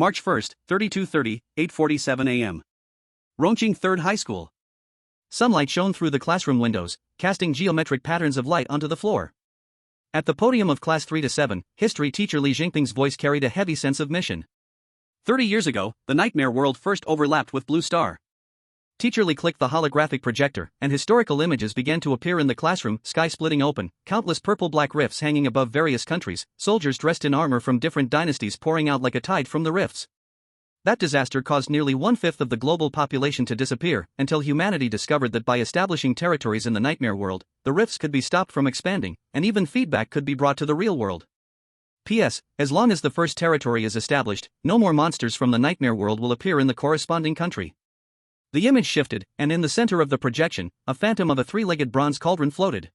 March 1, 32:30, 8:47 a.m. Rongqing Third High School. Sunlight shone through the classroom windows, casting geometric patterns of light onto the floor. At the podium of Class 3 to 7, history teacher Li Jingping's voice carried a heavy sense of mission. 30 years ago, the nightmare world first overlapped with Blue Star. Teacher Li clicked the holographic projector, and historical images began to appear in the classroom, sky splitting open, countless purple-black rifts hanging above various countries, soldiers dressed in armor from different dynasties pouring out like a tide from the rifts. That disaster caused nearly one-fifth of the global population to disappear, until humanity discovered that by establishing territories in the nightmare world, the rifts could be stopped from expanding, and even feedback could be brought to the real world. P.S. As long as the first territory is established, no more monsters from the nightmare world will appear in the corresponding country. The image shifted, and in the center of the projection, a phantom of a three-legged bronze cauldron floated.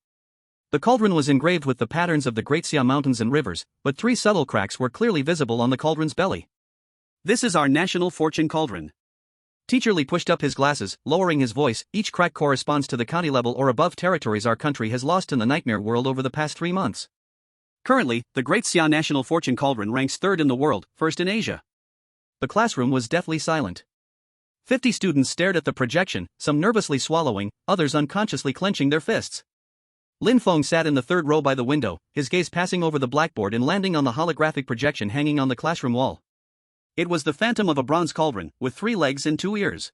The cauldron was engraved with the patterns of the Great Xia mountains and rivers, but three subtle cracks were clearly visible on the cauldron's belly. This is our national fortune cauldron. Teacher Li pushed up his glasses, lowering his voice. Each crack corresponds to the county level or above territories our country has lost in the nightmare world over the past 3 months. Currently, the Great Xia National Fortune Cauldron ranks 3rd in the world, 1st in Asia. The classroom was deathly silent. 50 students stared at the projection, some nervously swallowing, others unconsciously clenching their fists. Lin Feng sat in the 3rd row by the window, his gaze passing over the blackboard and landing on the holographic projection hanging on the classroom wall. It was the phantom of a bronze cauldron, with 3 legs and 2 ears.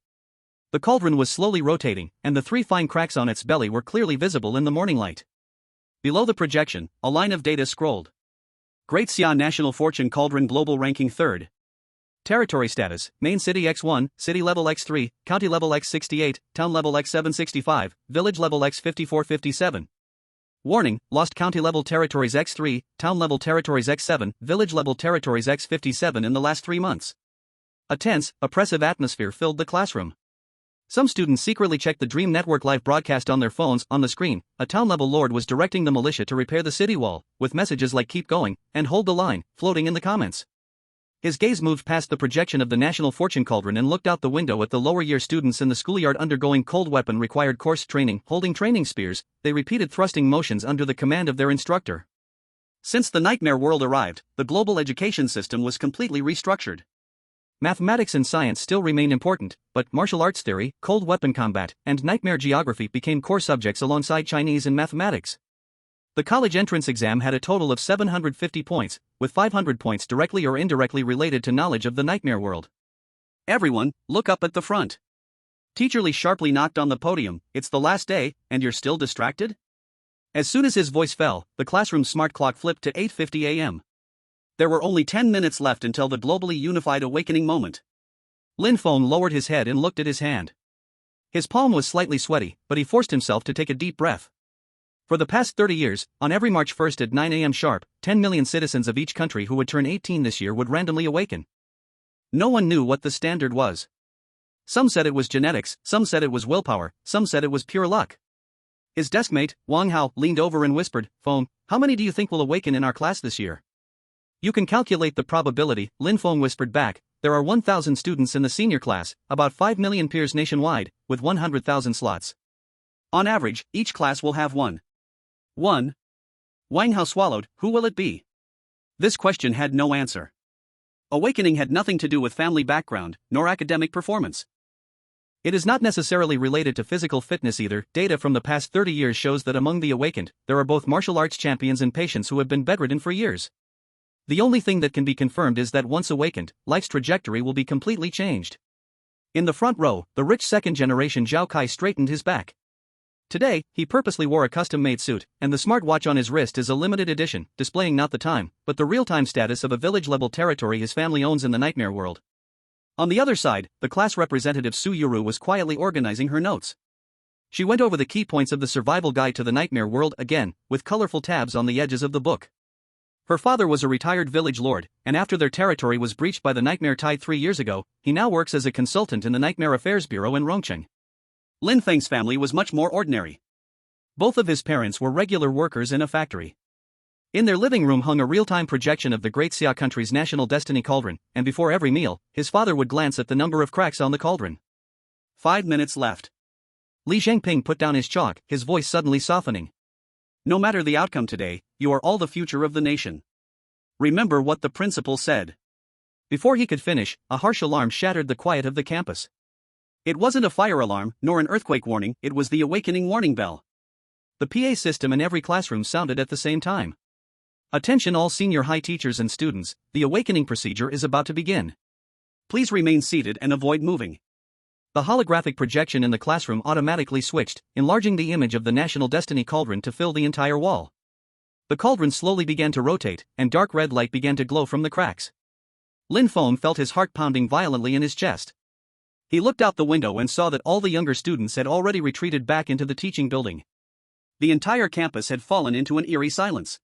The cauldron was slowly rotating, and the 3 fine cracks on its belly were clearly visible in the morning light. Below the projection, a line of data scrolled. Great Xia National Fortune Cauldron Global Ranking 3rd. Territory status: Main City X1, City Level X3, County Level X68, Town Level X765, Village Level X5457. Warning: Lost County Level Territories X3, Town Level Territories X7, Village Level Territories X57 in the last 3 months. A tense, oppressive atmosphere filled the classroom. Some students secretly checked the Dream Network live broadcast on their phones. On the screen, a town-level lord was directing the militia to repair the city wall, with messages like "keep going" and "hold the line" floating in the comments. His gaze moved past the projection of the National Fortune Cauldron and looked out the window at the lower-year students in the schoolyard undergoing cold weapon-required course training, holding training spears. They repeated thrusting motions under the command of their instructor. Since the nightmare world arrived, the global education system was completely restructured. Mathematics and science still remain important, but martial arts theory, cold weapon combat, and nightmare geography became core subjects alongside Chinese and mathematics. The college entrance exam had a total of 750 points, with 500 points directly or indirectly related to knowledge of the nightmare world. Everyone, look up at the front. Teacher Li sharply knocked on the podium. It's the last day, and you're still distracted? As soon as his voice fell, the classroom smart clock flipped to 8:50 a.m. There were only 10 minutes left until the globally unified awakening moment. Lin Feng lowered his head and looked at his hand. His palm was slightly sweaty, but he forced himself to take a deep breath. For the past 30 years, on every March 1 at 9 a.m. sharp, 10 million citizens of each country who would turn 18 this year would randomly awaken. No one knew what the standard was. Some said it was genetics, some said it was willpower, some said it was pure luck. His deskmate, Wang Hao, leaned over and whispered, "Feng, how many do you think will awaken in our class this year?" "You can calculate the probability," Lin Feng whispered back. "There are 1,000 students in the senior class, about 5 million peers nationwide, with 100,000 slots. On average, each class will have one. Wang Hao swallowed. Who will it be? This question had no answer. Awakening had nothing to do with family background, nor academic performance. It is not necessarily related to physical fitness either. Data from the past 30 years shows that among the awakened, there are both martial arts champions and patients who have been bedridden for years. The only thing that can be confirmed is that once awakened, life's trajectory will be completely changed." In the front row, the rich second-generation Zhao Kai straightened his back. Today, he purposely wore a custom-made suit, and the smart watch on his wrist is a limited edition, displaying not the time, but the real-time status of a village-level territory his family owns in the nightmare world. On the other side, the class representative Su Yuru was quietly organizing her notes. She went over the key points of the survival guide to the nightmare world again, with colorful tabs on the edges of the book. Her father was a retired village lord, and after their territory was breached by the nightmare tide 3 years ago, he now works as a consultant in the Nightmare Affairs Bureau in Rongqing. Lin Feng's family was much more ordinary. Both of his parents were regular workers in a factory. In their living room hung a real-time projection of the Great Xia country's national destiny cauldron, and before every meal, his father would glance at the number of cracks on the cauldron. 5 minutes left. Li Jingping put down his chalk, his voice suddenly softening. "No matter the outcome today, you are all the future of the nation. Remember what the principal said. Before he could finish, a harsh alarm shattered the quiet of the campus. It wasn't a fire alarm, nor an earthquake warning, it was the awakening warning bell. The PA system in every classroom sounded at the same time. Attention all senior high teachers and students, the awakening procedure is about to begin. Please remain seated and avoid moving. The holographic projection in the classroom automatically switched, enlarging the image of the National Destiny Cauldron to fill the entire wall. The cauldron slowly began to rotate, and dark red light began to glow from the cracks. Lin Feng felt his heart pounding violently in his chest. He looked out the window and saw that all the younger students had already retreated back into the teaching building. The entire campus had fallen into an eerie silence.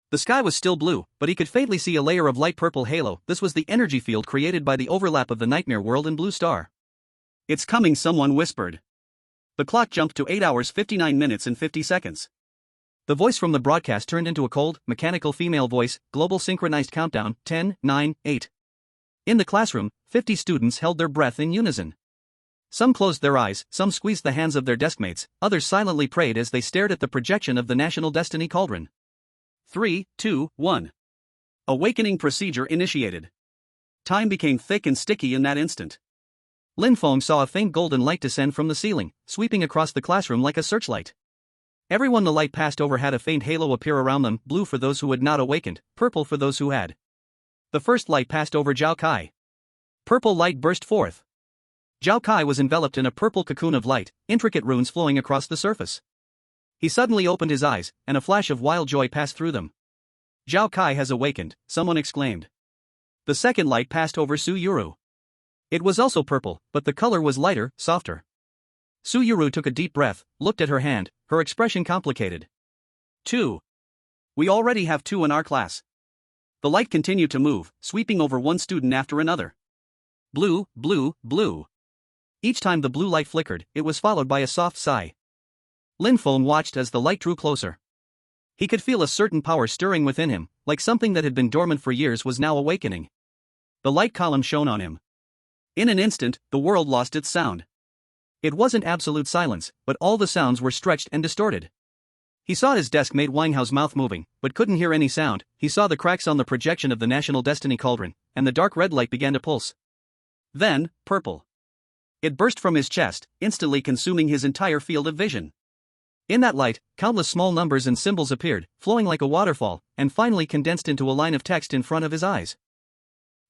The sky was still blue, but he could faintly see a layer of light purple halo. This was the energy field created by the overlap of the nightmare world and blue star. "It's coming," someone whispered. The clock jumped to 8 hours 59 minutes and 50 seconds. The voice from the broadcast turned into a cold, mechanical female voice, global synchronized countdown, 10, 9, 8. In the classroom, 50 students held their breath in unison. Some closed their eyes, some squeezed the hands of their deskmates, others silently prayed as they stared at the projection of the National Destiny Cauldron. 3, 2, 1. Awakening procedure initiated. Time became thick and sticky in that instant. Lin Feng saw a faint golden light descend from the ceiling, sweeping across the classroom like a searchlight. Everyone the light passed over had a faint halo appear around them, blue for those who had not awakened, purple for those who had. The first light passed over Zhao Kai. Purple light burst forth. Zhao Kai was enveloped in a purple cocoon of light, intricate runes flowing across the surface. He suddenly opened his eyes, and a flash of wild joy passed through them. "Zhao Kai has awakened," someone exclaimed. The second light passed over Su Yuru. It was also purple, but the color was lighter, softer. Su Yuru took a deep breath, looked at her hand, her expression complicated. 2. We already have 2 in our class. The light continued to move, sweeping over one student after another. Blue, blue, blue. Each time the blue light flickered, it was followed by a soft sigh. Lin Feng watched as the light drew closer. He could feel a certain power stirring within him, like something that had been dormant for years was now awakening. The light column shone on him. In an instant, the world lost its sound. It wasn't absolute silence, but all the sounds were stretched and distorted. He saw his desk-mate Wang Hao's mouth moving, but couldn't hear any sound. He saw the cracks on the projection of the National Destiny Cauldron, and the dark red light began to pulse. Then, purple. It burst from his chest, instantly consuming his entire field of vision. In that light, countless small numbers and symbols appeared, flowing like a waterfall, and finally condensed into a line of text in front of his eyes.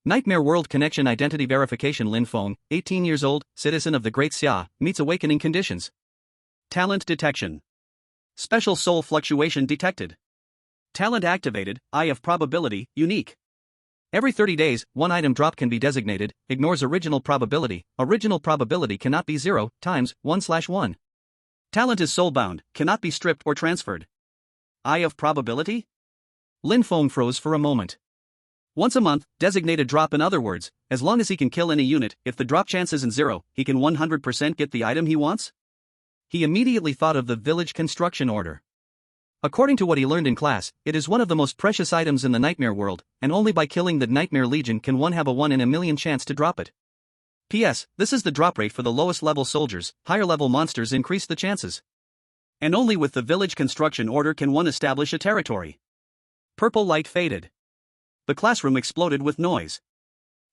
Nightmare World Connection Identity Verification. Lin Feng, 18 years old, citizen of the Great Xia, meets awakening conditions. Talent detection. Special soul fluctuation detected. Talent activated, Eye of Probability, unique. Every 30 days, one item drop can be designated, ignores original probability cannot be 0 times 1/1. Talent is soulbound, cannot be stripped or transferred. Eye of Probability? Lin Feng froze for a moment. Once a month, designated drop. In other words, as long as he can kill any unit, if the drop chance isn't 0, he can 100% get the item he wants? He immediately thought of the village construction order. According to what he learned in class, it is one of the most precious items in the nightmare world, and only by killing the Nightmare Legion can one have a 1 in a million chance to drop it. P.S. This is the drop rate for the lowest level soldiers, higher level monsters increase the chances. And only with the village construction order can one establish a territory. Purple light faded. The classroom exploded with noise.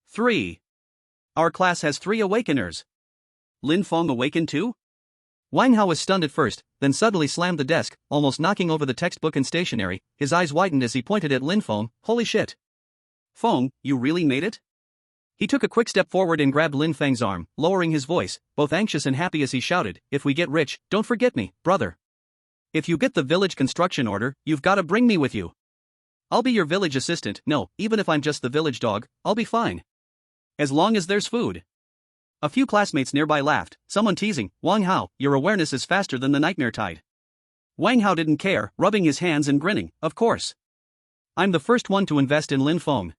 3. Our class has 3 awakeners. Lin Feng awakened too? Wang Hao was stunned at first, then suddenly slammed the desk, almost knocking over the textbook and stationery. His eyes widened as he pointed at Lin Feng. Holy shit. Feng, you really made it? He took a quick step forward and grabbed Lin Feng's arm, lowering his voice, both anxious and happy as he shouted, "If we get rich, don't forget me, brother. If you get the village construction order, you've gotta bring me with you. I'll be your village assistant. No, even if I'm just the village dog, I'll be fine. As long as there's food." A few classmates nearby laughed, someone teasing, "Wang Hao, your awareness is faster than the nightmare tide." Wang Hao didn't care, rubbing his hands and grinning, "Of course. I'm the first one to invest in Lin Feng.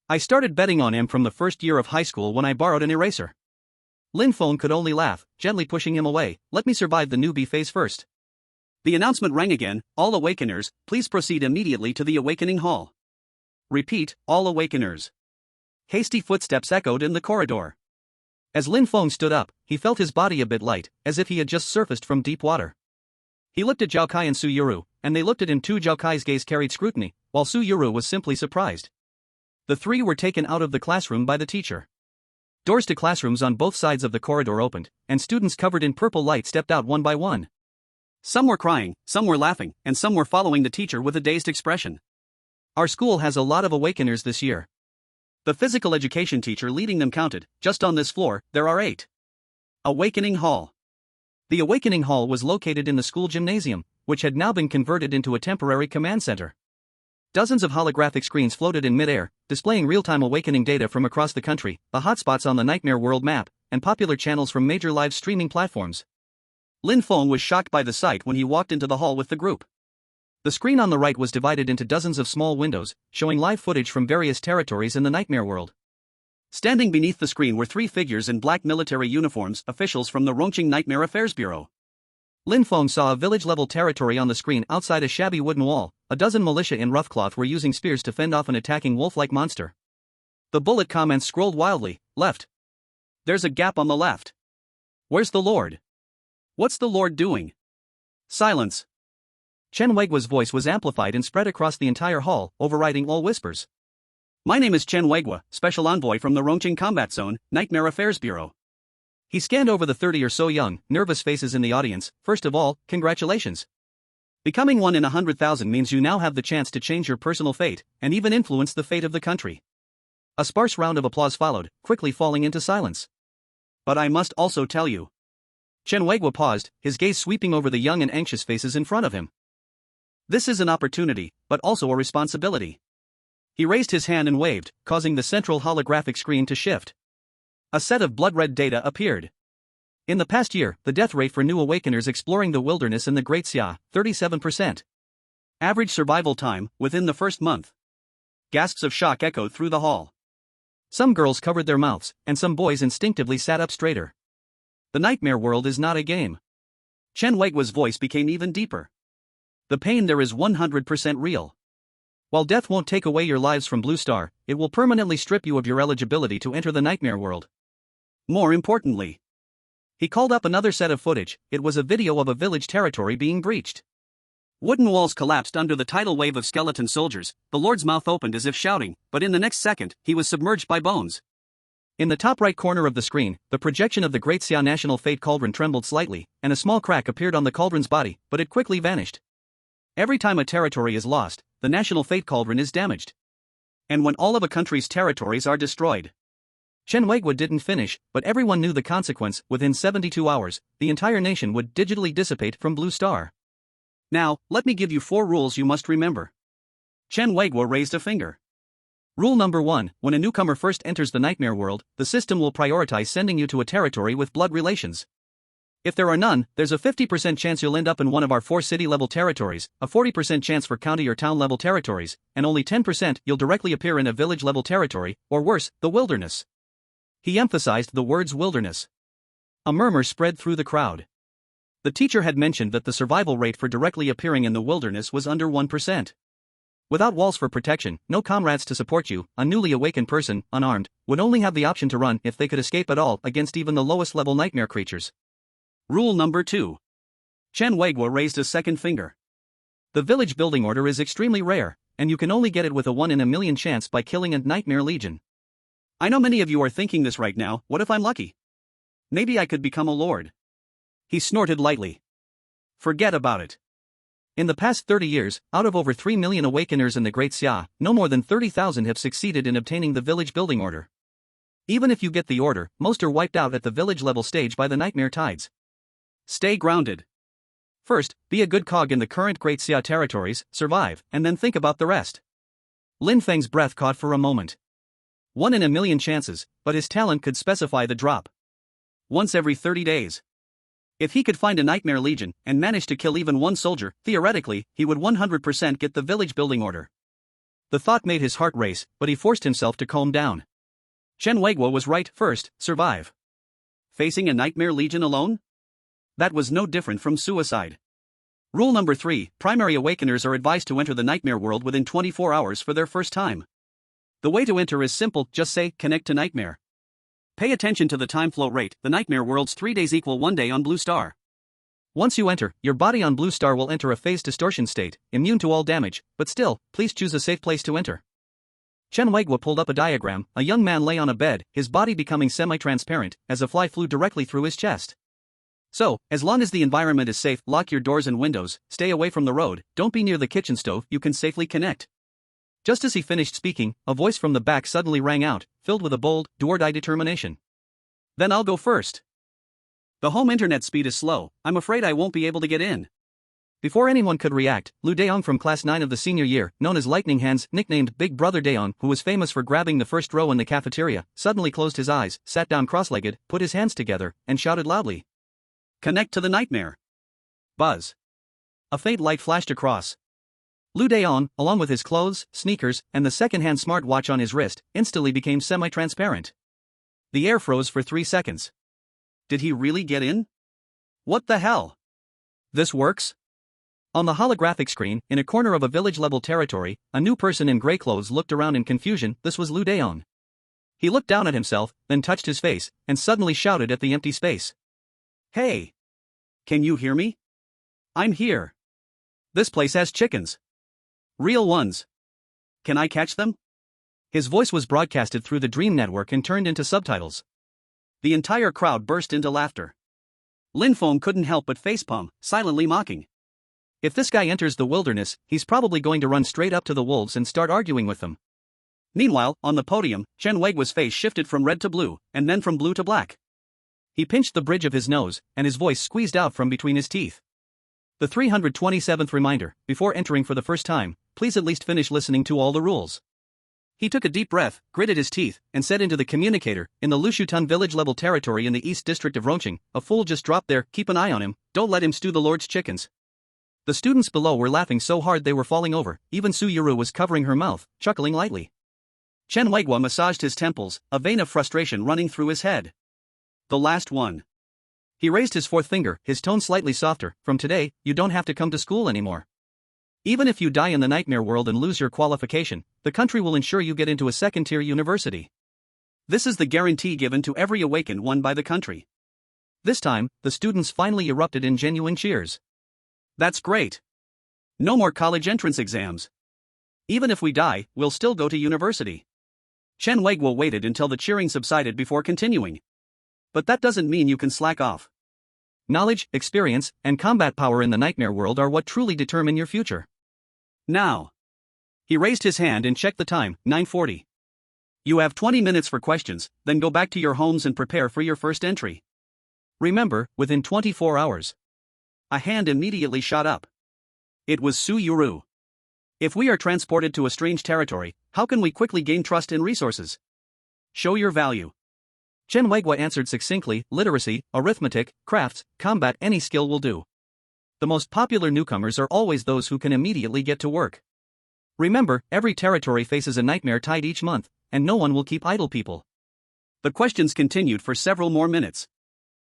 I started betting on him from the first year of high school when I borrowed an eraser." Lin Feng could only laugh, gently pushing him away. "Let me survive the newbie phase first." The announcement rang again, "All awakeners, please proceed immediately to the awakening hall." Repeat, "All awakeners." Hasty footsteps echoed in the corridor. As Lin Feng stood up, he felt his body a bit light, as if he had just surfaced from deep water. He looked at Zhao Kai and Su Yuru, and they looked at him too. Zhao Kai's gaze carried scrutiny, while Su Yuru was simply surprised. The three were taken out of the classroom by the teacher. Doors to classrooms on both sides of the corridor opened, and students covered in purple light stepped out one by one. Some were crying, some were laughing, and some were following the teacher with a dazed expression. Our school has a lot of awakeners this year. The physical education teacher leading them counted, just on this floor, there are 8. Awakening Hall. The Awakening Hall was located in the school gymnasium, which had now been converted into a temporary command center. Dozens of holographic screens floated in mid-air, displaying real-time awakening data from across the country, the hotspots on the Nightmare World map, and popular channels from major live streaming platforms. Lin Feng was shocked by the sight when he walked into the hall with the group. The screen on the right was divided into dozens of small windows, showing live footage from various territories in the Nightmare World. Standing beneath the screen were 3 figures in black military uniforms, officials from the Rongqing Nightmare Affairs Bureau. Lin Feng saw a village-level territory on the screen outside a shabby wooden wall. A dozen militia in rough cloth were using spears to fend off an attacking wolf-like monster. The bullet comments scrolled wildly, left. There's a gap on the left. Where's the Lord? What's the Lord doing? Silence. Chen Weigua's voice was amplified and spread across the entire hall, overriding all whispers. My name is Chen Weigua, Special Envoy from the Rongqing Combat Zone, Nightmare Affairs Bureau. He scanned over the 30 or so young, nervous faces in the audience. First of all, congratulations. Becoming 1 in 100,000 means you now have the chance to change your personal fate, and even influence the fate of the country. A sparse round of applause followed, quickly falling into silence. But I must also tell you. Chen Weigua paused, his gaze sweeping over the young and anxious faces in front of him. This is an opportunity, but also a responsibility. He raised his hand and waved, causing the central holographic screen to shift. A set of blood-red data appeared. In the past year, the death rate for new awakeners exploring the wilderness in the Great Xia, 37%. Average survival time, within the first month. Gasps of shock echoed through the hall. Some girls covered their mouths, and some boys instinctively sat up straighter. The Nightmare World is not a game. Chen Weigua's voice became even deeper. The pain there is 100% real. While death won't take away your lives from Blue Star, it will permanently strip you of your eligibility to enter the Nightmare World. More importantly, he called up another set of footage. It was a video of a village territory being breached. Wooden walls collapsed under the tidal wave of skeleton soldiers. The Lord's mouth opened as if shouting, but in the next second, he was submerged by bones. In the top right corner of the screen, the projection of the Great Xia National Fate Cauldron trembled slightly, and a small crack appeared on the cauldron's body, but it quickly vanished. Every time a territory is lost, the National Fate Cauldron is damaged. And when all of a country's territories are destroyed. Chen Weigua didn't finish, but everyone knew the consequence. Within 72 hours, the entire nation would digitally dissipate from Blue Star. Now, let me give you 4 rules you must remember. Chen Weigua raised a finger. Rule number 1, when a newcomer first enters the Nightmare World, the system will prioritize sending you to a territory with blood relations. If there are none, there's a 50% chance you'll end up in one of our 4 city-level territories, a 40% chance for county or town-level territories, and only 10% you'll directly appear in a village-level territory, or worse, the wilderness. He emphasized the words wilderness. A murmur spread through the crowd. The teacher had mentioned that the survival rate for directly appearing in the wilderness was under 1%. Without walls for protection, no comrades to support you, a newly awakened person, unarmed, would only have the option to run if they could escape at all against even the lowest-level nightmare creatures. Rule number 2. Chen Weigua raised a second finger. The village building order is extremely rare, and you can only get it with a 1 in a million chance by killing a Nightmare Legion. I know many of you are thinking this right now. What if I'm lucky? Maybe I could become a lord. He snorted lightly. Forget about it. In the past 30 years, out of over 3 million awakeners in the Great Xia, no more than 30,000 have succeeded in obtaining the village building order. Even if you get the order, most are wiped out at the village level stage by the nightmare tides. Stay grounded. First, be a good cog in the current Great Xia territories, survive, and then think about the rest. Lin Feng's breath caught for a moment. 1 in a million chances, but his talent could specify the drop. Once every 30 days. If he could find a Nightmare Legion and manage to kill even 1 soldier, theoretically, he would 100% get the village building order. The thought made his heart race, but he forced himself to calm down. Chen Weigua was right. First, survive. Facing a Nightmare Legion alone? That was no different from suicide. Rule number 3, primary awakeners are advised to enter the Nightmare World within 24 hours for their first time. The way to enter is simple, just say, connect to Nightmare. Pay attention to the time flow rate. The Nightmare World's 3 days equal 1 day on Blue Star. Once you enter, your body on Blue Star will enter a phase distortion state, immune to all damage, but still, please choose a safe place to enter. Chen Weigua pulled up a diagram. A young man lay on a bed, his body becoming semi-transparent, as a fly flew directly through his chest. So, as long as the environment is safe, lock your doors and windows, stay away from the road, don't be near the kitchen stove, you can safely connect. Just as he finished speaking, a voice from the back suddenly rang out, filled with a bold, do-or-die determination. Then I'll go first. The home internet speed is slow, I'm afraid I won't be able to get in. Before anyone could react, Lu Daong from class 9 of the senior year, known as Lightning Hands, nicknamed Big Brother Daong, who was famous for grabbing the first row in the cafeteria, suddenly closed his eyes, sat down cross-legged, put his hands together, and shouted loudly. Connect to the nightmare. Buzz. A faint light flashed across. Lu Daong, along with his clothes, sneakers, and the second-hand smartwatch on his wrist, instantly became semi-transparent. The air froze for 3 seconds. Did he really get in? What the hell? This works? On the holographic screen, in a corner of a village-level territory, a new person in gray clothes looked around in confusion. This was Lu Daong. He looked down at himself, then touched his face, and suddenly shouted at the empty space. Hey! Can you hear me? I'm here. This place has chickens. Real ones. Can I catch them? His voice was broadcasted through the Dream Network and turned into subtitles. The entire crowd burst into laughter. Lin Feng couldn't help but facepalm, silently mocking. If this guy enters the wilderness, he's probably going to run straight up to the wolves and start arguing with them. Meanwhile, on the podium, Chen Weigua's face shifted from red to blue, and then from blue to black. He pinched the bridge of his nose, and his voice squeezed out from between his teeth. The 327th reminder, before entering for the first time, please at least finish listening to all the rules. He took a deep breath, gritted his teeth, and said into the communicator, in the Lushutan village-level territory in the East District of Rongqing, a fool just dropped there, keep an eye on him, don't let him stew the Lord's chickens. The students below were laughing so hard they were falling over, even Su Yuru was covering her mouth, chuckling lightly. Chen Weigua massaged his temples, a vein of frustration running through his head. The last one. He raised his fourth finger, his tone slightly softer. From today, you don't have to come to school anymore. Even if you die in the nightmare world and lose your qualification, the country will ensure you get into a second-tier university. This is the guarantee given to every awakened one by the country. This time, the students finally erupted in genuine cheers. That's great. No more college entrance exams. Even if we die, we'll still go to university. Chen Weigua waited until the cheering subsided before continuing. But that doesn't mean you can slack off. Knowledge, experience, and combat power in the nightmare world are what truly determine your future. Now. He raised his hand and checked the time, 9:40. You have 20 minutes for questions, then go back to your homes and prepare for your first entry. Remember, within 24 hours. A hand immediately shot up. It was Su Yuru. If we are transported to a strange territory, how can we quickly gain trust and resources? Show your value. Chen Weigua answered succinctly, literacy, arithmetic, crafts, combat, any skill will do. The most popular newcomers are always those who can immediately get to work. Remember, every territory faces a nightmare tide each month, and no one will keep idle people. The questions continued for several more minutes.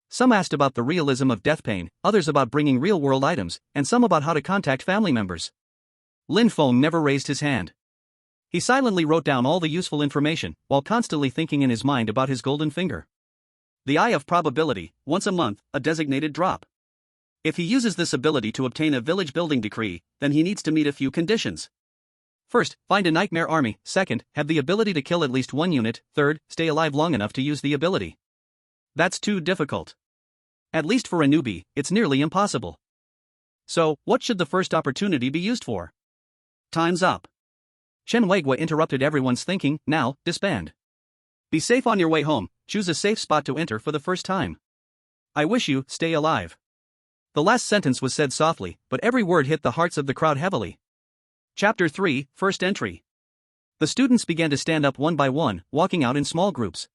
Some asked about the realism of death pain, others about bringing real-world items, and some about how to contact family members. Lin Feng never raised his hand. He silently wrote down all the useful information, while constantly thinking in his mind about his golden finger. The Eye of Probability, once a month, a designated drop. If he uses this ability to obtain a village building decree, then he needs to meet a few conditions. First, find a nightmare army. Second, have the ability to kill at least one unit. Third, stay alive long enough to use the ability. That's too difficult. At least for a newbie, it's nearly impossible. So, what should the first opportunity be used for? Time's up. Chen Weigua interrupted everyone's thinking. Now, disband. Be safe on your way home, choose a safe spot to enter for the first time. I wish you, stay alive. The last sentence was said softly, but every word hit the hearts of the crowd heavily. Chapter 3, First Entry. The students began to stand up one by one, walking out in small groups.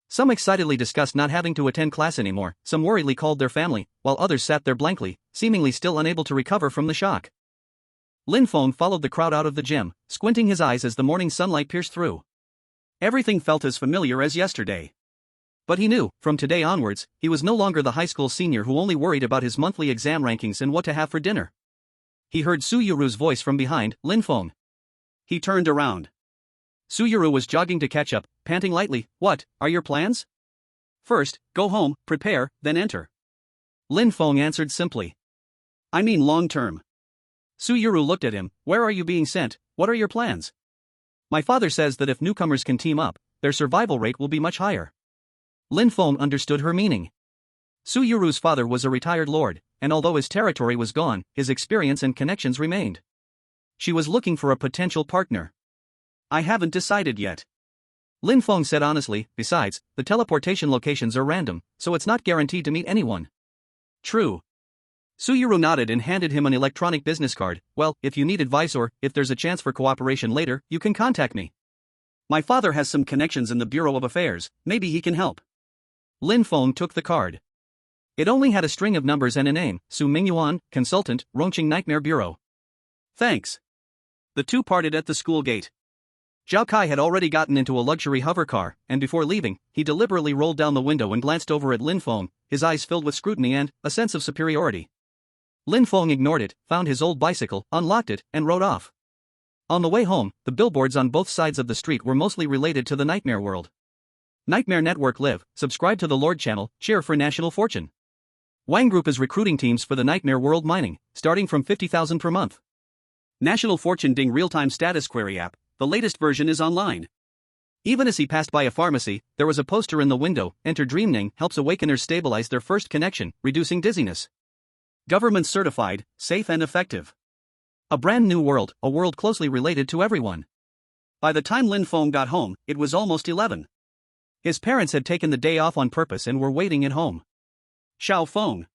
Some excitedly discussed not having to attend class anymore, some worriedly called their family, while others sat there blankly, seemingly still unable to recover from the shock. Lin Feng followed the crowd out of the gym, squinting his eyes as the morning sunlight pierced through. Everything felt as familiar as yesterday. But he knew, from today onwards, he was no longer the high school senior who only worried about his monthly exam rankings and what to have for dinner. He heard Su Yuru's voice from behind, Lin Feng. He turned around. Su Yuru was jogging to catch up, panting lightly. What are your plans? First, go home, prepare, then enter. Lin Feng answered simply. I mean long term. Su Yuru looked at him. Where are you being sent? What are your plans? My father says that if newcomers can team up, their survival rate will be much higher. Lin Feng understood her meaning. Su Yuru's father was a retired lord, and although his territory was gone, his experience and connections remained. She was looking for a potential partner. I haven't decided yet. Lin Feng said honestly. Besides, the teleportation locations are random, so it's not guaranteed to meet anyone. True. Su Yuru nodded and handed him an electronic business card. Well, if you need advice or if there's a chance for cooperation later, you can contact me. My father has some connections in the Bureau of Affairs, maybe he can help. Lin Feng took the card. It only had a string of numbers and a name: Su Mingyuan, consultant, Rongqing Nightmare Bureau. Thanks. The two parted at the school gate. Zhao Kai had already gotten into a luxury hover car, and before leaving, he deliberately rolled down the window and glanced over at Lin Feng, his eyes filled with scrutiny and a sense of superiority. Lin Feng ignored it, found his old bicycle, unlocked it, and rode off. On the way home, the billboards on both sides of the street were mostly related to the Nightmare World. Nightmare Network Live, subscribe to the Lord channel, cheer for national fortune. Wang Group is recruiting teams for the Nightmare World mining, starting from 50,000 per month. National Fortune Ding real-time status query app, the latest version is online. Even as he passed by a pharmacy, there was a poster in the window: Enter Dreaming helps awakeners stabilize their first connection, reducing dizziness. Government certified, safe and effective. A brand new world, a world closely related to everyone. By the time Lin Feng got home, it was almost 11. His parents had taken the day off on purpose and were waiting at home. Xiao Feng.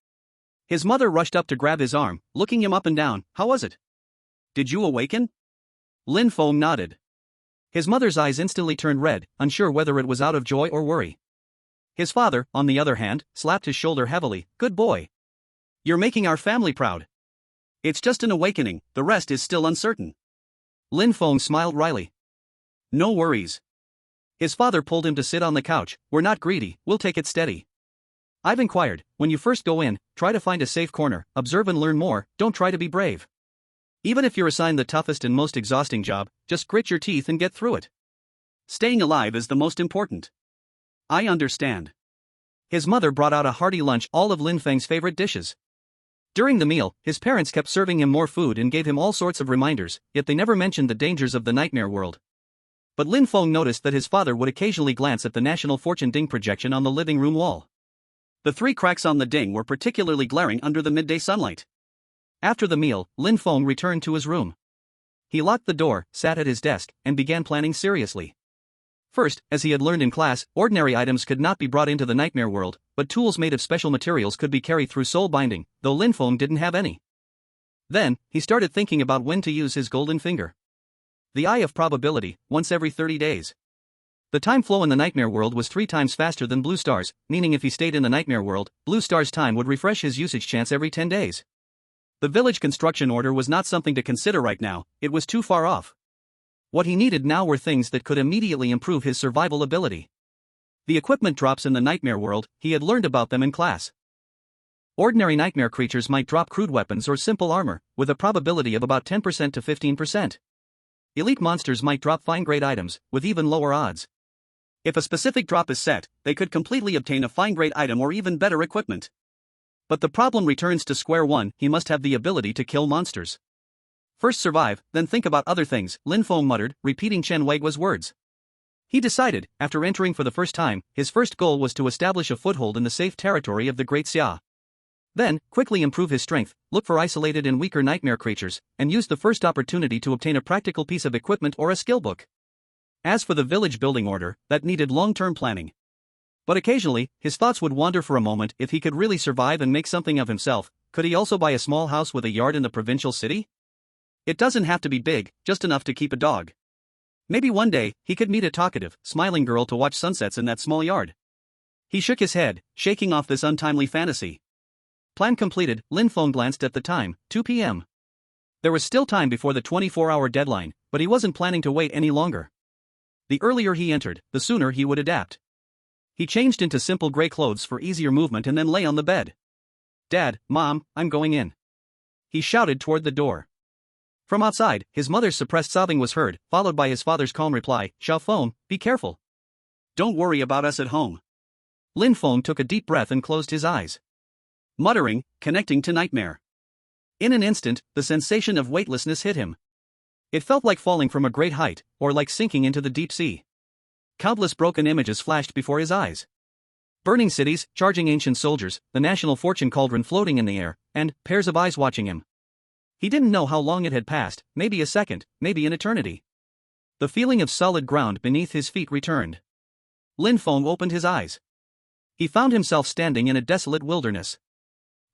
His mother rushed up to grab his arm, looking him up and down. How was it? Did you awaken? Lin Feng nodded. His mother's eyes instantly turned red, unsure whether it was out of joy or worry. His father, on the other hand, slapped his shoulder heavily. Good boy. You're making our family proud. It's just an awakening, the rest is still uncertain. Lin Feng smiled wryly. No worries. His father pulled him to sit on the couch. We're not greedy, we'll take it steady. I've inquired, when you first go in, try to find a safe corner, observe and learn more, don't try to be brave. Even if you're assigned the toughest and most exhausting job, just grit your teeth and get through it. Staying alive is the most important. I understand. His mother brought out a hearty lunch, all of Lin Feng's favorite dishes. During the meal, his parents kept serving him more food and gave him all sorts of reminders, yet they never mentioned the dangers of the Nightmare World. But Lin Feng noticed that his father would occasionally glance at the National Fortune Ding projection on the living room wall. The 3 cracks on the ding were particularly glaring under the midday sunlight. After the meal, Lin Feng returned to his room. He locked the door, sat at his desk, and began planning seriously. First, as he had learned in class, ordinary items could not be brought into the Nightmare World, but tools made of special materials could be carried through soul binding, though Lin Feng didn't have any. Then, he started thinking about when to use his golden finger. The Eye of Probability, once every 30 days. The time flow in the Nightmare World was 3 times faster than Blue Star's, meaning if he stayed in the Nightmare World, Blue Star's time would refresh his usage chance every 10 days. The village construction order was not something to consider right now, it was too far off. What he needed now were things that could immediately improve his survival ability. The equipment drops in the Nightmare World, he had learned about them in class. Ordinary nightmare creatures might drop crude weapons or simple armor, with a probability of about 10% to 15%. Elite monsters might drop fine-grade items, with even lower odds. If a specific drop is set, they could completely obtain a fine-grade item or even better equipment. But the problem returns to square one: he must have the ability to kill monsters. First survive, then think about other things, Lin Feng muttered, repeating Chen Weigua's words. He decided, after entering for the first time, his first goal was to establish a foothold in the safe territory of the Great Xia. Then, quickly improve his strength, look for isolated and weaker nightmare creatures, and use the first opportunity to obtain a practical piece of equipment or a skill book. As for the village building order, that needed long-term planning. But occasionally, his thoughts would wander for a moment: if he could really survive and make something of himself, could he also buy a small house with a yard in the provincial city? It doesn't have to be big, just enough to keep a dog. Maybe one day, he could meet a talkative, smiling girl to watch sunsets in that small yard. He shook his head, shaking off this untimely fantasy. Plan completed. Lin Feng glanced at the time, 2 p.m. There was still time before the 24-hour deadline, but he wasn't planning to wait any longer. The earlier he entered, the sooner he would adapt. He changed into simple gray clothes for easier movement and then lay on the bed. Dad, Mom, I'm going in. He shouted toward the door. From outside, his mother's suppressed sobbing was heard, followed by his father's calm reply: Xiao Feng, be careful. Don't worry about us at home. Lin Feng took a deep breath and closed his eyes. Muttering, connecting to nightmare. In an instant, the sensation of weightlessness hit him. It felt like falling from a great height, or like sinking into the deep sea. Countless broken images flashed before his eyes. Burning cities, charging ancient soldiers, the national fortune cauldron floating in the air, and pairs of eyes watching him. He didn't know how long it had passed, maybe a second, maybe an eternity. The feeling of solid ground beneath his feet returned. Lin Feng opened his eyes. He found himself standing in a desolate wilderness.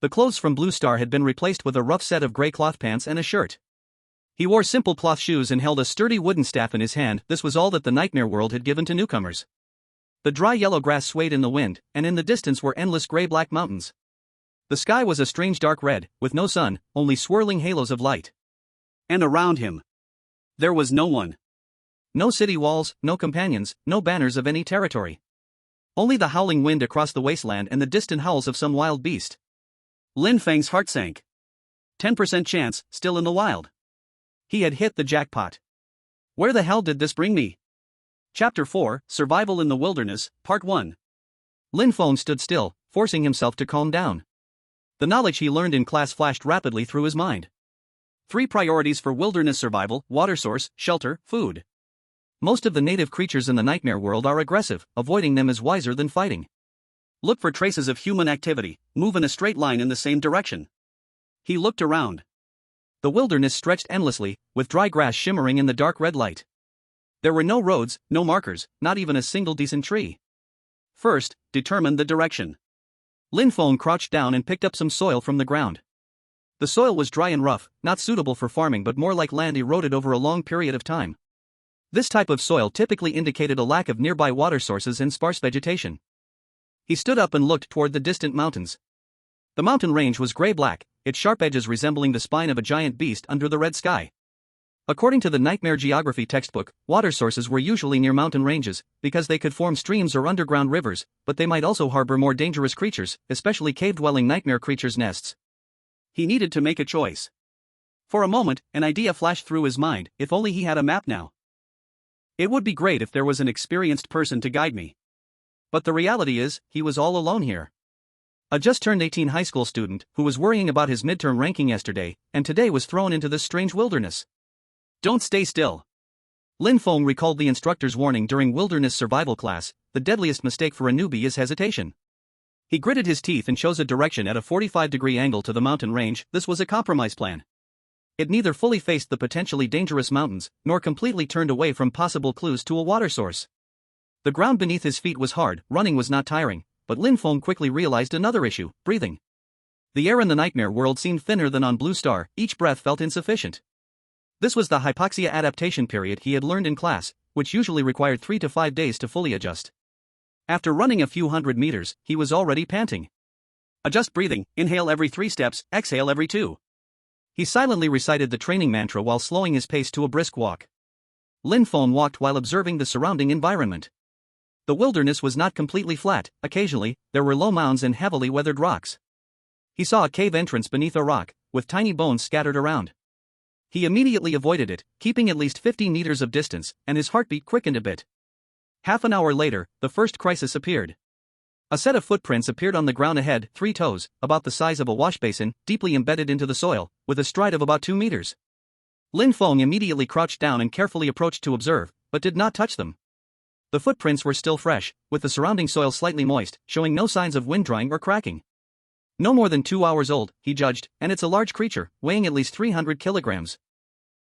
The clothes from Blue Star had been replaced with a rough set of grey cloth pants and a shirt. He wore simple cloth shoes and held a sturdy wooden staff in his hand. This was all that the nightmare world had given to newcomers. The dry yellow grass swayed in the wind, and in the distance were endless grey-black mountains. The sky was a strange dark red, with no sun, only swirling halos of light. And around him, there was no one. No city walls, no companions, no banners of any territory. Only the howling wind across the wasteland and the distant howls of some wild beast. Lin Feng's heart sank. 10% chance, still in the wild. He had hit the jackpot. Where the hell did this bring me? Chapter 4, Survival in the Wilderness, Part 1. Lin Feng stood still, forcing himself to calm down. The knowledge he learned in class flashed rapidly through his mind. 3 priorities for wilderness survival: water source, shelter, food. Most of the native creatures in the nightmare world are aggressive, avoiding them is wiser than fighting. Look for traces of human activity, move in a straight line in the same direction. He looked around. The wilderness stretched endlessly, with dry grass shimmering in the dark red light. There were no roads, no markers, not even a single decent tree. First, determine the direction. Lin Feng crouched down and picked up some soil from the ground. The soil was dry and rough, not suitable for farming but more like land eroded over a long period of time. This type of soil typically indicated a lack of nearby water sources and sparse vegetation. He stood up and looked toward the distant mountains. The mountain range was gray-black, its sharp edges resembling the spine of a giant beast under the red sky. According to the Nightmare Geography textbook, water sources were usually near mountain ranges, because they could form streams or underground rivers, but they might also harbor more dangerous creatures, especially cave-dwelling nightmare creatures' nests. He needed to make a choice. For a moment, an idea flashed through his mind: if only he had a map now. It would be great if there was an experienced person to guide me. But the reality is, he was all alone here. A just-turned-18 high school student, who was worrying about his midterm ranking yesterday, and today was thrown into this strange wilderness. Don't stay still. Lin Feng recalled the instructor's warning during wilderness survival class: the deadliest mistake for a newbie is hesitation. He gritted his teeth and chose a direction at a 45-degree angle to the mountain range. This was a compromise plan. It neither fully faced the potentially dangerous mountains, nor completely turned away from possible clues to a water source. The ground beneath his feet was hard, running was not tiring, but Lin Feng quickly realized another issue: breathing. The air in the nightmare world seemed thinner than on Blue Star, each breath felt insufficient. This was the hypoxia adaptation period he had learned in class, which usually required 3 to 5 days to fully adjust. After running a few hundred meters, he was already panting. Adjust breathing: inhale every 3 steps, exhale every 2. He silently recited the training mantra while slowing his pace to a brisk walk. Lin Feng walked while observing the surrounding environment. The wilderness was not completely flat. Occasionally, there were low mounds and heavily weathered rocks. He saw a cave entrance beneath a rock, with tiny bones scattered around. He immediately avoided it, keeping at least 50 meters of distance, and his heartbeat quickened a bit. Half an hour later, the first crisis appeared. A set of footprints appeared on the ground ahead: 3 toes, about the size of a wash basin, deeply embedded into the soil, with a stride of about 2 meters. Lin Feng immediately crouched down and carefully approached to observe, but did not touch them. The footprints were still fresh, with the surrounding soil slightly moist, showing no signs of wind drying or cracking. No more than 2 hours old, he judged, and it's a large creature, weighing at least 300 kilograms.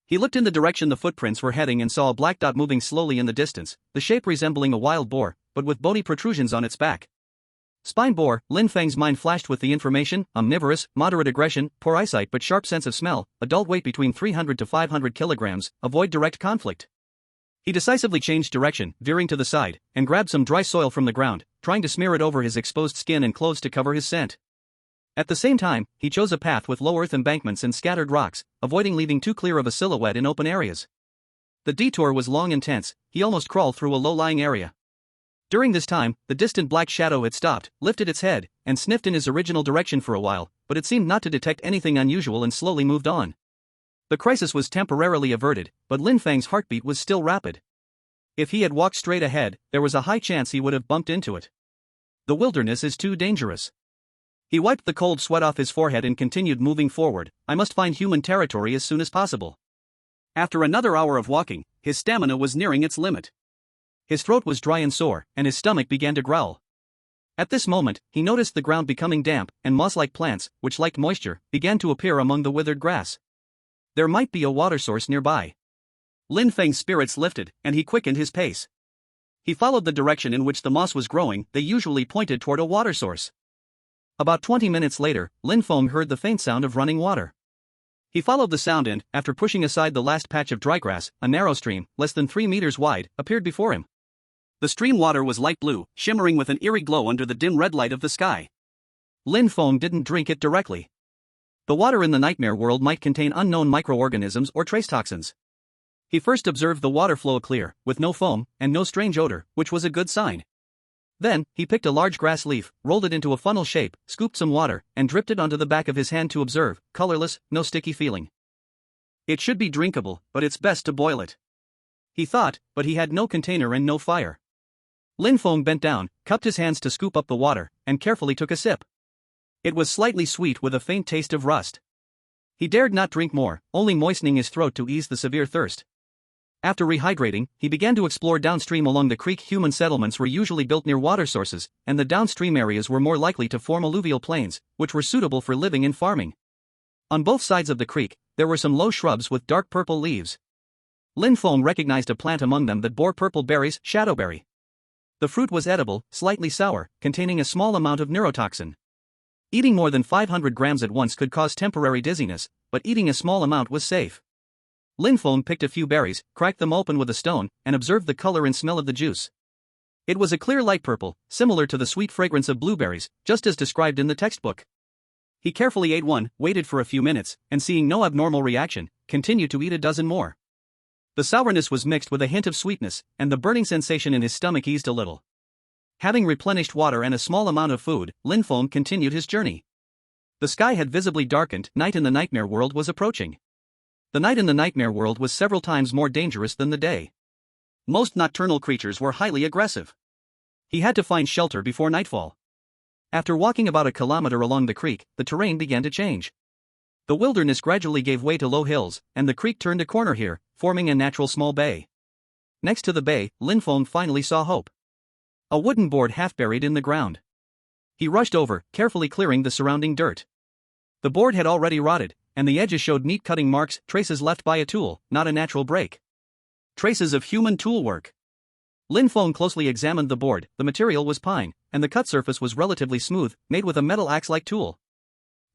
He looked in the direction the footprints were heading and saw a black dot moving slowly in the distance, the shape resembling a wild boar, but with bony protrusions on its back. Spine boar. Lin Feng's mind flashed with the information: omnivorous, moderate aggression, poor eyesight but sharp sense of smell, adult weight between 300 to 500 kilograms, avoid direct conflict. He decisively changed direction, veering to the side, and grabbed some dry soil from the ground, trying to smear it over his exposed skin and clothes to cover his scent. At the same time, he chose a path with low earth embankments and scattered rocks, avoiding leaving too clear of a silhouette in open areas. The detour was long and tense. He almost crawled through a low-lying area. During this time, the distant black shadow had stopped, lifted its head, and sniffed in his original direction for a while, but it seemed not to detect anything unusual and slowly moved on. The crisis was temporarily averted, but Lin Feng's heartbeat was still rapid. If he had walked straight ahead, there was a high chance he would have bumped into it. The wilderness is too dangerous. He wiped the cold sweat off his forehead and continued moving forward. I must find human territory as soon as possible. After another hour of walking, his stamina was nearing its limit. His throat was dry and sore, and his stomach began to growl. At this moment, he noticed the ground becoming damp, and moss-like plants, which liked moisture, began to appear among the withered grass. There might be a water source nearby. Lin Feng's spirits lifted, and he quickened his pace. He followed the direction in which the moss was growing. They usually pointed toward a water source. About 20 minutes later, Lin Feng heard the faint sound of running water. He followed the sound and, after pushing aside the last patch of dry grass, a narrow stream, less than 3 meters wide, appeared before him. The stream water was light blue, shimmering with an eerie glow under the dim red light of the sky. Lin Feng didn't drink it directly. The water in the nightmare world might contain unknown microorganisms or trace toxins. He first observed the water flow clear, with no foam, and no strange odor, which was a good sign. Then, he picked a large grass leaf, rolled it into a funnel shape, scooped some water, and dripped it onto the back of his hand to observe, colorless, no sticky feeling. It should be drinkable, but it's best to boil it. He thought, but he had no container and no fire. Lin Feng bent down, cupped his hands to scoop up the water, and carefully took a sip. It was slightly sweet with a faint taste of rust. He dared not drink more, only moistening his throat to ease the severe thirst. After rehydrating, he began to explore downstream along the creek. Human settlements were usually built near water sources, and the downstream areas were more likely to form alluvial plains, which were suitable for living and farming. On both sides of the creek, there were some low shrubs with dark purple leaves. Lin Feng recognized a plant among them that bore purple berries, shadowberry. The fruit was edible, slightly sour, containing a small amount of neurotoxin. Eating more than 500 grams at once could cause temporary dizziness, but eating a small amount was safe. Lin Feng picked a few berries, cracked them open with a stone, and observed the color and smell of the juice. It was a clear light purple, similar to the sweet fragrance of blueberries, just as described in the textbook. He carefully ate one, waited for a few minutes, and seeing no abnormal reaction, continued to eat a dozen more. The sourness was mixed with a hint of sweetness, and the burning sensation in his stomach eased a little. Having replenished water and a small amount of food, Lin Feng continued his journey. The sky had visibly darkened. Night in the nightmare world was approaching. The night in the nightmare world was several times more dangerous than the day. Most nocturnal creatures were highly aggressive. He had to find shelter before nightfall. After walking about a kilometer along the creek, the terrain began to change. The wilderness gradually gave way to low hills, and the creek turned a corner here, forming a natural small bay. Next to the bay, Lin Feng finally saw hope. A wooden board half buried in the ground. He rushed over, carefully clearing the surrounding dirt. The board had already rotted, and the edges showed neat cutting marks, traces left by a tool, not a natural break. Traces of human tool work. Lin Feng closely examined the board. The material was pine, and the cut surface was relatively smooth, made with a metal axe-like tool.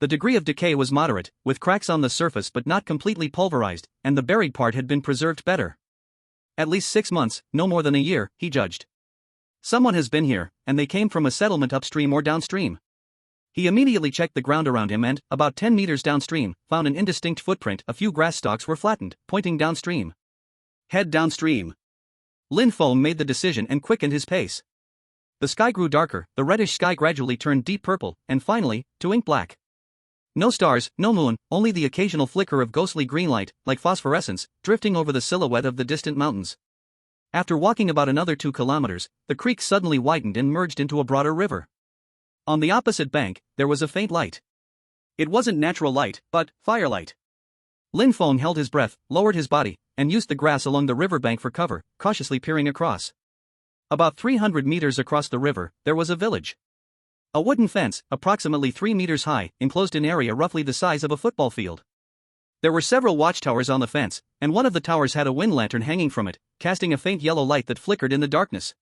The degree of decay was moderate, with cracks on the surface but not completely pulverized, and the buried part had been preserved better. At least 6 months, no more than a year, he judged. Someone has been here, and they came from a settlement upstream or downstream. He immediately checked the ground around him and, about 10 meters downstream, found an indistinct footprint. A few grass stalks were flattened, pointing downstream. Head downstream. Lin Feng made the decision and quickened his pace. The sky grew darker. The reddish sky gradually turned deep purple, and finally, to ink black. No stars, no moon, only the occasional flicker of ghostly green light, like phosphorescence, drifting over the silhouette of the distant mountains. After walking about another 2 kilometers, the creek suddenly widened and merged into a broader river. On the opposite bank, there was a faint light. It wasn't natural light, but firelight. Lin Feng held his breath, lowered his body, and used the grass along the riverbank for cover, cautiously peering across. About 300 meters across the river, there was a village. A wooden fence, approximately 3 meters high, enclosed an area roughly the size of a football field. There were several watchtowers on the fence, and one of the towers had a wind lantern hanging from it, casting a faint yellow light that flickered in the darkness.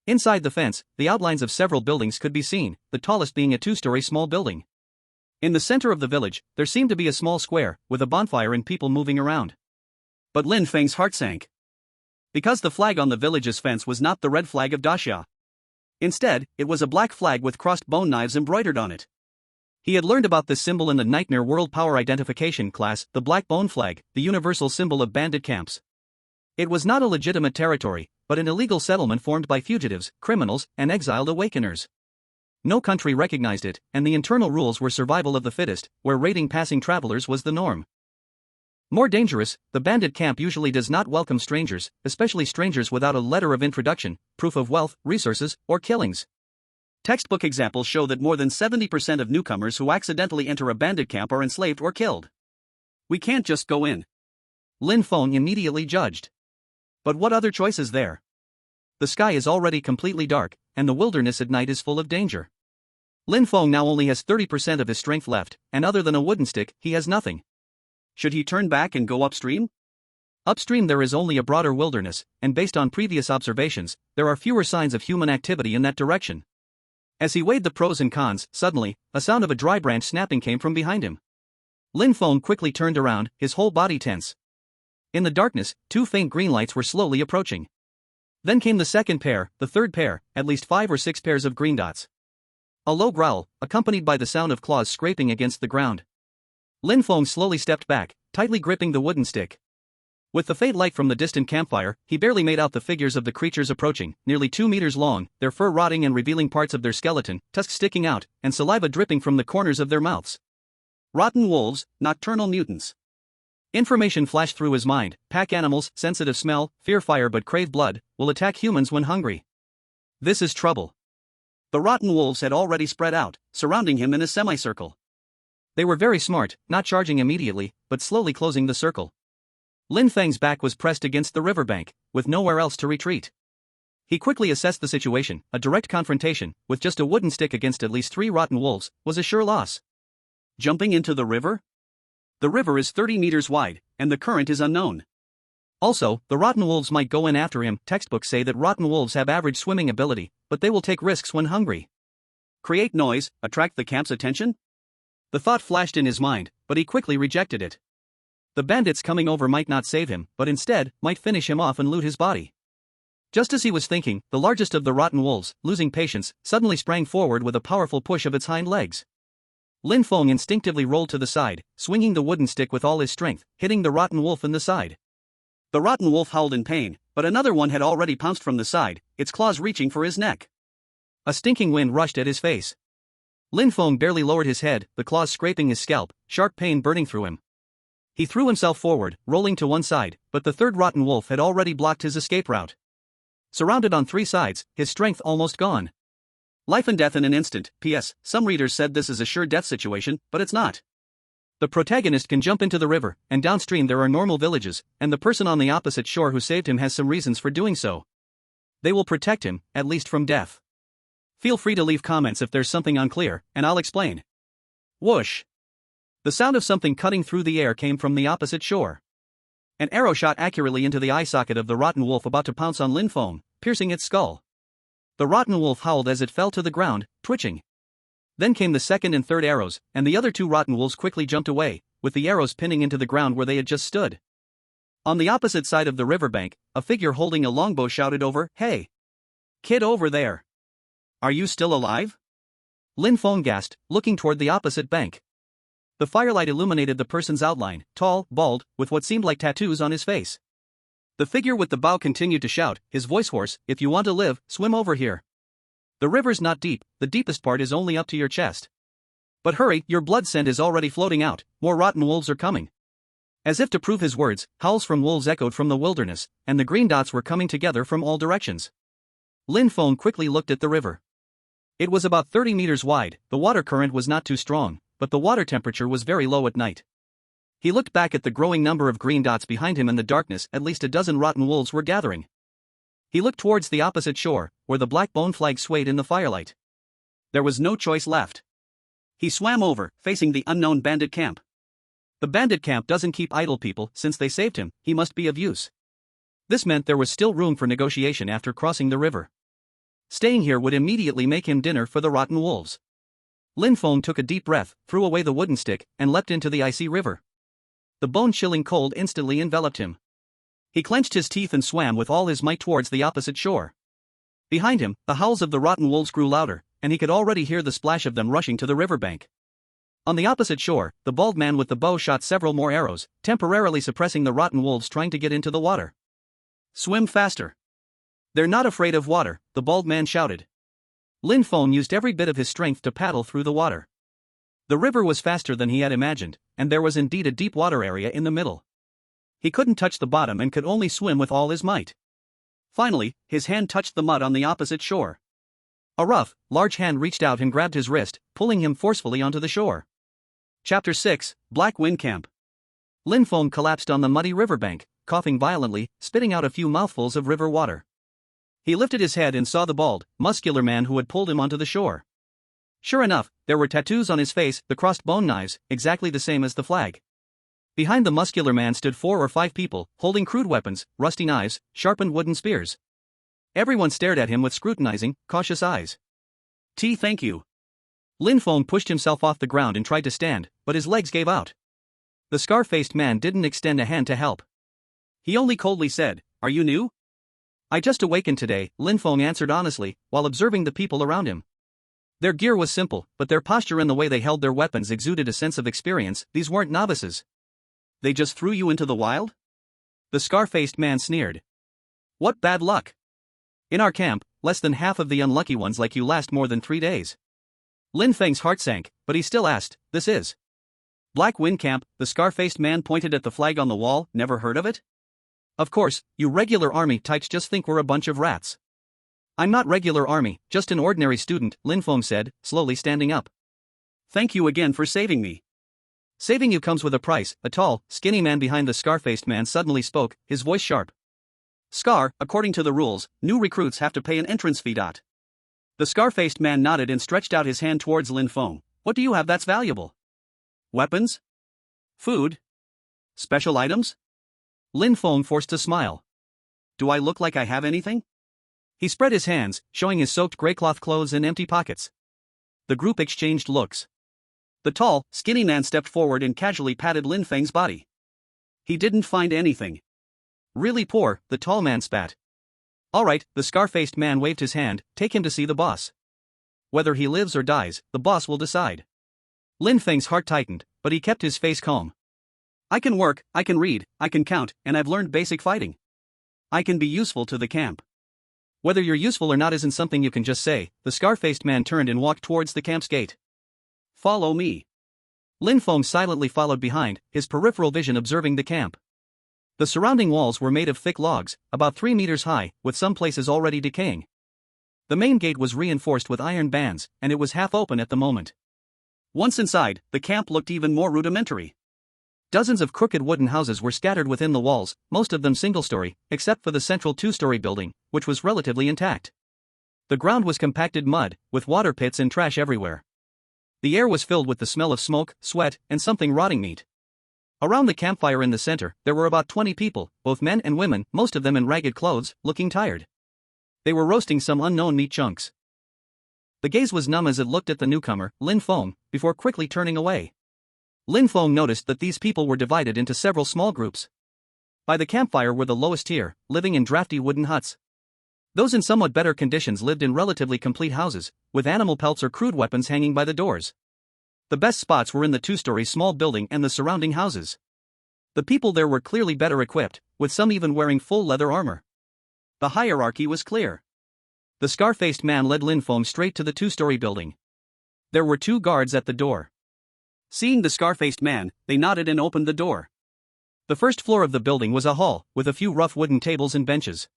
Inside the fence, the outlines of several buildings could be seen, the tallest being a 2-story small building. In the center of the village, there seemed to be a small square, with a bonfire and people moving around. But Lin Feng's heart sank. Because the flag on the village's fence was not the red flag of Daxia. Instead, it was a black flag with crossed bone knives embroidered on it. He had learned about this symbol in the Nightmare World Power Identification class, the black bone flag, the universal symbol of bandit camps. It was not a legitimate territory, but an illegal settlement formed by fugitives, criminals, and exiled awakeners. No country recognized it, and the internal rules were survival of the fittest, where raiding passing travelers was the norm. More dangerous, the bandit camp usually does not welcome strangers, especially strangers without a letter of introduction, proof of wealth, resources, or killings. Textbook examples show that more than 70% of newcomers who accidentally enter a bandit camp are enslaved or killed. We can't just go in. Lin Feng immediately judged. But what other choice is there? The sky is already completely dark, and the wilderness at night is full of danger. Lin Feng now only has 30% of his strength left, and other than a wooden stick, he has nothing. Should he turn back and go upstream? Upstream there is only a broader wilderness, and based on previous observations, there are fewer signs of human activity in that direction. As he weighed the pros and cons, suddenly, a sound of a dry branch snapping came from behind him. Lin Feng quickly turned around, his whole body tense. In the darkness, 2 faint green lights were slowly approaching. Then came the second pair, the third pair, at least 5 or 6 pairs of green dots. A low growl, accompanied by the sound of claws scraping against the ground. Lin Feng slowly stepped back, tightly gripping the wooden stick. With the faint light from the distant campfire, he barely made out the figures of the creatures approaching, nearly 2 meters long, their fur rotting and revealing parts of their skeleton, tusks sticking out, and saliva dripping from the corners of their mouths. Rotten wolves, nocturnal mutants. Information flashed through his mind: pack animals, sensitive smell, fear fire but crave blood, will attack humans when hungry. This is trouble. The rotten wolves had already spread out, surrounding him in a semicircle. They were very smart, not charging immediately, but slowly closing the circle. Lin Feng's back was pressed against the riverbank, with nowhere else to retreat. He quickly assessed the situation: a direct confrontation, with just a wooden stick against at least 3 rotten wolves, was a sure loss. Jumping into the river? The river is 30 meters wide, and the current is unknown. Also, the rotten wolves might go in after him. Textbooks say that rotten wolves have average swimming ability, but they will take risks when hungry. Create noise, attract the camp's attention? The thought flashed in his mind, but he quickly rejected it. The bandits coming over might not save him, but instead, might finish him off and loot his body. Just as he was thinking, the largest of the rotten wolves, losing patience, suddenly sprang forward with a powerful push of its hind legs. Lin Feng instinctively rolled to the side, swinging the wooden stick with all his strength, hitting the rotten wolf in the side. The rotten wolf howled in pain, but another one had already pounced from the side, its claws reaching for his neck. A stinking wind rushed at his face. Lin Feng barely lowered his head, the claws scraping his scalp, sharp pain burning through him. He threw himself forward, rolling to one side, but the third rotten wolf had already blocked his escape route. Surrounded on 3 sides, his strength almost gone. Life and death in an instant. P.S. Some readers said this is a sure death situation, but it's not. The protagonist can jump into the river, and downstream there are normal villages, and the person on the opposite shore who saved him has some reasons for doing so. They will protect him, at least from death. Feel free to leave comments if there's something unclear, and I'll explain. Whoosh! The sound of something cutting through the air came from the opposite shore. An arrow shot accurately into the eye socket of the rotten wolf about to pounce on Lin Feng, piercing its skull. The rotten wolf howled as it fell to the ground, twitching. Then came the second and third arrows, and the other 2 rotten wolves quickly jumped away, with the arrows pinning into the ground where they had just stood. On the opposite side of the riverbank, a figure holding a longbow shouted over, "Hey! Kid over there! Are you still alive?" Lin Feng gasped, looking toward the opposite bank. The firelight illuminated the person's outline, tall, bald, with what seemed like tattoos on his face. The figure with the bow continued to shout, his voice hoarse, "If you want to live, swim over here. The river's not deep, the deepest part is only up to your chest. But hurry, your blood scent is already floating out, more rotten wolves are coming." As if to prove his words, howls from wolves echoed from the wilderness, and the green dots were coming together from all directions. Lin Feng quickly looked at the river. It was about 30 meters wide, the water current was not too strong, but the water temperature was very low at night. He looked back at the growing number of green dots behind him in the darkness. At least a dozen rotten wolves were gathering. He looked towards the opposite shore, where the black bone flag swayed in the firelight. There was no choice left. He swam over, facing the unknown bandit camp. The bandit camp doesn't keep idle people. Since they saved him, he must be of use. This meant there was still room for negotiation after crossing the river. Staying here would immediately make him dinner for the rotten wolves. Lin Feng took a deep breath, threw away the wooden stick, and leapt into the icy river. The bone-chilling cold instantly enveloped him. He clenched his teeth and swam with all his might towards the opposite shore. Behind him, the howls of the rotten wolves grew louder, and he could already hear the splash of them rushing to the riverbank. On the opposite shore, the bald man with the bow shot several more arrows, temporarily suppressing the rotten wolves trying to get into the water. "Swim faster! They're not afraid of water," the bald man shouted. Lin Feng used every bit of his strength to paddle through the water. The river was faster than he had imagined, and there was indeed a deep water area in the middle. He couldn't touch the bottom and could only swim with all his might. Finally, his hand touched the mud on the opposite shore. A rough, large hand reached out and grabbed his wrist, pulling him forcefully onto the shore. Chapter 6, Black Wind Camp. Lin Feng collapsed on the muddy riverbank, coughing violently, spitting out a few mouthfuls of river water. He lifted his head and saw the bald, muscular man who had pulled him onto the shore. Sure enough, there were tattoos on his face, the crossed bone knives, exactly the same as the flag. Behind the muscular man stood 4 or 5 people, holding crude weapons, rusty knives, sharpened wooden spears. Everyone stared at him with scrutinizing, cautious eyes. Thank you. Lin Feng pushed himself off the ground and tried to stand, but his legs gave out. The scar-faced man didn't extend a hand to help. He only coldly said, "Are you new?" "I just awakened today," Lin Feng answered honestly, while observing the people around him. Their gear was simple, but their posture and the way they held their weapons exuded a sense of experience. These weren't novices. "They just threw you into the wild?" The scar-faced man sneered. "What bad luck. In our camp, less than half of the unlucky ones like you last more than 3 days." Lin Feng's heart sank, but he still asked, "This is Black Wind Camp?" The scar-faced man pointed at the flag on the wall. "Never heard of it? Of course, you regular army types just think we're a bunch of rats." "I'm not regular army, just an ordinary student," Lin Feng said, slowly standing up. "Thank you again for saving me." "Saving you comes with a price," a tall, skinny man behind the scar-faced man suddenly spoke, his voice sharp. "Scar, according to the rules, new recruits have to pay an entrance fee. The scar-faced man nodded and stretched out his hand towards Lin Feng. "What do you have that's valuable? Weapons? Food? Special items?" Lin Feng forced a smile. "Do I look like I have anything?" He spread his hands, showing his soaked gray cloth clothes and empty pockets. The group exchanged looks. The tall, skinny man stepped forward and casually patted Lin Feng's body. "He didn't find anything." "Really poor," the tall man spat. "All right," the scar-faced man waved his hand, "take him to see the boss. Whether he lives or dies, the boss will decide." Lin Feng's heart tightened, but he kept his face calm. "I can work, I can read, I can count, and I've learned basic fighting. I can be useful to the camp." "Whether you're useful or not isn't something you can just say." The scar-faced man turned and walked towards the camp's gate. "Follow me." Lin Feng silently followed behind, his peripheral vision observing the camp. The surrounding walls were made of thick logs, about 3 meters high, with some places already decaying. The main gate was reinforced with iron bands, and it was half open at the moment. Once inside, the camp looked even more rudimentary. Dozens of crooked wooden houses were scattered within the walls, most of them single-story, except for the central 2-story building, which was relatively intact. The ground was compacted mud, with water pits and trash everywhere. The air was filled with the smell of smoke, sweat, and something rotting meat. Around the campfire in the center, there were about 20 people, both men and women, most of them in ragged clothes, looking tired. They were roasting some unknown meat chunks. The gaze was numb as it looked at the newcomer, Lin Feng, before quickly turning away. Lin Feng noticed that these people were divided into several small groups. By the campfire were the lowest tier, living in drafty wooden huts. Those in somewhat better conditions lived in relatively complete houses, with animal pelts or crude weapons hanging by the doors. The best spots were in the 2-story small building and the surrounding houses. The people there were clearly better equipped, with some even wearing full leather armor. The hierarchy was clear. The scar-faced man led Lin Feng straight to the 2-story building. There were 2 guards at the door. Seeing the scar-faced man, they nodded and opened the door. The first floor of the building was a hall, with a few rough wooden tables and benches.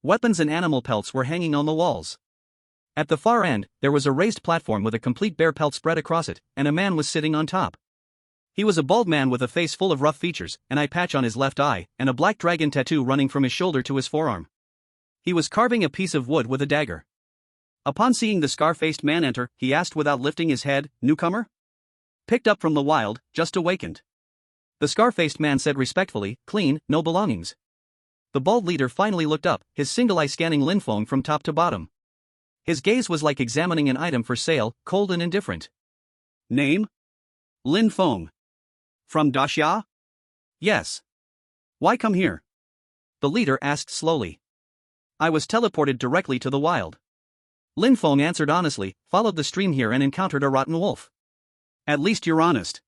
Weapons and animal pelts were hanging on the walls. At the far end, there was a raised platform with a complete bear pelt spread across it, and a man was sitting on top. He was a bald man with a face full of rough features, an eye patch on his left eye, and a black dragon tattoo running from his shoulder to his forearm. He was carving a piece of wood with a dagger. Upon seeing the scar-faced man enter, he asked without lifting his head, "Newcomer? Picked up from the wild, just awakened?" The scar-faced man said respectfully, "Clean, no belongings." The bald leader finally looked up, his single eye scanning Lin Feng from top to bottom. His gaze was like examining an item for sale, cold and indifferent. "Name? Lin Feng. From Daxia?" "Yes." "Why come here?" The leader asked slowly. "I was teleported directly to the wild." Lin Feng answered honestly, "Followed the stream here and encountered a rotten wolf." "At least you're honest."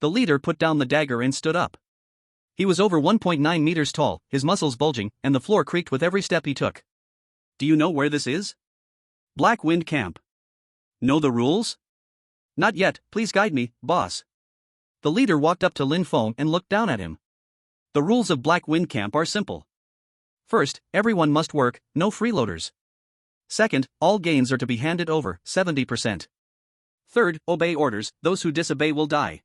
The leader put down the dagger and stood up. He was over 1.9 meters tall, his muscles bulging, and the floor creaked with every step he took. "Do you know where this is?" "Black Wind Camp." "Know the rules?" "Not yet, please guide me, boss." The leader walked up to Lin Feng and looked down at him. "The rules of Black Wind Camp are simple. First, everyone must work, no freeloaders. Second, all gains are to be handed over, 70%. Third, obey orders, those who disobey will die.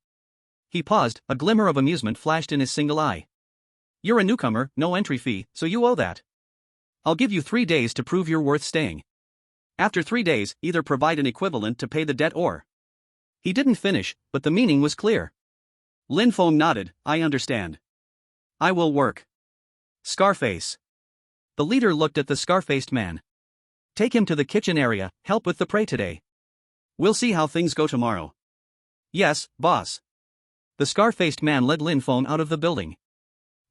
He paused, a glimmer of amusement flashed in his single eye. You're a newcomer, no entry fee, so you owe that. I'll give you 3 days to prove you're worth staying. After 3 days, either provide an equivalent to pay the debt or. He didn't finish, but the meaning was clear. Lin Feng nodded, I understand. I will work. Scarface. The leader looked at the scar-faced man. Take him to the kitchen area, help with the prey today. We'll see how things go tomorrow. Yes, boss. The scar-faced man led Lin Feng out of the building.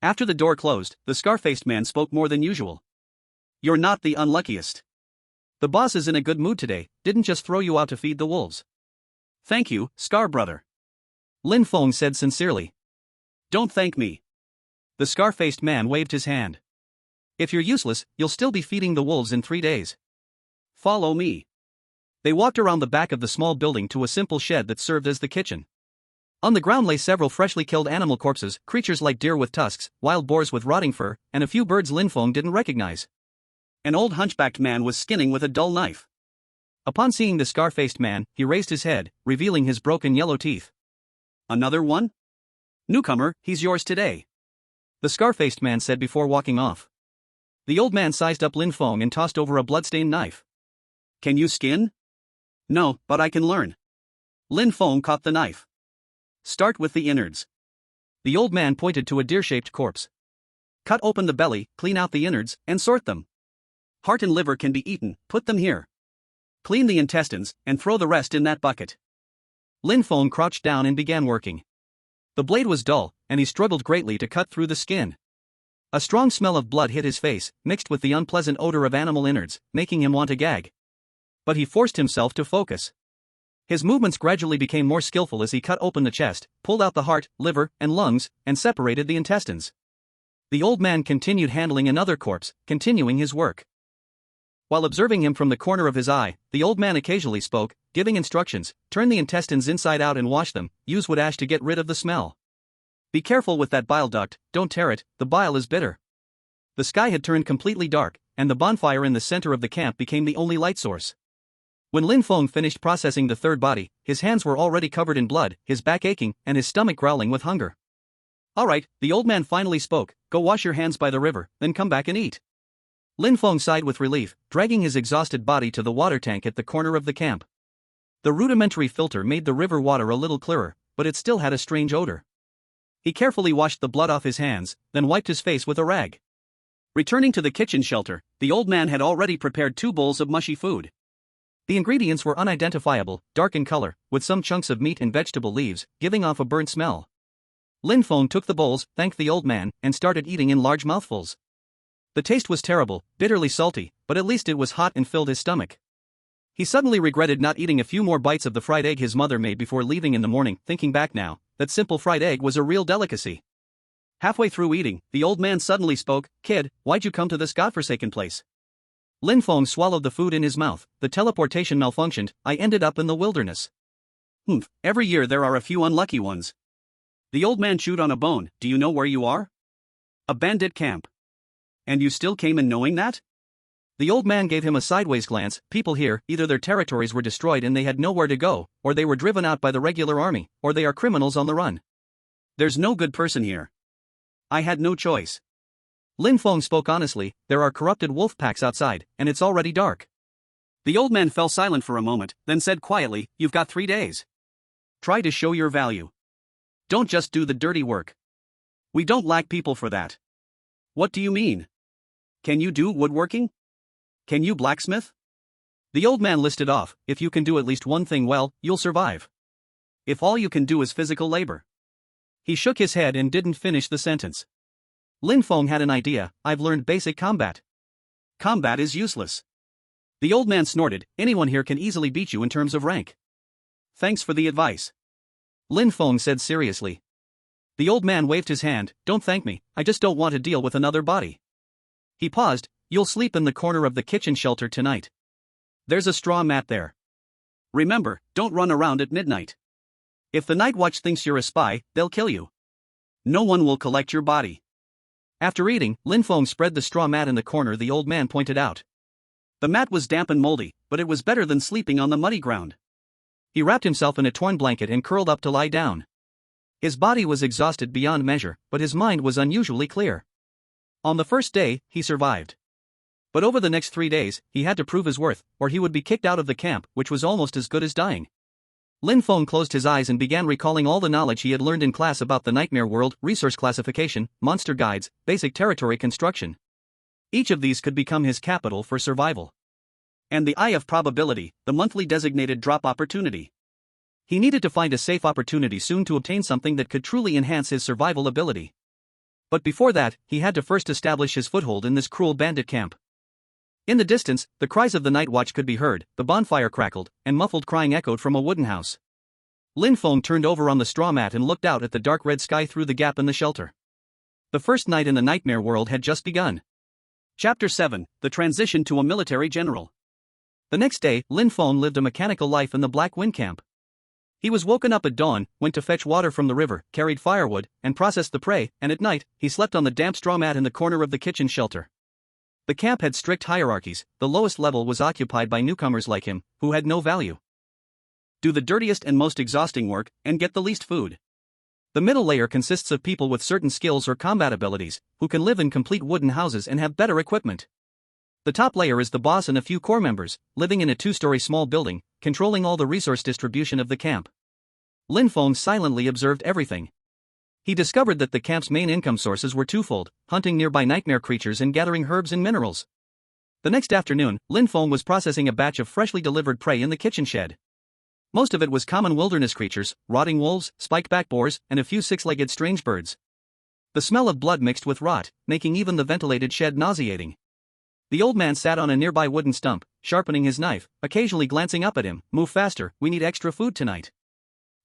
After the door closed, the scar-faced man spoke more than usual. You're not the unluckiest. The boss is in a good mood today, didn't just throw you out to feed the wolves. Thank you, Scar brother. Lin Feng said sincerely. Don't thank me. The scar-faced man waved his hand. If you're useless, you'll still be feeding the wolves in 3 days. Follow me. They walked around the back of the small building to a simple shed that served as the kitchen. On the ground lay several freshly killed animal corpses, creatures like deer with tusks, wild boars with rotting fur, and a few birds Lin Feng didn't recognize. An old hunchbacked man was skinning with a dull knife. Upon seeing the scar-faced man, he raised his head, revealing his broken yellow teeth. Another one? Newcomer, he's yours today. The scar-faced man said before walking off. The old man sized up Lin Feng and tossed over a bloodstained knife. Can you skin? No, but I can learn. Lin Feng caught the knife. Start with the innards. The old man pointed to a deer-shaped corpse. Cut open the belly, clean out the innards, and sort them. Heart and liver can be eaten, put them here. Clean the intestines, and throw the rest in that bucket. Lin Feng crouched down and began working. The blade was dull, and he struggled greatly to cut through the skin. A strong smell of blood hit his face, mixed with the unpleasant odor of animal innards, making him want to gag. But he forced himself to focus. His movements gradually became more skillful as he cut open the chest, pulled out the heart, liver, and lungs, and separated the intestines. The old man continued handling another corpse, continuing his work. While observing him from the corner of his eye, the old man occasionally spoke, giving instructions: turn the intestines inside out and wash them, use wood ash to get rid of the smell. Be careful with that bile duct, don't tear it, the bile is bitter. The sky had turned completely dark, and the bonfire in the center of the camp became the only light source. When Lin Feng finished processing the third body, his hands were already covered in blood, his back aching, and his stomach growling with hunger. Alright, the old man finally spoke, go wash your hands by the river, then come back and eat. Lin Feng sighed with relief, dragging his exhausted body to the water tank at the corner of the camp. The rudimentary filter made the river water a little clearer, but it still had a strange odor. He carefully washed the blood off his hands, then wiped his face with a rag. Returning to the kitchen shelter, the old man had already prepared 2 bowls of mushy food. The ingredients were unidentifiable, dark in color, with some chunks of meat and vegetable leaves, giving off a burnt smell. Lin Feng took the bowls, thanked the old man, and started eating in large mouthfuls. The taste was terrible, bitterly salty, but at least it was hot and filled his stomach. He suddenly regretted not eating a few more bites of the fried egg his mother made before leaving in the morning, thinking back now, that simple fried egg was a real delicacy. Halfway through eating, the old man suddenly spoke, Kid, why'd you come to this godforsaken place? Lin Feng swallowed the food in his mouth, the teleportation malfunctioned, I ended up in the wilderness. Every year there are a few unlucky ones. The old man chewed on a bone, do you know where you are? A bandit camp. And you still came in knowing that? The old man gave him a sideways glance, people here, either their territories were destroyed and they had nowhere to go, or they were driven out by the regular army, or they are criminals on the run. There's no good person here. I had no choice. Lin Feng spoke honestly, there are corrupted wolf packs outside, and it's already dark. The old man fell silent for a moment, then said quietly, you've got 3 days. Try to show your value. Don't just do the dirty work. We don't lack people for that. What do you mean? Can you do woodworking? Can you blacksmith? The old man listed off, if you can do at least one thing well, you'll survive. If all you can do is physical labor. He shook his head and didn't finish the sentence. Lin Feng had an idea, I've learned basic combat. Combat is useless. The old man snorted, anyone here can easily beat you in terms of rank. Thanks for the advice. Lin Feng said seriously. The old man waved his hand, don't thank me, I just don't want to deal with another body. He paused, you'll sleep in the corner of the kitchen shelter tonight. There's a straw mat there. Remember, don't run around at midnight. If the night watch thinks you're a spy, they'll kill you. No one will collect your body. After eating, Lin Feng spread the straw mat in the corner the old man pointed out. The mat was damp and moldy, but it was better than sleeping on the muddy ground. He wrapped himself in a torn blanket and curled up to lie down. His body was exhausted beyond measure, but his mind was unusually clear. On the first day, he survived. But over the next 3 days, he had to prove his worth, or he would be kicked out of the camp, which was almost as good as dying. Lin Feng closed his eyes and began recalling all the knowledge he had learned in class about the nightmare world, resource classification, monster guides, basic territory construction. Each of these could become his capital for survival. And the Eye of Probability, the monthly designated drop opportunity. He needed to find a safe opportunity soon to obtain something that could truly enhance his survival ability. But before that, he had to first establish his foothold in this cruel bandit camp. In the distance, the cries of the night watch could be heard, the bonfire crackled, and muffled crying echoed from a wooden house. Lin Feng turned over on the straw mat and looked out at the dark red sky through the gap in the shelter. The first night in the nightmare world had just begun. Chapter 7, The Transition to a Military General. The next day, Lin Feng lived a mechanical life in the Black Wind camp. He was woken up at dawn, went to fetch water from the river, carried firewood, and processed the prey, and at night, he slept on the damp straw mat in the corner of the kitchen shelter. The camp had strict hierarchies. The lowest level was occupied by newcomers like him, who had no value. Do the dirtiest and most exhausting work, and get the least food. The middle layer consists of people with certain skills or combat abilities, who can live in complete wooden houses and have better equipment. The top layer is the boss and a few core members, living in a 2-story small building, controlling all the resource distribution of the camp. Lin Feng silently observed everything. He discovered that the camp's main income sources were twofold: hunting nearby nightmare creatures and gathering herbs and minerals. The next afternoon, Lin Feng was processing a batch of freshly delivered prey in the kitchen shed. Most of it was common wilderness creatures, rotting wolves, spike-back boars, and a few 6-legged strange birds. The smell of blood mixed with rot, making even the ventilated shed nauseating. The old man sat on a nearby wooden stump, sharpening his knife, occasionally glancing up at him. "Move faster, we need extra food tonight."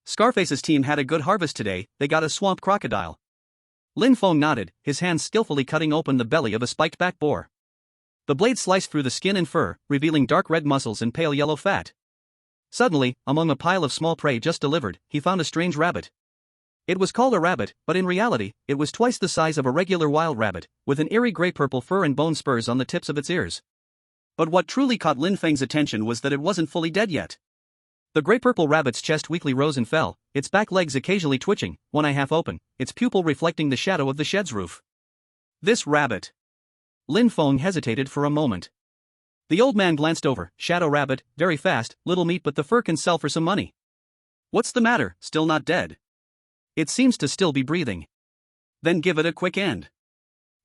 Scarface's team had a good harvest today, they got a swamp crocodile. Lin Feng nodded, his hands skillfully cutting open the belly of a spiked-back boar. The blade sliced through the skin and fur, revealing dark red muscles and pale yellow fat. Suddenly, among a pile of small prey just delivered, he found a strange rabbit. It was called a rabbit, but in reality, it was twice the size of a regular wild rabbit, with an eerie gray-purple fur and bone spurs on the tips of its ears. But what truly caught Lin Feng's attention was that it wasn't fully dead yet. The gray-purple rabbit's chest weakly rose and fell, its back legs occasionally twitching, one eye half open, its pupil reflecting the shadow of the shed's roof. This rabbit. Lin Feng hesitated for a moment. The old man glanced over. Shadow rabbit, very fast, little meat, but the fur can sell for some money. What's the matter, still not dead? It seems to still be breathing. Then give it a quick end.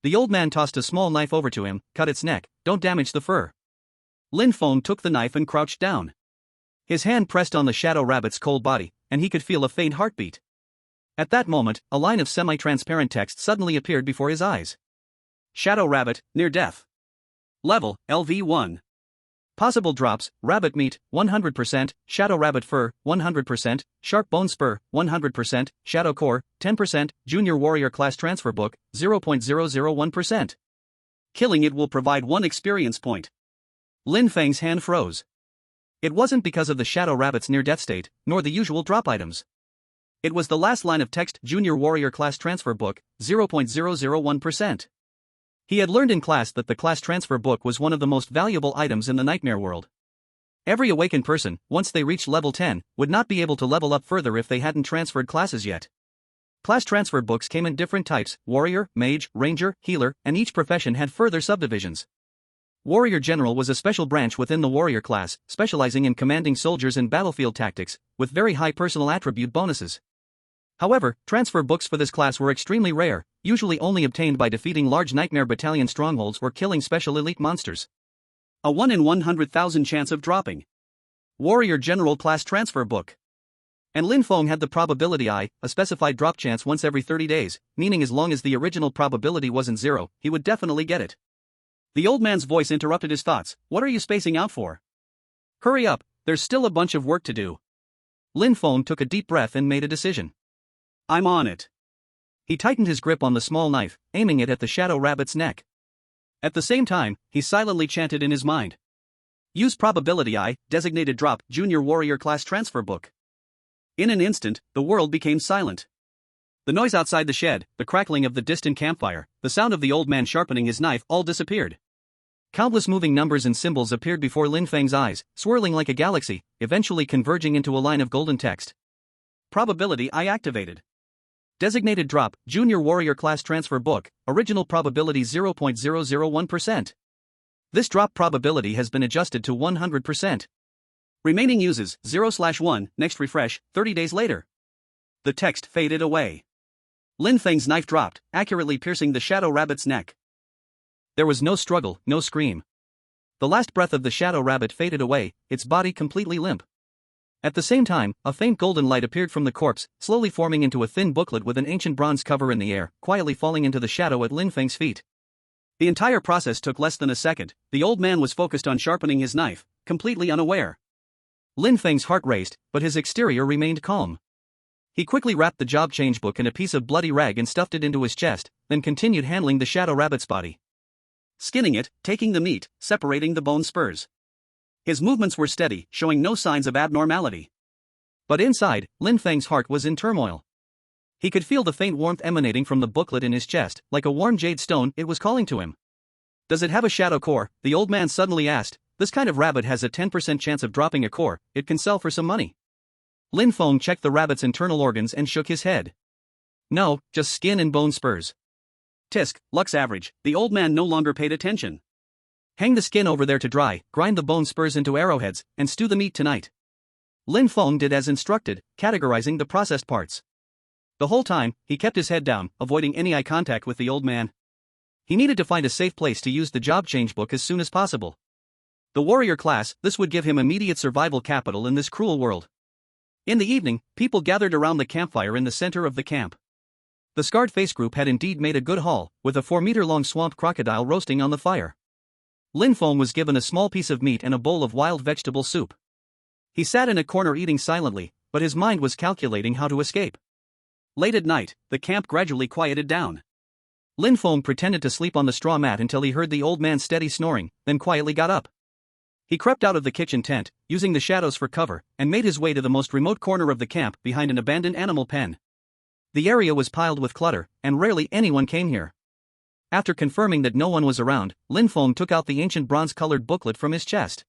The old man tossed a small knife over to him. Cut its neck, don't damage the fur. Lin Feng took the knife and crouched down. His hand pressed on the shadow rabbit's cold body, and he could feel a faint heartbeat. At that moment, a line of semi-transparent text suddenly appeared before his eyes. Shadow rabbit, near death. Level, LV1. Possible drops: rabbit meat, 100%, shadow rabbit fur, 100%, sharp bone spur, 100%, shadow core, 10%, junior warrior class transfer book, 0.001%. Killing it will provide 1 experience point. Lin Feng's hand froze. It wasn't because of the shadow rabbit's near-death state, nor the usual drop items. It was the last line of text: junior warrior class transfer book, 0.001%. He had learned in class that the class transfer book was one of the most valuable items in the nightmare world. Every awakened person, once they reached level 10, would not be able to level up further if they hadn't transferred classes yet. Class transfer books came in different types: warrior, mage, ranger, healer, and each profession had further subdivisions. Warrior General was a special branch within the warrior class, specializing in commanding soldiers and battlefield tactics, with very high personal attribute bonuses. However, transfer books for this class were extremely rare, usually only obtained by defeating large nightmare battalion strongholds or killing special elite monsters. A 1 in 100,000 chance of dropping. Warrior General class transfer book. And Lin Feng had the probability eye, a specified drop chance once every 30 days, meaning as long as the original probability wasn't 0, he would definitely get it. The old man's voice interrupted his thoughts. What are you spacing out for? Hurry up, there's still a bunch of work to do. Lin Feng took a deep breath and made a decision. I'm on it. He tightened his grip on the small knife, aiming it at the shadow rabbit's neck. At the same time, he silently chanted in his mind. Use probability eye, designated drop, junior warrior class transfer book. In an instant, the world became silent. The noise outside the shed, the crackling of the distant campfire, the sound of the old man sharpening his knife all disappeared. Countless moving numbers and symbols appeared before Lin Feng's eyes, swirling like a galaxy, eventually converging into a line of golden text. Probability eye activated. Designated drop, Junior Warrior Class Transfer Book, original probability 0.001%. This drop probability has been adjusted to 100%. Remaining uses 0/1, next refresh, 30 days later. The text faded away. Lin Feng's knife dropped, accurately piercing the shadow rabbit's neck. There was no struggle, no scream. The last breath of the shadow rabbit faded away, its body completely limp. At the same time, a faint golden light appeared from the corpse, slowly forming into a thin booklet with an ancient bronze cover in the air, quietly falling into the shadow at Lin Feng's feet. The entire process took less than a second. The old man was focused on sharpening his knife, completely unaware. Lin Feng's heart raced, but his exterior remained calm. He quickly wrapped the job change book in a piece of bloody rag and stuffed it into his chest, then continued handling the shadow rabbit's body. Skinning it, taking the meat, separating the bone spurs. His movements were steady, showing no signs of abnormality. But inside, Lin Feng's heart was in turmoil. He could feel the faint warmth emanating from the booklet in his chest, like a warm jade stone. It was calling to him. Does it have a shadow core? The old man suddenly asked. This kind of rabbit has a 10% chance of dropping a core. It can sell for some money. Lin Feng checked the rabbit's internal organs and shook his head. No, just skin and bone spurs. Tisk, lux average. The old man no longer paid attention. Hang the skin over there to dry, grind the bone spurs into arrowheads, and stew the meat tonight. Lin Feng did as instructed, categorizing the processed parts. The whole time, he kept his head down, avoiding any eye contact with the old man. He needed to find a safe place to use the job change book as soon as possible. The warrior class, this would give him immediate survival capital in this cruel world. In the evening, people gathered around the campfire in the center of the camp. The scarred face group had indeed made a good haul, with a 4-meter-long swamp crocodile roasting on the fire. Lin Feng was given a small piece of meat and a bowl of wild vegetable soup. He sat in a corner eating silently, but his mind was calculating how to escape. Late at night, the camp gradually quieted down. Lin Feng pretended to sleep on the straw mat until he heard the old man's steady snoring, then quietly got up. He crept out of the kitchen tent, using the shadows for cover, and made his way to the most remote corner of the camp behind an abandoned animal pen. The area was piled with clutter, and rarely anyone came here. After confirming that no one was around, Lin Feng took out the ancient bronze-colored booklet from his chest.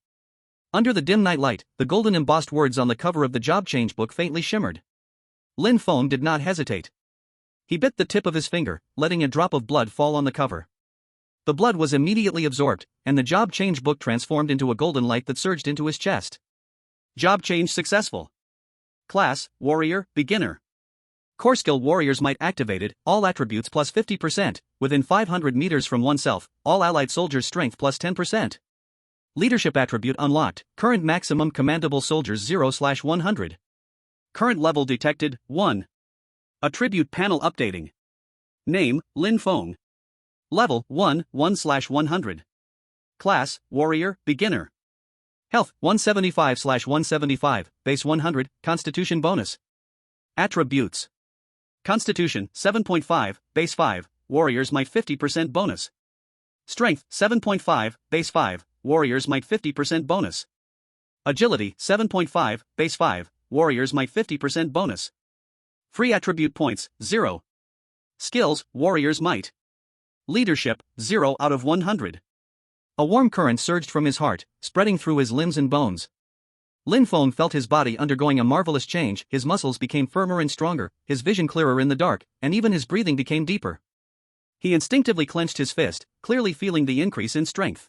Under the dim night light, the golden embossed words on the cover of the job change book faintly shimmered. Lin Feng did not hesitate. He bit the tip of his finger, letting a drop of blood fall on the cover. The blood was immediately absorbed, and the job change book transformed into a golden light that surged into his chest. Job change successful. Class, Warrior, Beginner. Core skill warriors might activated, all attributes plus 50%, within 500 meters from oneself, all allied soldiers strength plus 10%. Leadership attribute unlocked, current maximum commandable soldiers 0/100. Current level detected, 1. Attribute panel updating. Name, Lin Feng. Level, 1, 1/100. Class, Warrior, Beginner. Health, 175/175, base 100, Constitution bonus. Attributes. Constitution, 7.5, base 5, Warriors might 50% bonus. Strength, 7.5, base 5, Warriors might 50% bonus. Agility, 7.5, base 5, Warriors might 50% bonus. Free attribute points, 0. Skills, Warriors might. Leadership, 0 out of 100. A warm current surged from his heart, spreading through his limbs and bones. Lin Feng felt his body undergoing a marvelous change. His muscles became firmer and stronger, his vision clearer in the dark, and even his breathing became deeper. He instinctively clenched his fist, clearly feeling the increase in strength.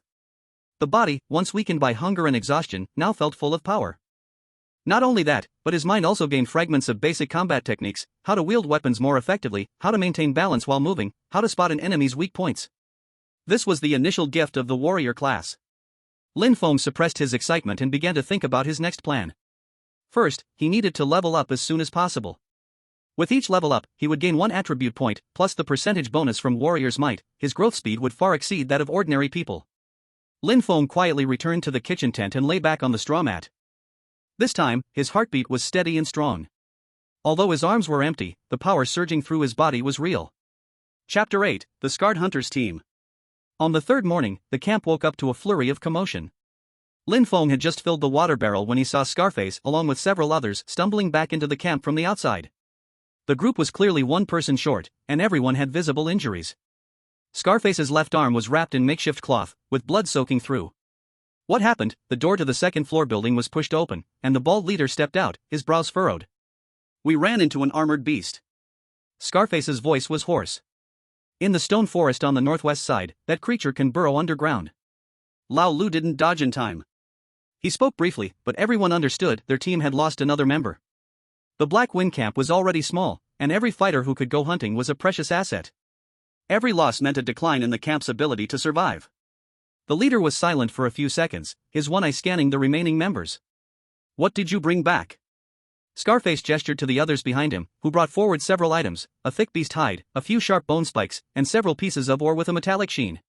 The body, once weakened by hunger and exhaustion, now felt full of power. Not only that, but his mind also gained fragments of basic combat techniques, how to wield weapons more effectively, how to maintain balance while moving, how to spot an enemy's weak points. This was the initial gift of the warrior class. Lin Feng suppressed his excitement and began to think about his next plan. First, he needed to level up as soon as possible. With each level up, he would gain 1 attribute point, plus the percentage bonus from Warrior's Might. His growth speed would far exceed that of ordinary people. Lin Feng quietly returned to the kitchen tent and lay back on the straw mat. This time, his heartbeat was steady and strong. Although his arms were empty, the power surging through his body was real. Chapter 8, The Scarred Hunters Team. On the third morning, the camp woke up to a flurry of commotion. Lin Feng had just filled the water barrel when he saw Scarface along with several others stumbling back into the camp from the outside. The group was clearly one person short, and everyone had visible injuries. Scarface's left arm was wrapped in makeshift cloth, with blood soaking through. What happened? The door to the second-floor building was pushed open, and the bald leader stepped out, his brows furrowed. We ran into an armored beast. Scarface's voice was hoarse. In the stone forest on the northwest side, that creature can burrow underground. Lao Lu didn't dodge in time. He spoke briefly, but everyone understood their team had lost another member. The Black Wind camp was already small, and every fighter who could go hunting was a precious asset. Every loss meant a decline in the camp's ability to survive. The leader was silent for a few seconds, his one eye scanning the remaining members. "What did you bring back?" Scarface gestured to the others behind him, who brought forward several items: a thick beast hide, a few sharp bone spikes, and several pieces of ore with a metallic sheen.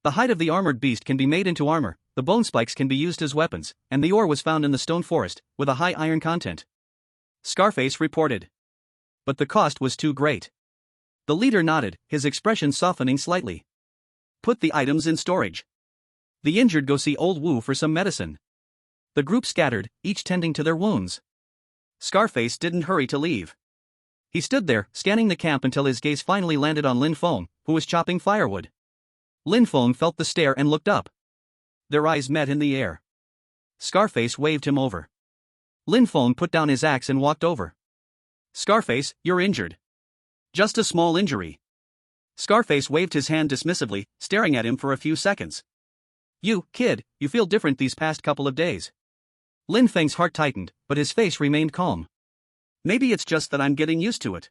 The hide of the armored beast can be made into armor, the bone spikes can be used as weapons, and the ore was found in the stone forest, with a high iron content. Scarface reported. But the cost was too great. The leader nodded, his expression softening slightly. "Put the items in storage. The injured go see Old Wu for some medicine." The group scattered, each tending to their wounds. Scarface didn't hurry to leave. He stood there, scanning the camp until his gaze finally landed on Lin Feng, who was chopping firewood. Lin Feng felt the stare and looked up. Their eyes met in the air. Scarface waved him over. Lin Feng put down his axe and walked over. "Scarface, you're injured." "Just a small injury." Scarface waved his hand dismissively, staring at him for a few seconds. "You, kid, you feel different these past couple of days." Lin Feng's heart tightened, but his face remained calm. "Maybe it's just that I'm getting used to it."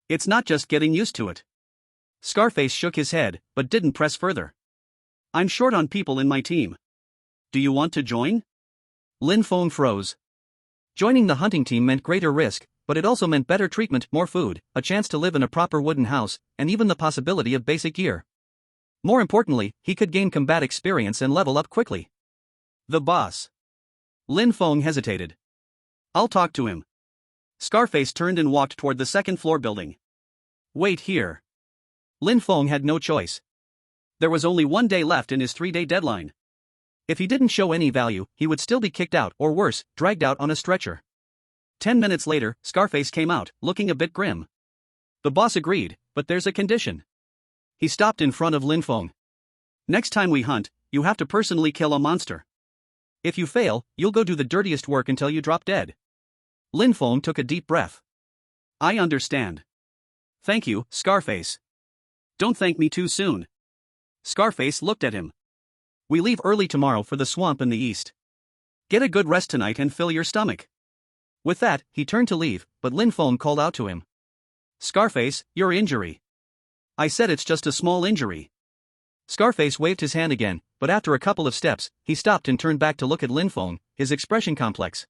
"It's not just getting used to it." Scarface shook his head, but didn't press further. "I'm short on people in my team. Do you want to join?" Lin Feng froze. Joining the hunting team meant greater risk, but it also meant better treatment, more food, a chance to live in a proper wooden house, and even the possibility of basic gear. More importantly, he could gain combat experience and level up quickly. "The boss." Lin Feng hesitated. "I'll talk to him." Scarface turned and walked toward the second-floor building. "Wait here." Lin Feng had no choice. There was only 1 day left in his 3-day deadline. If he didn't show any value, he would still be kicked out, or worse, dragged out on a stretcher. 10 minutes later, Scarface came out, looking a bit grim. The boss agreed, but there's a condition. He stopped in front of Lin Feng. "Next time we hunt, you have to personally kill a monster. If you fail, you'll go do the dirtiest work until you drop dead." Lin Feng took a deep breath. "I understand. Thank you, Scarface. Don't thank me too soon." Scarface looked at him. "We leave early tomorrow for the swamp in the east. Get a good rest tonight and fill your stomach." With that, he turned to leave, but Lin Feng called out to him. "Scarface, your injury." "I said it's just a small injury." Scarface waved his hand again, but after a couple of steps, he stopped and turned back to look at Lin Feng, his expression complex.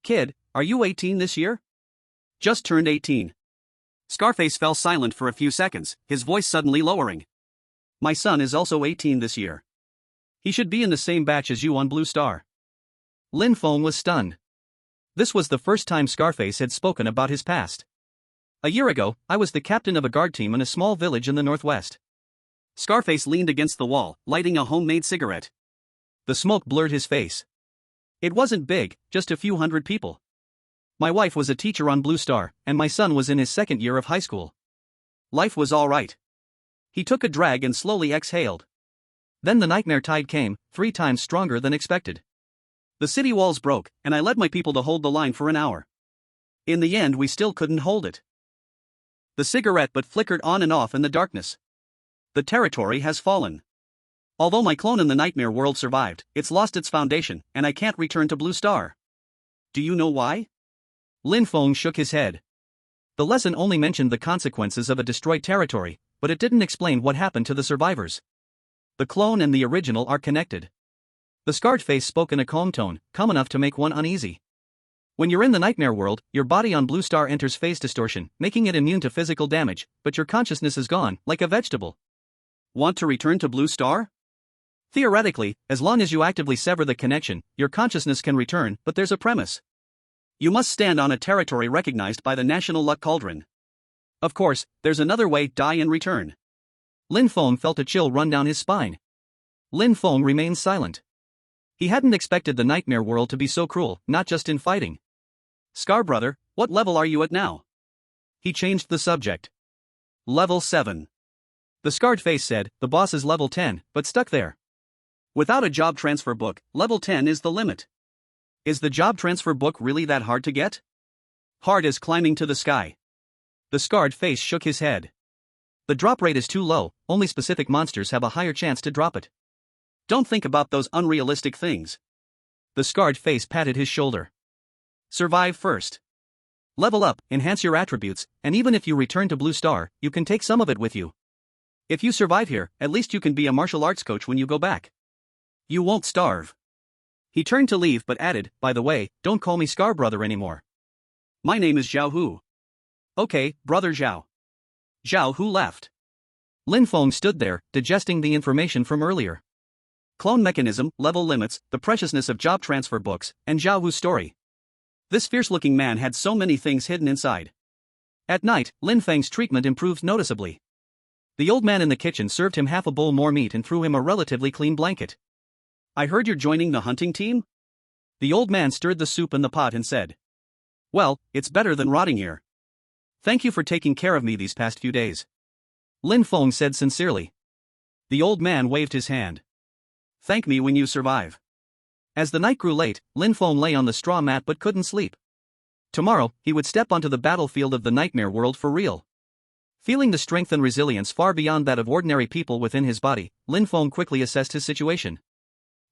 "Kid, are you 18 this year?" "Just turned 18. Scarface fell silent for a few seconds, his voice suddenly lowering. "My son is also 18 this year. He should be in the same batch as you on Blue Star." Lin Feng was stunned. This was the first time Scarface had spoken about his past. "A year ago, I was the captain of a guard team in a small village in the northwest." Scarface leaned against the wall, lighting a homemade cigarette. The smoke blurred his face. "It wasn't big, just a few hundred people. My wife was a teacher on Blue Star, and my son was in his 2nd year of high school. Life was all right." He took a drag and slowly exhaled. Then the nightmare tide came, 3 times stronger than expected. "The city walls broke, and I led my people to hold the line for an hour. In the end, we still couldn't hold it." The cigarette but flickered on and off in the darkness. "The territory has fallen. Although my clone in the nightmare world survived, it's lost its foundation, and I can't return to Blue Star. Do you know why?" Lin Feng shook his head. The lesson only mentioned the consequences of a destroyed territory, but it didn't explain what happened to the survivors. The clone and the original are connected. The scarred face spoke in a calm tone, calm enough to make one uneasy. "When you're in the nightmare world, your body on Blue Star enters phase distortion, making it immune to physical damage, but your consciousness is gone, like a vegetable." "Want to return to Blue Star?" "Theoretically, as long as you actively sever the connection, your consciousness can return, but there's a premise. You must stand on a territory recognized by the National Luck Cauldron. Of course, there's another way: die and return." Lin Feng felt a chill run down his spine. Lin Feng remained silent. He hadn't expected the nightmare world to be so cruel, not just in fighting. "Scar brother, what level are you at now?" He changed the subject. "Level 7. The scarred face said, "The boss is level 10, but stuck there. Without a job transfer book, level 10 is the limit." "Is the job transfer book really that hard to get?" "Hard as climbing to the sky." The scarred face shook his head. The drop rate is too low, only specific monsters have a higher chance to drop it. Don't think about those unrealistic things. The scarred face patted his shoulder. Survive first. Level up, enhance your attributes, and even if you return to Blue Star, you can take some of it with you. If you survive here, at least you can be a martial arts coach when you go back. You won't starve. He turned to leave but added, by the way, don't call me Scar Brother anymore. My name is Zhao Hu. Okay, Brother Zhao. Zhao Hu left. Lin Feng stood there, digesting the information from earlier. Clone mechanism, level limits, the preciousness of job transfer books, and Zhao Hu's story. This fierce-looking man had so many things hidden inside. At night, Lin Feng's treatment improved noticeably. The old man in the kitchen served him half a bowl more meat and threw him a relatively clean blanket. I heard you're joining the hunting team? The old man stirred the soup in the pot and said. Well, it's better than rotting here. Thank you for taking care of me these past few days. Lin Feng said sincerely. The old man waved his hand. Thank me when you survive. As the night grew late, Lin Feng lay on the straw mat but couldn't sleep. Tomorrow, he would step onto the battlefield of the nightmare world for real. Feeling the strength and resilience far beyond that of ordinary people within his body, Lin Feng quickly assessed his situation.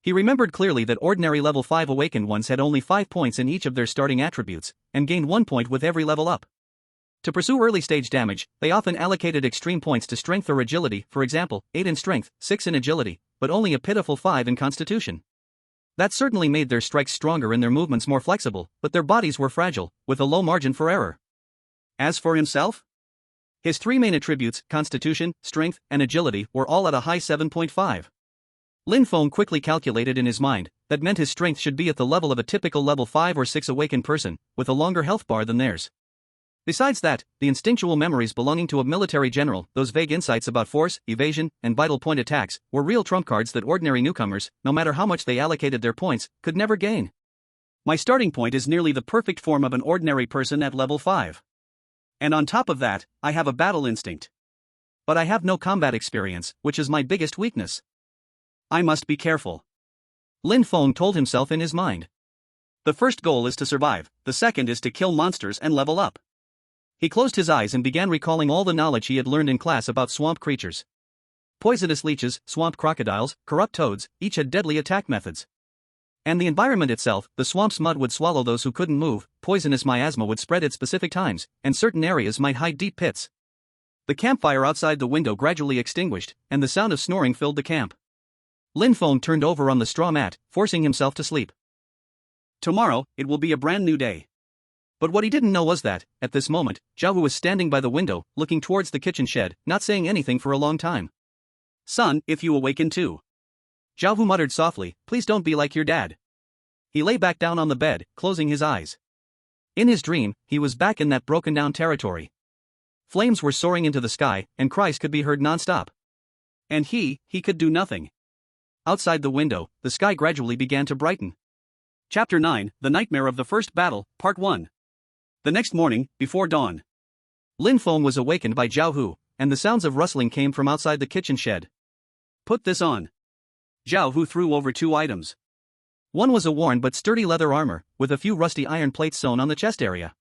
He remembered clearly that ordinary level 5 awakened ones had only 5 points in each of their starting attributes, and gained 1 point with every level up. To pursue early-stage damage, they often allocated extreme points to strength or agility, for example, 8 in strength, 6 in agility, but only a pitiful 5 in constitution. That certainly made their strikes stronger and their movements more flexible, but their bodies were fragile, with a low margin for error. As for himself? His 3 main attributes, constitution, strength, and agility, were all at a high 7.5. Lin Feng quickly calculated in his mind, that meant his strength should be at the level of a typical level 5 or 6 awakened person, with a longer health bar than theirs. Besides that, the instinctual memories belonging to a military general, those vague insights about force, evasion, and vital point attacks, were real trump cards that ordinary newcomers, no matter how much they allocated their points, could never gain. My starting point is nearly the perfect form of an ordinary person at level 5. And on top of that, I have a battle instinct. But I have no combat experience, which is my biggest weakness. I must be careful. Lin Feng told himself in his mind. The first goal is to survive, the second is to kill monsters and level up. He closed his eyes and began recalling all the knowledge he had learned in class about swamp creatures. Poisonous leeches, swamp crocodiles, corrupt toads, each had deadly attack methods. And the environment itself, the swamp's mud would swallow those who couldn't move, poisonous miasma would spread at specific times, and certain areas might hide deep pits. The campfire outside the window gradually extinguished, and the sound of snoring filled the camp. Lin Feng turned over on the straw mat, forcing himself to sleep. Tomorrow, it will be a brand new day. But what he didn't know was that, at this moment, Zhao Hu was standing by the window, looking towards the kitchen shed, not saying anything for a long time. Son, if you awaken too. Zhao Hu muttered softly, please don't be like your dad. He lay back down on the bed, closing his eyes. In his dream, he was back in that broken-down territory. Flames were soaring into the sky, and cries could be heard non-stop. And he could do nothing. Outside the window, the sky gradually began to brighten. Chapter 9, The Nightmare of the First Battle, Part 1. The next morning, before dawn, Lin Feng was awakened by Zhao Hu, and the sounds of rustling came from outside the kitchen shed. Put this on. Zhao Hu threw over 2 items. One was a worn but sturdy leather armor, with a few rusty iron plates sewn on the chest area.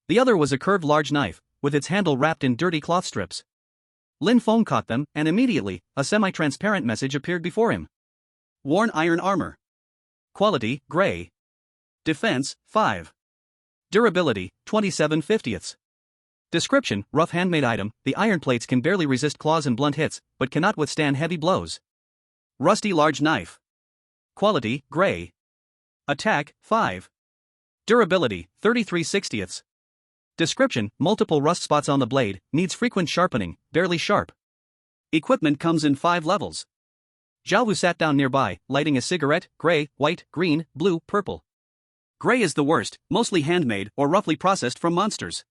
The other was a curved large knife, with its handle wrapped in dirty cloth strips. Lin Feng caught them, and immediately, a semi-transparent message appeared before him. Worn iron armor. Quality, gray. Defense, 5. Durability, 27/50. Description, rough handmade item, the iron plates can barely resist claws and blunt hits, but cannot withstand heavy blows. Rusty large knife. Quality, gray. Attack, 5. Durability, 33/60. Description, multiple rust spots on the blade, needs frequent sharpening, barely sharp. Equipment comes in 5 levels. Zhao Hu sat down nearby, lighting a cigarette, gray, white, green, blue, purple. Gray is the worst, mostly handmade or roughly processed from monsters.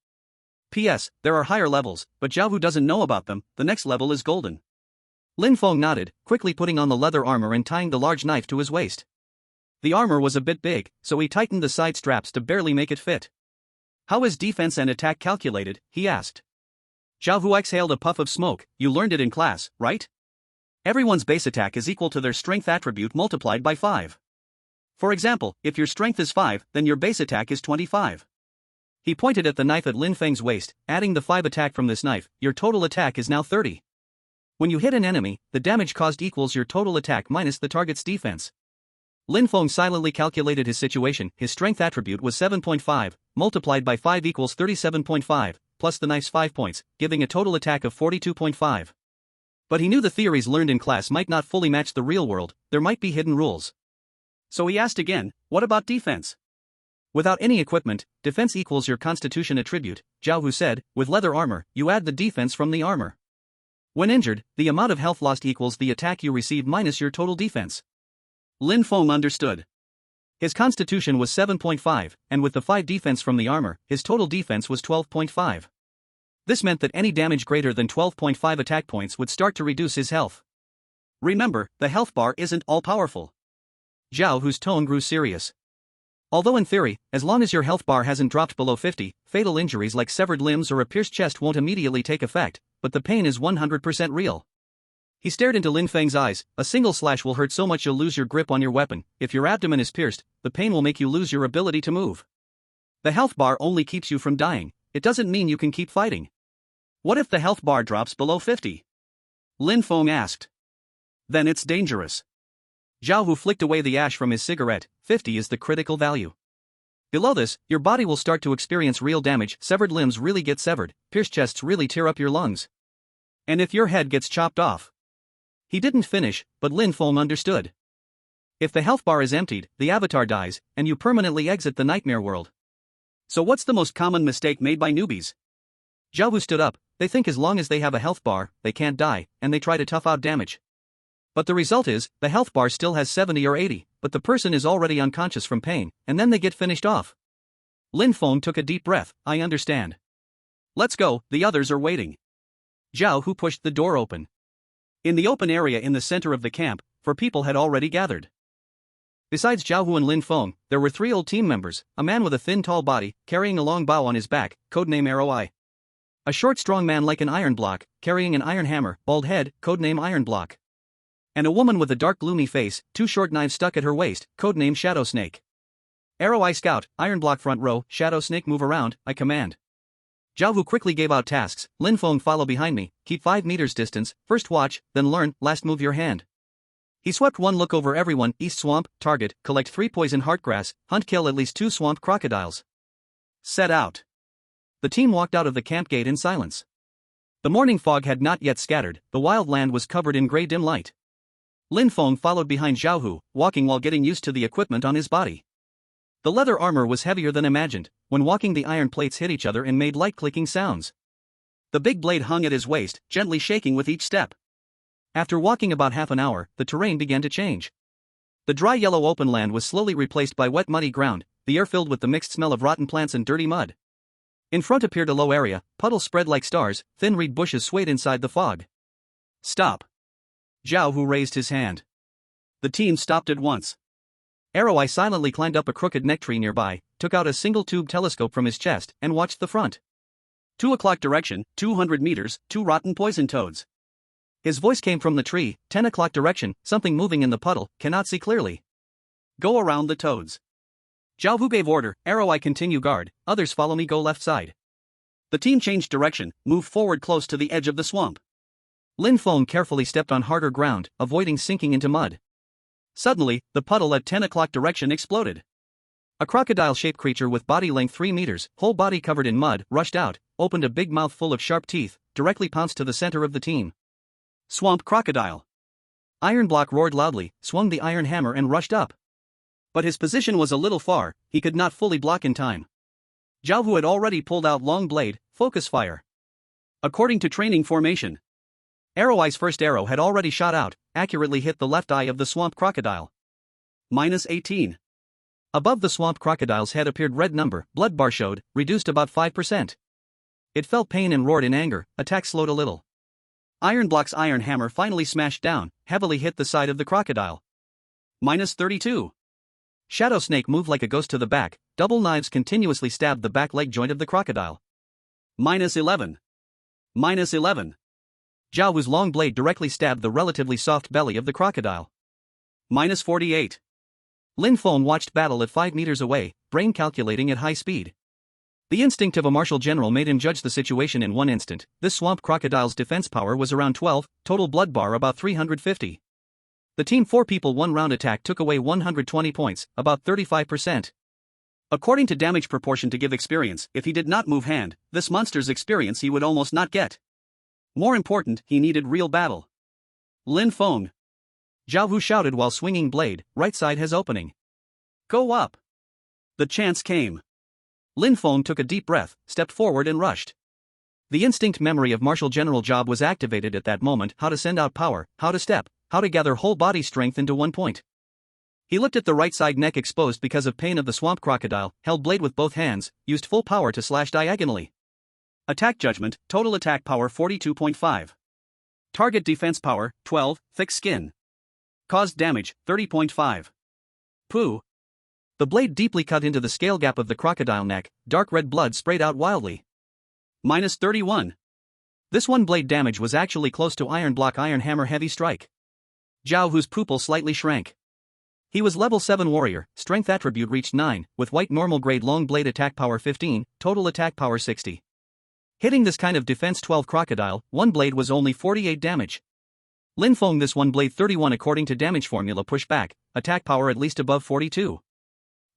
P.S. There are higher levels, but Zhao Hu doesn't know about them, the next level is golden. Lin Feng nodded, quickly putting on the leather armor and tying the large knife to his waist. The armor was a bit big, so he tightened the side straps to barely make it fit. How is defense and attack calculated? He asked. Zhao Hu exhaled a puff of smoke. You learned it in class, right? Everyone's base attack is equal to their strength attribute multiplied by 5. For example, if your strength is 5, then your base attack is 25. He pointed at the knife at Lin Feng's waist, adding the 5 attack from this knife, your total attack is now 30. When you hit an enemy, the damage caused equals your total attack minus the target's defense. Lin Feng silently calculated his situation. His strength attribute was 7.5, multiplied by 5 equals 37.5, plus the knife's 5 points, giving a total attack of 42.5. But he knew the theories learned in class might not fully match the real world, there might be hidden rules. So he asked again, what about defense? Without any equipment, defense equals your constitution attribute, Zhao Hu said. With leather armor, you add the defense from the armor. When injured, the amount of health lost equals the attack you receive minus your total defense. Lin Feng understood. His constitution was 7.5, and with the 5 defense from the armor, his total defense was 12.5. This meant that any damage greater than 12.5 attack points would start to reduce his health. Remember, the health bar isn't all-powerful. Zhao Hu's tone grew serious. Although in theory, as long as your health bar hasn't dropped below 50, fatal injuries like severed limbs or a pierced chest won't immediately take effect, but the pain is 100% real. He stared into Lin Feng's eyes. A single slash will hurt so much you'll lose your grip on your weapon. If your abdomen is pierced, the pain will make you lose your ability to move. The health bar only keeps you from dying, it doesn't mean you can keep fighting. What if the health bar drops below 50? Lin Feng asked. Then it's dangerous. Zhao Hu flicked away the ash from his cigarette. 50 is the critical value. Below this, your body will start to experience real damage. Severed limbs really get severed, pierced chests really tear up your lungs. And if your head gets chopped off. He didn't finish, but Lin Feng understood. If the health bar is emptied, the avatar dies, and you permanently exit the nightmare world. So what's the most common mistake made by newbies? Zhao Hu stood up. They think as long as they have a health bar, they can't die, and they try to tough out damage. But the result is, the health bar still has 70 or 80, but the person is already unconscious from pain, and then they get finished off. Lin Feng took a deep breath. I understand. Let's go, the others are waiting. Zhao Hu pushed the door open. In the open area in the center of the camp, 4 people had already gathered. Besides Zhao Hu and Lin Feng, there were 3 old team members, a man with a thin tall body, carrying a long bow on his back, codename ROI. A short strong man like an iron block, carrying an iron hammer, bald head, codename Iron Block. And a woman with a dark gloomy face, 2 short knives stuck at her waist, codename Shadow Snake. ROI Scout, Iron Block front row, Shadow Snake move around, I command. Zhao Hu quickly gave out tasks. Lin Feng follow behind me, keep 5 meters distance, first watch, then learn, last move your hand. He swept one look over everyone. East swamp, target, collect 3 poison heartgrass, hunt kill at least 2 swamp crocodiles. Set out. The team walked out of the camp gate in silence. The morning fog had not yet scattered, the wild land was covered in gray dim light. Lin Feng followed behind Zhao Hu, walking while getting used to the equipment on his body. The leather armor was heavier than imagined. When walking, the iron plates hit each other and made light clicking sounds. The big blade hung at his waist, gently shaking with each step. After walking about half an hour, the terrain began to change. The dry yellow open land was slowly replaced by wet muddy ground, the air filled with the mixed smell of rotten plants and dirty mud. In front appeared a low area, puddles spread like stars, thin reed bushes swayed inside the fog. Stop. Zhao Hu raised his hand. The team stopped at once. ROI silently climbed up a crooked neck tree nearby, took out a single-tube telescope from his chest, and watched the front. 2 o'clock direction, 200 meters, 2 rotten poison toads. His voice came from the tree. 10 o'clock direction, something moving in the puddle, cannot see clearly. Go around the toads. Zhao Hu gave order. ROI continue guard, others follow me, go left side. The team changed direction, moved forward close to the edge of the swamp. Lin Feng carefully stepped on harder ground, avoiding sinking into mud. Suddenly, the puddle at 10 o'clock direction exploded. A crocodile-shaped creature with body length 3 meters, whole body covered in mud, rushed out, opened a big mouth full of sharp teeth, directly pounced to the center of the team. Swamp crocodile. Iron Block roared loudly, swung the iron hammer and rushed up. But his position was a little far, he could not fully block in time. Zhao Hu had already pulled out long blade, focus fire. According to training formation, ROI's first arrow had already shot out, accurately hit the left eye of the swamp crocodile. -18. Above the swamp crocodile's head appeared red number, blood bar showed, reduced about 5%. It felt pain and roared in anger, attack slowed a little. Iron Block's iron hammer finally smashed down, heavily hit the side of the crocodile. -32. Shadow Snake moved like a ghost to the back, double knives continuously stabbed the back leg joint of the crocodile. -11. -11. Zhao Hu's long blade directly stabbed the relatively soft belly of the crocodile. -48. Lin Feng watched battle at 5 meters away, brain calculating at high speed. The instinct of a martial general made him judge the situation in one instant. This swamp crocodile's defense power was around 12, total blood bar about 350. The team 4 people 1 round attack took away 120 points, about 35%. According to damage proportion to give experience, if he did not move hand, this monster's experience he would almost not get. More important, he needed real battle. Lin Feng. Zhao Hu shouted while swinging blade, right side has opening. Go up. The chance came. Lin Feng took a deep breath, stepped forward and rushed. The instinct memory of martial general job was activated at that moment, how to send out power, how to step, how to gather whole body strength into one point. He looked at the right side neck exposed because of pain of the swamp crocodile, held blade with both hands, used full power to slash diagonally. Attack judgment, total attack power 42.5. Target defense power, 12, thick skin. Caused damage, 30.5. Pooh. The blade deeply cut into the scale gap of the crocodile neck, dark red blood sprayed out wildly. Minus 31. This one blade damage was actually close to iron block iron hammer heavy strike. Zhao Hu's pupil slightly shrank. He was level 7 warrior, strength attribute reached 9, with white normal grade long blade attack power 15, total attack power 60. Hitting this kind of defense 12 crocodile, one blade was only 48 damage. Lin Feng this one blade 31 according to damage formula push back, attack power at least above 42.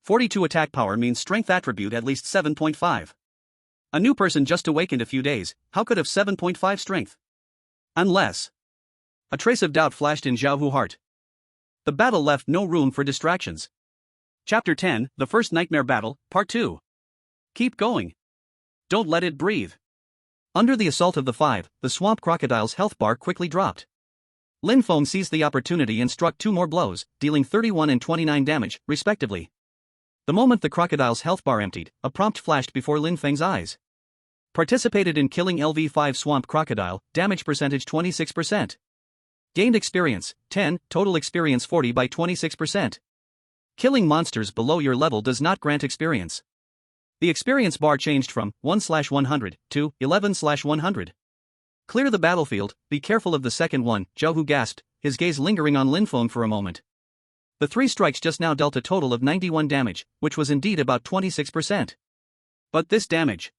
42 attack power means strength attribute at least 7.5. A new person just awakened a few days, how could have 7.5 strength? Unless. A trace of doubt flashed in Zhao Hu's heart. The battle left no room for distractions. Chapter 10, The First Nightmare Battle, Part 2. Keep going. Don't let it breathe. Under the assault of the 5, the swamp crocodile's health bar quickly dropped. Lin Feng seized the opportunity and struck 2 more blows, dealing 31 and 29 damage, respectively. The moment the crocodile's health bar emptied, a prompt flashed before Lin Feng's eyes. Participated in killing LV5 swamp crocodile, damage percentage 26%. Gained experience, 10, total experience 40 by 26%. Killing monsters below your level does not grant experience. The experience bar changed from 1/100 to 11/100. Clear the battlefield, be careful of the second one, Zhao Hu gasped, his gaze lingering on Lin Feng for a moment. The 3 strikes just now dealt a total of 91 damage, which was indeed about 26%. But this damage.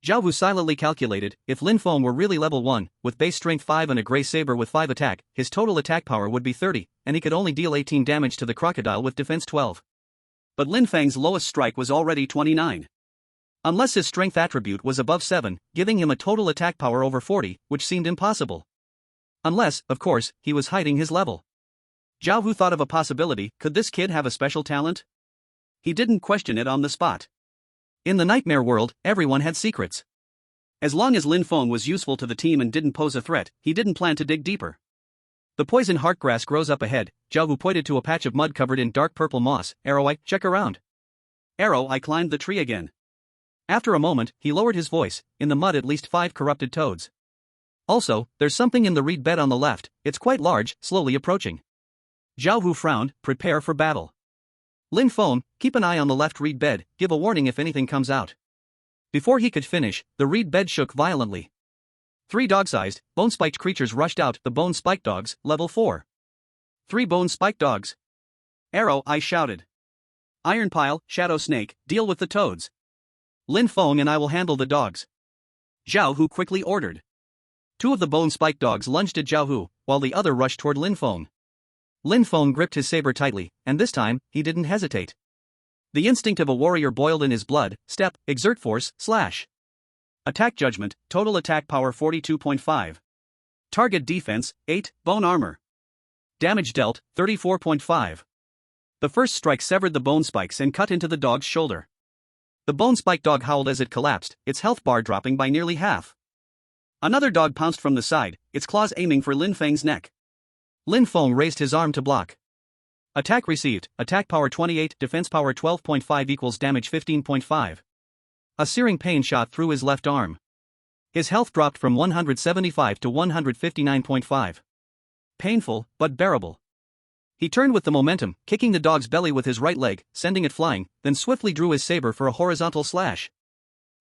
Zhao Hu silently calculated, if Lin Feng were really level 1, with base strength 5 and a grey saber with 5 attack, his total attack power would be 30, and he could only deal 18 damage to the crocodile with defense 12. But Lin Feng's lowest strike was already 29. Unless his strength attribute was above 7, giving him a total attack power over 40, which seemed impossible. Unless, of course, he was hiding his level. Zhao Hu thought of a possibility, could this kid have a special talent? He didn't question it on the spot. In the nightmare world, everyone had secrets. As long as Lin Feng was useful to the team and didn't pose a threat, he didn't plan to dig deeper. The poison heartgrass grows up ahead, Zhao Hu pointed to a patch of mud covered in dark purple moss. Arrow, check around. Arrow, I climbed the tree again. After a moment, he lowered his voice, in the mud at least 5 corrupted toads. Also, there's something in the reed bed on the left, it's quite large, slowly approaching. Zhao Hu frowned, prepare for battle. Lin Feng, keep an eye on the left reed bed, give a warning if anything comes out. Before he could finish, the reed bed shook violently. 3 dog-sized, bone-spiked creatures rushed out, the bone-spiked dogs, level 4. 3 bone-spiked dogs. Arrow, I shouted. Iron pile, shadow snake, deal with the toads. Lin Feng and I will handle the dogs. Zhao Hu quickly ordered. 2 of the bone-spiked dogs lunged at Zhao Hu, while the other rushed toward Lin Feng. Lin Feng gripped his saber tightly, and this time, he didn't hesitate. The instinct of a warrior boiled in his blood, step, exert force, slash. Attack judgment, total attack power 42.5. Target defense, 8, bone armor. Damage dealt, 34.5. The first strike severed the bone spikes and cut into the dog's shoulder. The bone spike dog howled as it collapsed, its health bar dropping by nearly half. Another dog pounced from the side, its claws aiming for Lin Feng's neck. Lin Feng raised his arm to block. Attack received, attack power 28, defense power 12.5 equals damage 15.5. A searing pain shot through his left arm. His health dropped from 175 to 159.5. Painful, but bearable. He turned with the momentum, kicking the dog's belly with his right leg, sending it flying, then swiftly drew his saber for a horizontal slash.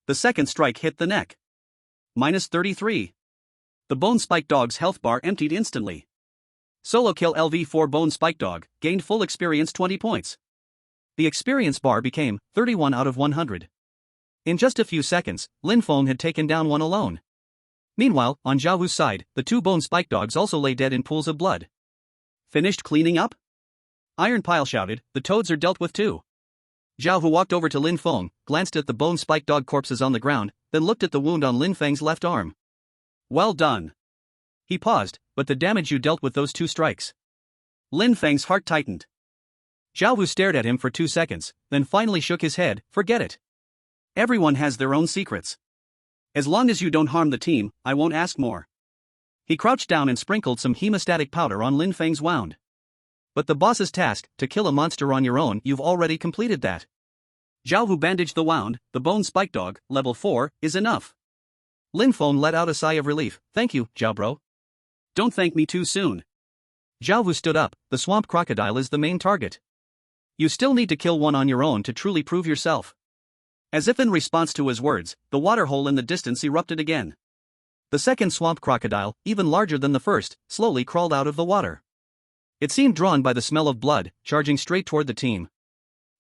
The second strike hit the neck. Minus 33. The bone spike dog's health bar emptied instantly. Solo kill LV4 bone spike dog, gained full experience 20 points. The experience bar became 31 out of 100. In just a few seconds, Lin Feng had taken down one alone. Meanwhile, on Zhao Wu's side, the two bone spike dogs also lay dead in pools of blood. Finished cleaning up? Iron Pile shouted, the toads are dealt with too. Zhao Wu walked over to Lin Feng, glanced at the bone spike dog corpses on the ground, then looked at the wound on Lin Feng's left arm. Well done. He paused, but the damage you dealt with those two strikes. Lin Feng's heart tightened. Zhao Wu stared at him for 2 seconds, then finally shook his head, forget it. Everyone has their own secrets. As long as you don't harm the team, I won't ask more. He crouched down and sprinkled some hemostatic powder on Lin Feng's wound. But the boss's task, to kill a monster on your own, you've already completed that. Zhao Wu bandaged the wound, the bone spike dog, level 4, is enough. Lin Feng let out a sigh of relief, thank you, Zhao bro. Don't thank me too soon. Zhao Wu stood up, the swamp crocodile is the main target. You still need to kill one on your own to truly prove yourself. As if in response to his words, the water hole in the distance erupted again. The second swamp crocodile, even larger than the first, slowly crawled out of the water. It seemed drawn by the smell of blood, charging straight toward the team.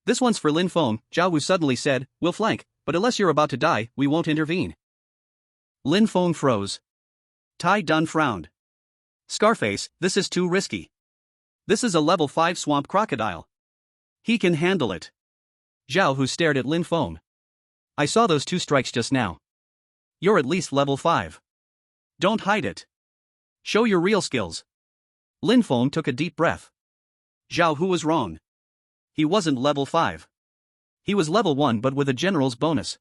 This one's for Lin Feng, Zhao Wu suddenly said, we'll flank, but unless you're about to die, we won't intervene. Lin Feng froze. Tai Dun frowned. Scarface, this is too risky. This is a level 5 swamp crocodile. He can handle it. Zhao Wu stared at Lin Feng. I saw those two strikes just now. You're at least level 5. Don't hide it. Show your real skills. Lin Feng took a deep breath. Zhao Wu was wrong. He wasn't level 5. He was level 1 but with a general's bonus.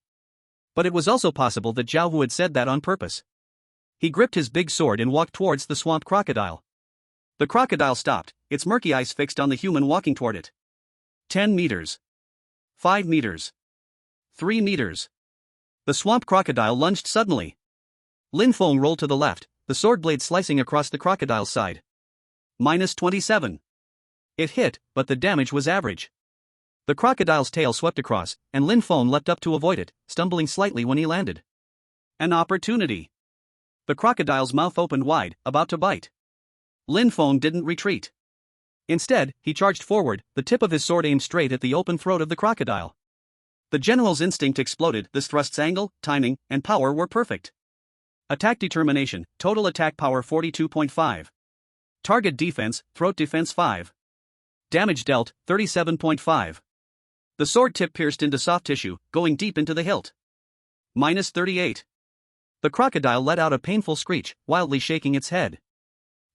But it was also possible that Zhao Wu had said that on purpose. He gripped his big sword and walked towards the swamp crocodile. The crocodile stopped, its murky eyes fixed on the human walking toward it. 10 meters. 5 meters. 3 meters. The swamp crocodile lunged suddenly. Lin Feng rolled to the left, the sword blade slicing across the crocodile's side. -27. It hit, but the damage was average. The crocodile's tail swept across, and Lin Feng leapt up to avoid it, stumbling slightly when he landed. An opportunity. The crocodile's mouth opened wide, about to bite. Lin Feng didn't retreat. Instead, he charged forward, the tip of his sword aimed straight at the open throat of the crocodile. The general's instinct exploded, this thrust's angle, timing, and power were perfect. Attack determination, total attack power 42.5. Target defense, throat defense 5. Damage dealt, 37.5. The sword tip pierced into soft tissue, going deep into the hilt. -38. The crocodile let out a painful screech, wildly shaking its head.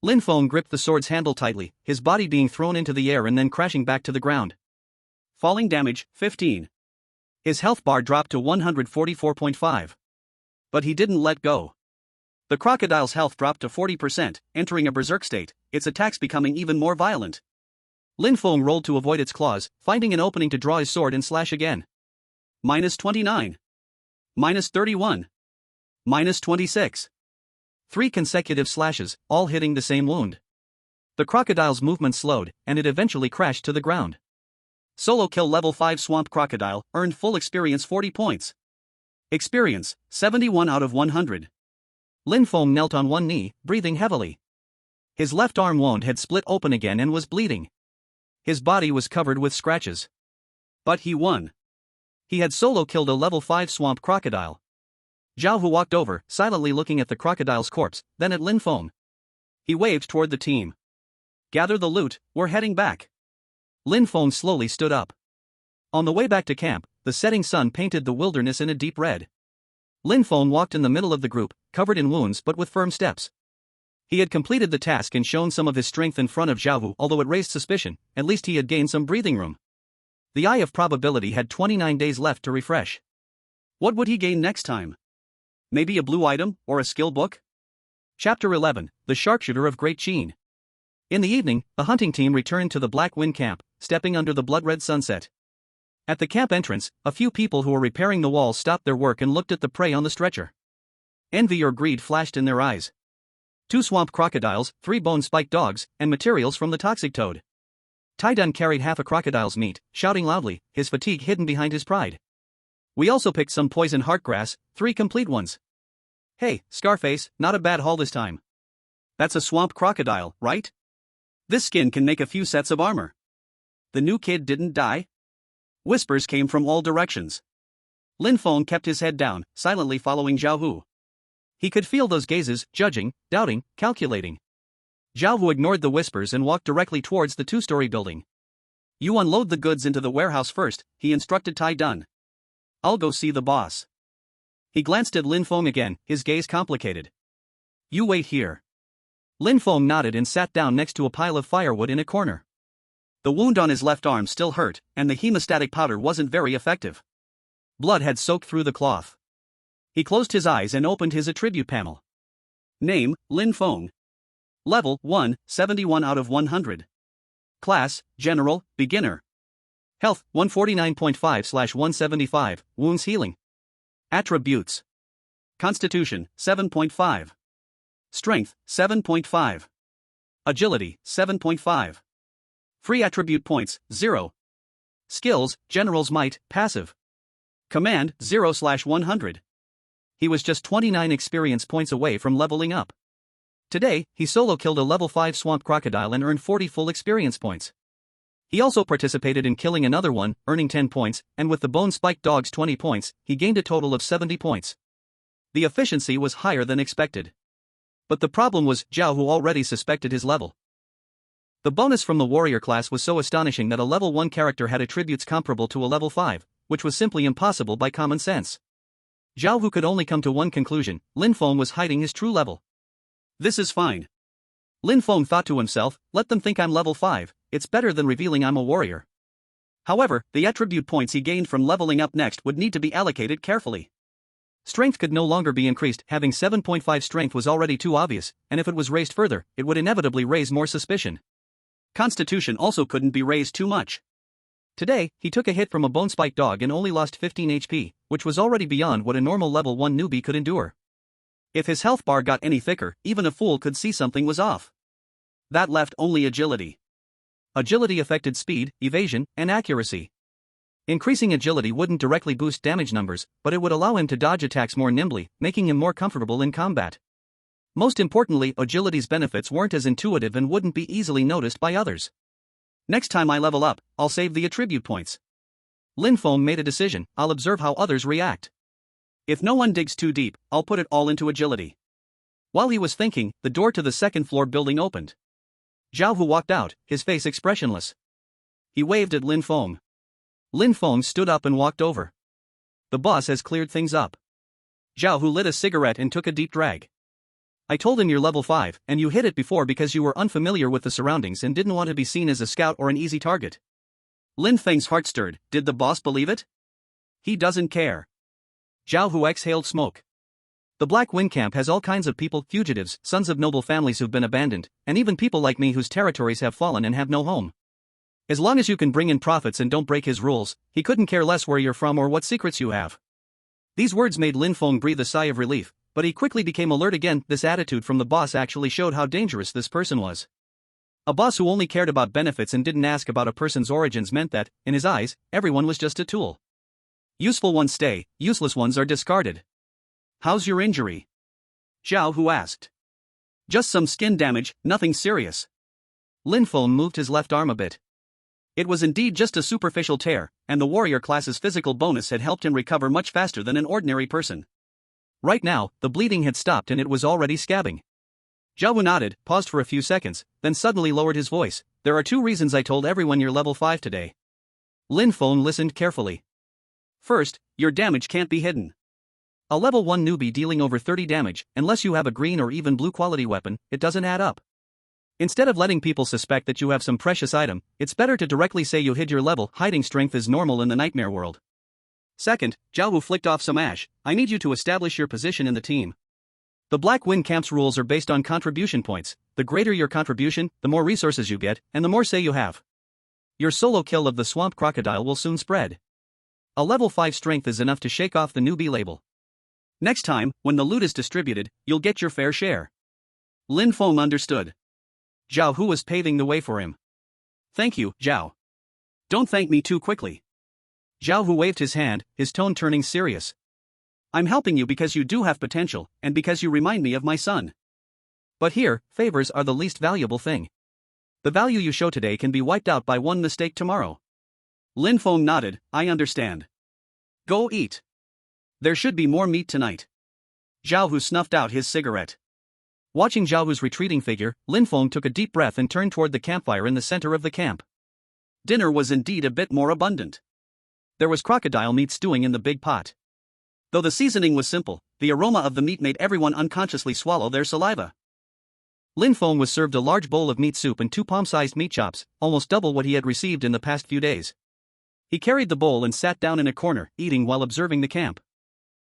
Lin Feng gripped the sword's handle tightly, his body being thrown into the air and then crashing back to the ground. Falling damage, 15. His health bar dropped to 144.5. But he didn't let go. The crocodile's health dropped to 40%, entering a berserk state, its attacks becoming even more violent. Lin Feng rolled to avoid its claws, finding an opening to draw his sword and slash again. -29. -31. -26. 3 consecutive slashes, all hitting the same wound. The crocodile's movement slowed, and it eventually crashed to the ground. Solo kill level 5 swamp crocodile, earned full experience 40 points. Experience, 71 out of 100. Lin Feng knelt on one knee, breathing heavily. His left arm wound had split open again and was bleeding. His body was covered with scratches. But he won. He had solo killed a level 5 swamp crocodile. Zhao Wu walked over, silently looking at the crocodile's corpse, then at Lin Feng. He waved toward the team. Gather the loot, we're heading back. Lin Feng slowly stood up. On the way back to camp, the setting sun painted the wilderness in a deep red. Lin Feng walked in the middle of the group, covered in wounds but with firm steps. He had completed the task and shown some of his strength in front of Zhao Wu, although it raised suspicion, at least he had gained some breathing room. The Eye of Probability had 29 days left to refresh. What would he gain next time? Maybe a blue item, or a skill book? Chapter 11, The Sharpshooter of Great Sheen. In the evening, the hunting team returned to the Black Wind camp, stepping under the blood-red sunset. At the camp entrance, a few people who were repairing the walls stopped their work and looked at the prey on the stretcher. Envy or greed flashed in their eyes. 2 swamp crocodiles, 3 bone-spiked dogs, and materials from the toxic toad. Taidun carried half a crocodile's meat, shouting loudly, his fatigue hidden behind his pride. We also picked some poison heartgrass, 3 complete ones. Hey, Scarface, not a bad haul this time. That's a swamp crocodile, right? This skin can make a few sets of armor. The new kid didn't die? Whispers came from all directions. Lin Feng kept his head down, silently following Zhao Hu. He could feel those gazes, judging, doubting, calculating. Zhao Hu ignored the whispers and walked directly towards the two-story building. You unload the goods into the warehouse first, he instructed Tai Dun. I'll go see the boss. He glanced at Lin Feng again, his gaze complicated. You wait here. Lin Feng nodded and sat down next to a pile of firewood in a corner. The wound on his left arm still hurt, and the hemostatic powder wasn't very effective. Blood had soaked through the cloth. He closed his eyes and opened his attribute panel. Name, Lin Feng. Level 1, 71 out of 100. Class, General, Beginner. Health, 149.5/175, Wounds Healing. Attributes. Constitution, 7.5. Strength, 7.5. Agility, 7.5. Free attribute points, 0. Skills, General's Might, Passive. Command, 0/100. He was just 29 experience points away from leveling up. Today, he solo killed a level 5 swamp crocodile and earned 40 full experience points. He also participated in killing another one, earning 10 points, and with the bone-spiked dogs 20 points, he gained a total of 70 points. The efficiency was higher than expected. But the problem was, Zhao Hu already suspected his level. The bonus from the warrior class was so astonishing that a level 1 character had attributes comparable to a level 5, which was simply impossible by common sense. Zhao Hu could only come to one conclusion: Lin Feng was hiding his true level. This is fine. Lin Feng thought to himself, let them think I'm level 5, it's better than revealing I'm a warrior. However, the attribute points he gained from leveling up next would need to be allocated carefully. Strength could no longer be increased, having 7.5 strength was already too obvious, and if it was raised further, it would inevitably raise more suspicion. Constitution also couldn't be raised too much. Today, he took a hit from a bone-spiked dog and only lost 15 HP, which was already beyond what a normal level 1 newbie could endure. If his health bar got any thicker, even a fool could see something was off. That left only agility. Agility affected speed, evasion, and accuracy. Increasing agility wouldn't directly boost damage numbers, but it would allow him to dodge attacks more nimbly, making him more comfortable in combat. Most importantly, agility's benefits weren't as intuitive and wouldn't be easily noticed by others. Next time I level up, I'll save the attribute points. Lin Feng made a decision: I'll observe how others react. If no one digs too deep, I'll put it all into agility. While he was thinking, the door to the second-floor building opened. Zhao Hu walked out, his face expressionless. He waved at Lin Feng. Lin Feng stood up and walked over. The boss has cleared things up. Zhao Hu lit a cigarette and took a deep drag. I told him you're level 5, and you hid it before because you were unfamiliar with the surroundings and didn't want to be seen as a scout or an easy target. Lin Feng's heart stirred. Did the boss believe it? He doesn't care. Zhao Hu exhaled smoke. The Black Wind Camp has all kinds of people, fugitives, sons of noble families who've been abandoned, and even people like me whose territories have fallen and have no home. As long as you can bring in profits and don't break his rules, he couldn't care less where you're from or what secrets you have. These words made Lin Feng breathe a sigh of relief, but he quickly became alert again. This attitude from the boss actually showed how dangerous this person was. A boss who only cared about benefits and didn't ask about a person's origins meant that, in his eyes, everyone was just a tool. Useful ones stay, useless ones are discarded. How's your injury? Zhao Hu asked. Just some skin damage, nothing serious. Lin Feng moved his left arm a bit. It was indeed just a superficial tear, and the warrior class's physical bonus had helped him recover much faster than an ordinary person. Right now, the bleeding had stopped and it was already scabbing. Zhao Hu nodded, paused for a few seconds, then suddenly lowered his voice. There are 2 reasons I told everyone you're level 5 today. Lin Feng listened carefully. First, your damage can't be hidden. A level 1 newbie dealing over 30 damage, unless you have a green or even blue quality weapon, it doesn't add up. Instead of letting people suspect that you have some precious item, it's better to directly say you hid your level. Hiding strength is normal in the nightmare world. Second, Zhao Hu flicked off some ash. I need you to establish your position in the team. The Black Wind Camp's rules are based on contribution points. The greater your contribution, the more resources you get, and the more say you have. Your solo kill of the swamp crocodile will soon spread. A level 5 strength is enough to shake off the newbie label. Next time, when the loot is distributed, you'll get your fair share. Lin Feng understood. Zhao Hu was paving the way for him. Thank you, Zhao. Don't thank me too quickly. Zhao Hu waved his hand, his tone turning serious. I'm helping you because you do have potential, and because you remind me of my son. But here, favors are the least valuable thing. The value you show today can be wiped out by one mistake tomorrow. Lin Feng nodded. I understand. Go eat. There should be more meat tonight. Zhao Hu snuffed out his cigarette. Watching Zhao Hu's retreating figure, Lin Feng took a deep breath and turned toward the campfire in the center of the camp. Dinner was indeed a bit more abundant. There was crocodile meat stewing in the big pot. Though the seasoning was simple, the aroma of the meat made everyone unconsciously swallow their saliva. Lin Feng was served a large bowl of meat soup and 2 palm-sized meat chops, almost double what he had received in the past few days. He carried the bowl and sat down in a corner, eating while observing the camp.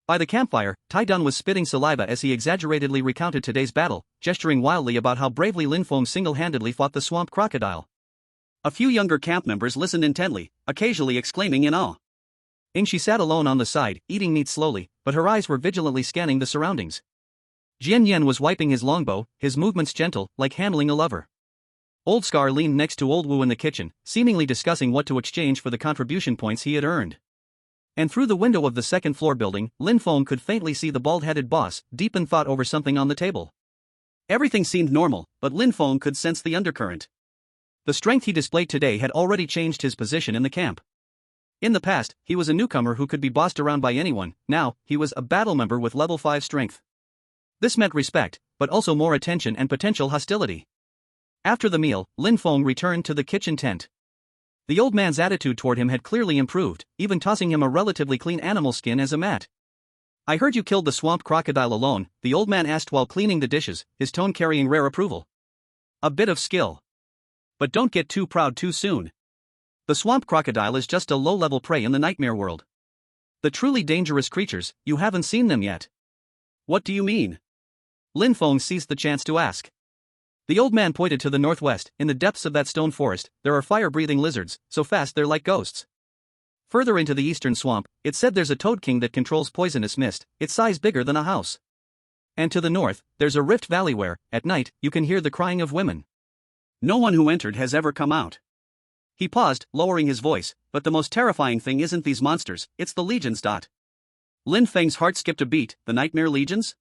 By the campfire, Tai Dun was spitting saliva as he exaggeratedly recounted today's battle, gesturing wildly about how bravely Lin Feng single-handedly fought the swamp crocodile. A few younger camp members listened intently, occasionally exclaiming in awe. Ingshi sat alone on the side, eating meat slowly, but her eyes were vigilantly scanning the surroundings. Jian Yan was wiping his longbow, his movements gentle, like handling a lover. Old Scar leaned next to Old Wu in the kitchen, seemingly discussing what to exchange for the contribution points he had earned. And through the window of the second-floor building, Lin Feng could faintly see the bald-headed boss, deep in thought over something on the table. Everything seemed normal, but Lin Feng could sense the undercurrent. The strength he displayed today had already changed his position in the camp. In the past, he was a newcomer who could be bossed around by anyone. Now, he was a battle member with level 5 strength. This meant respect, but also more attention and potential hostility. After the meal, Lin Feng returned to the kitchen tent. The old man's attitude toward him had clearly improved, even tossing him a relatively clean animal skin as a mat. "I heard you killed the swamp crocodile alone," the old man asked while cleaning the dishes, his tone carrying rare approval. "A bit of skill. But don't get too proud too soon. The swamp crocodile is just a low-level prey in the nightmare world. The truly dangerous creatures, you haven't seen them yet." "What do you mean?" Lin Feng seized the chance to ask. The old man pointed to the northwest. "In the depths of that stone forest, there are fire-breathing lizards, so fast they're like ghosts. Further into the eastern swamp, it's said there's a toad king that controls poisonous mist, its size bigger than a house. And to the north, there's a rift valley where, at night, you can hear the crying of women. No one who entered has ever come out." He paused, lowering his voice, "But the most terrifying thing isn't these monsters, it's the legions." Lin Feng's heart skipped a beat. "The nightmare legions?"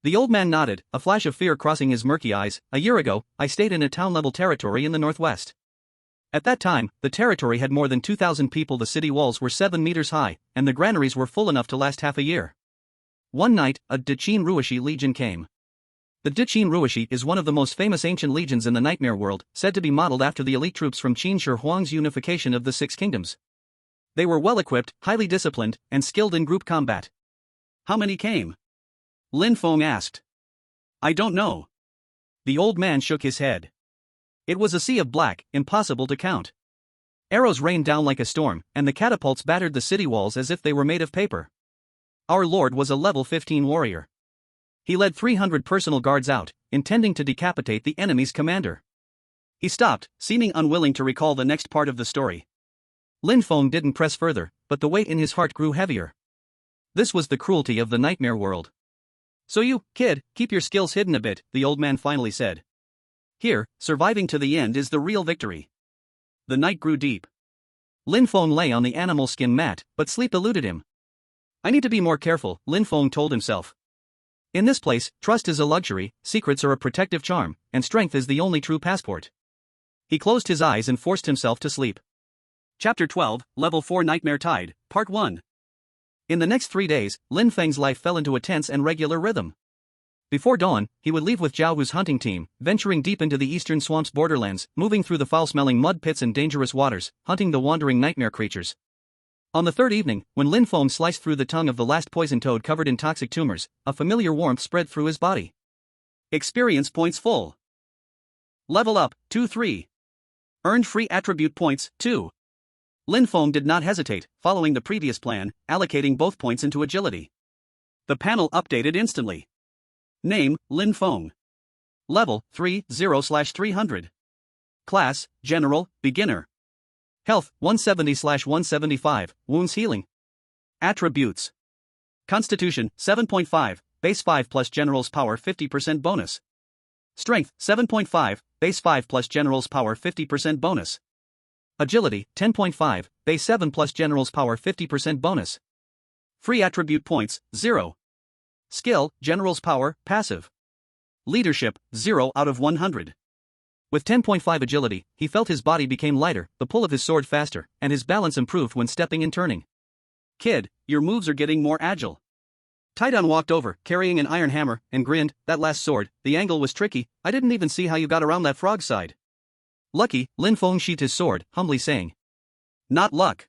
The old man nodded, a flash of fear crossing his murky eyes. "A year ago, I stayed in a town-level territory in the northwest. At that time, the territory had more than 2,000 people. The city walls were 7 meters high, and the granaries were full enough to last half a year. One night, a Dichin Ruishi legion came. The Dichin Ruishi is one of the most famous ancient legions in the nightmare world, said to be modeled after the elite troops from Qin Shi Huang's unification of the Six Kingdoms. They were well-equipped, highly disciplined, and skilled in group combat." "How many came?" Lin Feng asked. "I don't know." The old man shook his head. It was a sea of black, impossible to count. Arrows rained down like a storm, and the catapults battered the city walls as if they were made of paper. Our lord was a level 15 warrior. He led 300 personal guards out, intending to decapitate the enemy's commander. He stopped, seeming unwilling to recall the next part of the story. Lin Feng didn't press further, but the weight in his heart grew heavier. This was the cruelty of the nightmare world. "So you, kid, keep your skills hidden a bit," the old man finally said. "Here, surviving to the end is the real victory." The night grew deep. Lin Feng lay on the animal skin mat, but sleep eluded him. "I need to be more careful," Lin Feng told himself. "In this place, trust is a luxury, secrets are a protective charm, and strength is the only true passport." He closed his eyes and forced himself to sleep. Chapter 12, Level 4 Nightmare Tide, Part 1. In the next 3 days, Lin Feng's life fell into a tense and regular rhythm. Before dawn, he would leave with Zhao Hu's hunting team, venturing deep into the eastern swamp's borderlands, moving through the foul-smelling mud pits and dangerous waters, hunting the wandering nightmare creatures. On the third evening, when Lin Feng sliced through the tongue of the last poison toad covered in toxic tumors, a familiar warmth spread through his body. Experience points full. Level up, 2-3. Earned free attribute points, 2. Lin Feng did not hesitate, following the previous plan, allocating both points into agility. The panel updated instantly. Name, Lin Feng. Level, 30/300. Class, General, Beginner. Health, 170/175, Wounds Healing. Attributes. Constitution, 7.5, base 5 plus General's Power 50% bonus. Strength, 7.5, base 5 plus General's Power 50% bonus. Agility, 10.5, base 7 plus General's Power 50% bonus. Free attribute points, 0. Skill, General's Power, passive. Leadership, 0 out of 100. With 10.5 agility, he felt his body became lighter, the pull of his sword faster, and his balance improved when stepping and turning. Kid, your moves are getting more agile. Taidun walked over, carrying an iron hammer, and grinned. That last sword, the angle was tricky, I didn't even see how you got around that frog's side. Lucky, Lin Feng sheathed his sword, humbly saying. Not luck.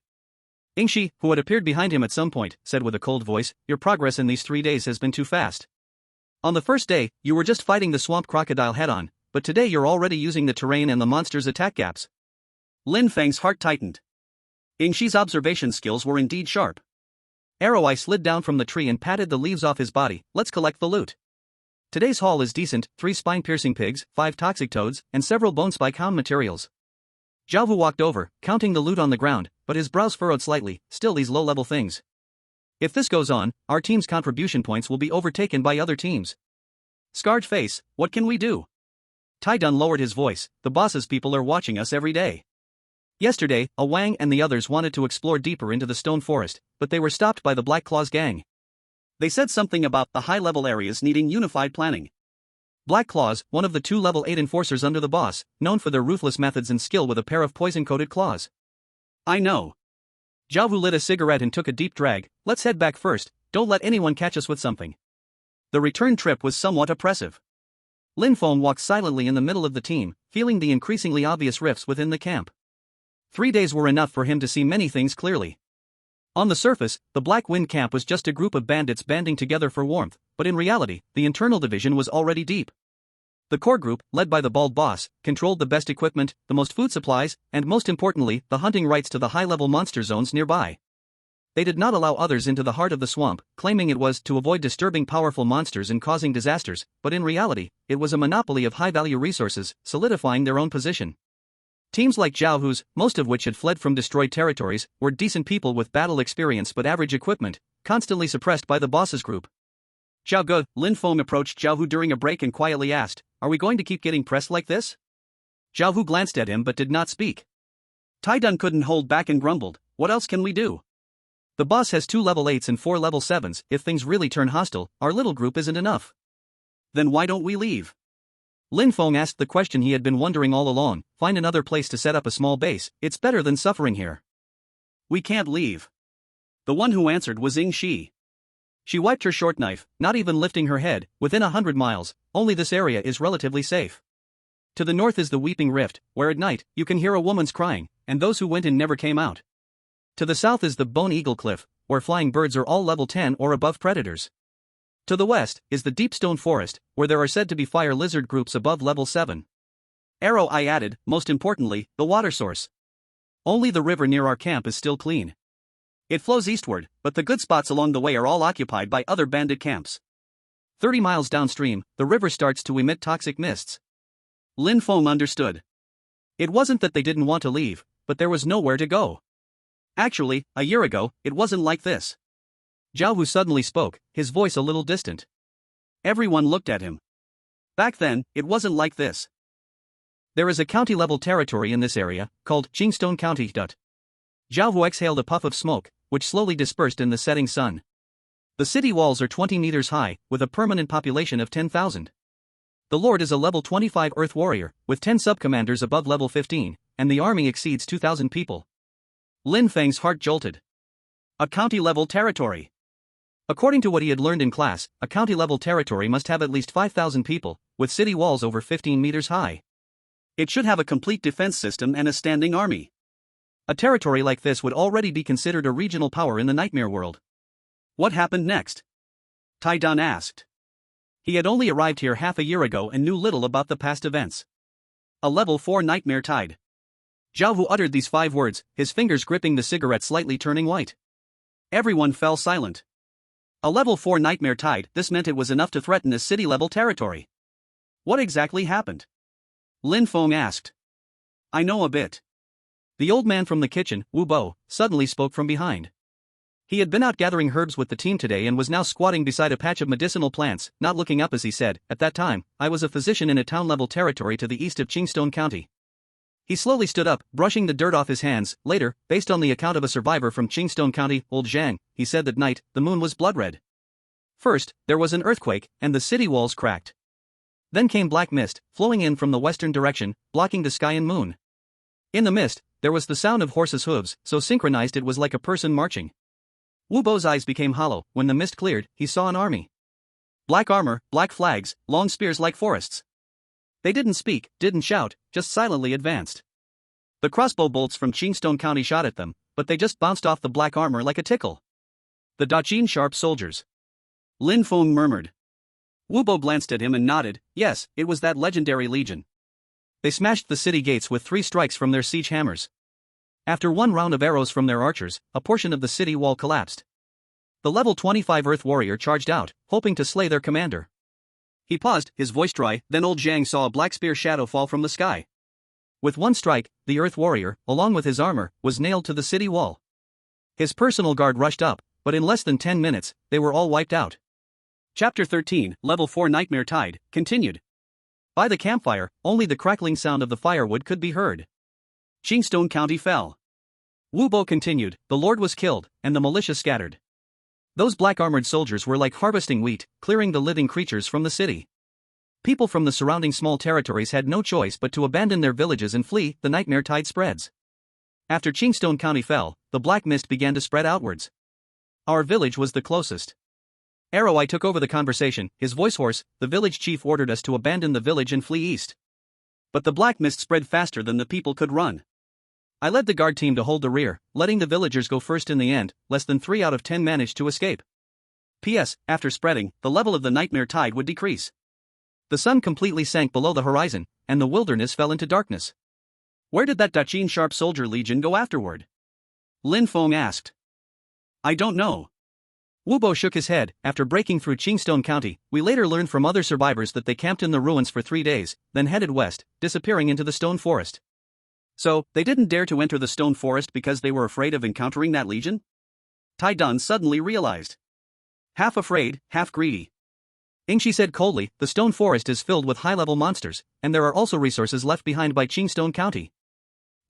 Ingshi, who had appeared behind him at some point, said with a cold voice, your progress in these 3 days has been too fast. On the first day, you were just fighting the swamp crocodile head-on, but today you're already using the terrain and the monster's attack gaps. Lin Feng's heart tightened. Ingshi's observation skills were indeed sharp. Arrow Eye slid down from the tree and patted the leaves off his body. Let's collect the loot. Today's haul is decent, 3 spine-piercing pigs, 5 toxic toads, and several bone spike hound materials. Zhaovu walked over, counting the loot on the ground, but his brows furrowed slightly. Still these low-level things. If this goes on, our team's contribution points will be overtaken by other teams. Scarred face, what can we do? Taidun lowered his voice, the boss's people are watching us every day. Yesterday, Wang and the others wanted to explore deeper into the stone forest, but they were stopped by the Black Claws gang. They said something about the high-level areas needing unified planning. Black Claws, one of the 2 level 8 enforcers under the boss, known for their ruthless methods and skill with a pair of poison-coated claws. I know. Zhaovu lit a cigarette and took a deep drag. Let's head back first, don't let anyone catch us with something. The return trip was somewhat oppressive. Lin Feng walked silently in the middle of the team, feeling the increasingly obvious rifts within the camp. 3 days were enough for him to see many things clearly. On the surface, the Black Wind camp was just a group of bandits banding together for warmth, but in reality, the internal division was already deep. The core group, led by the bald boss, controlled the best equipment, the most food supplies, and most importantly, the hunting rights to the high-level monster zones nearby. They did not allow others into the heart of the swamp, claiming it was to avoid disturbing powerful monsters and causing disasters, but in reality, it was a monopoly of high-value resources, solidifying their own position. Teams like Zhaovu's, most of which had fled from destroyed territories, were decent people with battle experience but average equipment, constantly suppressed by the boss's group. Zhao Ge, Lin Feng approached Zhaovu during a break and quietly asked, are we going to keep getting pressed like this? Zhaovu glanced at him but did not speak. Taidun couldn't hold back and grumbled, what else can we do? The boss has 2 level 8s and 4 level 7s, if things really turn hostile, our little group isn't enough. Then why don't we leave? Lin Feng asked the question he had been wondering all along, find another place to set up a small base, it's better than suffering here. We can't leave. The one who answered was Ingshi. She wiped her short knife, not even lifting her head. Within 100 miles, only this area is relatively safe. To the north is the Weeping Rift, where at night, you can hear a woman's crying, and those who went in never came out. To the south is the Bone Eagle Cliff, where flying birds are all level 10 or above predators. To the west is the Deep Stone Forest, where there are said to be fire lizard groups above level 7. Arrow Eye added, most importantly, the water source. Only the river near our camp is still clean. It flows eastward, but the good spots along the way are all occupied by other bandit camps. 30 miles downstream, the river starts to emit toxic mists. Lin Feng understood. It wasn't that they didn't want to leave, but there was nowhere to go. Actually, a year ago, it wasn't like this. Zhaovu suddenly spoke, his voice a little distant. Everyone looked at him. Back then, it wasn't like this. There is a county-level territory in this area, called Qingstone County. Zhaovu exhaled a puff of smoke, which slowly dispersed in the setting sun. The city walls are 20 meters high, with a permanent population of 10,000. The Lord is a level 25 Earth Warrior, with 10 sub-commanders above level 15, and the army exceeds 2,000 people. Lin Feng's heart jolted. A county-level territory. According to what he had learned in class, a county-level territory must have at least 5,000 people, with city walls over 15 meters high. It should have a complete defense system and a standing army. A territory like this would already be considered a regional power in the nightmare world. What happened next? Taidun asked. He had only arrived here half a year ago and knew little about the past events. A level 4 nightmare tide. Zhaovu uttered these 5 words, his fingers gripping the cigarette slightly turning white. Everyone fell silent. A level 4 nightmare tide, this meant it was enough to threaten a city-level territory. What exactly happened? Lin Feng asked. I know a bit. The old man from the kitchen, Wu Bo, suddenly spoke from behind. He had been out gathering herbs with the team today and was now squatting beside a patch of medicinal plants, not looking up as he said, at that time, I was a physician in a town-level territory to the east of Qingstone County. He slowly stood up, brushing the dirt off his hands. Later, based on the account of a survivor from Qingstone County, Old Zhang, he said that night, the moon was blood-red. First, there was an earthquake, and the city walls cracked. Then came black mist, flowing in from the western direction, blocking the sky and moon. In the mist, there was the sound of horses' hooves, so synchronized it was like a person marching. Wu Bo's eyes became hollow. When the mist cleared, he saw an army. Black armor, black flags, long spears like forests. They didn't speak, didn't shout, just silently advanced. The crossbow bolts from Qingstone County shot at them, but they just bounced off the black armor like a tickle. The Daqin sharp soldiers. Lin Feng murmured. Wu Bo glanced at him and nodded. Yes, it was that legendary legion. They smashed the city gates with 3 strikes from their siege hammers. After 1 round of arrows from their archers, a portion of the city wall collapsed. The level 25 Earth Warrior charged out, hoping to slay their commander. He paused, his voice dry, then old Zhang saw a black spear shadow fall from the sky. With 1 strike, the Earth Warrior, along with his armor, was nailed to the city wall. His personal guard rushed up, but in less than 10 minutes, they were all wiped out. Chapter 13, Level 4 Nightmare Tide, continued. By the campfire, only the crackling sound of the firewood could be heard. Qingstone County fell. Wu Bo continued, the Lord was killed, and the militia scattered. Those black-armored soldiers were like harvesting wheat, clearing the living creatures from the city. People from the surrounding small territories had no choice but to abandon their villages and flee. The nightmare tide spreads. After Qingstone County fell, the black mist began to spread outwards. Our village was the closest. Arroweye took over the conversation, his voice hoarse. The village chief ordered us to abandon the village and flee east. But the black mist spread faster than the people could run. I led the guard team to hold the rear, letting the villagers go first. In the end, less than 3 out of 10 managed to escape. P.S. After spreading, the level of the nightmare tide would decrease. The sun completely sank below the horizon, and the wilderness fell into darkness. Where did that Daqin sharp soldier legion go afterward? Lin Feng asked. I don't know. Wu Bo shook his head. After breaking through Qingstone County, we later learned from other survivors that they camped in the ruins for 3 days, then headed west, disappearing into the stone forest. So, they didn't dare to enter the stone forest because they were afraid of encountering that legion? Tai Dun suddenly realized. Half afraid, half greedy. Ingshi said coldly, the stone forest is filled with high-level monsters, and there are also resources left behind by Qingstone County.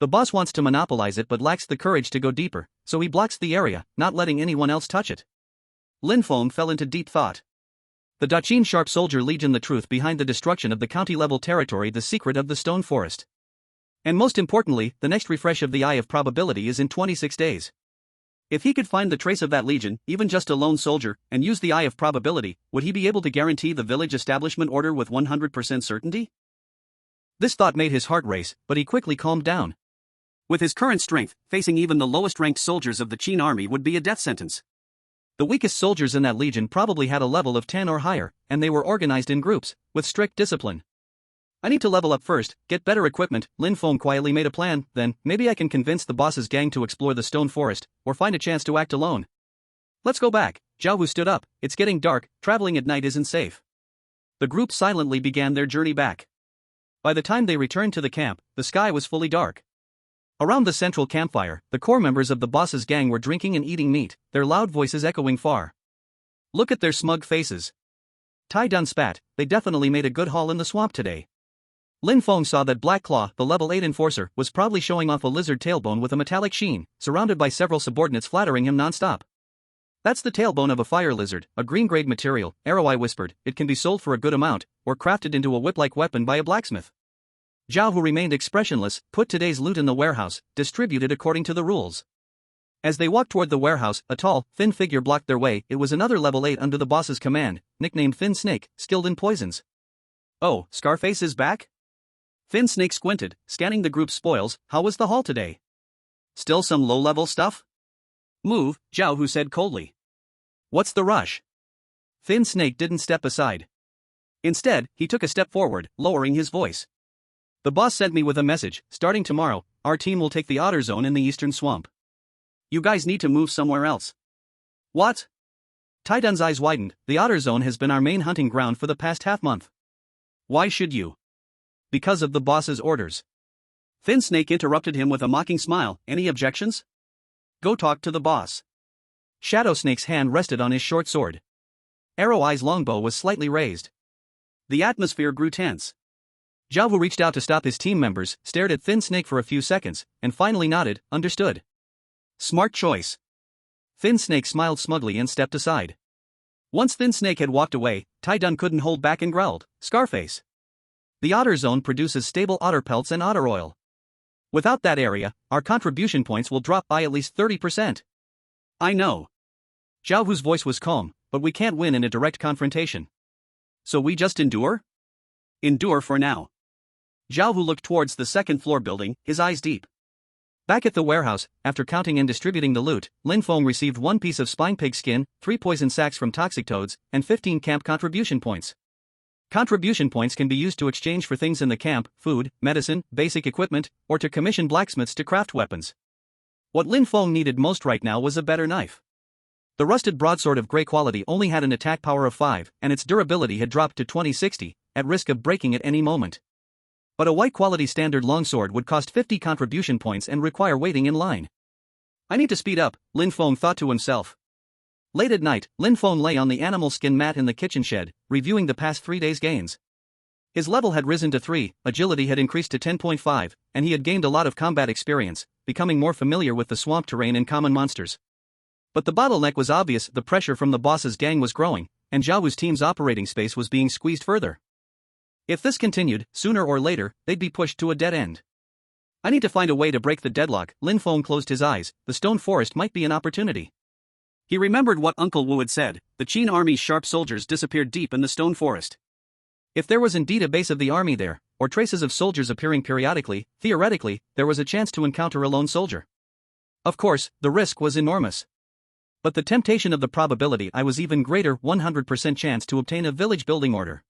The boss wants to monopolize it but lacks the courage to go deeper, so he blocks the area, not letting anyone else touch it. Lin Feng fell into deep thought. The Daqin Sharp Soldier Legion, the truth behind the destruction of the county-level territory, the secret of the stone forest. And most importantly, the next refresh of the Eye of Probability is in 26 days. If he could find the trace of that legion, even just a lone soldier, and use the Eye of Probability, would he be able to guarantee the village establishment order with 100% certainty? This thought made his heart race, but he quickly calmed down. With his current strength, facing even the lowest-ranked soldiers of the Qin army would be a death sentence. The weakest soldiers in that legion probably had a level of 10 or higher, and they were organized in groups, with strict discipline. I need to level up first, get better equipment. Lin Feng quietly made a plan. Then, maybe I can convince the boss's gang to explore the stone forest, or find a chance to act alone. Let's go back. Zhao Hu stood up. It's getting dark, traveling at night isn't safe. The group silently began their journey back. By the time they returned to the camp, the sky was fully dark. Around the central campfire, the core members of the boss's gang were drinking and eating meat, their loud voices echoing far. Look at their smug faces. Tai Dun spat. They definitely made a good haul in the swamp today. Lin Feng saw that Black Claw, the level 8 enforcer, was proudly showing off a lizard tailbone with a metallic sheen, surrounded by several subordinates flattering him non-stop. That's the tailbone of a fire lizard, a green-grade material, Arroweye whispered. It can be sold for a good amount, or crafted into a whip-like weapon by a blacksmith. Zhao Hu remained expressionless. Put today's loot in the warehouse, distributed according to the rules. As they walked toward the warehouse, a tall, thin figure blocked their way. It was another level 8 under the boss's command, nicknamed Thin Snake, skilled in poisons. Oh, Scarface is back? Thin Snake squinted, scanning the group's spoils. How was the haul today? Still some low-level stuff? Move, Zhao Hu said coldly. What's the rush? Thin Snake didn't step aside. Instead, he took a step forward, lowering his voice. The boss sent me with a message. Starting tomorrow, our team will take the Otter Zone in the eastern swamp. You guys need to move somewhere else. What? Tai Dun's eyes widened. The Otter Zone has been our main hunting ground for the past half-month. Why should you? Because of the boss's orders. Thin Snake interrupted him with a mocking smile. Any objections? Go talk to the boss. Shadow Snake's hand rested on his short sword. Arroweye's longbow was slightly raised. The atmosphere grew tense. Zhao Hu reached out to stop his team members, stared at Thin Snake for a few seconds, and finally nodded. Understood. Smart choice. Thin Snake smiled smugly and stepped aside. Once Thin Snake had walked away, Tai Dun couldn't hold back and growled, Scarface. The Otter Zone produces stable otter pelts and otter oil. Without that area, our contribution points will drop by at least 30%. I know. Zhao Hu's voice was calm, but we can't win in a direct confrontation. So we just endure? Endure for now. Zhao Hu looked towards the second-floor building, his eyes deep. Back at the warehouse, after counting and distributing the loot, Lin Feng received 1 piece of spine pig skin, 3 poison sacks from toxic toads, and 15 camp contribution points. Contribution points can be used to exchange for things in the camp, food, medicine, basic equipment, or to commission blacksmiths to craft weapons. What Lin Feng needed most right now was a better knife. The rusted broadsword of grey quality only had an attack power of 5, and its durability had dropped to 2060, at risk of breaking at any moment. But a white quality standard longsword would cost 50 contribution points and require waiting in line. I need to speed up, Lin Feng thought to himself. Late at night, Lin Feng lay on the animal skin mat in the kitchen shed, reviewing the past 3 days' gains. His level had risen to 3, agility had increased to 10.5, and he had gained a lot of combat experience, becoming more familiar with the swamp terrain and common monsters. But the bottleneck was obvious: the pressure from the boss's gang was growing, and Zhao Hu's team's operating space was being squeezed further. If this continued, sooner or later, they'd be pushed to a dead end. I need to find a way to break the deadlock. Lin Feng closed his eyes. The stone forest might be an opportunity. He remembered what Uncle Wu had said: the Qin army's sharp soldiers disappeared deep in the stone forest. If there was indeed a base of the army there, or traces of soldiers appearing periodically, theoretically, there was a chance to encounter a lone soldier. Of course, the risk was enormous. But the temptation of the probability I was even greater: 100% chance to obtain a village building order.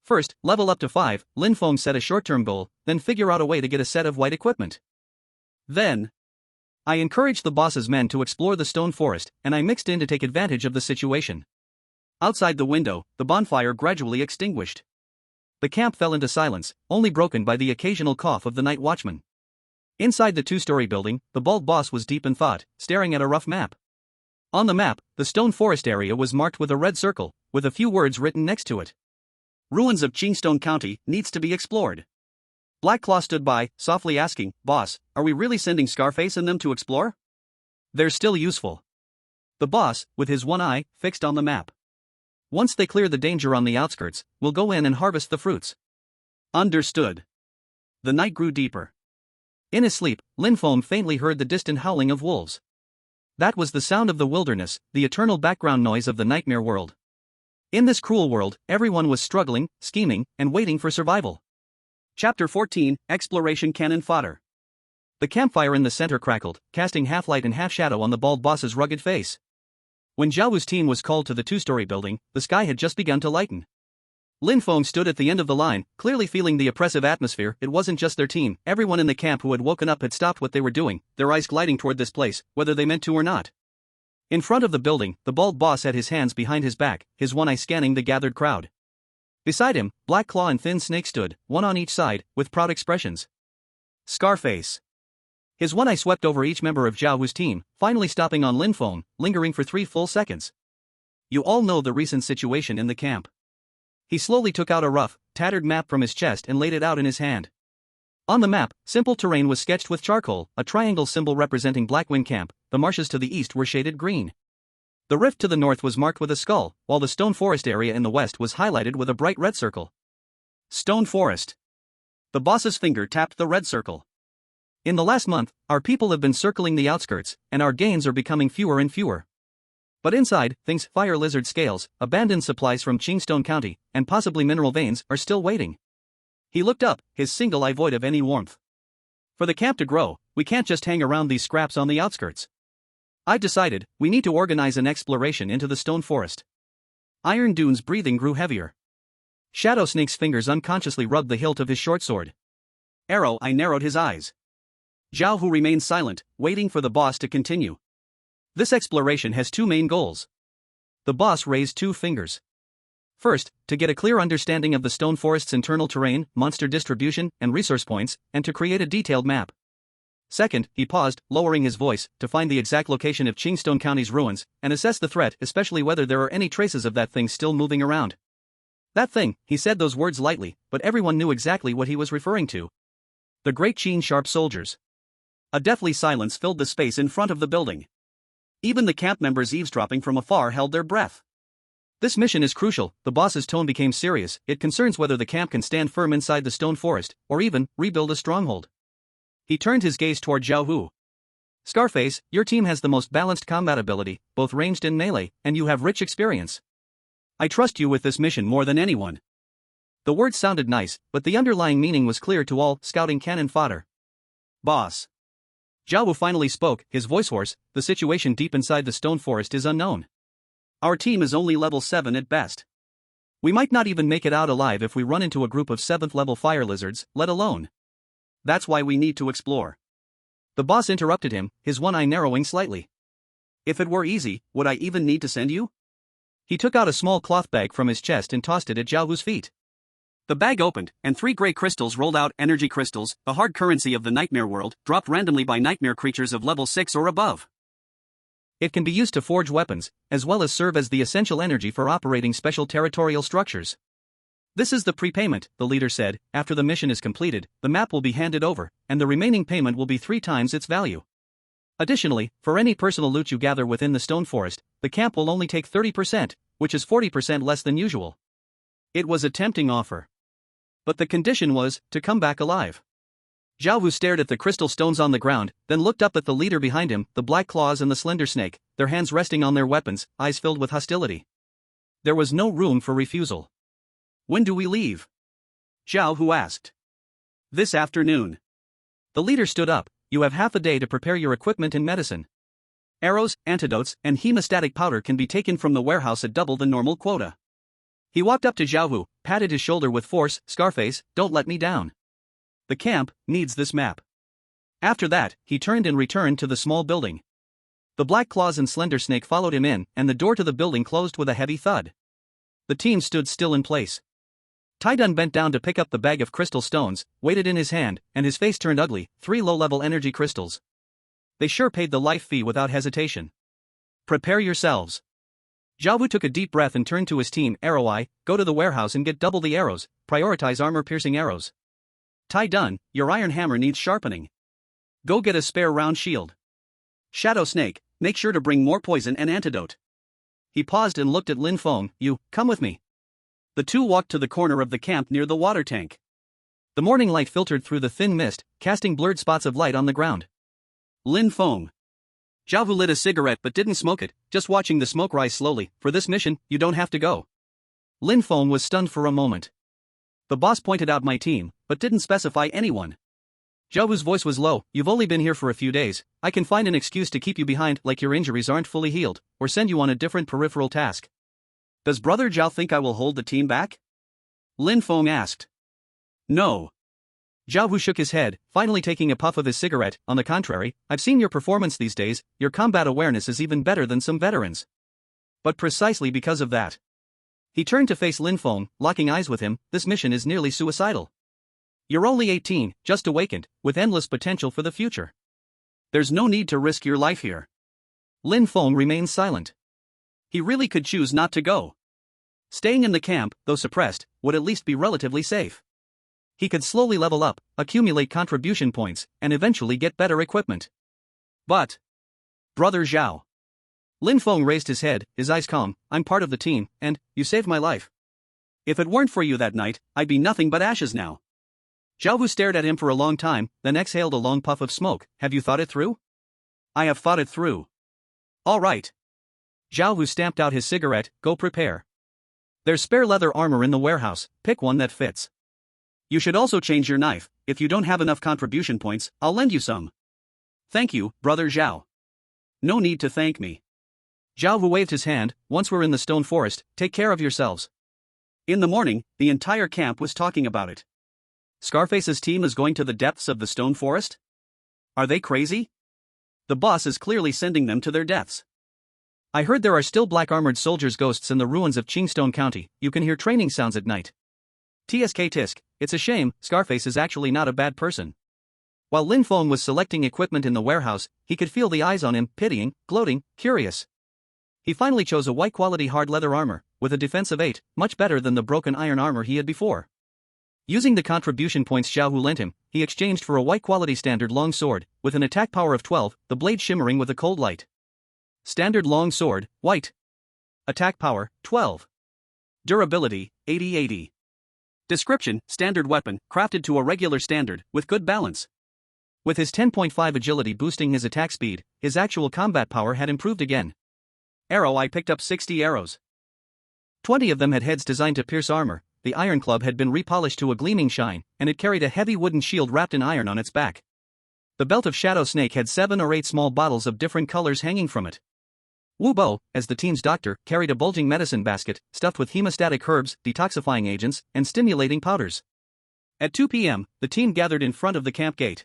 First, level up to 5, Lin Feng set a short-term goal, then figure out a way to get a set of white equipment. Then, I encouraged the boss's men to explore the stone forest, and I mixed in to take advantage of the situation. Outside the window, the bonfire gradually extinguished. The camp fell into silence, only broken by the occasional cough of the night watchman. Inside the 2-story building, the bald boss was deep in thought, staring at a rough map. On the map, the stone forest area was marked with a red circle, with a few words written next to it. Ruins of Qingstone County needs to be explored. Black Claw stood by, softly asking, "Boss, are we really sending Scarface and them to explore?" "They're still useful." The boss, with his one eye, fixed on the map. "Once they clear the danger on the outskirts, we'll go in and harvest the fruits." Understood. The night grew deeper. In his sleep, Lin Feng faintly heard the distant howling of wolves. That was the sound of the wilderness, the eternal background noise of the nightmare world. In this cruel world, everyone was struggling, scheming, and waiting for survival. Chapter 14, Exploration Cannon Fodder. The campfire in the center crackled, casting half light and half shadow on the bald boss's rugged face. When Zhao Hu's team was called to the 2-story building, the sky had just begun to lighten. Lin Feng stood at the end of the line, clearly feeling the oppressive atmosphere. It wasn't just their team; everyone in the camp who had woken up had stopped what they were doing, their eyes gliding toward this place, whether they meant to or not. In front of the building, the bald boss had his hands behind his back, his one eye scanning the gathered crowd. Beside him, Black Claw and Thin Snake stood, one on each side, with proud expressions. Scarface. His one eye swept over each member of Zhao Hu's team, finally stopping on Lin Feng, lingering for 3 full seconds. "You all know the recent situation in the camp." He slowly took out a rough, tattered map from his chest and laid it out in his hand. On the map, simple terrain was sketched with charcoal, a triangle symbol representing Blackwing Camp. The marshes to the east were shaded green. The rift to the north was marked with a skull, while the stone forest area in the west was highlighted with a bright red circle. Stone forest. The boss's finger tapped the red circle. "In the last month, our people have been circling the outskirts, and our gains are becoming fewer and fewer. But inside, things: fire lizard scales, abandoned supplies from Qingstone County, and possibly mineral veins, are still waiting." He looked up, his single eye void of any warmth. "For the camp to grow, we can't just hang around these scraps on the outskirts. I've decided, we need to organize an exploration into the stone forest." Iron Dune's breathing grew heavier. Shadow Snake's fingers unconsciously rubbed the hilt of his short sword. Arrow I narrowed his eyes. Zhao Hu remained silent, waiting for the boss to continue. "This exploration has 2 main goals." The boss raised 2 fingers. "First, to get a clear understanding of the stone forest's internal terrain, monster distribution, and resource points, and to create a detailed map. Second," he paused, lowering his voice, "to find the exact location of Qingstone County's ruins, and assess the threat, especially whether there are any traces of that thing still moving around." That thing, he said those words lightly, but everyone knew exactly what he was referring to. The Great Qin Sharp Soldiers. A deathly silence filled the space in front of the building. Even the camp members eavesdropping from afar held their breath. "This mission is crucial." The boss's tone became serious. "It concerns whether the camp can stand firm inside the stone forest, or even rebuild a stronghold." He turned his gaze toward Zhao Hu. Scarface, your team has the most balanced combat ability, both ranged and melee, and you have rich experience. I trust you with this mission more than anyone. The words sounded nice, but the underlying meaning was clear to all, scouting cannon fodder. Boss. Zhao Wu finally spoke, his voice hoarse. The situation deep inside the stone forest is unknown. Our team is only level 7 at best. We might not even make it out alive if we run into a group of 7th level fire lizards, let alone. That's why we need to explore. The boss interrupted him, his one eye narrowing slightly. If it were easy, would I even need to send you? He took out a small cloth bag from his chest and tossed it at Zhao Wu's feet. The bag opened, and 3 gray crystals rolled out. Energy crystals, the hard currency of the nightmare world, dropped randomly by nightmare creatures of level 6 or above. It can be used to forge weapons, as well as serve as the essential energy for operating special territorial structures. This is the prepayment, the leader said. After the mission is completed, the map will be handed over, and the remaining payment will be 3 times its value. Additionally, for any personal loot you gather within the stone forest, the camp will only take 30%, which is 40% less than usual. It was a tempting offer. But the condition was, to come back alive. Zhao Wu stared at the crystal stones on the ground, then looked up at the leader behind him, the black claws and the slender snake, their hands resting on their weapons, eyes filled with hostility. There was no room for refusal. When do we leave? Zhao Wu asked. This afternoon. The leader stood up. You have half a day to prepare your equipment and medicine. Arrows, antidotes, and hemostatic powder can be taken from the warehouse at double the normal quota. He walked up to Zhao Wu, patted his shoulder with force. Scarface, don't let me down. The camp needs this map. After that, he turned and returned to the small building. The black claws and slender snake followed him in, and the door to the building closed with a heavy thud. The team stood still in place. Taidun bent down to pick up the bag of crystal stones, weighed it in his hand, and his face turned ugly. 3 low-level energy crystals. They sure paid the life fee without hesitation. Prepare yourselves. Zhao Wu took a deep breath and turned to his team. Arrow Eye, go to the warehouse and get double the arrows. Prioritize armor-piercing arrows. Taidun, your iron hammer needs sharpening. Go get a spare round shield. Shadow Snake, make sure to bring more poison and antidote. He paused and looked at Lin Feng. You, come with me. The two walked to the corner of the camp near the water tank. The morning light filtered through the thin mist, casting blurred spots of light on the ground. Lin Feng. Zhao Wu lit a cigarette but didn't smoke it, just watching the smoke rise slowly. For this mission, you don't have to go. Lin Feng was stunned for a moment. The boss pointed out my team, but didn't specify anyone. Zhao Wu's voice was low. You've only been here for a few days. I can find an excuse to keep you behind, like your injuries aren't fully healed, or send you on a different peripheral task. Does Brother Zhao think I will hold the team back? Lin Feng asked. No. Zhao Wu shook his head, finally taking a puff of his cigarette. On the contrary, I've seen your performance these days. Your combat awareness is even better than some veterans. But precisely because of that. He turned to face Lin Feng, locking eyes with him. This mission is nearly suicidal. You're only 18, just awakened, with endless potential for the future. There's no need to risk your life here. Lin Feng remained silent. He really could choose not to go. Staying in the camp, though suppressed, would at least be relatively safe. He could slowly level up, accumulate contribution points, and eventually get better equipment. But, Brother Zhao. Lin Feng raised his head, his eyes calm. I'm part of the team, and you saved my life. If it weren't for you that night, I'd be nothing but ashes now. Zhao Wu stared at him for a long time, then exhaled a long puff of smoke. Have you thought it through? I have thought it through. All right. Zhao Wu stamped out his cigarette. Go prepare. There's spare leather armor in the warehouse. Pick one that fits. You should also change your knife. If you don't have enough contribution points, I'll lend you some. Thank you, Brother Zhao. No need to thank me. Zhao Wu waved his hand. Once we're in the stone forest, take care of yourselves. In the morning, the entire camp was talking about it. Scarface's team is going to the depths of the stone forest? Are they crazy? The boss is clearly sending them to their deaths. I heard there are still black-armored soldiers' ghosts in the ruins of Qingstone County. You can hear training sounds at night. TSK Tisk, it's a shame. Scarface is actually not a bad person. While Lin Feng was selecting equipment in the warehouse, he could feel the eyes on him, pitying, gloating, curious. He finally chose a white-quality hard leather armor, with a defense of 8, much better than the broken iron armor he had before. Using the contribution points Zhao Wu lent him, he exchanged for a white-quality standard long sword, with an attack power of 12, the blade shimmering with a cold light. Standard long sword, white. Attack power, 12. Durability, 80-80. Description, standard weapon, crafted to a regular standard, with good balance. With his 10.5 agility boosting his attack speed, his actual combat power had improved again. Arrow Eye picked up 60 arrows. 20 of them had heads designed to pierce armor, the iron club had been repolished to a gleaming shine, and it carried a heavy wooden shield wrapped in iron on its back. The belt of Shadow Snake had 7 or 8 small bottles of different colors hanging from it. Wu Bo, as the team's doctor, carried a bulging medicine basket, stuffed with hemostatic herbs, detoxifying agents, and stimulating powders. At 2 p.m., the team gathered in front of the camp gate.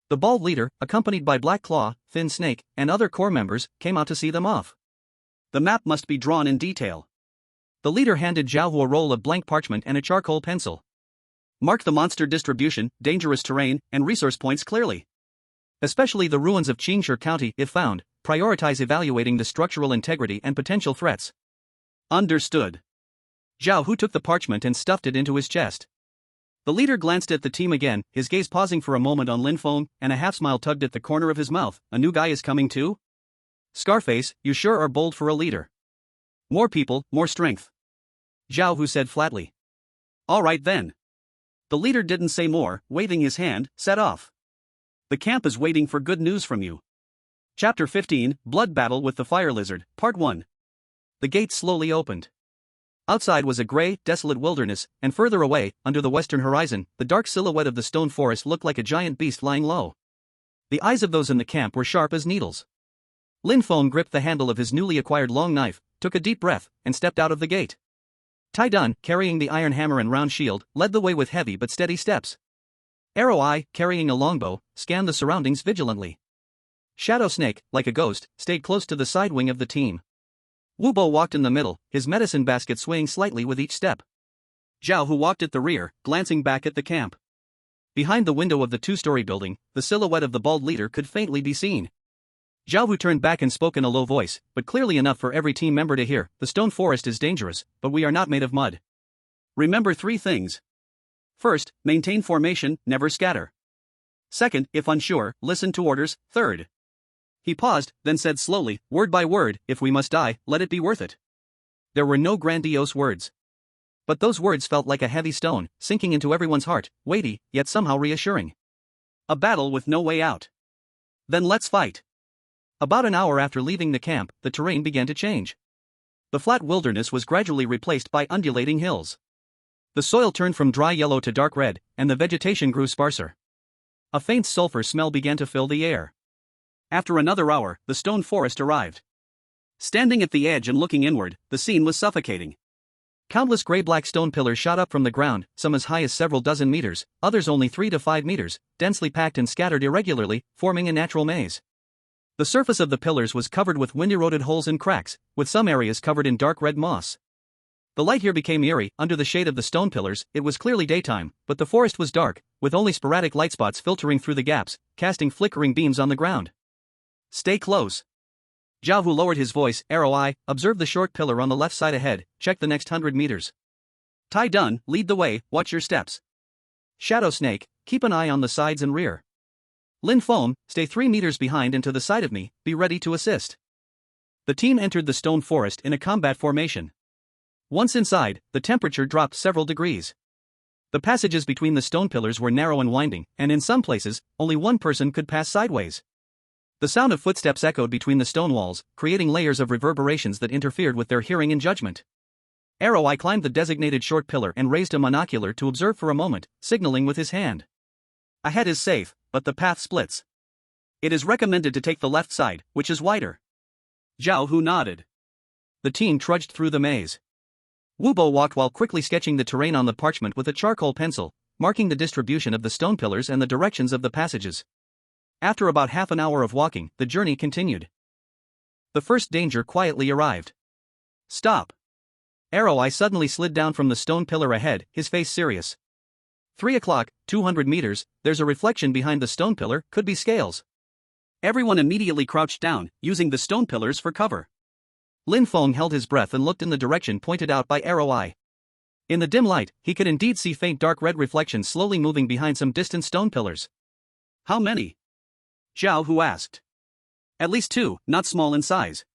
The bald leader, accompanied by Black Claw, Thin Snake, and other core members, came out to see them off. The map must be drawn in detail. The leader handed Zhao Hu a roll of blank parchment and a charcoal pencil. Mark the monster distribution, dangerous terrain, and resource points clearly. Especially the ruins of Qingshi County, if found. Prioritize evaluating the structural integrity and potential threats. Understood. Zhao Hu took the parchment and stuffed it into his chest. The leader glanced at the team again, his gaze pausing for a moment on Lin Feng, and a half-smile tugged at the corner of his mouth. A new guy is coming too? Scarface, you sure are bold for a leader. More people, more strength. Zhao Hu said flatly. All right then. The leader didn't say more, waving his hand, set off. The camp is waiting for good news from you. Chapter 15, Blood Battle with the Fire Lizard, Part 1. The gate slowly opened. Outside was a gray, desolate wilderness, and further away, under the western horizon, the dark silhouette of the stone forest looked like a giant beast lying low. The eyes of those in the camp were sharp as needles. Lin Feng gripped the handle of his newly acquired long knife, took a deep breath, and stepped out of the gate. Tai Dun, carrying the iron hammer and round shield, led the way with heavy but steady steps. Arrow Eye, carrying a longbow, scanned the surroundings vigilantly. Shadow Snake, like a ghost, stayed close to the side wing of the team. Wu Bo walked in the middle, his medicine basket swaying slightly with each step. Zhao Hu walked at the rear, glancing back at the camp. Behind the window of the 2-story building, the silhouette of the bald leader could faintly be seen. Zhao Hu turned back and spoke in a low voice, but clearly enough for every team member to hear. The stone forest is dangerous, but we are not made of mud. Remember 3 things. First, maintain formation, never scatter. Second, if unsure, listen to orders. Third. He paused, then said slowly, word by word, if we must die, let it be worth it. There were no grandiose words. But those words felt like a heavy stone, sinking into everyone's heart, weighty, yet somehow reassuring. A battle with no way out. Then let's fight. About an hour after leaving the camp, the terrain began to change. The flat wilderness was gradually replaced by undulating hills. The soil turned from dry yellow to dark red, and the vegetation grew sparser. A faint sulfur smell began to fill the air. After another hour, the stone forest arrived. Standing at the edge and looking inward, the scene was suffocating. Countless gray-black stone pillars shot up from the ground, some as high as several dozen meters, others only 3 to 5 meters, densely packed and scattered irregularly, forming a natural maze. The surface of the pillars was covered with wind-eroded holes and cracks, with some areas covered in dark red moss. The light here became eerie. Under the shade of the stone pillars, it was clearly daytime, but the forest was dark, with only sporadic light spots filtering through the gaps, casting flickering beams on the ground. Stay close. Zhao Hu lowered his voice. Arrow Eye, observe the short pillar on the left side ahead, check the next 100 meters. Tai Dun, lead the way, watch your steps. Shadow Snake, keep an eye on the sides and rear. Lin Feng, stay 3 meters behind and to the side of me, be ready to assist. The team entered the stone forest in a combat formation. Once inside, the temperature dropped several degrees. The passages between the stone pillars were narrow and winding, and in some places, only one person could pass sideways. The sound of footsteps echoed between the stone walls, creating layers of reverberations that interfered with their hearing and judgment. Arrow Eye climbed the designated short pillar and raised a monocular to observe for a moment, signaling with his hand. Ahead is safe, but the path splits. It is recommended to take the left side, which is wider. Zhao Hu nodded. The team trudged through the maze. Wu Bo walked while quickly sketching the terrain on the parchment with a charcoal pencil, marking the distribution of the stone pillars and the directions of the passages. After about half an hour of walking, the journey continued. The first danger quietly arrived. Stop. Arrow Eye suddenly slid down from the stone pillar ahead, his face serious. 3 o'clock, 200 meters, there's a reflection behind the stone pillar, could be scales. Everyone immediately crouched down, using the stone pillars for cover. Lin Feng held his breath and looked in the direction pointed out by Arrow Eye. In the dim light, he could indeed see faint dark red reflections slowly moving behind some distant stone pillars. How many? Zhao Hu asked. At least 2, not small in size.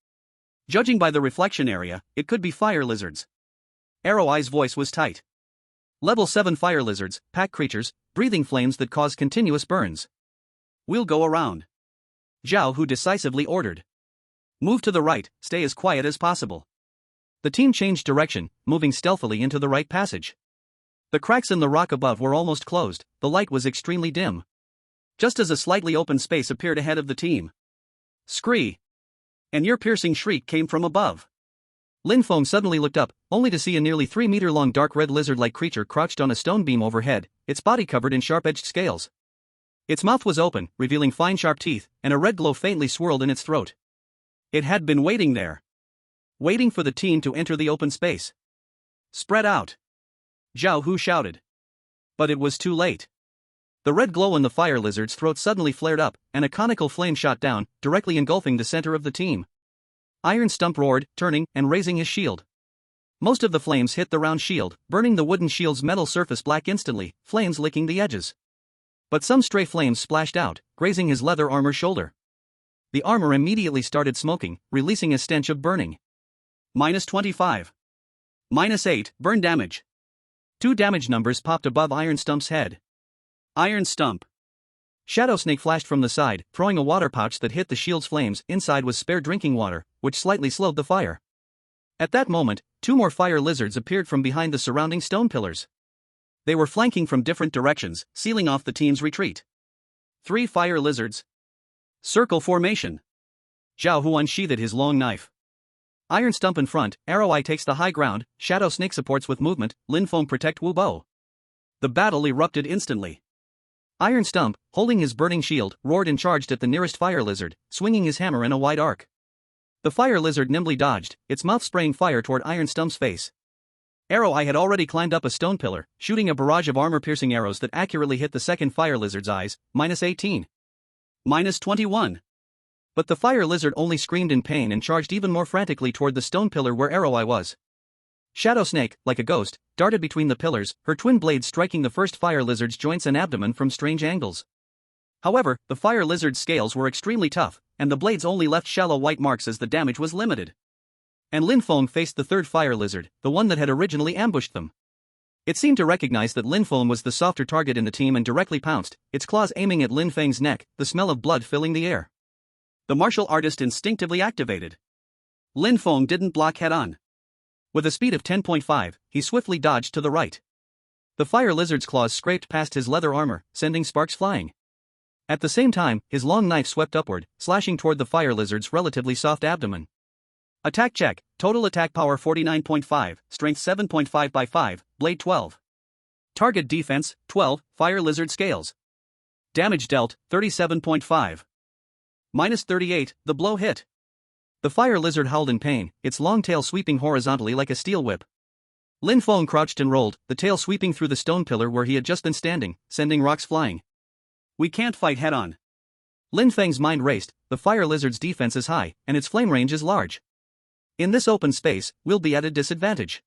Judging by the reflection area, it could be fire lizards. Arrow Eye's voice was tight. Level 7 fire lizards, pack creatures, breathing flames that cause continuous burns. We'll go around. Zhao Hu decisively ordered. Move to the right, stay as quiet as possible. The team changed direction, moving stealthily into the right passage. The cracks in the rock above were almost closed, the light was extremely dim. Just as a slightly open space appeared ahead of the team. Scree! An ear-piercing shriek came from above. Lin Feng suddenly looked up, only to see a nearly 3-meter-long dark red lizard-like creature crouched on a stone beam overhead, its body covered in sharp-edged scales. Its mouth was open, revealing fine sharp teeth, and a red glow faintly swirled in its throat. It had been waiting there. Waiting for the team to enter the open space. Spread out! Zhao Hu shouted. But it was too late. The red glow in the fire lizard's throat suddenly flared up, and a conical flame shot down, directly engulfing the center of the team. Iron Stump roared, turning and raising his shield. Most of the flames hit the round shield, burning the wooden shield's metal surface black instantly, flames licking the edges. But some stray flames splashed out, grazing his leather armor shoulder. The armor immediately started smoking, releasing a stench of burning. -25. -8, burn damage. 2 damage numbers popped above Iron Stump's head. Iron Stump. Shadow Snake flashed from the side, throwing a water pouch that hit the shield's flames. Inside was spare drinking water, which slightly slowed the fire. At that moment, 2 more fire lizards appeared from behind the surrounding stone pillars. They were flanking from different directions, sealing off the team's retreat. 3 fire lizards. Circle formation. Zhao Hu unsheathed his long knife. Iron Stump in front, Arrow Eye takes the high ground, Shadow Snake supports with movement, Lin Feng protect Wu Bo. The battle erupted instantly. Iron Stump, holding his burning shield, roared and charged at the nearest fire lizard, swinging his hammer in a wide arc. The fire lizard nimbly dodged, its mouth spraying fire toward Iron Stump's face. Arrow Eye had already climbed up a stone pillar, shooting a barrage of armor-piercing arrows that accurately hit the second fire lizard's eyes, -18. -21. But the fire lizard only screamed in pain and charged even more frantically toward the stone pillar where Arrow Eye was. Shadow Snake, like a ghost, darted between the pillars, her twin blades striking the first fire lizard's joints and abdomen from strange angles. However, the fire lizard's scales were extremely tough, and the blades only left shallow white marks as the damage was limited. And Lin Feng faced the third fire lizard, the one that had originally ambushed them. It seemed to recognize that Lin Feng was the softer target in the team and directly pounced, its claws aiming at Lin Feng's neck, the smell of blood filling the air. The martial artist instinctively activated. Lin Feng didn't block head-on. With a speed of 10.5, he swiftly dodged to the right. The fire lizard's claws scraped past his leather armor, sending sparks flying. At the same time, his long knife swept upward, slashing toward the fire lizard's relatively soft abdomen. Attack check, total attack power 49.5, strength 7.5 by 5, blade 12. Target defense, 12, fire lizard scales. Damage dealt, 37.5. -38, the blow hit. The fire lizard howled in pain, its long tail sweeping horizontally like a steel whip. Lin Feng crouched and rolled, the tail sweeping through the stone pillar where he had just been standing, sending rocks flying. We can't fight head-on. Lin Feng's mind raced, the fire lizard's defense is high, and its flame range is large. In this open space, we'll be at a disadvantage.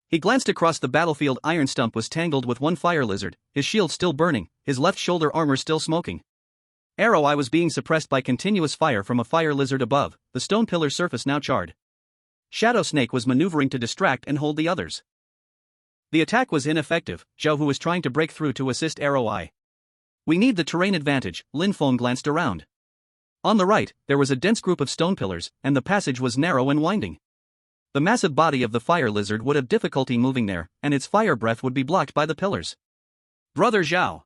He glanced across the battlefield. Iron Stump was tangled with one fire lizard, his shield still burning, his left shoulder armor still smoking. Arrow Eye was being suppressed by continuous fire from a fire lizard above, the stone pillar surface now charred. Shadow Snake was maneuvering to distract and hold the others. The attack was ineffective. Zhao Hu was trying to break through to assist Arrow Eye. We need the terrain advantage. Lin Feng glanced around. On the right, there was a dense group of stone pillars, and the passage was narrow and winding. The massive body of the fire lizard would have difficulty moving there, and its fire breath would be blocked by the pillars. Brother Zhao!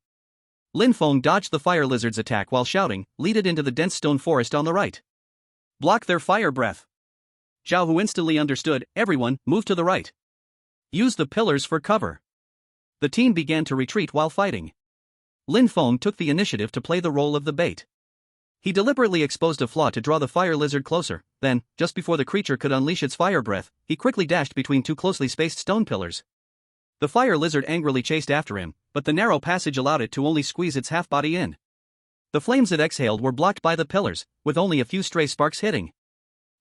Lin Feng dodged the fire lizard's attack while shouting, lead it into the dense stone forest on the right. Block their fire breath. Zhao Hu instantly understood, everyone, move to the right. Use the pillars for cover. The team began to retreat while fighting. Lin Feng took the initiative to play the role of the bait. He deliberately exposed a flaw to draw the fire lizard closer, then, just before the creature could unleash its fire breath, he quickly dashed between 2 closely spaced stone pillars. The fire lizard angrily chased after him, but the narrow passage allowed it to only squeeze its half-body in. The flames it exhaled were blocked by the pillars, with only a few stray sparks hitting.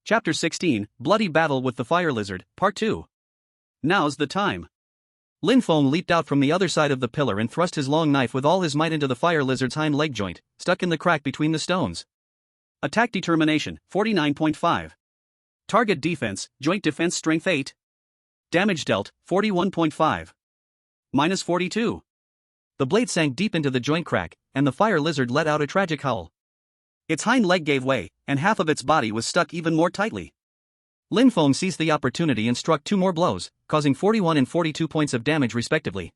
Chapter 16, Bloody Battle with the Fire Lizard, Part 2. Now's the time. Lin Feng leaped out from the other side of the pillar and thrust his long knife with all his might into the fire lizard's hind leg joint, stuck in the crack between the stones. Attack determination, 49.5. Target defense, joint defense strength 8. Damage dealt, 41.5. -42. The blade sank deep into the joint crack, and the fire lizard let out a tragic howl. Its hind leg gave way, and half of its body was stuck even more tightly. Lin Feng seized the opportunity and struck 2 more blows, causing 41 and 42 points of damage respectively.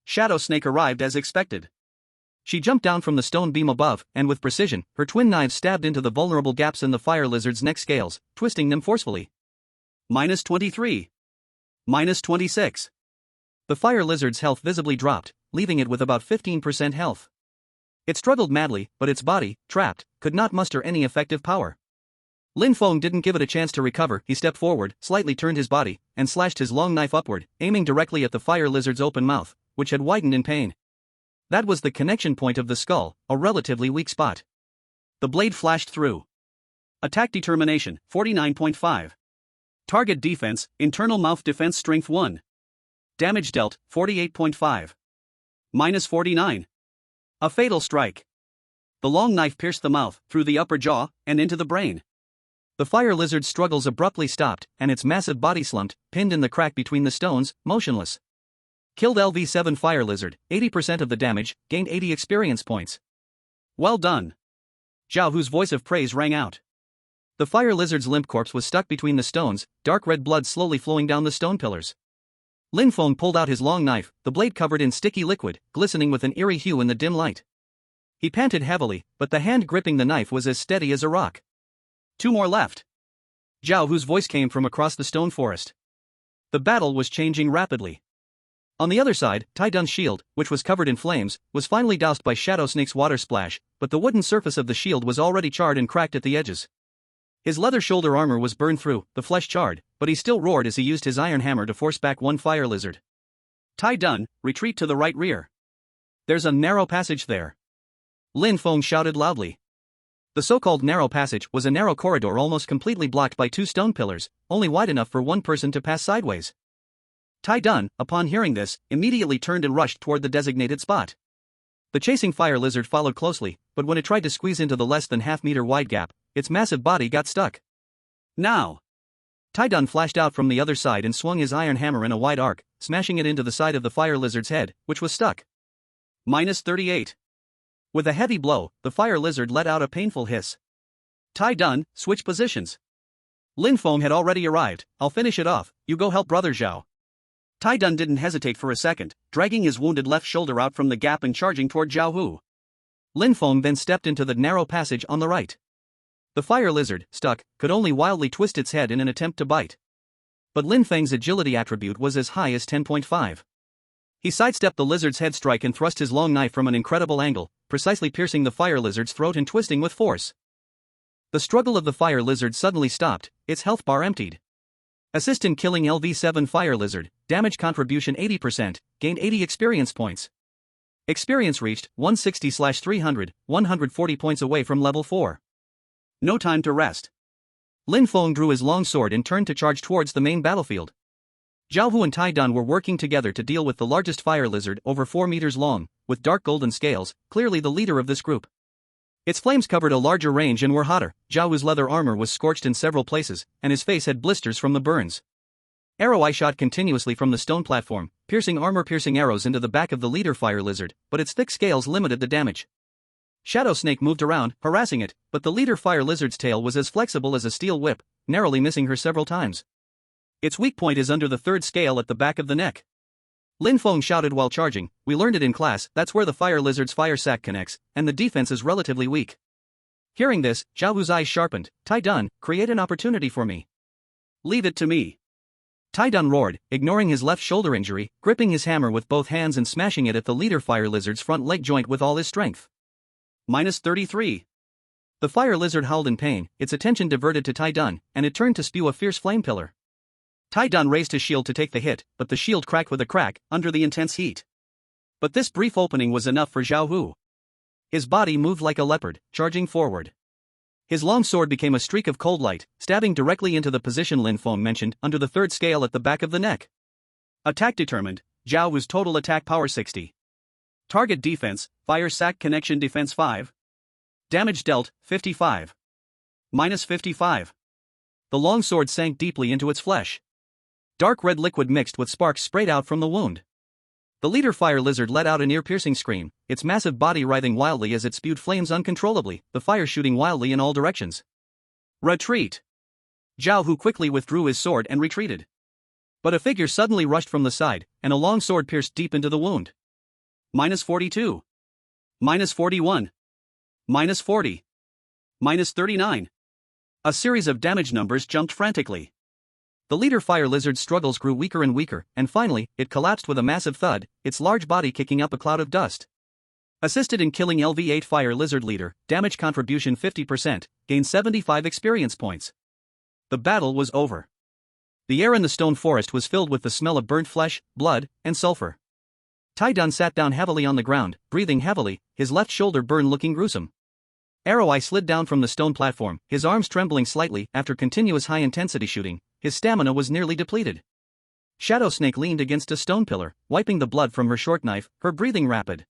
Shadow Snake arrived as expected. She jumped down from the stone beam above, and with precision, her twin knives stabbed into the vulnerable gaps in the fire lizard's neck scales, twisting them forcefully. -23. -26. The fire lizard's health visibly dropped, leaving it with about 15% health. It struggled madly, but its body, trapped, could not muster any effective power. Lin Feng didn't give it a chance to recover. He stepped forward, slightly turned his body, and slashed his long knife upward, aiming directly at the fire lizard's open mouth, which had widened in pain. That was the connection point of the skull, a relatively weak spot. The blade flashed through. Attack determination, 49.5. Target defense, internal mouth defense strength 1. Damage dealt, 48.5. -49. A fatal strike. The long knife pierced the mouth, through the upper jaw, and into the brain. The fire lizard's struggles abruptly stopped, and its massive body slumped, pinned in the crack between the stones, motionless. Killed LV7 fire lizard, 80% of the damage, gained 80 experience points. Well done. Zhao Hu's voice of praise rang out. The fire lizard's limp corpse was stuck between the stones, dark red blood slowly flowing down the stone pillars. Lin Feng pulled out his long knife, the blade covered in sticky liquid, glistening with an eerie hue in the dim light. He panted heavily, but the hand gripping the knife was as steady as a rock. 2 more left. Zhao Hu's voice came from across the stone forest. The battle was changing rapidly. On the other side, Tai Dun's shield, which was covered in flames, was finally doused by Shadow Snake's water splash, but the wooden surface of the shield was already charred and cracked at the edges. His leather shoulder armor was burned through, the flesh charred, but he still roared as he used his iron hammer to force back one fire lizard. Tai Dun, retreat to the right rear. There's a narrow passage there. Lin Feng shouted loudly. The so-called narrow passage was a narrow corridor almost completely blocked by 2 stone pillars, only wide enough for one person to pass sideways. Tai Dun, upon hearing this, immediately turned and rushed toward the designated spot. The chasing fire lizard followed closely, but when it tried to squeeze into the less than half-meter wide gap, its massive body got stuck. Now! Tai Dun flashed out from the other side and swung his iron hammer in a wide arc, smashing it into the side of the fire lizard's head, which was stuck. -38. With a heavy blow, the fire lizard let out a painful hiss. Tai Dun, switch positions. Lin Feng had already arrived. I'll finish it off, you go help brother Zhao. Tai Dun didn't hesitate for a second, dragging his wounded left shoulder out from the gap and charging toward Zhao Hu. Lin Feng then stepped into the narrow passage on the right. The fire lizard, stuck, could only wildly twist its head in an attempt to bite. But Lin Feng's agility attribute was as high as 10.5. He sidestepped the lizard's head strike and thrust his long knife from an incredible angle, precisely piercing the fire lizard's throat and twisting with force. The struggle of the fire lizard suddenly stopped, its health bar emptied. Assist in killing LV7 fire lizard, damage contribution 80%, gained 80 experience points. Experience reached 160/300, 140 points away from level 4. No time to rest. Lin Feng drew his long sword and turned to charge towards the main battlefield. Zhao Hu and Tai Dun were working together to deal with the largest fire lizard, over 4 meters long, with dark golden scales, clearly the leader of this group. Its flames covered a larger range and were hotter. Zhao Hu's leather armor was scorched in several places, and his face had blisters from the burns. Arrow eye shot continuously from the stone platform, piercing armor-piercing arrows into the back of the leader fire lizard, but its thick scales limited the damage. Shadow Snake moved around, harassing it, but the leader fire lizard's tail was as flexible as a steel whip, narrowly missing her several times. Its weak point is under the 3rd scale at the back of the neck. Lin Feng shouted while charging, we learned it in class, that's where the fire lizard's fire sac connects, and the defense is relatively weak. Hearing this, Zhao Hu's eyes sharpened. Tai Dun, create an opportunity for me. Leave it to me. Tai Dun roared, ignoring his left shoulder injury, gripping his hammer with both hands and smashing it at the leader fire lizard's front leg joint with all his strength. -33. The fire lizard howled in pain, its attention diverted to Tai Dun, and it turned to spew a fierce flame pillar. Tai Dun raised his shield to take the hit, but the shield cracked with a crack, under the intense heat. But this brief opening was enough for Zhao Hu. His body moved like a leopard, charging forward. His long sword became a streak of cold light, stabbing directly into the position Lin Feng mentioned, under the 3rd scale at the back of the neck. Attack determined, Zhao Hu's total attack power 60. Target defense, fire sac connection defense 5. Damage dealt, 55. -55. The long sword sank deeply into its flesh. Dark red liquid mixed with sparks sprayed out from the wound. The leader fire lizard let out an ear-piercing scream, its massive body writhing wildly as it spewed flames uncontrollably, the fire shooting wildly in all directions. Retreat! Zhao Hu quickly withdrew his sword and retreated. But a figure suddenly rushed from the side, and a long sword pierced deep into the wound. -42. -41. -40. -39. A series of damage numbers jumped frantically. The leader fire lizard's struggles grew weaker and weaker, and finally, it collapsed with a massive thud, its large body kicking up a cloud of dust. Assisted in killing LV8 fire lizard leader, damage contribution 50%, gained 75 experience points. The battle was over. The air in the stone forest was filled with the smell of burnt flesh, blood, and sulfur. Taidun sat down heavily on the ground, breathing heavily, his left shoulder burn looking gruesome. Arrow Eye slid down from the stone platform, his arms trembling slightly after continuous high-intensity shooting. His stamina was nearly depleted. Shadow Snake leaned against a stone pillar, wiping the blood from her short knife, her breathing rapid.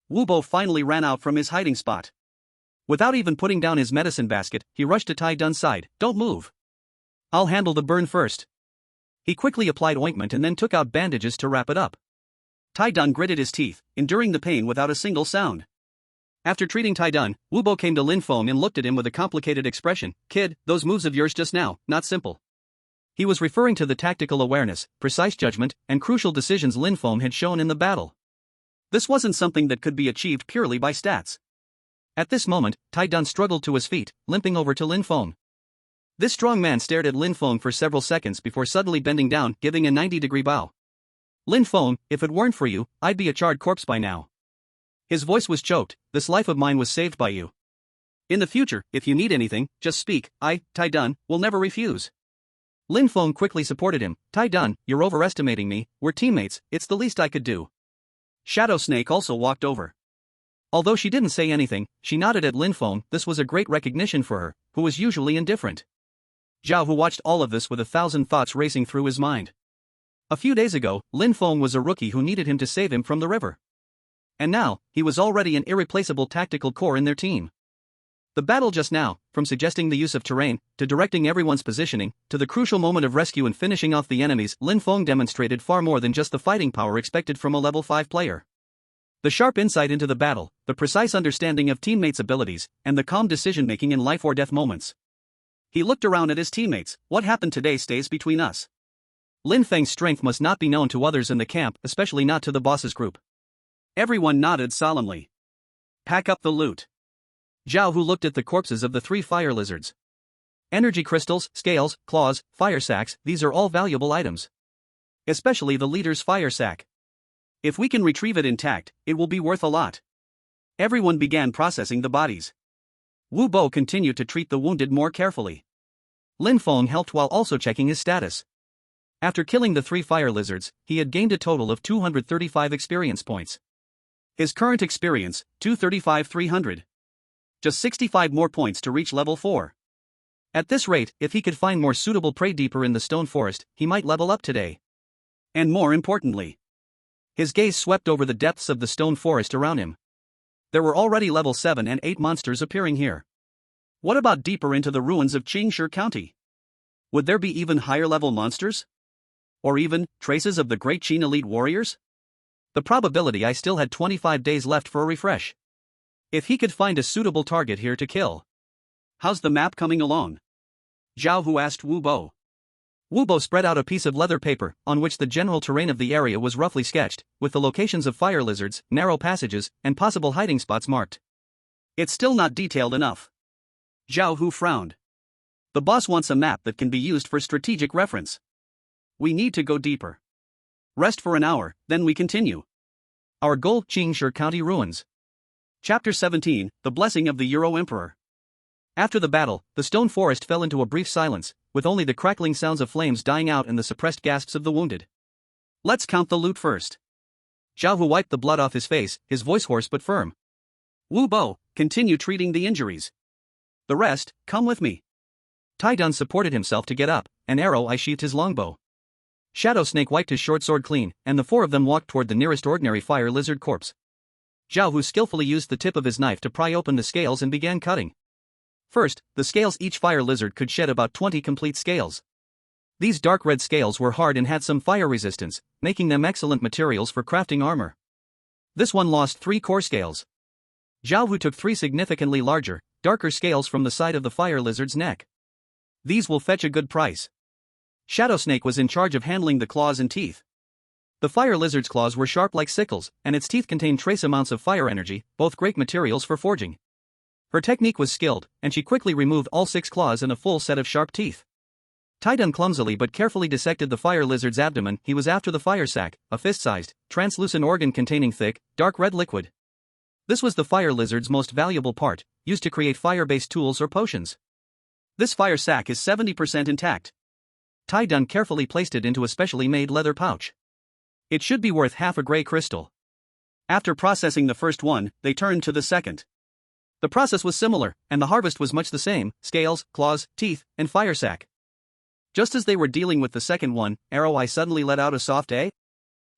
Wu Bo finally ran out from his hiding spot. Without even putting down his medicine basket, he rushed to Tai Dun's side. "Don't move. I'll handle the burn first." He quickly applied ointment and then took out bandages to wrap it up. Tai Dun gritted his teeth, enduring the pain without a single sound. After treating Tai Dun, Wu Bo came to Lin Feng and looked at him with a complicated expression. "Kid, those moves of yours just now, not simple." He was referring to the tactical awareness, precise judgment, and crucial decisions Lin Feng had shown in the battle. This wasn't something that could be achieved purely by stats. At this moment, Tai Dun struggled to his feet, limping over to Lin Feng. This strong man stared at Lin Feng for several seconds before suddenly bending down, giving a 90-degree bow. "Lin Feng, if it weren't for you, I'd be a charred corpse by now." His voice was choked. "This life of mine was saved by you. In the future, if you need anything, just speak. I, Tai Dun, will never refuse." Lin Feng quickly supported him. "Tai Dun, you're overestimating me, we're teammates, it's the least I could do." Shadow Snake also walked over. Although she didn't say anything, she nodded at Lin Feng. This was a great recognition for her, who was usually indifferent. Zhao Hu watched all of this with 1,000 thoughts racing through his mind. A few days ago, Lin Feng was a rookie who needed him to save him from the river. And now, he was already an irreplaceable tactical core in their team. The battle just now, from suggesting the use of terrain, to directing everyone's positioning, to the crucial moment of rescue and finishing off the enemies, Lin Feng demonstrated far more than just the fighting power expected from a level 5 player. The sharp insight into the battle, the precise understanding of teammates' abilities, and the calm decision-making in life-or-death moments. He looked around at his teammates. "What happened today stays between us." Lin Feng's strength must not be known to others in the camp, especially not to the boss's group. Everyone nodded solemnly. "Pack up the loot." Zhao Hu looked at the corpses of the 3 fire lizards. Energy crystals, scales, claws, fire sacks, these are all valuable items. Especially the leader's fire sack. If we can retrieve it intact, it will be worth a lot. Everyone began processing the bodies. Wu Bo continued to treat the wounded more carefully. Lin Feng helped while also checking his status. After killing the 3 fire lizards, he had gained a total of 235 experience points. His current experience, 235-300. Just 65 more points to reach level 4. At this rate, if he could find more suitable prey deeper in the stone forest, he might level up today. And more importantly, his gaze swept over the depths of the stone forest around him. There were already level 7 and 8 monsters appearing here. What about deeper into the ruins of Qingshi County? Would there be even higher level monsters? Or even traces of the great Qin elite warriors? The probability I still had 25 days left for a refresh. If he could find a suitable target here to kill. "How's the map coming along?" Zhao Hu asked Wu Bo. Wu Bo spread out a piece of leather paper, on which the general terrain of the area was roughly sketched, with the locations of fire lizards, narrow passages, and possible hiding spots marked. "It's still not detailed enough." Zhao Hu frowned. "The boss wants a map that can be used for strategic reference. We need to go deeper. Rest for an hour, then we continue." Our goal: Qingshi County ruins. Chapter 17, The Blessing of the Euro Emperor. After the battle, the stone forest fell into a brief silence, with only the crackling sounds of flames dying out and the suppressed gasps of the wounded. "Let's count the loot first." Zhao Hu wiped the blood off his face, his voice hoarse but firm. "Wu Bo, continue treating the injuries. The rest, come with me." Tai Dun supported himself to get up, and Arrow Eye sheathed his longbow. Shadow Snake wiped his short sword clean, and the 4 of them walked toward the nearest ordinary fire lizard corpse. Zhao Hu skillfully used the tip of his knife to pry open the scales and began cutting. First, the scales: each fire lizard could shed about 20 complete scales. These dark red scales were hard and had some fire resistance, making them excellent materials for crafting armor. This one lost 3 core scales. Zhao Hu took 3 significantly larger, darker scales from the side of the fire lizard's neck. These will fetch a good price. Shadow Snake was in charge of handling the claws and teeth. The fire lizard's claws were sharp like sickles, and its teeth contained trace amounts of fire energy, both great materials for forging. Her technique was skilled, and she quickly removed all 6 claws and a full set of sharp teeth. Taidun clumsily but carefully dissected the fire lizard's abdomen. He was after the fire sac, a fist-sized, translucent organ containing thick, dark red liquid. This was the fire lizard's most valuable part, used to create fire-based tools or potions. This fire sac is 70% intact. Taidun carefully placed it into a specially made leather pouch. It should be worth half a gray crystal. After processing the first one, they turned to the second. The process was similar, and the harvest was much the same: scales, claws, teeth, and fire sac. Just as they were dealing with the second one, Arrow Eye suddenly let out a soft "eh?"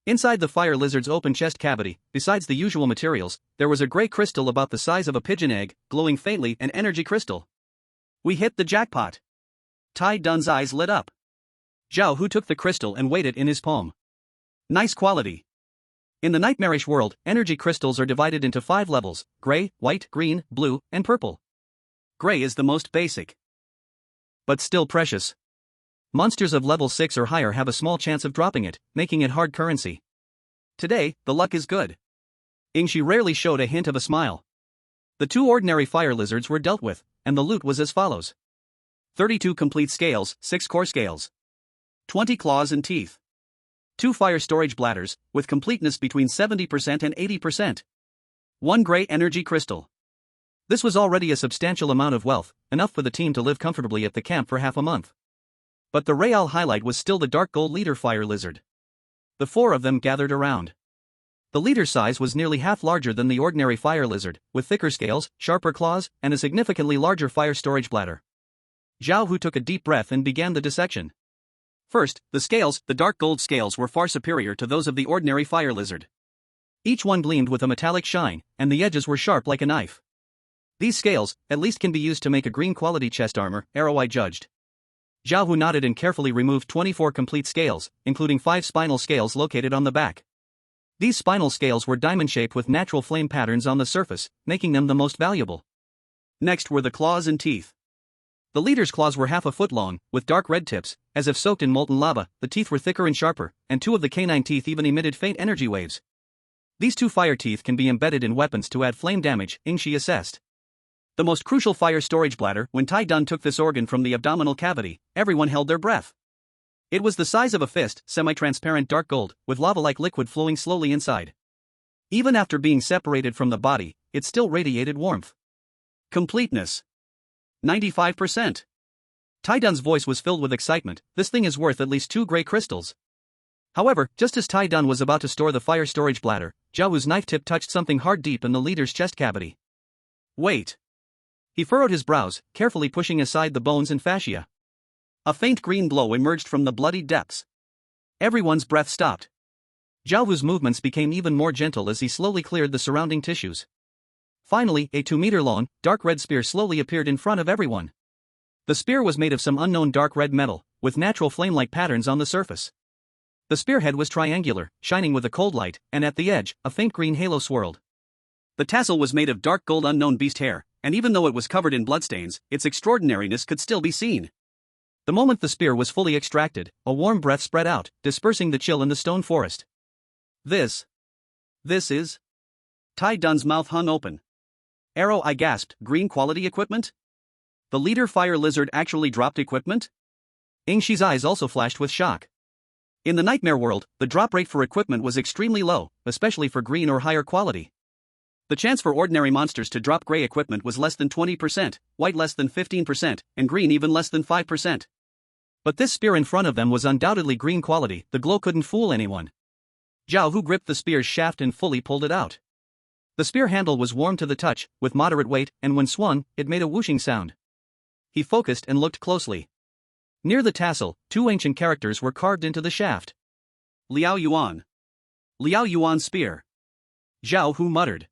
Inside the fire lizard's open chest cavity, besides the usual materials, there was a gray crystal about the size of a pigeon egg, glowing faintly, an energy crystal. We hit the jackpot. Tai Dun's eyes lit up. Zhao Hu took the crystal and weighed it in his palm. Nice quality. In the nightmarish world, energy crystals are divided into 5 levels: gray, white, green, blue, and purple. Gray is the most basic, but still precious. Monsters of level 6 or higher have a small chance of dropping it, making it hard currency. Today, the luck is good. Ingshi rarely showed a hint of a smile. The 2 ordinary fire lizards were dealt with, and the loot was as follows: 32 complete scales, 6 core scales, 20 claws and teeth, 2 fire storage bladders, with completeness between 70% and 80%. 1 gray energy crystal. This was already a substantial amount of wealth, enough for the team to live comfortably at the camp for half a month. But the real highlight was still the dark gold leader fire lizard. The 4 of them gathered around. The leader's size was nearly half larger than the ordinary fire lizard, with thicker scales, sharper claws, and a significantly larger fire storage bladder. Zhao Hu took a deep breath and began the dissection. First, the scales, the dark gold scales, were far superior to those of the ordinary fire lizard. Each one gleamed with a metallic shine, and the edges were sharp like a knife. These scales, at least, can be used to make a green quality chest armor, Arrow Eye judged. Zhao Hu nodded and carefully removed 24 complete scales, including 5 spinal scales located on the back. These spinal scales were diamond-shaped with natural flame patterns on the surface, making them the most valuable. Next were the claws and teeth. The leader's claws were half a foot long, with dark red tips, as if soaked in molten lava. The teeth were thicker and sharper, and 2 of the canine teeth even emitted faint energy waves. These 2 fire teeth can be embedded in weapons to add flame damage, Ingshi assessed. The most crucial fire storage bladder. When Tai Dun took this organ from the abdominal cavity, everyone held their breath. It was the size of a fist, semi-transparent dark gold, with lava-like liquid flowing slowly inside. Even after being separated from the body, it still radiated warmth. Completeness: 95%. Tai Dun's voice was filled with excitement. This thing is worth at least 2 gray crystals. However, just as Tai Dun was about to store the fire storage bladder, Zhao Hu's knife tip touched something hard deep in the leader's chest cavity. Wait. He furrowed his brows, carefully pushing aside the bones and fascia. A faint green glow emerged from the bloody depths. Everyone's breath stopped. Zhao Hu's movements became even more gentle as he slowly cleared the surrounding tissues. Finally, a 2-meter-long, dark red spear slowly appeared in front of everyone. The spear was made of some unknown dark red metal, with natural flame-like patterns on the surface. The spearhead was triangular, shining with a cold light, and at the edge, a faint green halo swirled. The tassel was made of dark gold unknown beast hair, and even though it was covered in bloodstains, its extraordinariness could still be seen. The moment the spear was fully extracted, a warm breath spread out, dispersing the chill in the stone forest. This is... Tai Dun's mouth hung open. Arrow Eye gasped, green quality equipment? The leader fire lizard actually dropped equipment? Ingshi's eyes also flashed with shock. In the nightmare world, the drop rate for equipment was extremely low, especially for green or higher quality. The chance for ordinary monsters to drop gray equipment was less than 20%, white less than 15%, and green even less than 5%. But this spear in front of them was undoubtedly green quality. The glow couldn't fool anyone. Zhao Hu gripped the spear's shaft and fully pulled it out. The spear handle was warm to the touch, with moderate weight, and when swung, it made a whooshing sound. He focused and looked closely. Near the tassel, 2 ancient characters were carved into the shaft. Liao Yuan. Liao Yuan's spear. Zhao Hu muttered.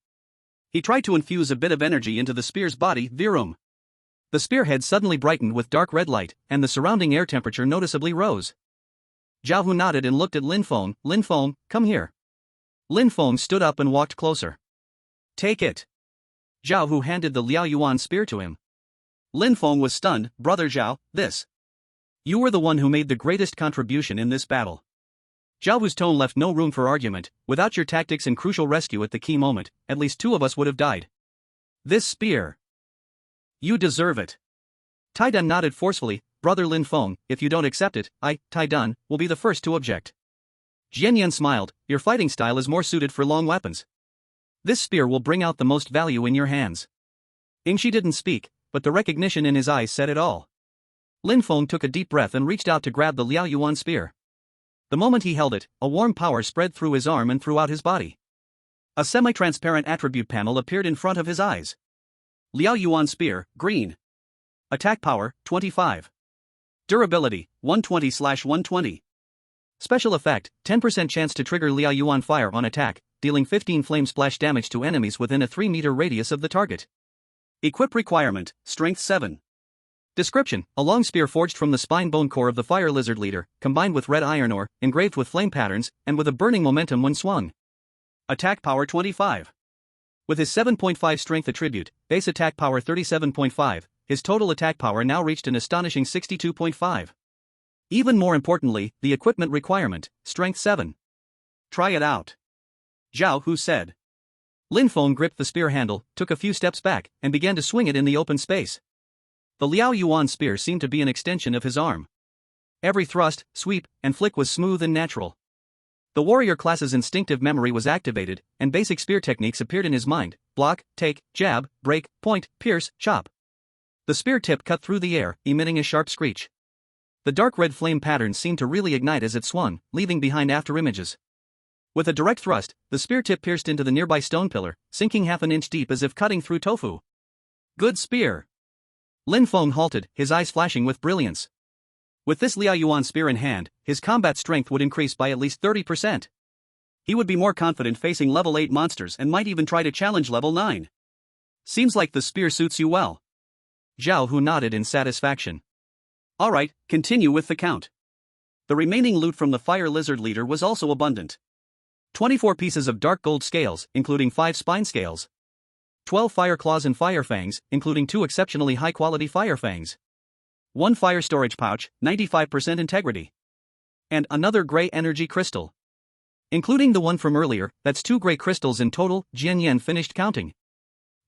He tried to infuse a bit of energy into the spear's body. Virum. The spearhead suddenly brightened with dark red light, and the surrounding air temperature noticeably rose. Zhao Hu nodded and looked at Lin Feng. Lin Feng, come here. Lin Feng stood up and walked closer. Take it. Zhao Hu handed the Liao Yuan spear to him. Lin Feng was stunned. Brother Zhao, this. You were the one who made the greatest contribution in this battle. Zhao Hu's tone left no room for argument. Without your tactics and crucial rescue at the key moment, at least 2 of us would have died. This spear. You deserve it. Tai Dun nodded forcefully. Brother Lin Feng, if you don't accept it, I, Tai Dun, will be the first to object. Jian Yan smiled. Your fighting style is more suited for long weapons. This spear will bring out the most value in your hands. Ingshi didn't speak, but the recognition in his eyes said it all. Lin Feng took a deep breath and reached out to grab the Liao Yuan spear. The moment he held it, a warm power spread through his arm and throughout his body. A semi-transparent attribute panel appeared in front of his eyes. Liao Yuan spear, green. Attack power, 25. Durability, 120/120. Special effect, 10% chance to trigger Liao Yuan fire on attack, dealing 15 flame splash damage to enemies within a 3-meter radius of the target. Equip requirement, strength 7. Description, a long spear forged from the spine bone core of the fire lizard leader, combined with red iron ore, engraved with flame patterns, and with a burning momentum when swung. Attack power 25. With his 7.5 strength attribute, base attack power 37.5, his total attack power now reached an astonishing 62.5. Even more importantly, the equipment requirement, strength 7. Try it out. Zhao Hu said. Lin Feng gripped the spear handle, took a few steps back, and began to swing it in the open space. The Liao Yuan spear seemed to be an extension of his arm. Every thrust, sweep, and flick was smooth and natural. The warrior class's instinctive memory was activated, and basic spear techniques appeared in his mind: block, take, jab, break, point, pierce, chop. The spear tip cut through the air, emitting a sharp screech. The dark red flame pattern seemed to really ignite as it swung, leaving behind afterimages. With a direct thrust, the spear tip pierced into the nearby stone pillar, sinking half an inch deep as if cutting through tofu. Good spear. Lin Feng halted, his eyes flashing with brilliance. With this Liao Yuan spear in hand, his combat strength would increase by at least 30%. He would be more confident facing level 8 monsters and might even try to challenge level 9. Seems like the spear suits you well. Zhao Hu nodded in satisfaction. Alright, continue with the count. The remaining loot from the fire lizard leader was also abundant. 24 pieces of dark gold scales, including 5 spine scales. 12 fire claws and fire fangs, including 2 exceptionally high-quality fire fangs. 1 fire storage pouch, 95% integrity. And another gray energy crystal. Including the one from earlier, that's 2 gray crystals in total. Jian Yan finished counting.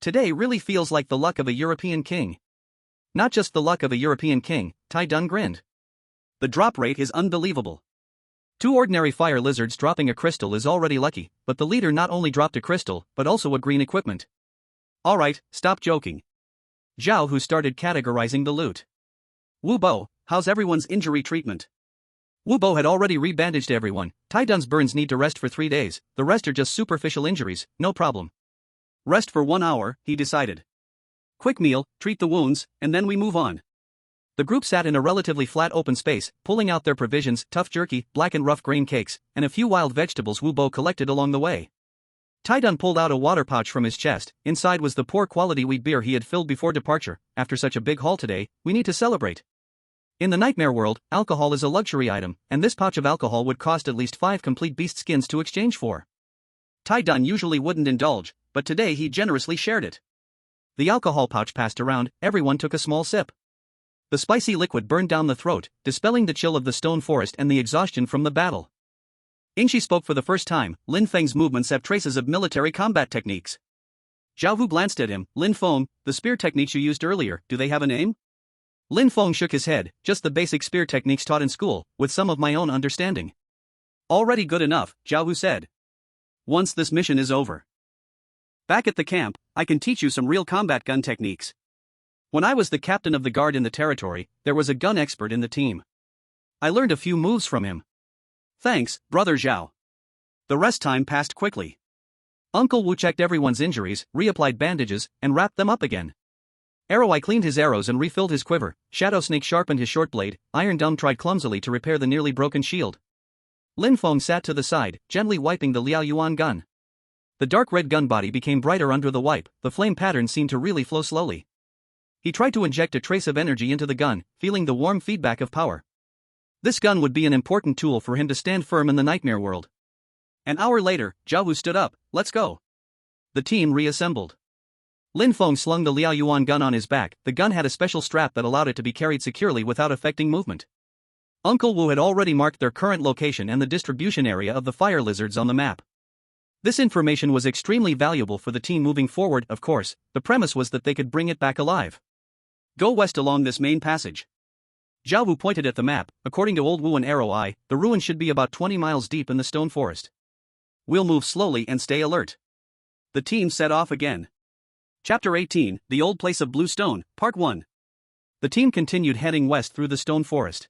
Today really feels like the luck of a European king. Not just the luck of a European king, Tai Dun grinned. The drop rate is unbelievable. 2 ordinary fire lizards dropping a crystal is already lucky, but the leader not only dropped a crystal, but also a green equipment. Alright, stop joking. Zhao Hu started categorizing the loot. Wu Bo, how's everyone's injury treatment? Wu Bo had already rebandaged everyone. Tai Dun's burns need to rest for 3 days, the rest are just superficial injuries, no problem. Rest for 1 hour, he decided. Quick meal, treat the wounds, and then we move on. The group sat in a relatively flat open space, pulling out their provisions: tough jerky, black and rough grain cakes, and a few wild vegetables Wu Bo collected along the way. Tai Dun pulled out a water pouch from his chest. Inside was the poor quality wheat beer he had filled before departure. After such a big haul today, we need to celebrate. In the nightmare world, alcohol is a luxury item, and this pouch of alcohol would cost at least 5 complete beast skins to exchange for. Tai Dun usually wouldn't indulge, but today he generously shared it. The alcohol pouch passed around, everyone took a small sip. The spicy liquid burned down the throat, dispelling the chill of the stone forest and the exhaustion from the battle. Ingshi spoke for the first time. Lin Feng's movements have traces of military combat techniques. Zhao Hu glanced at him. Lin Feng, the spear techniques you used earlier, do they have a name? Lin Feng shook his head. Just the basic spear techniques taught in school, with some of my own understanding. Already good enough, Zhao Hu said. Once this mission is over. Back at the camp, I can teach you some real combat gun techniques. When I was the captain of the guard in the territory, there was a gun expert in the team. I learned a few moves from him. Thanks, brother Zhao. The rest time passed quickly. Uncle Wu checked everyone's injuries, reapplied bandages, and wrapped them up again. Arrow Eye cleaned his arrows and refilled his quiver. Shadow Snake sharpened his short blade. Iron Dome tried clumsily to repair the nearly broken shield. Lin Feng sat to the side, gently wiping the Liao Yuan gun. The dark red gun body became brighter under the wipe. The flame pattern seemed to really flow slowly. He tried to inject a trace of energy into the gun, feeling the warm feedback of power. This gun would be an important tool for him to stand firm in the nightmare world. An hour later, Zhao stood up. Let's go. The team reassembled. Lin Feng slung the Liao Yuan gun on his back. The gun had a special strap that allowed it to be carried securely without affecting movement. Uncle Wu had already marked their current location and the distribution area of the fire lizards on the map. This information was extremely valuable for the team moving forward. Of course, the premise was that they could bring it back alive. Go west along this main passage. Zhao Wu pointed at the map. According to Old Wu and Arrow Eye, the ruin should be about 20 miles deep in the stone forest. We'll move slowly and stay alert. The team set off again. Chapter 18, The Old Place of Blue Stone, Part 1. The team continued heading west through the stone forest.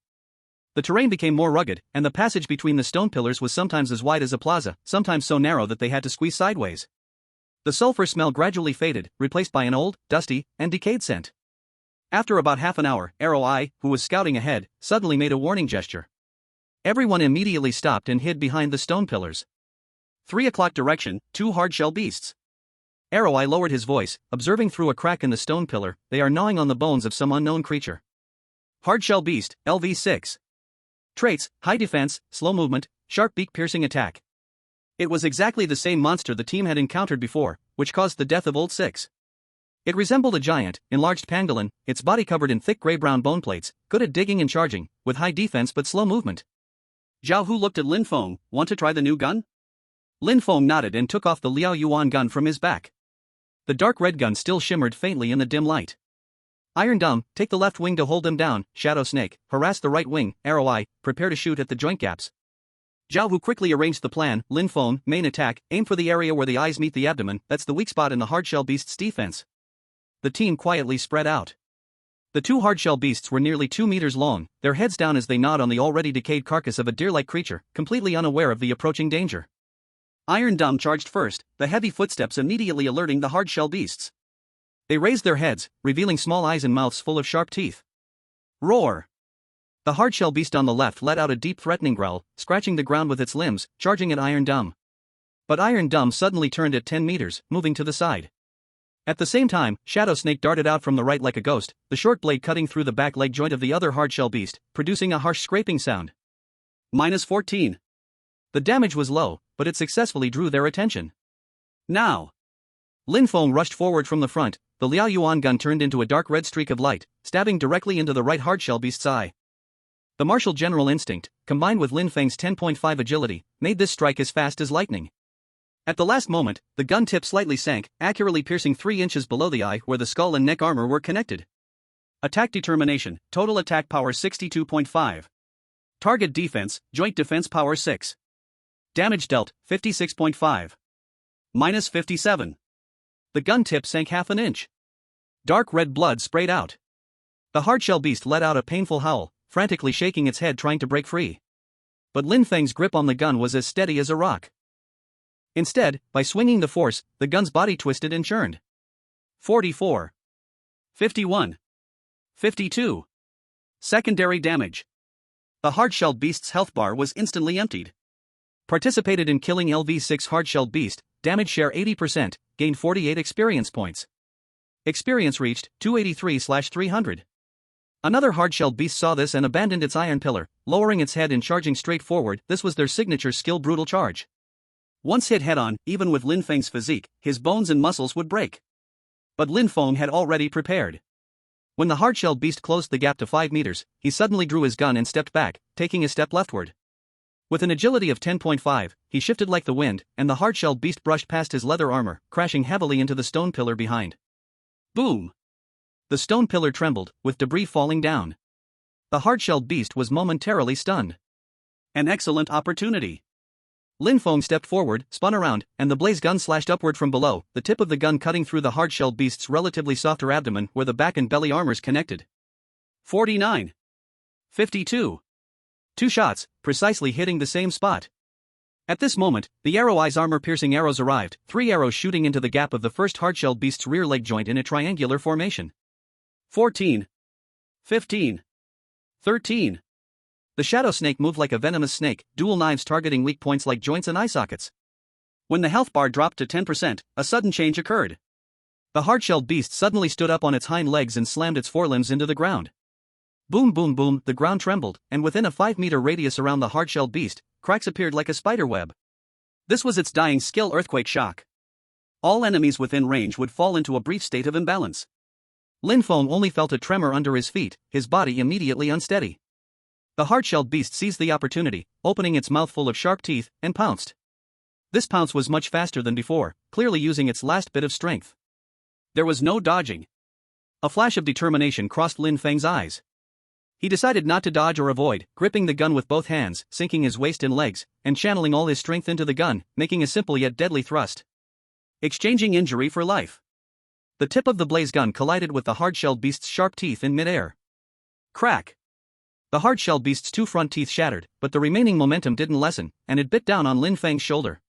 The terrain became more rugged, and the passage between the stone pillars was sometimes as wide as a plaza, sometimes so narrow that they had to squeeze sideways. The sulfur smell gradually faded, replaced by an old, dusty, and decayed scent. After about half an hour, Arrow Eye, who was scouting ahead, suddenly made a warning gesture. Everyone immediately stopped and hid behind the stone pillars. 3 o'clock direction, 2 hardshell beasts. Arrow Eye lowered his voice, observing through a crack in the stone pillar. They are gnawing on the bones of some unknown creature. Hardshell beast, LV6. Traits: high defense, slow movement, sharp beak piercing attack. It was exactly the same monster the team had encountered before, which caused the death of Old 6. It resembled a giant, enlarged pangolin, its body covered in thick gray-brown bone plates, good at digging and charging, with high defense but slow movement. Zhao Hu looked at Lin Feng. Want to try the new gun? Lin Feng nodded and took off the Liao Yuan gun from his back. The dark red gun still shimmered faintly in the dim light. Iron Dumb, take the left wing to hold them down. Shadow Snake, harass the right wing. Arrow Eye, prepare to shoot at the joint gaps. Zhao Hu quickly arranged the plan. Lin Feng, main attack, aim for the area where the eyes meet the abdomen. That's the weak spot in the hardshell beast's defense. The team quietly spread out. The 2 hardshell beasts were nearly 2 meters long, their heads down as they gnawed on the already decayed carcass of a deer-like creature, completely unaware of the approaching danger. Iron Dumb charged first, the heavy footsteps immediately alerting the hardshell beasts. They raised their heads, revealing small eyes and mouths full of sharp teeth. Roar! The hardshell beast on the left let out a deep threatening growl, scratching the ground with its limbs, charging at Iron Dumb. But Iron Dumb suddenly turned at 10 meters, moving to the side. At the same time, Shadow Snake darted out from the right like a ghost, the short blade cutting through the back leg joint of the other hardshell beast, producing a harsh scraping sound. -14. The damage was low, but it successfully drew their attention. Now! Lin Feng rushed forward from the front, the Liao Yuan gun turned into a dark red streak of light, stabbing directly into the right hardshell beast's eye. The martial general instinct, combined with Lin Feng's 10.5 agility, made this strike as fast as lightning. At the last moment, the gun tip slightly sank, accurately piercing 3 inches below the eye where the skull and neck armor were connected. Attack determination, total attack power 62.5. Target defense, joint defense power 6. Damage dealt, 56.5. -57. The gun tip sank half an inch. Dark red blood sprayed out. The hardshell beast let out a painful howl, frantically shaking its head trying to break free. But Lin Feng's grip on the gun was as steady as a rock. Instead, by swinging the force, the gun's body twisted and churned. 44. 51. 52. Secondary damage. The hardshelled beast's health bar was instantly emptied. Participated in killing LV6 hardshelled beast, damage share 80%, gained 48 experience points. Experience reached 283/300. Another hardshelled beast saw this and abandoned its iron pillar, lowering its head and charging straight forward. This was their signature skill brutal charge. Once hit head-on, even with Lin Feng's physique, his bones and muscles would break. But Lin Feng had already prepared. When the hardshelled beast closed the gap to 5 meters, he suddenly drew his gun and stepped back, taking a step leftward. With an agility of 10.5, he shifted like the wind, and the hardshelled beast brushed past his leather armor, crashing heavily into the stone pillar behind. Boom! The stone pillar trembled, with debris falling down. The hardshelled beast was momentarily stunned. An excellent opportunity. Lin Feng stepped forward, spun around, and the blaze gun slashed upward from below, the tip of the gun cutting through the hardshelled beast's relatively softer abdomen where the back and belly armors connected. 49. 52. 2 shots, precisely hitting the same spot. At this moment, the Arrow Eye's armor-piercing arrows arrived, 3 arrows shooting into the gap of the first hardshelled beast's rear leg joint in a triangular formation. 14. 15. 13. The shadow snake moved like a venomous snake, dual knives targeting weak points like joints and eye sockets. When the health bar dropped to 10%, a sudden change occurred. The hard-shelled beast suddenly stood up on its hind legs and slammed its forelimbs into the ground. Boom boom boom, the ground trembled, and within a 5-meter radius around the hard-shelled beast, cracks appeared like a spider web. This was its dying skill earthquake shock. All enemies within range would fall into a brief state of imbalance. Lin Feng only felt a tremor under his feet, his body immediately unsteady. The hard-shelled beast seized the opportunity, opening its mouth full of sharp teeth, and pounced. This pounce was much faster than before, clearly using its last bit of strength. There was no dodging. A flash of determination crossed Lin Feng's eyes. He decided not to dodge or avoid, gripping the gun with both hands, sinking his waist and legs, and channeling all his strength into the gun, making a simple yet deadly thrust. Exchanging injury for life. The tip of the blaze gun collided with the hard-shelled beast's sharp teeth in mid-air. Crack! The hard-shelled beast's 2 front teeth shattered, but the remaining momentum didn't lessen, and it bit down on Lin Feng's shoulder.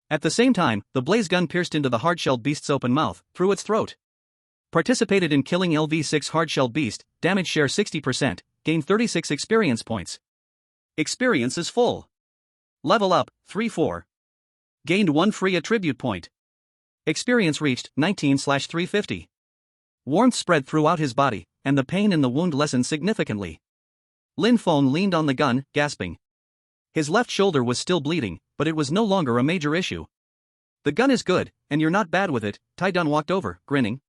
At the same time, the blaze gun pierced into the hard-shelled beast's open mouth, through its throat. Participated in killing LV6 hard-shelled beast, damage share 60%, gained 36 experience points. Experience is full. Level up, 3-4. Gained 1 free attribute point. Experience reached 19/350. Warmth spread throughout his body, and the pain in the wound lessened significantly. Lin Feng leaned on the gun, gasping. His left shoulder was still bleeding, but it was no longer a major issue. The gun is good, and you're not bad with it, Tai Dun walked over, grinning.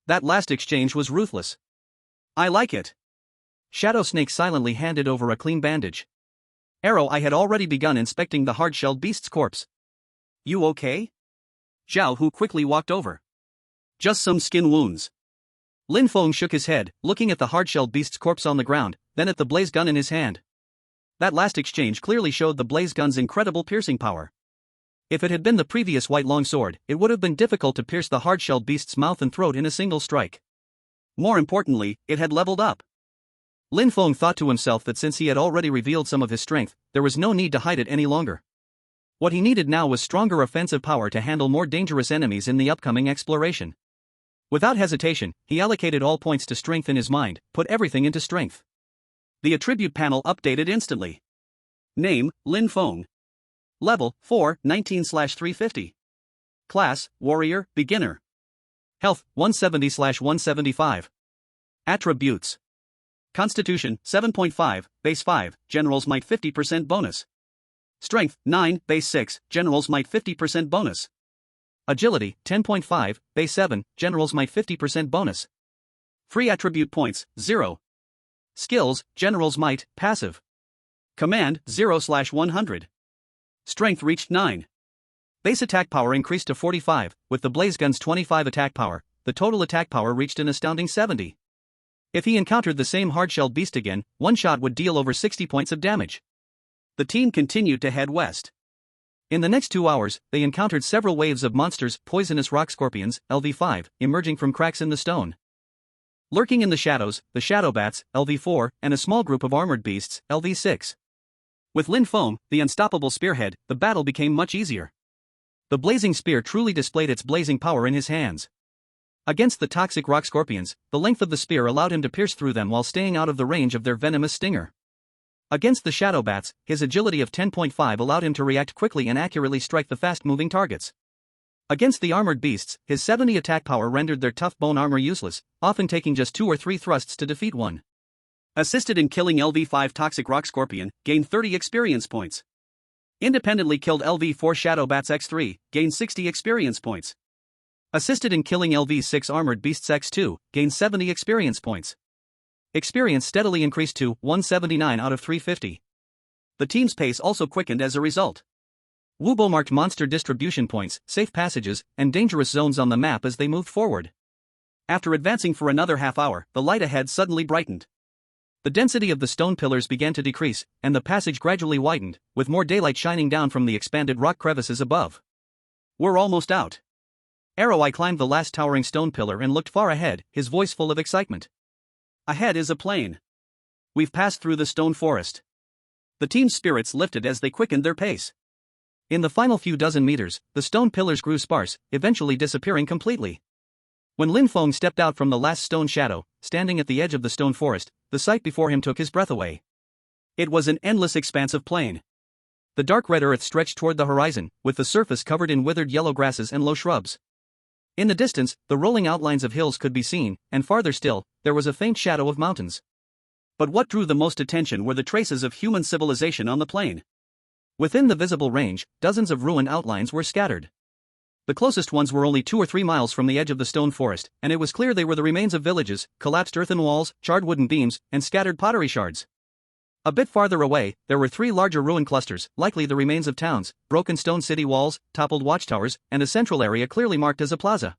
That last exchange was ruthless. I like it. Shadow Snake silently handed over a clean bandage. Arrow I had already begun inspecting the hard-shelled beast's corpse. You okay? Zhao Hu quickly walked over. Just some skin wounds. Lin Feng shook his head, looking at the hard-shelled beast's corpse on the ground, then at the blaze gun in his hand. That last exchange clearly showed the blaze gun's incredible piercing power. If it had been the previous white longsword, it would have been difficult to pierce the hard-shelled beast's mouth and throat in a single strike. More importantly, it had leveled up. Lin Feng thought to himself that since he had already revealed some of his strength, there was no need to hide it any longer. What he needed now was stronger offensive power to handle more dangerous enemies in the upcoming exploration. Without hesitation, he allocated all points to strength in his mind, put everything into strength. The attribute panel updated instantly. Name, Lin Feng. Level, 4, 19/350. Class, Warrior, Beginner. Health, 170/175. Attributes. Constitution, 7.5, base 5, General's Might 50% bonus. Strength, 9, base 6, General's Might 50% bonus. Agility, 10.5, base 7, General's Might 50% bonus. Free attribute points, 0. Skills, General's Might, passive. Command, 0/100. Strength reached 9. Base attack power increased to 45, with the blaze gun's 25 attack power, the total attack power reached an astounding 70. If he encountered the same hard-shelled beast again, one shot would deal over 60 points of damage. The team continued to head west. In the next 2 hours, they encountered several waves of monsters, poisonous rock scorpions, LV5, emerging from cracks in the stone. Lurking in the shadows, the shadow bats, LV4, and a small group of armored beasts, LV6. With Lin Feng, the unstoppable spearhead, the battle became much easier. The blazing spear truly displayed its blazing power in his hands. Against the toxic rock scorpions, the length of the spear allowed him to pierce through them while staying out of the range of their venomous stinger. Against the shadow bats, his agility of 10.5 allowed him to react quickly and accurately strike the fast-moving targets. Against the armored beasts, his 70 attack power rendered their tough bone armor useless, often taking just 2 or 3 thrusts to defeat one. Assisted in killing LV5 toxic rock scorpion, gained 30 experience points. Independently killed LV4 shadow bats X3, gained 60 experience points. Assisted in killing LV6 armored beasts X2, gained 70 experience points. Experience steadily increased to 179 out of 350. The team's pace also quickened as a result. Wubo marked monster distribution points, safe passages, and dangerous zones on the map as they moved forward. After advancing for another half hour, the light ahead suddenly brightened. The density of the stone pillars began to decrease, and the passage gradually widened, with more daylight shining down from the expanded rock crevices above. We're almost out. Arrow Eye climbed the last towering stone pillar and looked far ahead, his voice full of excitement. Ahead is a plain. We've passed through the stone forest. The team's spirits lifted as they quickened their pace. In the final few dozen meters, the stone pillars grew sparse, eventually disappearing completely. When Lin Feng stepped out from the last stone shadow, standing at the edge of the stone forest, the sight before him took his breath away. It was an endless expanse of plain. The dark red earth stretched toward the horizon, with the surface covered in withered yellow grasses and low shrubs. In the distance, the rolling outlines of hills could be seen, and farther still, there was a faint shadow of mountains. But what drew the most attention were the traces of human civilization on the plain. Within the visible range, dozens of ruined outlines were scattered. The closest ones were only 2 or 3 miles from the edge of the stone forest, and it was clear they were the remains of villages, collapsed earthen walls, charred wooden beams, and scattered pottery shards. A bit farther away, there were 3 larger ruin clusters, likely the remains of towns, broken stone city walls, toppled watchtowers, and a central area clearly marked as a plaza.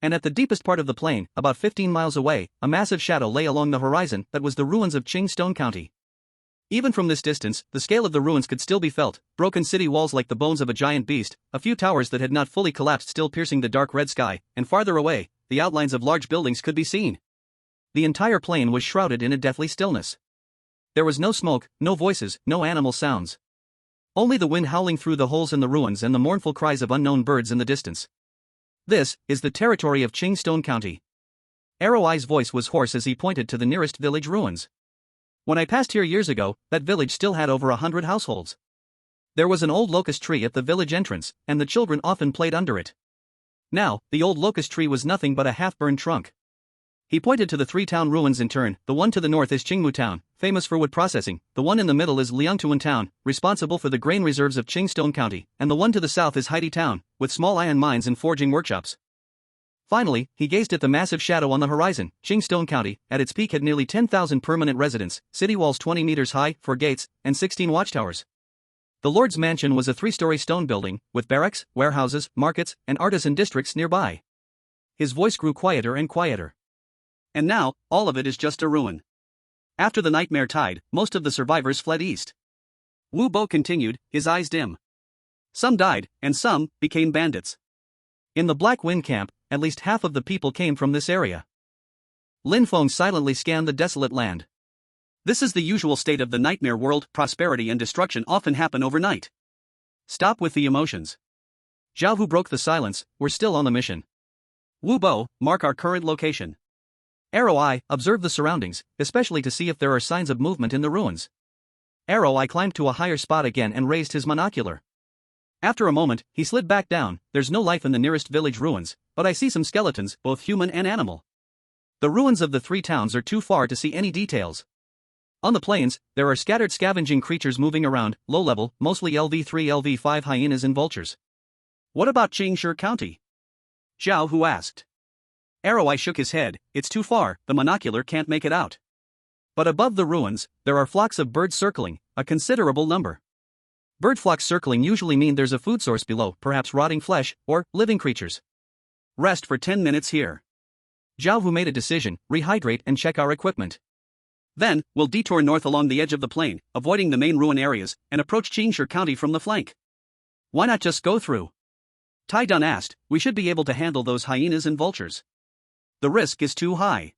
And at the deepest part of the plain, about 15 miles away, a massive shadow lay along the horizon that was the ruins of Stone County. Even from this distance, the scale of the ruins could still be felt, broken city walls like the bones of a giant beast, a few towers that had not fully collapsed still piercing the dark red sky, and farther away, the outlines of large buildings could be seen. The entire plain was shrouded in a deathly stillness. There was no smoke, no voices, no animal sounds. Only the wind howling through the holes in the ruins and the mournful cries of unknown birds in the distance. This is the territory of Stone County. Arrow-Eye's voice was hoarse as he pointed to the nearest village ruins. When I passed here years ago, that village still had over 100 households. There was an old locust tree at the village entrance, and the children often played under it. Now, the old locust tree was nothing but a half-burned trunk. He pointed to the 3 town ruins in turn. The one to the north is Qingmu Town, famous for wood processing, the one in the middle is Liangtuan Town, responsible for the grain reserves of Stone County, and the one to the south is Haiti Town, with small iron mines and forging workshops. Finally, he gazed at the massive shadow on the horizon. Stone County, at its peak, had nearly 10,000 permanent residents, city walls 20 meters high, 4 gates, and 16 watchtowers. The Lord's mansion was a 3-story stone building, with barracks, warehouses, markets, and artisan districts nearby. His voice grew quieter and quieter. And now, all of it is just a ruin. After the nightmare tide, most of the survivors fled east. Wu Bo continued, his eyes dim. Some died, and some became bandits. In the Black Wind camp, at least half of the people came from this area. Lin Feng silently scanned the desolate land. This is the usual state of the nightmare world. Prosperity and destruction often happen overnight. Stop with the emotions. Zhao Hu broke the silence, we're still on the mission. Wu Bo, mark our current location. Arrow-Eye, observe the surroundings, especially to see if there are signs of movement in the ruins. Arrow-Eye climbed to a higher spot again and raised his monocular. After a moment, he slid back down. There's no life in the nearest village ruins, but I see some skeletons, both human and animal. The ruins of the 3 towns are too far to see any details. On the plains, there are scattered scavenging creatures moving around, low-level, mostly LV3 LV5 hyenas and vultures. What about Stone County? Zhao Hu asked. Arrow-Eye shook his head, it's too far, the monocular can't make it out. But above the ruins, there are flocks of birds circling, a considerable number. Bird flocks circling usually mean there's a food source below, perhaps rotting flesh, or living creatures. Rest for 10 minutes here. Zhao Hu made a decision, rehydrate and check our equipment. Then, we'll detour north along the edge of the plain, avoiding the main ruin areas, and approach Stone County from the flank. Why not just go through? Tai Dun asked, we should be able to handle those hyenas and vultures. The risk is too high.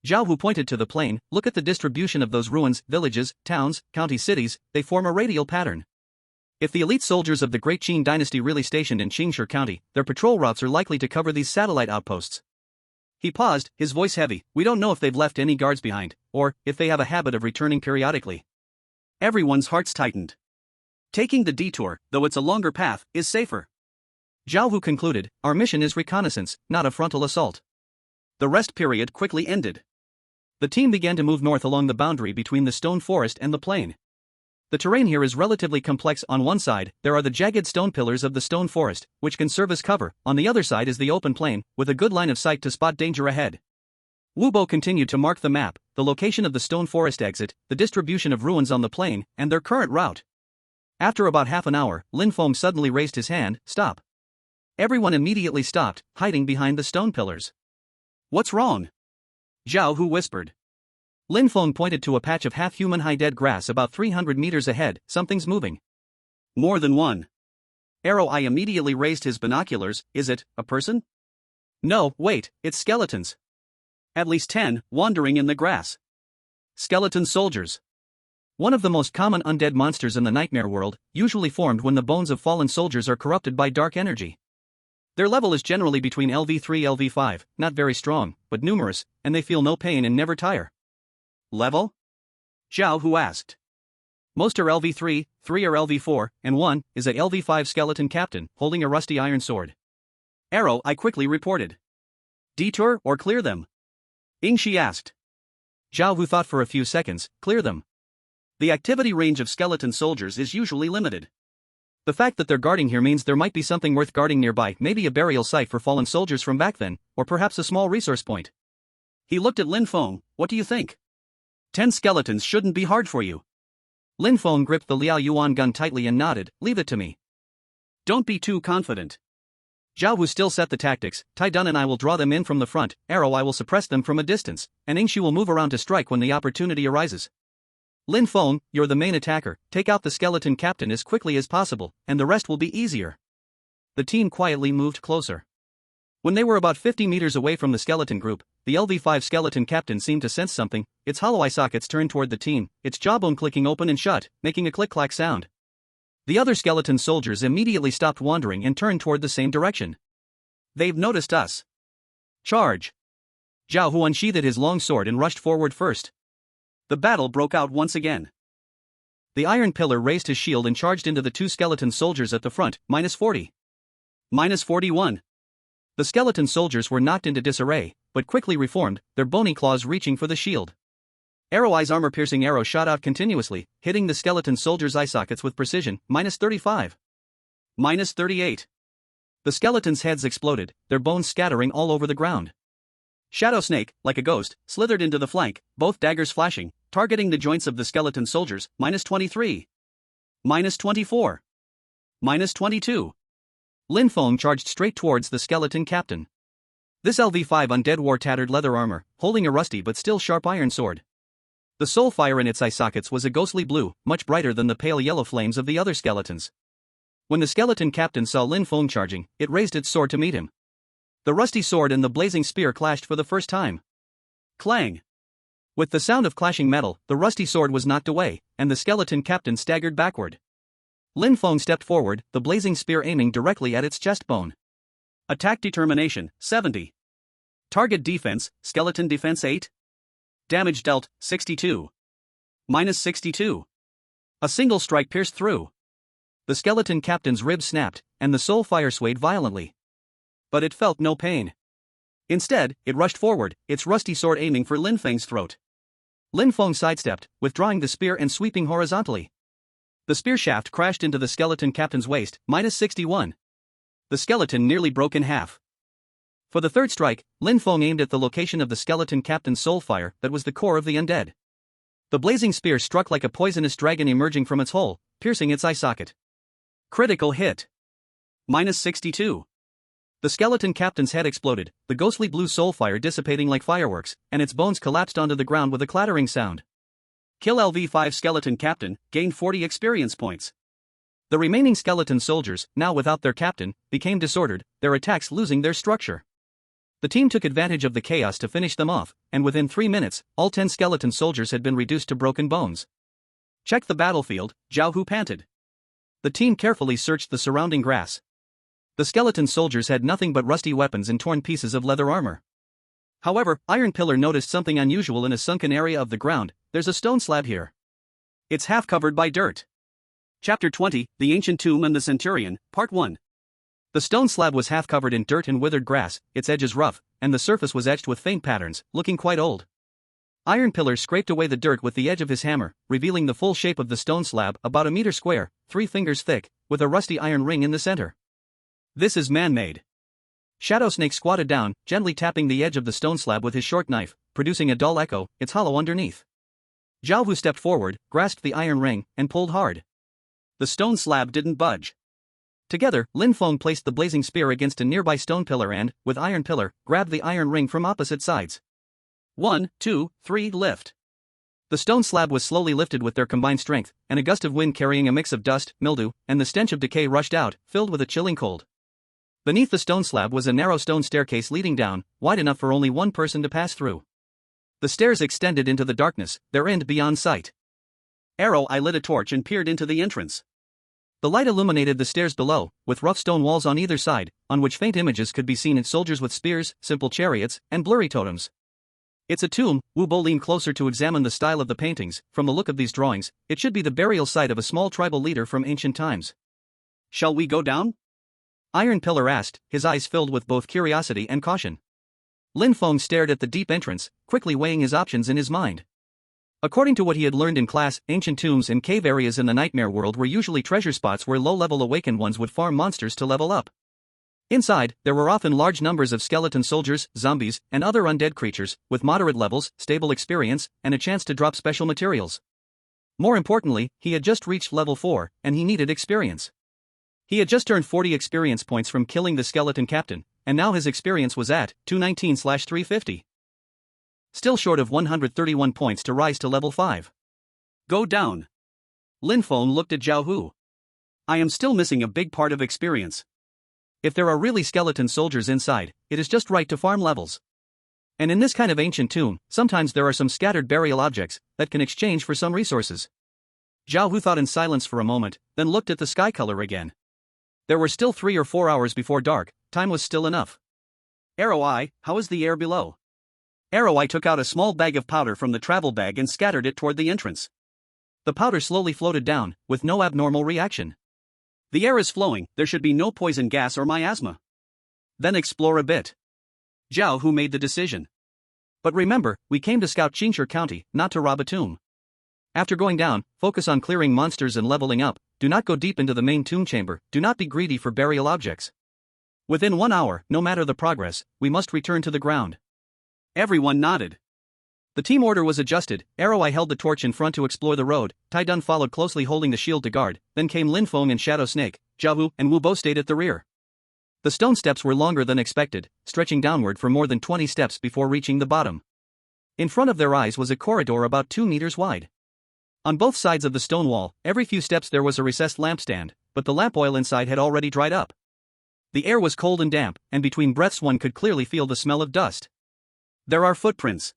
Zhao Hu pointed to the plain, look at the distribution of those ruins, villages, towns, county cities, they form a radial pattern. If the elite soldiers of the Great Qing dynasty really stationed in Stone County, their patrol routes are likely to cover these satellite outposts. He paused, his voice heavy, we don't know if they've left any guards behind, or if they have a habit of returning periodically. Everyone's hearts tightened. Taking the detour, though it's a longer path, is safer. Zhao Hu concluded, our mission is reconnaissance, not a frontal assault. The rest period quickly ended. The team began to move north along the boundary between the stone forest and the plain. The terrain here is relatively complex. On one side, there are the jagged stone pillars of the stone forest, which can serve as cover. On the other side is the open plain, with a good line of sight to spot danger ahead. Wu Bo continued to mark the map, the location of the stone forest exit, the distribution of ruins on the plain, and their current route. After about half an hour, Lin Feng suddenly raised his hand, stop. Everyone immediately stopped, hiding behind the stone pillars. What's wrong? Zhao Hu whispered. Lin Feng pointed to a patch of half-human high dead grass about 300 meters ahead, something's moving. More than one. Arrow-Eye immediately raised his binoculars, is it a person? No, wait, it's skeletons. At least 10, wandering in the grass. Skeleton soldiers. One of the most common undead monsters in the nightmare world, usually formed when the bones of fallen soldiers are corrupted by dark energy. Their level is generally between LV3 LV5, not very strong, but numerous, and they feel no pain and never tire. Level? Zhao Hu asked. Most are LV3, 3 are LV4, and 1 is a LV5 skeleton captain, holding a rusty iron sword. Arrow, I quickly reported. Detour or clear them? Ingshi asked. Zhao Wu thought for a few seconds. Clear them. The activity range of skeleton soldiers is usually limited. The fact that they're guarding here means there might be something worth guarding nearby, maybe a burial site for fallen soldiers from back then, or perhaps a small resource point. He looked at Lin Feng. What do you think? 10 skeletons shouldn't be hard for you. Lin Feng gripped the Liao Yuan gun tightly and nodded. Leave it to me. Don't be too confident. Zhao Wu still set the tactics. Tai Dun and I will draw them in from the front, Arrow I will suppress them from a distance, and Ingshi will move around to strike when the opportunity arises. Lin Feng, you're the main attacker, take out the skeleton captain as quickly as possible, and the rest will be easier. The team quietly moved closer. When they were about 50 meters away from the skeleton group, the LV5 skeleton captain seemed to sense something. Its hollow eye sockets turned toward the team, its jawbone clicking open and shut, making a click-clack sound. The other skeleton soldiers immediately stopped wandering and turned toward the same direction. They've noticed us. Charge! Zhao Hu unsheathed his long sword and rushed forward first. The battle broke out once again. The Iron Pillar raised his shield and charged into the two skeleton soldiers at the front, -40. -41. The skeleton soldiers were knocked into disarray, but quickly reformed, their bony claws reaching for the shield. Arrow Eye's armor-piercing arrow shot out continuously, hitting the skeleton soldiers' eye sockets with precision, -35. -38. The skeletons' heads exploded, their bones scattering all over the ground. Shadow Snake, like a ghost, slithered into the flank, both daggers flashing, targeting the joints of the skeleton soldiers, -23. -24. -22. Lin Feng charged straight towards the skeleton captain. This LV5 undead wore tattered leather armor, holding a rusty but still sharp iron sword. The soul fire in its eye sockets was a ghostly blue, much brighter than the pale yellow flames of the other skeletons. When the skeleton captain saw Lin Feng charging, it raised its sword to meet him. The rusty sword and the blazing spear clashed for the first time. Clang! With the sound of clashing metal, the rusty sword was knocked away, and the skeleton captain staggered backward. Lin Feng stepped forward, the blazing spear aiming directly at its chest bone. Attack determination, 70. Target defense, skeleton defense 8. Damage dealt, 62. -62. A single strike pierced through. The skeleton captain's ribs snapped, and the soul fire swayed violently. But it felt no pain. Instead, it rushed forward, its rusty sword aiming for Lin Feng's throat. Lin Feng sidestepped, withdrawing the spear and sweeping horizontally. The spear shaft crashed into the skeleton captain's waist, -61. The skeleton nearly broke in half. For the third strike, Lin Feng aimed at the location of the skeleton captain's soul fire that was the core of the undead. The blazing spear struck like a poisonous dragon emerging from its hole, piercing its eye socket. Critical hit. -62. The skeleton captain's head exploded, the ghostly blue soul fire dissipating like fireworks, and its bones collapsed onto the ground with a clattering sound. Kill LV5 skeleton captain, gain 40 experience points. The remaining skeleton soldiers, now without their captain, became disordered, their attacks losing their structure. The team took advantage of the chaos to finish them off, and within 3 minutes, all 10 skeleton soldiers had been reduced to broken bones. Check the battlefield, Zhao Hu panted. The team carefully searched the surrounding grass. The skeleton soldiers had nothing but rusty weapons and torn pieces of leather armor. However, Iron Pillar noticed something unusual in a sunken area of the ground. There's a stone slab here. It's half covered by dirt. Chapter 20, The Ancient Tomb and the Centurion, Part 1. The stone slab was half covered in dirt and withered grass, its edges rough, and the surface was etched with faint patterns, looking quite old. Iron Pillar scraped away the dirt with the edge of his hammer, revealing the full shape of the stone slab, about a meter square, 3 fingers thick, with a rusty iron ring in the center. This is man-made. Shadow Snake squatted down, gently tapping the edge of the stone slab with his short knife, producing a dull echo, its hollow underneath. Zhao Wu stepped forward, grasped the iron ring, and pulled hard. The stone slab didn't budge. Together, Lin Feng placed the blazing spear against a nearby stone pillar and, with Iron Pillar, grabbed the iron ring from opposite sides. 1, 2, 3, lift. The stone slab was slowly lifted with their combined strength, and a gust of wind carrying a mix of dust, mildew, and the stench of decay rushed out, filled with a chilling cold. Beneath the stone slab was a narrow stone staircase leading down, wide enough for only one person to pass through. The stairs extended into the darkness, their end beyond sight. Arrow Eye lit a torch and peered into the entrance. The light illuminated the stairs below, with rough stone walls on either side, on which faint images could be seen of soldiers with spears, simple chariots, and blurry totems. It's a tomb. Wu Bo leaned closer to examine the style of the paintings. From the look of these drawings, it should be the burial site of a small tribal leader from ancient times. Shall we go down? Iron Pillar asked, his eyes filled with both curiosity and caution. Lin Feng stared at the deep entrance, quickly weighing his options in his mind. According to what he had learned in class, ancient tombs and cave areas in the nightmare world were usually treasure spots where low-level awakened ones would farm monsters to level up. Inside, there were often large numbers of skeleton soldiers, zombies, and other undead creatures, with moderate levels, stable experience, and a chance to drop special materials. More importantly, he had just reached level 4, and he needed experience. He had just earned 40 experience points from killing the skeleton captain, and now his experience was at 219/350. Still short of 131 points to rise to level 5. Go down. Lin Feng looked at Zhao Hu. I am still missing a big part of experience. If there are really skeleton soldiers inside, it is just right to farm levels. And in this kind of ancient tomb, sometimes there are some scattered burial objects that can exchange for some resources. Zhao Hu thought in silence for a moment, then looked at the sky color again. There were still 3 or 4 hours before dark, time was still enough. Arrow Eye, how is the air below? Arrow Eye took out a small bag of powder from the travel bag and scattered it toward the entrance. The powder slowly floated down, with no abnormal reaction. The air is flowing, there should be no poison gas or miasma. Then explore a bit. Zhao Hu made the decision. But remember, we came to scout Qingshi County, not to rob a tomb. After going down, focus on clearing monsters and leveling up, do not go deep into the main tomb chamber, do not be greedy for burial objects. Within 1 hour, no matter the progress, we must return to the ground. Everyone nodded. The team order was adjusted. Arrow Eye held the torch in front to explore the road, Tai Dun followed closely holding the shield to guard, then came Lin Feng and Shadow Snake, Zhao Hu and Wu Bo stayed at the rear. The stone steps were longer than expected, stretching downward for more than 20 steps before reaching the bottom. In front of their eyes was a corridor about 2 meters wide. On both sides of the stone wall, every few steps there was a recessed lampstand, but the lamp oil inside had already dried up. The air was cold and damp, and between breaths one could clearly feel the smell of dust. There are footprints.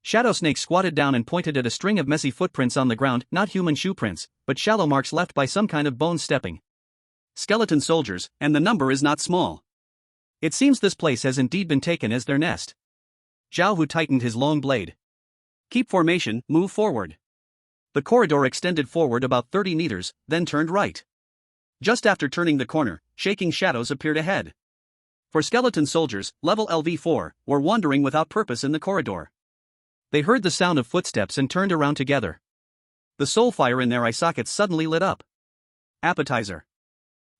Shadow Snake squatted down and pointed at a string of messy footprints on the ground, not human shoe prints, but shallow marks left by some kind of bone stepping. Skeleton soldiers, and the number is not small. It seems this place has indeed been taken as their nest. Zhao Hu tightened his long blade. Keep formation, move forward. The corridor extended forward about 30 meters, then turned right. Just after turning the corner, shaking shadows appeared ahead. For skeleton soldiers, level LV4, were wandering without purpose in the corridor. They heard the sound of footsteps and turned around together. The soul fire in their eye sockets suddenly lit up. Appetizer.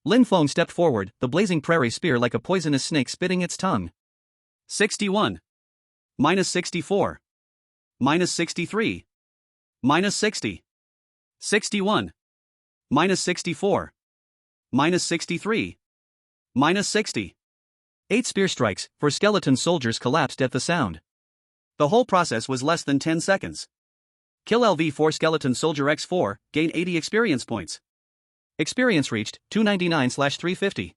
Lin Feng stepped forward, the blazing prairie spear like a poisonous snake spitting its tongue. 61. -64. -63. -60. 61. -64. -63. -60. 8 spear strikes, for skeleton soldiers collapsed at the sound. The whole process was less than 10 seconds. Kill LV4 skeleton soldier X4, gain 80 experience points. Experience reached, 299/350.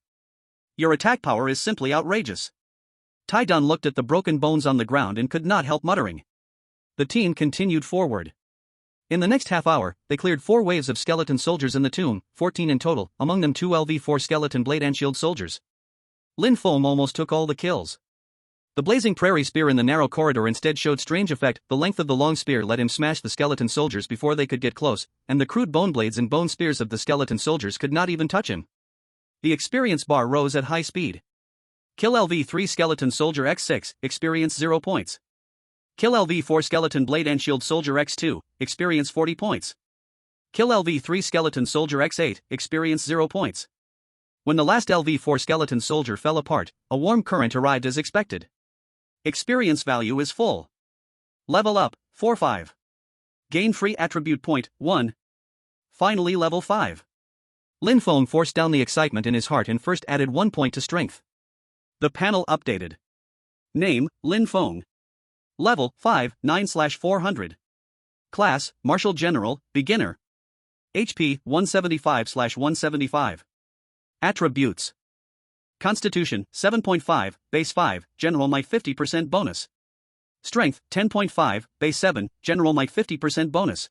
Your attack power is simply outrageous. Tai Dun looked at the broken bones on the ground and could not help muttering. The team continued forward. In the next half hour, they cleared 4 waves of skeleton soldiers in the tomb, 14 in total, among them 2 LV4 skeleton blade and shield soldiers. Lin Feng almost took all the kills. The blazing prairie spear in the narrow corridor instead showed strange effect. The length of the long spear let him smash the skeleton soldiers before they could get close, and the crude bone blades and bone spears of the skeleton soldiers could not even touch him. The experience bar rose at high speed. Kill LV3 skeleton soldier X6, experience 0 points. Kill LV4 skeleton blade and shield soldier X2, experience 40 points. Kill LV3 skeleton soldier X8, experience 0 points. When the last LV4 skeleton soldier fell apart, a warm current arrived as expected. Experience value is full. Level up, 4-5. Gain free attribute point, 1. Finally level 5. Lin Feng forced down the excitement in his heart and first added 1 point to strength. The panel updated. Name, Lin Feng. Level, 5, 9/400. Class, Martial General, Beginner. HP, 175/175. Attributes. Constitution, 7.5, base 5, general might 50% bonus. Strength, 10.5, base 7, general might 50% bonus.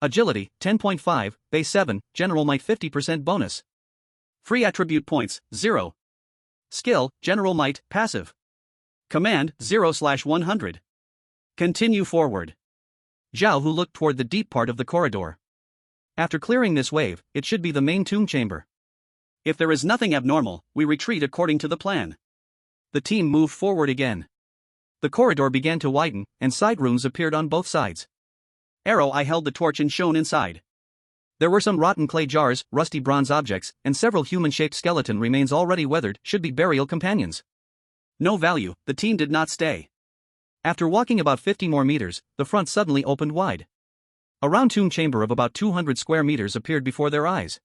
Agility, 10.5, base 7, general might 50% bonus. Free attribute points, 0. Skill, general might, passive. Command, 0/100. Continue forward. Zhao Hu looked toward the deep part of the corridor. After clearing this wave, it should be the main tomb chamber. If there is nothing abnormal, we retreat according to the plan. The team moved forward again. The corridor began to widen, and side rooms appeared on both sides. Arrow Eye held the torch and shone inside. There were some rotten clay jars, rusty bronze objects, and several human-shaped skeleton remains already weathered, should be burial companions. No value, the team did not stay. After walking about 50 more meters, the front suddenly opened wide. A round tomb chamber of about 200 square meters appeared before their eyes.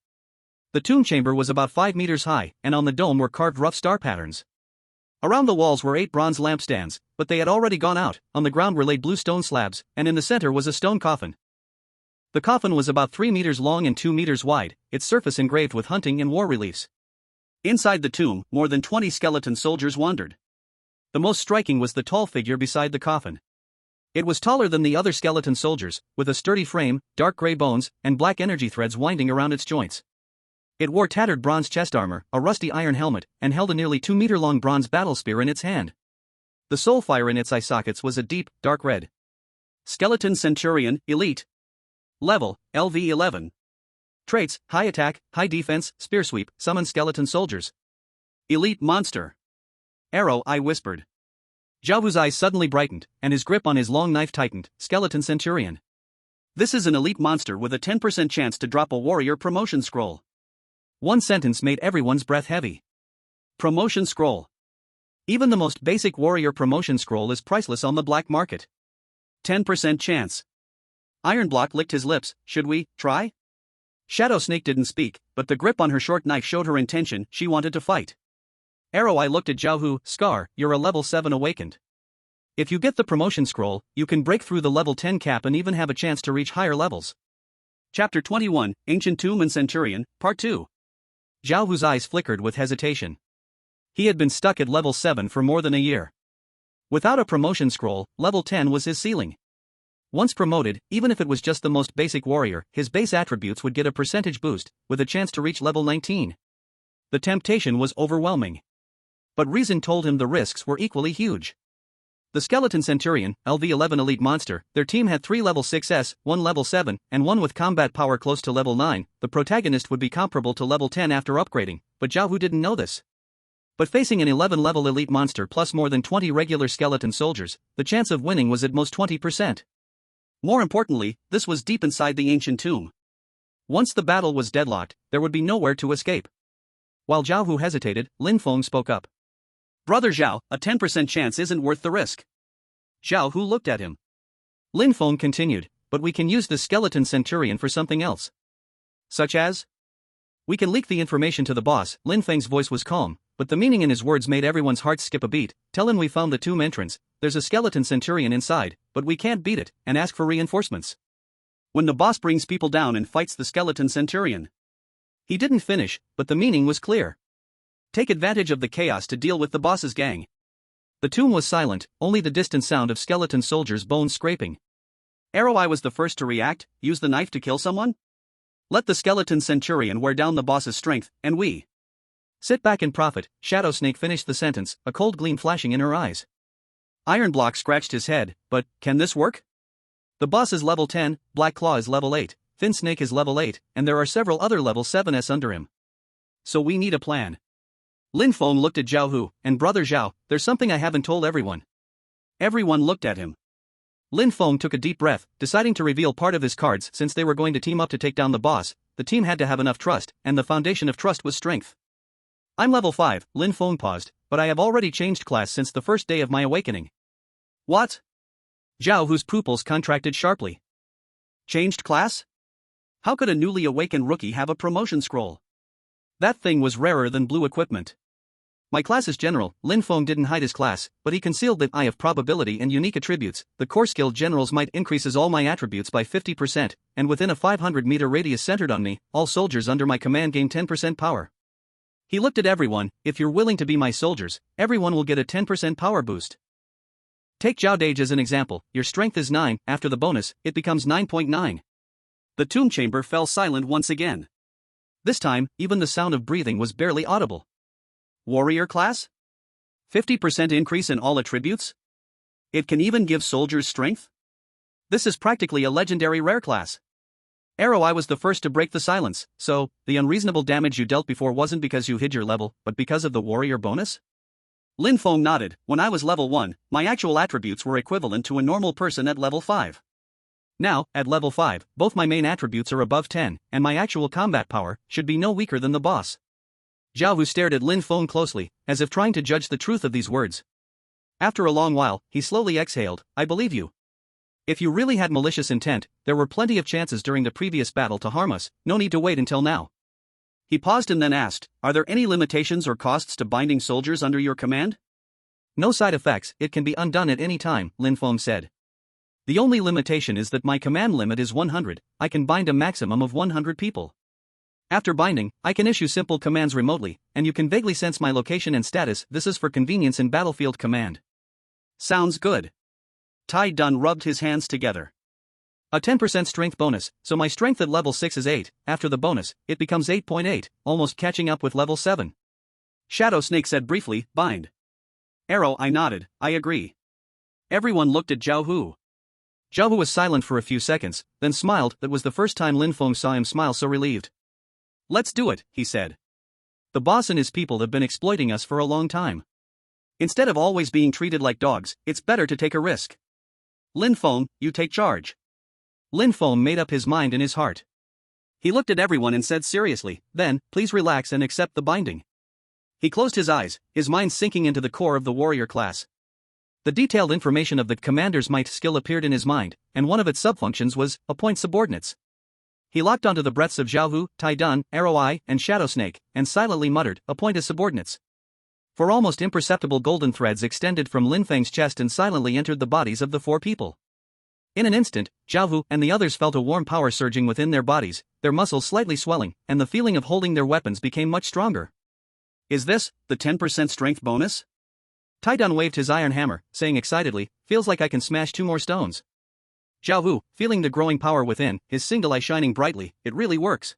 The tomb chamber was about 5 meters high, and on the dome were carved rough star patterns. Around the walls were 8 bronze lampstands, but they had already gone out. On the ground were laid blue stone slabs, and in the center was a stone coffin. The coffin was about 3 meters long and 2 meters wide, its surface engraved with hunting and war reliefs. Inside the tomb, more than 20 skeleton soldiers wandered. The most striking was the tall figure beside the coffin. It was taller than the other skeleton soldiers, with a sturdy frame, dark gray bones, and black energy threads winding around its joints. It wore tattered bronze chest armor, a rusty iron helmet, and held a nearly 2-meter-long bronze battle spear in its hand. The soul fire in its eye sockets was a deep, dark red. Skeleton Centurion, Elite. Level, LV11. Traits, high attack, high defense, spear sweep, summon skeleton soldiers. Elite monster. Arrow Eye whispered. Zhao Hu's eyes suddenly brightened, and his grip on his long knife tightened. Skeleton Centurion. This is an elite monster with a 10% chance to drop a warrior promotion scroll. One sentence made everyone's breath heavy. Promotion scroll. Even the most basic warrior promotion scroll is priceless on the black market. 10% chance. Ironblock licked his lips. Should we try? Shadow Snake didn't speak, but the grip on her short knife showed her intention. She wanted to fight. Arrow Eye looked at Zhao Hu. Scar, you're a level 7 awakened. If you get the promotion scroll, you can break through the level 10 cap and even have a chance to reach higher levels. Chapter 21, Ancient Tomb and Centurion, Part 2. Zhao Hu's eyes flickered with hesitation. He had been stuck at level 7 for more than a year. Without a promotion scroll, level 10 was his ceiling. Once promoted, even if it was just the most basic warrior, his base attributes would get a percentage boost, with a chance to reach level 19. The temptation was overwhelming. But reason told him the risks were equally huge. The Skeleton Centurion, LV11 elite monster, their team had 3 level 6s, 1 level 7, and 1 with combat power close to level 9. The protagonist would be comparable to level 10 after upgrading, but Zhao Hu didn't know this. But facing an 11 level elite monster plus more than 20 regular skeleton soldiers, the chance of winning was at most 20%. More importantly, this was deep inside the ancient tomb. Once the battle was deadlocked, there would be nowhere to escape. While Zhao Hu hesitated, Lin Feng spoke up. Brother Zhao, a 10% chance isn't worth the risk. Zhao Hu looked at him. Lin Feng continued, but we can use the skeleton centurion for something else. Such as? We can leak the information to the boss. Lin Feng's voice was calm, but the meaning in his words made everyone's hearts skip a beat. Tell him we found the tomb entrance, there's a skeleton centurion inside, but we can't beat it, and ask for reinforcements. When the boss brings people down and fights the skeleton centurion. He didn't finish, but the meaning was clear. Take advantage of the chaos to deal with the boss's gang. The tomb was silent, only the distant sound of skeleton soldiers' bones scraping. Arrow Eye was the first to react. Use the knife to kill someone? Let the skeleton centurion wear down the boss's strength, and we sit back and profit. Shadow Snake finished the sentence, a cold gleam flashing in her eyes. Ironblock scratched his head, but can this work? The boss is level 10, Black Claw is level 8, Thin Snake is level 8, and there are several other level 7s under him. So we need a plan. Lin Feng looked at Zhao Hu, and Brother Zhao, there's something I haven't told everyone. Everyone looked at him. Lin Feng took a deep breath, deciding to reveal part of his cards since they were going to team up to take down the boss. The team had to have enough trust, and the foundation of trust was strength. I'm level 5, Lin Feng paused, but I have already changed class since the first day of my awakening. What? Zhao Hu's pupils contracted sharply. Changed class? How could a newly awakened rookie have a promotion scroll? That thing was rarer than blue equipment. My class is general. Lin Feng didn't hide his class, but he concealed the eye of probability and unique attributes. The core skill general's might increases all my attributes by 50%, and within a 500-meter radius centered on me, all soldiers under my command gain 10% power. He looked at everyone. If you're willing to be my soldiers, everyone will get a 10% power boost. Take Zhao Dage as an example. Your strength is 9, after the bonus, it becomes 9.9. The tomb chamber fell silent once again. This time, even the sound of breathing was barely audible. Warrior class? 50% increase in all attributes? It can even give soldiers strength? This is practically a legendary rare class. Arrow, I was the first to break the silence, so, the unreasonable damage you dealt before wasn't because you hid your level, but because of the warrior bonus? Lin Feng nodded. When I was level 1, my actual attributes were equivalent to a normal person at level 5. Now, at level 5, both my main attributes are above 10, and my actual combat power should be no weaker than the boss. Zhao Hu stared at Lin Feng closely, as if trying to judge the truth of these words. After a long while, he slowly exhaled, I believe you. If you really had malicious intent, there were plenty of chances during the previous battle to harm us, no need to wait until now. He paused and then asked, are there any limitations or costs to binding soldiers under your command? No side effects, it can be undone at any time, Lin Feng said. The only limitation is that my command limit is 100, I can bind a maximum of 100 people. After binding, I can issue simple commands remotely, and you can vaguely sense my location and status. This is for convenience in battlefield command. Sounds good. Tai Dun rubbed his hands together. A 10% strength bonus, so my strength at level 6 is 8, after the bonus, it becomes 8.8, almost catching up with level 7. Shadow Snake said briefly, bind. Arrow, I nodded, I agree. Everyone looked at Zhao Hu. Zhao Hu was silent for a few seconds, then smiled. That was the first time Lin Feng saw him smile so relieved. Let's do it, he said. The boss and his people have been exploiting us for a long time. Instead of always being treated like dogs, it's better to take a risk. Lin Feng, you take charge. Lin Feng made up his mind in his heart. He looked at everyone and said seriously, then, please relax and accept the binding. He closed his eyes, his mind sinking into the core of the warrior class. The detailed information of the commander's might skill appeared in his mind, and one of its subfunctions was, appoint subordinates. He locked onto the breaths of Zhao Hu, Tai Dun, Arrow Eye, and Shadow Snake, and silently muttered, appoint as subordinates. For almost imperceptible golden threads extended from Lin Feng's chest and silently entered the bodies of the 4 people. In an instant, Zhao Hu and the others felt a warm power surging within their bodies, their muscles slightly swelling, and the feeling of holding their weapons became much stronger. Is this the 10% strength bonus? Tai Dun waved his iron hammer, saying excitedly, feels like I can smash 2 more stones. Zhao Hu, feeling the growing power within, his single eye shining brightly, it really works.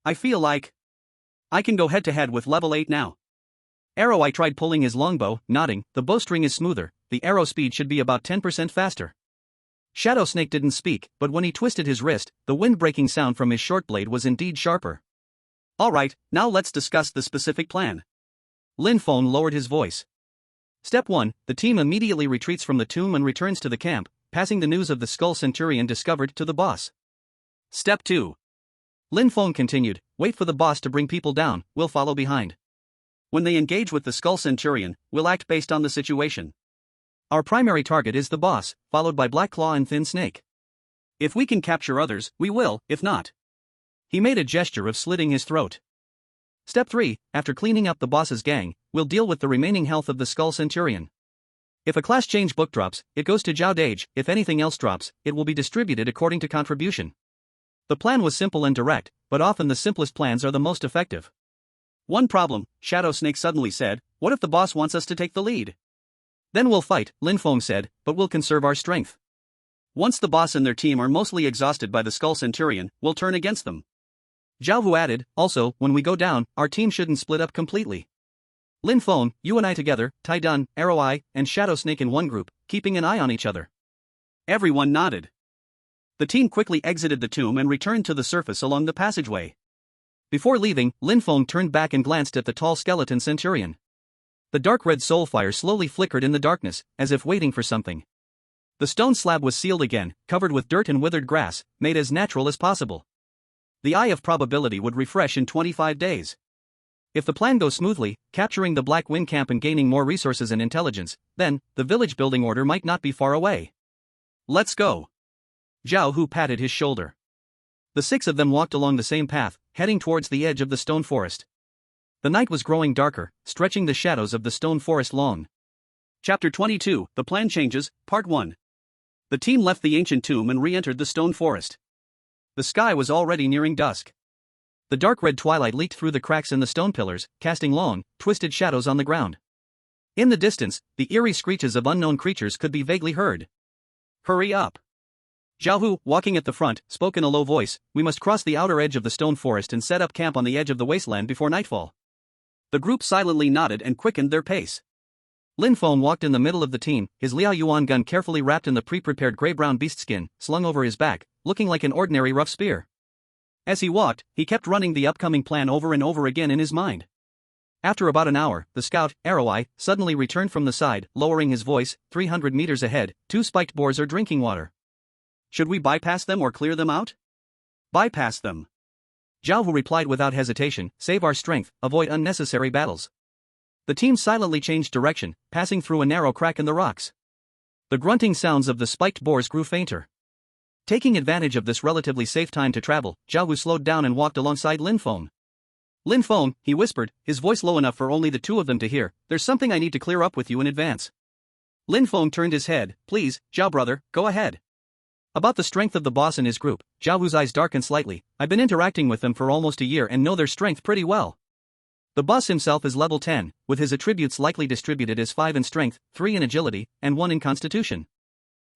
I feel like I can go head to head with level 8 now. Arrow Eye tried pulling his longbow, nodding, the bowstring is smoother, the arrow speed should be about 10% faster. Shadow Snake didn't speak, but when he twisted his wrist, the wind-breaking sound from his short blade was indeed sharper. Alright, now let's discuss the specific plan. Lin Feng lowered his voice. Step 1, the team immediately retreats from the tomb and returns to the camp, passing the news of the skull centurion discovered to the boss. Step 2. Lin Feng continued, wait for the boss to bring people down, we'll follow behind. When they engage with the skull centurion, we'll act based on the situation. Our primary target is the boss, followed by Black Claw and Thin Snake. If we can capture others, we will, if not. He made a gesture of slitting his throat. Step 3, after cleaning up the boss's gang, we'll deal with the remaining health of the skull centurion. If a class change book drops, it goes to Zhao Dage, if anything else drops, it will be distributed according to contribution. The plan was simple and direct, but often the simplest plans are the most effective. One problem, Shadow Snake suddenly said, what if the boss wants us to take the lead? Then we'll fight, Lin Feng said, but we'll conserve our strength. Once the boss and their team are mostly exhausted by the skull centurion, we'll turn against them. Zhao Hu added, also, when we go down, our team shouldn't split up completely. Lin Feng, you and I together, Tai Dun, Arrow Eye, and Shadow Snake in one group, keeping an eye on each other. Everyone nodded. The team quickly exited the tomb and returned to the surface along the passageway. Before leaving, Lin Feng turned back and glanced at the tall skeleton centurion. The dark red soul fire slowly flickered in the darkness, as if waiting for something. The stone slab was sealed again, covered with dirt and withered grass, made as natural as possible. The Eye of Probability would refresh in 25 days. If the plan goes smoothly, capturing the Black Wind Camp and gaining more resources and intelligence, then, the village building order might not be far away. Let's go. Zhao Hu patted his shoulder. The 6 of them walked along the same path, heading towards the edge of the stone forest. The night was growing darker, stretching the shadows of the stone forest long. Chapter 22, The Plan Changes, Part 1. The team left the ancient tomb and re-entered the stone forest. The sky was already nearing dusk. The dark red twilight leaked through the cracks in the stone pillars, casting long, twisted shadows on the ground. In the distance, the eerie screeches of unknown creatures could be vaguely heard. Hurry up. Zhao Hu, walking at the front, spoke in a low voice, we must cross the outer edge of the stone forest and set up camp on the edge of the wasteland before nightfall. The group silently nodded and quickened their pace. Lin Feng walked in the middle of the team, his Liao Yuan gun carefully wrapped in the pre-prepared gray-brown beast skin, slung over his back, looking like an ordinary rough spear. As he walked, he kept running the upcoming plan over and over again in his mind. After about an hour, the scout, Arrow-Eye, suddenly returned from the side, lowering his voice. 300 meters ahead, 2 spiked boars are drinking water. Should we bypass them or clear them out? Bypass them. Zhao Hu replied without hesitation, save our strength, avoid unnecessary battles. The team silently changed direction, passing through a narrow crack in the rocks. The grunting sounds of the spiked boars grew fainter. Taking advantage of this relatively safe time to travel, Zhao Hu slowed down and walked alongside Lin Feng. Lin Feng, he whispered, his voice low enough for only the two of them to hear, there's something I need to clear up with you in advance. Lin Feng turned his head, please, Zhao brother, go ahead. About the strength of the boss and his group, Zhao Hu's eyes darkened slightly. I've been interacting with them for almost a year and know their strength pretty well. The boss himself is level 10, with his attributes likely distributed as 5 in strength, 3 in agility, and 1 in constitution.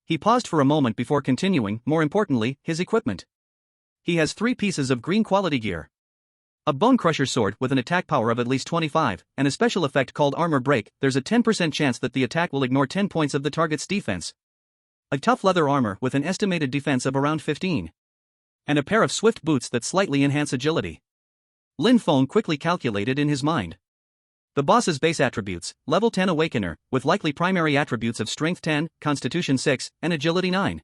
He paused for a moment before continuing, more importantly, his equipment. He has 3 pieces of green quality gear. A bone crusher sword with an attack power of at least 25, and a special effect called armor break. There's a 10% chance that the attack will ignore 10 points of the target's defense. A tough leather armor with an estimated defense of around 15. And a pair of swift boots that slightly enhance agility. Lin Feng quickly calculated in his mind. The boss's base attributes, level 10 awakener, with likely primary attributes of strength 10, constitution 6, and agility 9.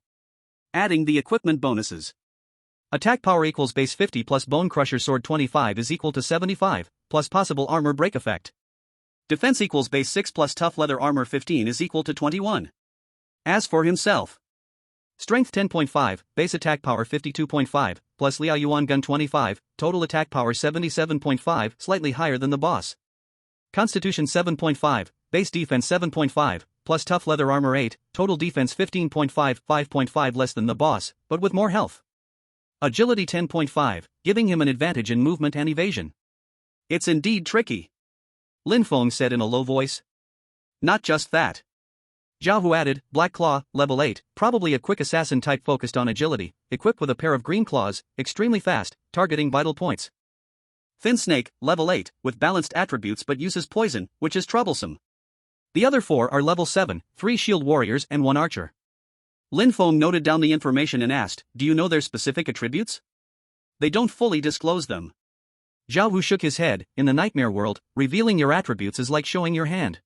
Adding the equipment bonuses. Attack power equals base 50 plus bone crusher sword 25 is equal to 75, plus possible armor break effect. Defense equals base 6 plus tough leather armor 15 is equal to 21. As for himself, strength 10.5, base attack power 52.5, plus Liao Yuan gun 25, total attack power 77.5, slightly higher than the boss. Constitution 7.5, base defense 7.5, plus tough leather armor 8, total defense 15.5, 5.5 less than the boss, but with more health. Agility 10.5, giving him an advantage in movement and evasion. It's indeed tricky, Lin Feng said in a low voice. Not just that. Zhao Hu added, Black Claw, level 8, probably a quick assassin type focused on agility, equipped with a pair of green claws, extremely fast, targeting vital points. Thin Snake, level 8, with balanced attributes but uses poison, which is troublesome. The other 4 are level 7, 3 shield warriors and 1 archer. Lin Feng noted down the information and asked, do you know their specific attributes? They don't fully disclose them. Zhao Hu shook his head, in the nightmare world, revealing your attributes is like showing your hand.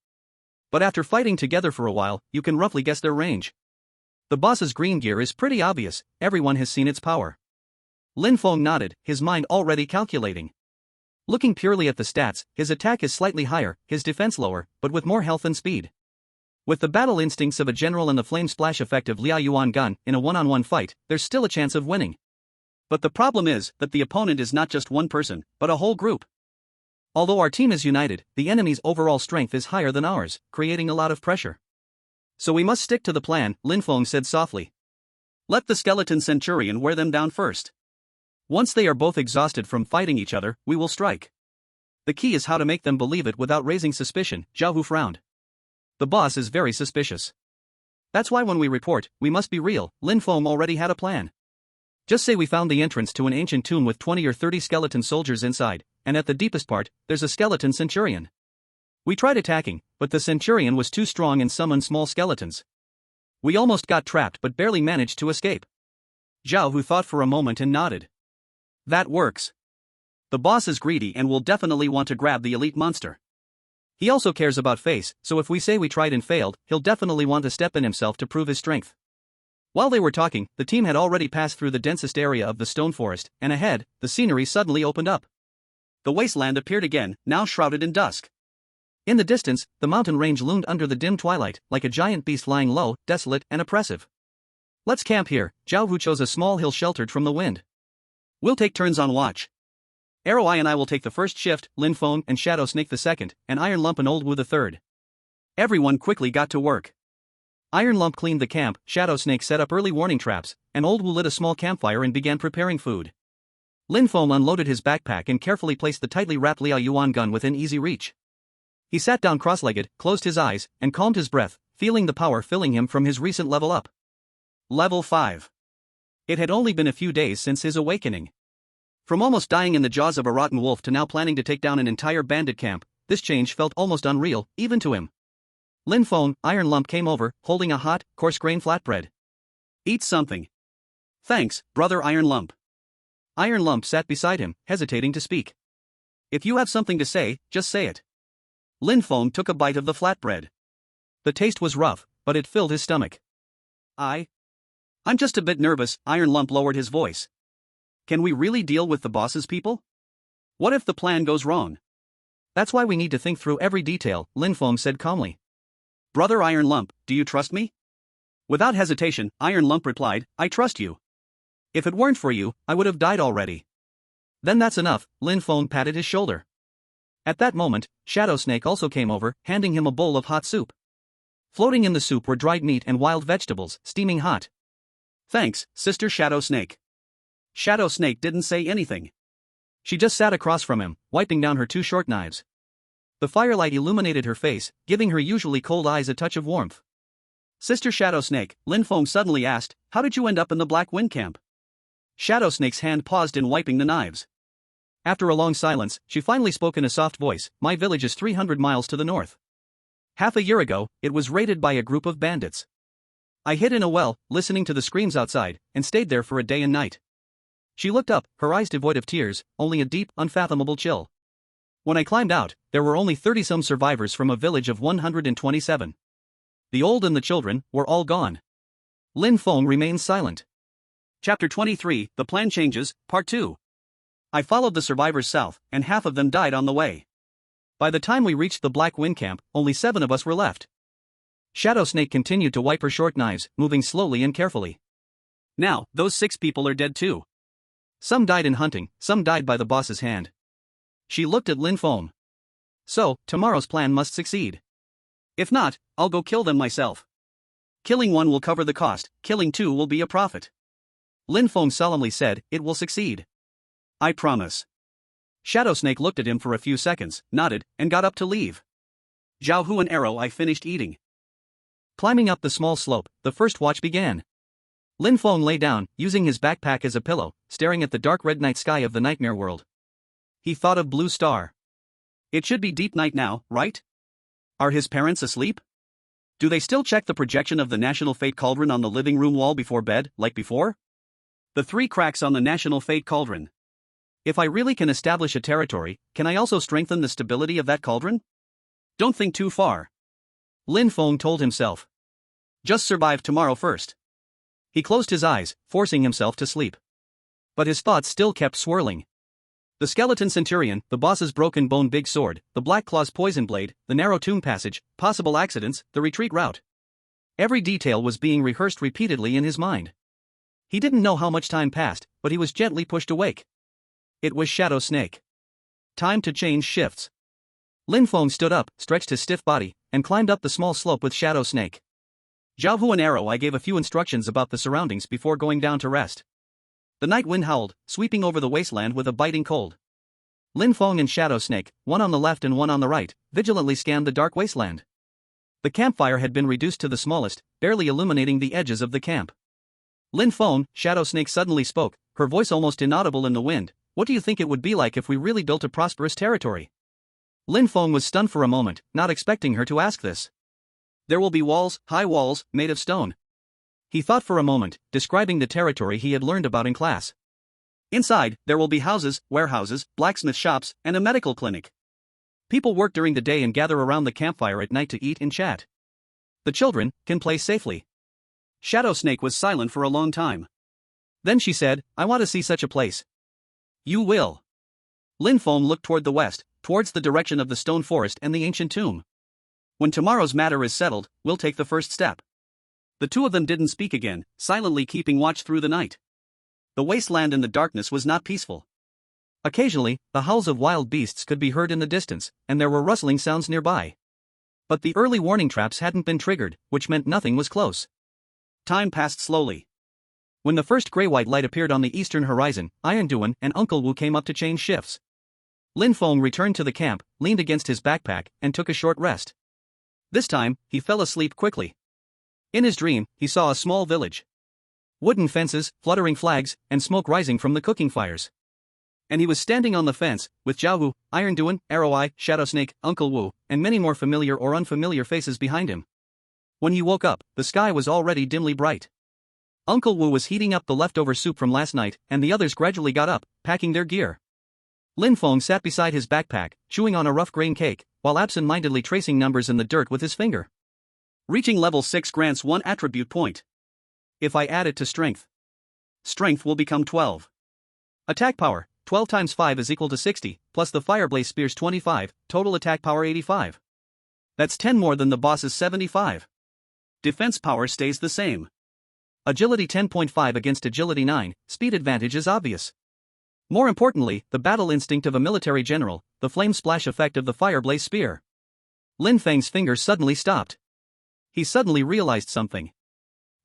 But after fighting together for a while, you can roughly guess their range. The boss's green gear is pretty obvious, everyone has seen its power. Lin Feng nodded, his mind already calculating. Looking purely at the stats, his attack is slightly higher, his defense lower, but with more health and speed. With the battle instincts of a general and the flame splash effect of Liao Yuan gun, in a one-on-one fight, there's still a chance of winning. But the problem is that the opponent is not just one person, but a whole group. Although our team is united, the enemy's overall strength is higher than ours, creating a lot of pressure. So we must stick to the plan, Lin Feng said softly. Let the skeleton centurion wear them down first. Once they are both exhausted from fighting each other, we will strike. The key is how to make them believe it without raising suspicion. Zhao Hu frowned. The boss is very suspicious. That's why when we report, we must be real. Lin Feng already had a plan. Just say we found the entrance to an ancient tomb with 20 or 30 skeleton soldiers inside, and at the deepest part, there's a skeleton centurion. We tried attacking, but the centurion was too strong and summoned small skeletons. We almost got trapped but barely managed to escape. Zhao Hu thought for a moment and nodded. That works. The boss is greedy and will definitely want to grab the elite monster. He also cares about face, so if we say we tried and failed, he'll definitely want to step in himself to prove his strength. While they were talking, the team had already passed through the densest area of the stone forest, and ahead, the scenery suddenly opened up. The wasteland appeared again, now shrouded in dusk. In the distance, the mountain range loomed under the dim twilight, like a giant beast lying low, desolate, and oppressive. Let's camp here. Zhao Hu chose a small hill sheltered from the wind. We'll take turns on watch. Arrow-Eye and I will take the first shift, Lin Feng and Shadow Snake the second, and Iron Lump and Old Wu the third. Everyone quickly got to work. Iron Lump cleaned the camp, Shadow Snake set up early warning traps, and Old Wu lit a small campfire and began preparing food. Lin Feng unloaded his backpack and carefully placed the tightly wrapped Liao Yuan gun within easy reach. He sat down cross-legged, closed his eyes, and calmed his breath, feeling the power filling him from his recent level up. Level 5. It had only been a few days since his awakening. From almost dying in the jaws of a rotten wolf to now planning to take down an entire bandit camp, this change felt almost unreal, even to him. Lin Feng, Iron Lump came over, holding a hot, coarse-grain flatbread. Eat something. Thanks, brother Iron Lump. Iron Lump sat beside him, hesitating to speak. If you have something to say, just say it. Lin Feng took a bite of the flatbread. The taste was rough, but it filled his stomach. I'm just a bit nervous, Iron Lump lowered his voice. Can we really deal with the boss's people? What if the plan goes wrong? That's why we need to think through every detail, Lin Feng said calmly. Brother Iron Lump, do you trust me? Without hesitation, Iron Lump replied, I trust you. If it weren't for you, I would have died already. Then that's enough, Lin Feng patted his shoulder. At that moment, Shadow Snake also came over, handing him a bowl of hot soup. Floating in the soup were dried meat and wild vegetables, steaming hot. Thanks, Sister Shadow Snake. Shadow Snake didn't say anything. She just sat across from him, wiping down her two short knives. The firelight illuminated her face, giving her usually cold eyes a touch of warmth. Sister Shadow Snake, Lin Feng suddenly asked, how did you end up in the Black Wind Camp? Shadow Snake's hand paused in wiping the knives. After a long silence, she finally spoke in a soft voice, my village is 300 miles to the north. Half a year ago, it was raided by a group of bandits. I hid in a well, listening to the screams outside, and stayed there for a day and night. She looked up, her eyes devoid of tears, only a deep, unfathomable chill. When I climbed out, there were only 30-some survivors from a village of 127. The old and the children were all gone. Lin Feng remained silent. Chapter 23, The Plan Changes, Part 2. I followed the survivors south, and half of them died on the way. By the time we reached the Black Wind Camp, only 7 of us were left. Shadow Snake continued to wipe her short knives, moving slowly and carefully. Now, those 6 people are dead too. Some died in hunting, some died by the boss's hand. She looked at Lin Feng. So, tomorrow's plan must succeed. If not, I'll go kill them myself. Killing 1 will cover the cost, killing 2 will be a profit. Lin Feng solemnly said, it will succeed. I promise. Shadow Snake looked at him for a few seconds, nodded, and got up to leave. Zhao Hu and arrow I finished eating. Climbing up the small slope, the first watch began. Lin Feng lay down, using his backpack as a pillow, staring at the dark red night sky of the nightmare world. He thought of Blue Star. It should be deep night now, right? Are his parents asleep? Do they still check the projection of the National Fate Cauldron on the living room wall before bed, like before? The 3 cracks on the National Fate Cauldron. If I really can establish a territory, can I also strengthen the stability of that cauldron? Don't think too far. Lin Feng told himself. Just survive tomorrow first. He closed his eyes, forcing himself to sleep. But his thoughts still kept swirling. The skeleton centurion, the boss's broken bone big sword, the black claw's poison blade, the narrow tomb passage, possible accidents, the retreat route. Every detail was being rehearsed repeatedly in his mind. He didn't know how much time passed, but he was gently pushed awake. It was Shadow Snake. Time to change shifts. Lin Feng stood up, stretched his stiff body, and climbed up the small slope with Shadow Snake. Zhao Hu and arrow I gave a few instructions about the surroundings before going down to rest. The night wind howled, sweeping over the wasteland with a biting cold. Lin Feng and Shadow Snake, one on the left and one on the right, vigilantly scanned the dark wasteland. The campfire had been reduced to the smallest, barely illuminating the edges of the camp. Lin Feng, Shadow Snake suddenly spoke, her voice almost inaudible in the wind. What do you think it would be like if we really built a prosperous territory? Lin Feng was stunned for a moment, not expecting her to ask this. There will be walls, high walls, made of stone. He thought for a moment, describing the territory he had learned about in class. Inside, there will be houses, warehouses, blacksmith shops, and a medical clinic. People work during the day and gather around the campfire at night to eat and chat. The children can play safely. Shadow Snake was silent for a long time. Then she said, I want to see such a place. You will. Lin Feng looked toward the west, towards the direction of the stone forest and the ancient tomb. When tomorrow's matter is settled, we'll take the first step. The 2 of them didn't speak again, silently keeping watch through the night. The wasteland in the darkness was not peaceful. Occasionally, the howls of wild beasts could be heard in the distance, and there were rustling sounds nearby. But the early warning traps hadn't been triggered, which meant nothing was close. Time passed slowly. When the first gray-white light appeared on the eastern horizon, Iron Duan and Uncle Wu came up to change shifts. Lin Feng returned to the camp, leaned against his backpack, and took a short rest. This time, he fell asleep quickly. In his dream, he saw a small village. Wooden fences, fluttering flags, and smoke rising from the cooking fires. And he was standing on the fence, with Zhao Hu, Iron Duan, Arrow Eye, Shadow Snake, Uncle Wu, and many more familiar or unfamiliar faces behind him. When he woke up, the sky was already dimly bright. Uncle Wu was heating up the leftover soup from last night, and the others gradually got up, packing their gear. Lin Feng sat beside his backpack, chewing on a rough grain cake, while absent-mindedly tracing numbers in the dirt with his finger. Reaching level 6 grants 1 attribute point. If I add it to strength, strength will become 12. Attack power, 12 times 5 is equal to 60, plus the Fireblaze Spear's 25, total attack power 85. That's 10 more than the boss's 75. Defense power stays the same. Agility 10.5 against agility 9, speed advantage is obvious. More importantly, the battle instinct of a military general, the flame splash effect of the Fireblaze Spear. Lin Feng's fingers suddenly stopped. He suddenly realized something.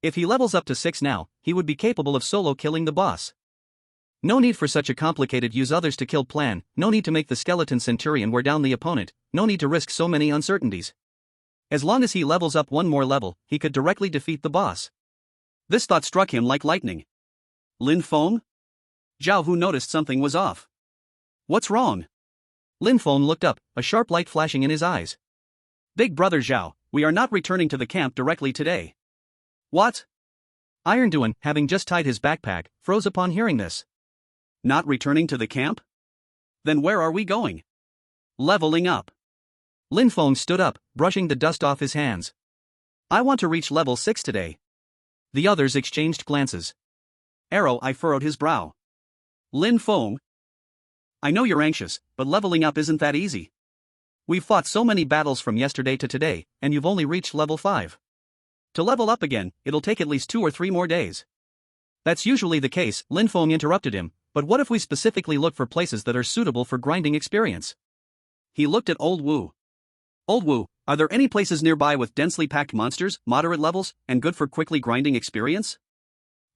If he levels up to 6 now, he would be capable of solo killing the boss. No need for such a complicated use others to kill plan, no need to make the skeleton centurion wear down the opponent, no need to risk so many uncertainties. As long as he levels up one more level, he could directly defeat the boss. This thought struck him like lightning. Lin Feng? Zhao Hu noticed something was off. What's wrong? Lin Feng looked up, a sharp light flashing in his eyes. Big brother Zhao, we are not returning to the camp directly today. What? Iron Duan, having just tied his backpack, froze upon hearing this. Not returning to the camp? Then where are we going? Leveling up. Lin Feng stood up, brushing the dust off his hands. I want to reach level 6 today. The others exchanged glances. I furrowed his brow. Lin Feng? I know you're anxious, but leveling up isn't that easy. We've fought so many battles from yesterday to today, and you've only reached level 5. To level up again, it'll take at least 2 or 3 more days. That's usually the case, Lin Feng interrupted him, but what if we specifically look for places that are suitable for grinding experience? He looked at Old Wu. Old Wu, are there any places nearby with densely packed monsters, moderate levels, and good for quickly grinding experience?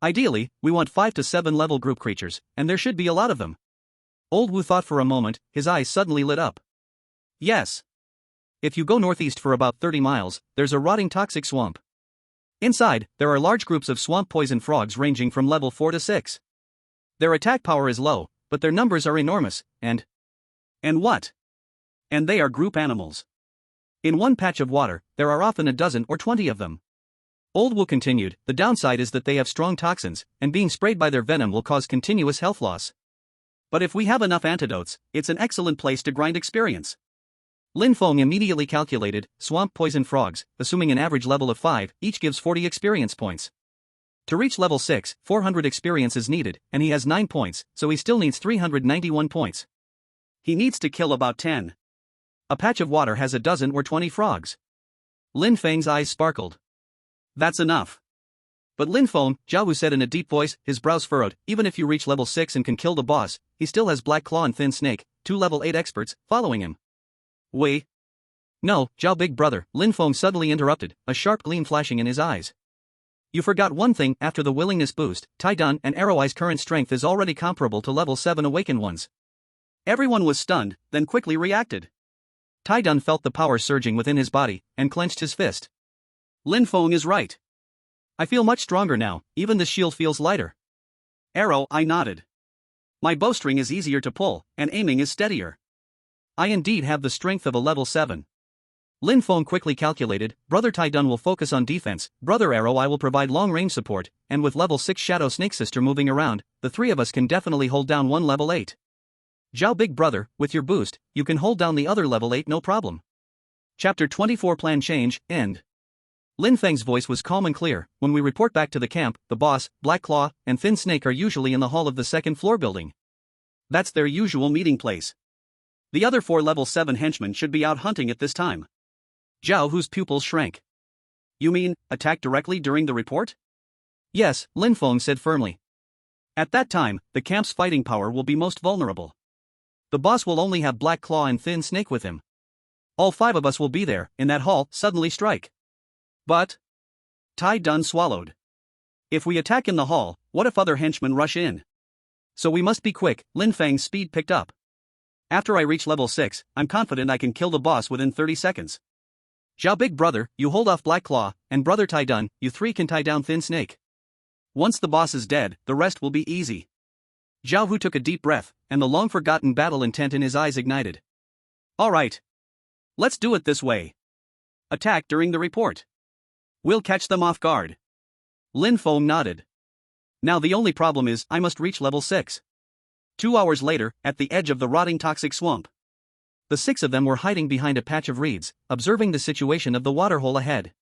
Ideally, we want 5 to 7 level group creatures, and there should be a lot of them. Old Wu thought for a moment, his eyes suddenly lit up. Yes. If you go northeast for about 30 miles, there's a rotting toxic swamp. Inside, there are large groups of swamp poison frogs ranging from level 4 to 6. Their attack power is low, but their numbers are enormous, and what? And they are group animals. In one patch of water, there are often a dozen or 20 of them. Old Wu continued, the downside is that they have strong toxins, and being sprayed by their venom will cause continuous health loss. But if we have enough antidotes, it's an excellent place to grind experience. Lin Feng immediately calculated, swamp poison frogs, assuming an average level of 5, each gives 40 experience points. To reach level 6, 400 experience is needed, and he has 9 points, so he still needs 391 points. He needs to kill about 10. A patch of water has a dozen or 20 frogs. Lin Feng's eyes sparkled. That's enough. But Lin Feng, Zhao Hu said in a deep voice, his brows furrowed, even if you reach level 6 and can kill the boss, he still has Black Claw and Thin Snake, 2 level 8 experts, following him. Wait. No, Zhao big brother, Lin Feng suddenly interrupted, a sharp gleam flashing in his eyes. You forgot one thing, after the willingness boost, Tai Dun and Arrow Eye's current strength is already comparable to level 7 awakened ones. Everyone was stunned, then quickly reacted. Tai Dun felt the power surging within his body, and clenched his fist. Lin Feng is right. I feel much stronger now, even the shield feels lighter. Arrow Eye nodded. My bowstring is easier to pull, and aiming is steadier. I indeed have the strength of a level 7. Lin Feng quickly calculated, Brother Tai Dun will focus on defense, Brother Arrow Eye will provide long-range support, and with level 6 Shadow Snake Sister moving around, the 3 of us can definitely hold down one level 8. Zhao big brother, with your boost, you can hold down the other level 8 no problem. Chapter 24 Plan Change, End. Lin Feng's voice was calm and clear. When we report back to the camp, the boss, Black Claw, and Thin Snake are usually in the hall of the second floor building. That's their usual meeting place. The other 4 level 7 henchmen should be out hunting at this time. Zhao Hu's pupils shrank. You mean, attack directly during the report? Yes, Lin Feng said firmly. At that time, the camp's fighting power will be most vulnerable. The boss will only have Black Claw and Thin Snake with him. All 5 of us will be there, in that hall, suddenly strike. But Tai Dun swallowed. If we attack in the hall, what if other henchmen rush in? So we must be quick, Lin Feng's speed picked up. After I reach level 6, I'm confident I can kill the boss within 30 seconds. Zhao big brother, you hold off Black Claw, and Brother Tai Dun, you 3 can tie down Thin Snake. Once the boss is dead, the rest will be easy. Zhao Hu took a deep breath, and the long-forgotten battle intent in his eyes ignited. Alright. Let's do it this way. Attack during the report. We'll catch them off guard. Lin Feng nodded. Now the only problem is, I must reach level 6. 2 hours later, at the edge of the rotting toxic swamp. The 6 of them were hiding behind a patch of reeds, observing the situation of the waterhole ahead.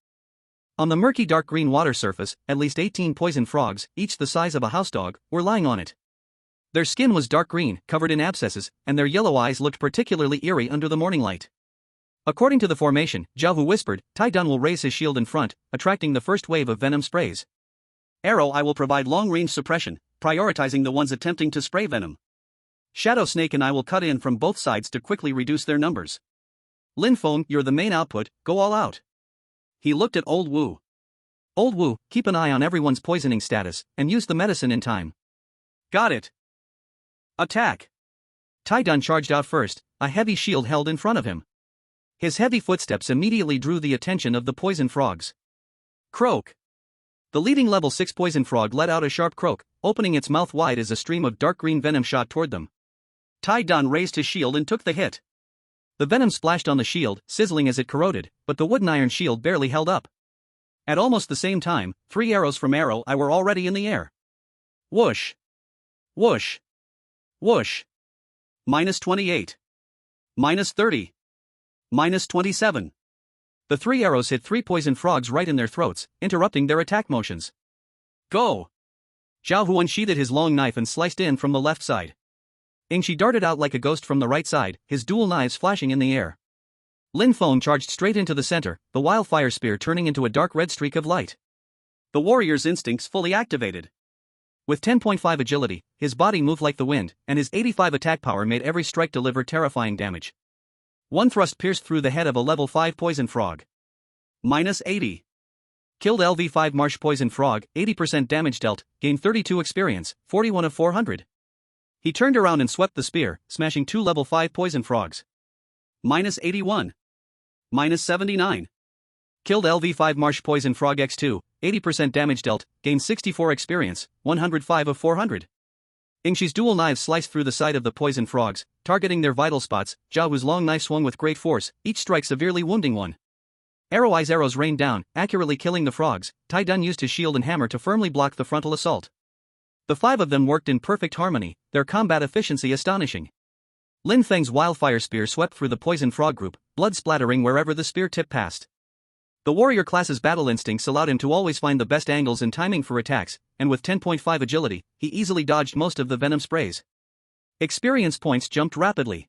On the murky dark green water surface, at least 18 poison frogs, each the size of a housedog, were lying on it. Their skin was dark green, covered in abscesses, and their yellow eyes looked particularly eerie under the morning light. According to the formation, Jiahu whispered, Tai Dun will raise his shield in front, attracting the first wave of venom sprays. Arrow I will provide long-range suppression, prioritizing the ones attempting to spray venom. Shadow Snake and I will cut in from both sides to quickly reduce their numbers. Lin Feng, you're the main output, go all out. He looked at Old Wu. Old Wu, keep an eye on everyone's poisoning status, and use the medicine in time. Got it. Attack. Tai Dun charged out first, a heavy shield held in front of him. His heavy footsteps immediately drew the attention of the poison frogs. Croak. The leading level 6 poison frog let out a sharp croak, opening its mouth wide as a stream of dark green venom shot toward them. Tai Dun raised his shield and took the hit. The venom splashed on the shield, sizzling as it corroded, but the wooden iron shield barely held up. At almost the same time, 3 arrows from Arrow I were already in the air. Whoosh. Whoosh. Whoosh. -28. -30. -27. The 3 arrows hit 3 poison frogs right in their throats, interrupting their attack motions. Go! Jiahu unsheathed his long knife and sliced in from the left side. Ingshi darted out like a ghost from the right side, his dual knives flashing in the air. Lin Feng charged straight into the center, the wildfire spear turning into a dark red streak of light. The warrior's instincts fully activated. With 10.5 agility, his body moved like the wind, and his 85 attack power made every strike deliver terrifying damage. One thrust pierced through the head of a level 5 poison frog. -80. Killed LV5 marsh poison frog, 80% damage dealt, gained 32 experience, 41 of 400. He turned around and swept the spear, smashing 2 level 5 poison frogs. -81. -79. Killed LV5 marsh poison frog X2, 80% damage dealt, gained 64 experience, 105 of 400. Ingshi's dual knives sliced through the side of the poison frogs, targeting their vital spots. Jiahu's long knife swung with great force, each strike severely wounding one. Arrow Eye's arrows rained down, accurately killing the frogs. Tai Dun used his shield and hammer to firmly block the frontal assault. The 5 of them worked in perfect harmony, their combat efficiency astonishing. Lin Feng's wildfire spear swept through the poison frog group, blood splattering wherever the spear tip passed. The warrior class's battle instincts allowed him to always find the best angles and timing for attacks, and with 10.5 agility, he easily dodged most of the venom sprays. Experience points jumped rapidly.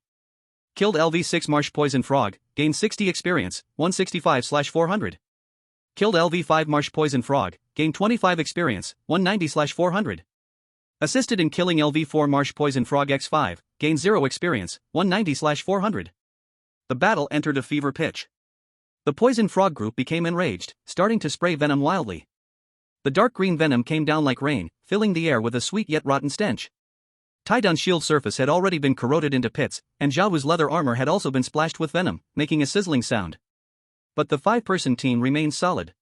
Killed LV6 marsh poison frog, gained 60 experience, 165/400. Killed LV5 marsh poison frog, gained 25 experience, 190/400. Assisted in killing LV4 marsh poison frog X5, gained 0 experience, 190/400. The battle entered a fever pitch. The poison frog group became enraged, starting to spray venom wildly. The dark green venom came down like rain, filling the air with a sweet yet rotten stench. Tai Dun's shield surface had already been corroded into pits, and Jiahu's leather armor had also been splashed with venom, making a sizzling sound. But the 5-person team remained solid.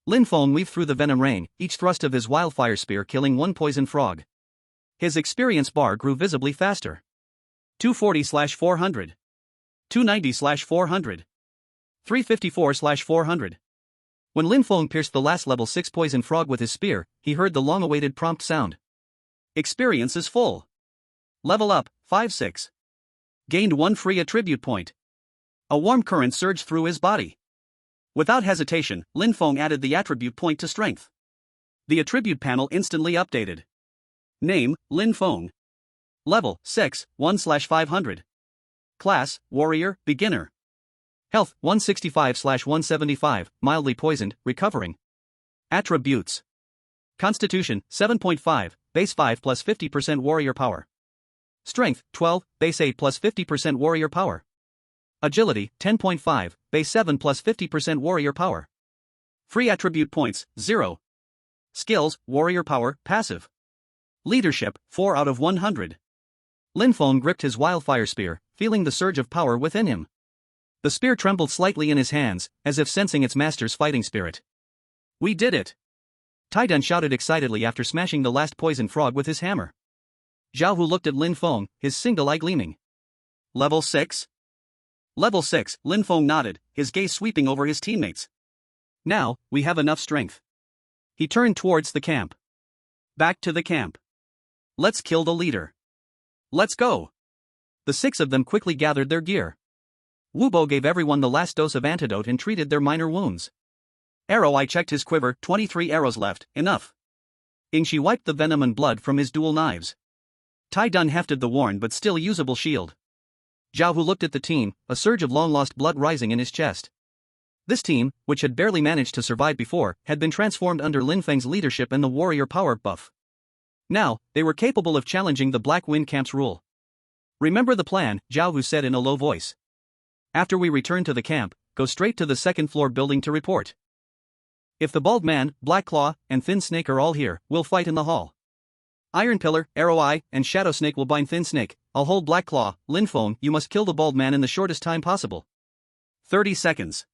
Lin Feng weaved through the venom rain, each thrust of his wildfire spear killing 1 poison frog. His experience bar grew visibly faster. 240/400. 290/400. 354/400. When Lin Feng pierced the last level 6 poison frog with his spear, he heard the long-awaited prompt sound. Experience is full. Level up, 5/6. Gained 1 free attribute point. A warm current surged through his body. Without hesitation, Lin Feng added the attribute point to strength. The attribute panel instantly updated. Name, Lin Feng. Level, 6, 1/500. Class, Warrior, Beginner. Health, 165/175, mildly poisoned, recovering. Attributes. Constitution, 7.5, base 5 plus 50% warrior power. Strength, 12, base 8 plus 50% warrior power. Agility, 10.5, base 7 plus 50% warrior power. Free attribute points, 0. Skills, warrior power, passive. Leadership, 4 out of 100. Lin Feng gripped his wildfire spear, feeling the surge of power within him. The spear trembled slightly in his hands, as if sensing its master's fighting spirit. We did it! Tai Dun shouted excitedly after smashing the last poison frog with his hammer. Jiahu looked at Lin Feng, his single eye gleaming. Level 6? Level 6, Lin Feng nodded, his gaze sweeping over his teammates. Now, we have enough strength. He turned towards the camp. Back to the camp. Let's kill the leader. Let's go. The 6 of them quickly gathered their gear. Wu Bo gave everyone the last dose of antidote and treated their minor wounds. Arrow Eye checked his quiver, 23 arrows left, enough. Ingshi wiped the venom and blood from his dual knives. Tai Dun hefted the worn but still usable shield. Zhao Hu looked at the team, a surge of long-lost blood rising in his chest. This team, which had barely managed to survive before, had been transformed under Lin Feng's leadership and the warrior power buff. Now, they were capable of challenging the Black Wind Camp's rule. Remember the plan, Zhao Hu said in a low voice. After we return to the camp, go straight to the second-floor building to report. If the Bald Man, Black Claw, and Thin Snake are all here, we'll fight in the hall. Iron Pillar, Arrow Eye, and Shadow Snake will bind Thin Snake. I'll hold Black Claw. Lin Feng, you must kill the Bald Man in the shortest time possible. 30 seconds.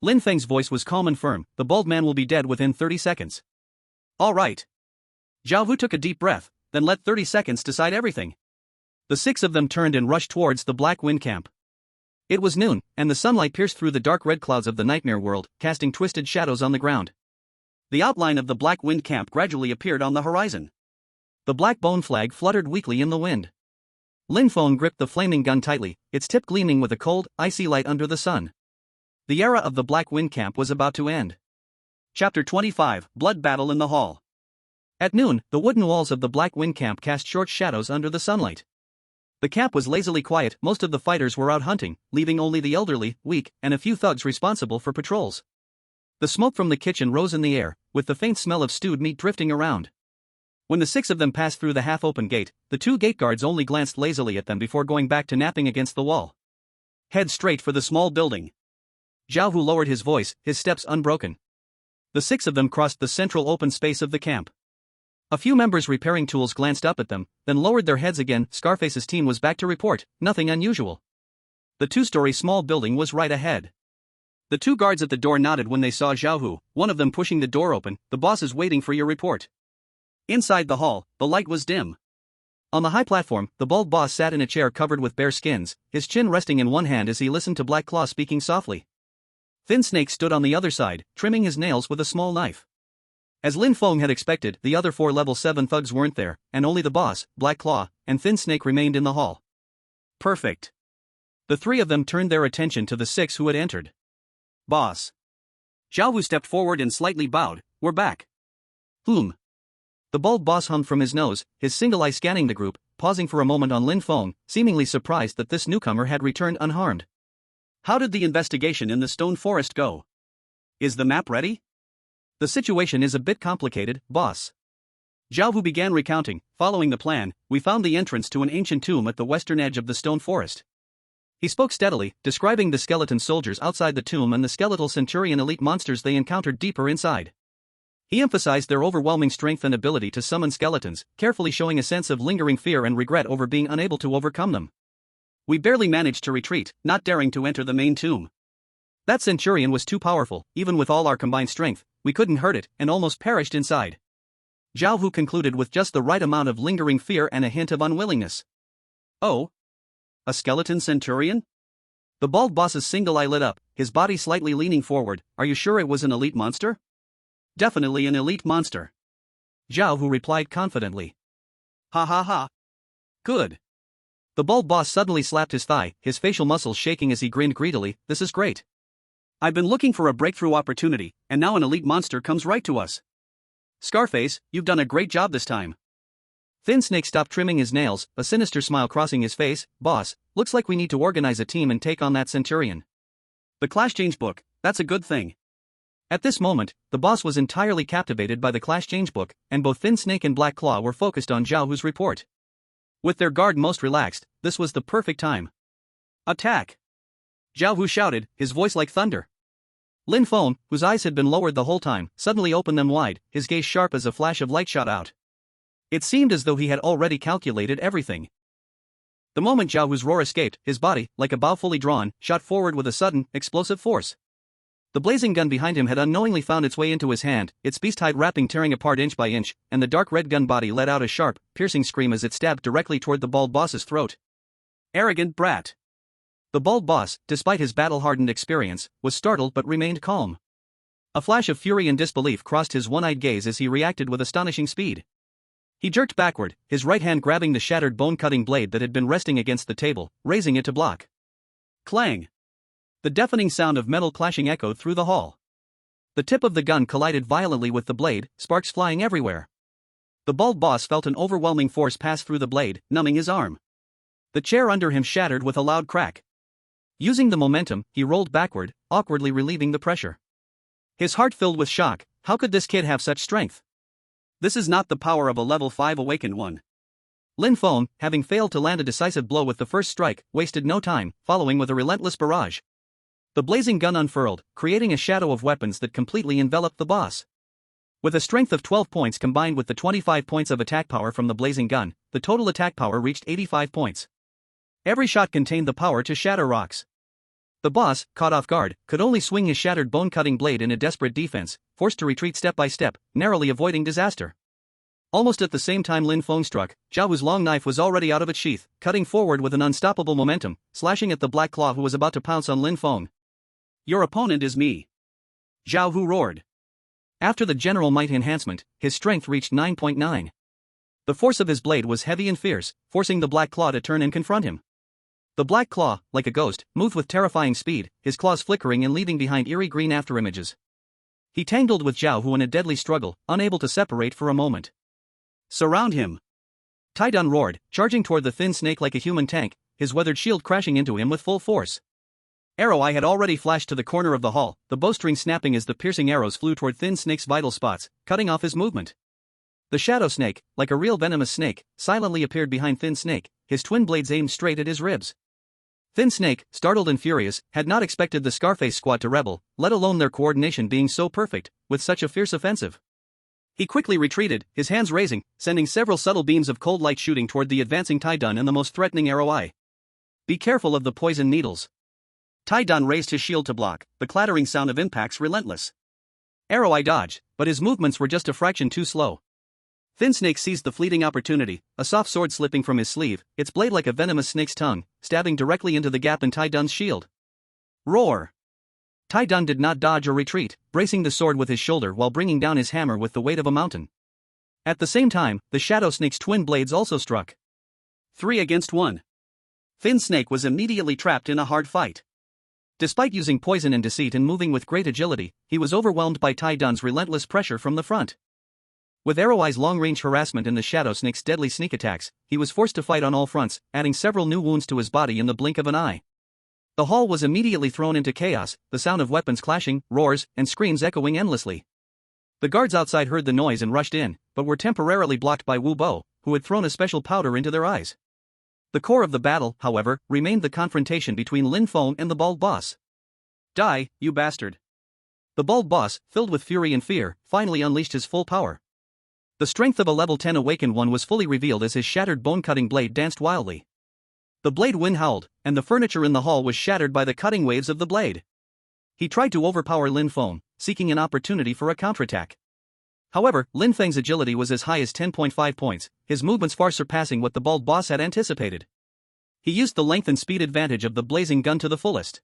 Lin Feng's voice was calm and firm. The Bald Man will be dead within 30 seconds. All right. Zhao Hu took a deep breath, then let 30 seconds decide everything. The 6 of them turned and rushed towards the Black Wind Camp. It was noon, and the sunlight pierced through the dark red clouds of the nightmare world, casting twisted shadows on the ground. The outline of the Black Wind Camp gradually appeared on the horizon. The black bone flag fluttered weakly in the wind. Lin Feng gripped the flaming gun tightly, its tip gleaming with a cold, icy light under the sun. The era of the Black Wind Camp was about to end. Chapter 25, Blood Battle in the Hall. At noon, the wooden walls of the Black Wind Camp cast short shadows under the sunlight. The camp was lazily quiet. Most of the fighters were out hunting, leaving only the elderly, weak, and a few thugs responsible for patrols. The smoke from the kitchen rose in the air, with the faint smell of stewed meat drifting around. When the 6 of them passed through the half-open gate, the 2 gate guards only glanced lazily at them before going back to napping against the wall. Head straight for the small building. Zhao Hu lowered his voice, his steps unbroken. The 6 of them crossed the central open space of the camp. A few members repairing tools glanced up at them, then lowered their heads again. Scarface's team was back to report, nothing unusual. The 2-story small building was right ahead. The 2 guards at the door nodded when they saw Zhao Hu, one of them pushing the door open. The boss is waiting for your report. Inside the hall, the light was dim. On the high platform, the bald boss sat in a chair covered with bear skins, his chin resting in one hand as he listened to Black Claw speaking softly. Thin Snake stood on the other side, trimming his nails with a small knife. As Lin Feng had expected, the other 4 level 7 thugs weren't there, and only the boss, Black Claw, and Thin Snake remained in the hall. Perfect. The 3 of them turned their attention to the 6 who had entered. Boss. Zhao Hu stepped forward and slightly bowed. We're back. The bald boss hummed from his nose, his single eye scanning the group, pausing for a moment on Lin Feng, seemingly surprised that this newcomer had returned unharmed. How did the investigation in the stone forest go? Is the map ready? The situation is a bit complicated, boss. Zhao Hu began recounting. Following the plan, we found the entrance to an ancient tomb at the western edge of the stone forest. He spoke steadily, describing the skeleton soldiers outside the tomb and the skeletal centurion elite monsters they encountered deeper inside. He emphasized their overwhelming strength and ability to summon skeletons, carefully showing a sense of lingering fear and regret over being unable to overcome them. We barely managed to retreat, not daring to enter the main tomb. That centurion was too powerful. Even with all our combined strength, we couldn't hurt it, and almost perished inside. Zhao Hu concluded with just the right amount of lingering fear and a hint of unwillingness. Oh? A skeleton centurion? The bald boss's single eye lit up, his body slightly leaning forward. Are you sure it was an elite monster? Definitely an elite monster. Zhao Hu replied confidently. Ha ha ha. Good. The bald boss suddenly slapped his thigh, his facial muscles shaking as he grinned greedily. This is great. I've been looking for a breakthrough opportunity, and now an elite monster comes right to us. Scarface, you've done a great job this time. Thin Snake stopped trimming his nails, a sinister smile crossing his face. Boss, looks like we need to organize a team and take on that centurion. The Clash Change book, that's a good thing. At this moment, the boss was entirely captivated by the Clash Change book, and both Thin Snake and Black Claw were focused on Zhao Hu's report. With their guard most relaxed, this was the perfect time. Attack! Zhao Hu shouted, his voice like thunder. Lin Feng, whose eyes had been lowered the whole time, suddenly opened them wide, his gaze sharp as a flash of light shot out. It seemed as though he had already calculated everything. The moment Zhao Hu's roar escaped, his body, like a bow fully drawn, shot forward with a sudden, explosive force. The blazing gun behind him had unknowingly found its way into his hand, its beast-hide wrapping tearing apart inch by inch, and the dark red gun body let out a sharp, piercing scream as it stabbed directly toward the bald boss's throat. Arrogant brat. The bald boss, despite his battle-hardened experience, was startled but remained calm. A flash of fury and disbelief crossed his one-eyed gaze as he reacted with astonishing speed. He jerked backward, his right hand grabbing the shattered bone-cutting blade that had been resting against the table, raising it to block. Clang! The deafening sound of metal clashing echoed through the hall. The tip of the gun collided violently with the blade, sparks flying everywhere. The bald boss felt an overwhelming force pass through the blade, numbing his arm. The chair under him shattered with a loud crack. Using the momentum, he rolled backward, awkwardly relieving the pressure. His heart filled with shock. How could this kid have such strength? This is not the power of a level 5 awakened one. Lin Feng, having failed to land a decisive blow with the first strike, wasted no time, following with a relentless barrage. The blazing gun unfurled, creating a shadow of weapons that completely enveloped the boss. With a strength of 12 points combined with the 25 points of attack power from the blazing gun, the total attack power reached 85 points. Every shot contained the power to shatter rocks. The boss, caught off guard, could only swing his shattered bone-cutting blade in a desperate defense, forced to retreat step by step, narrowly avoiding disaster. Almost at the same time Lin Feng struck, Zhao Hu's long knife was already out of its sheath, cutting forward with an unstoppable momentum, slashing at the Black Claw who was about to pounce on Lin Feng. Your opponent is me. Zhao Hu roared. After the general might enhancement, his strength reached 9.9. The force of his blade was heavy and fierce, forcing the Black Claw to turn and confront him. The Black Claw, like a ghost, moved with terrifying speed, his claws flickering and leaving behind eerie green afterimages. He tangled with Zhao Hu in a deadly struggle, unable to separate for a moment. Surround him! Tai Dun roared, charging toward the thin snake like a human tank, his weathered shield crashing into him with full force. Arrow Eye had already flashed to the corner of the hall, the bowstring snapping as the piercing arrows flew toward Thin Snake's vital spots, cutting off his movement. The Shadow Snake, like a real venomous snake, silently appeared behind Thin Snake, his twin blades aimed straight at his ribs. Thin Snake, startled and furious, had not expected the Scarface squad to rebel, let alone their coordination being so perfect, with such a fierce offensive. He quickly retreated, his hands raising, sending several subtle beams of cold light shooting toward the advancing Tai Dun and the most threatening Arrow Eye. Be careful of the poison needles. Tai Dun raised his shield to block, the clattering sound of impacts relentless. Arrow Eye dodged, but his movements were just a fraction too slow. Thin Snake seized the fleeting opportunity, a soft sword slipping from his sleeve, its blade like a venomous snake's tongue, stabbing directly into the gap in Tai Dun's shield. Roar! Tai Dun did not dodge or retreat, bracing the sword with his shoulder while bringing down his hammer with the weight of a mountain. At the same time, the Shadow Snake's twin blades also struck. 3 against 1. Thin Snake was immediately trapped in a hard fight. Despite using poison and deceit and moving with great agility, he was overwhelmed by Tai Dun's relentless pressure from the front. With Arrow Eye's long-range harassment and the Shadow Snake's deadly sneak attacks, he was forced to fight on all fronts, adding several new wounds to his body in the blink of an eye. The hall was immediately thrown into chaos, the sound of weapons clashing, roars, and screams echoing endlessly. The guards outside heard the noise and rushed in, but were temporarily blocked by Wu Bo, who had thrown a special powder into their eyes. The core of the battle, however, remained the confrontation between Lin Feng and the bald boss. Die, you bastard! The bald boss, filled with fury and fear, finally unleashed his full power. The strength of a level 10 awakened one was fully revealed as his shattered bone-cutting blade danced wildly. The blade wind howled, and the furniture in the hall was shattered by the cutting waves of the blade. He tried to overpower Lin Feng, seeking an opportunity for a counterattack. However, Lin Feng's agility was as high as 10.5 points, his movements far surpassing what the bald boss had anticipated. He used the length and speed advantage of the blazing gun to the fullest.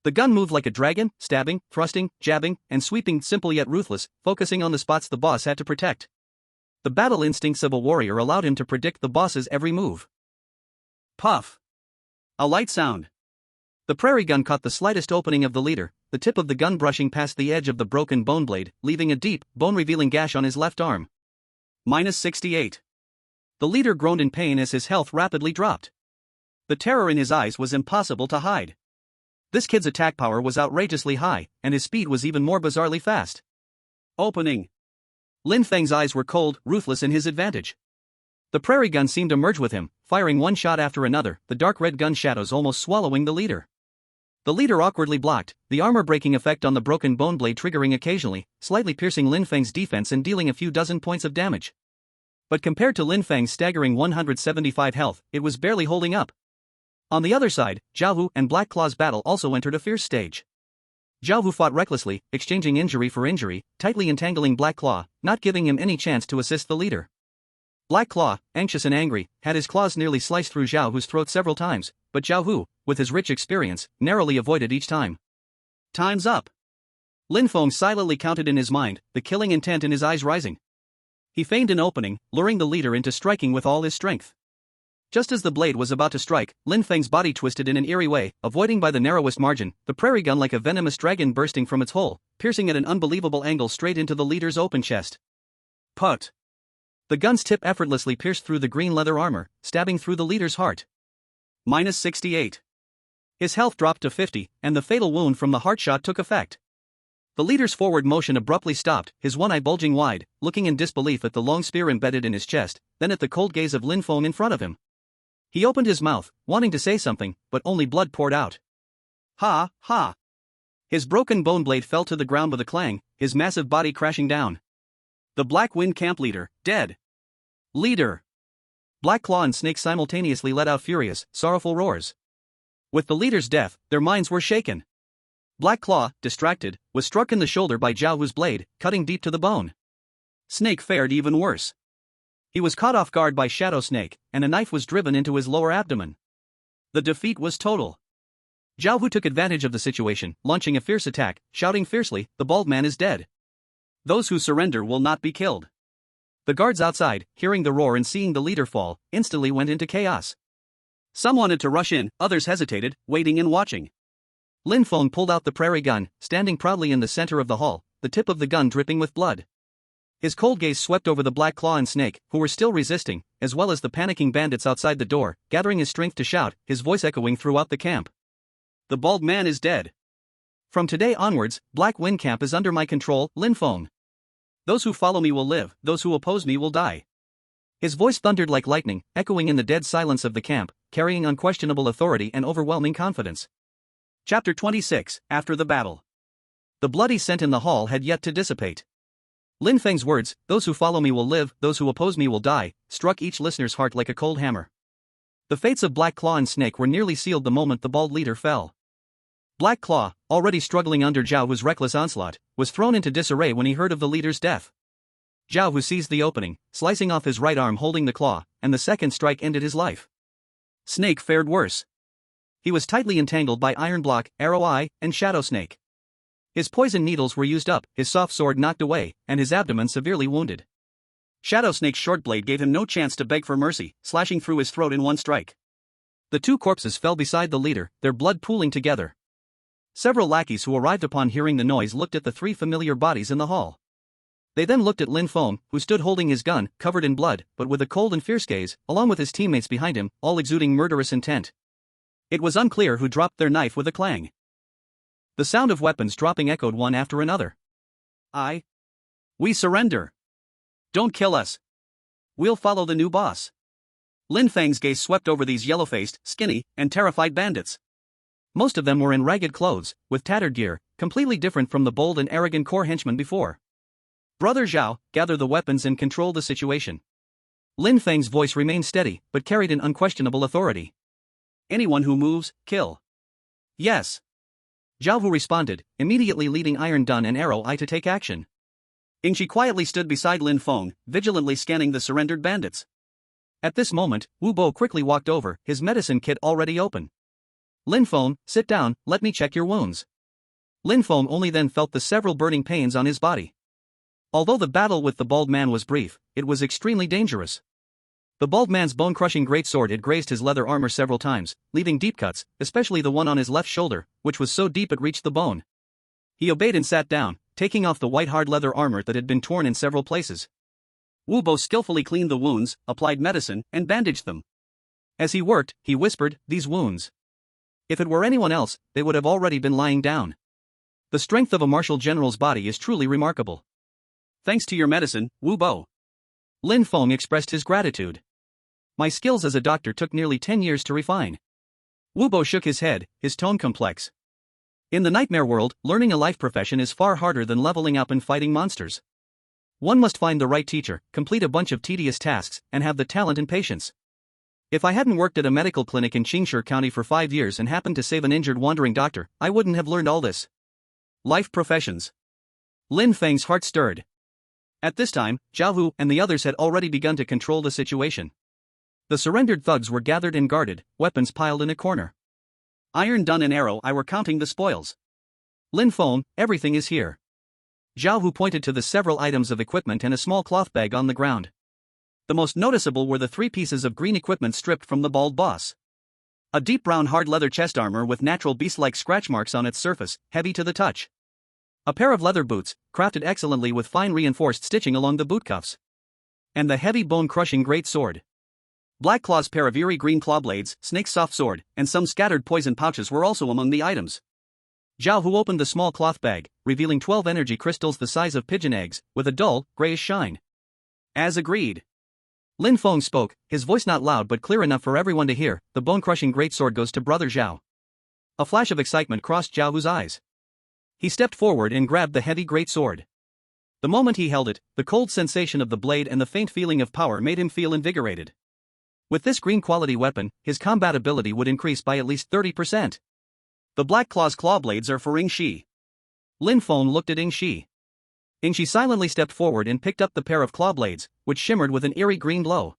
The gun moved like a dragon, stabbing, thrusting, jabbing, and sweeping, simple yet ruthless, focusing on the spots the boss had to protect. The battle instincts of a warrior allowed him to predict the boss's every move. Puff! A light sound. The prairie gun caught the slightest opening of the leader, the tip of the gun brushing past the edge of the broken bone blade, leaving a deep, bone-revealing gash on his left arm. -68. The leader groaned in pain as his health rapidly dropped. The terror in his eyes was impossible to hide. This kid's attack power was outrageously high, and his speed was even more bizarrely fast. Opening. Lin Feng's eyes were cold, ruthless in his advantage. The prairie gun seemed to merge with him, firing one shot after another, the dark red gun shadows almost swallowing the leader. The leader awkwardly blocked, the armor-breaking effect on the broken bone blade triggering occasionally, slightly piercing Lin Feng's defense and dealing a few dozen points of damage. But compared to Lin Feng's staggering 175 health, it was barely holding up. On the other side, Zhao Hu and Black Claw's battle also entered a fierce stage. Zhao Hu fought recklessly, exchanging injury for injury, tightly entangling Black Claw, not giving him any chance to assist the leader. Black Claw, anxious and angry, had his claws nearly sliced through Zhao Hu's throat several times, but Zhao Hu, with his rich experience, narrowly avoided each time. Time's up. Lin Feng silently counted in his mind, the killing intent in his eyes rising. He feigned an opening, luring the leader into striking with all his strength. Just as the blade was about to strike, Lin Feng's body twisted in an eerie way, avoiding by the narrowest margin, the prairie gun like a venomous dragon bursting from its hole, piercing at an unbelievable angle straight into the leader's open chest. Put! The gun's tip effortlessly pierced through the green leather armor, stabbing through the leader's heart. -68. His health dropped to 50, and the fatal wound from the heart shot took effect. The leader's forward motion abruptly stopped, his one eye bulging wide, looking in disbelief at the long spear embedded in his chest, then at the cold gaze of Lin Feng in front of him. He opened his mouth, wanting to say something, but only blood poured out. Ha, ha! His broken bone blade fell to the ground with a clang, his massive body crashing down. The Black Wind camp leader, dead. Leader! Black Claw and Snake simultaneously let out furious, sorrowful roars. With the leader's death, their minds were shaken. Black Claw, distracted, was struck in the shoulder by Zhao Hu's blade, cutting deep to the bone. Snake fared even worse. He was caught off guard by Shadow Snake, and a knife was driven into his lower abdomen. The defeat was total. Zhao Hu took advantage of the situation, launching a fierce attack, shouting fiercely, "The bald man is dead. Those who surrender will not be killed." The guards outside, hearing the roar and seeing the leader fall, instantly went into chaos. Some wanted to rush in, others hesitated, waiting and watching. Lin Feng pulled out the prairie gun, standing proudly in the center of the hall, the tip of the gun dripping with blood. His cold gaze swept over the Black Claw and Snake, who were still resisting, as well as the panicking bandits outside the door, gathering his strength to shout, his voice echoing throughout the camp. "The bald man is dead. From today onwards, Black Wind Camp is under my control, Lin Feng. Those who follow me will live, those who oppose me will die." His voice thundered like lightning, echoing in the dead silence of the camp, carrying unquestionable authority and overwhelming confidence. Chapter 26, After the Battle. The bloody scent in the hall had yet to dissipate. Lin Feng's words, "Those who follow me will live, those who oppose me will die," struck each listener's heart like a cold hammer. The fates of Black Claw and Snake were nearly sealed the moment the bald leader fell. Black Claw, already struggling under Zhao Hu's reckless onslaught, was thrown into disarray when he heard of the leader's death. Zhao Hu seized the opening, slicing off his right arm holding the claw, and the second strike ended his life. Snake fared worse. He was tightly entangled by Iron Block, Arrow Eye, and Shadow Snake. His poison needles were used up, his soft sword knocked away, and his abdomen severely wounded. Shadow Snake's short blade gave him no chance to beg for mercy, slashing through his throat in one strike. The two corpses fell beside the leader, their blood pooling together. Several lackeys who arrived upon hearing the noise looked at the three familiar bodies in the hall. They then looked at Lin Feng, who stood holding his gun, covered in blood, but with a cold and fierce gaze, along with his teammates behind him, all exuding murderous intent. It was unclear who dropped their knife with a clang. The sound of weapons dropping echoed one after another. We surrender. Don't kill us. We'll follow the new boss." Lin Feng's gaze swept over these yellow-faced, skinny, and terrified bandits. Most of them were in ragged clothes, with tattered gear, completely different from the bold and arrogant core henchmen before. "Brother Zhao, gather the weapons and control the situation." Lin Feng's voice remained steady, but carried an unquestionable authority. "Anyone who moves, kill." "Yes." Zhao Hu responded, immediately leading Iron Dun and Arrow Eye to take action. Yingxi quietly stood beside Lin Feng, vigilantly scanning the surrendered bandits. At this moment, Wu Bo quickly walked over, his medicine kit already open. "Lin Feng, sit down, let me check your wounds." Lin Feng only then felt the several burning pains on his body. Although the battle with the bald man was brief, it was extremely dangerous. The bald man's bone-crushing greatsword had grazed his leather armor several times, leaving deep cuts, especially the one on his left shoulder, which was so deep it reached the bone. He obeyed and sat down, taking off the white hard leather armor that had been torn in several places. Wu Bo skillfully cleaned the wounds, applied medicine, and bandaged them. As he worked, he whispered, "These wounds. If it were anyone else, they would have already been lying down. The strength of a martial general's body is truly remarkable. Thanks to your medicine, Wu Bo." Lin Feng expressed his gratitude. "My skills as a doctor took nearly 10 years to refine." Wu Bo shook his head, his tone complex. "In the nightmare world, learning a life profession is far harder than leveling up and fighting monsters. One must find the right teacher, complete a bunch of tedious tasks, and have the talent and patience. If I hadn't worked at a medical clinic in Qingshi County for 5 years and happened to save an injured wandering doctor, I wouldn't have learned all this. Life professions." Lin Feng's heart stirred. At this time, Zhao Hu and the others had already begun to control the situation. The surrendered thugs were gathered and guarded, weapons piled in a corner. Iron Dun and Arrow Eye were counting the spoils. "Lin Feng, everything is here." Zhao Hu pointed to the several items of equipment and a small cloth bag on the ground. The most noticeable were the 3 pieces of green equipment stripped from the bald boss. A deep brown hard leather chest armor with natural beast-like scratch marks on its surface, heavy to the touch. A pair of leather boots, crafted excellently with fine reinforced stitching along the boot cuffs. And the heavy bone-crushing great sword. Black Claw's pair of eerie green claw blades, Snake's soft sword, and some scattered poison pouches were also among the items. Zhao Hu opened the small cloth bag, revealing 12 energy crystals the size of pigeon eggs, with a dull, grayish shine. As agreed. Lin Feng spoke, his voice not loud but clear enough for everyone to hear. The bone-crushing greatsword goes to Brother Zhao. A flash of excitement crossed Zhao Hu's eyes. He stepped forward and grabbed the heavy greatsword. The moment he held it, the cold sensation of the blade and the faint feeling of power made him feel invigorated. With this green-quality weapon, his combat ability would increase by at least 30%. The Black Claw's claw blades are for Yingxi. Lin Feng looked at Yingxi. Yingxi silently stepped forward and picked up the pair of claw blades, which shimmered with an eerie green glow.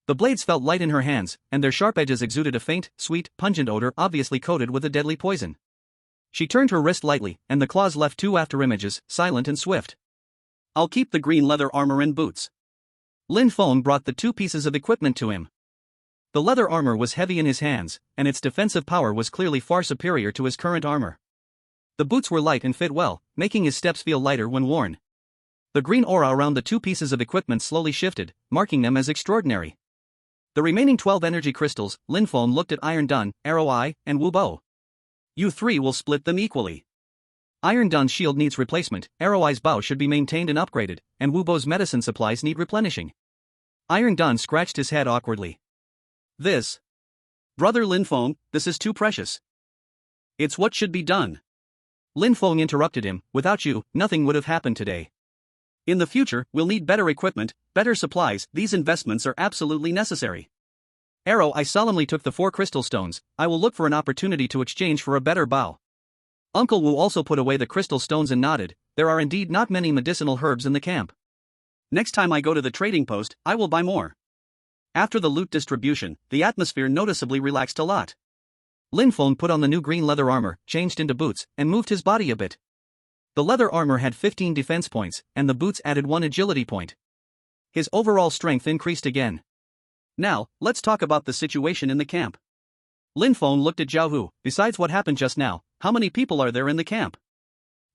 The blades felt light in her hands, and their sharp edges exuded a faint, sweet, pungent odor obviously coated with a deadly poison. She turned her wrist lightly, and the claws left 2 afterimages, silent and swift. I'll keep the green leather armor and boots. Lin Feng brought the 2 pieces of equipment to him. The leather armor was heavy in his hands, and its defensive power was clearly far superior to his current armor. The boots were light and fit well, making his steps feel lighter when worn. The green aura around the 2 pieces of equipment slowly shifted, marking them as extraordinary. The remaining 12 energy crystals, Lin Feng looked at Iron Dun, Arrow Eye, and Wu Bo. You 3 will split them equally. Iron Dun's shield needs replacement, Arrow Eye's bow should be maintained and upgraded, and Wu Bo's medicine supplies need replenishing. Iron Dun scratched his head awkwardly. This. Brother Lin Feng, this is too precious. It's what should be done. Lin Feng interrupted him, without you, nothing would have happened today. In the future, we'll need better equipment, better supplies, these investments are absolutely necessary. Arrow, I solemnly took the 4 crystal stones, I will look for an opportunity to exchange for a better bow. Uncle Wu also put away the crystal stones and nodded, there are indeed not many medicinal herbs in the camp. Next time I go to the trading post, I will buy more. After the loot distribution, the atmosphere noticeably relaxed a lot. Lin Feng put on the new green leather armor, changed into boots, and moved his body a bit. The leather armor had 15 defense points, and the boots added 1 agility point. His overall strength increased again. Now, let's talk about the situation in the camp. Lin Feng looked at Zhao Hu. Besides what happened just now, how many people are there in the camp?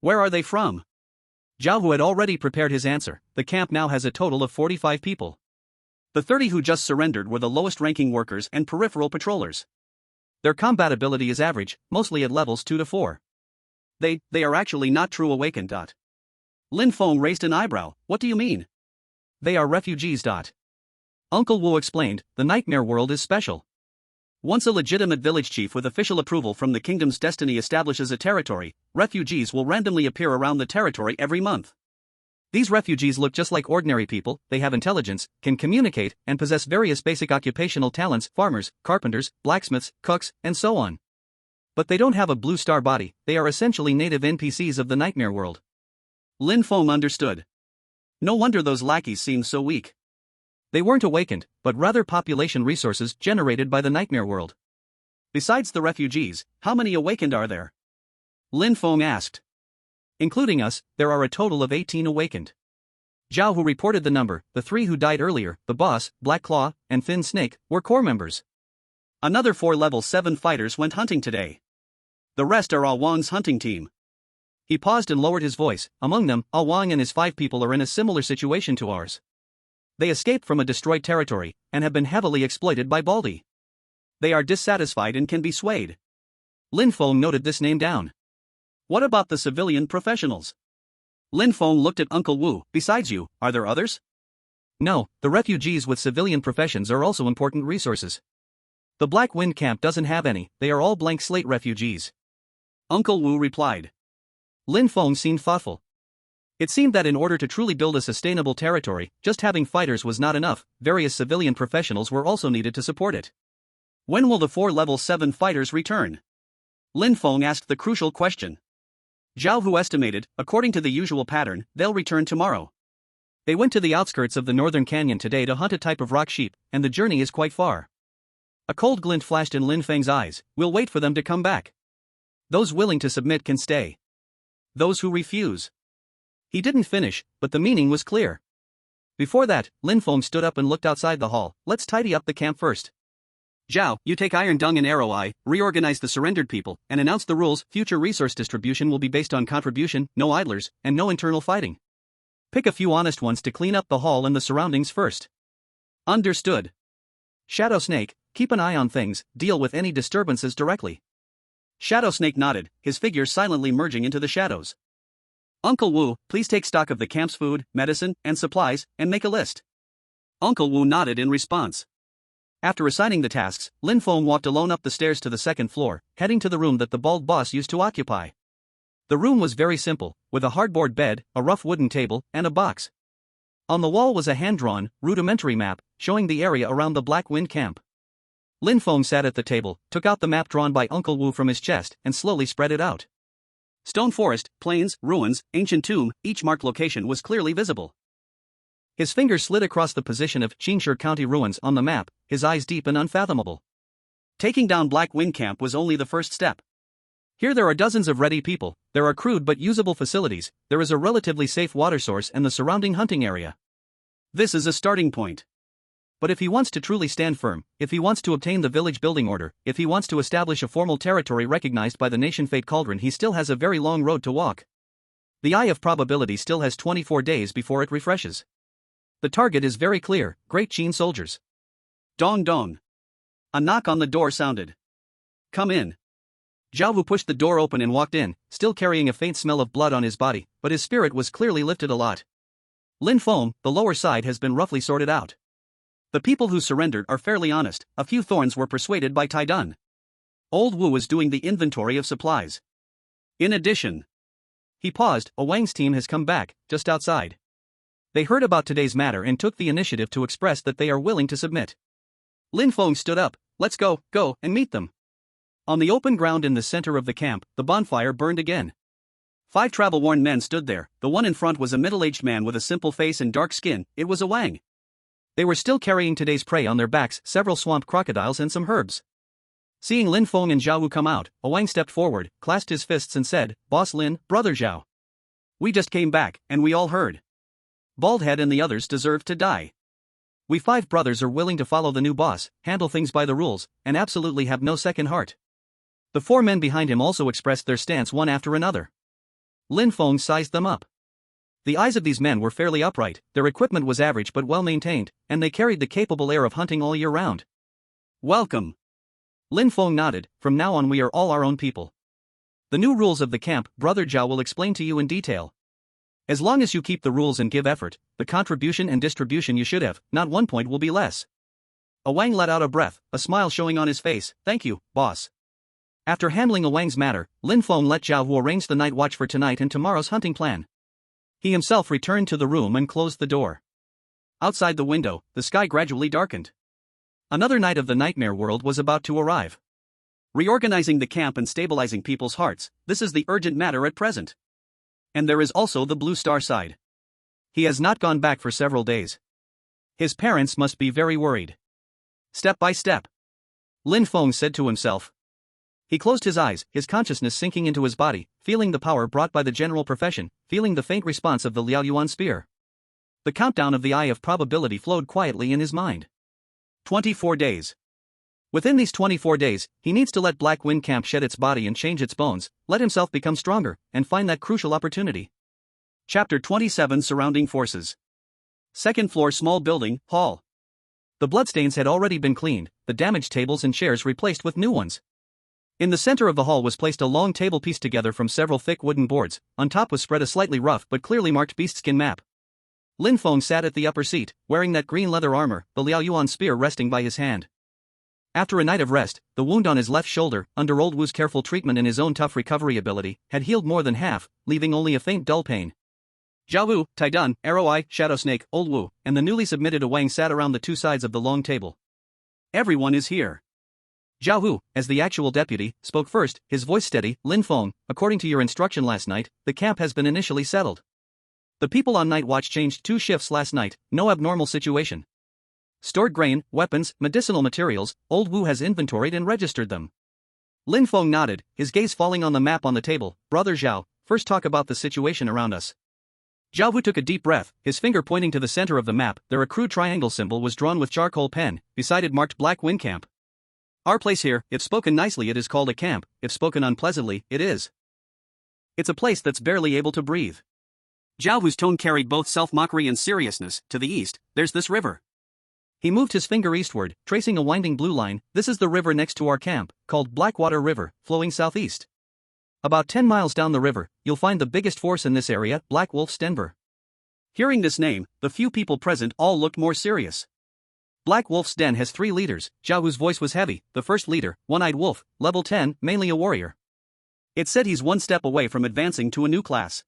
Where are they from? Zhao Hu had already prepared his answer. The camp now has a total of 45 people. The 30 who just surrendered were the lowest-ranking workers and peripheral patrollers. Their combat ability is average, mostly at levels 2 to 4. They are actually not true awakened. Lin Feng raised an eyebrow. What do you mean? They are refugees. Uncle Wu explained, the nightmare world is special. Once a legitimate village chief with official approval from the kingdom's destiny establishes a territory, refugees will randomly appear around the territory every month. These refugees look just like ordinary people, they have intelligence, can communicate, and possess various basic occupational talents, farmers, carpenters, blacksmiths, cooks, and so on. But they don't have a blue star body, they are essentially native NPCs of the nightmare world. Lin Feng understood. No wonder those lackeys seemed so weak. They weren't awakened, but rather population resources generated by the nightmare world. Besides the refugees, how many awakened are there? Lin Feng asked. Including us, there are a total of 18 awakened. Zhao Hu reported the number. The 3 who died earlier, the boss, Black Claw, and Thin Snake, were core members. Another 4 level 7 fighters went hunting today. The rest are Ah Wang's hunting team. He paused and lowered his voice. Among them, Ah Wang and his 5 people are in a similar situation to ours. They escaped from a destroyed territory, and have been heavily exploited by Baldy. They are dissatisfied and can be swayed. Lin Feng noted this name down. What about the civilian professionals? Lin Feng looked at Uncle Wu. Besides you, are there others? No, the refugees with civilian professions are also important resources. The Black Wind Camp doesn't have any, they are all blank slate refugees. Uncle Wu replied. Lin Feng seemed thoughtful. It seemed that in order to truly build a sustainable territory, just having fighters was not enough, various civilian professionals were also needed to support it. When will the 4 level 7 fighters return? Lin Feng asked the crucial question. Zhao Hu estimated, according to the usual pattern, they'll return tomorrow. They went to the outskirts of the northern canyon today to hunt a type of rock sheep, and the journey is quite far. A cold glint flashed in Lin Feng's eyes. We'll wait for them to come back. Those willing to submit can stay. Those who refuse. He didn't finish, but the meaning was clear. Before that, Lin Feng stood up and looked outside the hall. Let's tidy up the camp first. Zhao, you take Iron Dung and Arrow Eye, reorganize the surrendered people, and announce the rules. Future resource distribution will be based on contribution, no idlers, and no internal fighting. Pick a few honest ones to clean up the hall and the surroundings first. Understood. Shadow Snake, keep an eye on things, deal with any disturbances directly. Shadow Snake nodded, his figure silently merging into the shadows. Uncle Wu, please take stock of the camp's food, medicine, and supplies, and make a list. Uncle Wu nodded in response. After assigning the tasks, Lin Feng walked alone up the stairs to the second floor, heading to the room that the bald boss used to occupy. The room was very simple, with a hardboard bed, a rough wooden table, and a box. On the wall was a hand-drawn, rudimentary map, showing the area around the Black Wind camp. Lin Feng sat at the table, took out the map drawn by Uncle Wu from his chest, and slowly spread it out. Stone forest, plains, ruins, ancient tomb, each marked location was clearly visible. His fingers slid across the position of Qingshi County ruins on the map, his eyes deep and unfathomable. Taking down Black Wind Camp was only the first step. Here there are dozens of ready people, there are crude but usable facilities, there is a relatively safe water source and the surrounding hunting area. This is a starting point. But if he wants to truly stand firm, if he wants to obtain the village building order, if he wants to establish a formal territory recognized by the nation Fate Cauldron, he still has a very long road to walk. The Eye of Probability still has 24 days before it refreshes. The target is very clear, Great Qin soldiers. Dong dong. A knock on the door sounded. Come in. Zhao Wu pushed the door open and walked in, still carrying a faint smell of blood on his body, but his spirit was clearly lifted a lot. Lin Feng, the lower side has been roughly sorted out. The people who surrendered are fairly honest, a few thorns were persuaded by Tai Dun. Old Wu was doing the inventory of supplies. In addition, he paused, Wang's team has come back, just outside. They heard about today's matter and took the initiative to express that they are willing to submit. Lin Feng stood up, let's go, and meet them. On the open ground in the center of the camp, the bonfire burned again. 5 travel-worn men stood there, the one in front was a middle-aged man with a simple face and dark skin, it was a Wang. They were still carrying today's prey on their backs, several swamp crocodiles and some herbs. Seeing Lin Feng and Zhao Wu come out, Wang stepped forward, clasped his fists and said, Boss Lin, Brother Zhao. We just came back, and we all heard. Baldhead and the others deserve to die. We 5 brothers are willing to follow the new boss, handle things by the rules, and absolutely have no second heart. The 4 men behind him also expressed their stance one after another. Lin Feng sized them up. The eyes of these men were fairly upright, their equipment was average but well maintained, and they carried the capable air of hunting all year round. Welcome. Lin Feng nodded, from now on we are all our own people. The new rules of the camp, Brother Zhao will explain to you in detail. As long as you keep the rules and give effort, the contribution and distribution you should have, not 1 point will be less. Wang let out a breath, a smile showing on his face, thank you, boss. After handling Wang's matter, Lin Feng let Zhao Wu arrange the night watch for tonight and tomorrow's hunting plan. He himself returned to the room and closed the door. Outside the window, the sky gradually darkened. Another night of the nightmare world was about to arrive. Reorganizing the camp and stabilizing people's hearts, this is the urgent matter at present. And there is also the Blue Star side. He has not gone back for several days. His parents must be very worried. Step by step. Lin Feng said to himself. He closed his eyes, his consciousness sinking into his body, feeling the power brought by the general profession, feeling the faint response of the Liao Yuan spear. The countdown of the Eye of Probability flowed quietly in his mind. 24 days. Within these 24 days, he needs to let Black Wind Camp shed its body and change its bones, let himself become stronger, and find that crucial opportunity. Chapter 27 Surrounding Forces. Second floor small building, hall. The bloodstains had already been cleaned, the damaged tables and chairs replaced with new ones. In the center of the hall was placed a long table pieced together from several thick wooden boards, on top was spread a slightly rough but clearly marked beastskin map. Lin Feng sat at the upper seat, wearing that green leather armor, the Liao Yuan spear resting by his hand. After a night of rest, the wound on his left shoulder, under Old Wu's careful treatment and his own tough recovery ability, had healed more than half, leaving only a faint dull pain. Zhao Wu, Tai Dun, Arrow Eye, Shadow Snake, Old Wu, and the newly submitted Wang sat around the 2 sides of the long table. Everyone is here. Zhao Wu, as the actual deputy, spoke first, his voice steady, Lin Feng, according to your instruction last night, the camp has been initially settled. The people on night watch changed 2 shifts last night, no abnormal situation. Stored grain, weapons, medicinal materials, Old Wu has inventoried and registered them. Lin Feng nodded, his gaze falling on the map on the table. Brother Zhao, first talk about the situation around us. Zhao Hu took a deep breath, his finger pointing to the center of the map. There a crude triangle symbol was drawn with charcoal pen, beside it marked Black Wind Camp. Our place here, if spoken nicely it is called a camp, if spoken unpleasantly, it is. It's a place that's barely able to breathe. Zhao Hu's tone carried both self-mockery and seriousness. To the east, there's this river. He moved his finger eastward, tracing a winding blue line. This is the river next to our camp, called Blackwater River, flowing southeast. About 10 miles down the river, you'll find the biggest force in this area, Black Wolf's Den. Hearing this name, the few people present all looked more serious. Black Wolf's Den has 3 leaders. Zhao Hu's voice was heavy. The first leader, One-Eyed Wolf, level 10, mainly a warrior. It said he's one step away from advancing to a new class.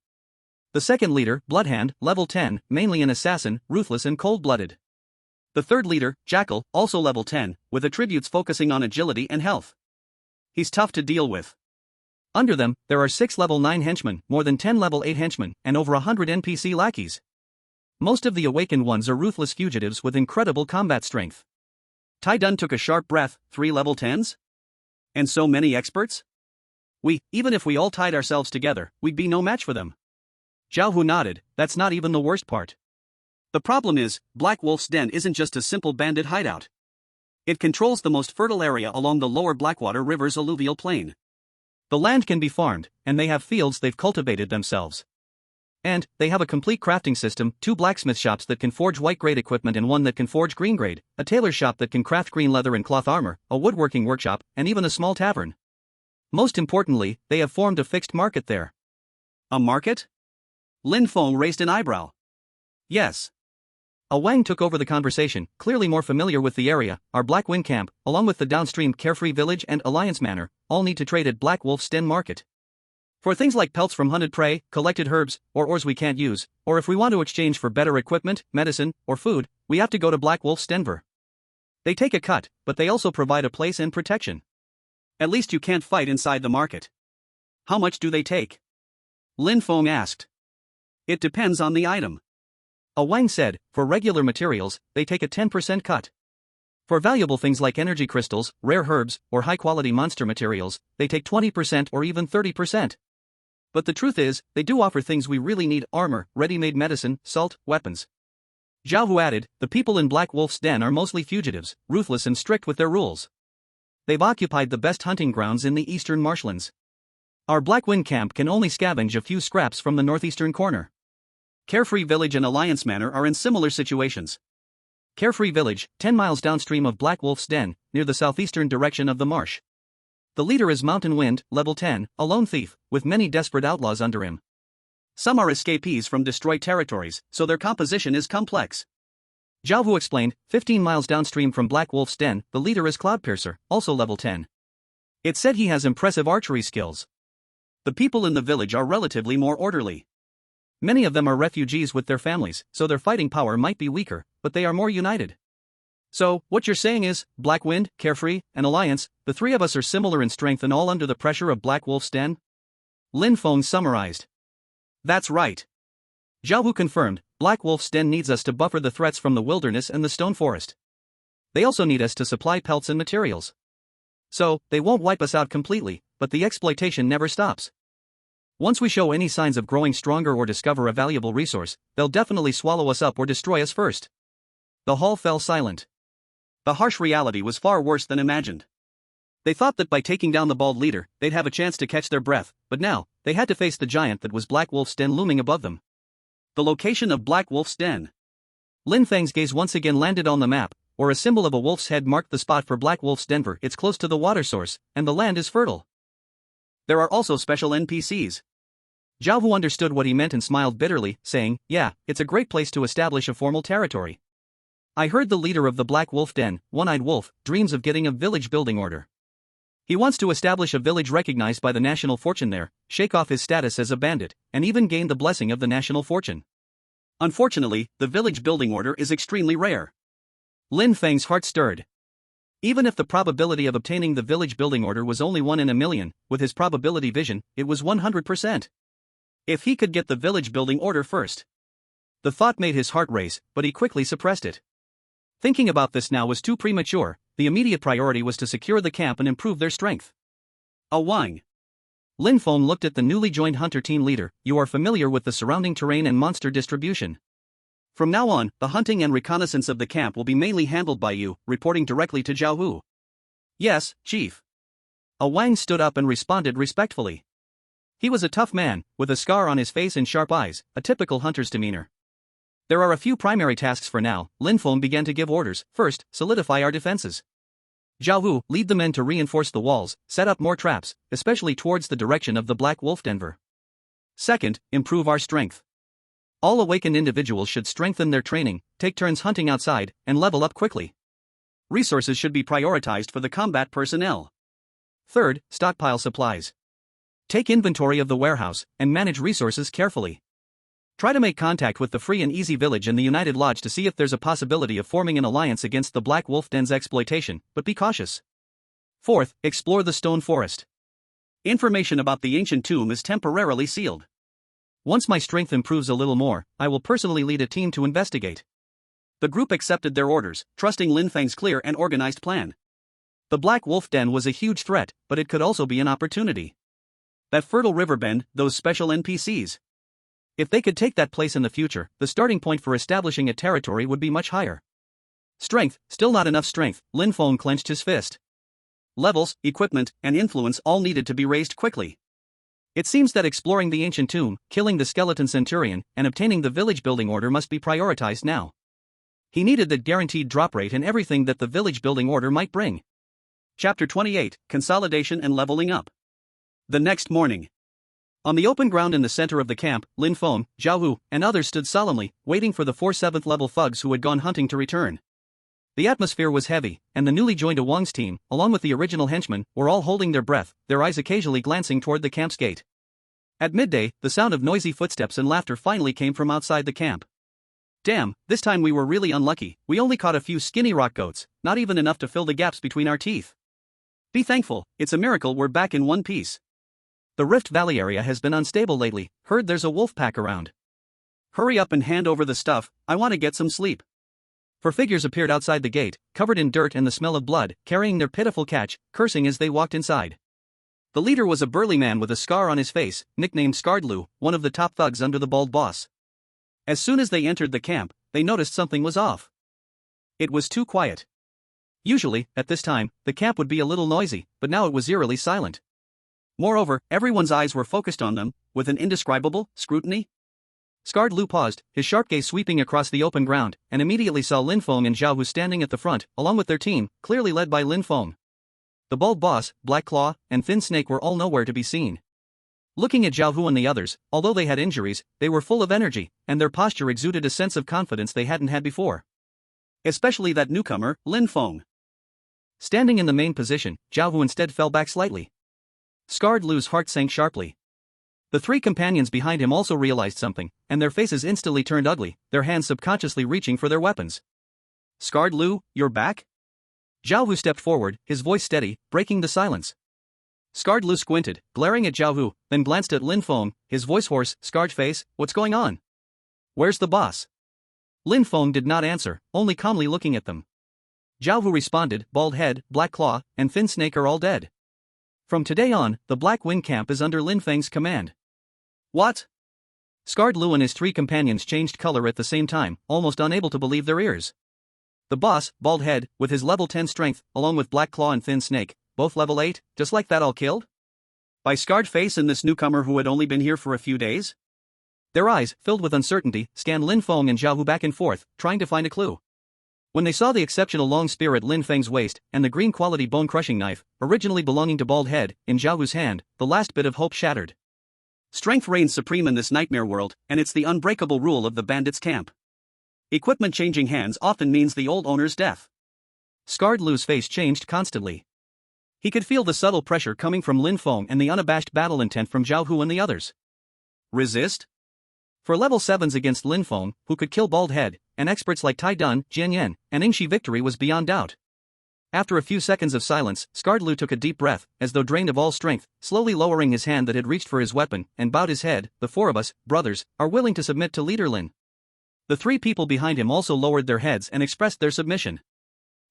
The second leader, Bloodhand, level 10, mainly an assassin, ruthless and cold-blooded. The third leader, Jackal, also level 10, with attributes focusing on agility and health. He's tough to deal with. Under them, there are 6 level 9 henchmen, more than 10 level 8 henchmen, and over 100 NPC lackeys. Most of the awakened ones are ruthless fugitives with incredible combat strength. Tai Dun took a sharp breath. 3 level 10s? And so many experts? Even if we all tied ourselves together, we'd be no match for them. Zhao Hu nodded. That's not even the worst part. The problem is, Black Wolf's Den isn't just a simple bandit hideout. It controls the most fertile area along the lower Blackwater River's alluvial plain. The land can be farmed, and they have fields they've cultivated themselves. And they have a complete crafting system, 2 blacksmith shops that can forge white-grade equipment and one that can forge green-grade, a tailor shop that can craft green leather and cloth armor, a woodworking workshop, and even a small tavern. Most importantly, they have formed a fixed market there. A market? Lin Feng raised an eyebrow. Yes. Wang took over the conversation, clearly more familiar with the area. Our Black Wind Camp, along with the downstream Carefree Village and Alliance Manor, all need to trade at Black Wolf's Den Market. For things like pelts from hunted prey, collected herbs, or ores we can't use, or if we want to exchange for better equipment, medicine, or food, we have to go to Black Wolf's Den. They take a cut, but they also provide a place and protection. At least you can't fight inside the market. How much do they take? Lin Feng asked. It depends on the item. Wang said, for regular materials, they take a 10% cut. For valuable things like energy crystals, rare herbs, or high-quality monster materials, they take 20% or even 30%. But the truth is, they do offer things we really need: armor, ready-made medicine, salt, weapons. Zhao Hu added, the people in Black Wolf's Den are mostly fugitives, ruthless and strict with their rules. They've occupied the best hunting grounds in the eastern marshlands. Our Black Wind Camp can only scavenge a few scraps from the northeastern corner. Carefree Village and Alliance Manor are in similar situations. Carefree Village, 10 miles downstream of Black Wolf's Den, near the southeastern direction of the marsh. The leader is Mountain Wind, level 10, a lone thief, with many desperate outlaws under him. Some are escapees from destroyed territories, so their composition is complex. Zhao Hu explained, 15 miles downstream from Black Wolf's Den, the leader is Cloudpiercer, also level 10. It said he has impressive archery skills. The people in the village are relatively more orderly. Many of them are refugees with their families, so their fighting power might be weaker, but they are more united. So, what you're saying is, Black Wind, Carefree, and Alliance, the 3 of us are similar in strength and all under the pressure of Black Wolf's Den? Lin Feng summarized. That's right. Zhao Hu confirmed, Black Wolf's Den needs us to buffer the threats from the wilderness and the stone forest. They also need us to supply pelts and materials. So, they won't wipe us out completely, but the exploitation never stops. Once we show any signs of growing stronger or discover a valuable resource, they'll definitely swallow us up or destroy us first. The hall fell silent. The harsh reality was far worse than imagined. They thought that by taking down the bald leader, they'd have a chance to catch their breath, but now, they had to face the giant that was Black Wolf's Den looming above them. The location of Black Wolf's Den. Lin Feng's gaze once again landed on the map, where a symbol of a wolf's head marked the spot for Black Wolf's Den. It's close to the water source, and the land is fertile. There are also special NPCs. Zhao Hu understood what he meant and smiled bitterly, saying, yeah, it's a great place to establish a formal territory. I heard the leader of the Black Wolf Den, One-Eyed Wolf, dreams of getting a village building order. He wants to establish a village recognized by the national fortune there, shake off his status as a bandit, and even gain the blessing of the national fortune. Unfortunately, the village building order is extremely rare. Lin Feng's heart stirred. Even if the probability of obtaining the village building order was only 1 in a million, with his probability vision, it was 100%. If he could get the village building order first. The thought made his heart race, but he quickly suppressed it. Thinking about this now was too premature. The immediate priority was to secure the camp and improve their strength. Wang. Lin Feng looked at the newly joined hunter team leader. You are familiar with the surrounding terrain and monster distribution. From now on, the hunting and reconnaissance of the camp will be mainly handled by you, reporting directly to Zhao Hu. Yes, Chief. Wang stood up and responded respectfully. He was a tough man, with a scar on his face and sharp eyes, a typical hunter's demeanor. There are a few primary tasks for now. Lin Feng began to give orders. First, solidify our defenses. Zhao Hu, lead the men to reinforce the walls, set up more traps, especially towards the direction of the Black Wolf Denver. Second, improve our strength. All awakened individuals should strengthen their training, take turns hunting outside, and level up quickly. Resources should be prioritized for the combat personnel. Third, stockpile supplies. Take inventory of the warehouse, and manage resources carefully. Try to make contact with the Free and Easy Village and the United Lodge to see if there's a possibility of forming an alliance against the Black Wolf Den's exploitation, but be cautious. Fourth, explore the Stone Forest. Information about the ancient tomb is temporarily sealed. Once my strength improves a little more, I will personally lead a team to investigate. The group accepted their orders, trusting Lin Feng's clear and organized plan. The Black Wolf Den was a huge threat, but it could also be an opportunity. That fertile riverbend, those special NPCs. If they could take that place in the future, the starting point for establishing a territory would be much higher. Strength, still not enough strength. Lin Feng clenched his fist. Levels, equipment, and influence all needed to be raised quickly. It seems that exploring the ancient tomb, killing the skeleton centurion, and obtaining the village building order must be prioritized now. He needed the guaranteed drop rate and everything that the village building order might bring. Chapter 28, Consolidation and Leveling Up. The next morning. On the open ground in the center of the camp, Lin Feng, Zhao Hu, and others stood solemnly, waiting for the 4 7th-level thugs who had gone hunting to return. The atmosphere was heavy, and the newly joined Wang's team, along with the original henchmen, were all holding their breath, their eyes occasionally glancing toward the camp's gate. At midday, the sound of noisy footsteps and laughter finally came from outside the camp. Damn, this time we were really unlucky. We only caught a few skinny rock goats, not even enough to fill the gaps between our teeth. Be thankful, it's a miracle we're back in one piece. The Rift Valley area has been unstable lately. Heard there's a wolf pack around. Hurry up and hand over the stuff, I want to get some sleep. 4 figures appeared outside the gate, covered in dirt and the smell of blood, carrying their pitiful catch, cursing as they walked inside. The leader was a burly man with a scar on his face, nicknamed Scarred Lou, one of the top thugs under the bald boss. As soon as they entered the camp, they noticed something was off. It was too quiet. Usually, at this time, the camp would be a little noisy, but now it was eerily silent. Moreover, everyone's eyes were focused on them, with an indescribable scrutiny. Scarred Lou paused, his sharp gaze sweeping across the open ground, and immediately saw Lin Feng and Zhao Hu standing at the front, along with their team, clearly led by Lin Feng. The bald boss, Black Claw, and Thin Snake were all nowhere to be seen. Looking at Zhao Hu and the others, although they had injuries, they were full of energy, and their posture exuded a sense of confidence they hadn't had before. Especially that newcomer, Lin Feng. Standing in the main position, Zhao Hu instead fell back slightly. Scarred Lou's heart sank sharply. The 3 companions behind him also realized something, and their faces instantly turned ugly, their hands subconsciously reaching for their weapons. Scarred Lou, you're back? Zhao Hu stepped forward, his voice steady, breaking the silence. Scarred Lou squinted, glaring at Zhao Hu, then glanced at Lin Feng, his voice hoarse. Scarred face, what's going on? Where's the boss? Lin Feng did not answer, only calmly looking at them. Zhao Hu responded, Bald Head, Black Claw, and Thin Snake are all dead. From today on, the Black Wind camp is under Lin Feng's command. What? Scarred Lou and his 3 companions changed color at the same time, almost unable to believe their ears. The boss, Bald Head, with his level 10 strength, along with Black Claw and Thin Snake, both level 8, just like that all killed? By Scarred Face and this newcomer who had only been here for a few days? Their eyes, filled with uncertainty, scanned Lin Feng and Zhao Hu back and forth, trying to find a clue. When they saw the exceptional long spear at Lin Feng's waist, and the green-quality bone-crushing knife, originally belonging to Bald Head, in Zhao Hu's hand, the last bit of hope shattered. Strength reigns supreme in this nightmare world, and it's the unbreakable rule of the bandits' camp. Equipment changing hands often means the old owner's death. Scarred Lou's face changed constantly. He could feel the subtle pressure coming from Lin Feng and the unabashed battle intent from Zhao Hu and the others. Resist? For level 7s against Lin Feng, who could kill Bald Head, and experts like Tai Dun, Jian Yan, and Yingxi, victory was beyond doubt. After a few seconds of silence, Scarred Lou took a deep breath, as though drained of all strength, slowly lowering his hand that had reached for his weapon, and bowed his head. The 4 of us, brothers, are willing to submit to Leader Lin. The 3 people behind him also lowered their heads and expressed their submission.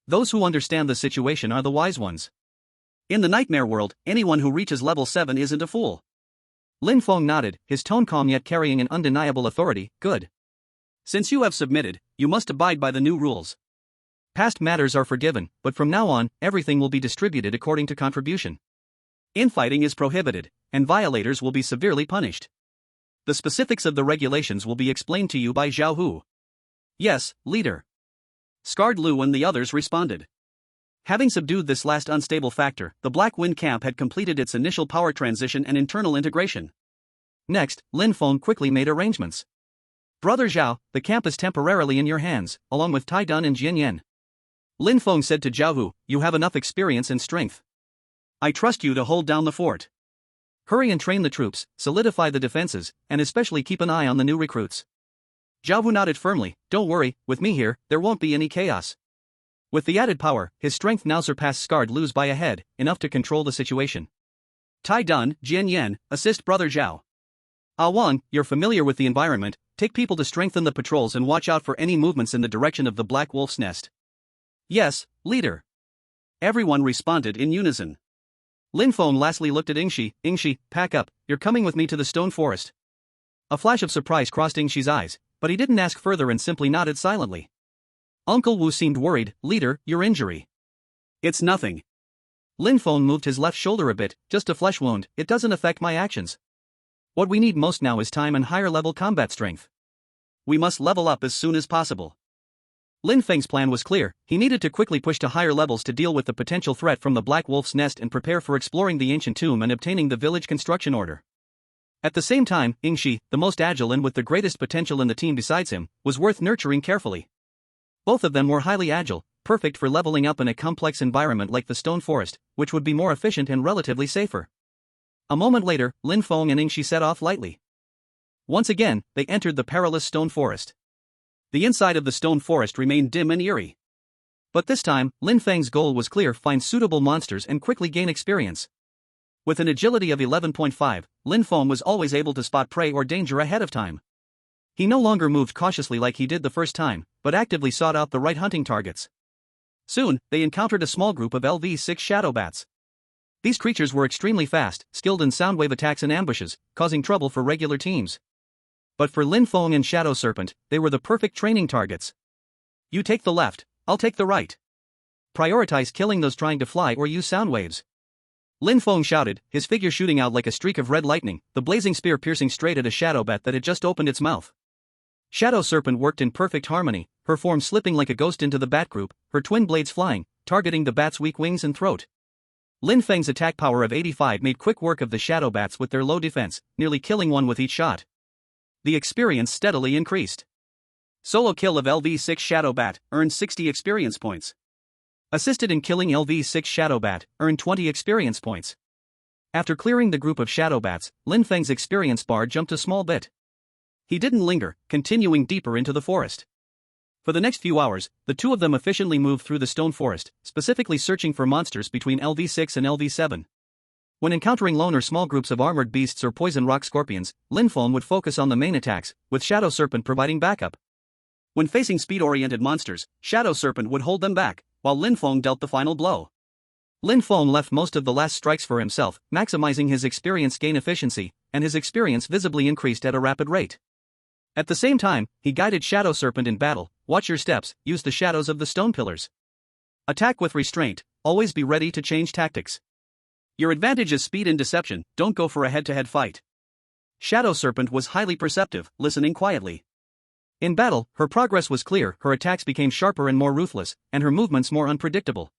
Those who understand the situation are the wise ones. In the nightmare world, anyone who reaches level 7 isn't a fool. Lin Feng nodded, his tone calm yet carrying an undeniable authority. Good. Since you have submitted, you must abide by the new rules. Past matters are forgiven, but from now on, everything will be distributed according to contribution. Infighting is prohibited, and violators will be severely punished. The specifics of the regulations will be explained to you by Zhao Hu. Yes, leader. Scarred Lu and the others responded. Having subdued this last unstable factor, the Black Wind camp had completed its initial power transition and internal integration. Next, Lin Feng quickly made arrangements. Brother Zhao, the camp is temporarily in your hands, along with Tai Dun and Jian Yan. Lin Feng said to Zhao Hu, you have enough experience and strength. I trust you to hold down the fort. Hurry and train the troops, solidify the defenses, and especially keep an eye on the new recruits. Zhao Hu nodded firmly, don't worry, with me here, there won't be any chaos. With the added power, his strength now surpassed Scarred Lu's by a head, enough to control the situation. Tai Dun, Jian Yan, assist Brother Zhao. Ah Wang, you're familiar with the environment, take people to strengthen the patrols and watch out for any movements in the direction of the Black Wolf's nest. Yes, leader. Everyone responded in unison. Lin Feng lastly looked at Yingxi, pack up, you're coming with me to the stone forest. A flash of surprise crossed Yingxi's eyes, but he didn't ask further and simply nodded silently. Uncle Wu seemed worried, leader, your injury. It's nothing. Lin Feng moved his left shoulder a bit, just a flesh wound, it doesn't affect my actions. What we need most now is time and higher level combat strength. We must level up as soon as possible. Lin Feng's plan was clear, he needed to quickly push to higher levels to deal with the potential threat from the Black Wolf's nest and prepare for exploring the ancient tomb and obtaining the village construction order. At the same time, Yingxi, the most agile and with the greatest potential in the team besides him, was worth nurturing carefully. Both of them were highly agile, perfect for leveling up in a complex environment like the stone forest, which would be more efficient and relatively safer. A moment later, Lin Feng and Yingxi set off lightly. Once again, they entered the perilous stone forest. The inside of the stone forest remained dim and eerie. But this time, Lin Feng's goal was clear: find suitable monsters and quickly gain experience. With an agility of 11.5, Lin Feng was always able to spot prey or danger ahead of time. He no longer moved cautiously like he did the first time, but actively sought out the right hunting targets. Soon, they encountered a small group of LV-6 shadow bats. These creatures were extremely fast, skilled in soundwave attacks and ambushes, causing trouble for regular teams. But for Lin Feng and Shadow Serpent, they were the perfect training targets. You take the left, I'll take the right. Prioritize killing those trying to fly or use sound waves. Lin Feng shouted, his figure shooting out like a streak of red lightning, the blazing spear piercing straight at a shadow bat that had just opened its mouth. Shadow Serpent worked in perfect harmony, her form slipping like a ghost into the bat group, her twin blades flying, targeting the bat's weak wings and throat. Lin Feng's attack power of 85 made quick work of the shadow bats with their low defense, nearly killing one with each shot. The experience steadily increased. Solo kill of LV-6 Shadow Bat, earned 60 experience points. Assisted in killing LV-6 Shadow Bat, earned 20 experience points. After clearing the group of Shadow Bats, Lin Feng's experience bar jumped a small bit. He didn't linger, continuing deeper into the forest. For the next few hours, the two of them efficiently moved through the stone forest, specifically searching for monsters between LV-6 and LV-7. When encountering lone or small groups of armored beasts or poison rock scorpions, Lin Feng would focus on the main attacks, with Shadow Serpent providing backup. When facing speed-oriented monsters, Shadow Serpent would hold them back, while Lin Feng dealt the final blow. Lin Feng left most of the last strikes for himself, maximizing his experience gain efficiency, and his experience visibly increased at a rapid rate. At the same time, he guided Shadow Serpent in battle, watch your steps, use the shadows of the stone pillars. Attack with restraint, always be ready to change tactics. Your advantage is speed and deception, don't go for a head-to-head fight. Shadow Serpent was highly perceptive, listening quietly. In battle, her progress was clear, her attacks became sharper and more ruthless, and her movements more unpredictable.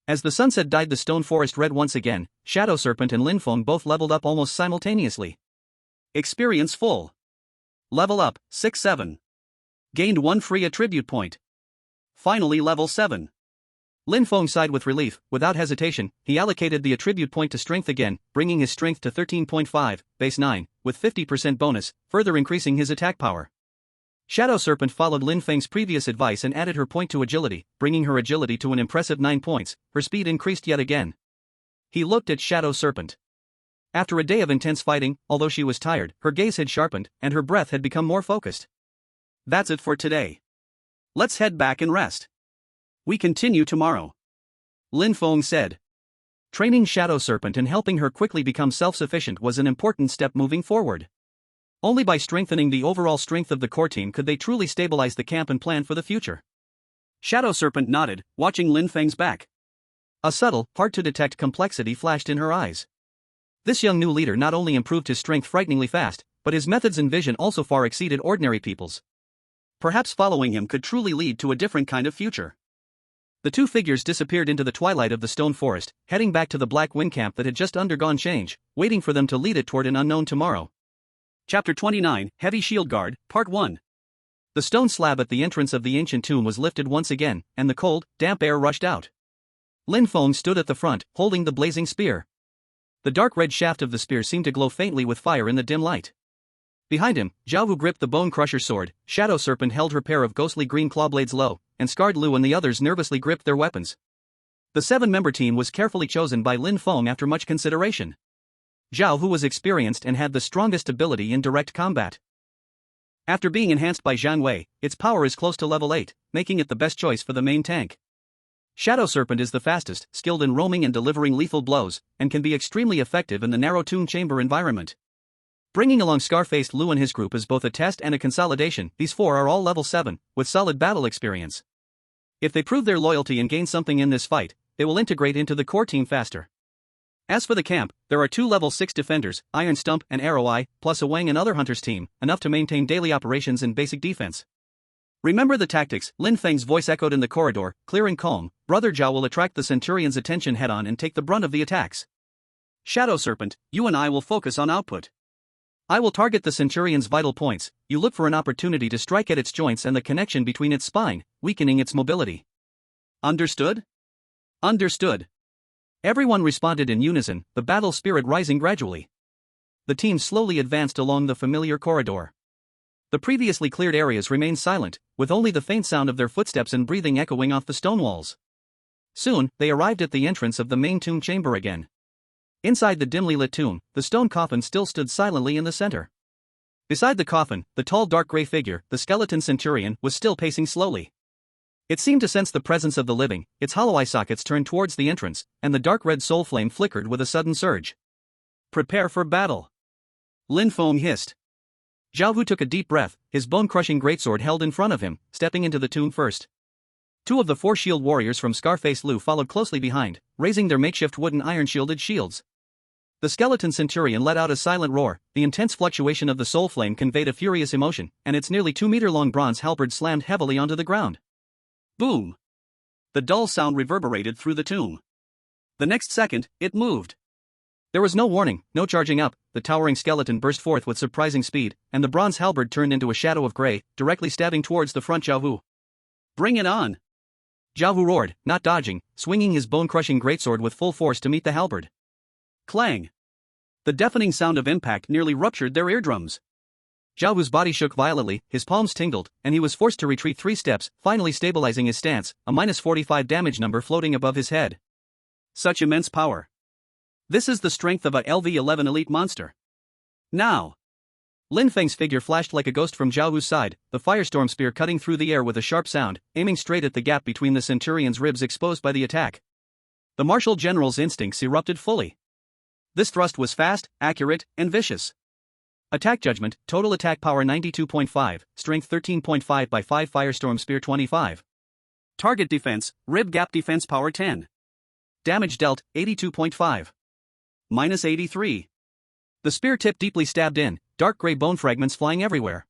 As the sunset dyed the stone forest red once again, Shadow Serpent and Lin Feng both leveled up almost simultaneously. Experience full. Level up, 6-7. Gained 1 free attribute point. Finally level 7. Lin Feng sighed with relief. Without hesitation, he allocated the attribute point to strength again, bringing his strength to 13.5, base 9, with 50% bonus, further increasing his attack power. Shadow Serpent followed Lin Feng's previous advice and added her point to agility, bringing her agility to an impressive 9 points, her speed increased yet again. He looked at Shadow Serpent. After a day of intense fighting, although she was tired, her gaze had sharpened, and her breath had become more focused. That's it for today. Let's head back and rest. We continue tomorrow. Lin Feng said. Training Shadow Serpent and helping her quickly become self-sufficient was an important step moving forward. Only by strengthening the overall strength of the core team could they truly stabilize the camp and plan for the future. Shadow Serpent nodded, watching Lin Feng's back. A subtle, hard-to-detect complexity flashed in her eyes. This young new leader not only improved his strength frighteningly fast, but his methods and vision also far exceeded ordinary people's. Perhaps following him could truly lead to a different kind of future. The two figures disappeared into the twilight of the stone forest, heading back to the Black Wind camp that had just undergone change, waiting for them to lead it toward an unknown tomorrow. Chapter 29, Heavy Shield Guard, Part 1. The stone slab at the entrance of the ancient tomb was lifted once again, and the cold, damp air rushed out. Lin Feng stood at the front, holding the blazing spear. The dark red shaft of the spear seemed to glow faintly with fire in the dim light. Behind him, Zhao Hu gripped the Bone Crusher's sword, Shadow Serpent held her pair of ghostly green claw blades low, and Scarred Lu and the others nervously gripped their weapons. The 7-member team was carefully chosen by Lin Feng after much consideration. Zhao Hu was experienced and had the strongest ability in direct combat. After being enhanced by Zhang Wei, its power is close to level 8, making it the best choice for the main tank. Shadow Serpent is the fastest, skilled in roaming and delivering lethal blows, and can be extremely effective in the narrow tomb chamber environment. Bringing along Scar-faced Lu and his group as both a test and a consolidation, these 4 are all level 7, with solid battle experience. If they prove their loyalty and gain something in this fight, they will integrate into the core team faster. As for the camp, there are 2 level 6 defenders, Iron Stump and Arrow Eye, plus a Wang and other hunters team, enough to maintain daily operations and basic defense. Remember the tactics, Lin Feng's voice echoed in the corridor, clear and calm. Brother Zhao will attract the Centurion's attention head-on and take the brunt of the attacks. Shadow Serpent, you and I will focus on output. I will target the Centurion's vital points. You look for an opportunity to strike at its joints and the connection between its spine, weakening its mobility. Understood? Understood. Everyone responded in unison, the battle spirit rising gradually. The team slowly advanced along the familiar corridor. The previously cleared areas remained silent, with only the faint sound of their footsteps and breathing echoing off the stone walls. Soon, they arrived at the entrance of the main tomb chamber again. Inside the dimly lit tomb, the stone coffin still stood silently in the center. Beside the coffin, the tall dark gray figure, the skeleton centurion, was still pacing slowly. It seemed to sense the presence of the living, its hollow eye sockets turned towards the entrance, and the dark red soul flame flickered with a sudden surge. Prepare for battle. Lin Feng hissed. Zhao Hu took a deep breath, his bone-crushing greatsword held in front of him, stepping into the tomb first. 2 of the 4 shield warriors from Scarface Lu followed closely behind, raising their makeshift wooden iron-shielded shields. The skeleton centurion let out a silent roar, the intense fluctuation of the soul flame conveyed a furious emotion, and its nearly 2-meter-long bronze halberd slammed heavily onto the ground. Boom! The dull sound reverberated through the tomb. The next second, it moved. There was no warning, no charging up, the towering skeleton burst forth with surprising speed, and the bronze halberd turned into a shadow of gray, directly stabbing towards the front Zhao Hu. Bring it on! Zhao Hu roared, not dodging, swinging his bone-crushing greatsword with full force to meet the halberd. Clang! The deafening sound of impact nearly ruptured their eardrums. Zhao Hu's body shook violently, his palms tingled, and he was forced to retreat 3 steps, finally stabilizing his stance, a -45 damage number floating above his head. Such immense power. This is the strength of a LV-11 elite monster. Now! Lin Feng's figure flashed like a ghost from Zhao Hu's side, the firestorm spear cutting through the air with a sharp sound, aiming straight at the gap between the Centurion's ribs exposed by the attack. The martial general's instincts erupted fully. This thrust was fast, accurate, and vicious. Attack judgment, total attack power 92.5, strength 13.5 by 5 firestorm spear 25. Target defense, rib gap defense power 10. Damage dealt, 82.5. -83. The spear tip deeply stabbed in, dark gray bone fragments flying everywhere.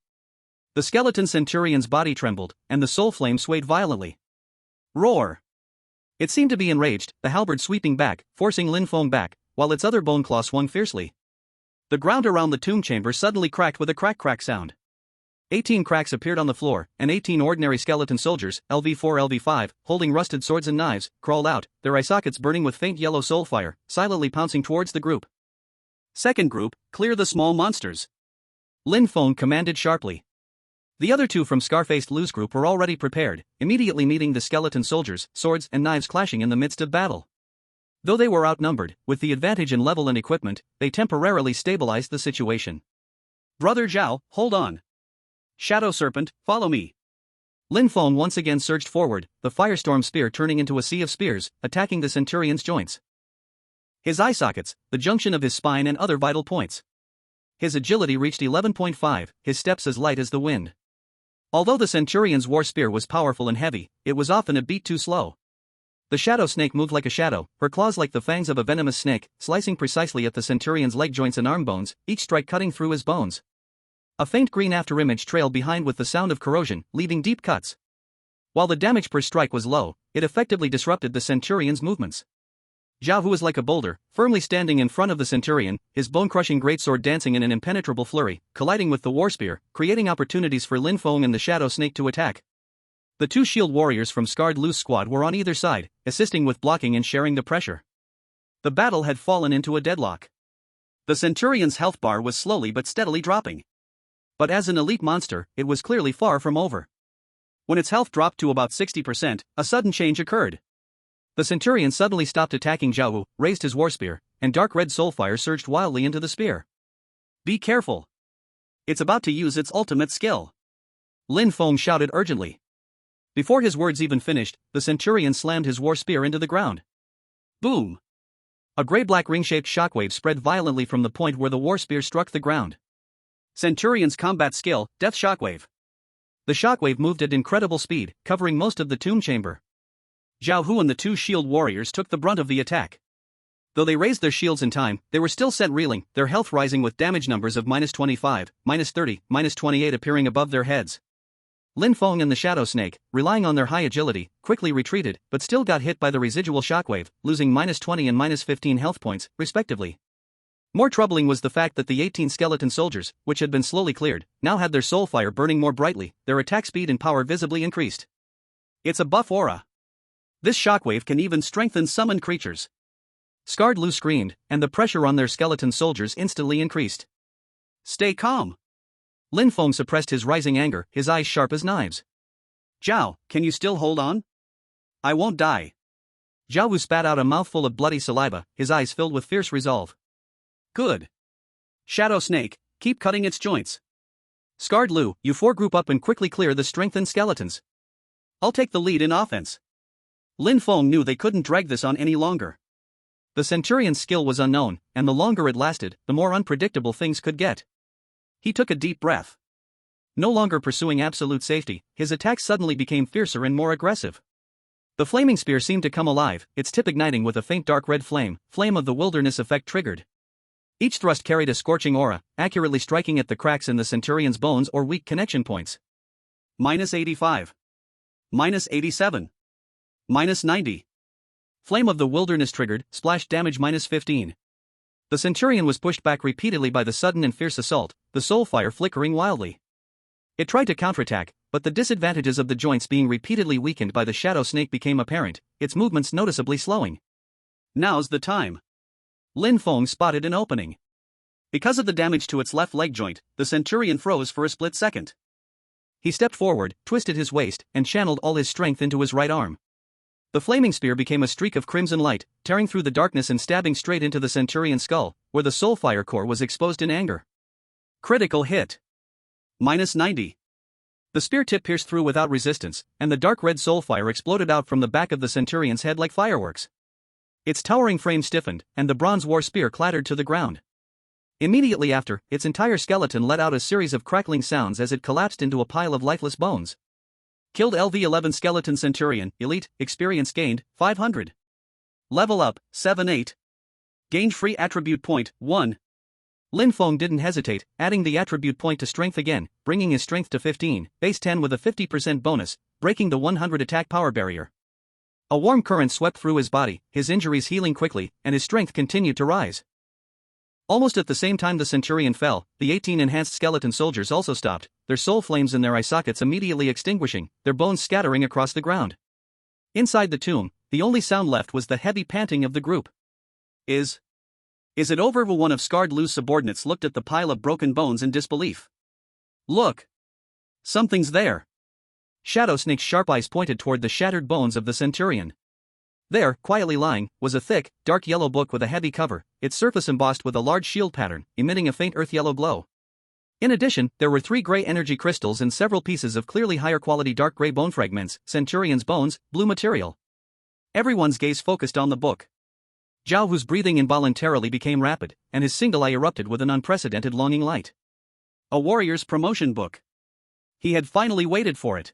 The skeleton centurion's body trembled, and the soul flame swayed violently. Roar! It seemed to be enraged, the halberd sweeping back, forcing Lin Feng back, while its other bone claw swung fiercely. The ground around the tomb chamber suddenly cracked with a crack-crack sound. 18 cracks appeared on the floor, and 18 ordinary skeleton soldiers, LV-4-LV-5, holding rusted swords and knives, crawled out, their eye sockets burning with faint yellow soul fire, silently pouncing towards the group. Second group, clear the small monsters. Lin Feng commanded sharply. The other 2 from Scar-faced Lu's group were already prepared, immediately meeting the skeleton soldiers, swords and knives clashing in the midst of battle. Though they were outnumbered, with the advantage in level and equipment, they temporarily stabilized the situation. Brother Zhao, hold on. Shadow Serpent, follow me. Lin Feng once again surged forward, the firestorm spear turning into a sea of spears, attacking the Centurion's joints. His eye sockets, the junction of his spine and other vital points. His agility reached 11.5, his steps as light as the wind. Although the centurion's war spear was powerful and heavy, it was often a beat too slow. The shadow snake moved like a shadow, her claws like the fangs of a venomous snake, slicing precisely at the centurion's leg joints and arm bones, each strike cutting through his bones. A faint green afterimage trailed behind with the sound of corrosion, leaving deep cuts. While the damage per strike was low, it effectively disrupted the centurion's movements. Zhao Hu was like a boulder, firmly standing in front of the centurion, his bone-crushing greatsword dancing in an impenetrable flurry, colliding with the war spear, creating opportunities for Lin Feng and the shadow snake to attack. The two shield warriors from Scarred Lu's squad were on either side, assisting with blocking and sharing the pressure. The battle had fallen into a deadlock. The centurion's health bar was slowly but steadily dropping. But as an elite monster, it was clearly far from over. When its health dropped to about 60%, a sudden change occurred. The centurion suddenly stopped attacking Zhao Hu, raised his war spear, and dark red soulfire surged wildly into the spear. Be careful. It's about to use its ultimate skill. Lin Feng shouted urgently. Before his words even finished, the centurion slammed his war spear into the ground. Boom! A gray-black ring-shaped shockwave spread violently from the point where the war spear struck the ground. Centurion's combat skill, Death Shockwave. The shockwave moved at incredible speed, covering most of the tomb chamber. Zhao Hu and the two shield warriors took the brunt of the attack. Though they raised their shields in time, they were still sent reeling, their health rising with damage numbers of -25, -30, -28 appearing above their heads. Lin Feng and the shadow snake, relying on their high agility, quickly retreated, but still got hit by the residual shockwave, losing -20 and -15 health points, respectively. More troubling was the fact that the 18 skeleton soldiers, which had been slowly cleared, now had their soul fire burning more brightly, their attack speed and power visibly increased. It's a buff aura. This shockwave can even strengthen summoned creatures. Scarred Lu screamed, and the pressure on their skeleton soldiers instantly increased. Stay calm. Lin Feng suppressed his rising anger, his eyes sharp as knives. Zhao, can you still hold on? I won't die. Zhao Wu spat out a mouthful of bloody saliva, his eyes filled with fierce resolve. Good. Shadow Snake, keep cutting its joints. Scarred Lu, you four group up and quickly clear the strengthened skeletons. I'll take the lead in offense. Lin Feng knew they couldn't drag this on any longer. The centurion's skill was unknown, and the longer it lasted, the more unpredictable things could get. He took a deep breath. No longer pursuing absolute safety, his attacks suddenly became fiercer and more aggressive. The flaming spear seemed to come alive, its tip igniting with a faint dark red flame of the wilderness effect triggered. Each thrust carried a scorching aura, accurately striking at the cracks in the centurion's bones or weak connection points. -85. -87. -90. Flame of the wilderness triggered, splash damage -15. The centurion was pushed back repeatedly by the sudden and fierce assault, the soul fire flickering wildly. It tried to counterattack, but the disadvantages of the joints being repeatedly weakened by the shadow snake became apparent, its movements noticeably slowing. Now's the time. Lin Feng spotted an opening. Because of the damage to its left leg joint, the centurion froze for a split second. He stepped forward, twisted his waist, and channeled all his strength into his right arm. The flaming spear became a streak of crimson light, tearing through the darkness and stabbing straight into the centurion's skull, where the soulfire core was exposed in anger. Critical hit. -90. The spear tip pierced through without resistance, and the dark red soulfire exploded out from the back of the centurion's head like fireworks. Its towering frame stiffened, and the bronze war spear clattered to the ground. Immediately after, its entire skeleton let out a series of crackling sounds as it collapsed into a pile of lifeless bones. Killed LV-11 Skeleton Centurion, Elite, Experience gained, 500. Level up, 7-8. Gained free attribute point, 1. Lin Feng didn't hesitate, adding the attribute point to strength again, bringing his strength to 15, base 10 with a 50% bonus, breaking the 100 attack power barrier. A warm current swept through his body, his injuries healing quickly, and his strength continued to rise. Almost at the same time the centurion fell, the 18 enhanced skeleton soldiers also stopped, their soul flames in their eye sockets immediately extinguishing, their bones scattering across the ground. Inside the tomb, the only sound left was the heavy panting of the group. Is it over? One of Scarred Lu's subordinates looked at the pile of broken bones in disbelief. Look! Something's there! Shadow Snake's sharp eyes pointed toward the shattered bones of the centurion. There, quietly lying, was a thick, dark yellow book with a heavy cover, its surface embossed with a large shield pattern, emitting a faint earth-yellow glow. In addition, there were 3 gray energy crystals and several pieces of clearly higher quality dark gray bone fragments, centurion's bones, blue material. Everyone's gaze focused on the book. Zhao Hu's breathing involuntarily became rapid, and his single eye erupted with an unprecedented longing light. A warrior's promotion book. He had finally waited for it.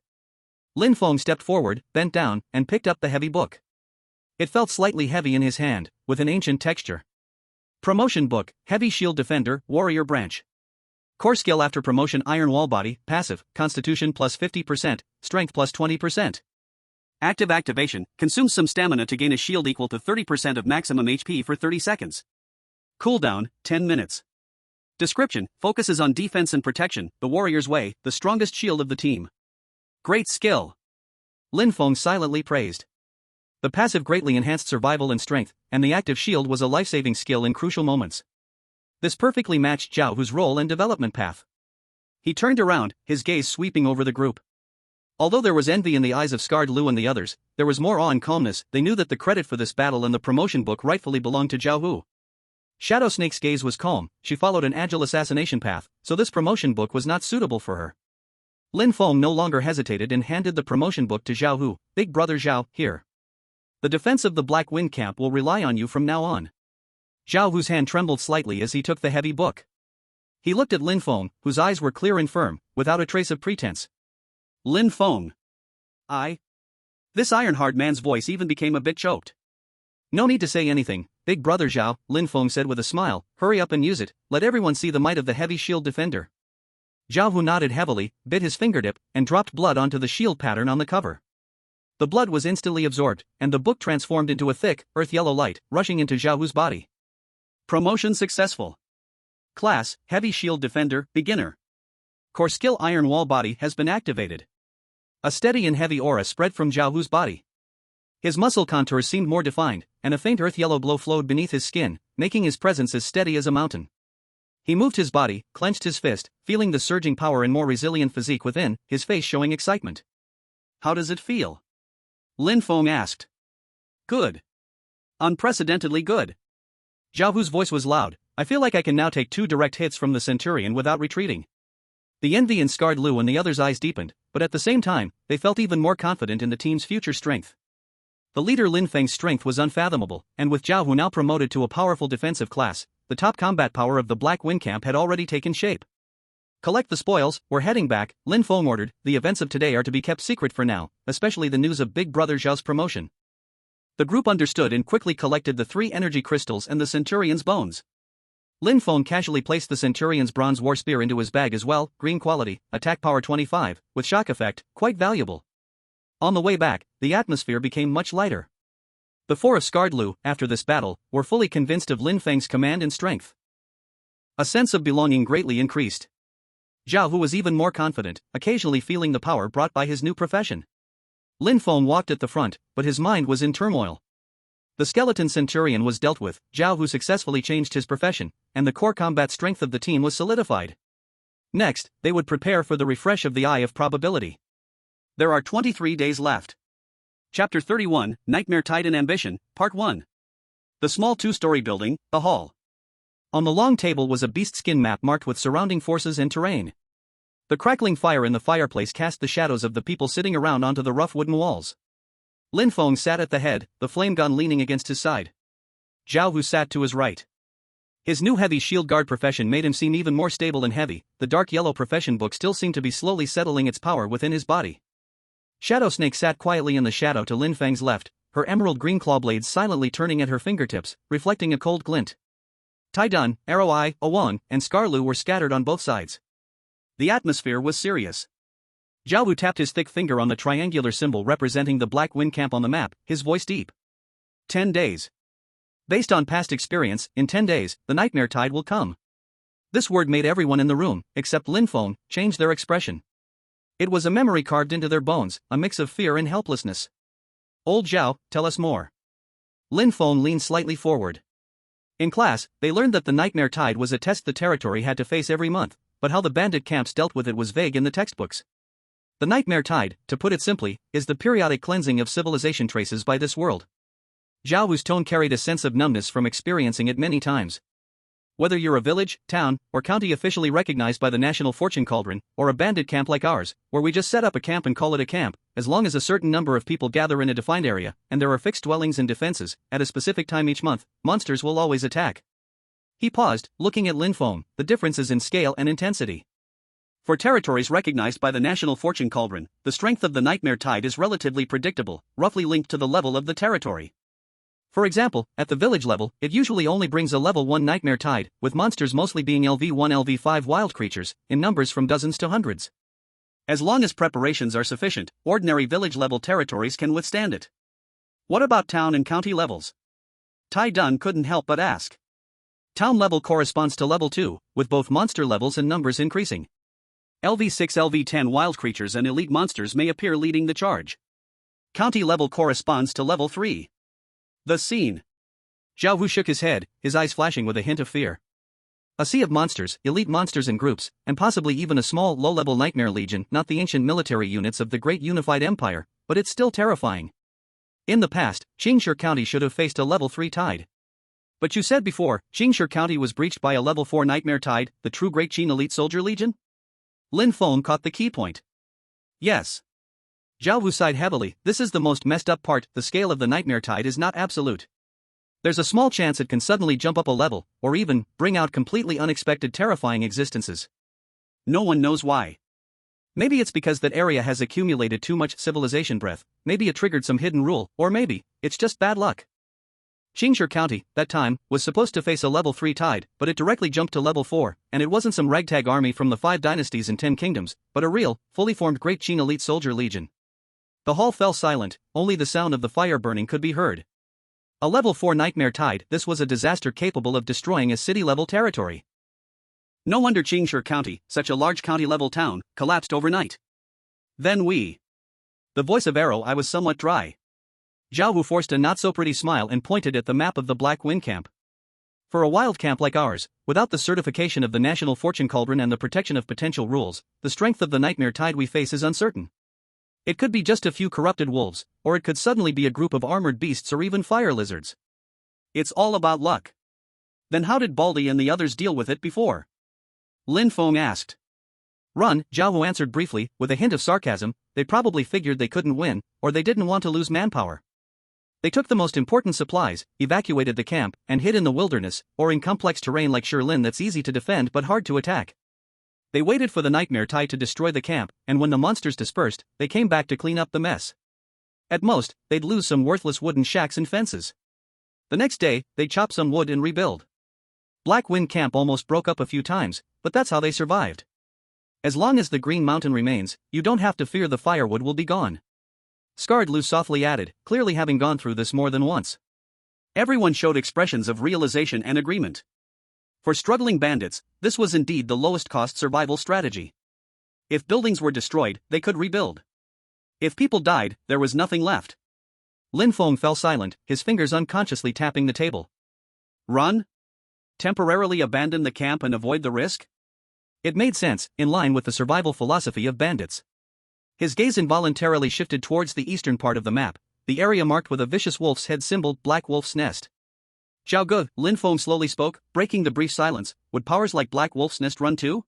Lin Feng stepped forward, bent down, and picked up the heavy book. It felt slightly heavy in his hand, with an ancient texture. Promotion book, Heavy Shield Defender, Warrior Branch. Core skill after promotion: Iron Wall Body, passive, Constitution plus 50%, Strength plus 20%. Active activation, consumes some stamina to gain a shield equal to 30% of maximum HP for 30 seconds. Cooldown, 10 minutes. Description, focuses on defense and protection, the warrior's way, the strongest shield of the team. Great skill. Lin Feng silently praised. The passive greatly enhanced survival and strength, and the active shield was a life-saving skill in crucial moments. This perfectly matched Zhao Hu's role and development path. He turned around, his gaze sweeping over the group. Although there was envy in the eyes of Scarred Lu and the others, there was more awe and calmness. They knew that the credit for this battle and the promotion book rightfully belonged to Zhao Hu. Shadow Snake's gaze was calm. She followed an agile assassination path, so this promotion book was not suitable for her. Lin Feng no longer hesitated and handed the promotion book to Zhao Hu. Big brother Zhao, here. The defense of the Black Wind Camp will rely on you from now on. Zhao Hu's hand trembled slightly as he took the heavy book. He looked at Lin Feng, whose eyes were clear and firm, without a trace of pretense. Lin Feng. This iron-hard man's voice even became a bit choked. No need to say anything, big brother Zhao, Lin Feng said with a smile. Hurry up and use it, let everyone see the might of the Heavy Shield Defender. Zhao Hu nodded heavily, bit his fingertip, and dropped blood onto the shield pattern on the cover. The blood was instantly absorbed, and the book transformed into a thick, earth-yellow light, rushing into Zhao Hu's body. Promotion successful. Class, Heavy Shield Defender, Beginner. Core skill: Iron Wall Body has been activated. A steady and heavy aura spread from Zhao Hu's body. His muscle contours seemed more defined, and a faint earth-yellow glow flowed beneath his skin, making his presence as steady as a mountain. He moved his body, clenched his fist, feeling the surging power and more resilient physique within, his face showing excitement. How does it feel? Lin Feng asked. Good. Unprecedentedly good. Zhao Hu's voice was loud. I feel like I can now take 2 direct hits from the centurion without retreating. The envy in Scarred Lu and the others' eyes deepened, but at the same time, they felt even more confident in the team's future strength. The leader Lin Feng's strength was unfathomable, and with Zhao Hu now promoted to a powerful defensive class, the top combat power of the Black Wind Camp had already taken shape. Collect the spoils, we're heading back, Lin Feng ordered. The events of today are to be kept secret for now, especially the news of Big Brother Zhao's promotion. The group understood and quickly collected the 3 energy crystals and the centurion's bones. Lin Feng casually placed the centurion's bronze war spear into his bag as well, green quality, attack power 25, with shock effect, quite valuable. On the way back, the atmosphere became much lighter. The 4 of Scarred Lu, after this battle, were fully convinced of Lin Feng's command and strength. A sense of belonging greatly increased. Zhao Hu was even more confident, occasionally feeling the power brought by his new profession. Lin Feng walked at the front, but his mind was in turmoil. The skeleton centurion was dealt with, Zhao Hu successfully changed his profession, and the core combat strength of the team was solidified. Next, they would prepare for the refresh of the Eye of Probability. There are 23 days left. Chapter 31, Nightmare Titan Ambition, Part 1. The small 2-story building, the hall. On the long table was a beast skin map marked with surrounding forces and terrain. The crackling fire in the fireplace cast the shadows of the people sitting around onto the rough wooden walls. Lin Feng sat at the head, the flame gun leaning against his side. Zhao Hu sat to his right. His new heavy shield guard profession made him seem even more stable and heavy. The dark yellow profession book still seemed to be slowly settling its power within his body. Shadow Snake sat quietly in the shadow to Lin Feng's left, her emerald green claw blades silently turning at her fingertips, reflecting a cold glint. Taidun, Arrow Eye, Owan, and Scarlu were scattered on both sides. The atmosphere was serious. Zhao Hu tapped his thick finger on the triangular symbol representing the Black Wind Camp on the map, his voice deep. 10 days. Based on past experience, in 10 days, the Nightmare Tide will come. This word made everyone in the room, except Lin Feng, change their expression. It was a memory carved into their bones, a mix of fear and helplessness. Old Zhao, tell us more. Lin Feng leaned slightly forward. In class, they learned that the Nightmare Tide was a test the territory had to face every month, but how the bandit camps dealt with it was vague in the textbooks. The Nightmare Tide, to put it simply, is the periodic cleansing of civilization traces by this world. Zhao Hu's tone carried a sense of numbness from experiencing it many times. Whether you're a village, town, or county officially recognized by the National Fortune Cauldron, or a bandit camp like ours, where we just set up a camp and call it a camp, as long as a certain number of people gather in a defined area, and there are fixed dwellings and defenses, at a specific time each month, monsters will always attack. He paused, looking at Lin Feng. The difference is in scale and intensity. For territories recognized by the National Fortune Cauldron, the strength of the nightmare tide is relatively predictable, roughly linked to the level of the territory. For example, at the village level, it usually only brings a level 1 nightmare tide, with monsters mostly being LV1 LV5 wild creatures, in numbers from dozens to hundreds. As long as preparations are sufficient, ordinary village level territories can withstand it. What about town and county levels? Tai Dun couldn't help but ask. Town level corresponds to level 2, with both monster levels and numbers increasing. LV6 LV10 wild creatures and elite monsters may appear leading the charge. County level corresponds to level 3. The scene. Zhao Wu shook his head, his eyes flashing with a hint of fear. A sea of monsters, elite monsters in groups, and possibly even a small, low-level nightmare legion, not the ancient military units of the Great Unified Empire, but it's still terrifying. In the past, Qingshi County should have faced a level 3 tide. But you said before, Qingshi County was breached by a level 4 nightmare tide, the true Great Qin Elite Soldier Legion? Lin Feng caught the key point. Yes. Zhao Wu sighed heavily. This is the most messed up part. The scale of the nightmare tide is not absolute. There's a small chance it can suddenly jump up a level, or even bring out completely unexpected terrifying existences. No one knows why. Maybe it's because that area has accumulated too much civilization breath, maybe it triggered some hidden rule, or maybe it's just bad luck. Qingshi County, that time, was supposed to face a level 3 tide, but it directly jumped to level 4, and it wasn't some ragtag army from the 5 dynasties and 10 kingdoms, but a real, fully formed Great Qin Elite Soldier Legion. The hall fell silent, only the sound of the fire burning could be heard. A level 4 nightmare tide, this was a disaster capable of destroying a city-level territory. No wonder Qingshi County, such a large county-level town, collapsed overnight. Then The voice of Arrow I was somewhat dry. Zhao Wu forced a not-so-pretty smile and pointed at the map of the Black Wind Camp. For a wild camp like ours, without the certification of the National Fortune Cauldron and the protection of potential rules, the strength of the nightmare tide we face is uncertain. It could be just a few corrupted wolves, or it could suddenly be a group of armored beasts or even fire lizards. It's all about luck. Then how did Baldy and the others deal with it before? Lin Feng asked. Run, Zhao Wu answered briefly, with a hint of sarcasm. They probably figured they couldn't win, or they didn't want to lose manpower. They took the most important supplies, evacuated the camp, and hid in the wilderness, or in complex terrain like Shilin that's easy to defend but hard to attack. They waited for the nightmare tide to destroy the camp, and when the monsters dispersed, they came back to clean up the mess. At most, they'd lose some worthless wooden shacks and fences. The next day, they'd chop some wood and rebuild. Black Wind Camp almost broke up a few times, but that's how they survived. As long as the Green Mountain remains, you don't have to fear the firewood will be gone. Scarred Lu softly added, clearly having gone through this more than once. Everyone showed expressions of realization and agreement. For struggling bandits, this was indeed the lowest-cost survival strategy. If buildings were destroyed, they could rebuild. If people died, there was nothing left. Lin Feng fell silent, his fingers unconsciously tapping the table. Run? Temporarily abandon the camp and avoid the risk? It made sense, in line with the survival philosophy of bandits. His gaze involuntarily shifted towards the eastern part of the map, the area marked with a vicious wolf's head symbol, Black Wolf's Nest. Zhao Ge, Lin Feng slowly spoke, breaking the brief silence. Would powers like Black Wolf's Nest run too?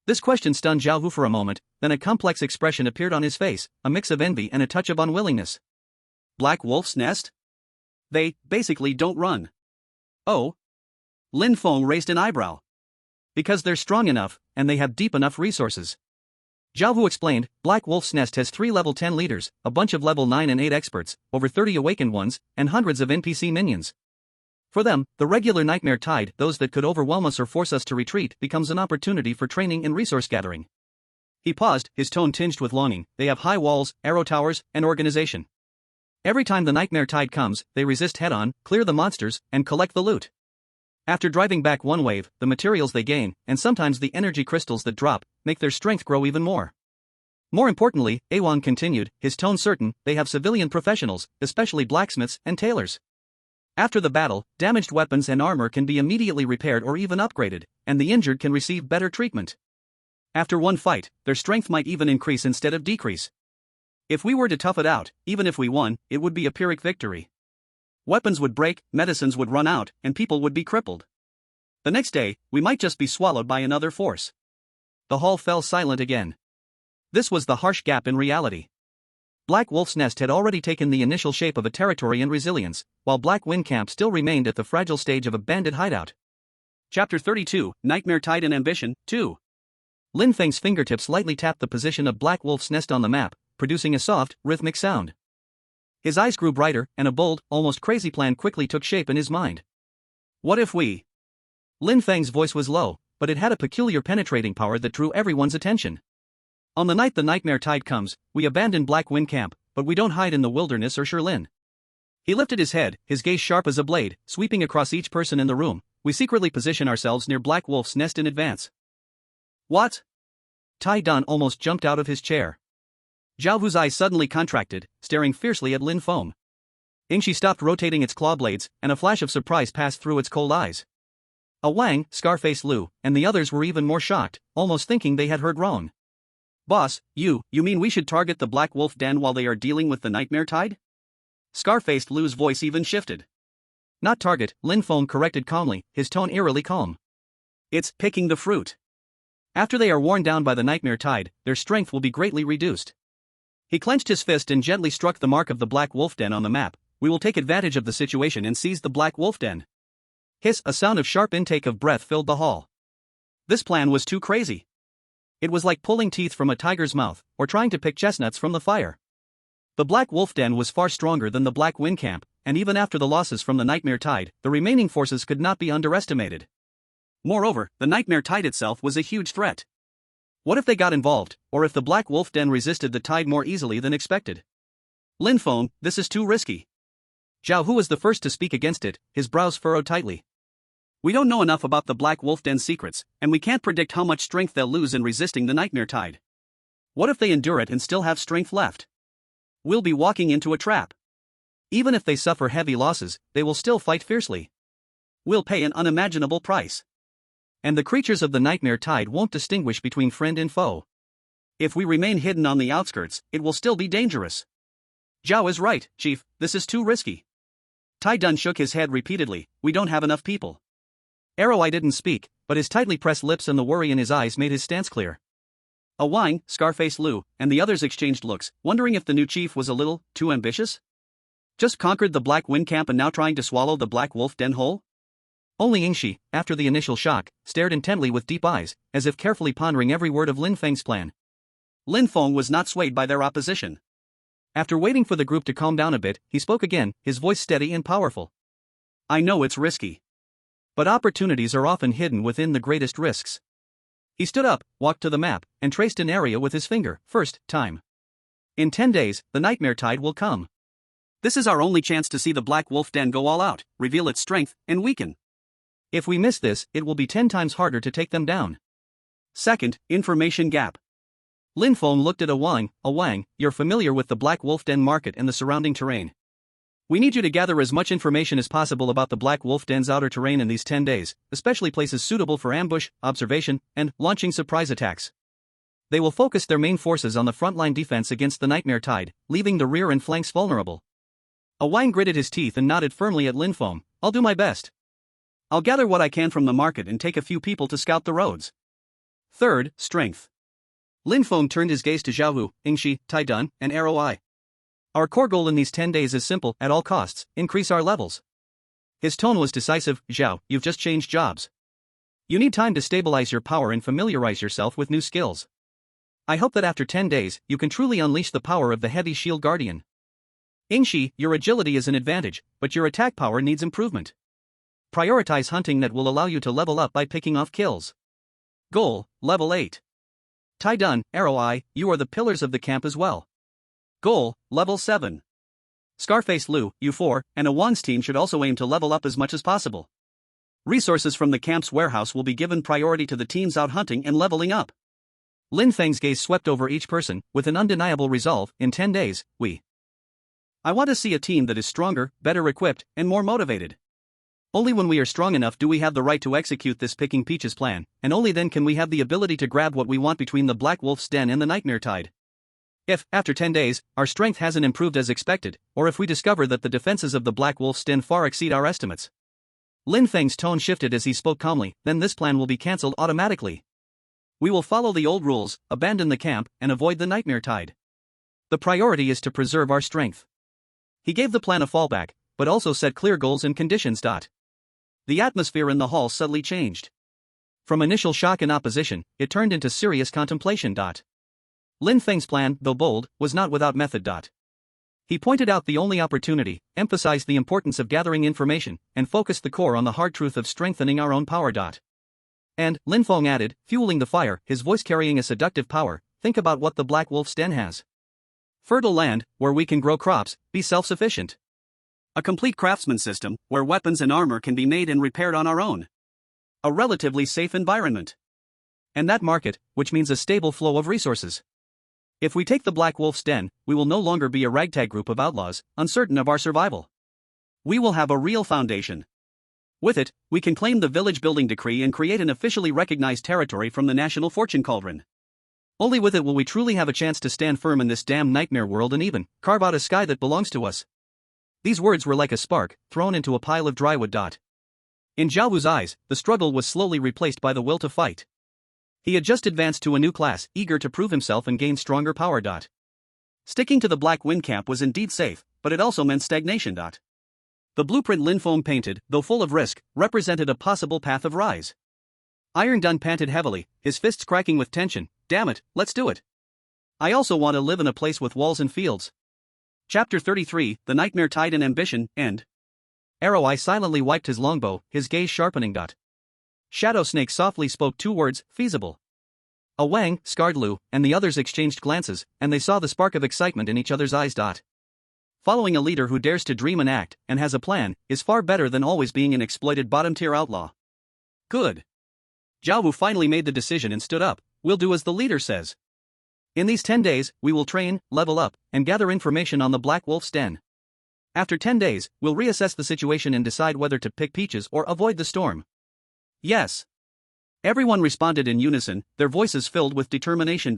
This question stunned Zhao Hu for a moment, then a complex expression appeared on his face, a mix of envy and a touch of unwillingness. Black Wolf's Nest? They, basically don't run. Oh? Lin Feng raised an eyebrow. Because they're strong enough, and they have deep enough resources. Zhao Wu explained, Black Wolf's Nest has 3 level 10 leaders, a bunch of level 9 and 8 experts, over 30 awakened ones, and hundreds of NPC minions. For them, the regular nightmare tide, those that could overwhelm us or force us to retreat, becomes an opportunity for training and resource gathering. He paused, his tone tinged with longing. They have high walls, arrow towers, and organization. Every time the nightmare tide comes, they resist head-on, clear the monsters, and collect the loot. After driving back one wave, the materials they gain, and sometimes the energy crystals that drop, make their strength grow even more. More importantly, Awan continued, his tone certain, they have civilian professionals, especially blacksmiths and tailors. After the battle, damaged weapons and armor can be immediately repaired or even upgraded, and the injured can receive better treatment. After one fight, their strength might even increase instead of decrease. If we were to tough it out, even if we won, it would be a Pyrrhic victory. Weapons would break, medicines would run out, and people would be crippled. The next day, we might just be swallowed by another force. The hall fell silent again. This was the harsh gap in reality. Black Wolf's Nest had already taken the initial shape of a territory and resilience, while Black Wind Camp still remained at the fragile stage of a bandit hideout. Chapter 32, Nightmare Tide and Ambition, 2. Lin Feng's fingertips lightly tapped the position of Black Wolf's Nest on the map, producing a soft, rhythmic sound. His eyes grew brighter, and a bold, almost crazy plan quickly took shape in his mind. What if we... Lin Feng's voice was low, but it had a peculiar penetrating power that drew everyone's attention. On the night the Nightmare Tide comes, we abandon Black Wind Camp, but we don't hide in the wilderness or Lin. He lifted his head, his gaze sharp as a blade, sweeping across each person in the room. We secretly position ourselves near Black Wolf's Nest in advance. What? Tai Dan almost jumped out of his chair. Zhao Hu's eyes suddenly contracted, staring fiercely at Lin Feng. Yingxi stopped rotating its claw blades, and a flash of surprise passed through its cold eyes. Wang, Scarface Lu, and the others were even more shocked, almost thinking they had heard wrong. Boss, you mean we should target the Black Wolf Den while they are dealing with the Nightmare Tide? Scarface Lu's voice even shifted. Not target, Lin Feng corrected calmly, his tone eerily calm. It's picking the fruit. After they are worn down by the Nightmare Tide, their strength will be greatly reduced. He clenched his fist and gently struck the mark of the Black Wolf Den on the map. We will take advantage of the situation and seize the Black Wolf Den. Hiss, a sound of sharp intake of breath filled the hall. This plan was too crazy. It was like pulling teeth from a tiger's mouth, or trying to pick chestnuts from the fire. The Black Wolf Den was far stronger than the Black Wind Camp, and even after the losses from the Nightmare Tide, the remaining forces could not be underestimated. Moreover, the Nightmare Tide itself was a huge threat. What if they got involved, or if the Black Wolf Den resisted the tide more easily than expected? Lin Feng, this is too risky. Zhao Hu was the first to speak against it, his brows furrowed tightly. We don't know enough about the Black Wolf Den's secrets, and we can't predict how much strength they'll lose in resisting the Nightmare Tide. What if they endure it and still have strength left? We'll be walking into a trap. Even if they suffer heavy losses, they will still fight fiercely. We'll pay an unimaginable price. And the creatures of the Nightmare Tide won't distinguish between friend and foe. If we remain hidden on the outskirts, it will still be dangerous. Zhao is right, Chief, this is too risky. Tai Dun shook his head repeatedly, we don't have enough people. Arroweye didn't speak, but his tightly pressed lips and the worry in his eyes made his stance clear. Wang, Scarface Lu, and the others exchanged looks, wondering if the new chief was a little too ambitious. Just conquered the Black Wind Camp and now trying to swallow the Black Wolf Den whole? Only Yingxi, after the initial shock, stared intently with deep eyes, as if carefully pondering every word of Lin Feng's plan. Lin Feng was not swayed by their opposition. After waiting for the group to calm down a bit, he spoke again, his voice steady and powerful. I know it's risky. But opportunities are often hidden within the greatest risks. He stood up, walked to the map, and traced an area with his finger. First, time. In 10 days, the Nightmare Tide will come. This is our only chance to see the Black Wolf Den go all out, reveal its strength, and weaken. If we miss this, it will be 10 times harder to take them down. Second, information gap. Lin Feng looked at Wang, you're familiar with the Black Wolf Den market and the surrounding terrain. We need you to gather as much information as possible about the Black Wolf Den's outer terrain in these 10 days, especially places suitable for ambush, observation, and launching surprise attacks. They will focus their main forces on the frontline defense against the Nightmare Tide, leaving the rear and flanks vulnerable. Wang gritted his teeth and nodded firmly at Lin Feng, I'll do my best. I'll gather what I can from the market and take a few people to scout the roads. Third, strength. Lin Feng turned his gaze to Zhao Hu, Yingxi, Tai Dun, and Arroweye. Our core goal in these 10 days is simple, at all costs, increase our levels. His tone was decisive, Zhao, you've just changed jobs. You need time to stabilize your power and familiarize yourself with new skills. I hope that after 10 days, you can truly unleash the power of the Heavy Shield Guardian. Yingxi, your agility is an advantage, but your attack power needs improvement. Prioritize hunting that will allow you to level up by picking off kills. Goal, level 8. Tai Dun, Arroweye, you are the pillars of the camp as well. Goal, level 7. Scarface Lu, you 4, and Wang's team should also aim to level up as much as possible. Resources from the camp's warehouse will be given priority to the teams out hunting and leveling up. Lin Feng's gaze swept over each person, with an undeniable resolve, in 10 days, I want to see a team that is stronger, better equipped, and more motivated. Only when we are strong enough do we have the right to execute this picking peaches plan, and only then can we have the ability to grab what we want between the Black Wolf's Den and the Nightmare Tide. If, after 10 days, our strength hasn't improved as expected, or if we discover that the defenses of the Black Wolf's Den far exceed our estimates, Lin Feng's tone shifted as he spoke calmly, then this plan will be cancelled automatically. We will follow the old rules, abandon the camp, and avoid the nightmare tide. The priority is to preserve our strength. He gave the plan a fallback, but also set clear goals and conditions. The atmosphere in the hall subtly changed. From initial shock and opposition, it turned into serious contemplation. Lin Feng's plan, though bold, was not without method. He pointed out the only opportunity, emphasized the importance of gathering information, and focused the core on the hard truth of strengthening our own power. And, Lin Feng added, fueling the fire, his voice carrying a seductive power, think about what the Black Wolf's den has. Fertile land, where we can grow crops, be self-sufficient. A complete craftsman system, where weapons and armor can be made and repaired on our own. A relatively safe environment. And that market, which means a stable flow of resources. If we take the Black Wolf's den, we will no longer be a ragtag group of outlaws, uncertain of our survival. We will have a real foundation. With it, we can claim the village building decree and create an officially recognized territory from the national fortune cauldron. Only with it will we truly have a chance to stand firm in this damn nightmare world and even carve out a sky that belongs to us. These words were like a spark, thrown into a pile of drywood. In Zhao Wu's eyes, the struggle was slowly replaced by the will to fight. He had just advanced to a new class, eager to prove himself and gain stronger power. Sticking to the Black Wind camp was indeed safe, but it also meant stagnation. The blueprint Lin Feng painted, though full of risk, represented a possible path of rise. Iron Dun panted heavily, his fists cracking with tension. Damn it, let's do it. I also want to live in a place with walls and fields. Chapter 33, The Nightmare Tide and Ambition, End. Arrow Eye silently wiped his longbow, his gaze sharpening. Shadow Snake softly spoke two words, feasible. A Wang, Scarred Lu, and the others exchanged glances, and they saw the spark of excitement in each other's eyes. Following a leader who dares to dream and act, and has a plan, is far better than always being an exploited bottom-tier outlaw. Good. Zhao Wu finally made the decision and stood up. We'll do as the leader says. In these 10 days, we will train, level up, and gather information on the Black Wolf's den. After 10 days, we'll reassess the situation and decide whether to pick peaches or avoid the storm. Yes. Everyone responded in unison, their voices filled with determination.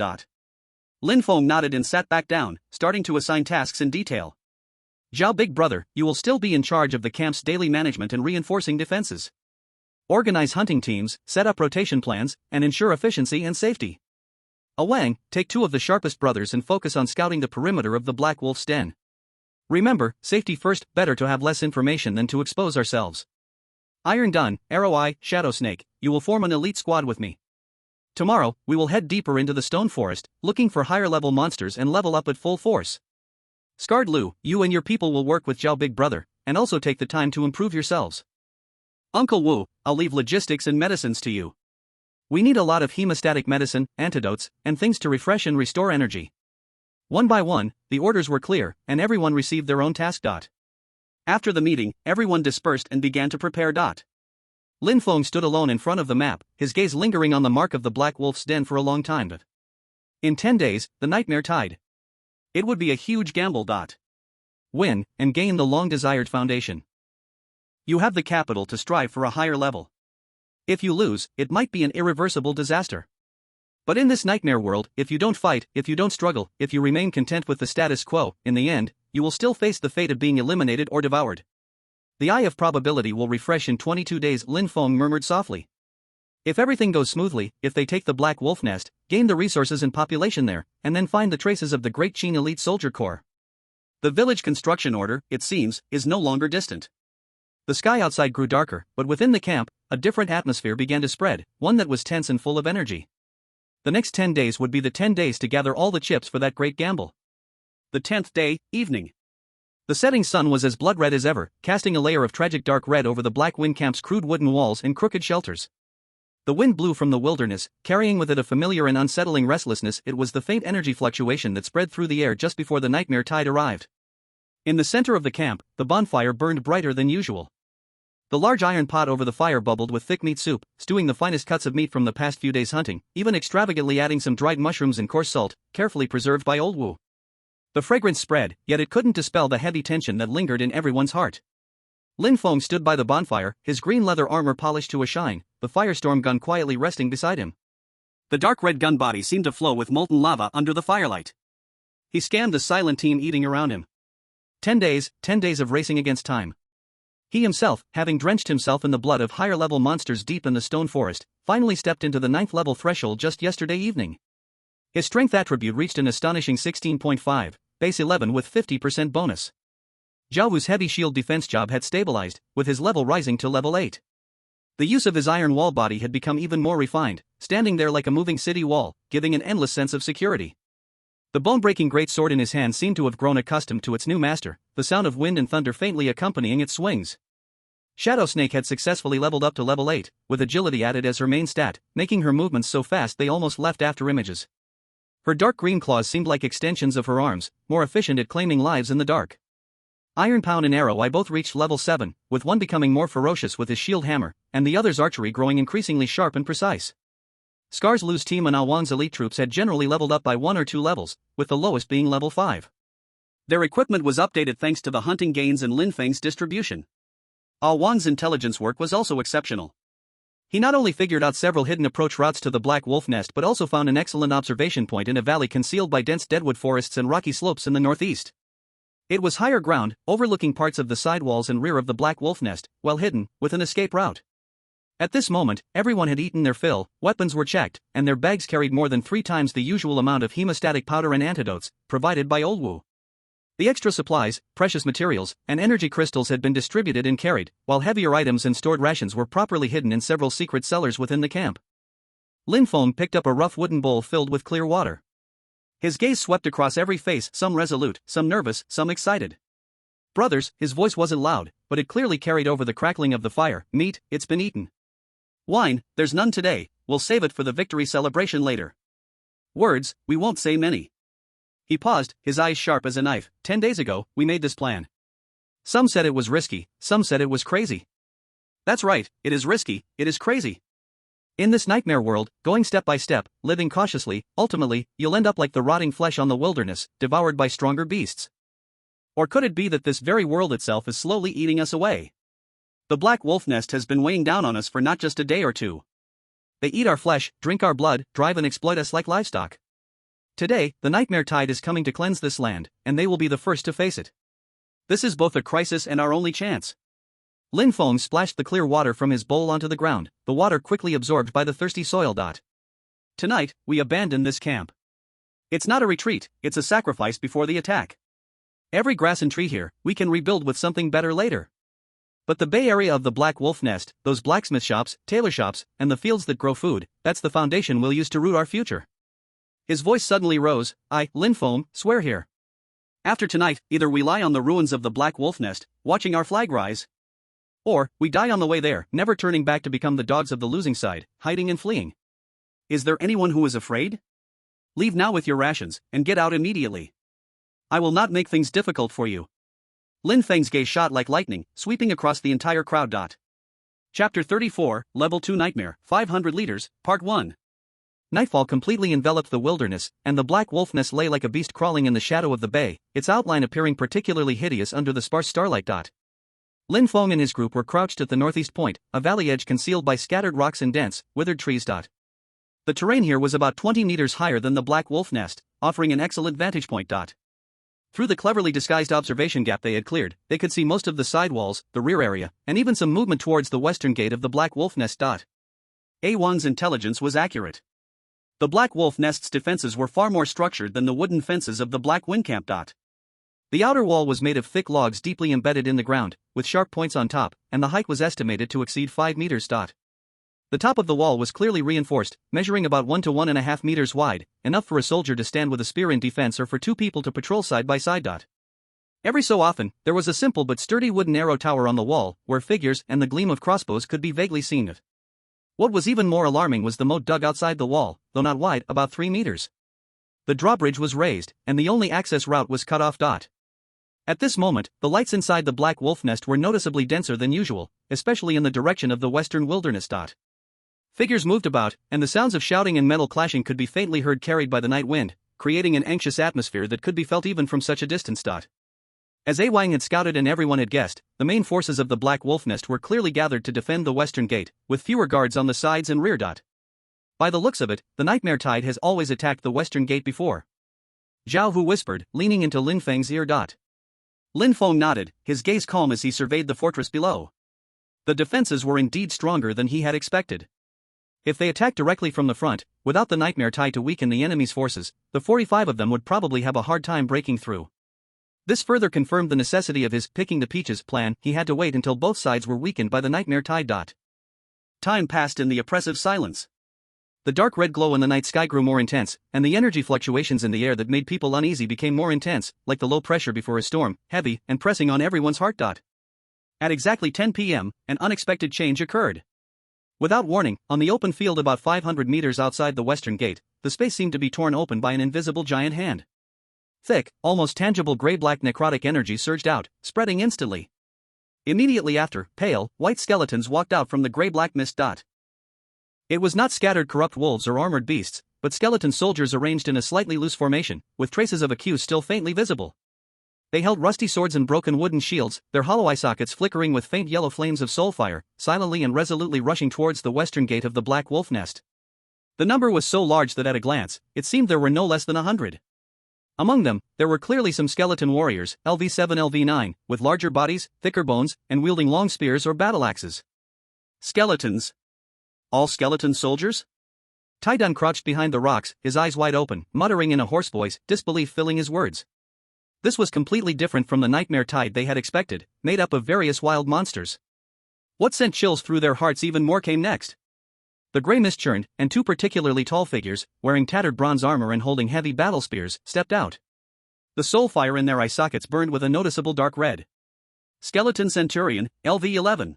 Lin Feng nodded and sat back down, starting to assign tasks in detail. Zhao Big Brother, you will still be in charge of the camp's daily management and reinforcing defenses. Organize hunting teams, set up rotation plans, and ensure efficiency and safety. Wang, take 2 of the sharpest brothers and focus on scouting the perimeter of the Black Wolf's den. Remember, safety first, better to have less information than to expose ourselves. Iron Dun, Arrow Eye, Shadow Snake, you will form an elite squad with me. Tomorrow, we will head deeper into the stone forest, looking for higher-level monsters and level up at full force. Scarred Lu, you and your people will work with Zhao Big Brother, and also take the time to improve yourselves. Uncle Wu, I'll leave logistics and medicines to you. We need a lot of hemostatic medicine, antidotes, and things to refresh and restore energy. One by one, the orders were clear, and everyone received their own task. After the meeting, everyone dispersed and began to prepare. Lin Feng stood alone in front of the map, his gaze lingering on the mark of the Black Wolf's den for a long time. In 10 days, the nightmare tide. It would be a huge gamble. Win, and gain the long-desired foundation. You have the capital to strive for a higher level. If you lose, it might be an irreversible disaster. But in this nightmare world, if you don't fight, if you don't struggle, if you remain content with the status quo, in the end, you will still face the fate of being eliminated or devoured. The eye of probability will refresh in 22 days, Lin Feng murmured softly. If everything goes smoothly, if they take the Black Wolf Nest, gain the resources and population there, and then find the traces of the Great Qin Elite Soldier Corps. The village construction order, it seems, is no longer distant. The sky outside grew darker, but within the camp, a different atmosphere began to spread, one that was tense and full of energy. The next 10 days would be the 10 days to gather all the chips for that great gamble. The 10th day, evening. The setting sun was as blood-red as ever, casting a layer of tragic dark red over the Black Wind camp's crude wooden walls and crooked shelters. The wind blew from the wilderness, carrying with it a familiar and unsettling restlessness. It was the faint energy fluctuation that spread through the air just before the nightmare tide arrived. In the center of the camp, the bonfire burned brighter than usual. The large iron pot over the fire bubbled with thick meat soup, stewing the finest cuts of meat from the past few days' hunting, even extravagantly adding some dried mushrooms and coarse salt, carefully preserved by Old Wu. The fragrance spread, yet it couldn't dispel the heavy tension that lingered in everyone's heart. Lin Feng stood by the bonfire, his green leather armor polished to a shine, the firestorm gun quietly resting beside him. The dark red gun body seemed to flow with molten lava under the firelight. He scanned the silent team eating around him. 10 days of racing against time. He himself, having drenched himself in the blood of higher-level monsters deep in the stone forest, finally stepped into the 9th-level threshold just yesterday evening. His strength attribute reached an astonishing 16.5, base 11 with 50% bonus. Zhao Wu's heavy shield defense job had stabilized, with his level rising to level 8. The use of his iron wall body had become even more refined, standing there like a moving city wall, giving an endless sense of security. The bone-breaking greatsword in his hand seemed to have grown accustomed to its new master, the sound of wind and thunder faintly accompanying its swings. Shadow Snake had successfully leveled up to level 8, with agility added as her main stat, making her movements so fast they almost left after images. Her dark green claws seemed like extensions of her arms, more efficient at claiming lives in the dark. Iron Pound and Arrow Eye both reached level 7, with one becoming more ferocious with his shield hammer, and the other's archery growing increasingly sharp and precise. Scar's Lu's team and Wang's elite troops had generally leveled up by 1 or 2 levels, with the lowest being level 5. Their equipment was updated thanks to the hunting gains and Lin Feng's distribution. Wang's intelligence work was also exceptional. He not only figured out several hidden approach routes to the Black Wolf Nest but also found an excellent observation point in a valley concealed by dense deadwood forests and rocky slopes in the northeast. It was higher ground, overlooking parts of the side walls and rear of the Black Wolf Nest, well hidden, with an escape route. At this moment, everyone had eaten their fill, weapons were checked, and their bags carried more than 3 times the usual amount of hemostatic powder and antidotes, provided by Old Wu. The extra supplies, precious materials, and energy crystals had been distributed and carried, while heavier items and stored rations were properly hidden in several secret cellars within the camp. Lin Feng picked up a rough wooden bowl filled with clear water. His gaze swept across every face, some resolute, some nervous, some excited. Brothers, his voice wasn't loud, but it clearly carried over the crackling of the fire. Meat, it's been eaten. Wine, there's none today, we'll save it for the victory celebration later. Words, we won't say many. He paused, his eyes sharp as a knife. 10 days ago, we made this plan. Some said it was risky, some said it was crazy. That's right, it is risky, it is crazy. In this nightmare world, going step by step, living cautiously, ultimately, you'll end up like the rotting flesh on the wilderness, devoured by stronger beasts. Or could it be that this very world itself is slowly eating us away? The Black Wolf Nest has been weighing down on us for not just a day or two. They eat our flesh, drink our blood, drive and exploit us like livestock. Today, the nightmare tide is coming to cleanse this land, and they will be the first to face it. This is both a crisis and our only chance. Lin Feng splashed the clear water from his bowl onto the ground, the water quickly absorbed by the thirsty soil. Tonight, we abandon this camp. It's not a retreat, it's a sacrifice before the attack. Every grass and tree here, we can rebuild with something better later. But the bay area of the Black Wolf Nest, those blacksmith shops, tailor shops, and the fields that grow food, that's the foundation we'll use to root our future. His voice suddenly rose. I, Lin Feng, swear here. After tonight, either we lie on the ruins of the Black Wolf Nest, watching our flag rise. Or, we die on the way there, never turning back to become the dogs of the losing side, hiding and fleeing. Is there anyone who is afraid? Leave now with your rations, and get out immediately. I will not make things difficult for you. Lin Feng's gaze shot like lightning, sweeping across the entire crowd. Chapter 34, Level 2 Nightmare, 500 Liters, Part 1. Nightfall completely enveloped the wilderness, and the Black Wolf Nest lay like a beast crawling in the shadow of the bay, its outline appearing particularly hideous under the sparse starlight. Lin Feng and his group were crouched at the northeast point, a valley edge concealed by scattered rocks and dense, withered trees. The terrain here was about 20 meters higher than the Black Wolf Nest, offering an excellent vantage point. Through the cleverly disguised observation gap they had cleared, they could see most of the side walls, the rear area, and even some movement towards the western gate of the Black Wolf Nest. Wang's intelligence was accurate. The Black Wolf Nest's defenses were far more structured than the wooden fences of the Black Wind Camp. The outer wall was made of thick logs deeply embedded in the ground, with sharp points on top, and the height was estimated to exceed 5 meters. The top of the wall was clearly reinforced, measuring about 1 to 1.5 meters wide, enough for a soldier to stand with a spear in defense or for 2 people to patrol side by side. Every so often, there was a simple but sturdy wooden arrow tower on the wall, where figures and the gleam of crossbows could be vaguely seen. What was even more alarming was the moat dug outside the wall, though not wide, about 3 meters. The drawbridge was raised, and the only access route was cut off. At this moment, the lights inside the Black Wolf Nest were noticeably denser than usual, especially in the direction of the western wilderness. Figures moved about, and the sounds of shouting and metal clashing could be faintly heard carried by the night wind, creating an anxious atmosphere that could be felt even from such a distance. As Wang had scouted and everyone had guessed, the main forces of the Black Wolf Nest were clearly gathered to defend the western gate, with fewer guards on the sides and rear. By the looks of it, the nightmare tide has always attacked the western gate before. Zhao Hu whispered, leaning into Lin Feng's ear. Lin Feng nodded, his gaze calm as he surveyed the fortress below. The defenses were indeed stronger than he had expected. If they attacked directly from the front, without the nightmare tide to weaken the enemy's forces, the 45 of them would probably have a hard time breaking through. This further confirmed the necessity of his picking the peaches plan. He had to wait until both sides were weakened by the nightmare tide. Time passed in the oppressive silence. The dark red glow in the night sky grew more intense, and the energy fluctuations in the air that made people uneasy became more intense, like the low pressure before a storm, heavy and pressing on everyone's heart. At exactly 10 p.m., an unexpected change occurred. Without warning, on the open field about 500 meters outside the western gate, the space seemed to be torn open by an invisible giant hand. Thick, almost tangible gray-black necrotic energy surged out, spreading instantly. Immediately after, pale, white skeletons walked out from the gray-black mist. It was not scattered corrupt wolves or armored beasts, but skeleton soldiers arranged in a slightly loose formation, with traces of a queue still faintly visible. They held rusty swords and broken wooden shields, their hollow eye sockets flickering with faint yellow flames of soulfire, silently and resolutely rushing towards the western gate of the Black Wolf Nest. The number was so large that at a glance, it seemed there were no less than 100. Among them, there were clearly some skeleton warriors, LV7 LV9, with larger bodies, thicker bones, and wielding long spears or battle axes. Skeletons. All skeleton soldiers? Taidun crouched behind the rocks, his eyes wide open, muttering in a hoarse voice, disbelief filling his words. This was completely different from the nightmare tide they had expected, made up of various wild monsters. What sent chills through their hearts even more came next. The gray mist churned, and two particularly tall figures, wearing tattered bronze armor and holding heavy battle spears, stepped out. The soul fire in their eye sockets burned with a noticeable dark red. Skeleton Centurion, LV11.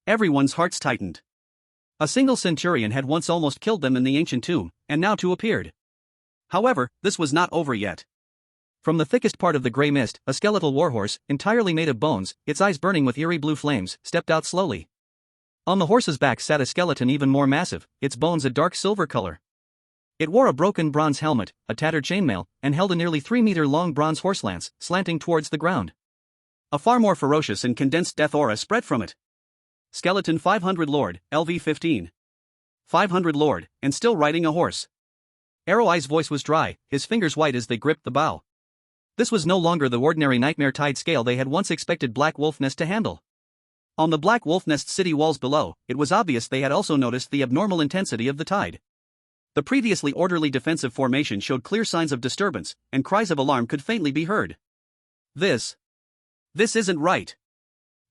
Everyone's hearts tightened. A single centurion had once almost killed them in the ancient tomb, and now two appeared. However, this was not over yet. From the thickest part of the gray mist, a skeletal warhorse, entirely made of bones, its eyes burning with eerie blue flames, stepped out slowly. On the horse's back sat a skeleton even more massive, its bones a dark silver color. It wore a broken bronze helmet, a tattered chainmail, and held a nearly 3-meter-long bronze horse lance, slanting towards the ground. A far more ferocious and condensed death aura spread from it. Skeleton 500 Lord, LV15. 500 Lord, and still riding a horse. Arrow Eye's voice was dry, his fingers white as they gripped the bow. This was no longer the ordinary nightmare tide scale they had once expected Black Wolf Nest to handle. On the Black Wolf Nest city walls below, it was obvious they had also noticed the abnormal intensity of the tide. The previously orderly defensive formation showed clear signs of disturbance, and cries of alarm could faintly be heard. This isn't right.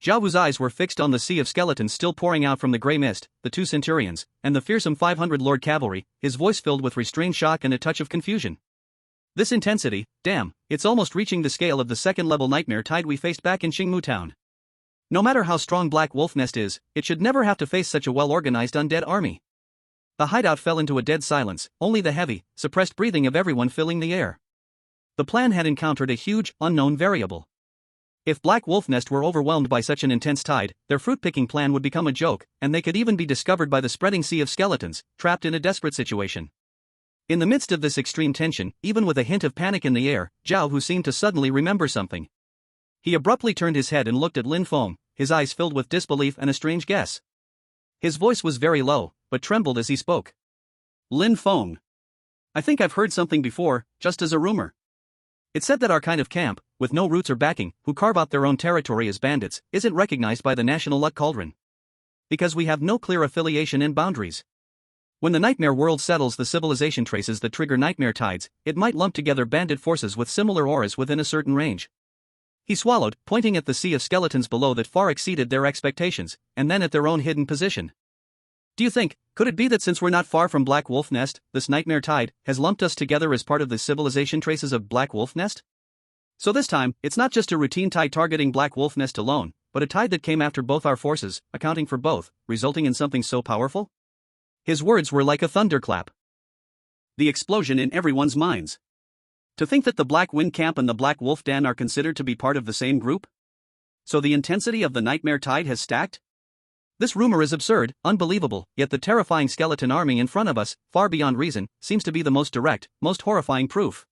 Zhao Wu's eyes were fixed on the sea of skeletons still pouring out from the gray mist, the two centurions, and the fearsome 500 Lord Cavalry, his voice filled with restrained shock and a touch of confusion. This intensity, damn, it's almost reaching the scale of the second-level nightmare tide we faced back in Xingmu Town. No matter how strong Black Wolf Nest is, it should never have to face such a well-organized undead army. The hideout fell into a dead silence, only the heavy, suppressed breathing of everyone filling the air. The plan had encountered a huge, unknown variable. If Black Wolf Nest were overwhelmed by such an intense tide, their fruit-picking plan would become a joke, and they could even be discovered by the spreading sea of skeletons, trapped in a desperate situation. In the midst of this extreme tension, even with a hint of panic in the air, Zhao Wu seemed to suddenly remember something. He abruptly turned his head and looked at Lin Feng, his eyes filled with disbelief and a strange guess. His voice was very low, but trembled as he spoke. Lin Feng. I think I've heard something before, just as a rumor. It's said that our kind of camp, with no roots or backing, who carve out their own territory as bandits, isn't recognized by the national luck cauldron. Because we have no clear affiliation and boundaries. When the nightmare world settles the civilization traces that trigger nightmare tides, it might lump together bandit forces with similar auras within a certain range. He swallowed, pointing at the sea of skeletons below that far exceeded their expectations, and then at their own hidden position. Do you think, could it be that since we're not far from Black Wolf Nest, this nightmare tide has lumped us together as part of the civilization traces of Black Wolf Nest? So this time, it's not just a routine tide targeting Black Wolf Nest alone, but a tide that came after both our forces, accounting for both, resulting in something so powerful? His words were like a thunderclap. The explosion in everyone's minds. To think that the Black Wind Camp and the Black Wolf Den are considered to be part of the same group? So the intensity of the nightmare tide has stacked? This rumor is absurd, unbelievable, yet the terrifying skeleton army in front of us, far beyond reason, seems to be the most direct, most horrifying proof.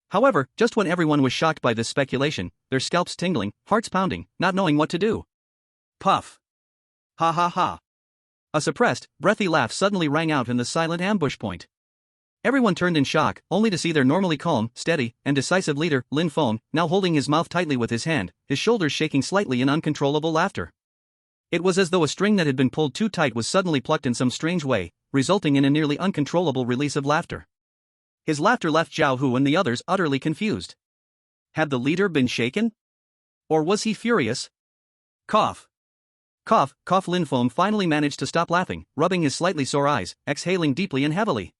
However, just when everyone was shocked by this speculation, their scalps tingling, hearts pounding, not knowing what to do. Puff. Ha ha ha. A suppressed, breathy laugh suddenly rang out in the silent ambush point. Everyone turned in shock, only to see their normally calm, steady, and decisive leader, Lin Feng, now holding his mouth tightly with his hand, his shoulders shaking slightly in uncontrollable laughter. It was as though a string that had been pulled too tight was suddenly plucked in some strange way, resulting in a nearly uncontrollable release of laughter. His laughter left Zhao Hu and the others utterly confused. Had the leader been shaken? Or was he furious? Cough. Cough, cough. Lin Feng finally managed to stop laughing, rubbing his slightly sore eyes, exhaling deeply and heavily.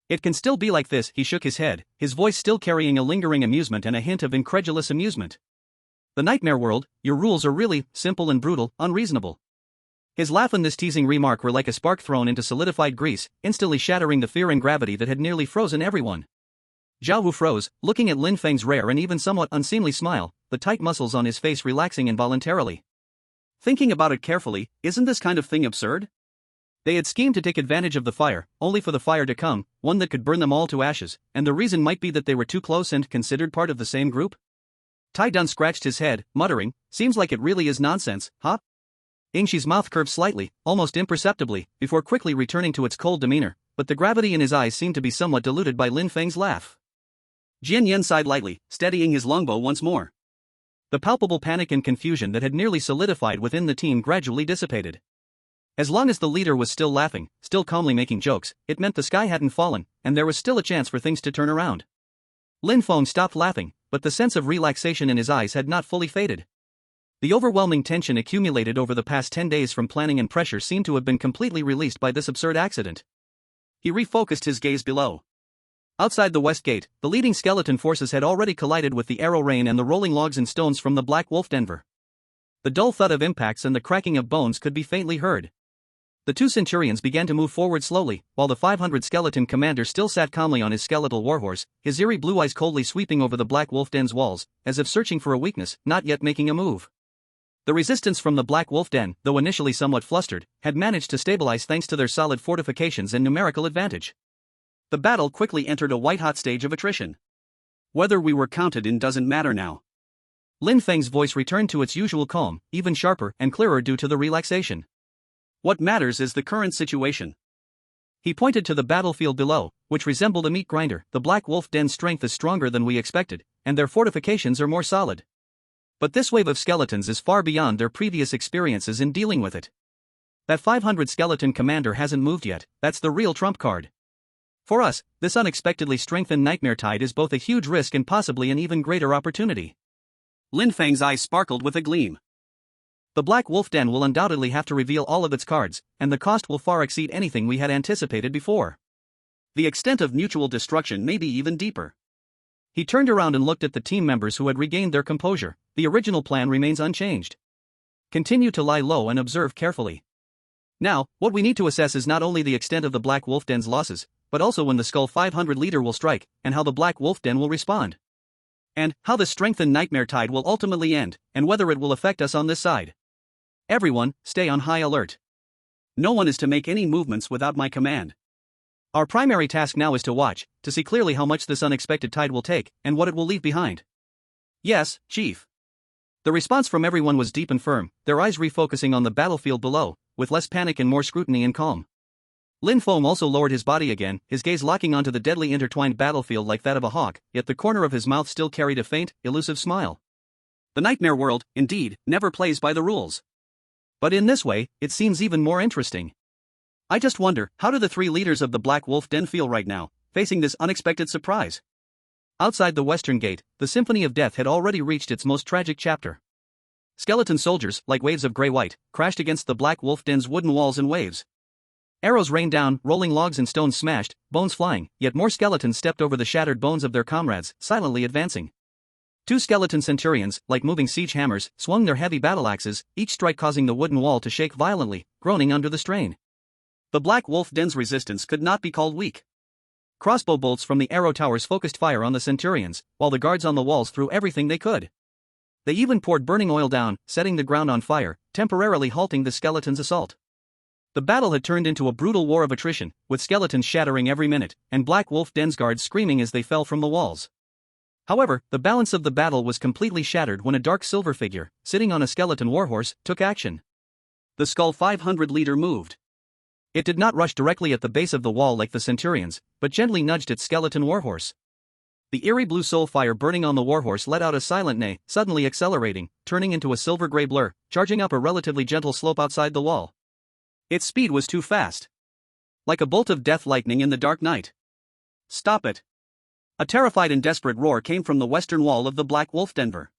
It can still be like this, he shook his head, his voice still carrying a lingering amusement and a hint of incredulous amusement. The nightmare world, your rules are really simple and brutal, unreasonable. His laugh and this teasing remark were like a spark thrown into solidified grease, instantly shattering the fear and gravity that had nearly frozen everyone. Zhao Hu froze, looking at Lin Feng's rare and even somewhat unseemly smile, the tight muscles on his face relaxing involuntarily. Thinking about it carefully, isn't this kind of thing absurd? They had schemed to take advantage of the fire, only for the fire to come, one that could burn them all to ashes, and the reason might be that they were too close and considered part of the same group? Tai Dun scratched his head, muttering, seems like it really is nonsense, huh? Yingxi's mouth curved slightly, almost imperceptibly, before quickly returning to its cold demeanor, but the gravity in his eyes seemed to be somewhat diluted by Lin Feng's laugh. Jian Yen sighed lightly, steadying his longbow once more. The palpable panic and confusion that had nearly solidified within the team gradually dissipated. As long as the leader was still laughing, still calmly making jokes, it meant the sky hadn't fallen, and there was still a chance for things to turn around. Lin Feng stopped laughing, but the sense of relaxation in his eyes had not fully faded. The overwhelming tension accumulated over the past 10 days from planning and pressure seemed to have been completely released by this absurd accident. He refocused his gaze below. Outside the west gate, the leading skeleton forces had already collided with the arrow rain and the rolling logs and stones from the Black Wolf Denver. The dull thud of impacts and the cracking of bones could be faintly heard. The two centurions began to move forward slowly, while the 500 skeleton commander still sat calmly on his skeletal warhorse, his eerie blue eyes coldly sweeping over the Black Wolf Den's walls, as if searching for a weakness, not yet making a move. The resistance from the Black Wolf Den, though initially somewhat flustered, had managed to stabilize thanks to their solid fortifications and numerical advantage. The battle quickly entered a white-hot stage of attrition. Whether we were counted in doesn't matter now. Lin Feng's voice returned to its usual calm, even sharper and clearer due to the relaxation. What matters is the current situation. He pointed to the battlefield below, which resembled a meat grinder. The Black Wolf Den's strength is stronger than we expected, and their fortifications are more solid. But this wave of skeletons is far beyond their previous experiences in dealing with it. That 500 skeleton commander hasn't moved yet, that's the real trump card. For us, this unexpectedly strengthened nightmare tide is both a huge risk and possibly an even greater opportunity. Lin Feng's eyes sparkled with a gleam. The Black Wolf Den will undoubtedly have to reveal all of its cards, and the cost will far exceed anything we had anticipated before. The extent of mutual destruction may be even deeper. He turned around and looked at the team members who had regained their composure. The original plan remains unchanged. Continue to lie low and observe carefully. Now, what we need to assess is not only the extent of the Black Wolf Den's losses, but also when the Skull 500 leader will strike, and how the Black Wolf Den will respond. And how the strengthened nightmare tide will ultimately end, and whether it will affect us on this side. Everyone, stay on high alert. No one is to make any movements without my command. Our primary task now is to watch, to see clearly how much this unexpected tide will take, and what it will leave behind. Yes, Chief. The response from everyone was deep and firm, their eyes refocusing on the battlefield below, with less panic and more scrutiny and calm. Lin Feng also lowered his body again, his gaze locking onto the deadly intertwined battlefield like that of a hawk, yet the corner of his mouth still carried a faint, elusive smile. The nightmare world, indeed, never plays by the rules. But in this way, it seems even more interesting. I just wonder, how do the three leaders of the Black Wolf Den feel right now, facing this unexpected surprise? Outside the western gate, the Symphony of Death had already reached its most tragic chapter. Skeleton soldiers, like waves of gray-white, crashed against the Black Wolf Den's wooden walls in waves. Arrows rained down, rolling logs and stones smashed, bones flying, yet more skeletons stepped over the shattered bones of their comrades, silently advancing. Two skeleton centurions, like moving siege hammers, swung their heavy battle axes, each strike causing the wooden wall to shake violently, groaning under the strain. The Black Wolf Den's resistance could not be called weak. Crossbow bolts from the arrow towers focused fire on the centurions, while the guards on the walls threw everything they could. They even poured burning oil down, setting the ground on fire, temporarily halting the skeletons' assault. The battle had turned into a brutal war of attrition, with skeletons shattering every minute, and Black Wolf Den's guards screaming as they fell from the walls. However, the balance of the battle was completely shattered when a dark silver figure, sitting on a skeleton warhorse, took action. The Skull 500 leader moved. It did not rush directly at the base of the wall like the centurions, but gently nudged its skeleton warhorse. The eerie blue soul fire burning on the warhorse let out a silent neigh, suddenly accelerating, turning into a silver-gray blur, charging up a relatively gentle slope outside the wall. Its speed was too fast. Like a bolt of death lightning in the dark night. Stop it! A terrified and desperate roar came from the western wall of the Black Wolf Denver.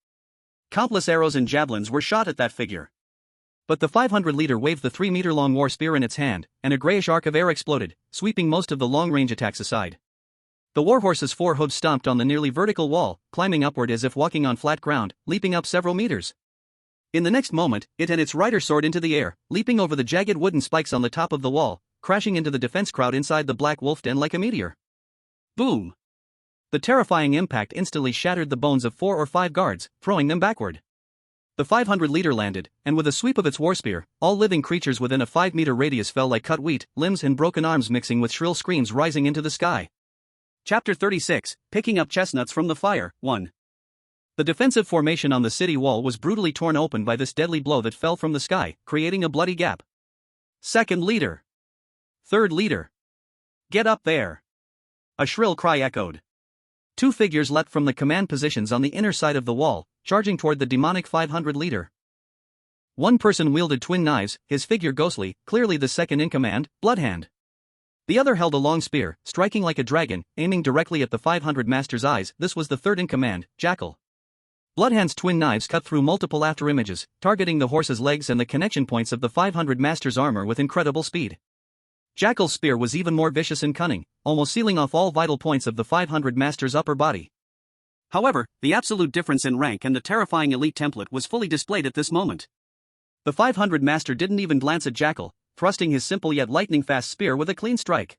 Countless arrows and javelins were shot at that figure. But the 500-leader waved the 3-meter-long war spear in its hand, and a grayish arc of air exploded, sweeping most of the long-range attacks aside. The warhorse's 4 hooves stomped on the nearly vertical wall, climbing upward as if walking on flat ground, leaping up several meters. In the next moment, it and its rider soared into the air, leaping over the jagged wooden spikes on the top of the wall, crashing into the defense crowd inside the Black Wolf Den like a meteor. Boom! The terrifying impact instantly shattered the bones of 4 or 5 guards, throwing them backward. The 500-leader landed, and with a sweep of its war spear, all living creatures within a 5-meter radius fell like cut wheat, limbs and broken arms mixing with shrill screams rising into the sky. Chapter 36, Picking Up Chestnuts from the Fire, 1. The defensive formation on the city wall was brutally torn open by this deadly blow that fell from the sky, creating a bloody gap. Second leader. Third leader. Get up there. A shrill cry echoed. 2 figures leapt from the command positions on the inner side of the wall, charging toward the demonic 500-leader. One person wielded twin knives, his figure ghostly, clearly the second in command, Bloodhand. The other held a long spear, striking like a dragon, aiming directly at the 500 master's eyes. This was the third in command, Jackal. Bloodhand's twin knives cut through multiple afterimages, targeting the horse's legs and the connection points of the 500 master's armor with incredible speed. Jackal's spear was even more vicious and cunning, almost sealing off all vital points of the 500 master's upper body. However, the absolute difference in rank and the terrifying elite template was fully displayed at this moment. The 500 master didn't even glance at Jackal, thrusting his simple yet lightning-fast spear with a clean strike.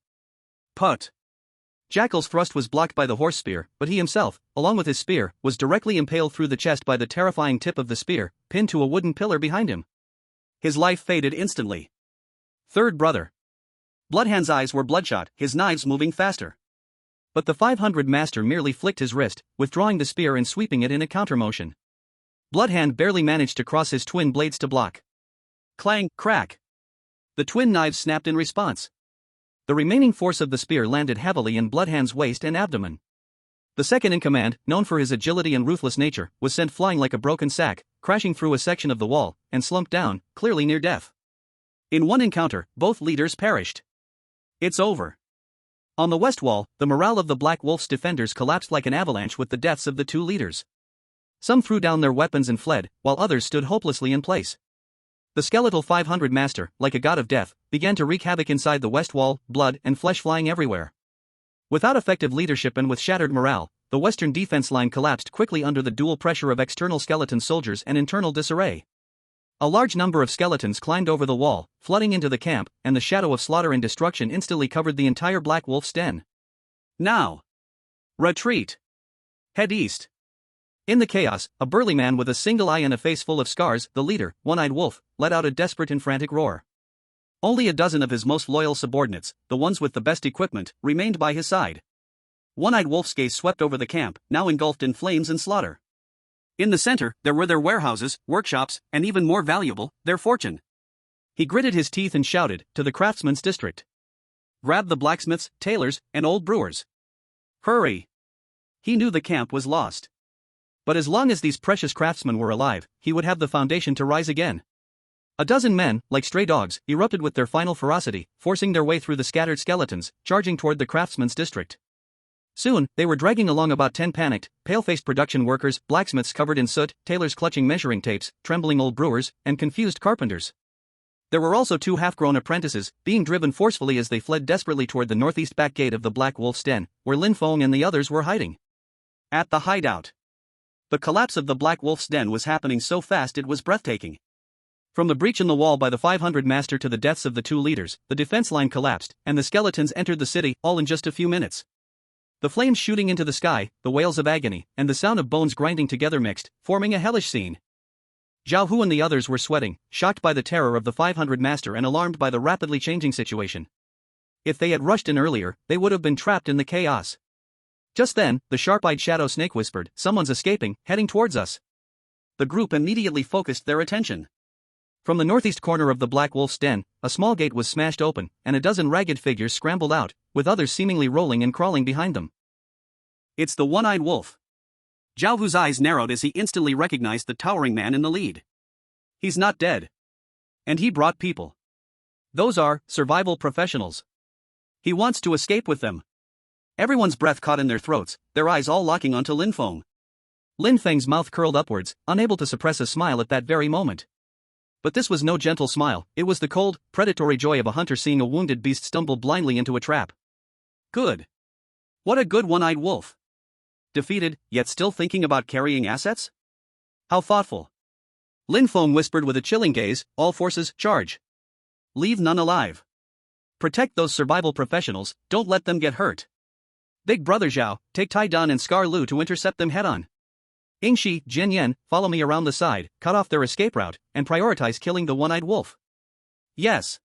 Put! Jackal's thrust was blocked by the horse spear, but he himself, along with his spear, was directly impaled through the chest by the terrifying tip of the spear, pinned to a wooden pillar behind him. His life faded instantly. Third brother. Bloodhand's eyes were bloodshot, his knives moving faster. But the 500 master merely flicked his wrist, withdrawing the spear and sweeping it in a countermotion. Bloodhand barely managed to cross his twin blades to block. Clang, crack! The twin knives snapped in response. The remaining force of the spear landed heavily in Bloodhand's waist and abdomen. The second in command, known for his agility and ruthless nature, was sent flying like a broken sack, crashing through a section of the wall, and slumped down, clearly near death. In one encounter, both leaders perished. It's over. On the west wall, the morale of the Black Wolf's defenders collapsed like an avalanche with the deaths of the 2 leaders. Some threw down their weapons and fled, while others stood hopelessly in place. The skeletal 500 master, like a god of death, began to wreak havoc inside the west wall, blood and flesh flying everywhere. Without effective leadership and with shattered morale, the western defense line collapsed quickly under the dual pressure of external skeleton soldiers and internal disarray. A large number of skeletons climbed over the wall, flooding into the camp, and the shadow of slaughter and destruction instantly covered the entire Black Wolf's den. Now! Retreat! Head east! In the chaos, a burly man with a single eye and a face full of scars, the leader, One-Eyed Wolf, let out a desperate and frantic roar. Only a dozen of his most loyal subordinates, the ones with the best equipment, remained by his side. One-Eyed Wolf's gaze swept over the camp, now engulfed in flames and slaughter. In the center, there were their warehouses, workshops, and even more valuable, their fortune. He gritted his teeth and shouted, to the craftsman's district. Grab the blacksmiths, tailors, and old brewers. Hurry! He knew the camp was lost. But as long as these precious craftsmen were alive, he would have the foundation to rise again. A dozen men, like stray dogs, erupted with their final ferocity, forcing their way through the scattered skeletons, charging toward the craftsman's district. Soon, they were dragging along about 10 panicked, pale-faced production workers, blacksmiths covered in soot, tailors clutching measuring tapes, trembling old brewers, and confused carpenters. There were also 2 half-grown apprentices, being driven forcefully as they fled desperately toward the northeast back gate of the Black Wolf's den, where Lin Feng and the others were hiding. At the hideout. The collapse of the Black Wolf's den was happening so fast it was breathtaking. From the breach in the wall by the 500 master to the deaths of the 2 leaders, the defense line collapsed, and the skeletons entered the city, all in just a few minutes. The flames shooting into the sky, the wails of agony, and the sound of bones grinding together mixed, forming a hellish scene. Zhao Hu and the others were sweating, shocked by the terror of the 500 master and alarmed by the rapidly changing situation. If they had rushed in earlier, they would have been trapped in the chaos. Just then, the sharp-eyed shadow snake whispered, "Someone's escaping, heading towards us." The group immediately focused their attention. From the northeast corner of the Black Wolf's den, a small gate was smashed open, and a dozen ragged figures scrambled out, with others seemingly rolling and crawling behind them. It's the one-eyed wolf. Zhao Hu's eyes narrowed as he instantly recognized the towering man in the lead. He's not dead. And he brought people. Those are survival professionals. He wants to escape with them. Everyone's breath caught in their throats, their eyes all locking onto Lin Feng. Lin Feng's mouth curled upwards, unable to suppress a smile at that very moment. But this was no gentle smile, it was the cold, predatory joy of a hunter seeing a wounded beast stumble blindly into a trap. Good. What a good one-eyed wolf. Defeated, yet still thinking about carrying assets? How thoughtful. Lin Feng whispered with a chilling gaze, all forces, charge. Leave none alive. Protect those survival professionals, don't let them get hurt. Big brother Zhao, take Tai Dan and Scar Lu to intercept them head-on. Yingxi, Jin Yan, follow me around the side, cut off their escape route, and prioritize killing the one-eyed wolf. Yes.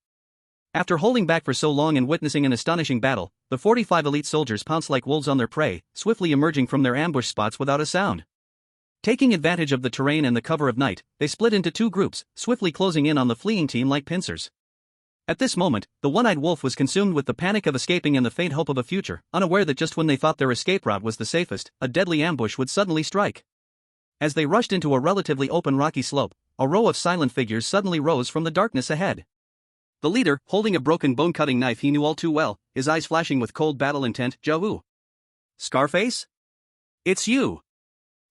After holding back for so long and witnessing an astonishing battle, the 45 elite soldiers pounced like wolves on their prey, swiftly emerging from their ambush spots without a sound. Taking advantage of the terrain and the cover of night, they split into two groups, swiftly closing in on the fleeing team like pincers. At this moment, the one-eyed wolf was consumed with the panic of escaping and the faint hope of a future, unaware that just when they thought their escape route was the safest, a deadly ambush would suddenly strike. As they rushed into a relatively open rocky slope, a row of silent figures suddenly rose from the darkness ahead. The leader, holding a broken bone-cutting knife he knew all too well, his eyes flashing with cold battle intent, Zhao Hu. Scarface? It's you!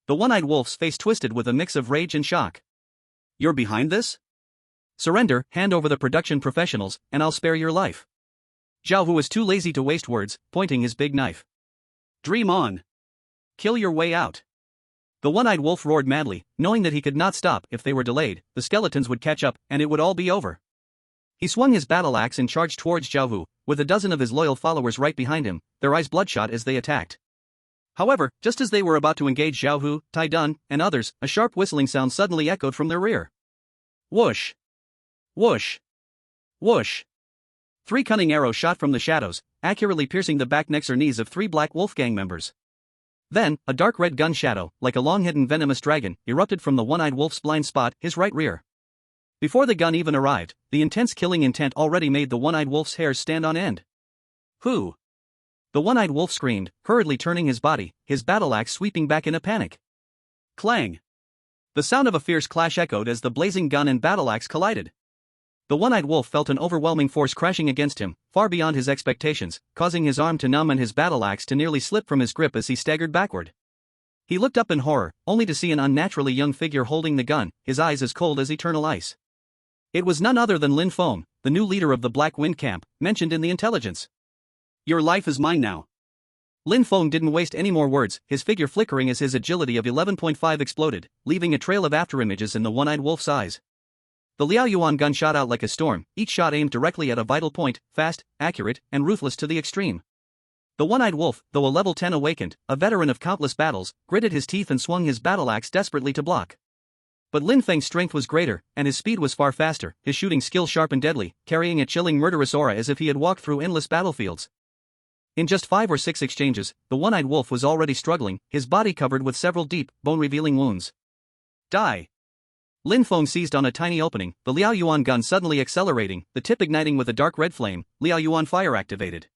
The one-eyed wolf's face twisted with a mix of rage and shock. You're behind this? Surrender, hand over the production professionals, and I'll spare your life. Zhao Hu was too lazy to waste words, pointing his big knife. Dream on. Kill your way out. The one-eyed wolf roared madly, knowing that he could not stop. If they were delayed, the skeletons would catch up, and it would all be over. He swung his battle axe and charged towards Zhao Hu, with a dozen of his loyal followers right behind him, their eyes bloodshot as they attacked. However, just as they were about to engage Zhao Hu, Tai Dan, and others, a sharp whistling sound suddenly echoed from their rear. Whoosh! Whoosh! Whoosh! 3 cunning arrows shot from the shadows, accurately piercing the back necks or knees of 3 Black Wolf gang members. Then, a dark red gun shadow, like a long-hidden venomous dragon, erupted from the one-eyed wolf's blind spot, his right rear. Before the gun even arrived, the intense killing intent already made the one-eyed wolf's hairs stand on end. Who? The one-eyed wolf screamed, hurriedly turning his body, his battle axe sweeping back in a panic. Clang! The sound of a fierce clash echoed as the blazing gun and battle axe collided. The one-eyed wolf felt an overwhelming force crashing against him, far beyond his expectations, causing his arm to numb and his battle axe to nearly slip from his grip as he staggered backward. He looked up in horror, only to see an unnaturally young figure holding the gun, his eyes as cold as eternal ice. It was none other than Lin Feng, the new leader of the Black Wind Camp, mentioned in the intelligence. Your life is mine now. Lin Feng didn't waste any more words, his figure flickering as his agility of 11.5 exploded, leaving a trail of afterimages in the one-eyed wolf's eyes. The Liao Yuan gun shot out like a storm, each shot aimed directly at a vital point, fast, accurate, and ruthless to the extreme. The one-eyed wolf, though a level 10 awakened, a veteran of countless battles, gritted his teeth and swung his battle axe desperately to block. But Lin Feng's strength was greater, and his speed was far faster, his shooting skill sharp and deadly, carrying a chilling murderous aura as if he had walked through endless battlefields. In just 5 or 6 exchanges, the one-eyed wolf was already struggling, his body covered with several deep, bone-revealing wounds. Die! Lin Feng seized on a tiny opening, the Liao Yuan gun suddenly accelerating, the tip igniting with a dark red flame. Liao Yuan fire activated.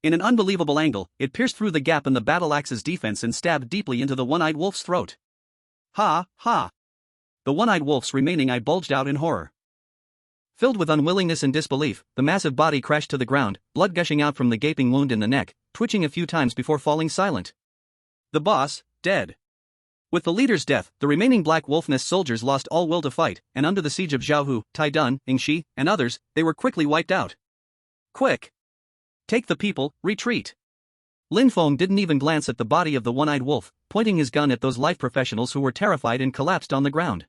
In an unbelievable angle, it pierced through the gap in the battle axe's defense and stabbed deeply into the one-eyed wolf's throat. Ha, ha! The one-eyed wolf's remaining eye bulged out in horror. Filled with unwillingness and disbelief, the massive body crashed to the ground, blood gushing out from the gaping wound in the neck, twitching a few times before falling silent. The boss, dead. With the leader's death, the remaining Black Wolf Nest soldiers lost all will to fight, and under the siege of Zhao Hu, Tai Dan, Yingxi, and others, they were quickly wiped out. Quick! Take the people, retreat! Lin Feng didn't even glance at the body of the one-eyed wolf, pointing his gun at those life professionals who were terrified and collapsed on the ground.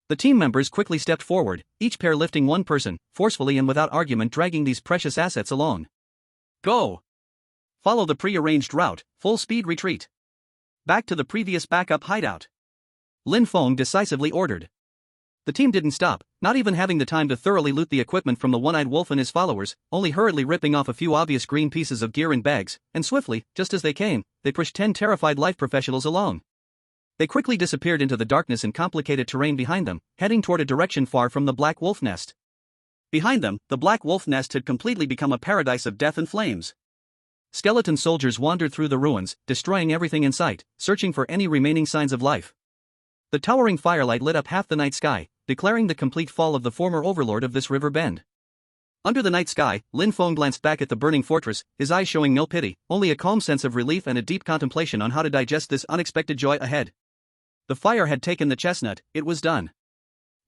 The team members quickly stepped forward, each pair lifting one person, forcefully and without argument dragging these precious assets along. Go! Follow the pre-arranged route, full speed retreat. Back to the previous backup hideout. Lin Feng decisively ordered. The team didn't stop, not even having the time to thoroughly loot the equipment from the one-eyed wolf and his followers, only hurriedly ripping off a few obvious green pieces of gear and bags, and swiftly, just as they came, they pushed 10 terrified life professionals along. They quickly disappeared into the darkness and complicated terrain behind them, heading toward a direction far from the black wolf nest. Behind them, the black wolf nest had completely become a paradise of death and flames. Skeleton soldiers wandered through the ruins, destroying everything in sight, searching for any remaining signs of life. The towering firelight lit up half the night sky, declaring the complete fall of the former overlord of this river bend. Under the night sky, Lin Feng glanced back at the burning fortress, his eyes showing no pity, only a calm sense of relief and a deep contemplation on how to digest this unexpected joy ahead. The fire had taken the chestnut, it was done.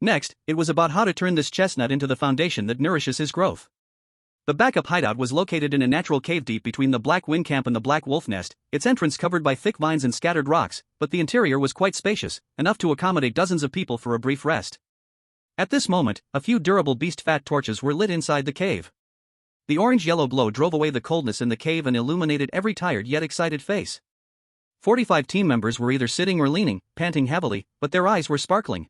Next, it was about how to turn this chestnut into the foundation that nourishes his growth. The backup hideout was located in a natural cave deep between the Black Wind Camp and the Black Wolf Nest, its entrance covered by thick vines and scattered rocks, but the interior was quite spacious, enough to accommodate dozens of people for a brief rest. At this moment, a few durable beast fat torches were lit inside the cave. The orange-yellow glow drove away the coldness in the cave and illuminated every tired yet excited face. 45 team members were either sitting or leaning, panting heavily, but their eyes were sparkling.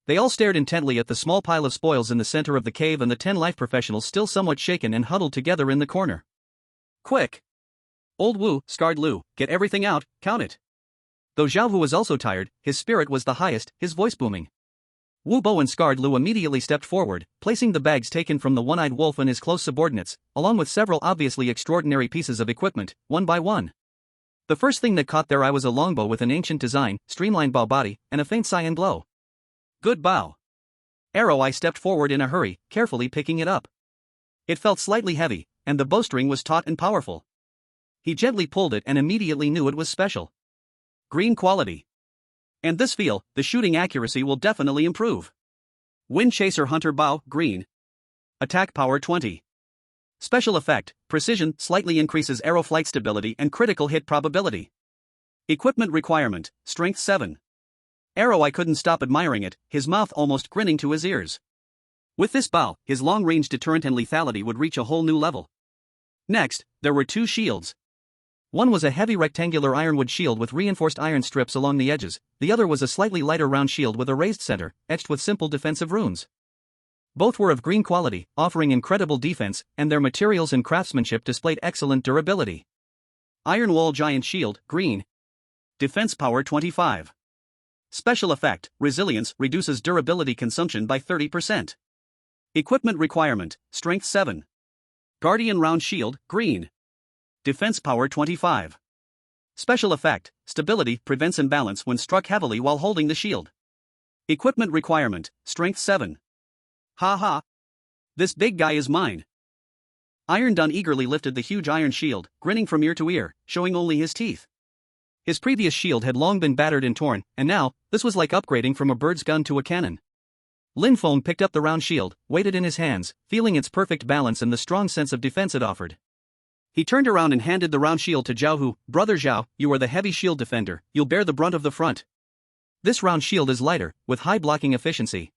They all stared intently at the small pile of spoils in the center of the cave and the 10 life professionals still somewhat shaken and huddled together in the corner. Quick! Old Wu, Scarred Lu, get everything out, count it. Though Zhao Wu was also tired, his spirit was the highest, his voice booming. Wu Bo and Scarred Lu immediately stepped forward, placing the bags taken from the one-eyed wolf and his close subordinates, along with several obviously extraordinary pieces of equipment, one by one. The first thing that caught their eye was a longbow with an ancient design, streamlined bow body, and a faint cyan glow. Good bow. Arrow Eye stepped forward in a hurry, carefully picking it up. It felt slightly heavy, and the bowstring was taut and powerful. He gently pulled it and immediately knew it was special. Green quality. And this feel, the shooting accuracy will definitely improve. Wind Chaser Hunter Bow, green. Attack power 20. Special effect, precision slightly increases arrow flight stability and critical hit probability. Equipment requirement, strength 7. Arrow Eye couldn't stop admiring it, his mouth almost grinning to his ears. With this bow, his long-range deterrent and lethality would reach a whole new level. Next, there were 2 shields. One was a heavy rectangular ironwood shield with reinforced iron strips along the edges, the other was a slightly lighter round shield with a raised center, etched with simple defensive runes. Both were of green quality, offering incredible defense, and their materials and craftsmanship displayed excellent durability. Iron Wall Giant Shield, green. Defense power 25. Special effect, resilience reduces durability consumption by 30%. Equipment requirement, strength 7. Guardian Round Shield, green. Defense power 25. Special effect, stability prevents imbalance when struck heavily while holding the shield. Equipment requirement, strength 7. Ha ha. This big guy is mine. Iron Dun eagerly lifted the huge iron shield, grinning from ear to ear, showing only his teeth. His previous shield had long been battered and torn, and now, this was like upgrading from a bird's gun to a cannon. Lin Feng picked up the round shield, weighed it in his hands, feeling its perfect balance and the strong sense of defense it offered. He turned around and handed the round shield to Zhao Hu. Brother Zhao, you are the heavy shield defender, you'll bear the brunt of the front. This round shield is lighter, with high blocking efficiency.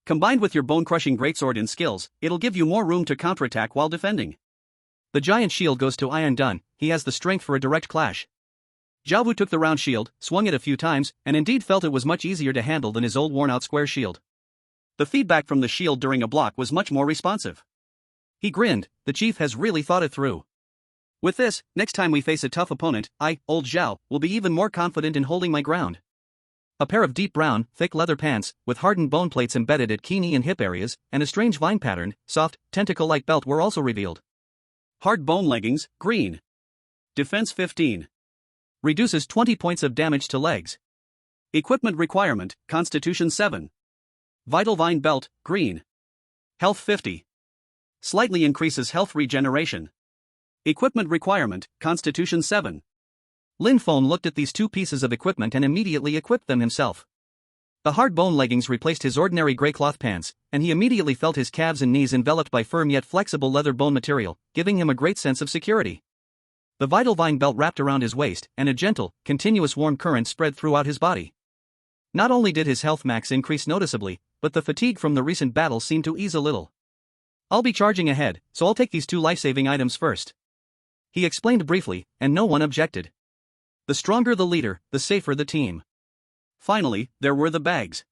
Combined with your bone-crushing greatsword and skills, it'll give you more room to counterattack while defending. The giant shield goes to Iron Dun, he has the strength for a direct clash. Zhao Wu took the round shield, swung it a few times, and indeed felt it was much easier to handle than his old worn-out square shield. The feedback from the shield during a block was much more responsive. He grinned, the chief has really thought it through. With this, next time we face a tough opponent, I, old Zhao, will be even more confident in holding my ground. A pair of deep brown, thick leather pants, with hardened bone plates embedded at knee and hip areas, and a strange vine-patterned, soft, tentacle-like belt were also revealed. Hard bone leggings, green. Defense 15. Reduces 20 points of damage to legs. Equipment requirement, Constitution 7. Vital Vine Belt, green. Health 50. Slightly increases health regeneration. Equipment requirement, Constitution 7. Lin Feng looked at these 2 pieces of equipment and immediately equipped them himself. The hard bone leggings replaced his ordinary gray cloth pants, and he immediately felt his calves and knees enveloped by firm yet flexible leather bone material, giving him a great sense of security. The Vital Vine belt wrapped around his waist, and a gentle, continuous warm current spread throughout his body. Not only did his health max increase noticeably, but the fatigue from the recent battle seemed to ease a little. I'll be charging ahead, so I'll take these 2 life-saving items first. He explained briefly, and no one objected. The stronger the leader, the safer the team. Finally, there were the bags.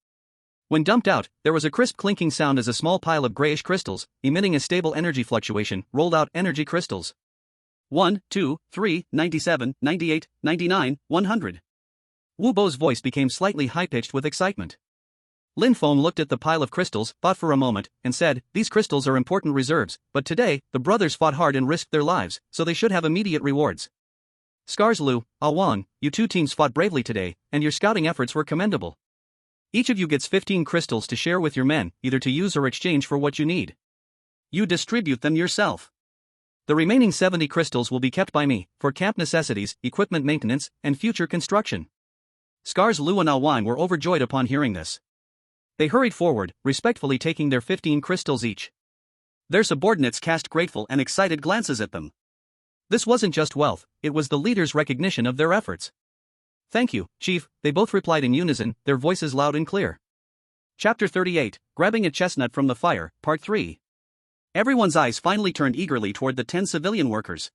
When dumped out, there was a crisp clinking sound as a small pile of grayish crystals, emitting a stable energy fluctuation, rolled out energy crystals. 1, 2, 3, 97, 98, 99, 100. Wu Bo's voice became slightly high-pitched with excitement. Lin Feng looked at the pile of crystals, thought for a moment, and said, "These crystals are important reserves, but today, the brothers fought hard and risked their lives, so they should have immediate rewards. Scars Lu, Wang, you two teams fought bravely today, and your scouting efforts were commendable. Each of you gets 15 crystals to share with your men, either to use or exchange for what you need. You distribute them yourself. The remaining 70 crystals will be kept by me, for camp necessities, equipment maintenance, and future construction." Scars Lu and Wang were overjoyed upon hearing this. They hurried forward, respectfully taking their 15 crystals each. Their subordinates cast grateful and excited glances at them. This wasn't just wealth, it was the leader's recognition of their efforts. "Thank you, Chief," they both replied in unison, their voices loud and clear. Chapter 38, Grabbing a Chestnut from the Fire, Part 3. Everyone's eyes finally turned eagerly toward the 10 civilian workers.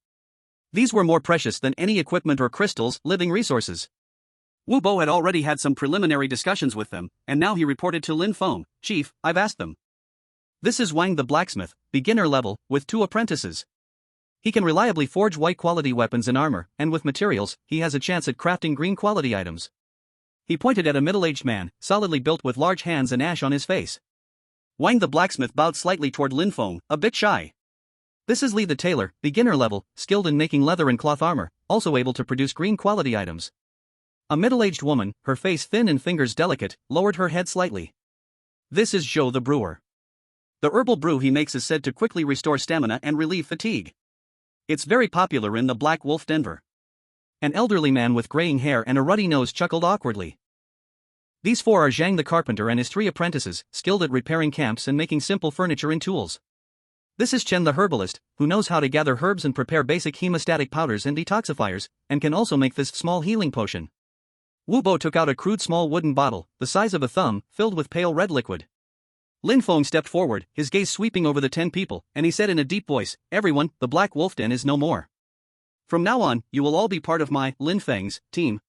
These were more precious than any equipment or crystals, living resources. Wu Bo had already had some preliminary discussions with them, and now he reported to Lin Feng, "Chief, I've asked them. This is Wang the blacksmith, beginner level, with 2 apprentices. He can reliably forge white quality weapons and armor, and with materials, he has a chance at crafting green quality items." He pointed at a middle-aged man, solidly built with large hands and ash on his face. Wang the blacksmith bowed slightly toward Lin Feng, a bit shy. "This is Li the tailor, beginner level, skilled in making leather and cloth armor, also able to produce green quality items." A middle-aged woman, her face thin and fingers delicate, lowered her head slightly. "This is Zhou the brewer. The herbal brew he makes is said to quickly restore stamina and relieve fatigue. It's very popular in the Black Wolf Denver." An elderly man with graying hair and a ruddy nose chuckled awkwardly. "These 4 are Zhang the carpenter and his 3 apprentices, skilled at repairing camps and making simple furniture and tools. This is Chen the herbalist, who knows how to gather herbs and prepare basic hemostatic powders and detoxifiers, and can also make this small healing potion." Wu Bo took out a crude small wooden bottle, the size of a thumb, filled with pale red liquid. Lin Feng stepped forward, his gaze sweeping over the 10 people, and he said in a deep voice, "Everyone, the Black Wolf Den is no more. From now on, you will all be part of my, Lin Feng's, team.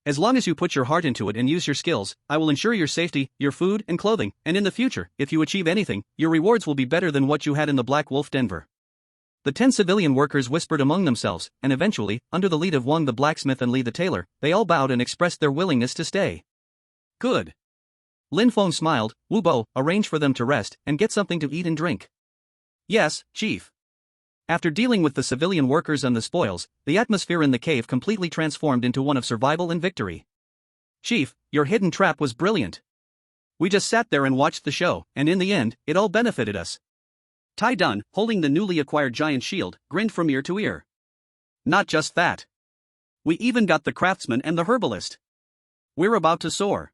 As long as you put your heart into it and use your skills, I will ensure your safety, your food and clothing, and in the future, if you achieve anything, your rewards will be better than what you had in the Black Wolf Denver." The 10 civilian workers whispered among themselves, and eventually, under the lead of Wang the blacksmith and Li the tailor, they all bowed and expressed their willingness to stay. "Good." Lin Feng smiled. "Wu Bo, arrange for them to rest, and get something to eat and drink." "Yes, Chief." After dealing with the civilian workers and the spoils, the atmosphere in the cave completely transformed into one of survival and victory. "Chief, your hidden trap was brilliant. We just sat there and watched the show, and in the end, it all benefited us." Tai Dun, holding the newly acquired giant shield, grinned from ear to ear. "Not just that. We even got the craftsman and the herbalist. We're about to soar."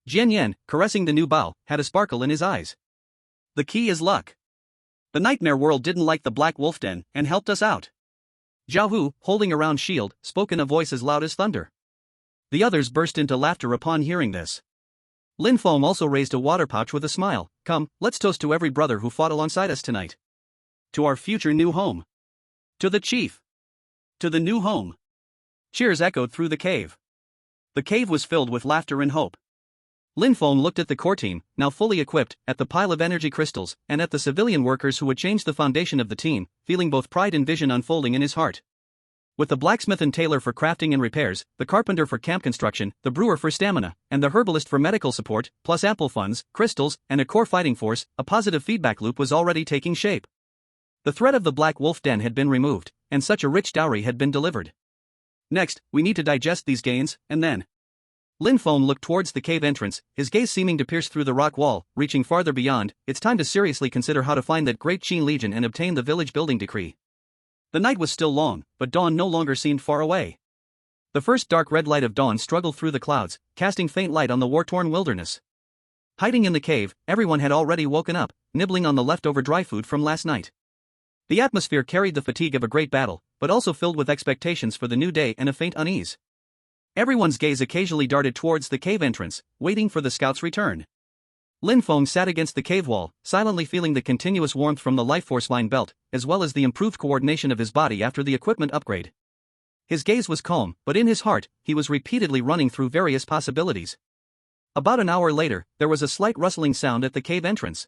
Jian Yan, caressing the new bow, had a sparkle in his eyes. "The key is luck. The nightmare world didn't like the Black Wolf Den, and helped us out." Zhao Hu, holding a round shield, spoke in a voice as loud as thunder. The others burst into laughter upon hearing this. Lin Feng also raised a water pouch with a smile. "Come, let's toast to every brother who fought alongside us tonight. To our future new home. To the chief. To the new home." Cheers echoed through the cave. The cave was filled with laughter and hope. Lin Feng looked at the core team, now fully equipped, at the pile of energy crystals, and at the civilian workers who had changed the foundation of the team, feeling both pride and vision unfolding in his heart. With the blacksmith and tailor for crafting and repairs, the carpenter for camp construction, the brewer for stamina, and the herbalist for medical support, plus ample funds, crystals, and a core fighting force, a positive feedback loop was already taking shape. The threat of the Black Wolf Den had been removed, and such a rich dowry had been delivered. Next, we need to digest these gains, and then. Lin Feng looked towards the cave entrance, his gaze seeming to pierce through the rock wall, reaching farther beyond. It's time to seriously consider how to find that great Qin Legion and obtain the village building decree. The night was still long, but dawn no longer seemed far away. The first dark red light of dawn struggled through the clouds, casting faint light on the war-torn wilderness. Hiding in the cave, everyone had already woken up, nibbling on the leftover dry food from last night. The atmosphere carried the fatigue of a great battle, but also filled with expectations for the new day and a faint unease. Everyone's gaze occasionally darted towards the cave entrance, waiting for the scouts' return. Lin Feng sat against the cave wall, silently feeling the continuous warmth from the life force line belt, as well as the improved coordination of his body after the equipment upgrade. His gaze was calm, but in his heart, he was repeatedly running through various possibilities. About an hour later, there was a slight rustling sound at the cave entrance.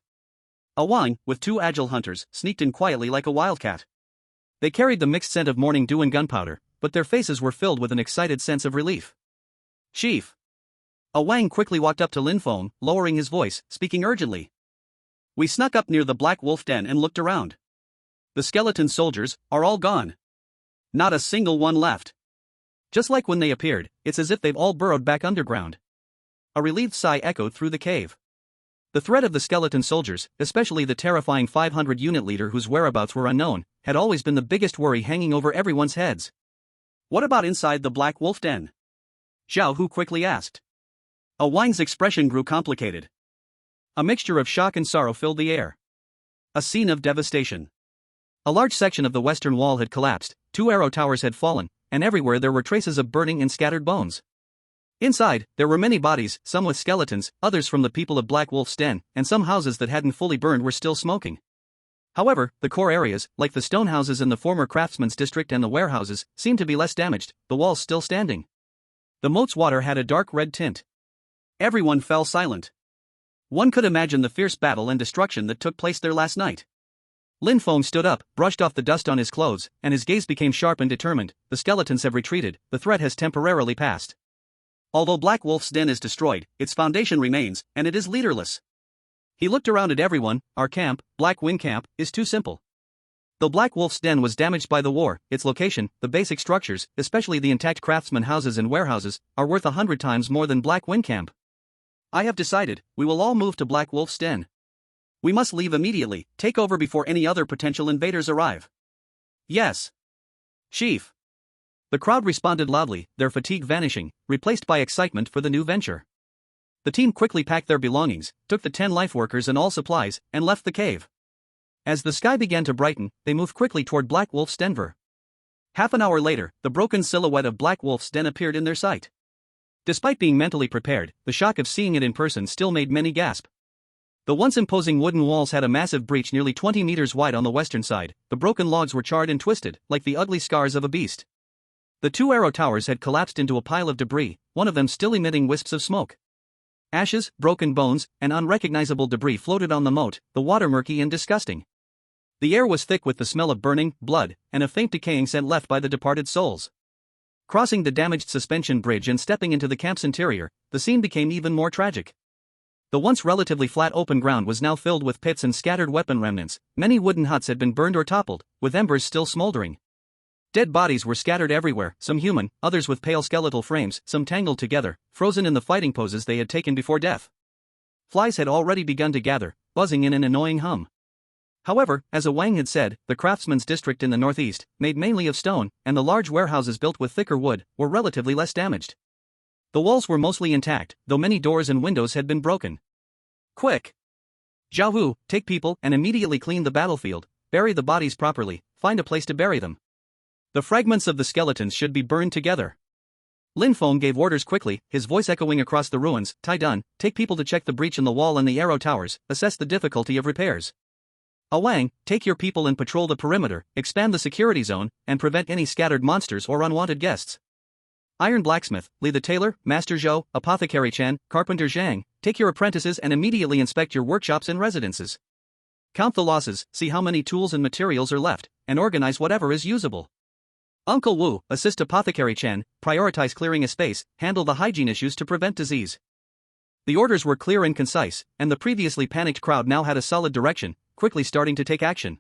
Wang, with 2 agile hunters, sneaked in quietly like a wildcat. They carried the mixed scent of morning dew and gunpowder, but their faces were filled with an excited sense of relief. Chief. A Wang quickly walked up to Lin Feng, lowering his voice, speaking urgently. We snuck up near the Black Wolf Den and looked around. The skeleton soldiers are all gone. Not a single one left. Just like when they appeared, it's as if they've all burrowed back underground. A relieved sigh echoed through the cave. The threat of the skeleton soldiers, especially the terrifying 500-unit leader whose whereabouts were unknown, had always been the biggest worry hanging over everyone's heads. What about inside the Black Wolf Den? Zhao Hu quickly asked. A Wang's expression grew complicated. A mixture of shock and sorrow filled the air. A scene of devastation. A large section of the western wall had collapsed, 2 arrow towers had fallen, and everywhere there were traces of burning and scattered bones. Inside, there were many bodies, some with skeletons, others from the people of Black Wolf's Den, and some houses that hadn't fully burned were still smoking. However, the core areas, like the stone houses in the former craftsman's district and the warehouses, seemed to be less damaged, the walls still standing. The moat's water had a dark red tint. Everyone fell silent. One could imagine the fierce battle and destruction that took place there last night. Lin Feng stood up, brushed off the dust on his clothes, and his gaze became sharp and determined. The skeletons have retreated, the threat has temporarily passed. Although Black Wolf's Den is destroyed, its foundation remains, and it is leaderless. He looked around at everyone. Our camp, Black Wind Camp, is too simple. Though Black Wolf's Den was damaged by the war, its location, the basic structures, especially the intact craftsman houses and warehouses, are worth 100 times more than Black Wind Camp. I have decided, we will all move to Black Wolf's Den. We must leave immediately, take over before any other potential invaders arrive. Yes. Chief. The crowd responded loudly, their fatigue vanishing, replaced by excitement for the new venture. The team quickly packed their belongings, took the 10 lifeworkers and all supplies, and left the cave. As the sky began to brighten, they moved quickly toward Black Wolf's Den. Half an hour later, the broken silhouette of Black Wolf's Den appeared in their sight. Despite being mentally prepared, the shock of seeing it in person still made many gasp. The once imposing wooden walls had a massive breach nearly 20 meters wide on the western side. The broken logs were charred and twisted, like the ugly scars of a beast. The 2 arrow towers had collapsed into a pile of debris, one of them still emitting wisps of smoke. Ashes, broken bones, and unrecognizable debris floated on the moat, the water murky and disgusting. The air was thick with the smell of burning, blood, and a faint decaying scent left by the departed souls. Crossing the damaged suspension bridge and stepping into the camp's interior, the scene became even more tragic. The once relatively flat open ground was now filled with pits and scattered weapon remnants. Many wooden huts had been burned or toppled, with embers still smoldering. Dead bodies were scattered everywhere, some human, others with pale skeletal frames, some tangled together, frozen in the fighting poses they had taken before death. Flies had already begun to gather, buzzing in an annoying hum. However, as a Wang had said, the craftsman's district in the northeast, made mainly of stone, and the large warehouses built with thicker wood, were relatively less damaged. The walls were mostly intact, though many doors and windows had been broken. Quick! Zhao Hu, take people and immediately clean the battlefield, bury the bodies properly, find a place to bury them. The fragments of the skeletons should be burned together. Lin Feng gave orders quickly, his voice echoing across the ruins. Tai Dun, take people to check the breach in the wall and the arrow towers, assess the difficulty of repairs. A Wang, take your people and patrol the perimeter, expand the security zone, and prevent any scattered monsters or unwanted guests. Iron Blacksmith, Li the Tailor, Master Zhou, Apothecary Chen, Carpenter Zhang, take your apprentices and immediately inspect your workshops and residences. Count the losses, see how many tools and materials are left, and organize whatever is usable. Uncle Wu, assist Apothecary Chen, prioritize clearing a space, handle the hygiene issues to prevent disease. The orders were clear and concise, and the previously panicked crowd now had a solid direction, quickly starting to take action.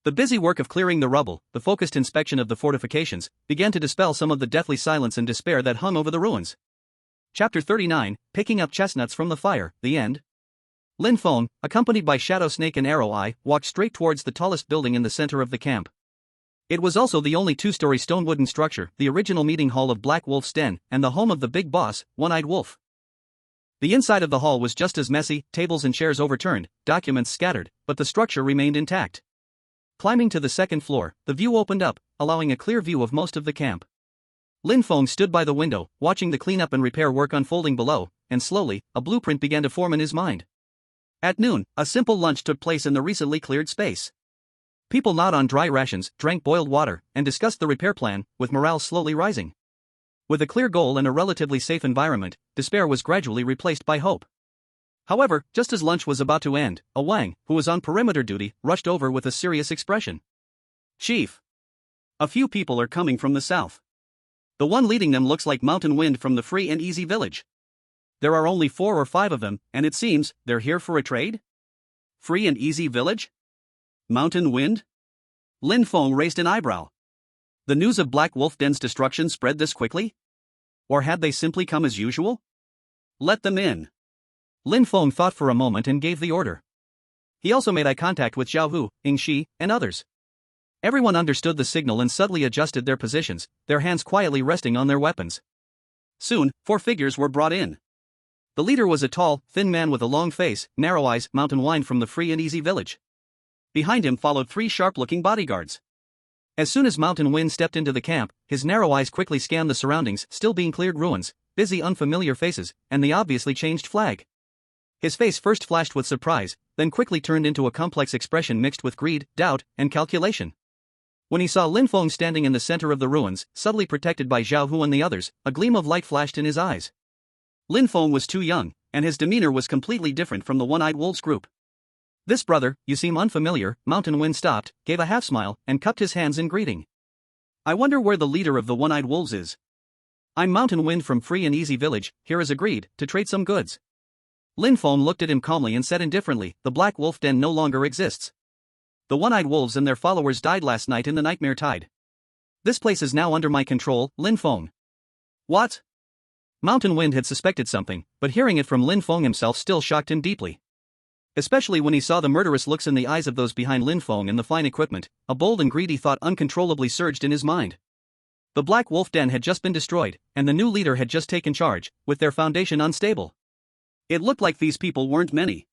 The busy work of clearing the rubble, the focused inspection of the fortifications, began to dispel some of the deathly silence and despair that hung over the ruins. Chapter 39, Picking Up Chestnuts from the Fire, the End. Lin Feng, accompanied by Shadow Snake and Arrow Eye, walked straight towards the tallest building in the center of the camp. It was also the only 2-story stone wooden structure, the original meeting hall of Black Wolf's Den, and the home of the big boss, One-Eyed Wolf. The inside of the hall was just as messy, tables and chairs overturned, documents scattered, but the structure remained intact. Climbing to the second floor, the view opened up, allowing a clear view of most of the camp. Lin Feng stood by the window, watching the cleanup and repair work unfolding below, and slowly, a blueprint began to form in his mind. At noon, a simple lunch took place in the recently cleared space. People gnawed on dry rations, drank boiled water, and discussed the repair plan, with morale slowly rising. With a clear goal and a relatively safe environment, despair was gradually replaced by hope. However, just as lunch was about to end, a Wang, who was on perimeter duty, rushed over with a serious expression. Chief. A few people are coming from the south. The one leading them looks like Mountain Wind from the Free and Easy village. There are only 4 or 5 of them, and it seems they're here for a trade? Free and Easy village? Mountain Wind? Lin Feng raised an eyebrow. The news of Black Wolf Den's destruction spread this quickly? Or had they simply come as usual? Let them in. Lin Feng thought for a moment and gave the order. He also made eye contact with Zhao Hu, Ying Shi, and others. Everyone understood the signal and subtly adjusted their positions, their hands quietly resting on their weapons. Soon, 4 figures were brought in. The leader was a tall, thin man with a long face, narrow eyes, Mountain Wind from the Free and Easy village. Behind him followed 3 sharp-looking bodyguards. As soon as Mountain Wind stepped into the camp, his narrow eyes quickly scanned the surroundings, still being cleared ruins, busy unfamiliar faces, and the obviously changed flag. His face first flashed with surprise, then quickly turned into a complex expression mixed with greed, doubt, and calculation. When he saw Lin Feng standing in the center of the ruins, subtly protected by Zhao Hu and the others, a gleam of light flashed in his eyes. Lin Feng was too young, and his demeanor was completely different from the One-Eyed Wolves group. "This brother, you seem unfamiliar." Mountain Wind stopped, gave a half-smile, and cupped his hands in greeting. "I wonder where the leader of the One-Eyed Wolves is. I'm Mountain Wind from Free and Easy Village, here as agreed, to trade some goods." Lin Feng looked at him calmly and said indifferently, "The Black Wolf Den no longer exists. The One-Eyed Wolves and their followers died last night in the Nightmare Tide. This place is now under my control, Lin Feng." "What?" Mountain Wind had suspected something, but hearing it from Lin Feng himself still shocked him deeply. Especially when he saw the murderous looks in the eyes of those behind Lin Feng and the fine equipment, a bold and greedy thought uncontrollably surged in his mind. The Black Wolf Den had just been destroyed, and the new leader had just taken charge, with their foundation unstable. It looked like these people weren't many.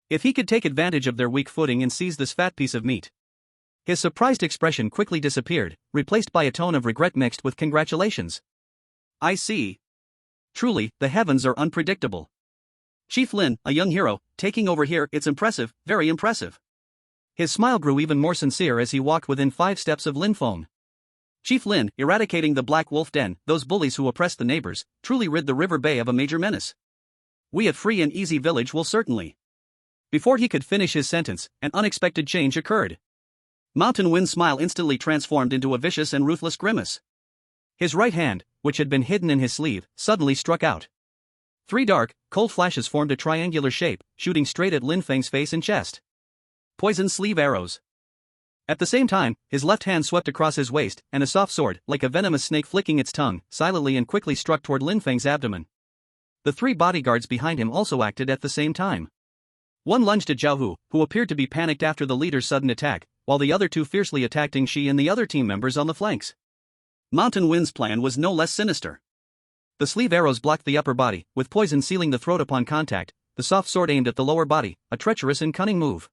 If he could take advantage of their weak footing and seize this fat piece of meat. His surprised expression quickly disappeared, replaced by a tone of regret mixed with congratulations. "I see. Truly, the heavens are unpredictable. Chief Lin, a young hero, taking over here, it's impressive, very impressive." His smile grew even more sincere as he walked within 5 steps of Lin Feng. "Chief Lin, eradicating the Black Wolf Den, those bullies who oppressed the neighbors, truly rid the River Bay of a major menace. We at Free and Easy Village will certainly..." Before he could finish his sentence, an unexpected change occurred. Mountain Wind's smile instantly transformed into a vicious and ruthless grimace. His right hand, which had been hidden in his sleeve, suddenly struck out. 3 dark, cold flashes formed a triangular shape, shooting straight at Lin Feng's face and chest. Poison sleeve arrows. At the same time, his left hand swept across his waist, and a soft sword, like a venomous snake flicking its tongue, silently and quickly struck toward Lin Feng's abdomen. The 3 bodyguards behind him also acted at the same time. One lunged at Zhao Hu, who appeared to be panicked after the leader's sudden attack, while the other 2 fiercely attacked Ying Shi and the other team members on the flanks. Mountain Wind's plan was no less sinister. The sleeve arrows blocked the upper body, with poison sealing the throat upon contact, the soft sword aimed at the lower body, a treacherous and cunning move.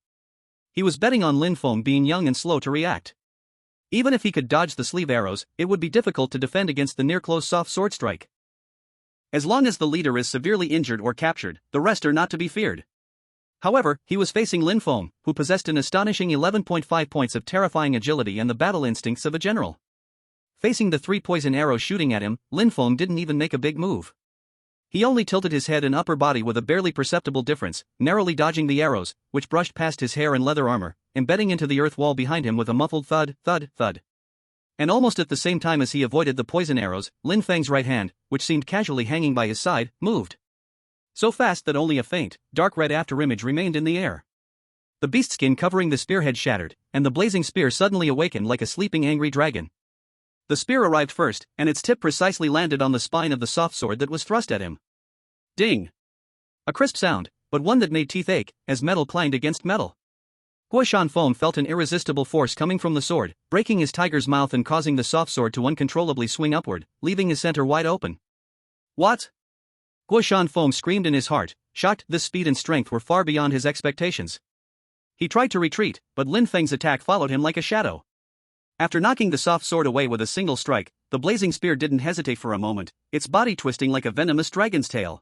He was betting on Lin Feng being young and slow to react. Even if he could dodge the sleeve arrows, it would be difficult to defend against the near-close soft sword strike. As long as the leader is severely injured or captured, the rest are not to be feared. However, he was facing Lin Feng, who possessed an astonishing 11.5 points of terrifying agility and the battle instincts of a general. Facing the 3 poison arrows shooting at him, Lin Feng didn't even make a big move. He only tilted his head and upper body with a barely perceptible difference, narrowly dodging the arrows, which brushed past his hair and leather armor, embedding into the earth wall behind him with a muffled thud, thud, thud. And almost at the same time as he avoided the poison arrows, Lin Feng's right hand, which seemed casually hanging by his side, moved. So fast that only a faint, dark red afterimage remained in the air. The beast skin covering the spearhead shattered, and the blazing spear suddenly awakened like a sleeping angry dragon. The spear arrived first, and its tip precisely landed on the spine of the soft sword that was thrust at him. Ding! A crisp sound, but one that made teeth ache, as metal clanged against metal. Guo Feng felt an irresistible force coming from the sword, breaking his tiger's mouth and causing the soft sword to uncontrollably swing upward, leaving his center wide open. "What?" Guo Feng screamed in his heart, shocked. This speed and strength were far beyond his expectations. He tried to retreat, but Lin Feng's attack followed him like a shadow. After knocking the soft sword away with a single strike, the blazing spear didn't hesitate for a moment, its body twisting like a venomous dragon's tail.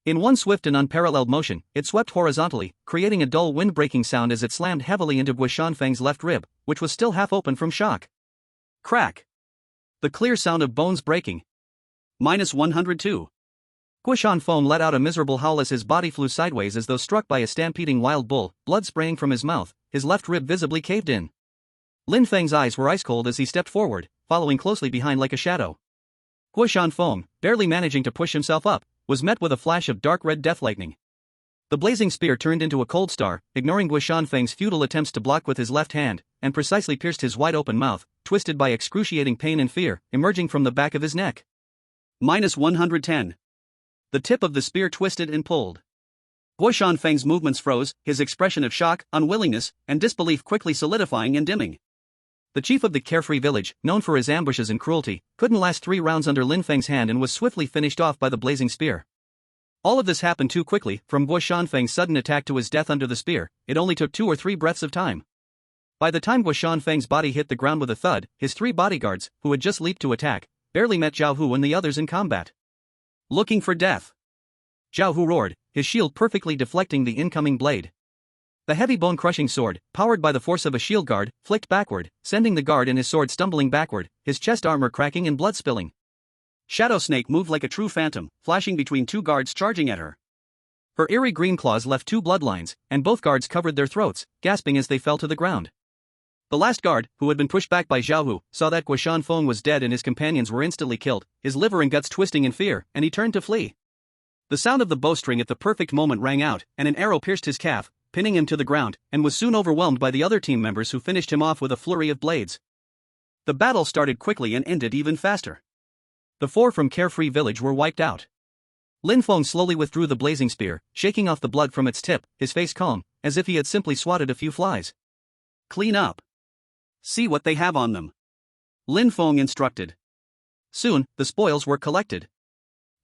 In one swift and unparalleled motion, it swept horizontally, creating a dull wind-breaking sound as it slammed heavily into Guo Feng's left rib, which was still half open from shock. Crack! The clear sound of bones breaking. -102. Guo Feng let out a miserable howl as his body flew sideways as though struck by a stampeding wild bull, blood spraying from his mouth, his left rib visibly caved in. Lin Feng's eyes were ice cold as he stepped forward, following closely behind like a shadow. Guoshan Feng, barely managing to push himself up, was met with a flash of dark red death lightning. The blazing spear turned into a cold star, ignoring Guoshan Feng's futile attempts to block with his left hand, and precisely pierced his wide-open mouth, twisted by excruciating pain and fear, emerging from the back of his neck. -110. The tip of the spear twisted and pulled. Guoshan Feng's movements froze, his expression of shock, unwillingness, and disbelief quickly solidifying and dimming. The chief of the carefree village, known for his ambushes and cruelty, couldn't last 3 rounds under Lin Feng's hand and was swiftly finished off by the blazing spear. All of this happened too quickly. From Guoshan Feng's sudden attack to his death under the spear, it only took 2 or 3 breaths of time. By the time Guoshan Feng's body hit the ground with a thud, his 3 bodyguards, who had just leaped to attack, barely met Zhao Hu and the others in combat. Looking for death. Zhao Hu roared, his shield perfectly deflecting the incoming blade. The heavy bone-crushing sword, powered by the force of a shield guard, flicked backward, sending the guard and his sword stumbling backward, his chest armor cracking and blood spilling. Shadow Snake moved like a true phantom, flashing between 2 guards charging at her. Her eerie green claws left 2 bloodlines, and both guards covered their throats, gasping as they fell to the ground. The last guard, who had been pushed back by Zhao Hu, saw that Guoshan Feng was dead and his companions were instantly killed, his liver and guts twisting in fear, and he turned to flee. The sound of the bowstring at the perfect moment rang out, and an arrow pierced his calf, pinning him to the ground, and was soon overwhelmed by the other team members who finished him off with a flurry of blades. The battle started quickly and ended even faster. The 4 from Carefree Village were wiped out. Lin Feng slowly withdrew the blazing spear, shaking off the blood from its tip, his face calm, as if he had simply swatted a few flies. Clean up. See what they have on them. Lin Feng instructed. Soon, the spoils were collected.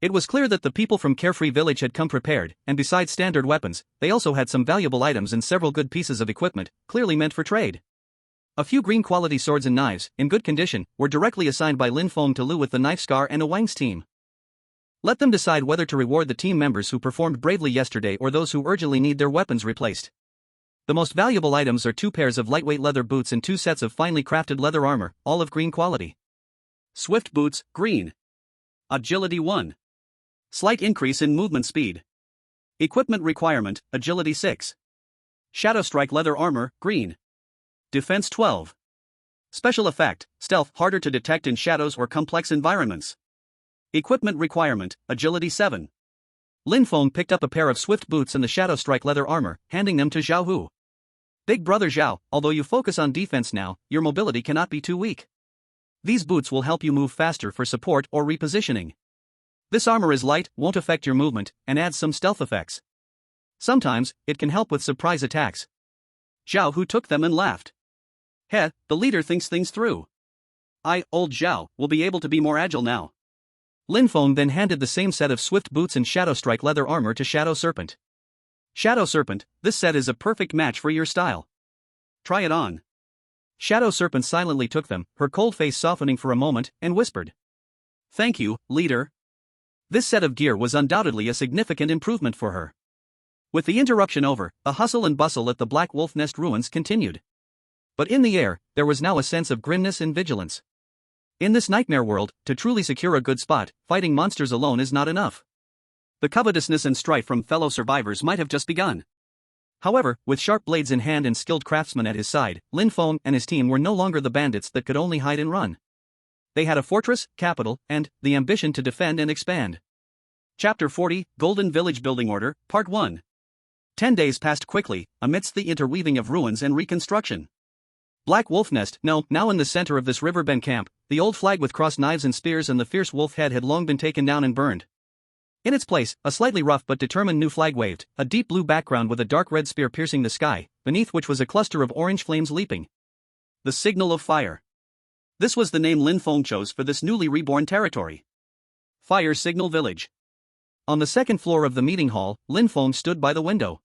It was clear that the people from Carefree Village had come prepared, and besides standard weapons, they also had some valuable items and several good pieces of equipment, clearly meant for trade. A few green-quality swords and knives, in good condition, were directly assigned by Lin Feng to Lu with the Knife Scar and Wang's team. Let them decide whether to reward the team members who performed bravely yesterday or those who urgently need their weapons replaced. The most valuable items are 2 pairs of lightweight leather boots and 2 sets of finely crafted leather armor, all of green quality. Swift boots, green. Agility 1. Slight increase in movement speed. Equipment requirement, agility 6. Shadow Strike leather armor, green. Defense 12. Special effect, stealth, harder to detect in shadows or complex environments. Equipment requirement, agility 7. Lin Feng picked up a pair of swift boots and the Shadow Strike leather armor, handing them to Zhao Hu. Big brother Zhao, although you focus on defense now, your mobility cannot be too weak. These boots will help you move faster for support or repositioning. This armor is light, won't affect your movement, and adds some stealth effects. Sometimes, it can help with surprise attacks. Zhao Hu took them and laughed. Heh, the leader thinks things through. Old Zhao, will be able to be more agile now. Lin Feng then handed the same set of swift boots and Shadow Strike leather armor to Shadow Serpent. Shadow Serpent, this set is a perfect match for your style. Try it on. Shadow Serpent silently took them, her cold face softening for a moment, and whispered. Thank you, leader. This set of gear was undoubtedly a significant improvement for her. With the interruption over, the hustle and bustle at the Black Wolf Nest ruins continued. But in the air, there was now a sense of grimness and vigilance. In this nightmare world, to truly secure a good spot, fighting monsters alone is not enough. The covetousness and strife from fellow survivors might have just begun. However, with sharp blades in hand and skilled craftsmen at his side, Lin Feng and his team were no longer the bandits that could only hide and run. They had a fortress, capital, and the ambition to defend and expand. Chapter 40, Golden Village Building Order, Part 1. 10 days passed quickly, amidst the interweaving of ruins and reconstruction. Black Wolf Nest, now in the center of this riverbend camp, the old flag with crossed knives and spears and the fierce wolf head had long been taken down and burned. In its place, a slightly rough but determined new flag waved, a deep blue background with a dark red spear piercing the sky, beneath which was a cluster of orange flames leaping. The Signal of Fire. This was the name Lin Feng chose for this newly reborn territory. Fire Signal Village. On the 2nd floor of the meeting hall, Lin Feng stood by the window.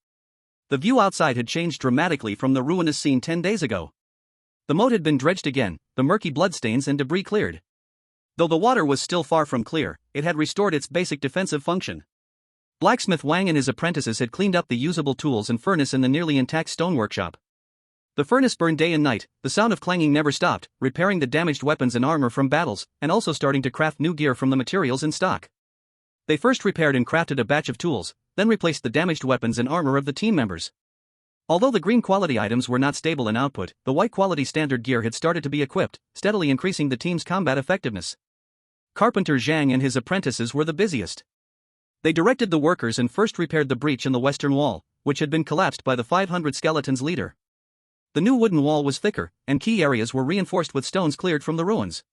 The view outside had changed dramatically from the ruinous scene 10 days ago. The moat had been dredged again, the murky bloodstains and debris cleared. Though the water was still far from clear, it had restored its basic defensive function. Blacksmith Wang and his apprentices had cleaned up the usable tools and furnace in the nearly intact stone workshop. The furnace burned day and night, the sound of clanging never stopped, repairing the damaged weapons and armor from battles, and also starting to craft new gear from the materials in stock. They first repaired and crafted a batch of tools, then replaced the damaged weapons and armor of the team members. Although the green quality items were not stable in output, the white quality standard gear had started to be equipped, steadily increasing the team's combat effectiveness. Carpenter Zhang and his apprentices were the busiest. They directed the workers and first repaired the breach in the western wall, which had been collapsed by the 500 skeletons leader. The new wooden wall was thicker, and key areas were reinforced with stones cleared from the ruins.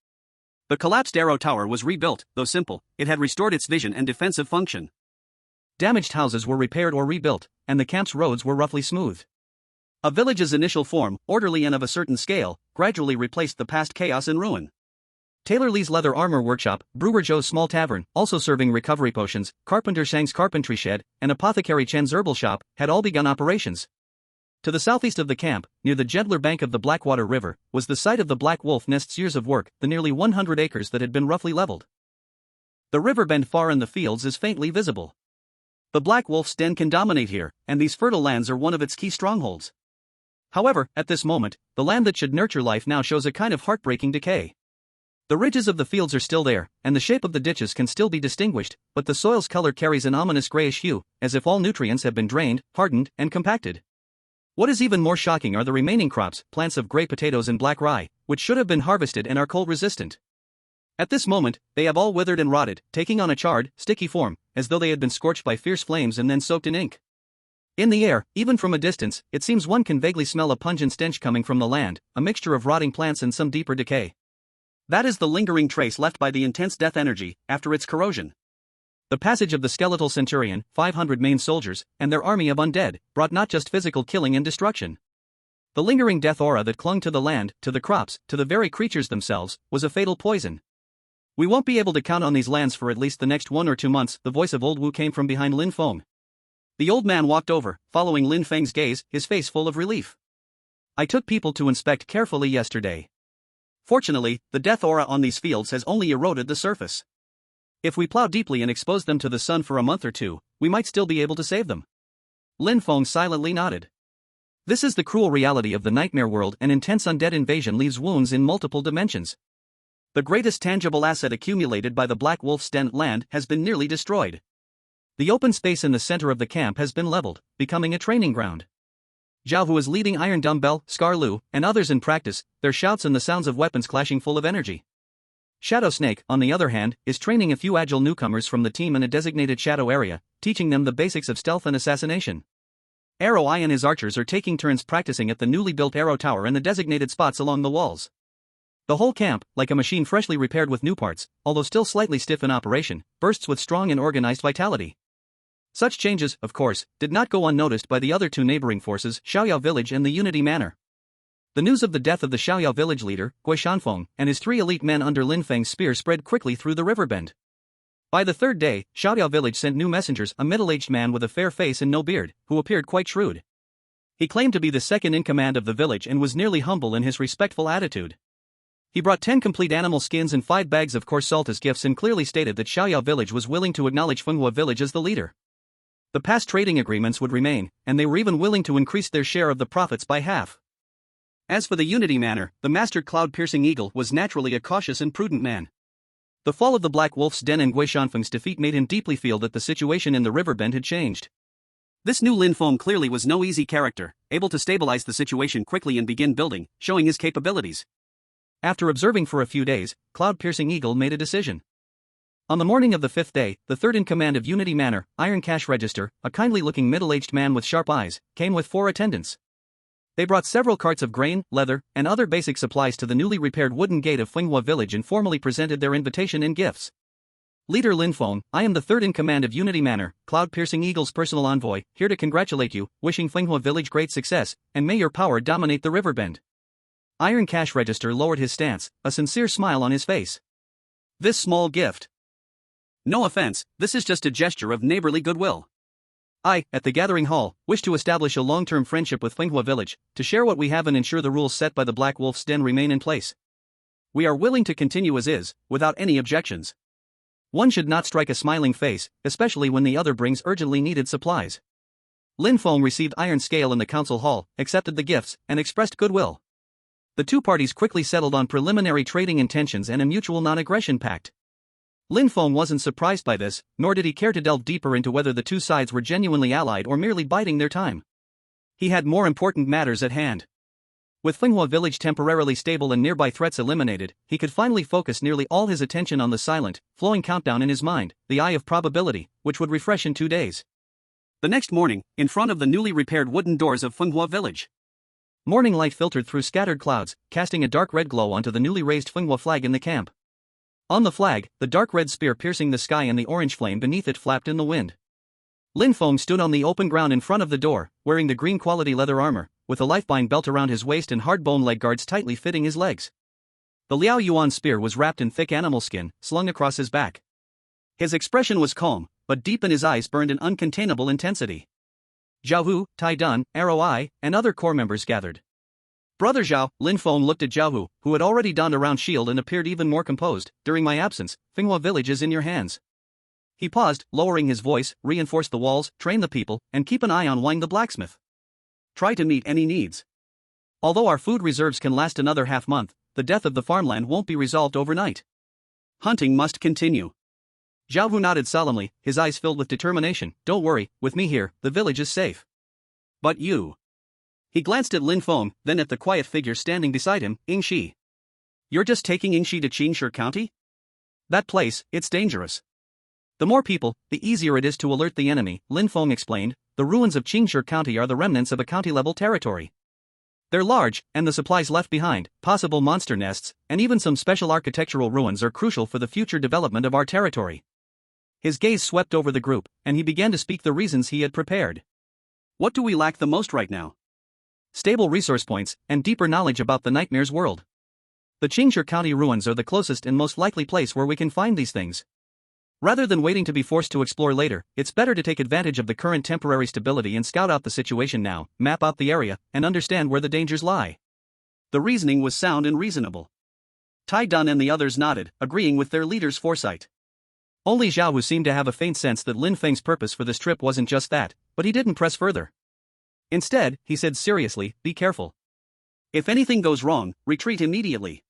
The collapsed arrow tower was rebuilt, though simple, it had restored its vision and defensive function. Damaged houses were repaired or rebuilt, and the camp's roads were roughly smoothed. A village's initial form, orderly and of a certain scale, gradually replaced the past chaos and ruin. Tailor Lee's leather armor workshop, Brewer Joe's small tavern, also serving recovery potions, Carpenter Shang's carpentry shed, and Apothecary Chen's herbal shop, had all begun operations. To the southeast of the camp, near the gentler bank of the Blackwater River, was the site of the Black Wolf Nest's years of work, the nearly 100 acres that had been roughly leveled. The river bend far in the fields is faintly visible. The Black Wolf's den can dominate here, and these fertile lands are one of its key strongholds. However, at this moment, the land that should nurture life now shows a kind of heartbreaking decay. The ridges of the fields are still there, and the shape of the ditches can still be distinguished, but the soil's color carries an ominous grayish hue, as if all nutrients have been drained, hardened, and compacted. What is even more shocking are the remaining crops, plants of gray potatoes and black rye, which should have been harvested and are cold-resistant. At this moment, they have all withered and rotted, taking on a charred, sticky form, as though they had been scorched by fierce flames and then soaked in ink. In the air, even from a distance, it seems one can vaguely smell a pungent stench coming from the land, a mixture of rotting plants and some deeper decay. That is the lingering trace left by the intense death energy, after its corrosion. The passage of the skeletal centurion, 500 main soldiers, and their army of undead, brought not just physical killing and destruction. The lingering death aura that clung to the land, to the crops, to the very creatures themselves, was a fatal poison. We won't be able to count on these lands for at least the next 1 or 2 months, the voice of old Wu came from behind Lin Feng. The old man walked over, following Lin Feng's gaze, his face full of relief. I took people to inspect carefully yesterday. Fortunately, the death aura on these fields has only eroded the surface. If we plow deeply and expose them to the sun for a month or 2, we might still be able to save them. Lin Feng silently nodded. This is the cruel reality of the nightmare world, and intense undead invasion leaves wounds in multiple dimensions. The greatest tangible asset accumulated by the Black Wolf's den land has been nearly destroyed. The open space in the center of the camp has been leveled, becoming a training ground. Zhao, who is leading Iron Dumbbell, Scar Lu, and others in practice, their shouts and the sounds of weapons clashing full of energy. Shadow Snake, on the other hand, is training a few agile newcomers from the team in a designated shadow area, teaching them the basics of stealth and assassination. Arrow Eye and his archers are taking turns practicing at the newly built arrow tower and the designated spots along the walls. The whole camp, like a machine freshly repaired with new parts, although still slightly stiff in operation, bursts with strong and organized vitality. Such changes, of course, did not go unnoticed by the other 2 neighboring forces, Xiaoyao Village and the Unity Manor. The news of the death of the Xiaoyao Village leader, Gui Shanfeng, and his 3 elite men under Lin Feng's spear spread quickly through the river bend. By the 3rd day, Xiaoyao Village sent new messengers, a middle-aged man with a fair face and no beard, who appeared quite shrewd. He claimed to be the second in command of the village and was nearly humble in his respectful attitude. He brought 10 complete animal skins and 5 bags of coarse salt as gifts and clearly stated that Xiaoyao Village was willing to acknowledge Finoa Village as the leader. The past trading agreements would remain, and they were even willing to increase their share of the profits by half. As for the Unity Manor, the mastered cloud-piercing eagle was naturally a cautious and prudent man. The fall of the Black Wolf's den and Gui Shanfeng's defeat made him deeply feel that the situation in the river bend had changed. This new Lin Feng clearly was no easy character, able to stabilize the situation quickly and begin building, showing his capabilities. After observing for a few days, Cloud-Piercing Eagle made a decision. On the morning of the 5th day, the 3rd in command of Unity Manor, Iron Cash Register, a kindly-looking middle-aged man with sharp eyes, came with 4 attendants. They brought several carts of grain, leather, and other basic supplies to the newly repaired wooden gate of Finoa Village and formally presented their invitation and gifts. Leader Lin Feng, I am the 3rd in command of Unity Manor, Cloud-Piercing Eagle's personal envoy, here to congratulate you, wishing Finoa Village great success, and may your power dominate the riverbend. Iron Cash Register lowered his stance, a sincere smile on his face. This small gift. No offense, this is just a gesture of neighborly goodwill. I, at the Gathering Hall, wish to establish a long-term friendship with Finoa Village, to share what we have and ensure the rules set by the Black Wolf's Den remain in place. We are willing to continue as is, without any objections. One should not strike a smiling face, especially when the other brings urgently needed supplies. Lin Feng received Iron Scale in the council hall, accepted the gifts, and expressed goodwill. The 2 parties quickly settled on preliminary trading intentions and a mutual non-aggression pact. Lin Feng wasn't surprised by this, nor did he care to delve deeper into whether the 2 sides were genuinely allied or merely biding their time. He had more important matters at hand. With Finoa village temporarily stable and nearby threats eliminated, he could finally focus nearly all his attention on the silent, flowing countdown in his mind, the Eye of Probability, which would refresh in 2 days. The next morning, in front of the newly repaired wooden doors of Finoa village. Morning light filtered through scattered clouds, casting a dark red glow onto the newly raised Finoa flag in the camp. On the flag, the dark red spear piercing the sky and the orange flame beneath it flapped in the wind. Lin Feng stood on the open ground in front of the door, wearing the green quality leather armor, with a lifebind belt around his waist and hard bone leg guards tightly fitting his legs. The Liao Yuan spear was wrapped in thick animal skin, slung across his back. His expression was calm, but deep in his eyes burned an uncontainable intensity. Zhao Hu, Tai Dun, Arrow Eye, and other corps members gathered. Brother Zhao, Lin Feng looked at Zhao Hu, who had already donned a round shield and appeared even more composed. During my absence, Finoa village is in your hands. He paused, lowering his voice, reinforce the walls, train the people, and keep an eye on Wang the blacksmith. Try to meet any needs. Although our food reserves can last another half-month, the death of the farmland won't be resolved overnight. Hunting must continue. Zhao Hu nodded solemnly, his eyes filled with determination. Don't worry, with me here, the village is safe. But you. He glanced at Lin Feng, then at the quiet figure standing beside him, Yingxi. You're just taking Yingxi to Qingshi County? That place, it's dangerous. The more people, the easier it is to alert the enemy, Lin Feng explained. The ruins of Qingshi County are the remnants of a county-level territory. They're large, and the supplies left behind, possible monster nests, and even some special architectural ruins are crucial for the future development of our territory. His gaze swept over the group, and he began to speak the reasons he had prepared. What do we lack the most right now? Stable resource points, and deeper knowledge about the nightmare's world. The Qingshi County ruins are the closest and most likely place where we can find these things. Rather than waiting to be forced to explore later, it's better to take advantage of the current temporary stability and scout out the situation now, map out the area, and understand where the dangers lie. The reasoning was sound and reasonable. Tai Dun and the others nodded, agreeing with their leader's foresight. Only Zhao Hu seemed to have a faint sense that Lin Feng's purpose for this trip wasn't just that, but he didn't press further. Instead, he said seriously, be careful. If anything goes wrong, retreat immediately.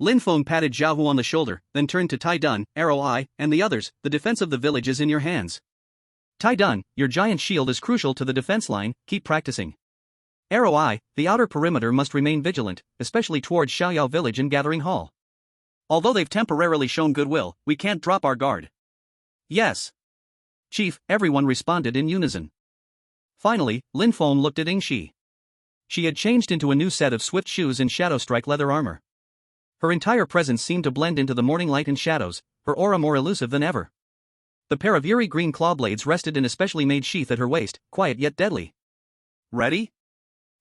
Lin Feng patted Zhao Hu on the shoulder, then turned to Tai Dun, Arrow Eye, and the others. The defense of the village is in your hands. Tai Dun, your giant shield is crucial to the defense line, keep practicing. Arrow Eye, the outer perimeter must remain vigilant, especially towards Xiaoyao village and Gathering Hall. Although they've temporarily shown goodwill, we can't drop our guard. Yes. Chief, everyone responded in unison. Finally, Lin Feng looked at Yingxi. She had changed into a new set of swift shoes and shadow strike leather armor. Her entire presence seemed to blend into the morning light and shadows, her aura more elusive than ever. The pair of eerie green claw blades rested in a specially made sheath at her waist, quiet yet deadly. Ready?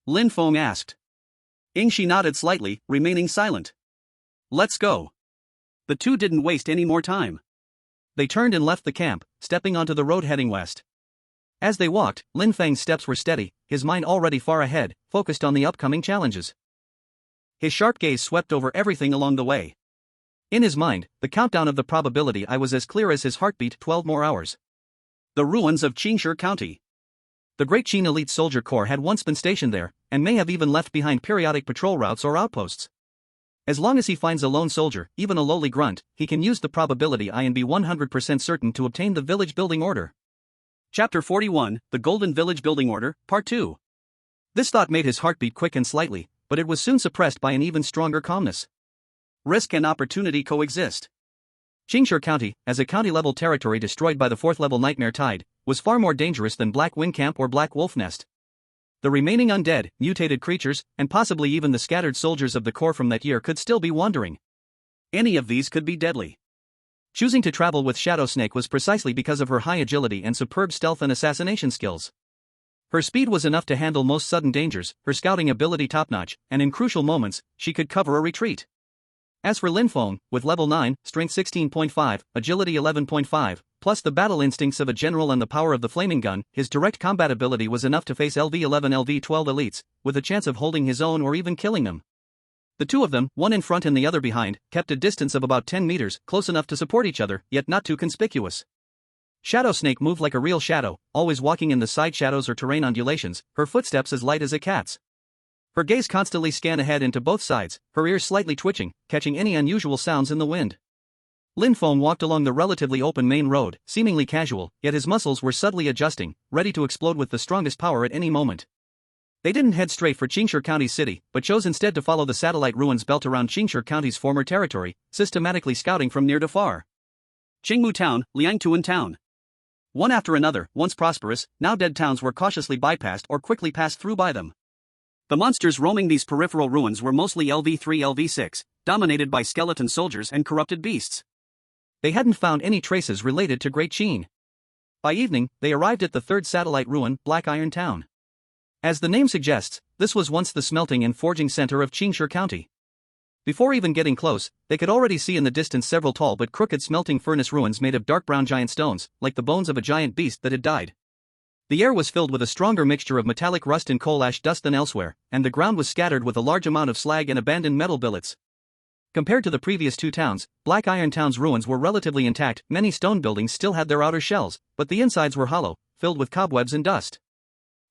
Lin Feng asked. Yingxi nodded slightly, remaining silent. Let's go. The two didn't waste any more time. They turned and left the camp, stepping onto the road heading west. As they walked, Lin Feng's steps were steady, his mind already far ahead, focused on the upcoming challenges. His sharp gaze swept over everything along the way. In his mind, the countdown of the probability was as clear as his heartbeat. 12 more hours. The ruins of Qingshi County. The Great Qin Elite Soldier Corps had once been stationed there, and may have even left behind periodic patrol routes or outposts. As long as he finds a lone soldier, even a lowly grunt, he can use the probability and be 100% certain to obtain the village building order. Chapter 41, The Golden Village Building Order, Part 2. This thought made his heart beat quick and slightly, but it was soon suppressed by an even stronger calmness. Risk and opportunity coexist. Qingshi County, as a county-level territory destroyed by the 4th-level Nightmare Tide, was far more dangerous than Black Wind Camp or Black Wolf Nest. The remaining undead, mutated creatures, and possibly even the scattered soldiers of the Corps from that year could still be wandering. Any of these could be deadly. Choosing to travel with Shadow Snake was precisely because of her high agility and superb stealth and assassination skills. Her speed was enough to handle most sudden dangers, her scouting ability top-notch, and in crucial moments, she could cover a retreat. As for Lin Feng, with level 9, strength 16.5, agility 11.5, plus the battle instincts of a general and the power of the flaming gun, his direct combat ability was enough to face LV-11 LV-12 elites, with a chance of holding his own or even killing them. The two of them, one in front and the other behind, kept a distance of about 10 meters, close enough to support each other, yet not too conspicuous. Shadow Snake moved like a real shadow, always walking in the side shadows or terrain undulations, her footsteps as light as a cat's. Her gaze constantly scanned ahead into both sides, her ears slightly twitching, catching any unusual sounds in the wind. Lin Feng walked along the relatively open main road, seemingly casual, yet his muscles were subtly adjusting, ready to explode with the strongest power at any moment. They didn't head straight for Qingshi County City, but chose instead to follow the satellite ruins built around Qingshi County's former territory, systematically scouting from near to far. Qingmu Town, Liangtuan Town. One after another, once prosperous, now dead towns were cautiously bypassed or quickly passed through by them. The monsters roaming these peripheral ruins were mostly LV3 LV6, dominated by skeleton soldiers and corrupted beasts. They hadn't found any traces related to Great Qin. By evening, they arrived at the third satellite ruin, Black Iron Town. As the name suggests, this was once the smelting and forging center of Qingshi County. Before even getting close, they could already see in the distance several tall but crooked smelting furnace ruins made of dark brown giant stones, like the bones of a giant beast that had died. The air was filled with a stronger mixture of metallic rust and coal ash dust than elsewhere, and the ground was scattered with a large amount of slag and abandoned metal billets. Compared to the previous two towns, Black Iron Town's ruins were relatively intact. Many stone buildings still had their outer shells, but the insides were hollow, filled with cobwebs and dust.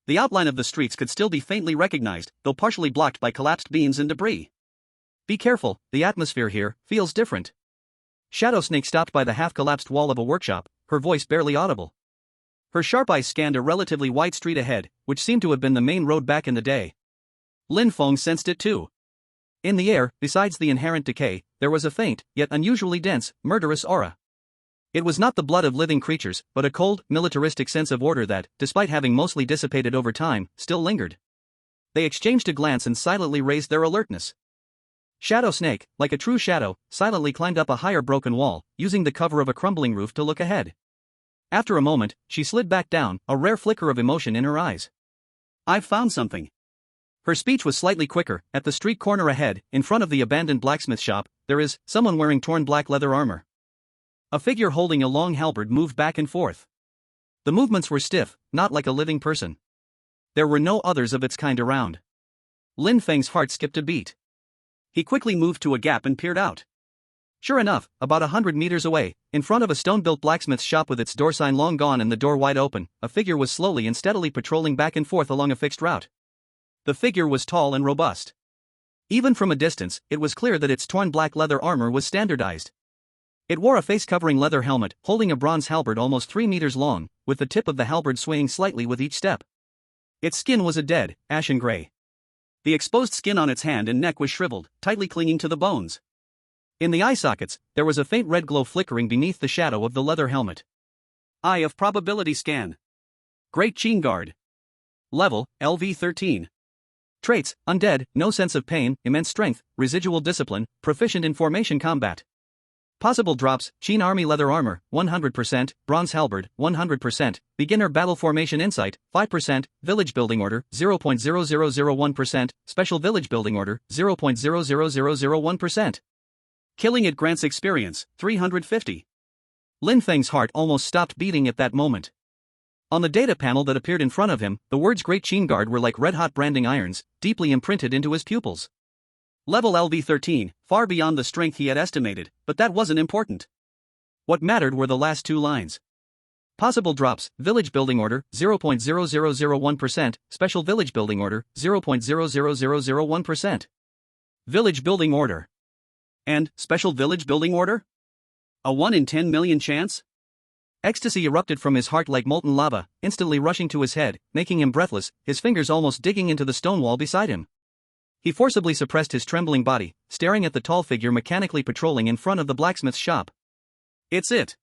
The outline of the streets could still be faintly recognized, though partially blocked by collapsed beams and debris. Be careful, the atmosphere here feels different. Shadow Snake stopped by the half-collapsed wall of a workshop, her voice barely audible. Her sharp eyes scanned a relatively wide street ahead, which seemed to have been the main road back in the day. Lin Feng sensed it too. In the air, besides the inherent decay, there was a faint, yet unusually dense, murderous aura. It was not the blood of living creatures, but a cold, militaristic sense of order that, despite having mostly dissipated over time, still lingered. They exchanged a glance and silently raised their alertness. Shadow Snake, like a true shadow, silently climbed up a higher broken wall, using the cover of a crumbling roof to look ahead. After a moment, she slid back down, a rare flicker of emotion in her eyes. "I've found something." Her speech was slightly quicker. At the street corner ahead, in front of the abandoned blacksmith shop, there is someone wearing torn black leather armor. A figure holding a long halberd moved back and forth. The movements were stiff, not like a living person. There were no others of its kind around. Lin Feng's heart skipped a beat. He quickly moved to a gap and peered out. Sure enough, about 100 meters away, in front of a stone-built blacksmith's shop with its door sign long gone and the door wide open, a figure was slowly and steadily patrolling back and forth along a fixed route. The figure was tall and robust. Even from a distance, it was clear that its torn black leather armor was standardized. It wore a face-covering leather helmet, holding a bronze halberd almost 3 meters long, with the tip of the halberd swaying slightly with each step. Its skin was a dead, ashen gray. The exposed skin on its hand and neck was shriveled, tightly clinging to the bones. In the eye sockets, there was a faint red glow flickering beneath the shadow of the leather helmet. Eye of Probability Scan. Great Qin Guard. Level, LV13. Traits, undead, no sense of pain, immense strength, residual discipline, proficient in formation combat. Possible drops, Qin Army leather armor, 100%, bronze halberd, 100%, beginner battle formation insight, 5%, village building order, 0.0001%, special village building order, 0.00001%. Killing it grants experience, 350. Lin Feng's heart almost stopped beating at that moment. On the data panel that appeared in front of him, the words Great Qin Guard were like red-hot branding irons, deeply imprinted into his pupils. Level LV13, far beyond the strength he had estimated, but that wasn't important. What mattered were the last two lines. Possible drops, village building order, 0.0001%, special village building order, 0.00001%. Village building order. And, special village building order? A 1 in 10 million chance? Ecstasy erupted from his heart like molten lava, instantly rushing to his head, making him breathless, his fingers almost digging into the stone wall beside him. He forcibly suppressed his trembling body, staring at the tall figure mechanically patrolling in front of the blacksmith's shop. It's it.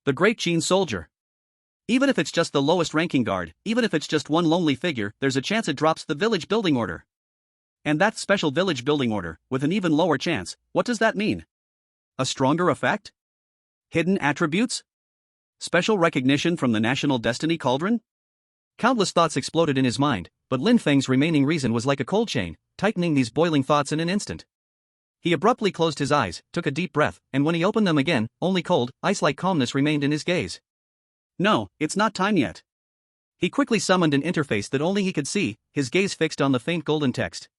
The Great Qin soldier. Even if it's just the lowest ranking guard, even if it's just one lonely figure, there's a chance it drops the village building order. And that special village building order, with an even lower chance, what does that mean? A stronger effect? Hidden attributes? Special recognition from the National Destiny Cauldron? Countless thoughts exploded in his mind, but Lin Feng's remaining reason was like a cold chain, tightening these boiling thoughts in an instant. He abruptly closed his eyes, took a deep breath, and when he opened them again, only cold, ice-like calmness remained in his gaze. No, it's not time yet. He quickly summoned an interface that only he could see, his gaze fixed on the faint golden text.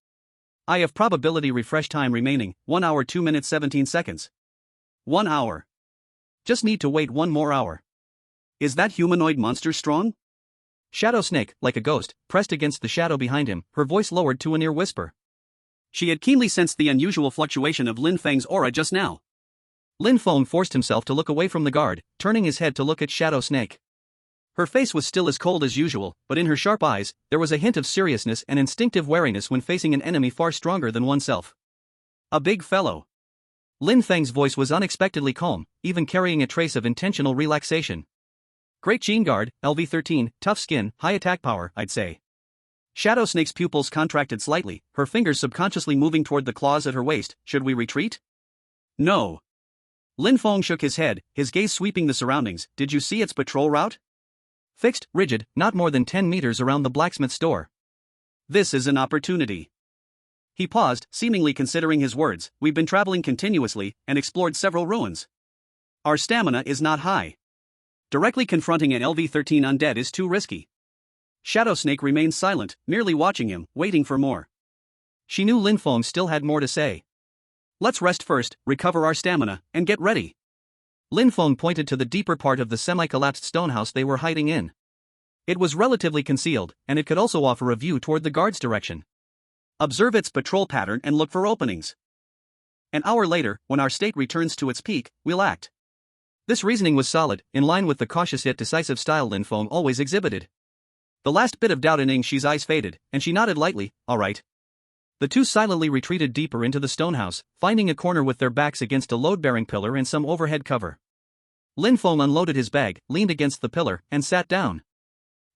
Eye of Probability refresh time remaining, 1 hour 2 minutes 17 seconds. 1 hour. Just need to wait 1 more hour. Is that humanoid monster strong? Shadow Snake, like a ghost, pressed against the shadow behind him, her voice lowered to a near whisper. She had keenly sensed the unusual fluctuation of Lin Feng's aura just now. Lin Feng forced himself to look away from the guard, turning his head to look at Shadow Snake. Her face was still as cold as usual, but in her sharp eyes, there was a hint of seriousness and instinctive wariness when facing an enemy far stronger than oneself. A big fellow. Lin Feng's voice was unexpectedly calm, even carrying a trace of intentional relaxation. Great gene guard, LV-13, tough skin, high attack power, I'd say. Shadow Snake's pupils contracted slightly, her fingers subconsciously moving toward the claws at her waist. Should we retreat? No. Lin Feng shook his head, his gaze sweeping the surroundings. Did you see its patrol route? Fixed, rigid, not more than 10 meters around the blacksmith's door. This is an opportunity. He paused, seemingly considering his words. We've been traveling continuously, and explored several ruins. Our stamina is not high. Directly confronting an LV-13 undead is too risky. Shadow Snake remained silent, merely watching him, waiting for more. She knew Lin Feng still had more to say. Let's rest first, recover our stamina, and get ready. Lin Feng pointed to the deeper part of the semi-collapsed stonehouse they were hiding in. It was relatively concealed, and it could also offer a view toward the guard's direction. Observe its patrol pattern and look for openings. An hour later, when our state returns to its peak, we'll act. This reasoning was solid, in line with the cautious yet decisive style Lin Feng always exhibited. The last bit of doubt in Yingxi's eyes faded, and she nodded lightly. All right. The two silently retreated deeper into the stonehouse, finding a corner with their backs against a load-bearing pillar and some overhead cover. Lin Feng unloaded his bag, leaned against the pillar, and sat down.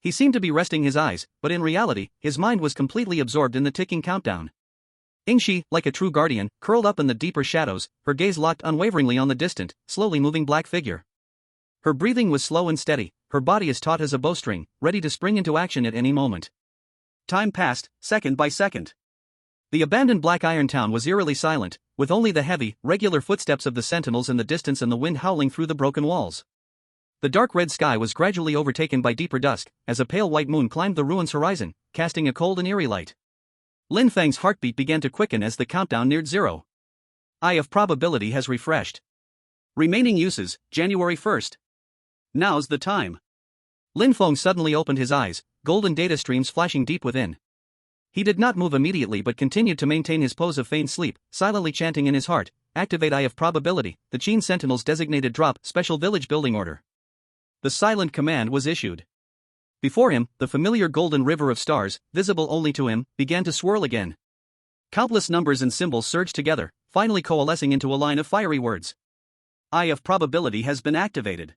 He seemed to be resting his eyes, but in reality, his mind was completely absorbed in the ticking countdown. Yingxi, like a true guardian, curled up in the deeper shadows, her gaze locked unwaveringly on the distant, slowly moving black figure. Her breathing was slow and steady, her body as taut as a bowstring, ready to spring into action at any moment. Time passed, second by second. The abandoned Black Iron town was eerily silent, with only the heavy, regular footsteps of the sentinels in the distance and the wind howling through the broken walls. The dark red sky was gradually overtaken by deeper dusk, as a pale white moon climbed the ruins' horizon, casting a cold and eerie light. Lin Feng's heartbeat began to quicken as the countdown neared zero. Eye of probability has refreshed. Remaining uses, January 1st. Now's the time. Lin Feng suddenly opened his eyes, golden data streams flashing deep within. He did not move immediately but continued to maintain his pose of feigned sleep, silently chanting in his heart, activate Eye of Probability, the Qin Sentinel's designated drop, special village building order. The silent command was issued. Before him, the familiar golden river of stars, visible only to him, began to swirl again. Countless numbers and symbols surged together, finally coalescing into a line of fiery words. Eye of Probability has been activated.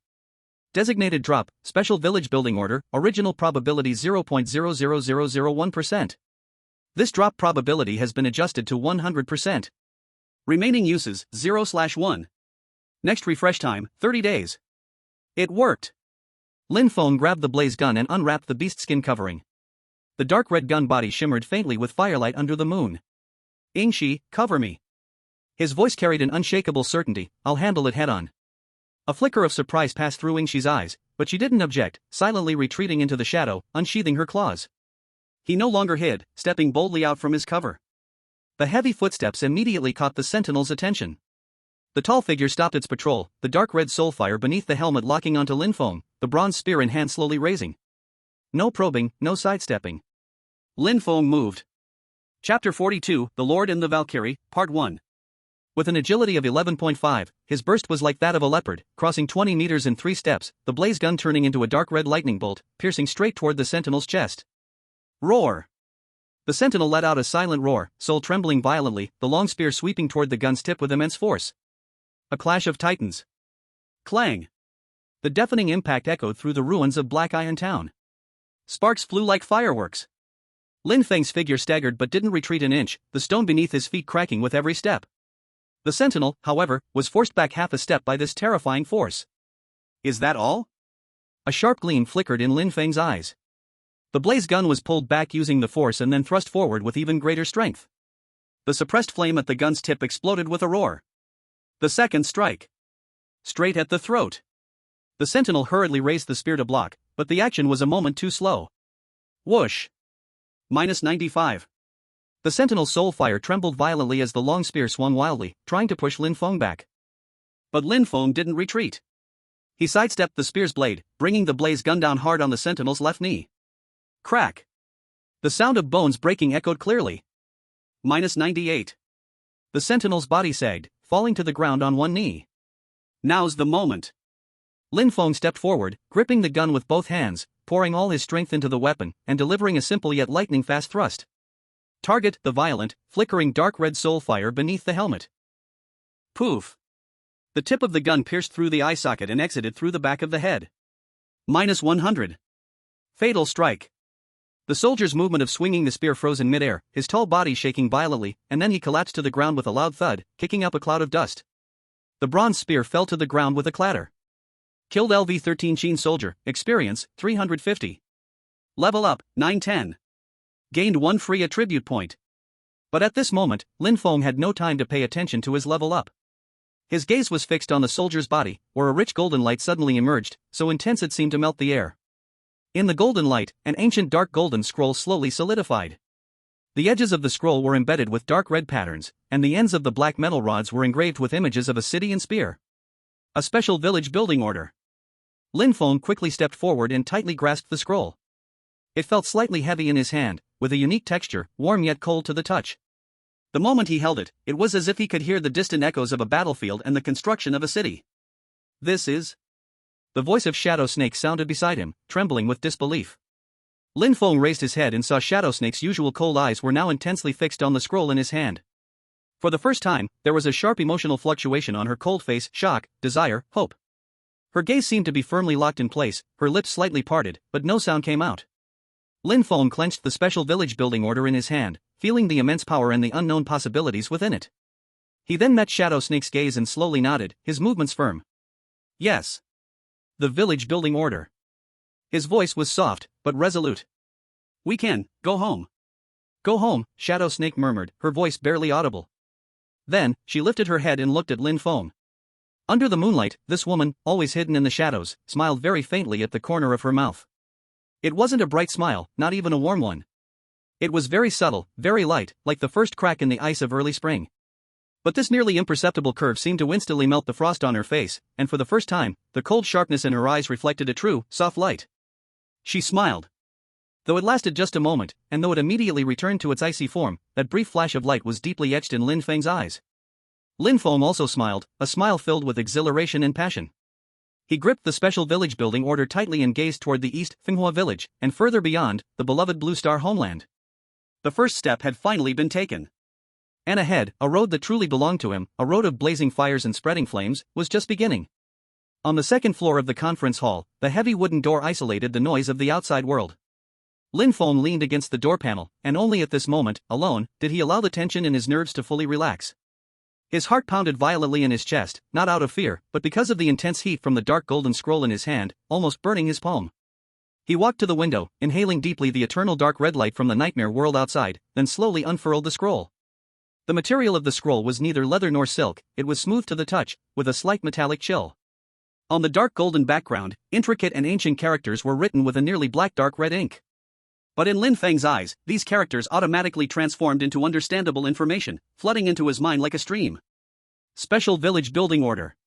Designated drop, special village building order, original probability 0.00001%. This drop probability has been adjusted to 100%. Remaining uses, 0/1. Next refresh time, 30 days. It worked. Lin Feng grabbed the blaze gun and unwrapped the beast skin covering. The dark red gun body shimmered faintly with firelight under the moon. Yingxi, cover me. His voice carried an unshakable certainty. I'll handle it head-on. A flicker of surprise passed through Yingxi's eyes, but she didn't object, silently retreating into the shadow, unsheathing her claws. He no longer hid, stepping boldly out from his cover. The heavy footsteps immediately caught the sentinel's attention. The tall figure stopped its patrol, the dark red soulfire beneath the helmet locking onto Lin Feng, the bronze spear in hand slowly raising. No probing, no sidestepping. Lin Feng moved. Chapter 42, The Lord and the Valkyrie, Part 1. With an agility of 11.5, his burst was like that of a leopard, crossing 20 meters in 3 steps, the blaze gun turning into a dark red lightning bolt, piercing straight toward the sentinel's chest. Roar! The sentinel let out a silent roar, soul trembling violently, the long spear sweeping toward the gun's tip with immense force. A clash of titans. Clang! The deafening impact echoed through the ruins of Black Iron Town. Sparks flew like fireworks. Lin Feng's figure staggered but didn't retreat an inch, the stone beneath his feet cracking with every step. The sentinel, however, was forced back half a step by this terrifying force. Is that all? A sharp gleam flickered in Lin Feng's eyes. The blaze gun was pulled back using the force and then thrust forward with even greater strength. The suppressed flame at the gun's tip exploded with a roar. The second strike. Straight at the throat. The sentinel hurriedly raised the spear to block, but the action was a moment too slow. Whoosh! -95. The sentinel's soul fire trembled violently as the long spear swung wildly, trying to push Lin Feng back. But Lin Feng didn't retreat. He sidestepped the spear's blade, bringing the blaze gun down hard on the sentinel's left knee. Crack! The sound of bones breaking echoed clearly. -98. The sentinel's body sagged, falling to the ground on one knee. Now's the moment. Lin Feng stepped forward, gripping the gun with both hands, pouring all his strength into the weapon, and delivering a simple yet lightning-fast thrust. Target: the violent, flickering dark red soul fire beneath the helmet. Poof! The tip of the gun pierced through the eye socket and exited through the back of the head. -100. Fatal strike. The soldier's movement of swinging the spear froze in midair, his tall body shaking violently, and then he collapsed to the ground with a loud thud, kicking up a cloud of dust. The bronze spear fell to the ground with a clatter. Killed LV-13 Sheen soldier, experience, 350. Level up, 910. Gained 1 free attribute point. But at this moment, Lin Feng had no time to pay attention to his level up. His gaze was fixed on the soldier's body, where a rich golden light suddenly emerged, so intense it seemed to melt the air. In the golden light, an ancient dark golden scroll slowly solidified. The edges of the scroll were embedded with dark red patterns, and the ends of the black metal rods were engraved with images of a city and spear. A special village building order. Lin Feng quickly stepped forward and tightly grasped the scroll. It felt slightly heavy in his hand, with a unique texture, warm yet cold to the touch. The moment he held it, it was as if he could hear the distant echoes of a battlefield and the construction of a city. This is... The voice of Shadow Snake sounded beside him, trembling with disbelief. Lin Feng raised his head and saw Shadow Snake's usual cold eyes were now intensely fixed on the scroll in his hand. For the first time, there was a sharp emotional fluctuation on her cold face: shock, desire, hope. Her gaze seemed to be firmly locked in place, her lips slightly parted, but no sound came out. Lin Feng clenched the special village building order in his hand, feeling the immense power and the unknown possibilities within it. He then met Shadow Snake's gaze and slowly nodded, his movements firm. Yes. The village building order. His voice was soft, but resolute. We can go home. Go home, Shadow Snake murmured, her voice barely audible. Then, she lifted her head and looked at Lin Feng. Under the moonlight, this woman, always hidden in the shadows, smiled very faintly at the corner of her mouth. It wasn't a bright smile, not even a warm one. It was very subtle, very light, like the first crack in the ice of early spring. But this nearly imperceptible curve seemed to instantly melt the frost on her face, and for the first time, the cold sharpness in her eyes reflected a true, soft light. She smiled. Though it lasted just a moment, and though it immediately returned to its icy form, that brief flash of light was deeply etched in Lin Feng's eyes. Lin Feng also smiled, a smile filled with exhilaration and passion. He gripped the special village building order tightly and gazed toward the east, Finoa village, and further beyond, the beloved Blue Star homeland. The first step had finally been taken. And ahead, a road that truly belonged to him, a road of blazing fires and spreading flames, was just beginning. On the second floor of the conference hall, the heavy wooden door isolated the noise of the outside world. Lin Feng leaned against the door panel, and only at this moment, alone, did he allow the tension in his nerves to fully relax. His heart pounded violently in his chest, not out of fear, but because of the intense heat from the dark golden scroll in his hand, almost burning his palm. He walked to the window, inhaling deeply the eternal dark red light from the nightmare world outside, then slowly unfurled the scroll. The material of the scroll was neither leather nor silk, it was smooth to the touch, with a slight metallic chill. On the dark golden background, intricate and ancient characters were written with a nearly black dark red ink. But in Lin Feng's eyes, these characters automatically transformed into understandable information, flooding into his mind like a stream. Special Village Building Order.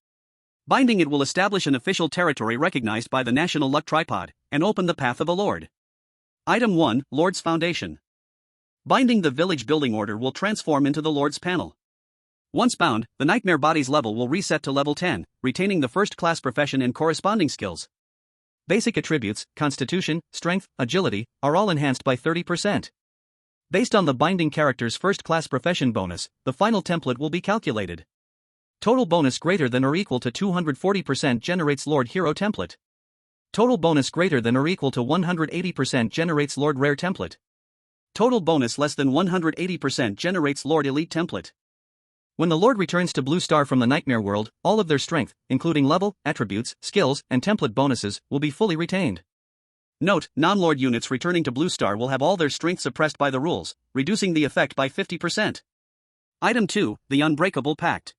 Binding it will establish an official territory recognized by the National Luck Tripod, and open the path of a Lord. Item 1, Lord's Foundation. Binding the Village Building Order will transform into the Lord's Panel. Once bound, the Nightmare Body's level will reset to level 10, retaining the first-class profession and corresponding skills. Basic attributes, constitution, strength, agility, are all enhanced by 30%. Based on the binding character's first-class profession bonus, the final template will be calculated. Total bonus greater than or equal to 240% generates Lord Hero template. Total bonus greater than or equal to 180% generates Lord Rare template. Total bonus less than 180% generates Lord Elite template. When the Lord returns to Blue Star from the Nightmare World, all of their strength, including level, attributes, skills, and template bonuses, will be fully retained. Note, non-Lord units returning to Blue Star will have all their strength suppressed by the rules, reducing the effect by 50%. Item 2, the Unbreakable Pact.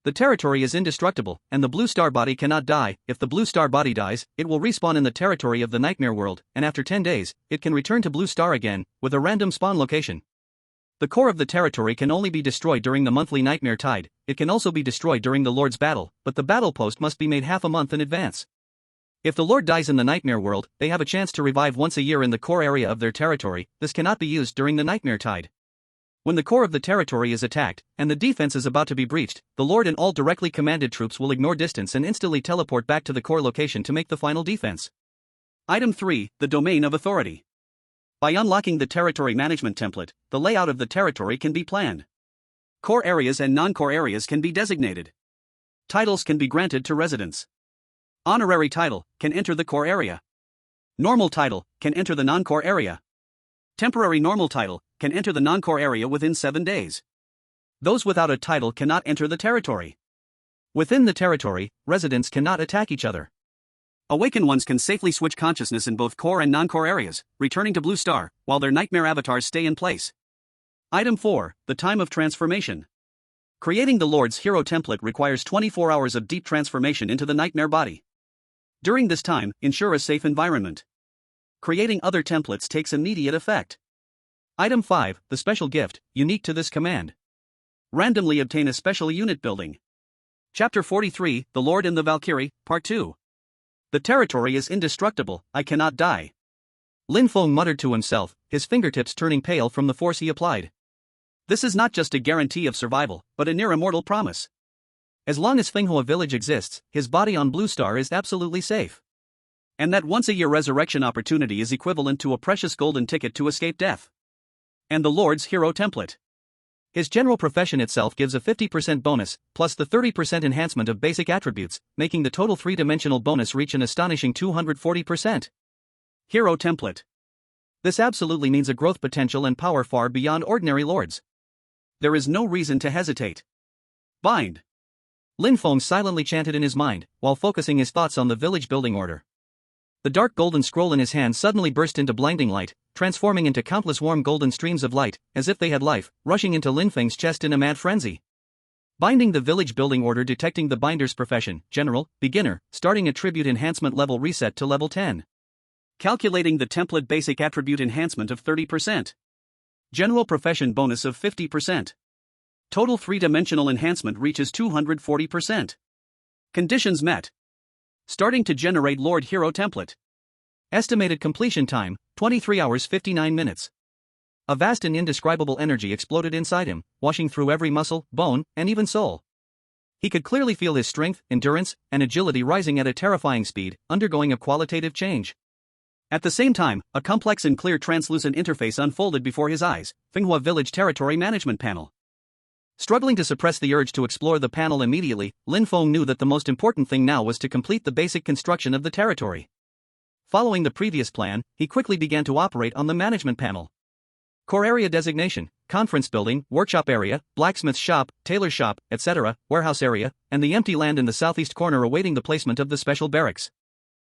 The territory is indestructible, and the Blue Star body cannot die. If the Blue Star body dies, it will respawn in the territory of the Nightmare World, and after 10 days, it can return to Blue Star again, with a random spawn location. The core of the territory can only be destroyed during the monthly Nightmare Tide. It can also be destroyed during the Lord's battle, but the battle post must be made half a month in advance. If the Lord dies in the Nightmare World, they have a chance to revive once a year in the core area of their territory. This cannot be used during the Nightmare Tide. When the core of the territory is attacked, and the defense is about to be breached, the Lord and all directly commanded troops will ignore distance and instantly teleport back to the core location to make the final defense. Item 3, the Domain of Authority. By unlocking the Territory Management template, the layout of the territory can be planned. Core areas and non-core areas can be designated. Titles can be granted to residents. Honorary title can enter the core area. Normal title can enter the non-core area. Temporary normal title can enter the non-core area within 7 days. Those without a title cannot enter the territory. Within the territory, residents cannot attack each other. Awakened ones can safely switch consciousness in both core and non-core areas, returning to Blue Star, while their nightmare avatars stay in place. Item 4, the Time of Transformation. Creating the Lord's Hero template requires 24 hours of deep transformation into the nightmare body. During this time, ensure a safe environment. Creating other templates takes immediate effect. Item 5, the Special Gift, unique to this command. Randomly obtain a special unit building. Chapter 43, The Lord and the Valkyrie, Part 2. The territory is indestructible, I cannot die. Lin Feng muttered to himself, his fingertips turning pale from the force he applied. This is not just a guarantee of survival, but a near-immortal promise. As long as Finoa village exists, his body on Blue Star is absolutely safe. And that once-a-year resurrection opportunity is equivalent to a precious golden ticket to escape death. And the Lord's Hero template. His general profession itself gives a 50% bonus, plus the 30% enhancement of basic attributes, making the total 3-dimensional bonus reach an astonishing 240%. Hero template. This absolutely means a growth potential and power far beyond ordinary lords. There is no reason to hesitate. Bind. Lin Feng silently chanted in his mind, while focusing his thoughts on the village building order. The dark golden scroll in his hand suddenly burst into blinding light, transforming into countless warm golden streams of light, as if they had life, rushing into Lin Feng's chest in a mad frenzy. Binding the village building order, detecting the binder's profession, general, beginner, starting attribute enhancement level reset to level 10. Calculating the template basic attribute enhancement of 30%. General profession bonus of 50%. Total 3-dimensional enhancement reaches 240%. Conditions met. Starting to generate Lord Hero template. Estimated completion time, 23 hours 59 minutes. A vast and indescribable energy exploded inside him, washing through every muscle, bone, and even soul. He could clearly feel his strength, endurance, and agility rising at a terrifying speed, undergoing a qualitative change. At the same time, a complex and clear translucent interface unfolded before his eyes, Finoa Village Territory Management Panel. Struggling to suppress the urge to explore the panel immediately, Lin Feng knew that the most important thing now was to complete the basic construction of the territory. Following the previous plan, he quickly began to operate on the management panel. Core area designation, conference building, workshop area, blacksmith shop, tailor shop, etc., warehouse area, and the empty land in the southeast corner awaiting the placement of the special barracks.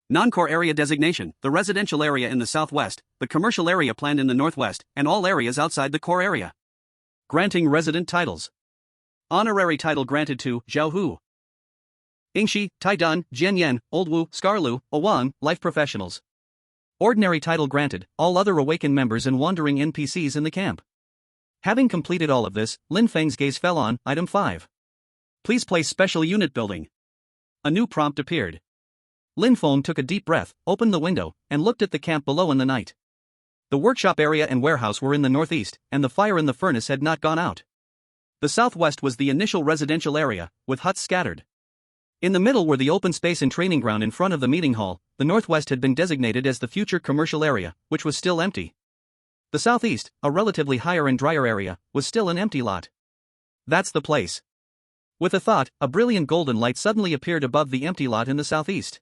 Non-core area designation, the residential area in the southwest, the commercial area planned in the northwest, and all areas outside the core area. Granting resident titles. Honorary title granted to Zhao Hu, Yingxi, Taidun, Jianyan, Oldwu, Scarlu, Owan, life professionals. Ordinary title granted, all other awakened members and wandering NPCs in the camp. Having completed all of this, Lin Feng's gaze fell on Item 5. Please place special unit building. A new prompt appeared. Lin Feng took a deep breath, opened the window, and looked at the camp below in the night. The workshop area and warehouse were in the northeast, and the fire in the furnace had not gone out. The southwest was the initial residential area, with huts scattered. In the middle were the open space and training ground in front of the meeting hall. The northwest had been designated as the future commercial area, which was still empty. The southeast, a relatively higher and drier area, was still an empty lot. That's the place. With a thought, a brilliant golden light suddenly appeared above the empty lot in the southeast.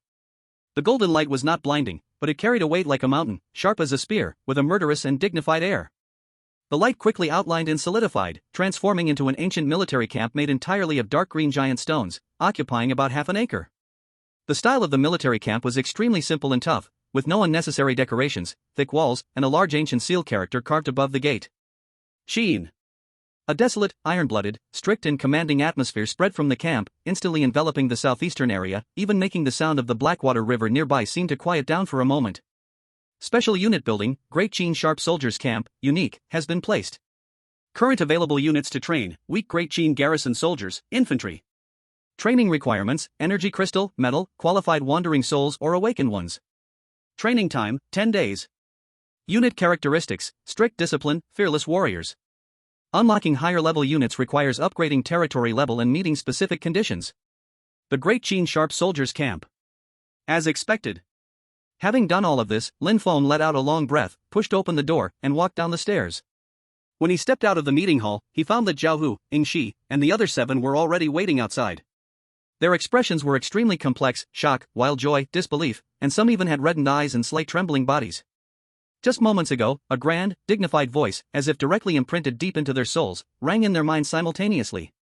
The golden light was not blinding, but it carried a weight like a mountain, sharp as a spear, with a murderous and dignified air. The light quickly outlined and solidified, transforming into an ancient military camp made entirely of dark green giant stones, occupying about half an acre. The style of the military camp was extremely simple and tough, with no unnecessary decorations, thick walls, and a large ancient seal character carved above the gate. Sheen. A desolate, iron-blooded, strict and commanding atmosphere spread from the camp, instantly enveloping the southeastern area, even making the sound of the Blackwater River nearby seem to quiet down for a moment. Special Unit Building, Great Cheen Sharp Soldiers Camp, Unique, has been placed. Current available units to train, Weak Great Cheen Garrison Soldiers, Infantry. Training requirements, Energy Crystal, Metal, Qualified Wandering Souls or Awakened Ones. Training time, 10 days. Unit characteristics, Strict Discipline, Fearless Warriors. Unlocking higher-level units requires upgrading territory level and meeting specific conditions. The Great Qin Sharp Soldiers Camp. As expected. Having done all of this, Lin Feng let out a long breath, pushed open the door, and walked down the stairs. When he stepped out of the meeting hall, he found that Zhao Hu, Ying Shi, and the other 7 were already waiting outside. Their expressions were extremely complex: shock, wild joy, disbelief, and some even had reddened eyes and slight trembling bodies. Just moments ago, a grand, dignified voice, as if directly imprinted deep into their souls, rang in their minds simultaneously.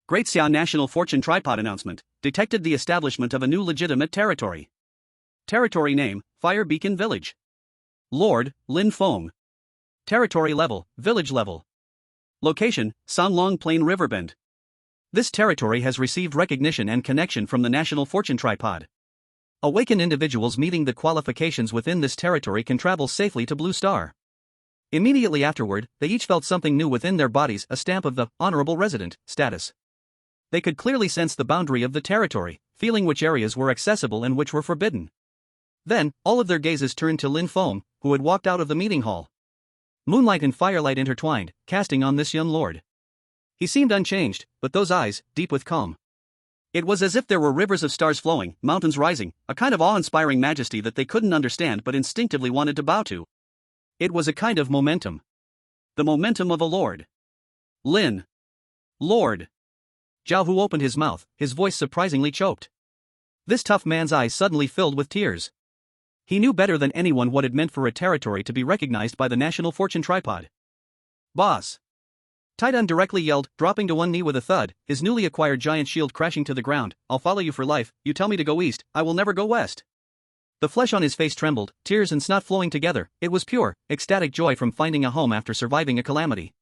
Great Xia National Fortune Tripod announcement detected the establishment of a new legitimate territory. Territory name: Fire Beacon Village. Lord: Lin Feng. Territory level: village level. Location: Sanlong Plain Riverbend. This territory has received recognition and connection from the National Fortune Tripod. Awaken individuals meeting the qualifications within this territory can travel safely to Blue Star. Immediately afterward, they each felt something new within their bodies, a stamp of the honorable resident status. They could clearly sense the boundary of the territory, feeling which areas were accessible and which were forbidden. Then, all of their gazes turned to Lin Feng, who had walked out of the meeting hall. Moonlight and firelight intertwined, casting on this young lord. He seemed unchanged, but those eyes, deep with calm. It was as if there were rivers of stars flowing, mountains rising, a kind of awe-inspiring majesty that they couldn't understand but instinctively wanted to bow to. It was a kind of momentum. The momentum of a lord. Lin. Lord. Zhao Hu opened his mouth, his voice surprisingly choked. This tough man's eyes suddenly filled with tears. He knew better than anyone what it meant for a territory to be recognized by the National Fortune Tripod. Boss. Titan directly yelled, dropping to one knee with a thud, his newly acquired giant shield crashing to the ground. I'll follow you for life. You tell me to go east, I will never go west. The flesh on his face trembled, tears and snot flowing together. It was pure, ecstatic joy from finding a home after surviving a calamity.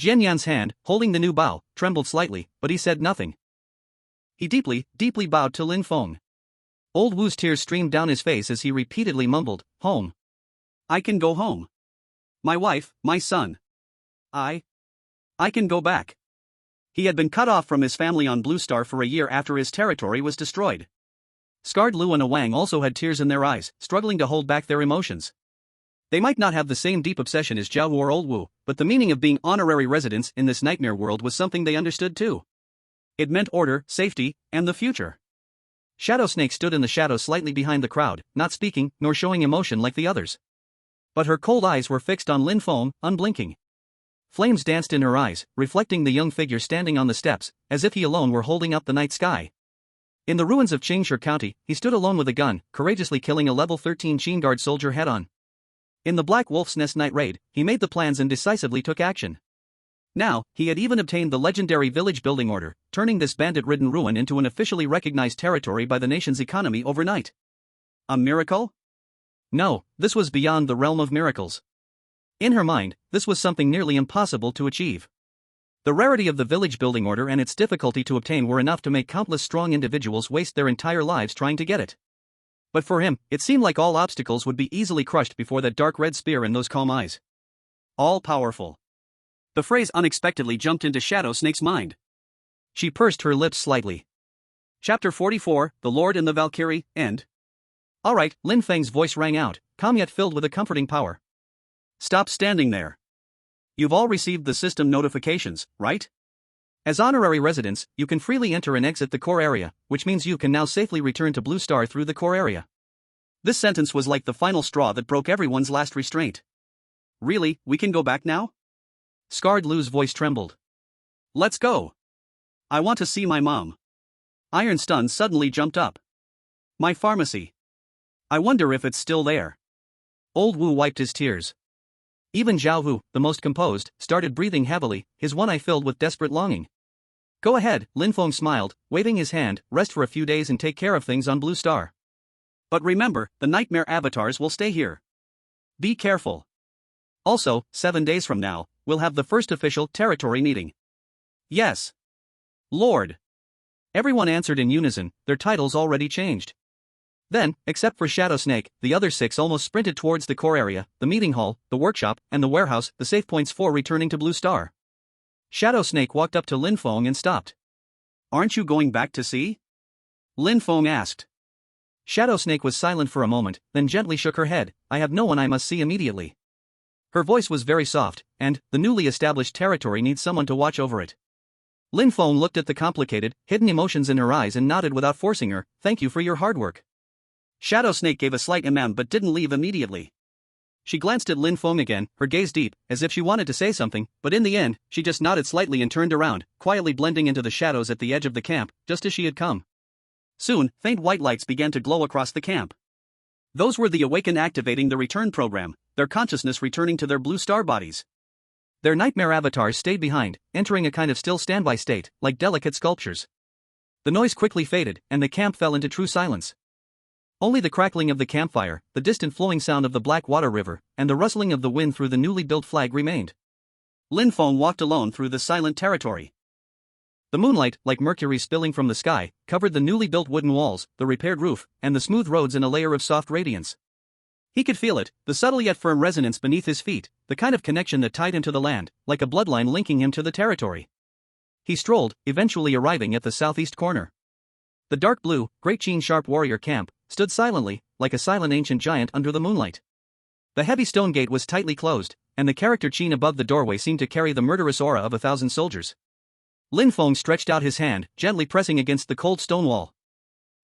Jian Yan's hand, holding the new bow, trembled slightly, but he said nothing. He deeply, deeply bowed to Lin Feng. Old Wu's tears streamed down his face as he repeatedly mumbled, home. I can go home. My wife, my son. I can go back. He had been cut off from his family on Blue Star for a year after his territory was destroyed. Scarred Lu and Wang also had tears in their eyes, struggling to hold back their emotions. They might not have the same deep obsession as Zhao Wu or Old Wu, but the meaning of being honorary residents in this nightmare world was something they understood too. It meant order, safety, and the future. Shadow Snake stood in the shadows slightly behind the crowd, not speaking, nor showing emotion like the others. But her cold eyes were fixed on Lin Feng, unblinking. Flames danced in her eyes, reflecting the young figure standing on the steps, as if he alone were holding up the night sky. In the ruins of Qingshi County, he stood alone with a gun, courageously killing a level 13 Qin Guard soldier head-on. In the Black Wolf's Nest night raid, he made the plans and decisively took action. Now, he had even obtained the legendary village building order, turning this bandit-ridden ruin into an officially recognized territory by the nation's economy overnight. A miracle? No, this was beyond the realm of miracles. In her mind, this was something nearly impossible to achieve. The rarity of the village building order and its difficulty to obtain were enough to make countless strong individuals waste their entire lives trying to get it. But for him, it seemed like all obstacles would be easily crushed before that dark red spear and those calm eyes. All-powerful. The phrase unexpectedly jumped into Shadow Snake's mind. She pursed her lips slightly. Chapter 44, The Lord and the Valkyrie, End. Alright, Lin Feng's voice rang out, calm yet filled with a comforting power. Stop standing there. You've all received the system notifications, right? As honorary residents, you can freely enter and exit the core area, which means you can now safely return to Blue Star through the core area. This sentence was like the final straw that broke everyone's last restraint. Really, we can go back now? Scarred Lu's voice trembled. Let's go. I want to see my mom. Iron Stun suddenly jumped up. My pharmacy. I wonder if it's still there. Old Wu wiped his tears. Even Zhao Hu, the most composed, started breathing heavily, his one eye filled with desperate longing. Go ahead, Lin Feng smiled, waving his hand, rest for a few days and take care of things on Blue Star. But remember, the nightmare avatars will stay here. Be careful. Also, 7 days from now, we'll have the first official territory meeting. Yes. Lord. Everyone answered in unison, their titles already changed. Then, except for Shadow Snake, the other 6 almost sprinted towards the core area, the meeting hall, the workshop, and the warehouse, the safe points for returning to Blue Star. Shadow Snake walked up to Lin Feng and stopped. Aren't you going back to see? Lin Feng asked. Shadow Snake was silent for a moment, then gently shook her head. I have no one I must see immediately. Her voice was very soft, and the newly established territory needs someone to watch over it. Lin Feng looked at the complicated, hidden emotions in her eyes and nodded without forcing her. Thank you for your hard work. Shadow Snake gave a slight but didn't leave immediately. She glanced at Lin Feng again, her gaze deep, as if she wanted to say something, but in the end, she just nodded slightly and turned around, quietly blending into the shadows at the edge of the camp, just as she had come. Soon, faint white lights began to glow across the camp. Those were the Awaken activating the return program, their consciousness returning to their blue star bodies. Their nightmare avatars stayed behind, entering a kind of still standby state, like delicate sculptures. The noise quickly faded, and the camp fell into true silence. Only the crackling of the campfire, the distant flowing sound of the black water river, and the rustling of the wind through the newly built flag remained. Lin Feng walked alone through the silent territory. The moonlight, like mercury spilling from the sky, covered the newly built wooden walls, the repaired roof, and the smooth roads in a layer of soft radiance. He could feel it, the subtle yet firm resonance beneath his feet, the kind of connection that tied him to the land, like a bloodline linking him to the territory. He strolled, eventually arriving at the southeast corner. The dark blue, great Qin sharp warrior camp stood silently, like a silent ancient giant under the moonlight. The heavy stone gate was tightly closed, and the character Qin above the doorway seemed to carry the murderous aura of 1,000 soldiers. Lin Feng stretched out his hand, gently pressing against the cold stone wall.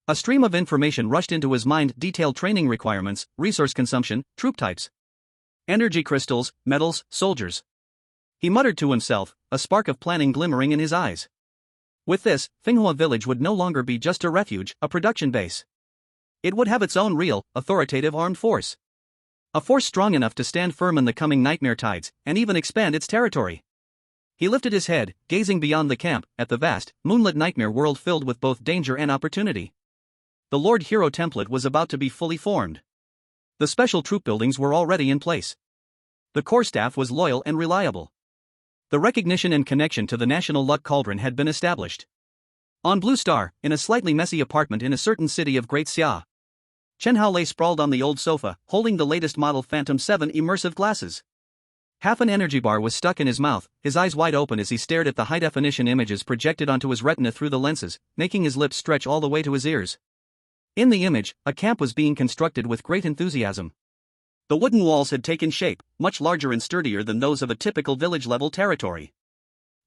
A stream of information rushed into his mind: detailed training requirements, resource consumption, troop types, energy crystals, metals, soldiers. He muttered to himself, a spark of planning glimmering in his eyes. With this, Finoa village would no longer be just a refuge, a production base. It would have its own real, authoritative armed force. A force strong enough to stand firm in the coming nightmare tides, and even expand its territory. He lifted his head, gazing beyond the camp, at the vast, moonlit nightmare world filled with both danger and opportunity. The Lord Hero template was about to be fully formed. The special troop buildings were already in place. The core staff was loyal and reliable. The recognition and connection to the national luck cauldron had been established. On Blue Star, in a slightly messy apartment in a certain city of Great Xia, Chen Hao lay sprawled on the old sofa, holding the latest model Phantom 7 immersive glasses. Half an energy bar was stuck in his mouth, his eyes wide open as he stared at the high-definition images projected onto his retina through the lenses, making his lips stretch all the way to his ears. In the image, a camp was being constructed with great enthusiasm. The wooden walls had taken shape, much larger and sturdier than those of a typical village-level territory.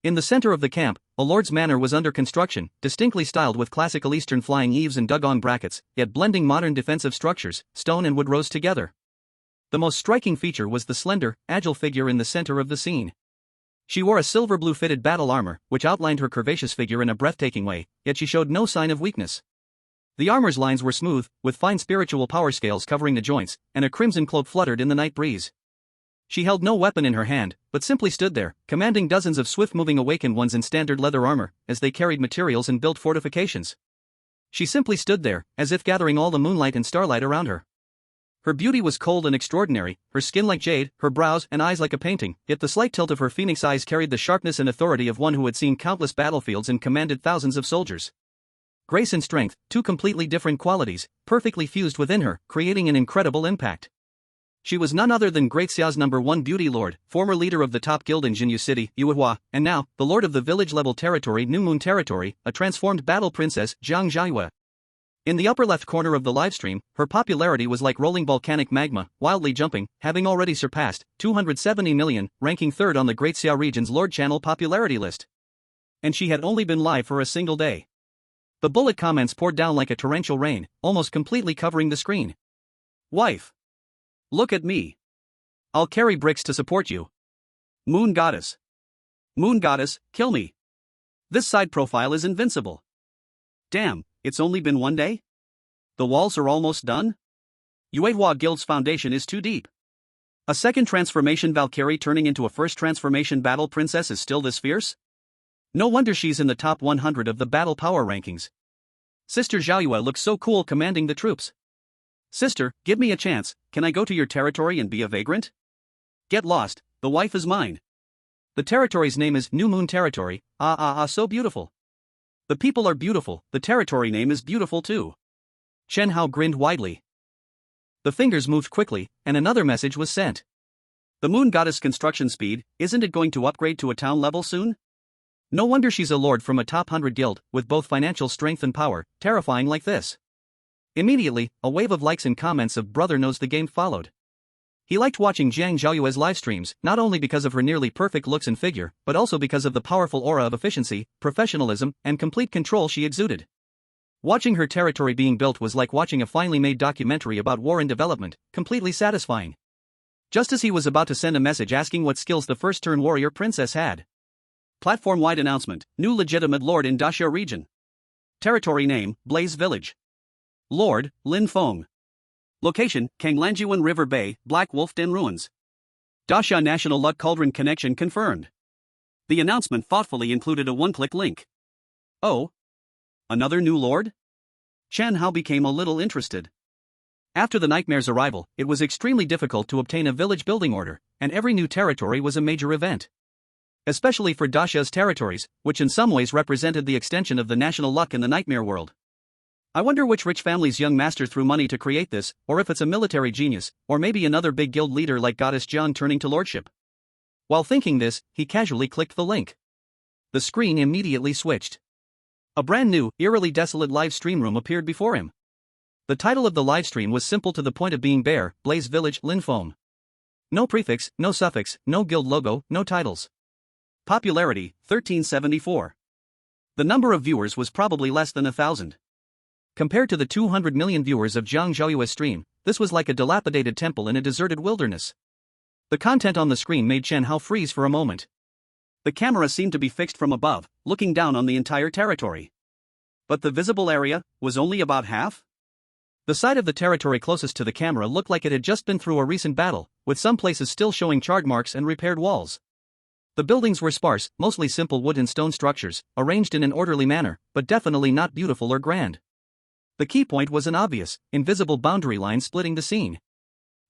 In the center of the camp, a lord's manor was under construction, distinctly styled with classical Eastern flying eaves and dugong brackets, yet blending modern defensive structures, stone and wood rose together. The most striking feature was the slender, agile figure in the center of the scene. She wore a silver blue fitted battle armor, which outlined her curvaceous figure in a breathtaking way, yet she showed no sign of weakness. The armor's lines were smooth, with fine spiritual power scales covering the joints, and a crimson cloak fluttered in the night breeze. She held no weapon in her hand, but simply stood there, commanding dozens of swift-moving awakened ones in standard leather armor, as they carried materials and built fortifications. She simply stood there, as if gathering all the moonlight and starlight around her. Her beauty was cold and extraordinary, her skin like jade, her brows and eyes like a painting, yet the slight tilt of her phoenix eyes carried the sharpness and authority of one who had seen countless battlefields and commanded thousands of soldiers. Grace and strength, two completely different qualities, perfectly fused within her, creating an incredible impact. She was none other than Great Xia's #1 beauty lord, former leader of the top guild in Jinyu City, Yuehua, and now, the lord of the village-level territory New Moon Territory, a transformed battle princess, Jiang Jiayue. In the upper left corner of the livestream, her popularity was like rolling volcanic magma, wildly jumping, having already surpassed 270 million, ranking third on the Great Xia region's Lord Channel popularity list. And she had only been live for a single day. The bullet comments poured down like a torrential rain, almost completely covering the screen. Wife. Look at me. I'll carry bricks to support you. Moon Goddess. Moon Goddess, kill me. This side profile is invincible. Damn, it's only been one day? The walls are almost done? Yuehua Guild's foundation is too deep. A second transformation Valkyrie turning into a first transformation battle princess is still this fierce? No wonder she's in the top 100 of the battle power rankings. Sister Jiayue looks so cool commanding the troops. Sister, give me a chance, can I go to your territory and be a vagrant? Get lost, the wife is mine. The territory's name is New Moon Territory, so beautiful. The people are beautiful, the territory name is beautiful too. Chen Hao grinned widely. The fingers moved quickly, and another message was sent. The Moon Goddess construction speed, isn't it going to upgrade to a town level soon? No wonder she's a lord from a top 100 guild, with both financial strength and power, terrifying like this. Immediately, a wave of likes and comments of brother knows the game followed. He liked watching Jiang Zhaoyue's live streams, not only because of her nearly perfect looks and figure, but also because of the powerful aura of efficiency, professionalism, and complete control she exuded. Watching her territory being built was like watching a finely made documentary about war and development, completely satisfying. Just as he was about to send a message asking what skills the first-turn warrior princess had. Platform-wide announcement, new legitimate lord in Daxia region. Territory name, Blaze Village. Lord, Lin Feng. Location, Kanglanjuan River Bay, Black Wolf Den Ruins. Daxia National Luck Cauldron connection confirmed. The announcement thoughtfully included a one-click link. Oh? Another new lord? Chen Hao became a little interested. After the Nightmare's arrival, it was extremely difficult to obtain a village building order, and every new territory was a major event. Especially for Daxia's territories, which in some ways represented the extension of the national luck in the Nightmare world. I wonder which rich family's young master threw money to create this, or if it's a military genius, or maybe another big guild leader like Goddess Jian turning to lordship. While thinking this, he casually clicked the link. The screen immediately switched. A brand new, eerily desolate live stream room appeared before him. The title of the live stream was simple to the point of being bare, Blaze Village, Lin Feng. No prefix, no suffix, no guild logo, no titles. Popularity, 1374. The number of viewers was probably less than 1,000. Compared to the 200 million viewers of Jiang Zhaoyue's stream, this was like a dilapidated temple in a deserted wilderness. The content on the screen made Chen Hao freeze for a moment. The camera seemed to be fixed from above, looking down on the entire territory. But the visible area was only about half? The side of the territory closest to the camera looked like it had just been through a recent battle, with some places still showing charred marks and repaired walls. The buildings were sparse, mostly simple wood and stone structures, arranged in an orderly manner, but definitely not beautiful or grand. The key point was an obvious, invisible boundary line splitting the scene.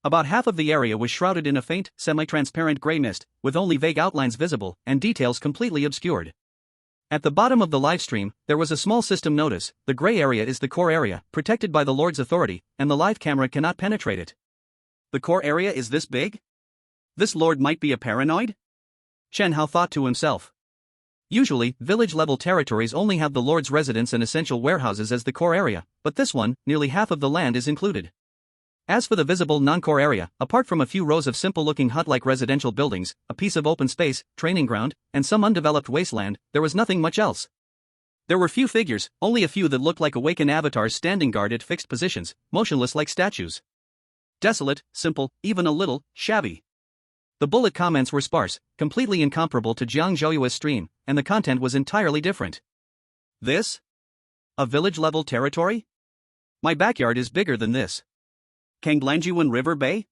About half of the area was shrouded in a faint, semi-transparent gray mist, with only vague outlines visible, and details completely obscured. At the bottom of the livestream, there was a small system notice: the gray area is the core area, protected by the Lord's authority, and the live camera cannot penetrate it. The core area is this big? This Lord might be a paranoid? Chen Hao thought to himself. Usually, village-level territories only have the Lord's residence and essential warehouses as the core area, but this one, nearly half of the land is included. As for the visible non-core area, apart from a few rows of simple-looking hut-like residential buildings, a piece of open space, training ground, and some undeveloped wasteland, there was nothing much else. There were few figures, only a few that looked like awaken avatars standing guard at fixed positions, motionless like statues. Desolate, simple, even a little shabby. The bullet comments were sparse, completely incomparable to Jiang Zhaoyue's stream, and the content was entirely different. This? A village-level territory? My backyard is bigger than this. Kanglanjuan River Bay?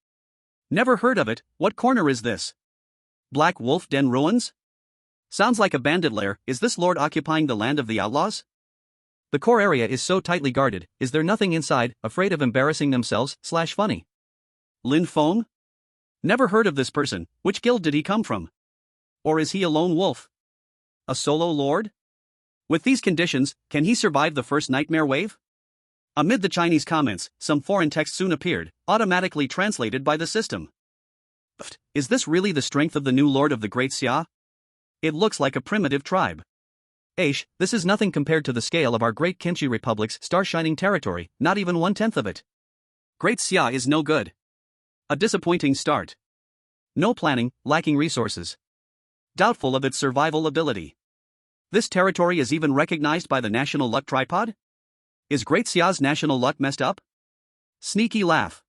Never heard of it. What corner is this? Black Wolf Den Ruins? Sounds like a bandit lair. Is this lord occupying the land of the outlaws? The core area is so tightly guarded. Is there nothing inside, afraid of embarrassing themselves/funny? Lin Feng? Never heard of this person. Which guild did he come from? Or is he a lone wolf? A solo lord? With these conditions, can he survive the first nightmare wave? Amid the Chinese comments, some foreign text soon appeared, automatically translated by the system. Is this really the strength of the new lord of the Great Xia? It looks like a primitive tribe. This is nothing compared to the scale of our great Qinchi Republic's star-shining territory, not even 1/10 of it. Great Xia is no good. A disappointing start. No planning, lacking resources. Doubtful of its survival ability. This territory is even recognized by the National Luck Tripod? Is Great Xia's national luck messed up? Sneaky laugh.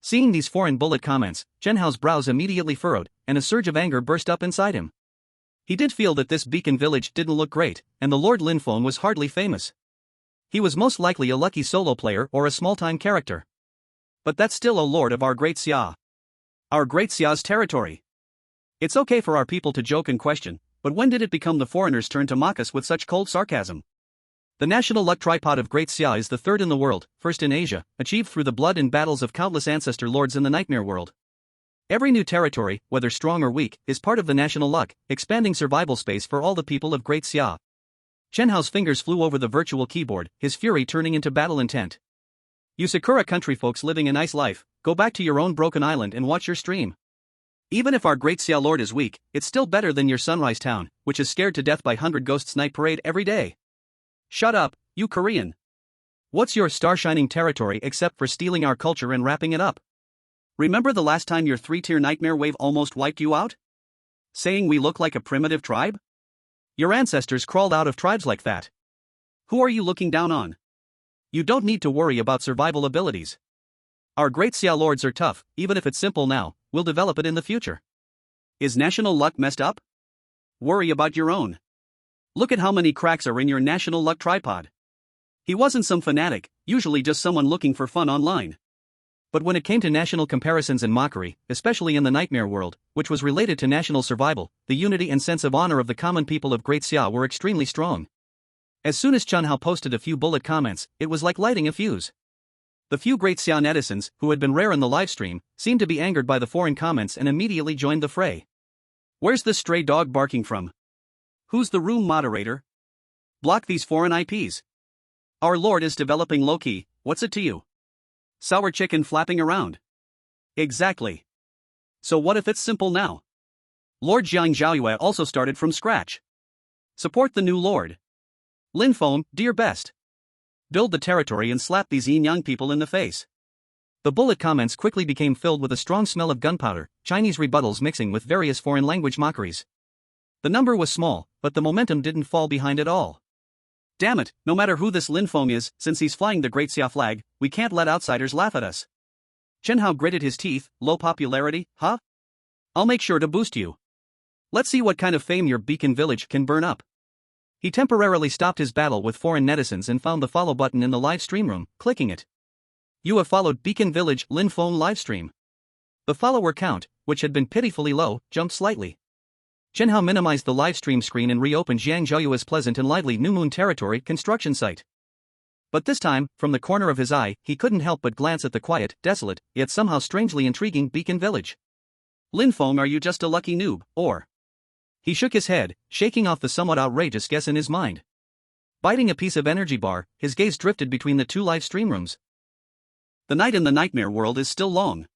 Seeing these foreign bullet comments, Chen Hao's brows immediately furrowed, and a surge of anger burst up inside him. He did feel that this beacon village didn't look great, and the Lord Lin Feng was hardly famous. He was most likely a lucky solo player or a small-time character. But that's still a lord of our Great Xia. Our Great Xia's territory. It's okay for our people to joke and question, but when did it become the foreigners' turn to mock us with such cold sarcasm? The national luck tripod of Great Xia is the third in the world, first in Asia, achieved through the blood and battles of countless ancestor lords in the nightmare world. Every new territory, whether strong or weak, is part of the national luck, expanding survival space for all the people of Great Xia. Chen Hao's fingers flew over the virtual keyboard, his fury turning into battle intent. You Sakura country folks living a nice life, go back to your own broken island and watch your stream. Even if our Great Xia lord is weak, it's still better than your Sunrise Town, which is scared to death by 100 Ghosts Night Parade every day. Shut up, you Korean. What's your star-shining territory except for stealing our culture and wrapping it up? Remember the last time your 3-tier nightmare wave almost wiped you out? Saying we look like a primitive tribe? Your ancestors crawled out of tribes like that. Who are you looking down on? You don't need to worry about survival abilities. Our great Xia lords are tough, even if it's simple now, we'll develop it in the future. Is national luck messed up? Worry about your own. Look at how many cracks are in your national luck tripod. He wasn't some fanatic, usually just someone looking for fun online. But when it came to national comparisons and mockery, especially in the nightmare world, which was related to national survival, the unity and sense of honor of the common people of Great Xia were extremely strong. As soon as Chun Hao posted a few bullet comments, it was like lighting a fuse. The few Great Xia netizens, who had been rare in the livestream, seemed to be angered by the foreign comments and immediately joined the fray. Where's this stray dog barking from? Who's the room moderator? Block these foreign IPs. Our lord is developing low-key, what's it to you? Sour chicken flapping around. Exactly. So what if it's simple now? Lord Jiang Zhaoyue also started from scratch. Support the new lord. Lin Feng, do your best. Build the territory and slap these young people in the face. The bullet comments quickly became filled with a strong smell of gunpowder, Chinese rebuttals mixing with various foreign language mockeries. The number was small, but the momentum didn't fall behind at all. Damn it, no matter who this Lin Feng is, since he's flying the Great Xia flag, we can't let outsiders laugh at us. Chen Hao gritted his teeth, low popularity, huh? I'll make sure to boost you. Let's see what kind of fame your beacon village can burn up. He temporarily stopped his battle with foreign netizens and found the follow button in the live stream room, clicking it. You have followed Beacon Village Lin Feng livestream. The follower count, which had been pitifully low, jumped slightly. Chen Hao minimized the livestream screen and reopened Jiang Zhaoyue's pleasant and lively New Moon Territory construction site. But this time, from the corner of his eye, he couldn't help but glance at the quiet, desolate, yet somehow strangely intriguing Beacon Village. Lin Feng, are you just a lucky noob, or? He shook his head, shaking off the somewhat outrageous guess in his mind. Biting a piece of energy bar, his gaze drifted between the two live stream rooms. The night in the nightmare world is still long.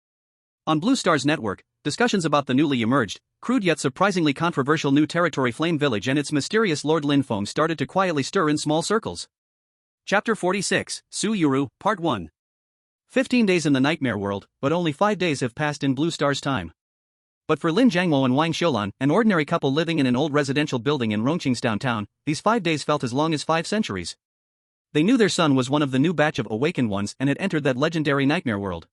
On Blue Star's network, discussions about the newly emerged, crude yet surprisingly controversial new territory Flame Village and its mysterious Lord Lin Feng started to quietly stir in small circles. Chapter 46, Su Yuru, Part 1. 15 days in the nightmare world, but only 5 days have passed in Blue Star's time. But for Lin Jiangmo and Wang Xiulan, an ordinary couple living in an old residential building in Rongqing's downtown, these 5 days felt as long as 5 centuries. They knew their son was one of the new batch of awakened ones and had entered that legendary nightmare world.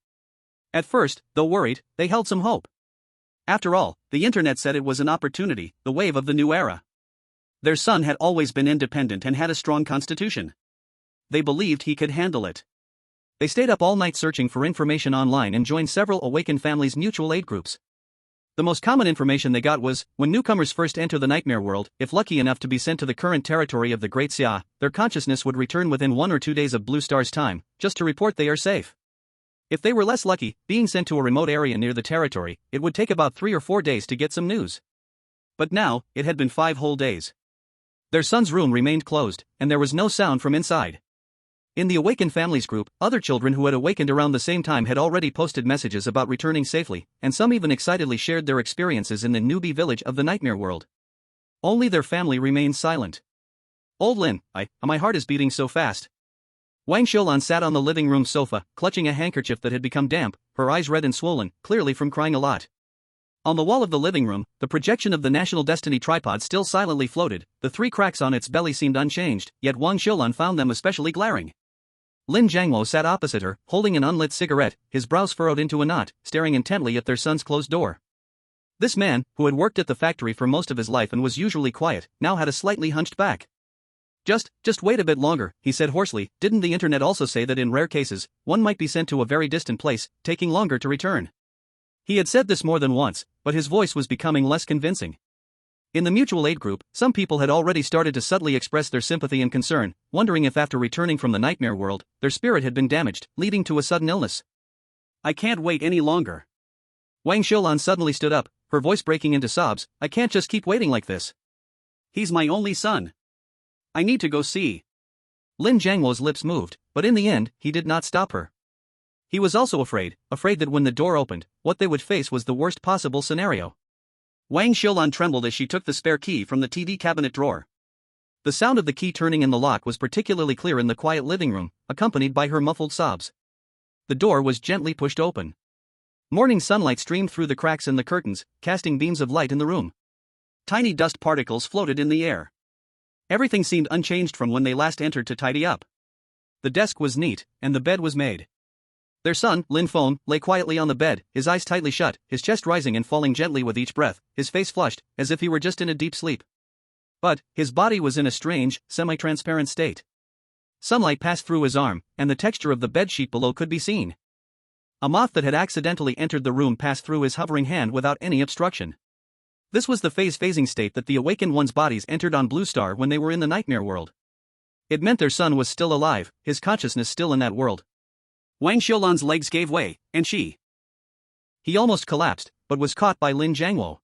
At first, though worried, they held some hope. After all, the internet said it was an opportunity, the wave of the new era. Their son had always been independent and had a strong constitution. They believed he could handle it. They stayed up all night searching for information online and joined several awakened families' mutual aid groups. The most common information they got was, when newcomers first enter the nightmare world, if lucky enough to be sent to the current territory of the Great Xia, their consciousness would return within 1 or 2 days of Blue Star's time, just to report they are safe. If they were less lucky, being sent to a remote area near the territory, it would take about 3 or 4 days to get some news. But now, it had been 5 whole days. Their son's room remained closed, and there was no sound from inside. In the Awakened Families group, other children who had awakened around the same time had already posted messages about returning safely, and some even excitedly shared their experiences in the newbie village of the nightmare world. Only their family remained silent. Old Lin, my heart is beating so fast. Wang Xiulan sat on the living room sofa, clutching a handkerchief that had become damp, her eyes red and swollen, clearly from crying a lot. On the wall of the living room, the projection of the National Destiny tripod still silently floated, the 3 cracks on its belly seemed unchanged, yet Wang Xiulan found them especially glaring. Lin Jiangmo sat opposite her, holding an unlit cigarette, his brows furrowed into a knot, staring intently at their son's closed door. This man, who had worked at the factory for most of his life and was usually quiet, now had a slightly hunched back. Just wait a bit longer, he said hoarsely. Didn't the internet also say that in rare cases, one might be sent to a very distant place, taking longer to return? He had said this more than once, but his voice was becoming less convincing. In the mutual aid group, some people had already started to subtly express their sympathy and concern, wondering if after returning from the nightmare world, their spirit had been damaged, leading to a sudden illness. I can't wait any longer. Wang Xiulan suddenly stood up, her voice breaking into sobs. I can't just keep waiting like this. He's my only son. I need to go see. Lin Jiangmo's lips moved, but in the end, he did not stop her. He was also afraid that when the door opened, what they would face was the worst possible scenario. Wang Xiulan trembled as she took the spare key from the TV cabinet drawer. The sound of the key turning in the lock was particularly clear in the quiet living room, accompanied by her muffled sobs. The door was gently pushed open. Morning sunlight streamed through the cracks in the curtains, casting beams of light in the room. Tiny dust particles floated in the air. Everything seemed unchanged from when they last entered to tidy up. The desk was neat, and the bed was made. Their son, Lin Feng, lay quietly on the bed, his eyes tightly shut, his chest rising and falling gently with each breath, his face flushed, as if he were just in a deep sleep. But his body was in a strange, semi-transparent state. Sunlight passed through his arm, and the texture of the bedsheet below could be seen. A moth that had accidentally entered the room passed through his hovering hand without any obstruction. This was the phasing state that the awakened one's bodies entered on Blue Star when they were in the nightmare world. It meant their son was still alive, his consciousness still in that world. Wang Xiulan's legs gave way, and he almost collapsed, but was caught by Lin Jiangwo.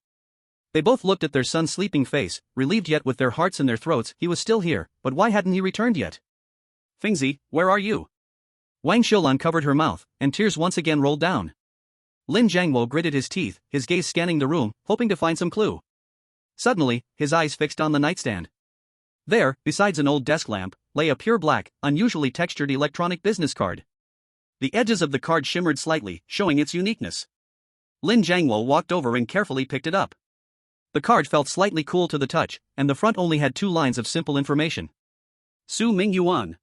They both looked at their son's sleeping face, relieved yet with their hearts in their throats. He was still here, but why hadn't he returned yet? Fingzi, where are you? Wang Xiulan covered her mouth, and tears once again rolled down. Lin Jiangwo gritted his teeth, his gaze scanning the room, hoping to find some clue. Suddenly, his eyes fixed on the nightstand. There, besides an old desk lamp, lay a pure black, unusually textured electronic business card. The edges of the card shimmered slightly, showing its uniqueness. Lin Jiangwo walked over and carefully picked it up. The card felt slightly cool to the touch, and the front only had 2 lines of simple information. Su Mingyuan.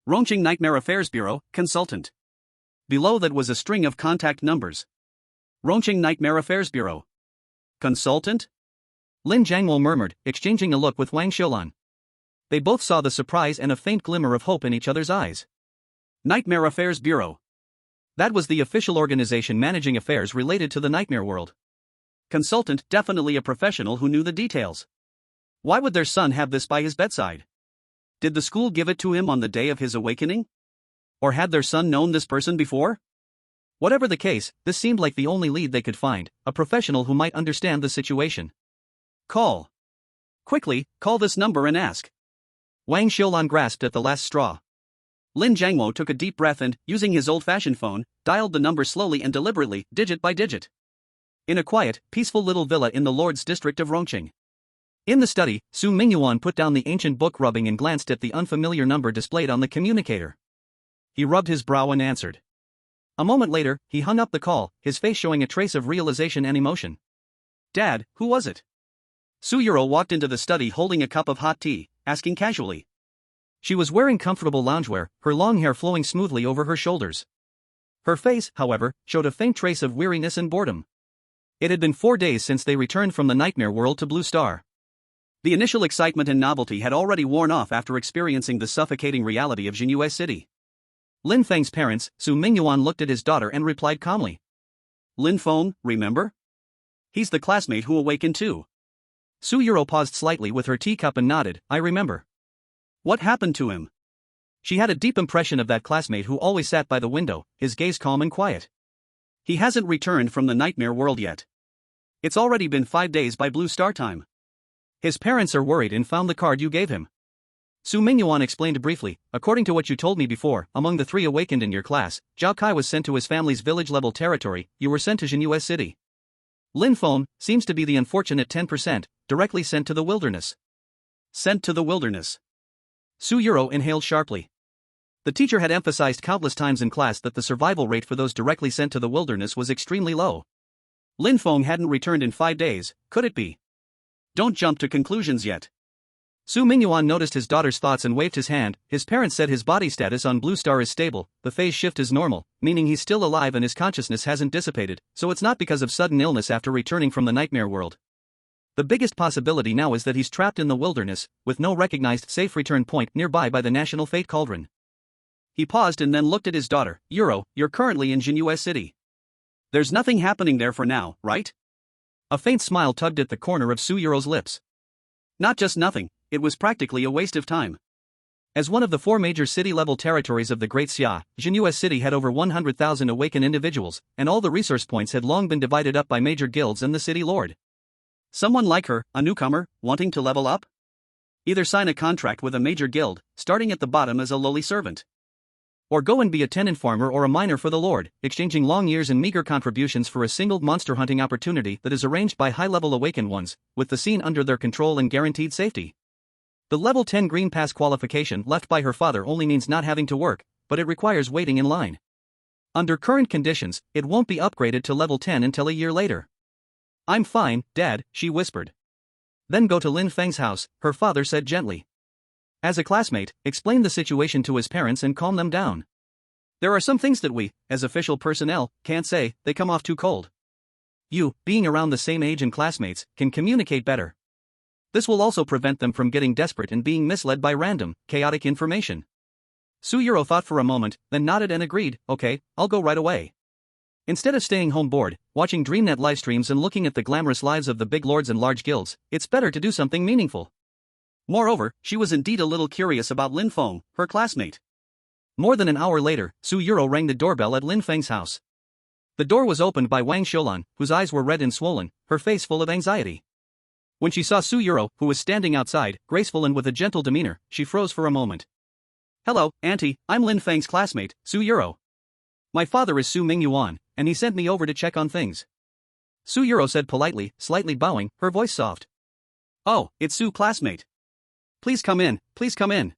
Rongqing Nightmare Affairs Bureau, Consultant. Below that was a string of contact numbers. Rongqing Nightmare Affairs Bureau. Consultant? Lin Jiangwo murmured, exchanging a look with Wang Xiulan. They both saw the surprise and a faint glimmer of hope in each other's eyes. Nightmare Affairs Bureau. That was the official organization managing affairs related to the nightmare world. Consultant, definitely a professional who knew the details. Why would their son have this by his bedside? Did the school give it to him on the day of his awakening? Or had their son known this person before? Whatever the case, this seemed like the only lead they could find, a professional who might understand the situation. Call. Quickly, call this number and ask. Wang Xiulan grasped at the last straw. Lin Jiangwo took a deep breath and, using his old-fashioned phone, dialed the number slowly and deliberately, digit by digit. In a quiet, peaceful little villa in the Lord's district of Rongqing. In the study, Su Mingyuan put down the ancient book rubbing and glanced at the unfamiliar number displayed on the communicator. He rubbed his brow and answered. A moment later, he hung up the call, his face showing a trace of realization and emotion. Dad, who was it? Su Yuro walked into the study holding a cup of hot tea, asking casually. She was wearing comfortable loungewear, her long hair flowing smoothly over her shoulders. Her face, however, showed a faint trace of weariness and boredom. It had been 4 days since they returned from the nightmare world to Blue Star. The initial excitement and novelty had already worn off after experiencing the suffocating reality of Jinhua City. Lin Feng's parents, Su Mingyuan, looked at his daughter and replied calmly. Lin Feng, remember? He's the classmate who awakened too. Su Yuro paused slightly with her teacup and nodded, I remember. What happened to him? She had a deep impression of that classmate who always sat by the window, his gaze calm and quiet. He hasn't returned from the nightmare world yet. It's already been 5 days by Blue Star time. His parents are worried and found the card you gave him. Su Mingyuan explained briefly, according to what you told me before, among the 3 awakened in your class, Zhao Kai was sent to his family's village-level territory, you were sent to Jinhua City. Lin Feng seems to be the unfortunate 10%, directly sent to the wilderness. Sent to the wilderness. Su Yuro inhaled sharply. The teacher had emphasized countless times in class that the survival rate for those directly sent to the wilderness was extremely low. Lin Feng hadn't returned in 5 days, could it be? Don't jump to conclusions yet. Su Mingyuan noticed his daughter's thoughts and waved his hand. His parents said his body status on Blue Star is stable, the phase shift is normal, meaning he's still alive and his consciousness hasn't dissipated, so it's not because of sudden illness after returning from the nightmare world. The biggest possibility now is that he's trapped in the wilderness, with no recognized safe return point nearby by the National Fate Cauldron. He paused and then looked at his daughter. Yuro, you're currently in Jinhua City. There's nothing happening there for now, right? A faint smile tugged at the corner of Su Yuro's lips. Not just nothing, it was practically a waste of time. As one of the 4 major city-level territories of the Great Xia, Jinhua City had over 100,000 awakened individuals, and all the resource points had long been divided up by major guilds and the city lord. Someone like her, a newcomer, wanting to level up? Either sign a contract with a major guild, starting at the bottom as a lowly servant. Or go and be a tenant farmer or a miner for the lord, exchanging long years and meager contributions for a single monster hunting opportunity that is arranged by high-level awakened ones, with the scene under their control and guaranteed safety. The level 10 green pass qualification left by her father only means not having to work, but it requires waiting in line. Under current conditions, it won't be upgraded to level 10 until a year later. I'm fine, Dad, she whispered. Then go to Lin Feng's house, her father said gently. As a classmate, explain the situation to his parents and calm them down. There are some things that we, as official personnel, can't say, they come off too cold. You, being around the same age and classmates, can communicate better. This will also prevent them from getting desperate and being misled by random, chaotic information. Suyuro thought for a moment, then nodded and agreed, okay, I'll go right away. Instead of staying home bored, watching DreamNet livestreams and looking at the glamorous lives of the big lords and large guilds, it's better to do something meaningful. Moreover, she was indeed a little curious about Lin Feng, her classmate. More than an hour later, Suyuro rang the doorbell at Lin Feng's house. The door was opened by Wang Xiulan, whose eyes were red and swollen, her face full of anxiety. When she saw Suyuro, who was standing outside, graceful and with a gentle demeanor, she froze for a moment. Hello, Auntie, I'm Lin Feng's classmate, Suyuro. My father is Su Mingyuan, and he sent me over to check on things. Suyuro said politely, slightly bowing, her voice soft. Oh, it's Su classmate. Please come in, please come in.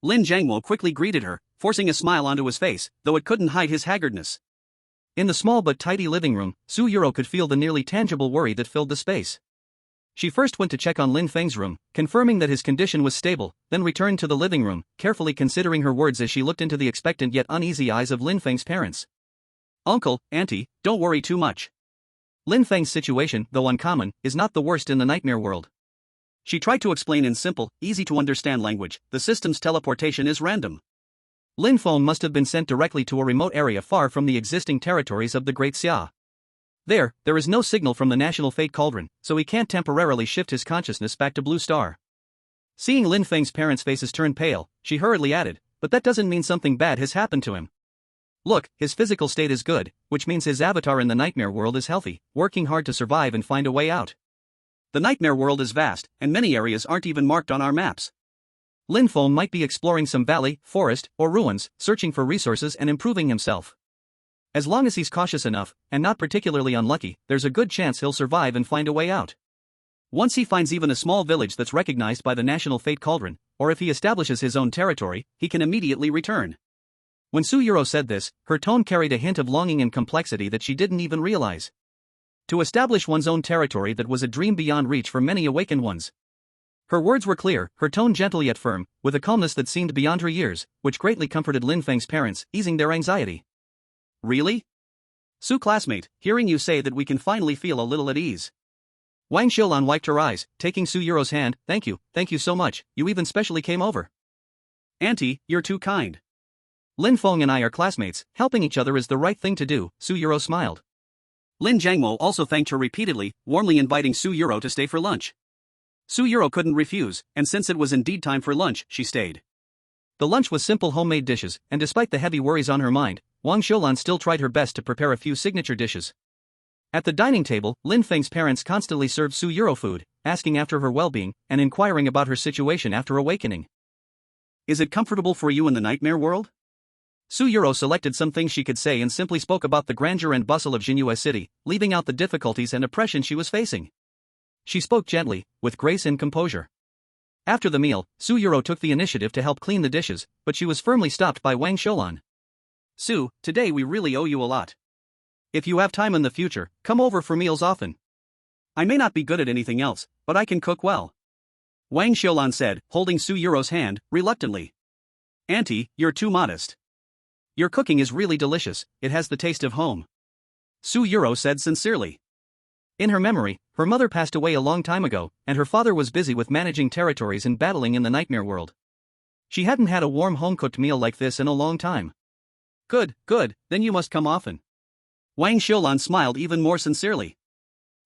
Lin Jiangmo quickly greeted her, forcing a smile onto his face, though it couldn't hide his haggardness. In the small but tidy living room, Suyuro could feel the nearly tangible worry that filled the space. She first went to check on Lin Feng's room, confirming that his condition was stable, then returned to the living room, carefully considering her words as she looked into the expectant yet uneasy eyes of Lin Feng's parents. Uncle, Auntie, don't worry too much. Lin Feng's situation, though uncommon, is not the worst in the nightmare world. She tried to explain in simple, easy-to-understand language, the system's teleportation is random. Lin Feng must have been sent directly to a remote area far from the existing territories of the Great Xia. There is no signal from the National Fate Cauldron, so he can't temporarily shift his consciousness back to Blue Star. Seeing Lin Feng's parents' faces turn pale, she hurriedly added, but that doesn't mean something bad has happened to him. Look, his physical state is good, which means his avatar in the nightmare world is healthy, working hard to survive and find a way out. The nightmare world is vast, and many areas aren't even marked on our maps. Lin Feng might be exploring some valley, forest, or ruins, searching for resources and improving himself. As long as he's cautious enough, and not particularly unlucky, there's a good chance he'll survive and find a way out. Once he finds even a small village that's recognized by the National Fate Cauldron, or if he establishes his own territory, he can immediately return. When Suyuro said this, her tone carried a hint of longing and complexity that she didn't even realize. To establish one's own territory that was a dream beyond reach for many awakened ones. Her words were clear, her tone gentle yet firm, with a calmness that seemed beyond her years, which greatly comforted Lin Feng's parents, easing their anxiety. Really? Su classmate, hearing you say that we can finally feel a little at ease. Wang Xiulan wiped her eyes, taking Suyuro's hand. Thank you so much, you even specially came over. Auntie, you're too kind. Lin Feng and I are classmates, helping each other is the right thing to do, Suyuro smiled. Lin Jiangmo also thanked her repeatedly, warmly inviting Suyuro to stay for lunch. Suyuro couldn't refuse, and since it was indeed time for lunch, she stayed. The lunch was simple homemade dishes, and despite the heavy worries on her mind, Wang Xiulan still tried her best to prepare a few signature dishes. At the dining table, Lin Feng's parents constantly served Suyuro food, asking after her well-being, and inquiring about her situation after awakening. Is it comfortable for you in the nightmare world? Suyuro selected some things she could say and simply spoke about the grandeur and bustle of Jinhua City, leaving out the difficulties and oppression she was facing. She spoke gently, with grace and composure. After the meal, Suyuro took the initiative to help clean the dishes, but she was firmly stopped by Wang Xiulan. Su, today we really owe you a lot. If you have time in the future, come over for meals often. I may not be good at anything else, but I can cook well. Wang Xiulan said, holding Suyuro's hand, reluctantly. Auntie, you're too modest. Your cooking is really delicious, it has the taste of home. Suyuro said sincerely. In her memory, her mother passed away a long time ago, and her father was busy with managing territories and battling in the nightmare world. She hadn't had a warm home-cooked meal like this in a long time. Good, then you must come often. Wang Xiulan smiled even more sincerely.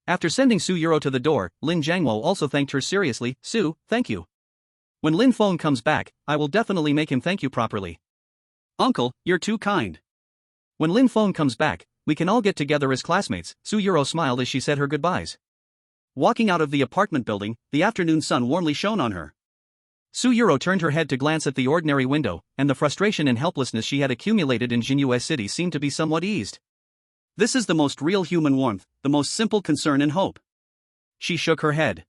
After sending Suyuro to the door, Lin Jiangmo also thanked her seriously. Su, thank you. When Lin Feng comes back, I will definitely make him thank you properly. Uncle, you're too kind. When Lin Feng comes back, we can all get together as classmates, Suyuro smiled as she said her goodbyes. Walking out of the apartment building, the afternoon sun warmly shone on her. Suyuro turned her head to glance at the ordinary window, and the frustration and helplessness she had accumulated in Jinhua City seemed to be somewhat eased. This is the most real human warmth, the most simple concern and hope. She shook her head.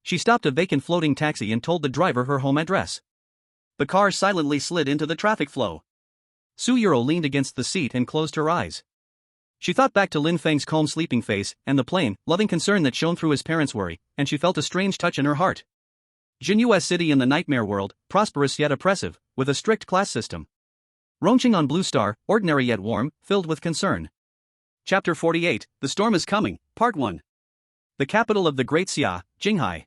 She stopped a vacant floating taxi and told the driver her home address. The car silently slid into the traffic flow. Su Yuro leaned against the seat and closed her eyes. She thought back to Lin Feng's calm sleeping face and the plain, loving concern that shone through his parents' worry, and she felt a strange touch in her heart. Jinhua City in the nightmare world, prosperous yet oppressive, with a strict class system. Rongqing on Blue Star, ordinary yet warm, filled with concern. Chapter 48, The Storm is Coming, Part 1. The capital of the Great Xia, Jinghai.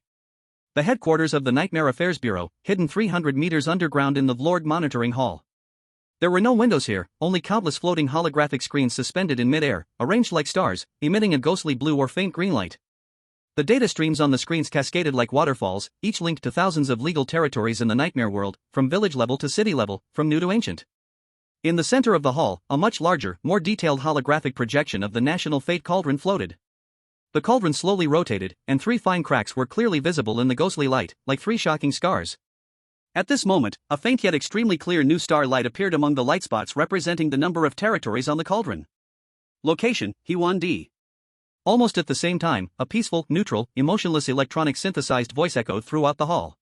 The headquarters of the Nightmare Affairs Bureau, hidden 300 meters underground in the Lord Monitoring Hall. There were no windows here, only countless floating holographic screens suspended in mid-air, arranged like stars, emitting a ghostly blue or faint green light. The data streams on the screens cascaded like waterfalls, each linked to thousands of legal territories in the nightmare world, from village level to city level, from new to ancient. In the center of the hall, a much larger, more detailed holographic projection of the National Fate Cauldron floated. The cauldron slowly rotated, and 3 fine cracks were clearly visible in the ghostly light, like 3 shocking scars. At this moment, a faint yet extremely clear new star light appeared among the light spots representing the number of territories on the cauldron. Location, Hewan D. Almost at the same time, a peaceful, neutral, emotionless electronic synthesized voice echoed throughout the hall.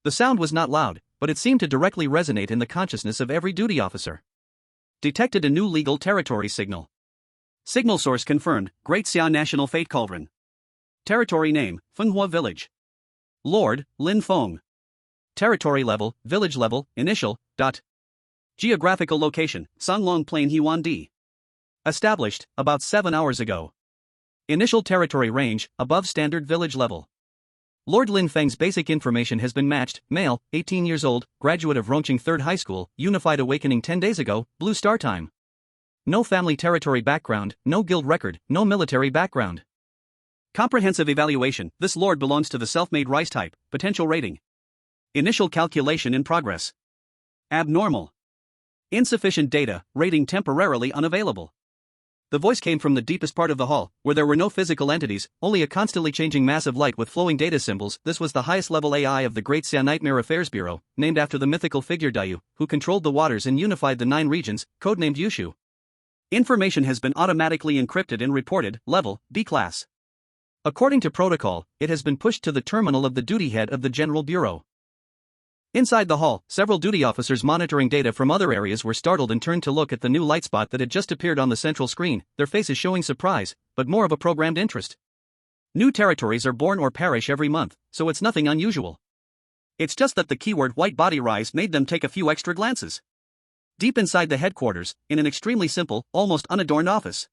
The sound was not loud, but it seemed to directly resonate in the consciousness of every duty officer. Detected a new legal territory signal. Signal source confirmed, Great Xia National Fate Cauldron. Territory name, Finoa Village. Lord, Lin Feng. Territory level, village level, initial, dot. Geographical location, Songlong Plain Hewan D. Established, about 7 hours ago. Initial territory range, above standard village level. Lord Lin Feng's basic information has been matched, male, 18 years old, graduate of Rongqing 3rd High School, Unified Awakening 10 days ago, Blue Star time. No family territory background, no guild record, no military background. Comprehensive evaluation, this lord belongs to the self-made rice type, potential rating. Initial calculation in progress. Abnormal. Insufficient data, rating temporarily unavailable. The voice came from the deepest part of the hall, where there were no physical entities, only a constantly changing mass of light with flowing data symbols. This was the highest level AI of the Great Xia Nightmare Affairs Bureau, named after the mythical figure Dayu, who controlled the waters and unified the 9 regions, codenamed Yushu. Information has been automatically encrypted and reported, level, B class. According to protocol, it has been pushed to the terminal of the duty head of the General Bureau. Inside the hall, several duty officers monitoring data from other areas were startled and turned to look at the new light spot that had just appeared on the central screen, their faces showing surprise, but more of a programmed interest. New territories are born or perish every month, so it's nothing unusual. It's just that the keyword white body rise made them take a few extra glances. Deep inside the headquarters, in an extremely simple, almost unadorned office.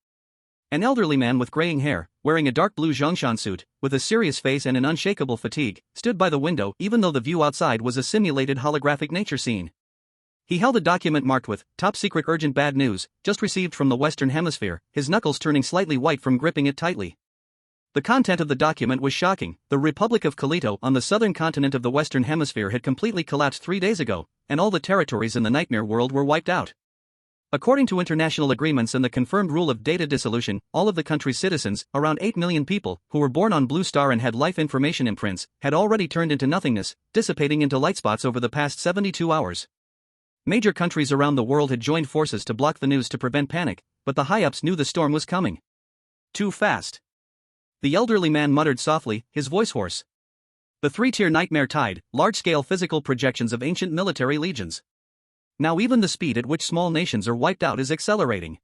An elderly man with graying hair, wearing a dark blue Zhongshan suit, with a serious face and an unshakable fatigue, stood by the window even though the view outside was a simulated holographic nature scene. He held a document marked with, Top Secret Urgent Bad News, just received from the Western Hemisphere, his knuckles turning slightly white from gripping it tightly. The content of the document was shocking. The Republic of Kalito on the southern continent of the Western Hemisphere had completely collapsed 3 days ago, and all the territories in the nightmare world were wiped out. According to international agreements and the confirmed rule of data dissolution, all of the country's citizens, around 8 million people, who were born on Blue Star and had life information imprints, had already turned into nothingness, dissipating into light spots over the past 72 hours. Major countries around the world had joined forces to block the news to prevent panic, but the high-ups knew the storm was coming. Too fast. The elderly man muttered softly, his voice hoarse. The 3-tier nightmare tide, large-scale physical projections of ancient military legions. Now even the speed at which small nations are wiped out is accelerating.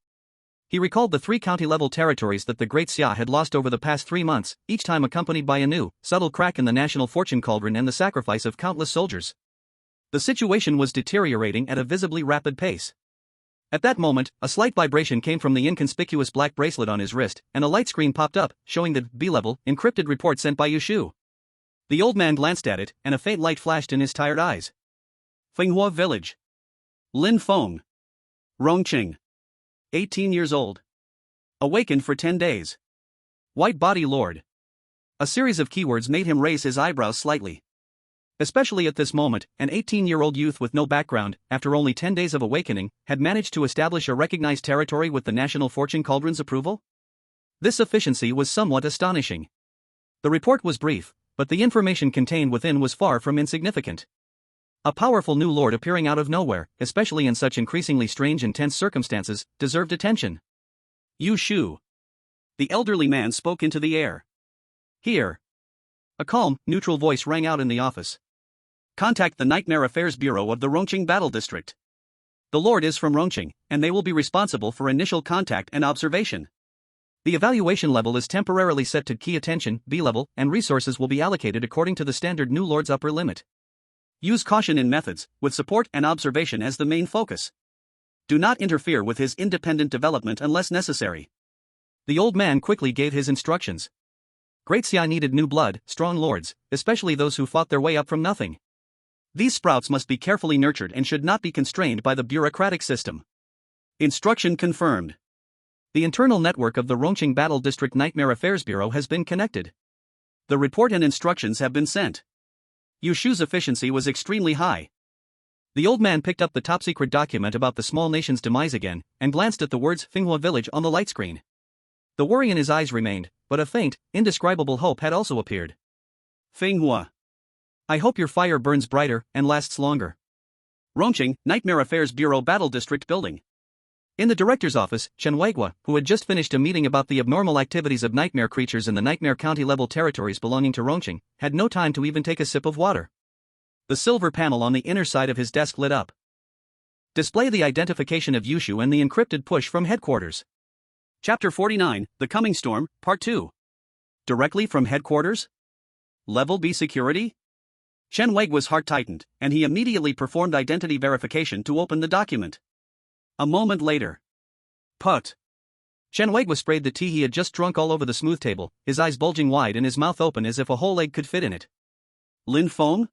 He recalled the 3 county-level territories that the Great Xia had lost over the past 3 months, each time accompanied by a new, subtle crack in the national fortune cauldron and the sacrifice of countless soldiers. The situation was deteriorating at a visibly rapid pace. At that moment, a slight vibration came from the inconspicuous black bracelet on his wrist, and a light screen popped up, showing the B-level, encrypted report sent by Yushu. The old man glanced at it, and a faint light flashed in his tired eyes. Finoa Village. Lin Feng. Rongqing. 18 years old. Awakened for 10 days. White Body Lord. A series of keywords made him raise his eyebrows slightly. Especially at this moment, an 18-year-old youth with no background, after only 10 days of awakening, had managed to establish a recognized territory with the National Fortune Cauldron's approval? This efficiency was somewhat astonishing. The report was brief, but the information contained within was far from insignificant. A powerful new lord appearing out of nowhere, especially in such increasingly strange and tense circumstances, deserved attention. Yushu. The elderly man spoke into the air. Here. A calm, neutral voice rang out in the office. Contact the Nightmare Affairs Bureau of the Rongqing Battle District. The Lord is from Rongqing, and they will be responsible for initial contact and observation. The evaluation level is temporarily set to key attention, B level, and resources will be allocated according to the standard New Lord's upper limit. Use caution in methods, with support and observation as the main focus. Do not interfere with his independent development unless necessary. The old man quickly gave his instructions. Great Xia needed new blood, strong lords, especially those who fought their way up from nothing. These sprouts must be carefully nurtured and should not be constrained by the bureaucratic system. Instruction confirmed. The internal network of the Rongqing Battle District Nightmare Affairs Bureau has been connected. The report and instructions have been sent. Yushu's efficiency was extremely high. The old man picked up the top-secret document about the small nation's demise again, and glanced at the words Finoa village on the light screen. The worry in his eyes remained, but a faint, indescribable hope had also appeared. Finoa. I hope your fire burns brighter and lasts longer. Rongqing, Nightmare Affairs Bureau Battle District Building. In the director's office, Chen Weigua, who had just finished a meeting about the abnormal activities of nightmare creatures in the Nightmare County-level territories belonging to Rongqing, had no time to even take a sip of water. The silver panel on the inner side of his desk lit up. Display the identification of Yushu and the encrypted push from headquarters. Chapter 49, The Coming Storm, Part 2. Directly from headquarters? Level B security? Chen Weigua's heart tightened, and he immediately performed identity verification to open the document. A moment later. Put. Chen Weigua sprayed the tea he had just drunk all over the smooth table, his eyes bulging wide and his mouth open as if a whole egg could fit in it. Lin Feng?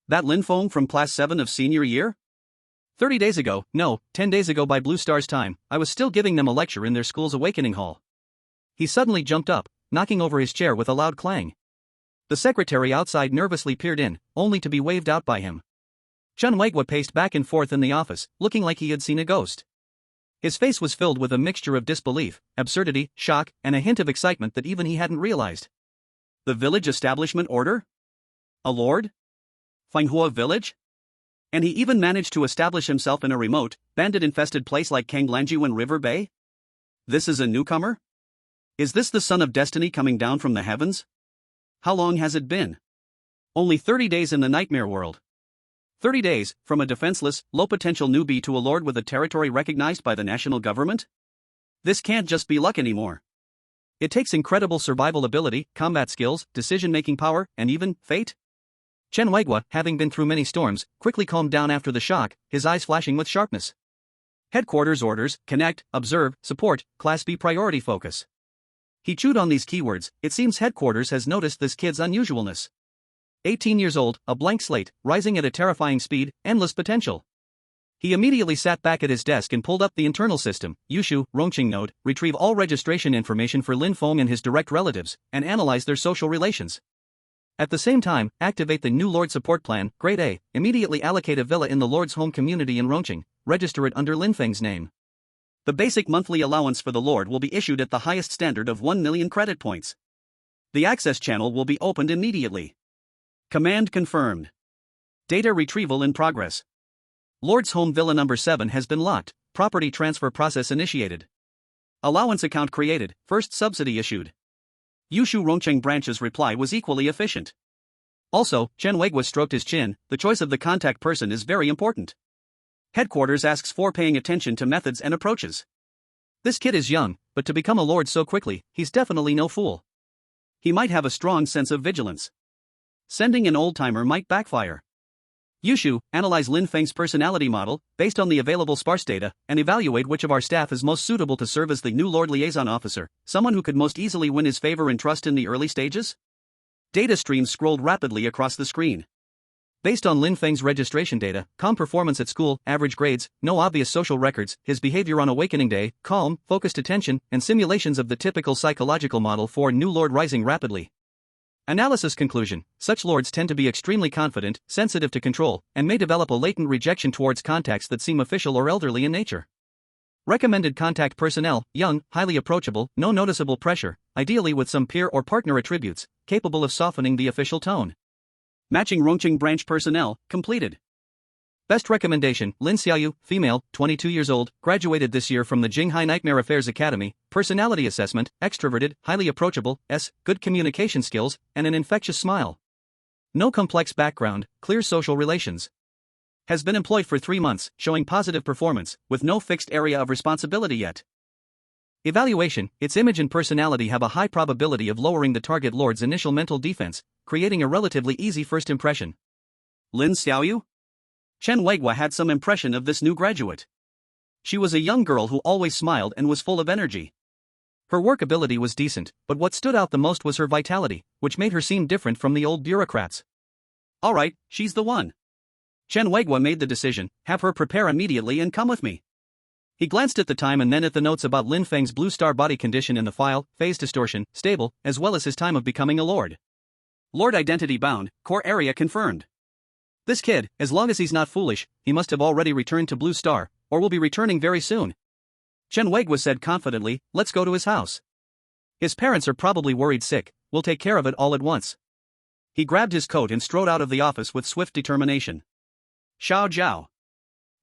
That Lin Feng from Class 7 of senior year? 30 days ago, no, 10 days ago by Blue Star's time, I was still giving them a lecture in their school's awakening hall. He suddenly jumped up, knocking over his chair with a loud clang. The secretary outside nervously peered in, only to be waved out by him. Chen Weigua paced back and forth in the office, looking like he had seen a ghost. His face was filled with a mixture of disbelief, absurdity, shock, and a hint of excitement that even he hadn't realized. The village establishment order? A lord? Finoa village? And he even managed to establish himself in a remote, bandit-infested place like Kanglanjiwen River Bay? This is a newcomer? Is this the son of destiny coming down from the heavens? How long has it been? Only 30 days in the nightmare world. 30 days, from a defenseless, low-potential newbie to a lord with a territory recognized by the national government? This can't just be luck anymore. It takes incredible survival ability, combat skills, decision-making power, and even fate. Chen Weigua, having been through many storms, quickly calmed down after the shock, his eyes flashing with sharpness. Headquarters orders, connect, observe, support, Class B priority focus. He chewed on these keywords. It seems headquarters has noticed this kid's unusualness. 18 years old, a blank slate, rising at a terrifying speed, endless potential. He immediately sat back at his desk and pulled up the internal system, Yushu, Rongqing node, retrieve all registration information for Lin Feng and his direct relatives, and analyze their social relations. At the same time, activate the new Lord Support Plan, Grade A, immediately allocate a villa in the Lord's home community in Rongqing, register it under Lin Feng's name. The basic monthly allowance for the Lord will be issued at the highest standard of 1 million credit points. The access channel will be opened immediately. Command confirmed. Data retrieval in progress. Lord's home villa number 7 has been locked, property transfer process initiated. Allowance account created, first subsidy issued. Yushu Rongqing branch's reply was equally efficient. Also, Chen Weigua stroked his chin, the choice of the contact person is very important. Headquarters asks for paying attention to methods and approaches. This kid is young, but to become a lord so quickly, he's definitely no fool. He might have a strong sense of vigilance. Sending an old-timer might backfire. Yushu, analyze Lin Feng's personality model, based on the available sparse data, and evaluate which of our staff is most suitable to serve as the new Lord Liaison Officer, someone who could most easily win his favor and trust in the early stages? Data streams scrolled rapidly across the screen. Based on Lin Feng's registration data, calm performance at school, average grades, no obvious social records, his behavior on awakening day, calm, focused attention, and simulations of the typical psychological model for new Lord rising rapidly. Analysis conclusion: such lords tend to be extremely confident, sensitive to control, and may develop a latent rejection towards contacts that seem official or elderly in nature. Recommended contact personnel: young, highly approachable, no noticeable pressure, ideally with some peer or partner attributes, capable of softening the official tone. Matching Rongqing branch personnel, completed. Best recommendation: Lin Xiaoyu, female, 22 years old, graduated this year from the Jinghai Nightmare Affairs Academy, personality assessment, extroverted, highly approachable, good communication skills, and an infectious smile. No complex background, clear social relations. Has been employed for 3 months, showing positive performance, with no fixed area of responsibility yet. Evaluation: its image and personality have a high probability of lowering the target lord's initial mental defense, creating a relatively easy first impression. Lin Xiaoyu? Chen Weigua had some impression of this new graduate. She was a young girl who always smiled and was full of energy. Her work ability was decent, but what stood out the most was her vitality, which made her seem different from the old bureaucrats. Alright, she's the one. Chen Weigua made the decision, have her prepare immediately and come with me. He glanced at the time and then at the notes about Lin Feng's blue star body condition in the file, phase distortion, stable, as well as his time of becoming a lord. Lord identity bound, core area confirmed. This kid, as long as he's not foolish, he must have already returned to blue star, or will be returning very soon. Chen Weigua said confidently, let's go to his house. His parents are probably worried sick, we'll take care of it all at once. He grabbed his coat and strode out of the office with swift determination. Xiao Jiao.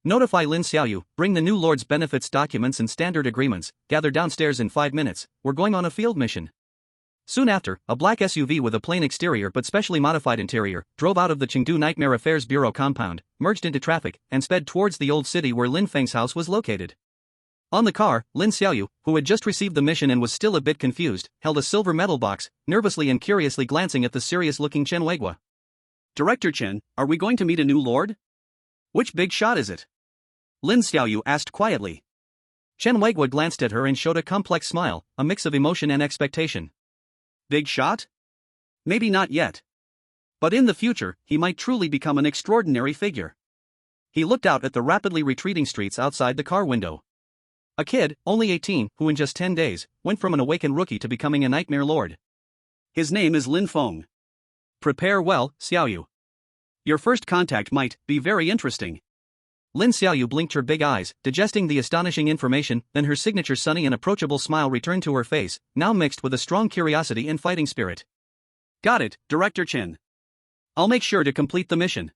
Notify Lin Xiaoyu, bring the new lord's benefits documents and standard agreements, gather downstairs in 5 minutes, we're going on a field mission. Soon after, a black SUV with a plain exterior but specially modified interior, drove out of the Chengdu Nightmare Affairs Bureau compound, merged into traffic, and sped towards the old city where Lin Feng's house was located. On the car, Lin Xiaoyu, who had just received the mission and was still a bit confused, held a silver metal box, nervously and curiously glancing at the serious-looking Chen Weigua. Director Chen, are we going to meet a new lord? Which big shot is it? Lin Xiaoyu asked quietly. Chen Weigua glanced at her and showed a complex smile, a mix of emotion and expectation. Big shot? Maybe not yet. But in the future, he might truly become an extraordinary figure. He looked out at the rapidly retreating streets outside the car window. A kid, only 18, who in just 10 days, went from an awakened rookie to becoming a nightmare lord. His name is Lin Feng. Prepare well, Xiaoyu. Your first contact might be very interesting. Lin Xiaoyu blinked her big eyes, digesting the astonishing information, then her signature sunny and approachable smile returned to her face, now mixed with a strong curiosity and fighting spirit. Got it, Director Chen. I'll make sure to complete the mission.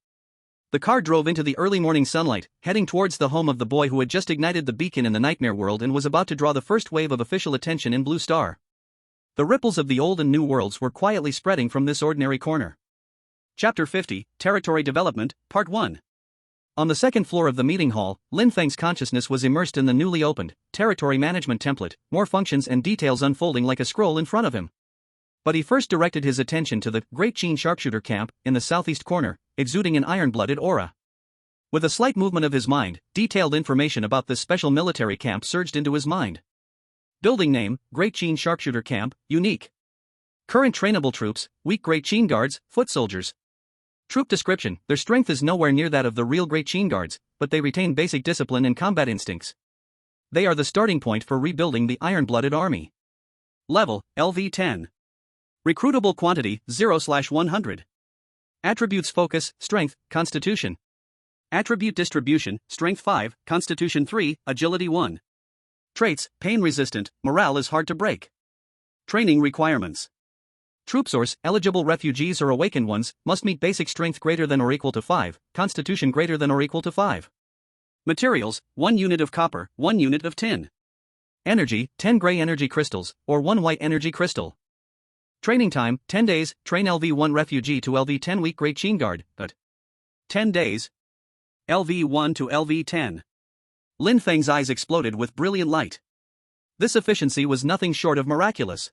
The car drove into the early morning sunlight, heading towards the home of the boy who had just ignited the beacon in the nightmare world and was about to draw the first wave of official attention in Blue Star. The ripples of the old and new worlds were quietly spreading from this ordinary corner. Chapter 50, Territory Development, Part 1. On the second floor of the meeting hall, Lin Feng's consciousness was immersed in the newly opened territory management template, more functions and details unfolding like a scroll in front of him. But he first directed his attention to the Great Qin Sharpshooter Camp in the southeast corner, exuding an iron-blooded aura. With a slight movement of his mind, detailed information about this special military camp surged into his mind. Building name, Great Qin Sharpshooter Camp, unique. Current trainable troops, weak Great Qin Guards, foot soldiers. Troop description: their strength is nowhere near that of the real Great Qin Guards, but they retain basic discipline and combat instincts. They are the starting point for rebuilding the iron-blooded army. Level, LV10. Recruitable quantity, 0/100. Attributes: focus, strength, constitution. Attribute distribution: strength 5, constitution 3, agility 1. Traits: pain resistant, morale is hard to break. Training requirements. Troop source: eligible refugees or awakened ones must meet basic strength greater than or equal to 5, constitution greater than or equal to 5. Materials: 1 unit of copper, 1 unit of tin. Energy: 10 gray energy crystals, or 1 white energy crystal. Training time: 10 days, train LV1 refugee to LV10 weak Great Qin Guard, but 10 days. LV1 to LV10. Lin Feng's eyes exploded with brilliant light. This efficiency was nothing short of miraculous.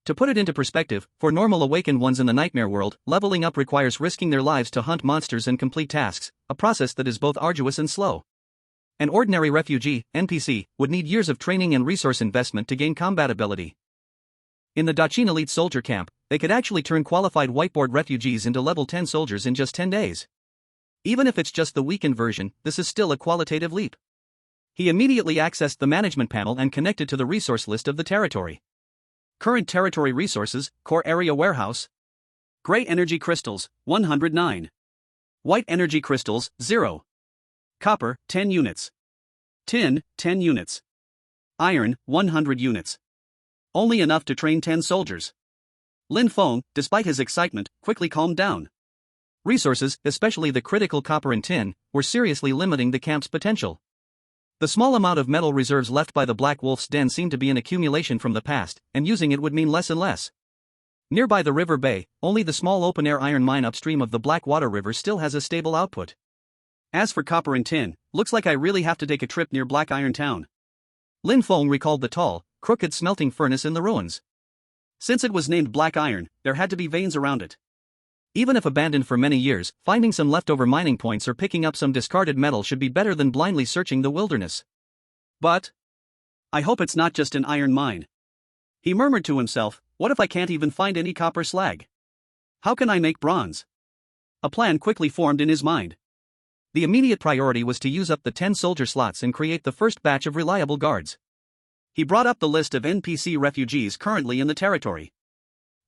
To put it into perspective, for normal awakened ones in the nightmare world, leveling up requires risking their lives to hunt monsters and complete tasks, a process that is both arduous and slow. An ordinary refugee, NPC, would need years of training and resource investment to gain combat ability. In the Daqin Elite Soldier Camp, they could actually turn qualified whiteboard refugees into level 10 soldiers in just 10 days. Even if it's just the weakened version, this is still a qualitative leap. He immediately accessed the management panel and connected to the resource list of the territory. Current territory resources: core area warehouse. Gray energy crystals, 109. White energy crystals, 0. Copper, 10 units. Tin, 10 units. Iron, 100 units. Only enough to train 10 soldiers. Lin Feng, despite his excitement, quickly calmed down. Resources, especially the critical copper and tin, were seriously limiting the camp's potential. The small amount of metal reserves left by the Black Wolf's den seemed to be an accumulation from the past, and using it would mean less and less. Nearby the river bay, only the small open-air iron mine upstream of the Blackwater River still has a stable output. As for copper and tin, looks like I really have to take a trip near Black Iron Town. Lin Feng recalled the tall, crooked smelting furnace in the ruins. Since it was named Black Iron, there had to be veins around it. Even if abandoned for many years, finding some leftover mining points or picking up some discarded metal should be better than blindly searching the wilderness. But I hope it's not just an iron mine. He murmured to himself, what if I can't even find any copper slag? How can I make bronze? A plan quickly formed in his mind. The immediate priority was to use up the 10 soldier slots and create the first batch of reliable guards. He brought up the list of NPC refugees currently in the territory.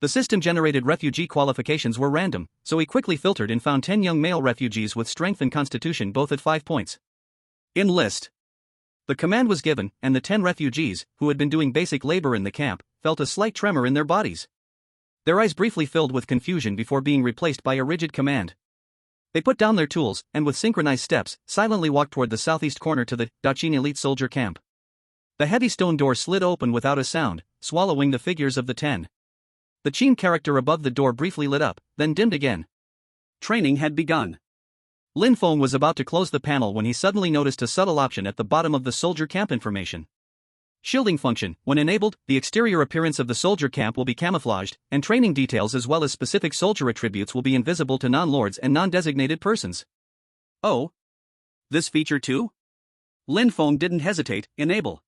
The system-generated refugee qualifications were random, so he quickly filtered and found 10 young male refugees with strength and constitution both at 5 points. Enlist. The command was given, and the 10 refugees, who had been doing basic labor in the camp, felt a slight tremor in their bodies. Their eyes briefly filled with confusion before being replaced by a rigid command. They put down their tools, and with synchronized steps, silently walked toward the southeast corner to the Dachin elite soldier camp. The heavy stone door slid open without a sound, swallowing the figures of the 10. The Qin character above the door briefly lit up, then dimmed again. Training had begun. Lin Feng was about to close the panel when he suddenly noticed a subtle option at the bottom of the soldier camp information. Shielding function. When enabled, the exterior appearance of the soldier camp will be camouflaged, and training details as well as specific soldier attributes will be invisible to non-lords and non-designated persons. Oh? This feature too? Lin Feng didn't hesitate. Enable.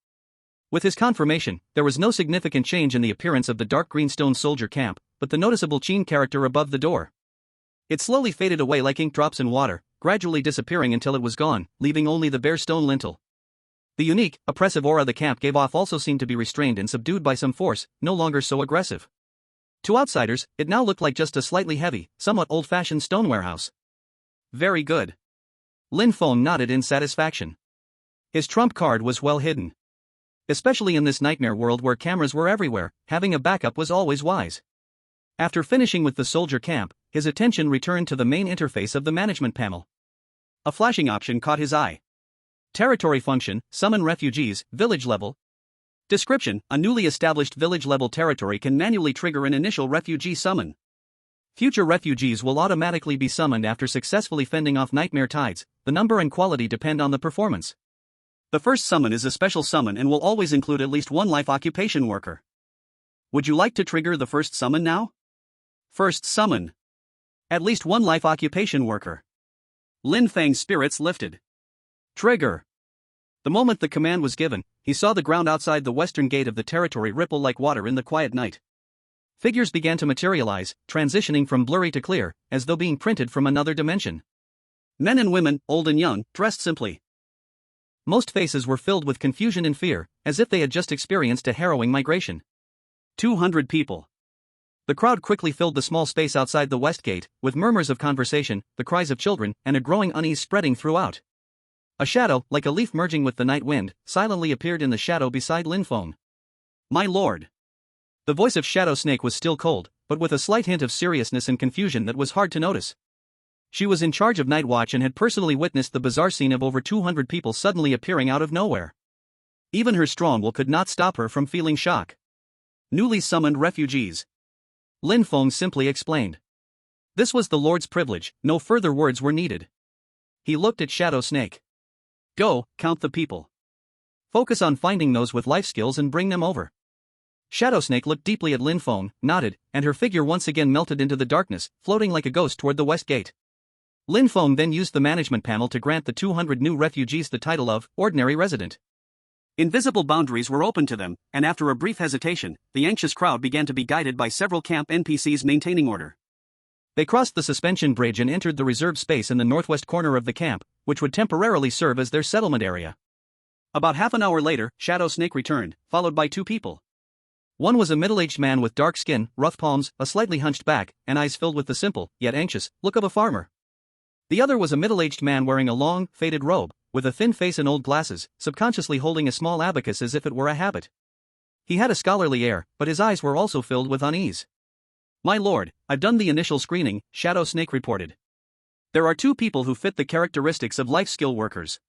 With his confirmation, there was no significant change in the appearance of the dark green stone soldier camp, but the noticeable Qin character above the door. It slowly faded away like ink drops in water, gradually disappearing until it was gone, leaving only the bare stone lintel. The unique, oppressive aura the camp gave off also seemed to be restrained and subdued by some force, no longer so aggressive. To outsiders, it now looked like just a slightly heavy, somewhat old-fashioned stone warehouse. Very good. Lin Feng nodded in satisfaction. His trump card was well hidden. Especially in this nightmare world where cameras were everywhere, having a backup was always wise. After finishing with the soldier camp, his attention returned to the main interface of the management panel. A flashing option caught his eye. Territory function, summon refugees, village level. Description, a newly established village-level territory can manually trigger an initial refugee summon. Future refugees will automatically be summoned after successfully fending off nightmare tides. The number and quality depend on the performance. The first summon is a special summon and will always include at least one life occupation worker. Would you like to trigger the first summon now? First summon. At least one life occupation worker. Lin Feng's spirits lifted. Trigger. The moment the command was given, he saw the ground outside the western gate of the territory ripple like water in the quiet night. Figures began to materialize, transitioning from blurry to clear, as though being printed from another dimension. Men and women, old and young, dressed simply. Most faces were filled with confusion and fear, as if they had just experienced a harrowing migration. 200 people. The crowd quickly filled the small space outside the west gate, with murmurs of conversation, the cries of children, and a growing unease spreading throughout. A shadow, like a leaf merging with the night wind, silently appeared in the shadow beside Lin Feng. My lord. The voice of Shadow Snake was still cold, but with a slight hint of seriousness and confusion that was hard to notice. She was in charge of Night Watch and had personally witnessed the bizarre scene of over 200 people suddenly appearing out of nowhere. Even her strong will could not stop her from feeling shock. Newly summoned refugees. Lin Feng simply explained. This was the Lord's privilege, no further words were needed. He looked at Shadow Snake. Go, count the people. Focus on finding those with life skills and bring them over. Shadow Snake looked deeply at Lin Feng, nodded, and her figure once again melted into the darkness, floating like a ghost toward the west gate. Lin Feng then used the management panel to grant the 200 new refugees the title of Ordinary Resident. Invisible boundaries were open to them, and after a brief hesitation, the anxious crowd began to be guided by several camp NPCs maintaining order. They crossed the suspension bridge and entered the reserved space in the northwest corner of the camp, which would temporarily serve as their settlement area. About half an hour later, Shadow Snake returned, followed by 2 people. One was a middle-aged man with dark skin, rough palms, a slightly hunched back, and eyes filled with the simple, yet anxious, look of a farmer. The other was a middle-aged man wearing a long, faded robe, with a thin face and old glasses, subconsciously holding a small abacus as if it were a habit. He had a scholarly air, but his eyes were also filled with unease. My lord, I've done the initial screening, Shadow Snake reported. There are 2 people who fit the characteristics of life skill workers.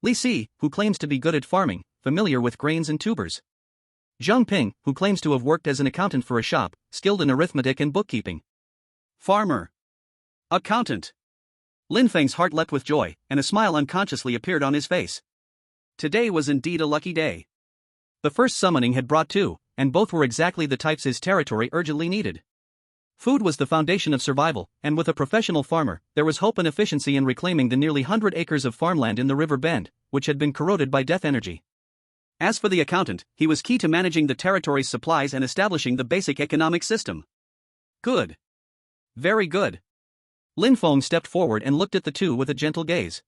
Li Si, who claims to be good at farming, familiar with grains and tubers. Zhang Ping, who claims to have worked as an accountant for a shop, skilled in arithmetic and bookkeeping. Farmer. Accountant. Lin Feng's heart leapt with joy, and a smile unconsciously appeared on his face. Today was indeed a lucky day. The first summoning had brought two, and both were exactly the types his territory urgently needed. Food was the foundation of survival, and with a professional farmer, there was hope and efficiency in reclaiming the nearly 100 acres of farmland in the river bend, which had been corroded by death energy. As for the accountant, he was key to managing the territory's supplies and establishing the basic economic system. Good. Very good. Lin Feng stepped forward and looked at the two with a gentle gaze.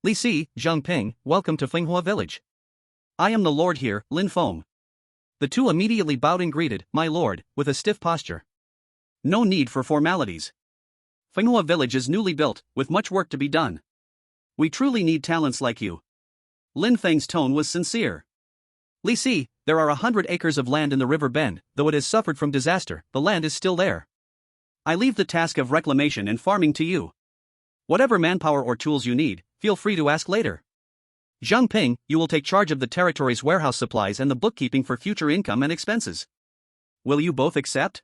Li Si, Zhang Ping, welcome to Finoa village. I am the lord here, Lin Feng. The two immediately bowed and greeted, my lord, with a stiff posture. No need for formalities. Finoa village is newly built, with much work to be done. We truly need talents like you. Lin Feng's tone was sincere. Li Si, there are 100 acres of land in the river bend, though it has suffered from disaster, the land is still there. I leave the task of reclamation and farming to you. Whatever manpower or tools you need, feel free to ask later. Zhang Ping, you will take charge of the territory's warehouse supplies and the bookkeeping for future income and expenses. Will you both accept?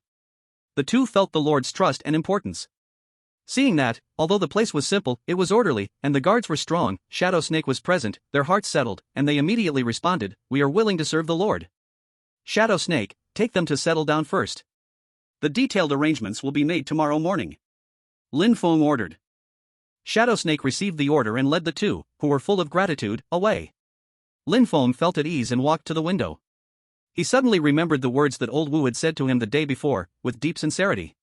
The two felt the Lord's trust and importance. Seeing that, although the place was simple, it was orderly, and the guards were strong, Shadow Snake was present, their hearts settled, and they immediately responded, we are willing to serve the Lord. Shadow Snake, take them to settle down first. The detailed arrangements will be made tomorrow morning. Lin Feng ordered. Shadow Snake received the order and led the two, who were full of gratitude, away. Lin Feng felt at ease and walked to the window. He suddenly remembered the words that old Wu had said to him the day before, with deep sincerity.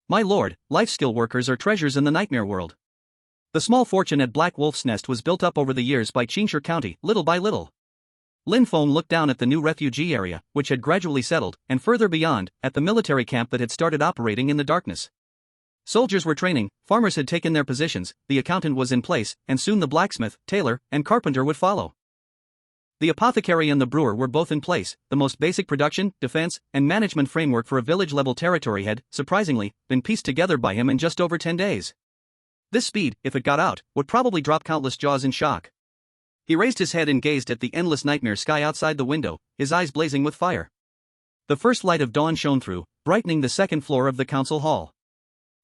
My lord, life skill workers are treasures in the nightmare world. The small fortune at Black Wolf's Nest was built up over the years by Qingshi County, little by little. Lin Feng looked down at the new refugee area, which had gradually settled, and further beyond, at the military camp that had started operating in the darkness. Soldiers were training, farmers had taken their positions, the accountant was in place, and soon the blacksmith, tailor, and carpenter would follow. The apothecary and the brewer were both in place, the most basic production, defense, and management framework for a village-level territory had, surprisingly, been pieced together by him in just over 10 days. This speed, if it got out, would probably drop countless jaws in shock. He raised his head and gazed at the endless nightmare sky outside the window, his eyes blazing with fire. The first light of dawn shone through, brightening the second floor of the council hall.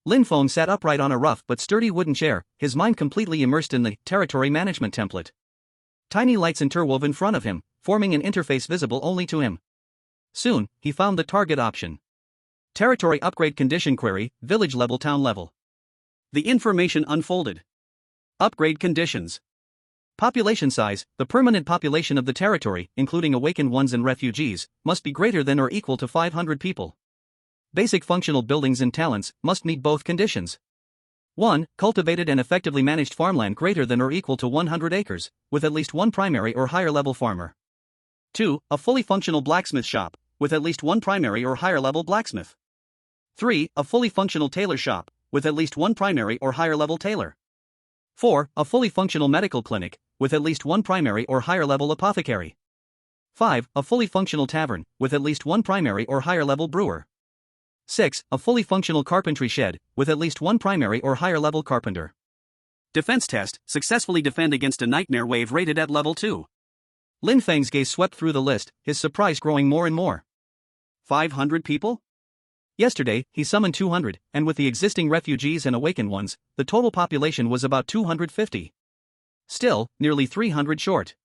Lin Feng sat upright on a rough but sturdy wooden chair, his mind completely immersed in the territory management template. Tiny lights interwove in front of him, forming an interface visible only to him. Soon, he found the target option. Territory upgrade condition query, village level, town level. The information unfolded. Upgrade conditions. Population size, the permanent population of the territory, including awakened ones and refugees, must be greater than or equal to 500 people. Basic functional buildings and talents must meet both conditions. 1. Cultivated and effectively managed farmland greater than or equal to 100 acres, with at least one primary or higher level farmer. 2. A fully functional blacksmith shop, with at least one primary or higher level blacksmith. 3. A fully functional tailor shop, with at least one primary or higher level tailor. 4. A fully functional medical clinic, with at least one primary or higher level apothecary. 5. A fully functional tavern, with at least one primary or higher level brewer. 6. A fully functional carpentry shed, with at least one primary or higher level carpenter. Defense test, successfully defend against a nightmare wave rated at level 2. Lin Feng's gaze swept through the list, his surprise growing more and more. 500 people? Yesterday, he summoned 200, and with the existing refugees and awakened ones, the total population was about 250. Still, nearly 300 short.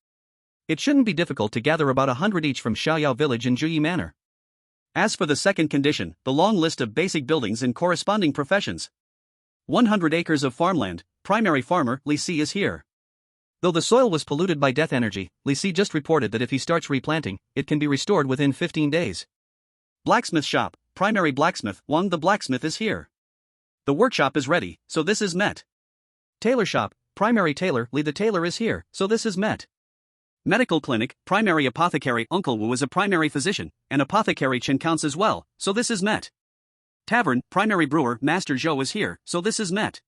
It shouldn't be difficult to gather about 100 each from Xiaoyao village and Juyi Manor. As for the second condition, the long list of basic buildings and corresponding professions. 100 acres of farmland, primary farmer, Li Si is here. Though the soil was polluted by death energy, Li Si just reported that if he starts replanting, it can be restored within 15 days. Blacksmith shop, primary blacksmith, Wang the blacksmith is here. The workshop is ready, so this is met. Tailor shop, primary tailor, Li the tailor is here, so this is met. Medical clinic, primary apothecary, Uncle Wu is a primary physician, and apothecary Chen counts as well, so this is met. Tavern, primary brewer, Master Zhou is here, so this is met.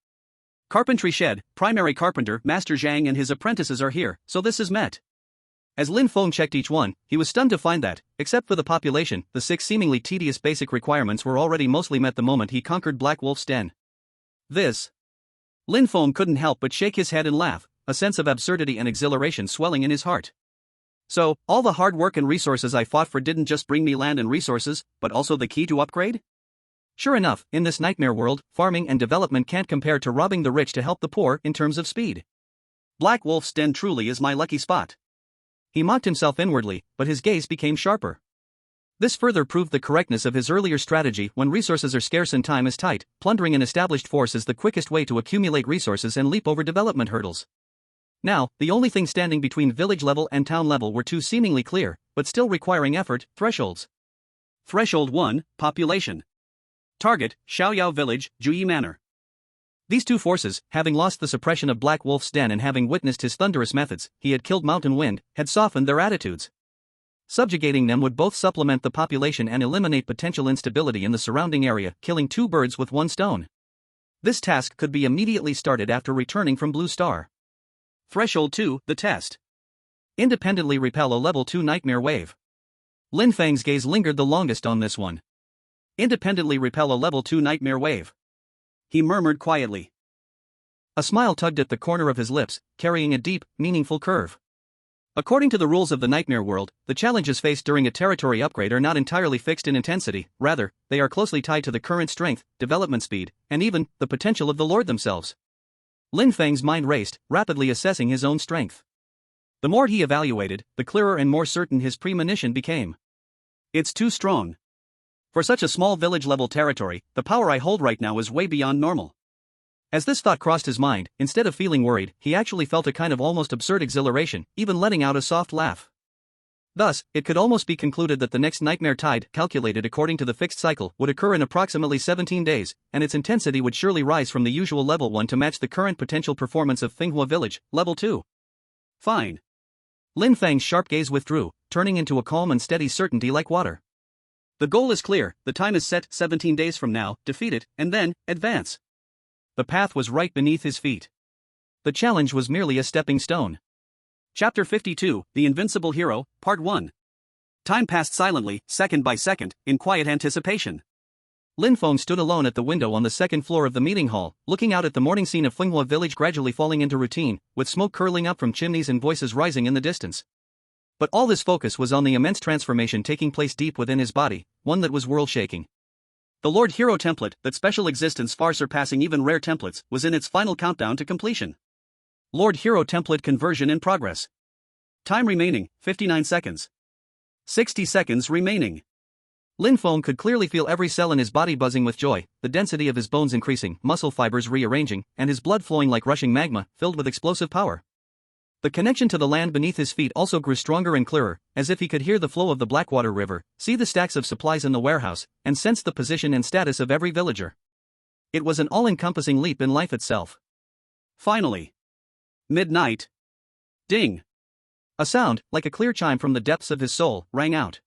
Carpentry shed, primary carpenter, Master Zhang and his apprentices are here, so this is met. As Lin Feng checked each one, he was stunned to find that, except for the population, the 6 seemingly tedious basic requirements were already mostly met the moment he conquered Black Wolf's den. This. Lin Feng couldn't help but shake his head and laugh, a sense of absurdity and exhilaration swelling in his heart. So, all the hard work and resources I fought for didn't just bring me land and resources, but also the key to upgrade? Sure enough, in this nightmare world, farming and development can't compare to robbing the rich to help the poor in terms of speed. Black Wolf's den truly is my lucky spot. He mocked himself inwardly, but his gaze became sharper. This further proved the correctness of his earlier strategy. When resources are scarce and time is tight, plundering an established force is the quickest way to accumulate resources and leap over development hurdles. Now, the only thing standing between village level and town level were two seemingly clear, but still requiring effort, thresholds. Threshold 1, Population. Target, Xiaoyao Village, Juyi Manor. These two forces, having lost the suppression of Black Wolf's den and having witnessed his thunderous methods, he had killed Mountain Wind, had softened their attitudes. Subjugating them would both supplement the population and eliminate potential instability in the surrounding area, killing two birds with one stone. This task could be immediately started after returning from Blue Star. Threshold 2, the test. Independently repel a level 2 nightmare wave. Lin Feng's gaze lingered the longest on this one. Independently repel a level 2 nightmare wave. He murmured quietly. A smile tugged at the corner of his lips, carrying a deep, meaningful curve. According to the rules of the nightmare world, the challenges faced during a territory upgrade are not entirely fixed in intensity, rather, they are closely tied to the current strength, development speed, and even the potential of the Lord themselves. Lin Feng's mind raced, rapidly assessing his own strength. The more he evaluated, the clearer and more certain his premonition became. It's too strong. For such a small village-level territory, the power I hold right now is way beyond normal. As this thought crossed his mind, instead of feeling worried, he actually felt a kind of almost absurd exhilaration, even letting out a soft laugh. Thus, it could almost be concluded that the next nightmare tide, calculated according to the fixed cycle, would occur in approximately 17 days, and its intensity would surely rise from the usual level 1 to match the current potential performance of Finoa Village, level 2. Fine. Lin Feng's sharp gaze withdrew, turning into a calm and steady certainty like water. The goal is clear, the time is set, 17 days from now, defeat it, and then, advance. The path was right beneath his feet. The challenge was merely a stepping stone. Chapter 52, The Invincible Hero, Part 1. Time passed silently, second by second, in quiet anticipation. Lin Feng stood alone at the window on the second floor of the meeting hall, looking out at the morning scene of Finoa Village gradually falling into routine, with smoke curling up from chimneys and voices rising in the distance. But all his focus was on the immense transformation taking place deep within his body, one that was world-shaking. The Lord Hero template, that special existence far surpassing even rare templates, was in its final countdown to completion. Lord Hero template conversion in progress. Time remaining, 59 seconds. 60 seconds remaining. Lin Feng could clearly feel every cell in his body buzzing with joy, the density of his bones increasing, muscle fibers rearranging, and his blood flowing like rushing magma, filled with explosive power. The connection to the land beneath his feet also grew stronger and clearer, as if he could hear the flow of the Blackwater River, see the stacks of supplies in the warehouse, and sense the position and status of every villager. It was an all-encompassing leap in life itself. Finally. Midnight. Ding. A sound, like a clear chime from the depths of his soul, rang out.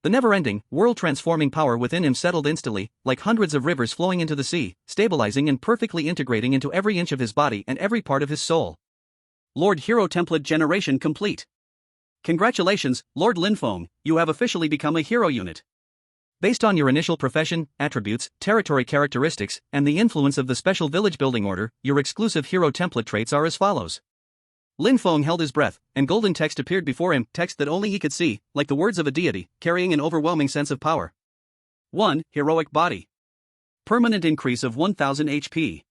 The never-ending, world-transforming power within him settled instantly, like hundreds of rivers flowing into the sea, stabilizing and perfectly integrating into every inch of his body and every part of his soul. Lord Hero template generation complete. Congratulations, Lord Lin Feng, you have officially become a hero unit. Based on your initial profession, attributes, territory characteristics, and the influence of the special village building order, your exclusive hero template traits are as follows. Lin Feng held his breath, and golden text appeared before him, text that only he could see, like the words of a deity, carrying an overwhelming sense of power. 1. Heroic body. Permanent increase of 1000 HP.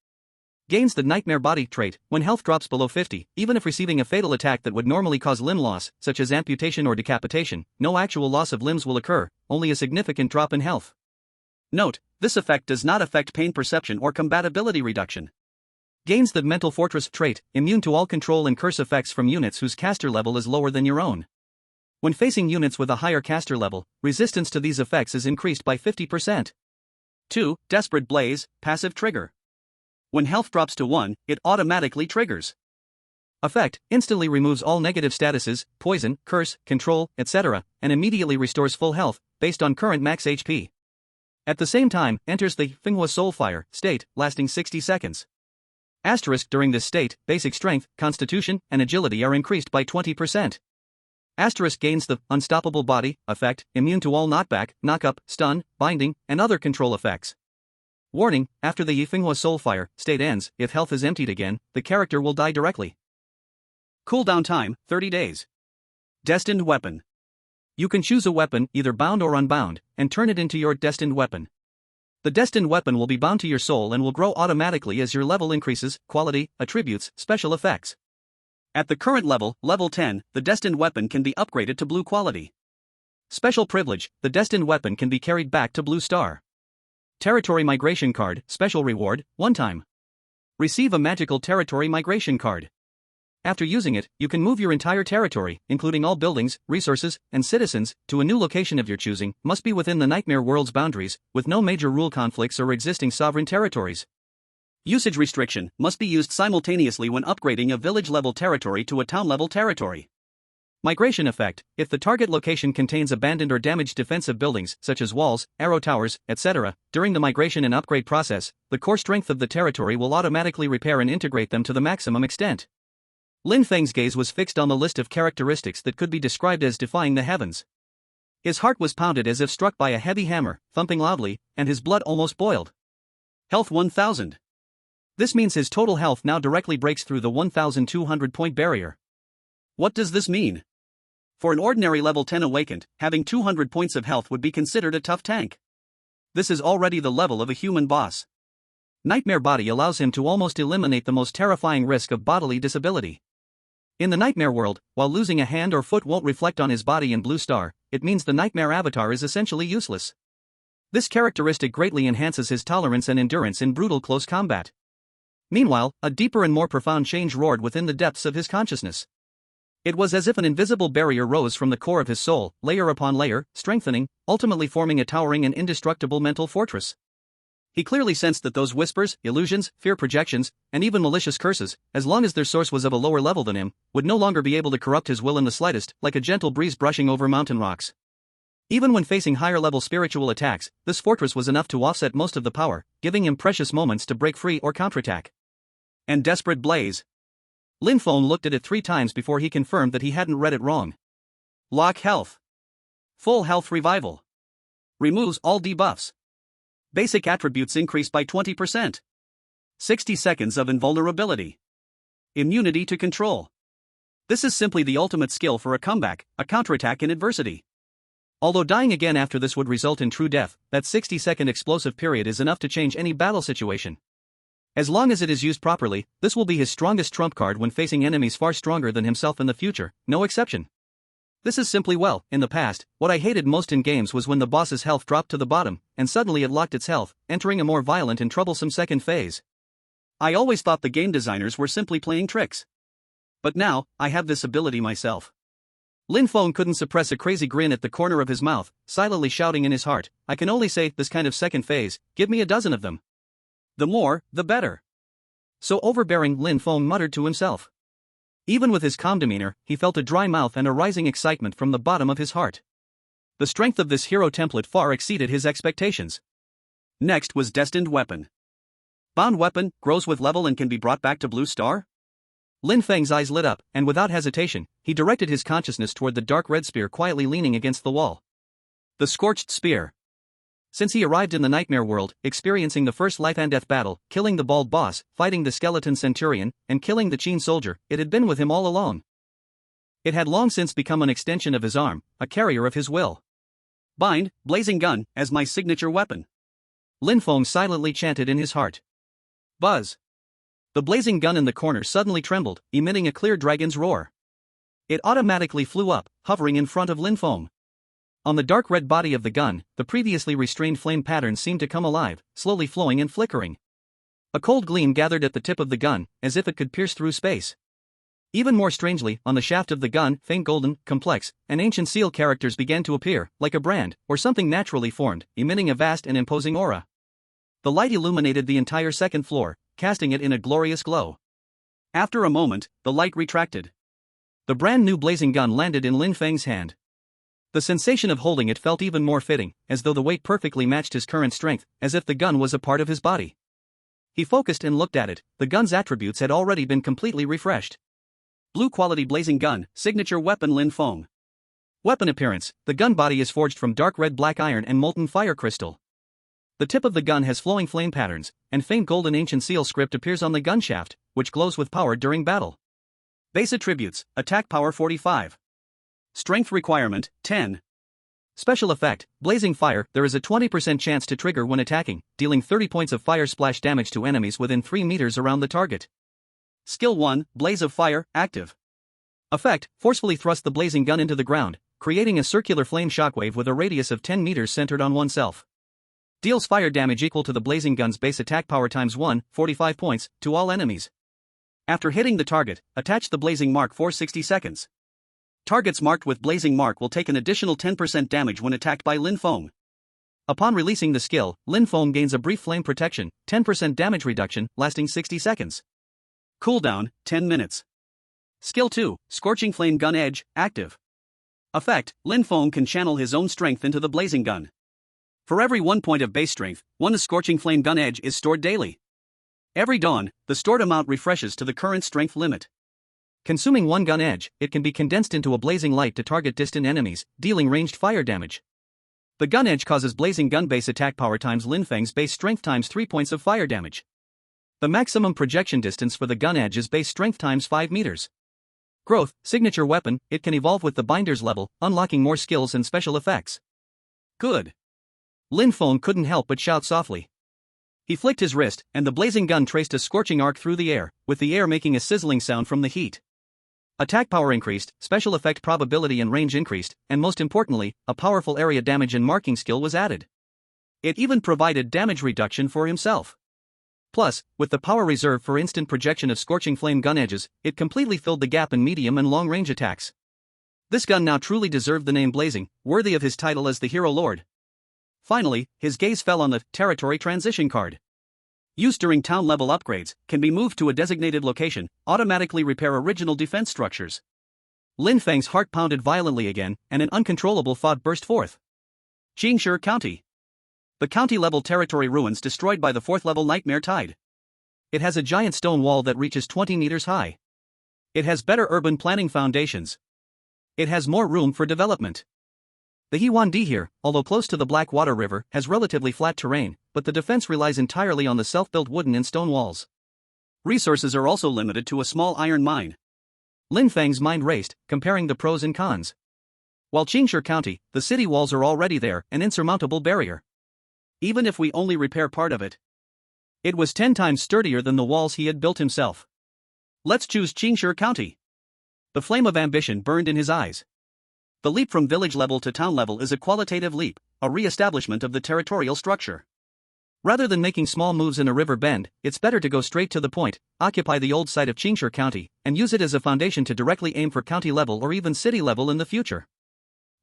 Gains the Nightmare Body trait when health drops below 50, even if receiving a fatal attack that would normally cause limb loss, such as amputation or decapitation. No actual loss of limbs will occur, only a significant drop in health. Note, this effect does not affect pain perception or combatability reduction. Gains the Mental Fortress trait, immune to all control and curse effects from units whose caster level is lower than your own. When facing units with a higher caster level, resistance to these effects is increased by 50%. 2. Desperate Blaze, passive trigger. When health drops to 1, it automatically triggers. Effect, instantly removes all negative statuses, poison, curse, control, etc., and immediately restores full health, based on current max HP. At the same time, enters the Finoa Soulfire state, lasting 60 seconds. Asterisk during this state, basic strength, constitution, and agility are increased by 20%. Asterisk gains the Unstoppable Body effect, immune to all knockback, knockup, stun, binding, and other control effects. Warning, after the Finoa Soulfire state ends, if health is emptied again, the character will die directly. Cooldown time, 30 days. Destined Weapon. You can choose a weapon, either bound or unbound, and turn it into your destined weapon. The destined weapon will be bound to your soul and will grow automatically as your level increases, quality, attributes, special effects. At the current level, level 10, the destined weapon can be upgraded to blue quality. Special privilege, the destined weapon can be carried back to blue star. Territory migration card, special reward, one time. Receive a magical territory migration card. After using it, you can move your entire territory, including all buildings, resources, and citizens, to a new location of your choosing, must be within the Nightmare World's boundaries, with no major rule conflicts or existing sovereign territories. Usage restriction, must be used simultaneously when upgrading a village-level territory to a town-level territory. Migration effect, if the target location contains abandoned or damaged defensive buildings, such as walls, arrow towers, etc., during the migration and upgrade process, the core strength of the territory will automatically repair and integrate them to the maximum extent. Lin Feng's gaze was fixed on the list of characteristics that could be described as defying the heavens. His heart was pounded as if struck by a heavy hammer, thumping loudly, and his blood almost boiled. Health 1000. This means his total health now directly breaks through the 1,200-point barrier. What does this mean? For an ordinary level 10 awakened, having 200 points of health would be considered a tough tank. This is already the level of a human boss. Nightmare Body allows him to almost eliminate the most terrifying risk of bodily disability. In the Nightmare World, while losing a hand or foot won't reflect on his body in blue star, it means the Nightmare avatar is essentially useless. This characteristic greatly enhances his tolerance and endurance in brutal close combat. Meanwhile, a deeper and more profound change roared within the depths of his consciousness. It was as if an invisible barrier rose from the core of his soul, layer upon layer, strengthening, ultimately forming a towering and indestructible mental fortress. He clearly sensed that those whispers, illusions, fear projections, and even malicious curses, as long as their source was of a lower level than him, would no longer be able to corrupt his will in the slightest, like a gentle breeze brushing over mountain rocks. Even when facing higher-level spiritual attacks, this fortress was enough to offset most of the power, giving him precious moments to break free or counterattack. And desperate blaze. Lin Feng looked at it 3 times before he confirmed that he hadn't read it wrong. Lock health. Full health revival. Removes all debuffs. Basic attributes increase by 20%. 60 seconds of invulnerability. Immunity to control. This is simply the ultimate skill for a comeback, a counterattack in adversity. Although dying again after this would result in true death, that 60-second explosive period is enough to change any battle situation. As long as it is used properly, this will be his strongest trump card when facing enemies far stronger than himself in the future, no exception. This is simply in the past, what I hated most in games was when the boss's health dropped to the bottom, and suddenly it locked its health, entering a more violent and troublesome second phase. I always thought the game designers were simply playing tricks. But now, I have this ability myself. Lin Feng couldn't suppress a crazy grin at the corner of his mouth, silently shouting in his heart, I can only say, this kind of second phase, give me a dozen of them. The more, the better. So overbearing, Lin Feng muttered to himself. Even with his calm demeanor, he felt a dry mouth and a rising excitement from the bottom of his heart. The strength of this hero template far exceeded his expectations. Next was Destined Weapon. Bound weapon, grows with level and can be brought back to blue star? Lin Feng's eyes lit up, and without hesitation, he directed his consciousness toward the dark red spear quietly leaning against the wall. The Scorched Spear. Since he arrived in the Nightmare World, experiencing the first life-and-death battle, killing the bald boss, fighting the skeleton centurion, and killing the Qin soldier, it had been with him all along. It had long since become an extension of his arm, a carrier of his will. Bind, blazing gun, as my signature weapon. Lin Feng silently chanted in his heart. Buzz. The blazing gun in the corner suddenly trembled, emitting a clear dragon's roar. It automatically flew up, hovering in front of Lin Feng. On the dark red body of the gun, the previously restrained flame patterns seemed to come alive, slowly flowing and flickering. A cold gleam gathered at the tip of the gun, as if it could pierce through space. Even more strangely, on the shaft of the gun, faint golden, complex, and ancient seal characters began to appear, like a brand, or something naturally formed, emitting a vast and imposing aura. The light illuminated the entire second floor, casting it in a glorious glow. After a moment, the light retracted. The brand new blazing gun landed in Lin Feng's hand. The sensation of holding it felt even more fitting, as though the weight perfectly matched his current strength, as if the gun was a part of his body. He focused and looked at it. The gun's attributes had already been completely refreshed. Blue quality blazing gun, signature weapon Lin Feng. Weapon appearance, the gun body is forged from dark red black iron and molten fire crystal. The tip of the gun has flowing flame patterns, and faint golden ancient seal script appears on the gun shaft, which glows with power during battle. Base attributes, attack power 45. Strength requirement, 10. Special effect, blazing fire. There is a 20% chance to trigger when attacking, dealing 30 points of fire splash damage to enemies within 3 meters around the target. Skill 1, Blaze of Fire, active. Effect, forcefully thrust the blazing gun into the ground, creating a circular flame shockwave with a radius of 10 meters centered on oneself. Deals fire damage equal to the blazing gun's base attack power times 1, 45 points, to all enemies. After hitting the target, attach the blazing mark for 60 seconds. Targets marked with blazing mark will take an additional 10% damage when attacked by Lin Feng. Upon releasing the skill, Lin Feng gains a brief flame protection, 10% damage reduction, lasting 60 seconds. Cooldown, 10 minutes. Skill 2, Scorching Flame Gun Edge, active. Effect, Lin Feng can channel his own strength into the blazing gun. For every 1 point of base strength, 1 Scorching Flame Gun Edge is stored daily. Every dawn, the stored amount refreshes to the current strength limit. Consuming 1 gun edge, it can be condensed into a blazing light to target distant enemies, dealing ranged fire damage. The gun edge causes blazing gun base attack power times Lin Feng's base strength times 3 points of fire damage. The maximum projection distance for the gun edge is base strength times 5 meters. Growth, signature weapon, it can evolve with the binder's level, unlocking more skills and special effects. Good. Lin Feng couldn't help but shout softly. He flicked his wrist, and the blazing gun traced a scorching arc through the air, with the air making a sizzling sound from the heat. Attack power increased, special effect probability and range increased, and most importantly, a powerful area damage and marking skill was added. It even provided damage reduction for himself. Plus, with the power reserved for instant projection of scorching flame gun edges, it completely filled the gap in medium and long range attacks. This gun now truly deserved the name Blazing, worthy of his title as the Hero Lord. Finally, his gaze fell on the Territory Transition card. Used during town level upgrades, can be moved to a designated location, automatically repair original defense structures. Lin Feng's heart pounded violently again, and an uncontrollable thought burst forth. Qingshi County. The county-level territory ruins destroyed by the 4th-level Nightmare Tide. It has a giant stone wall that reaches 20 meters high. It has better urban planning foundations. It has more room for development. The Huandi here, although close to the Blackwater River, has relatively flat terrain, but the defense relies entirely on the self-built wooden and stone walls. Resources are also limited to a small iron mine. Lin Feng's mind raced, comparing the pros and cons. While Qingshi County, the city walls are already there, an insurmountable barrier. Even if we only repair part of it, it was 10 times sturdier than the walls he had built himself. Let's choose Qingshi County. The flame of ambition burned in his eyes. The leap from village level to town level is a qualitative leap, a re-establishment of the territorial structure. Rather than making small moves in a river bend, it's better to go straight to the point, occupy the old site of Qingshi County, and use it as a foundation to directly aim for county level or even city level in the future.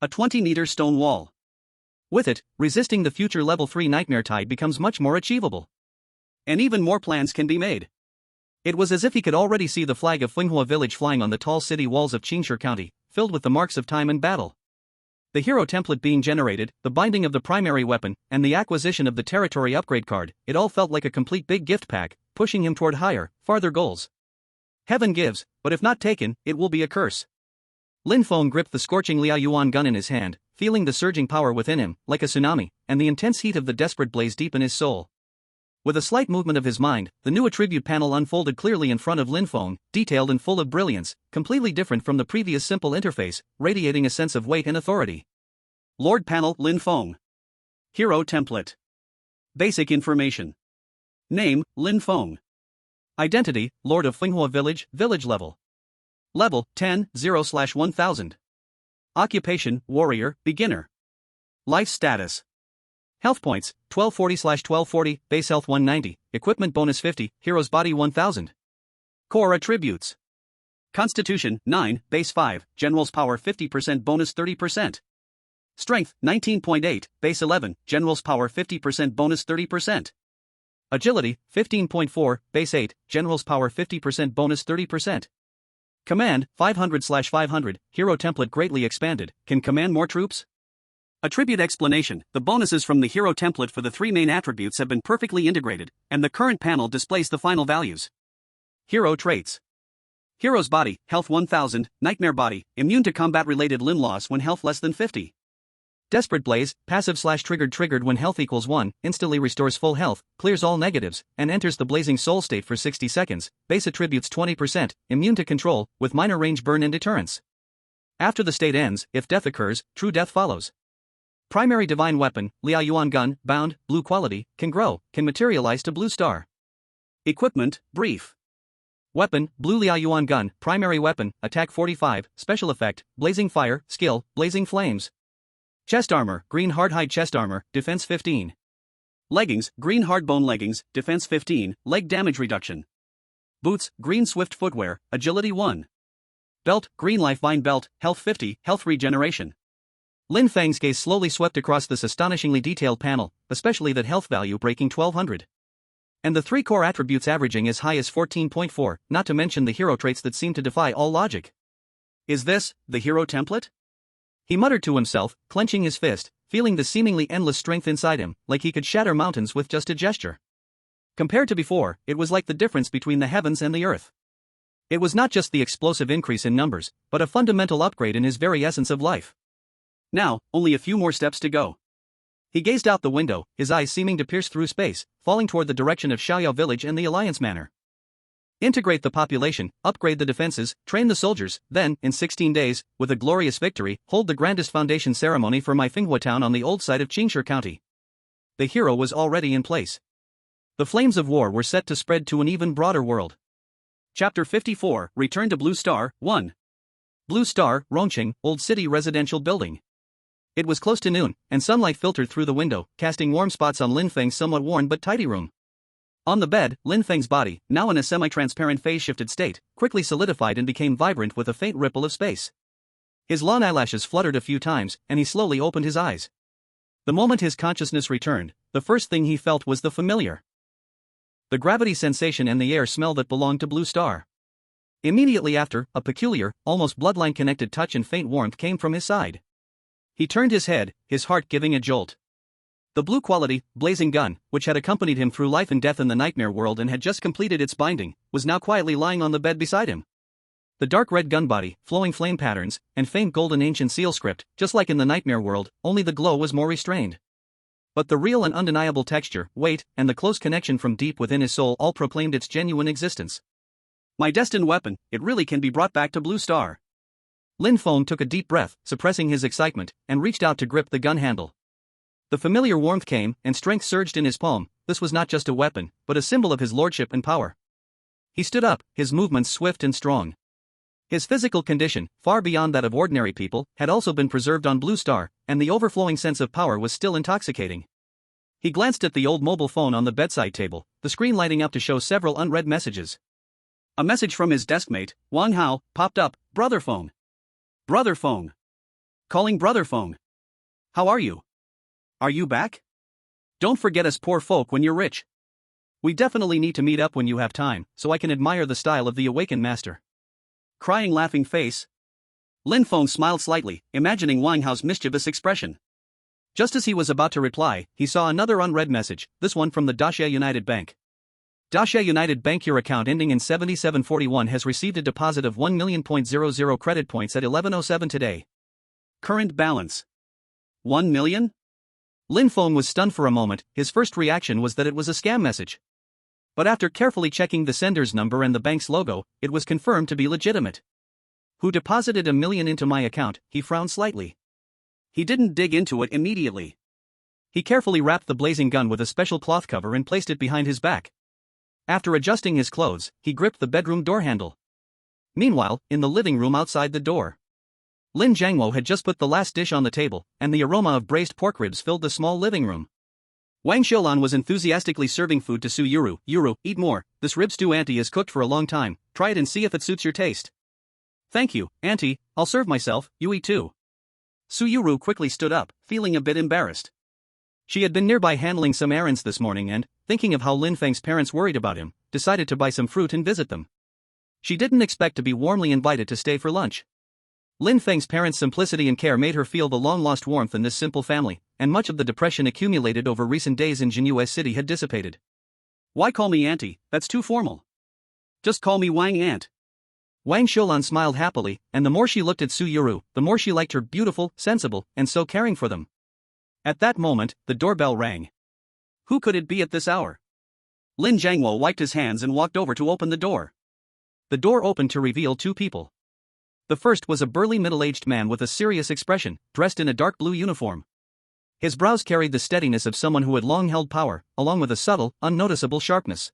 A 20-meter stone wall. With it, resisting the future level 3 Nightmare Tide becomes much more achievable. And even more plans can be made. It was as if he could already see the flag of Finoa village flying on the tall city walls of Qingshi County, filled with the marks of time and battle. The hero template being generated, the binding of the primary weapon, and the acquisition of the territory upgrade card, it all felt like a complete big gift pack, pushing him toward higher, farther goals. Heaven gives, but if not taken, it will be a curse. Lin Feng gripped the scorching Liaoyuan gun in his hand, feeling the surging power within him, like a tsunami, and the intense heat of the desperate blaze deep in his soul. With a slight movement of his mind, the new attribute panel unfolded clearly in front of Lin Feng, detailed and full of brilliance, completely different from the previous simple interface, radiating a sense of weight and authority. Lord Panel Lin Feng. Hero Template. Basic Information. Name, Lin Feng. Identity, Lord of Finoa Village, Village Level. Level, 10, 0/1000. Occupation, Warrior, Beginner. Life Status. Health points, 1240/1240, base health 190, equipment bonus 50, hero's body 1000. Core attributes. Constitution, 9, base 5, general's power 50% bonus 30%. Strength, 19.8, base 11, general's power 50% bonus 30%. Agility, 15.4, base 8, general's power 50% bonus 30%. Command, 500/500, hero template greatly expanded, can command more troops? Attribute explanation, the bonuses from the hero template for the 3 main attributes have been perfectly integrated, and the current panel displays the final values. Hero traits. Hero's body, health 1000, nightmare body, immune to combat-related limb loss when health less than 50. Desperate Blaze, passive/triggered when health equals 1, instantly restores full health, clears all negatives, and enters the blazing soul state for 60 seconds, base attributes 20%, immune to control, with minor range burn and deterrence. After the state ends, if death occurs, true death follows. Primary divine weapon, Liaoyuan gun, bound, blue quality, can grow, can materialize to blue star. Equipment, brief. Weapon, blue Liaoyuan gun, primary weapon, attack 45, special effect, blazing fire, skill, blazing flames. Chest armor, green hardhide chest armor, defense 15. Leggings, green hardbone leggings, defense 15, leg damage reduction. Boots, green swift footwear, agility 1. Belt, green lifeline belt, health 50, health regeneration. Lin Feng's gaze slowly swept across this astonishingly detailed panel, especially that health value breaking 1200. And the 3 core attributes averaging as high as 14.4, not to mention the hero traits that seem to defy all logic. Is this the hero template? He muttered to himself, clenching his fist, feeling the seemingly endless strength inside him, like he could shatter mountains with just a gesture. Compared to before, it was like the difference between the heavens and the earth. It was not just the explosive increase in numbers, but a fundamental upgrade in his very essence of life. Now, only a few more steps to go. He gazed out the window, his eyes seeming to pierce through space, falling toward the direction of Xiaoyao village and the Alliance Manor. Integrate the population, upgrade the defenses, train the soldiers, then, in 16 days, with a glorious victory, hold the grandest foundation ceremony for my Finoa town on the old site of Qingshi County. The hero was already in place. The flames of war were set to spread to an even broader world. Chapter 54, Return to Blue Star, 1. Blue Star, Rongqing, Old City Residential Building. It was close to noon, and sunlight filtered through the window, casting warm spots on Lin Feng's somewhat worn but tidy room. On the bed, Lin Feng's body, now in a semi-transparent phase-shifted state, quickly solidified and became vibrant with a faint ripple of space. His long eyelashes fluttered a few times, and he slowly opened his eyes. The moment his consciousness returned, the first thing he felt was the familiar. The gravity sensation and the air smell that belonged to Blue Star. Immediately after, a peculiar, almost bloodline-connected touch and faint warmth came from his side. He turned his head, his heart giving a jolt. The blue-quality, blazing gun, which had accompanied him through life and death in the nightmare world and had just completed its binding, was now quietly lying on the bed beside him. The dark red gun body, flowing flame patterns, and faint golden ancient seal script, just like in the nightmare world, only the glow was more restrained. But the real and undeniable texture, weight, and the close connection from deep within his soul all proclaimed its genuine existence. My destined weapon, it really can be brought back to Blue Star. Lin Feng took a deep breath, suppressing his excitement, and reached out to grip the gun handle. The familiar warmth came, and strength surged in his palm. This was not just a weapon, but a symbol of his lordship and power. He stood up, his movements swift and strong. His physical condition, far beyond that of ordinary people, had also been preserved on Blue Star, and the overflowing sense of power was still intoxicating. He glanced at the old mobile phone on the bedside table, the screen lighting up to show several unread messages. A message from his deskmate, Wang Hao, popped up. Brother Feng. Brother Feng. Calling Brother Feng. How are you? Are you back? Don't forget us poor folk when you're rich. We definitely need to meet up when you have time, so I can admire the style of the awakened master. Crying laughing face. Lin Feng smiled slightly, imagining Wang Hao's mischievous expression. Just as he was about to reply, he saw another unread message, this one from the Daxia United Bank. Daxia United Bank, your account ending in 7741 has received a deposit of 1,000,000 credit points at 11:07 today. Current balance. 1 million? Lin Feng was stunned for a moment. His first reaction was that it was a scam message. But after carefully checking the sender's number and the bank's logo, it was confirmed to be legitimate. Who deposited 1 million into my account? He frowned slightly. He didn't dig into it immediately. He carefully wrapped the blazing gun with a special cloth cover and placed it behind his back. After adjusting his clothes, he gripped the bedroom door handle. Meanwhile, in the living room outside the door, Lin Jiangwo had just put the last dish on the table, and the aroma of braised pork ribs filled the small living room. Wang Xiulan was enthusiastically serving food to Su Yuru. Yuru, eat more, this rib stew auntie is cooked for a long time, try it and see if it suits your taste. Thank you, auntie, I'll serve myself, you eat too. Su Yuru quickly stood up, feeling a bit embarrassed. She had been nearby handling some errands this morning and, thinking of how Lin Feng's parents worried about him, decided to buy some fruit and visit them. She didn't expect to be warmly invited to stay for lunch. Lin Feng's parents' simplicity and care made her feel the long-lost warmth in this simple family, and much of the depression accumulated over recent days in Jinhua City had dissipated. Why call me auntie? That's too formal. Just call me Wang Aunt. Wang Xiulan smiled happily, and the more she looked at Su Yuru, the more she liked her beautiful, sensible, and so caring for them. At that moment, the doorbell rang. Who could it be at this hour? Lin Jiangwo wiped his hands and walked over to open the door. The door opened to reveal two people. The first was a burly middle-aged man with a serious expression, dressed in a dark blue uniform. His brows carried the steadiness of someone who had long held power, along with a subtle, unnoticeable sharpness.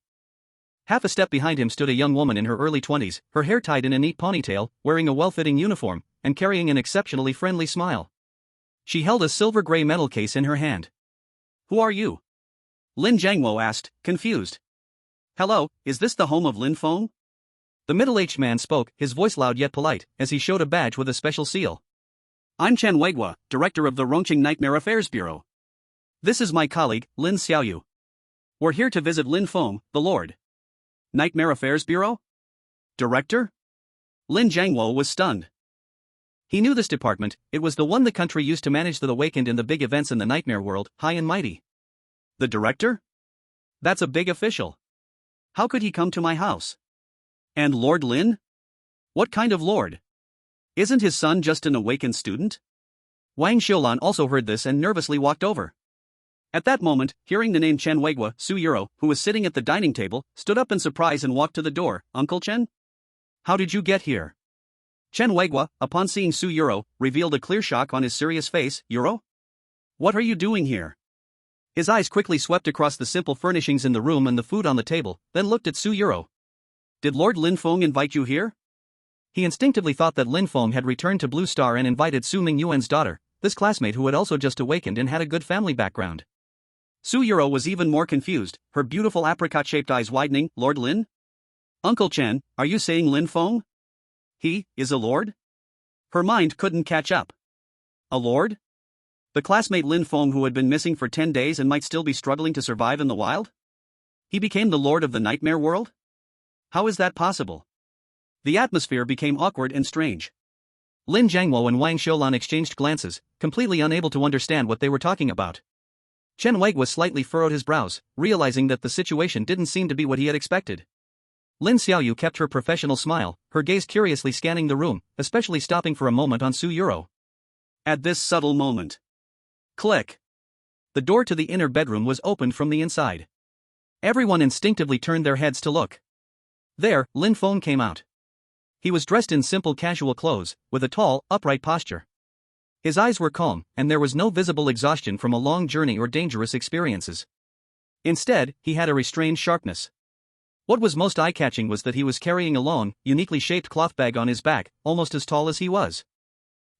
Half a step behind him stood a young woman in her early 20s, her hair tied in a neat ponytail, wearing a well-fitting uniform, and carrying an exceptionally friendly smile. She held a silver-gray metal case in her hand. "Who are you?" Lin Jiangwo asked, confused. "Hello, is this the home of Lin Feng?" The middle-aged man spoke, his voice loud yet polite, as he showed a badge with a special seal. "I'm Chen Weiguo, director of the Rongqing Nightmare Affairs Bureau. This is my colleague, Lin Xiaoyu. We're here to visit Lin Feng, the Lord." "Nightmare Affairs Bureau? Director?" Lin Jiangwo was stunned. He knew this department, it was the one the country used to manage the awakened in the big events in the nightmare world, high and mighty. The director? That's a big official. How could he come to my house? And Lord Lin? What kind of lord? Isn't his son just an awakened student? Wang Xiulan also heard this and nervously walked over. At that moment, hearing the name Chen Weiguo, Su Yuro, who was sitting at the dining table, stood up in surprise and walked to the door. "Uncle Chen? How did you get here?" Chen Weiguo, upon seeing Su Yuro, revealed a clear shock on his serious face. "Yuro? What are you doing here?" His eyes quickly swept across the simple furnishings in the room and the food on the table, then looked at Su Yuro. "Did Lord Lin Feng invite you here?" He instinctively thought that Lin Feng had returned to Blue Star and invited Su Mingyuan's daughter, this classmate who had also just awakened and had a good family background. Su Yuro was even more confused, her beautiful apricot-shaped eyes widening. "Lord Lin? Uncle Chen, are you saying Lin Feng? He is a lord?" Her mind couldn't catch up. A lord? The classmate Lin Feng who had been missing for 10 days and might still be struggling to survive in the wild? He became the lord of the nightmare world? How is that possible? The atmosphere became awkward and strange. Lin Jiangwo and Wang Xiulan exchanged glances, completely unable to understand what they were talking about. Chen Weiguo slightly furrowed his brows, realizing that the situation didn't seem to be what he had expected. Lin Xiaoyu kept her professional smile, her gaze curiously scanning the room, especially stopping for a moment on Su Yuro. At this subtle moment. Click. The door to the inner bedroom was opened from the inside. Everyone instinctively turned their heads to look. There, Lin Feng came out. He was dressed in simple casual clothes, with a tall, upright posture. His eyes were calm, and there was no visible exhaustion from a long journey or dangerous experiences. Instead, he had a restrained sharpness. What was most eye-catching was that he was carrying a long, uniquely shaped cloth bag on his back, almost as tall as he was.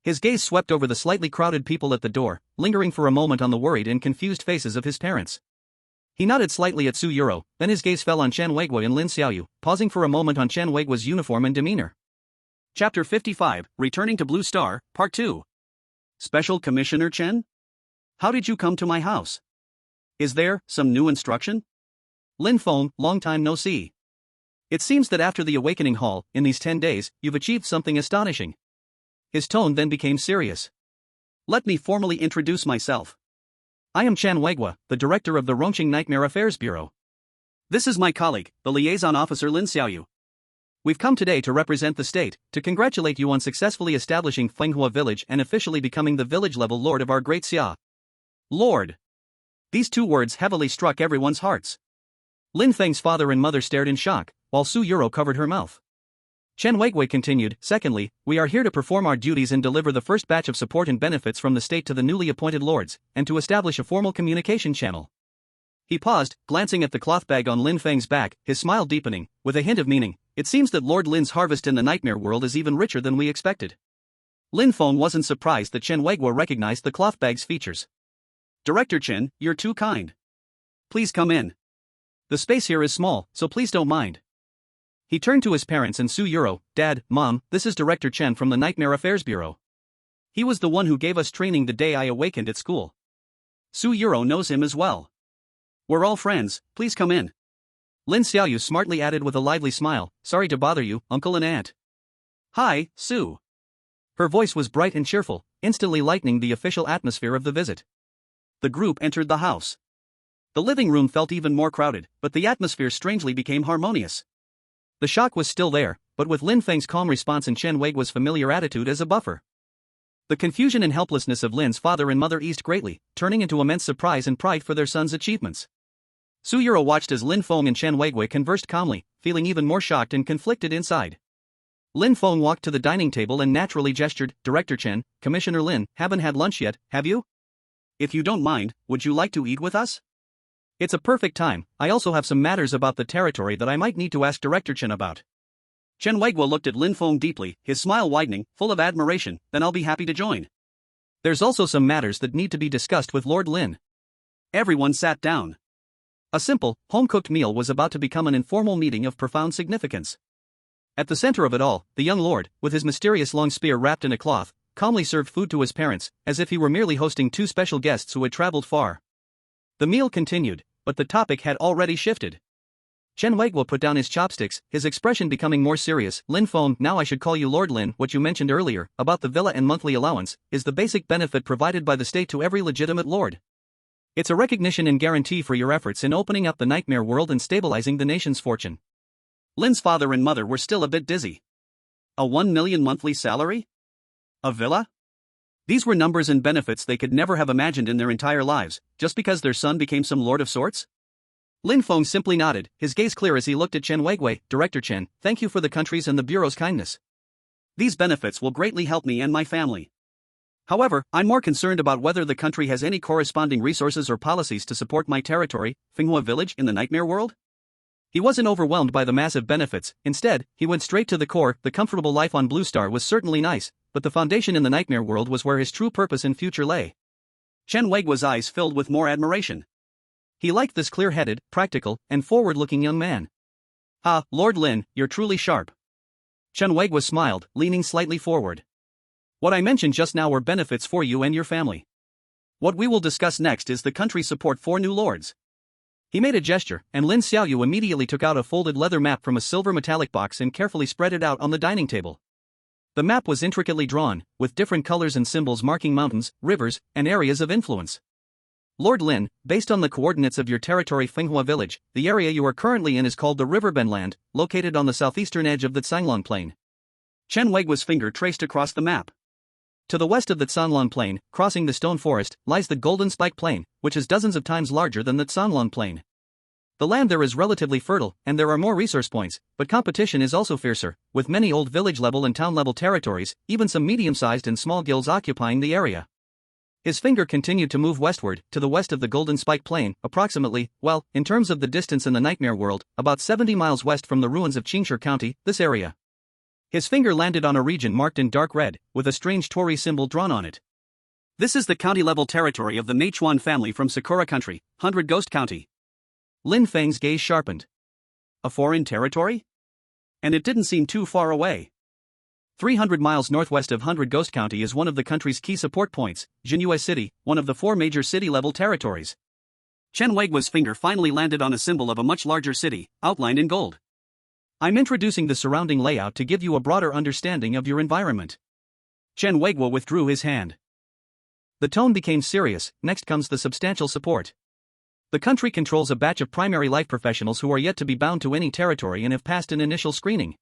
His gaze swept over the slightly crowded people at the door, lingering for a moment on the worried and confused faces of his parents. He nodded slightly at Su Yuro, then his gaze fell on Chen Weiguo and Lin Xiaoyu, pausing for a moment on Chen Weiguo's uniform and demeanor. Chapter 55, Returning to Blue Star, Part 2. Special Commissioner Chen? How did you come to my house? Is there some new instruction? Lin Feng, long time no see. It seems that after the Awakening Hall, in these 10 days, you've achieved something astonishing. His tone then became serious. Let me formally introduce myself. I am Chen Weiguo, the director of the Rongqing Nightmare Affairs Bureau. This is my colleague, the liaison officer Lin Xiaoyu. We've come today to represent the state, to congratulate you on successfully establishing Fenghua Village and officially becoming the village-level lord of our great Xia. Lord. These two words heavily struck everyone's hearts. Lin Feng's father and mother stared in shock, while Su Yuro covered her mouth. Chen Weiguo continued, secondly, we are here to perform our duties and deliver the first batch of support and benefits from the state to the newly appointed lords, and to establish a formal communication channel. He paused, glancing at the cloth bag on Lin Feng's back, his smile deepening, with a hint of meaning. It seems that Lord Lin's harvest in the nightmare world is even richer than we expected. Lin Feng wasn't surprised that Chen Weiguo recognized the cloth bag's features. Director Chen, you're too kind. Please come in. The space here is small, so please don't mind. He turned to his parents and Su Yuro. Dad, Mom, this is Director Chen from the Nightmare Affairs Bureau. He was the one who gave us training the day I awakened at school. Su Yuro knows him as well. We're all friends, please come in. Lin Xiaoyu smartly added with a lively smile, sorry to bother you, uncle and aunt. Hi, Su. Her voice was bright and cheerful, instantly lightening the official atmosphere of the visit. The group entered the house. The living room felt even more crowded, but the atmosphere strangely became harmonious. The shock was still there, but with Lin Feng's calm response and Chen Weiguo's familiar attitude as a buffer. The confusion and helplessness of Lin's father and mother eased greatly, turning into immense surprise and pride for their son's achievements. Su Yuro watched as Lin Feng and Chen Weiguo conversed calmly, feeling even more shocked and conflicted inside. Lin Feng walked to the dining table and naturally gestured, Director Chen, Commissioner Lin, haven't had lunch yet, have you? If you don't mind, would you like to eat with us? It's a perfect time. I also have some matters about the territory that I might need to ask Director Chen about. Chen Weiguo looked at Lin Feng deeply, his smile widening, full of admiration. Then I'll be happy to join. There's also some matters that need to be discussed with Lord Lin. Everyone sat down. A simple, home-cooked meal was about to become an informal meeting of profound significance. At the center of it all, the young lord, with his mysterious long spear wrapped in a cloth, calmly served food to his parents, as if he were merely hosting two special guests who had traveled far. The meal continued, but the topic had already shifted. Chen Weiguo put down his chopsticks, his expression becoming more serious. Lin Feng, now I should call you Lord Lin. What you mentioned earlier, about the villa and monthly allowance, is the basic benefit provided by the state to every legitimate lord. It's a recognition and guarantee for your efforts in opening up the nightmare world and stabilizing the nation's fortune. Lin's father and mother were still a bit dizzy. A 1 million monthly salary? A villa? These were numbers and benefits they could never have imagined in their entire lives, just because their son became some lord of sorts? Lin Feng simply nodded, his gaze clear as he looked at Chen Weiguo. Director Chen, thank you for the country's and the bureau's kindness. These benefits will greatly help me and my family. However, I'm more concerned about whether the country has any corresponding resources or policies to support my territory, Finoa village, in the nightmare world. He wasn't overwhelmed by the massive benefits. Instead, he went straight to the core. The comfortable life on Blue Star was certainly nice, but the foundation in the nightmare world was where his true purpose and future lay. Chen Weiguo's eyes filled with more admiration. He liked this clear-headed, practical, and forward-looking young man. Ah, Lord Lin, you're truly sharp. Chen Weiguo smiled, leaning slightly forward. What I mentioned just now were benefits for you and your family. What we will discuss next is the country's support for new lords. He made a gesture, and Lin Xiaoyu immediately took out a folded leather map from a silver metallic box and carefully spread it out on the dining table. The map was intricately drawn, with different colors and symbols marking mountains, rivers, and areas of influence. Lord Lin, based on the coordinates of your territory Fenghua village, the area you are currently in is called the Riverbend Land, located on the southeastern edge of the Tsanglong Plain. Chen Weiguo's finger traced across the map. To the west of the Tsanglong Plain, crossing the stone forest, lies the Golden Spike Plain, which is dozens of times larger than the Tsanglong Plain. The land there is relatively fertile, and there are more resource points, but competition is also fiercer, with many old village-level and town-level territories, even some medium-sized and small guilds occupying the area. His finger continued to move westward, to the west of the Golden Spike Plain, approximately, well, in terms of the distance in the nightmare world, about 70 miles west from the ruins of Qingshi County, this area. His finger landed on a region marked in dark red, with a strange Torii symbol drawn on it. This is the county-level territory of the Meichuan family from Sakura Country, 100 Ghost County. Lin Feng's gaze sharpened. A foreign territory? And it didn't seem too far away. 300 miles northwest of 100 Ghost County is one of the country's key support points, Jinyue City, one of the 4 major city-level territories. Chen Weiguo's finger finally landed on a symbol of a much larger city, outlined in gold. I'm introducing the surrounding layout to give you a broader understanding of your environment. Chen Weiguo withdrew his hand. The tone became serious. Next comes the substantial support. The country controls a batch of primary life professionals who are yet to be bound to any territory and have passed an initial screening.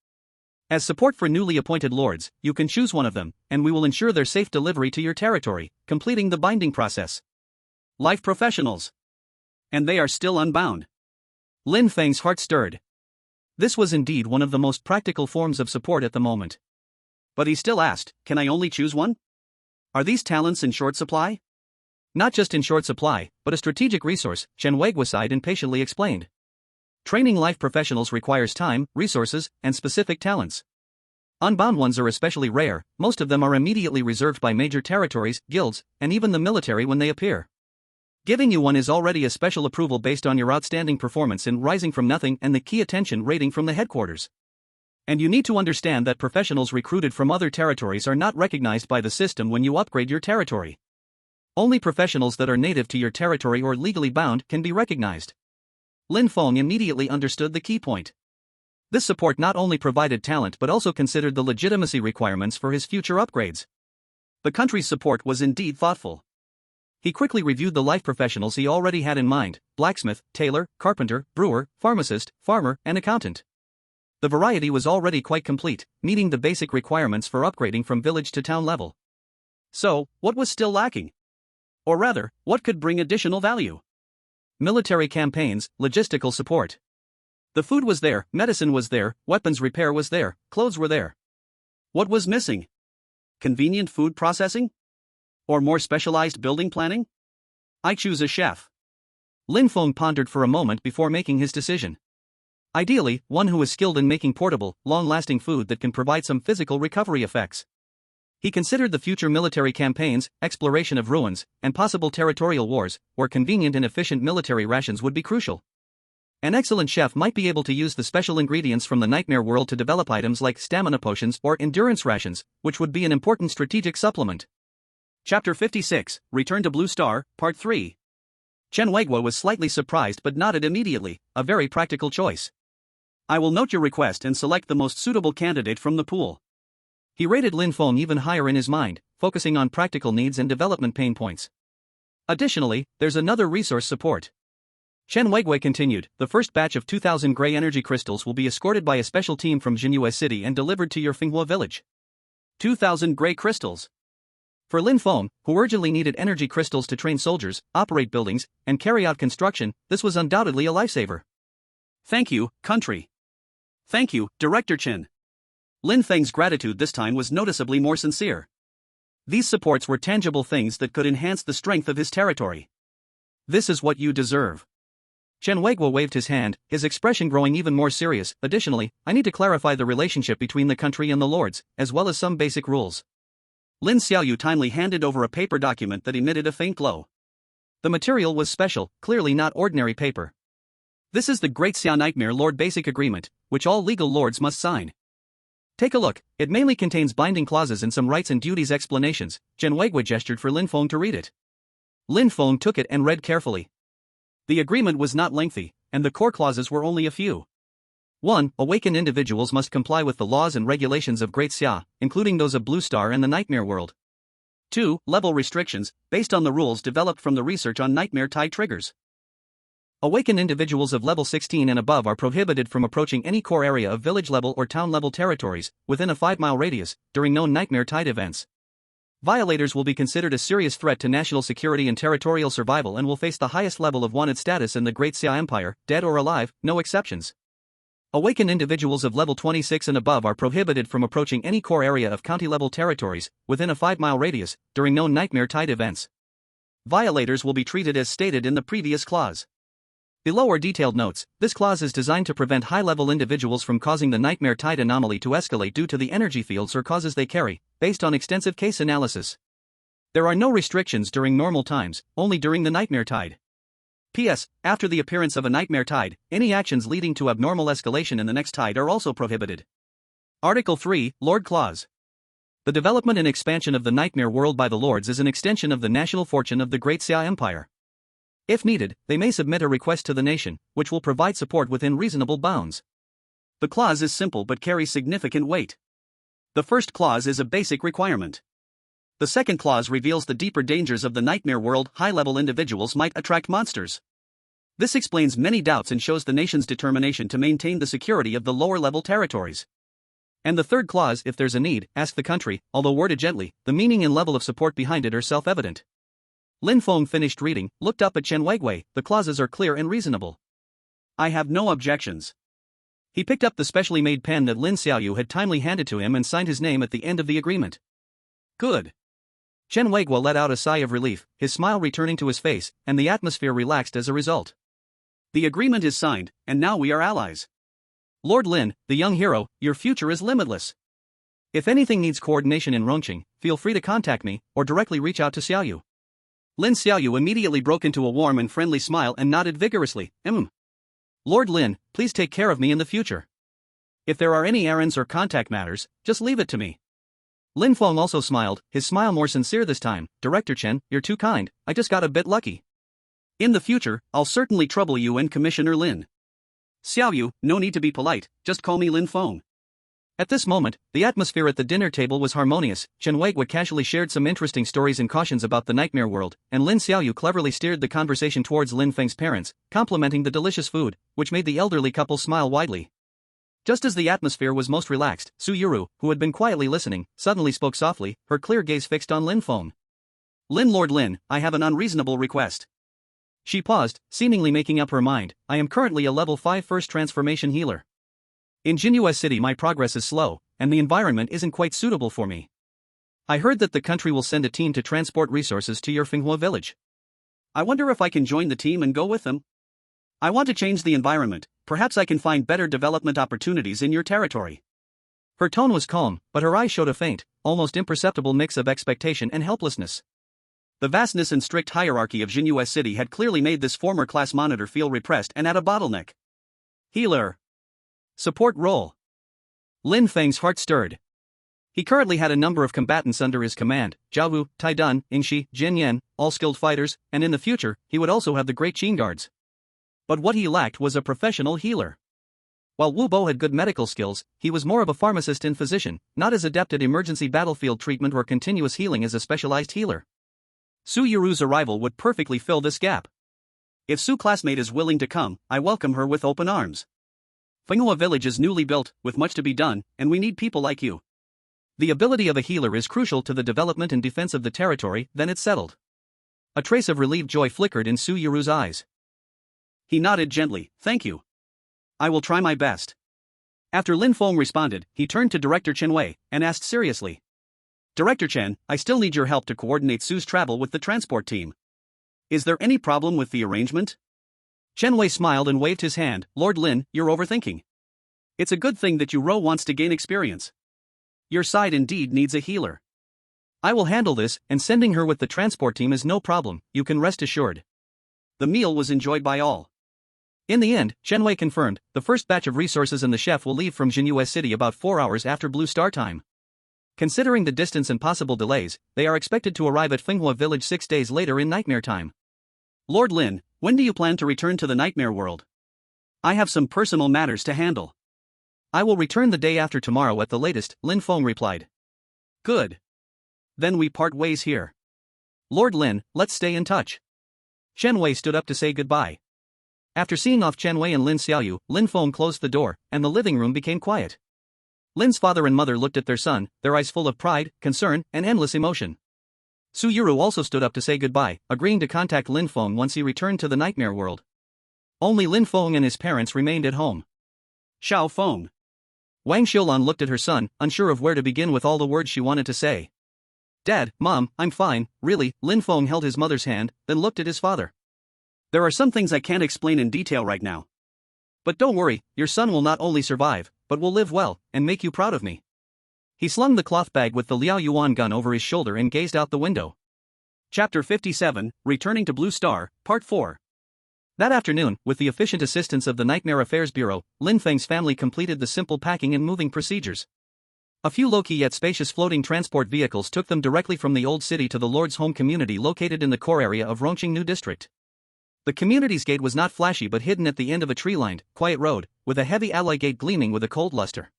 As support for newly appointed lords, you can choose one of them, and we will ensure their safe delivery to your territory, completing the binding process. Life professionals. And they are still unbound. Lin Feng's heart stirred. This was indeed one of the most practical forms of support at the moment. But he still asked, can I only choose one? Are these talents in short supply? Not just in short supply, but a strategic resource, Chen Weiguo sighed and patiently explained. Training life professionals requires time, resources, and specific talents. Unbound ones are especially rare. Most of them are immediately reserved by major territories, guilds, and even the military when they appear. Giving you one is already a special approval based on your outstanding performance in rising from nothing and the key attention rating from the headquarters. And you need to understand that professionals recruited from other territories are not recognized by the system when you upgrade your territory. Only professionals that are native to your territory or legally bound can be recognized. Lin Feng immediately understood the key point. This support not only provided talent but also considered the legitimacy requirements for his future upgrades. The country's support was indeed thoughtful. He quickly reviewed the life professionals he already had in mind: blacksmith, tailor, carpenter, brewer, pharmacist, farmer, and accountant. The variety was already quite complete, meeting the basic requirements for upgrading from village to town level. So, what was still lacking? Or rather, what could bring additional value? Military campaigns, logistical support. The food was there, medicine was there, weapons repair was there, clothes were there. What was missing? Convenient food processing? Or more specialized building planning? I choose a chef. Lin Feng pondered for a moment before making his decision. Ideally, one who is skilled in making portable, long-lasting food that can provide some physical recovery effects. He considered the future military campaigns, exploration of ruins, and possible territorial wars, where convenient and efficient military rations would be crucial. An excellent chef might be able to use the special ingredients from the nightmare world to develop items like stamina potions or endurance rations, which would be an important strategic supplement. Chapter 56, Return to Blue Star, Part 3. Chen Weiguo was slightly surprised but nodded immediately, a very practical choice. I will note your request and select the most suitable candidate from the pool. He rated Lin Feng even higher in his mind, focusing on practical needs and development pain points. Additionally, there's another resource support. Chen Weiguo continued, the first batch of 2,000 gray energy crystals will be escorted by a special team from Jinhua City and delivered to your Finoa village. 2,000 gray crystals. For Lin Feng, who urgently needed energy crystals to train soldiers, operate buildings, and carry out construction, this was undoubtedly a lifesaver. Thank you, country. Thank you, Director Chen. Lin Feng's gratitude this time was noticeably more sincere. These supports were tangible things that could enhance the strength of his territory. This is what you deserve. Chen Weiguo waved his hand, his expression growing even more serious. Additionally, I need to clarify the relationship between the country and the lords, as well as some basic rules. Lin Xiaoyu timely handed over a paper document that emitted a faint glow. The material was special, clearly not ordinary paper. This is the Great Xia Nightmare Lord Basic Agreement, which all legal lords must sign. Take a look, it mainly contains binding clauses and some rights and duties explanations. Chen Weiguo gestured for Lin Feng to read it. Lin Feng took it and read carefully. The agreement was not lengthy, and the core clauses were only a few. 1. Awakened individuals must comply with the laws and regulations of Great Xia, including those of Blue Star and the Nightmare World. 2. Level restrictions, based on the rules developed from the research on Nightmare Tide triggers. Awakened individuals of level 16 and above are prohibited from approaching any core area of village-level or town-level territories, within a 5-mile radius, during known Nightmare Tide events. Violators will be considered a serious threat to national security and territorial survival and will face the highest level of wanted status in the Great Xia Empire, dead or alive, no exceptions. Awakened individuals of level 26 and above are prohibited from approaching any core area of county-level territories, within a 5-mile radius, during known Nightmare Tide events. Violators will be treated as stated in the previous clause. Below are detailed notes. This clause is designed to prevent high-level individuals from causing the Nightmare Tide anomaly to escalate due to the energy fields or causes they carry, based on extensive case analysis. There are no restrictions during normal times, only during the Nightmare Tide. P.S. After the appearance of a Nightmare Tide, any actions leading to abnormal escalation in the next tide are also prohibited. Article 3, Lord Clause. The development and expansion of the Nightmare World by the Lords is an extension of the national fortune of the Great Xia Empire. If needed, they may submit a request to the nation, which will provide support within reasonable bounds. The clause is simple but carries significant weight. The first clause is a basic requirement. The second clause reveals the deeper dangers of the Nightmare World. High-level individuals might attract monsters. This explains many doubts and shows the nation's determination to maintain the security of the lower-level territories. And the third clause, if there's a need, ask the country. Although worded gently, the meaning and level of support behind it are self-evident. Lin Feng finished reading, looked up at Chen Weiguo. The clauses are clear and reasonable. I have no objections. He picked up the specially made pen that Lin Xiaoyu had timely handed to him and signed his name at the end of the agreement. Good. Chen Weiguo let out a sigh of relief, his smile returning to his face, and the atmosphere relaxed as a result. The agreement is signed, and now we are allies. Lord Lin, the young hero, your future is limitless. If anything needs coordination in Rongqing, feel free to contact me, or directly reach out to Xiaoyu. Lin Xiaoyu immediately broke into a warm and friendly smile and nodded vigorously. Lord Lin, please take care of me in the future. If there are any errands or contact matters, just leave it to me. Lin Feng also smiled, his smile more sincere this time. Director Chen, you're too kind, I just got a bit lucky. In the future, I'll certainly trouble you and Commissioner Lin. Xiaoyu, no need to be polite, just call me Lin Feng. At this moment, the atmosphere at the dinner table was harmonious. Chen Weiguo casually shared some interesting stories and cautions about the Nightmare World, and Lin Xiaoyu cleverly steered the conversation towards Lin Feng's parents, complimenting the delicious food, which made the elderly couple smile widely. Just as the atmosphere was most relaxed, Su Yuru, who had been quietly listening, suddenly spoke softly, her clear gaze fixed on Lin Feng. Lord Lin, I have an unreasonable request. She paused, seemingly making up her mind. I am currently a level 5 first transformation healer. In Jinhua City my progress is slow, and the environment isn't quite suitable for me. I heard that the country will send a team to transport resources to your Finoa village. I wonder if I can join the team and go with them? I want to change the environment, perhaps I can find better development opportunities in your territory. Her tone was calm, but her eyes showed a faint, almost imperceptible mix of expectation and helplessness. The vastness and strict hierarchy of Jinhua City had clearly made this former class monitor feel repressed and at a bottleneck. Healer. Support role. Lin Feng's heart stirred. He currently had a number of combatants under his command, Zhao Wu, Tai Dun, Yingxi, Jin Yan, all skilled fighters, and in the future, he would also have the Great Qin Guards. But what he lacked was a professional healer. While Wu Bo had good medical skills, he was more of a pharmacist and physician, not as adept at emergency battlefield treatment or continuous healing as a specialized healer. Su Yuru's arrival would perfectly fill this gap. If Su classmate is willing to come, I welcome her with open arms. Finoa village is newly built, with much to be done, and we need people like you. The ability of a healer is crucial to the development and defense of the territory, then it's settled. A trace of relieved joy flickered in Su Yuru's eyes. He nodded gently, thank you. I will try my best. After Lin Feng responded, he turned to Director Chen Wei, and asked seriously. Director Chen, I still need your help to coordinate Su's travel with the transport team. Is there any problem with the arrangement? Chen Wei smiled and waved his hand, Lord Lin, you're overthinking. It's a good thing that Ro wants to gain experience. Your side indeed needs a healer. I will handle this, and sending her with the transport team is no problem, you can rest assured. The meal was enjoyed by all. In the end, Chen Wei confirmed, the first batch of resources and the chef will leave from Jinhua City about 4 hours after Blue Star time. Considering the distance and possible delays, they are expected to arrive at Finghua village 6 days later in Nightmare time. Lord Lin, when do you plan to return to the Nightmare world? I have some personal matters to handle. I will return the day after tomorrow at the latest, Lin Feng replied. Good. Then we part ways here. Lord Lin, let's stay in touch. Chen Wei stood up to say goodbye. After seeing off Chen Wei and Lin Xiaoyu, Lin Feng closed the door, and the living room became quiet. Lin's father and mother looked at their son, their eyes full of pride, concern, and endless emotion. Su Yuru also stood up to say goodbye, agreeing to contact Lin Feng once he returned to the Nightmare world. Only Lin Feng and his parents remained at home. Xiao Feng. Wang Xiulan looked at her son, unsure of where to begin with all the words she wanted to say. Dad, Mom, I'm fine, really. Lin Feng held his mother's hand, then looked at his father. There are some things I can't explain in detail right now. But don't worry, your son will not only survive, but will live well, and make you proud of me. He slung the cloth bag with the Liao Yuan gun over his shoulder and gazed out the window. Chapter 57, Returning to Blue Star, Part 4. That afternoon, with the efficient assistance of the Nightmare Affairs Bureau, Lin Feng's family completed the simple packing and moving procedures. A few low-key yet spacious floating transport vehicles took them directly from the old city to the Lord's home community located in the core area of Rongqing New District. The community's gate was not flashy but hidden at the end of a tree-lined, quiet road, with a heavy alloy gate gleaming with a cold luster.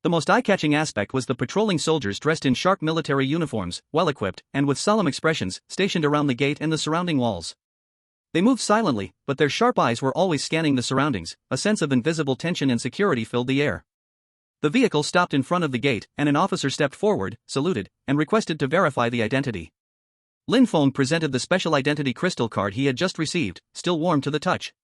The most eye-catching aspect was the patrolling soldiers dressed in sharp military uniforms, well-equipped, and with solemn expressions, stationed around the gate and the surrounding walls. They moved silently, but their sharp eyes were always scanning the surroundings. A sense of invisible tension and security filled the air. The vehicle stopped in front of the gate, and an officer stepped forward, saluted, and requested to verify the identity. Lin Feng presented the special identity crystal card he had just received, still warm to the touch.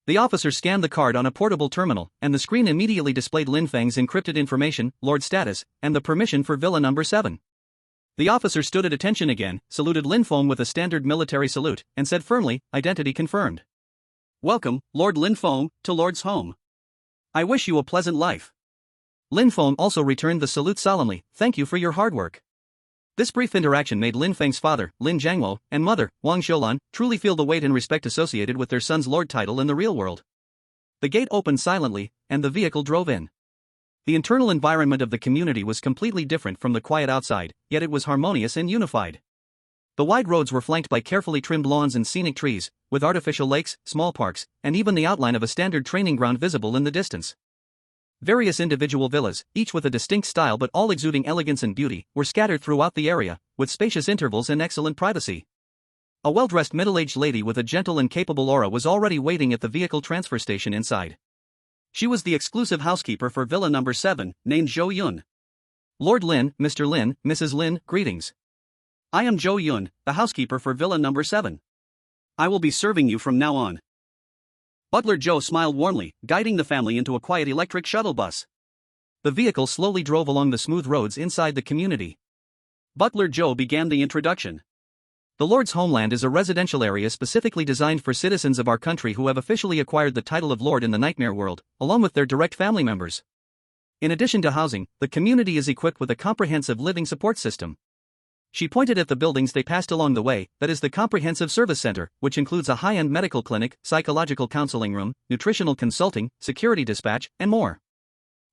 The officer scanned the card on a portable terminal, and the screen immediately displayed Lin Feng's encrypted information, Lord status, and the permission for Villa Number 7. The officer stood at attention again, saluted Lin Feng with a standard military salute, and said firmly, identity confirmed. Welcome, Lord Lin Feng, to Lord's home. I wish you a pleasant life. Lin Feng also returned the salute solemnly, thank you for your hard work. This brief interaction made Lin Feng's father, Lin Jiangwo, and mother, Wang Xiulan, truly feel the weight and respect associated with their son's lord title in the real world. The gate opened silently, and the vehicle drove in. The internal environment of the community was completely different from the quiet outside, yet it was harmonious and unified. The wide roads were flanked by carefully trimmed lawns and scenic trees, with artificial lakes, small parks, and even the outline of a standard training ground visible in the distance. Various individual villas, each with a distinct style but all exuding elegance and beauty, were scattered throughout the area, with spacious intervals and excellent privacy. A well-dressed middle-aged lady with a gentle and capable aura was already waiting at the vehicle transfer station inside. She was the exclusive housekeeper for Villa Number 7, named Zhou Yun. Lord Lin, Mr. Lin, Mrs. Lin, greetings. I am Zhou Yun, the housekeeper for Villa Number 7. I will be serving you from now on. Butler Joe smiled warmly, guiding the family into a quiet electric shuttle bus. The vehicle slowly drove along the smooth roads inside the community. Butler Joe began the introduction. The Lord's homeland is a residential area specifically designed for citizens of our country who have officially acquired the title of Lord in the Nightmare world, along with their direct family members. In addition to housing, the community is equipped with a comprehensive living support system. She pointed at the buildings they passed along the way, that is the Comprehensive Service Center, which includes a high-end medical clinic, psychological counseling room, nutritional consulting, security dispatch, and more.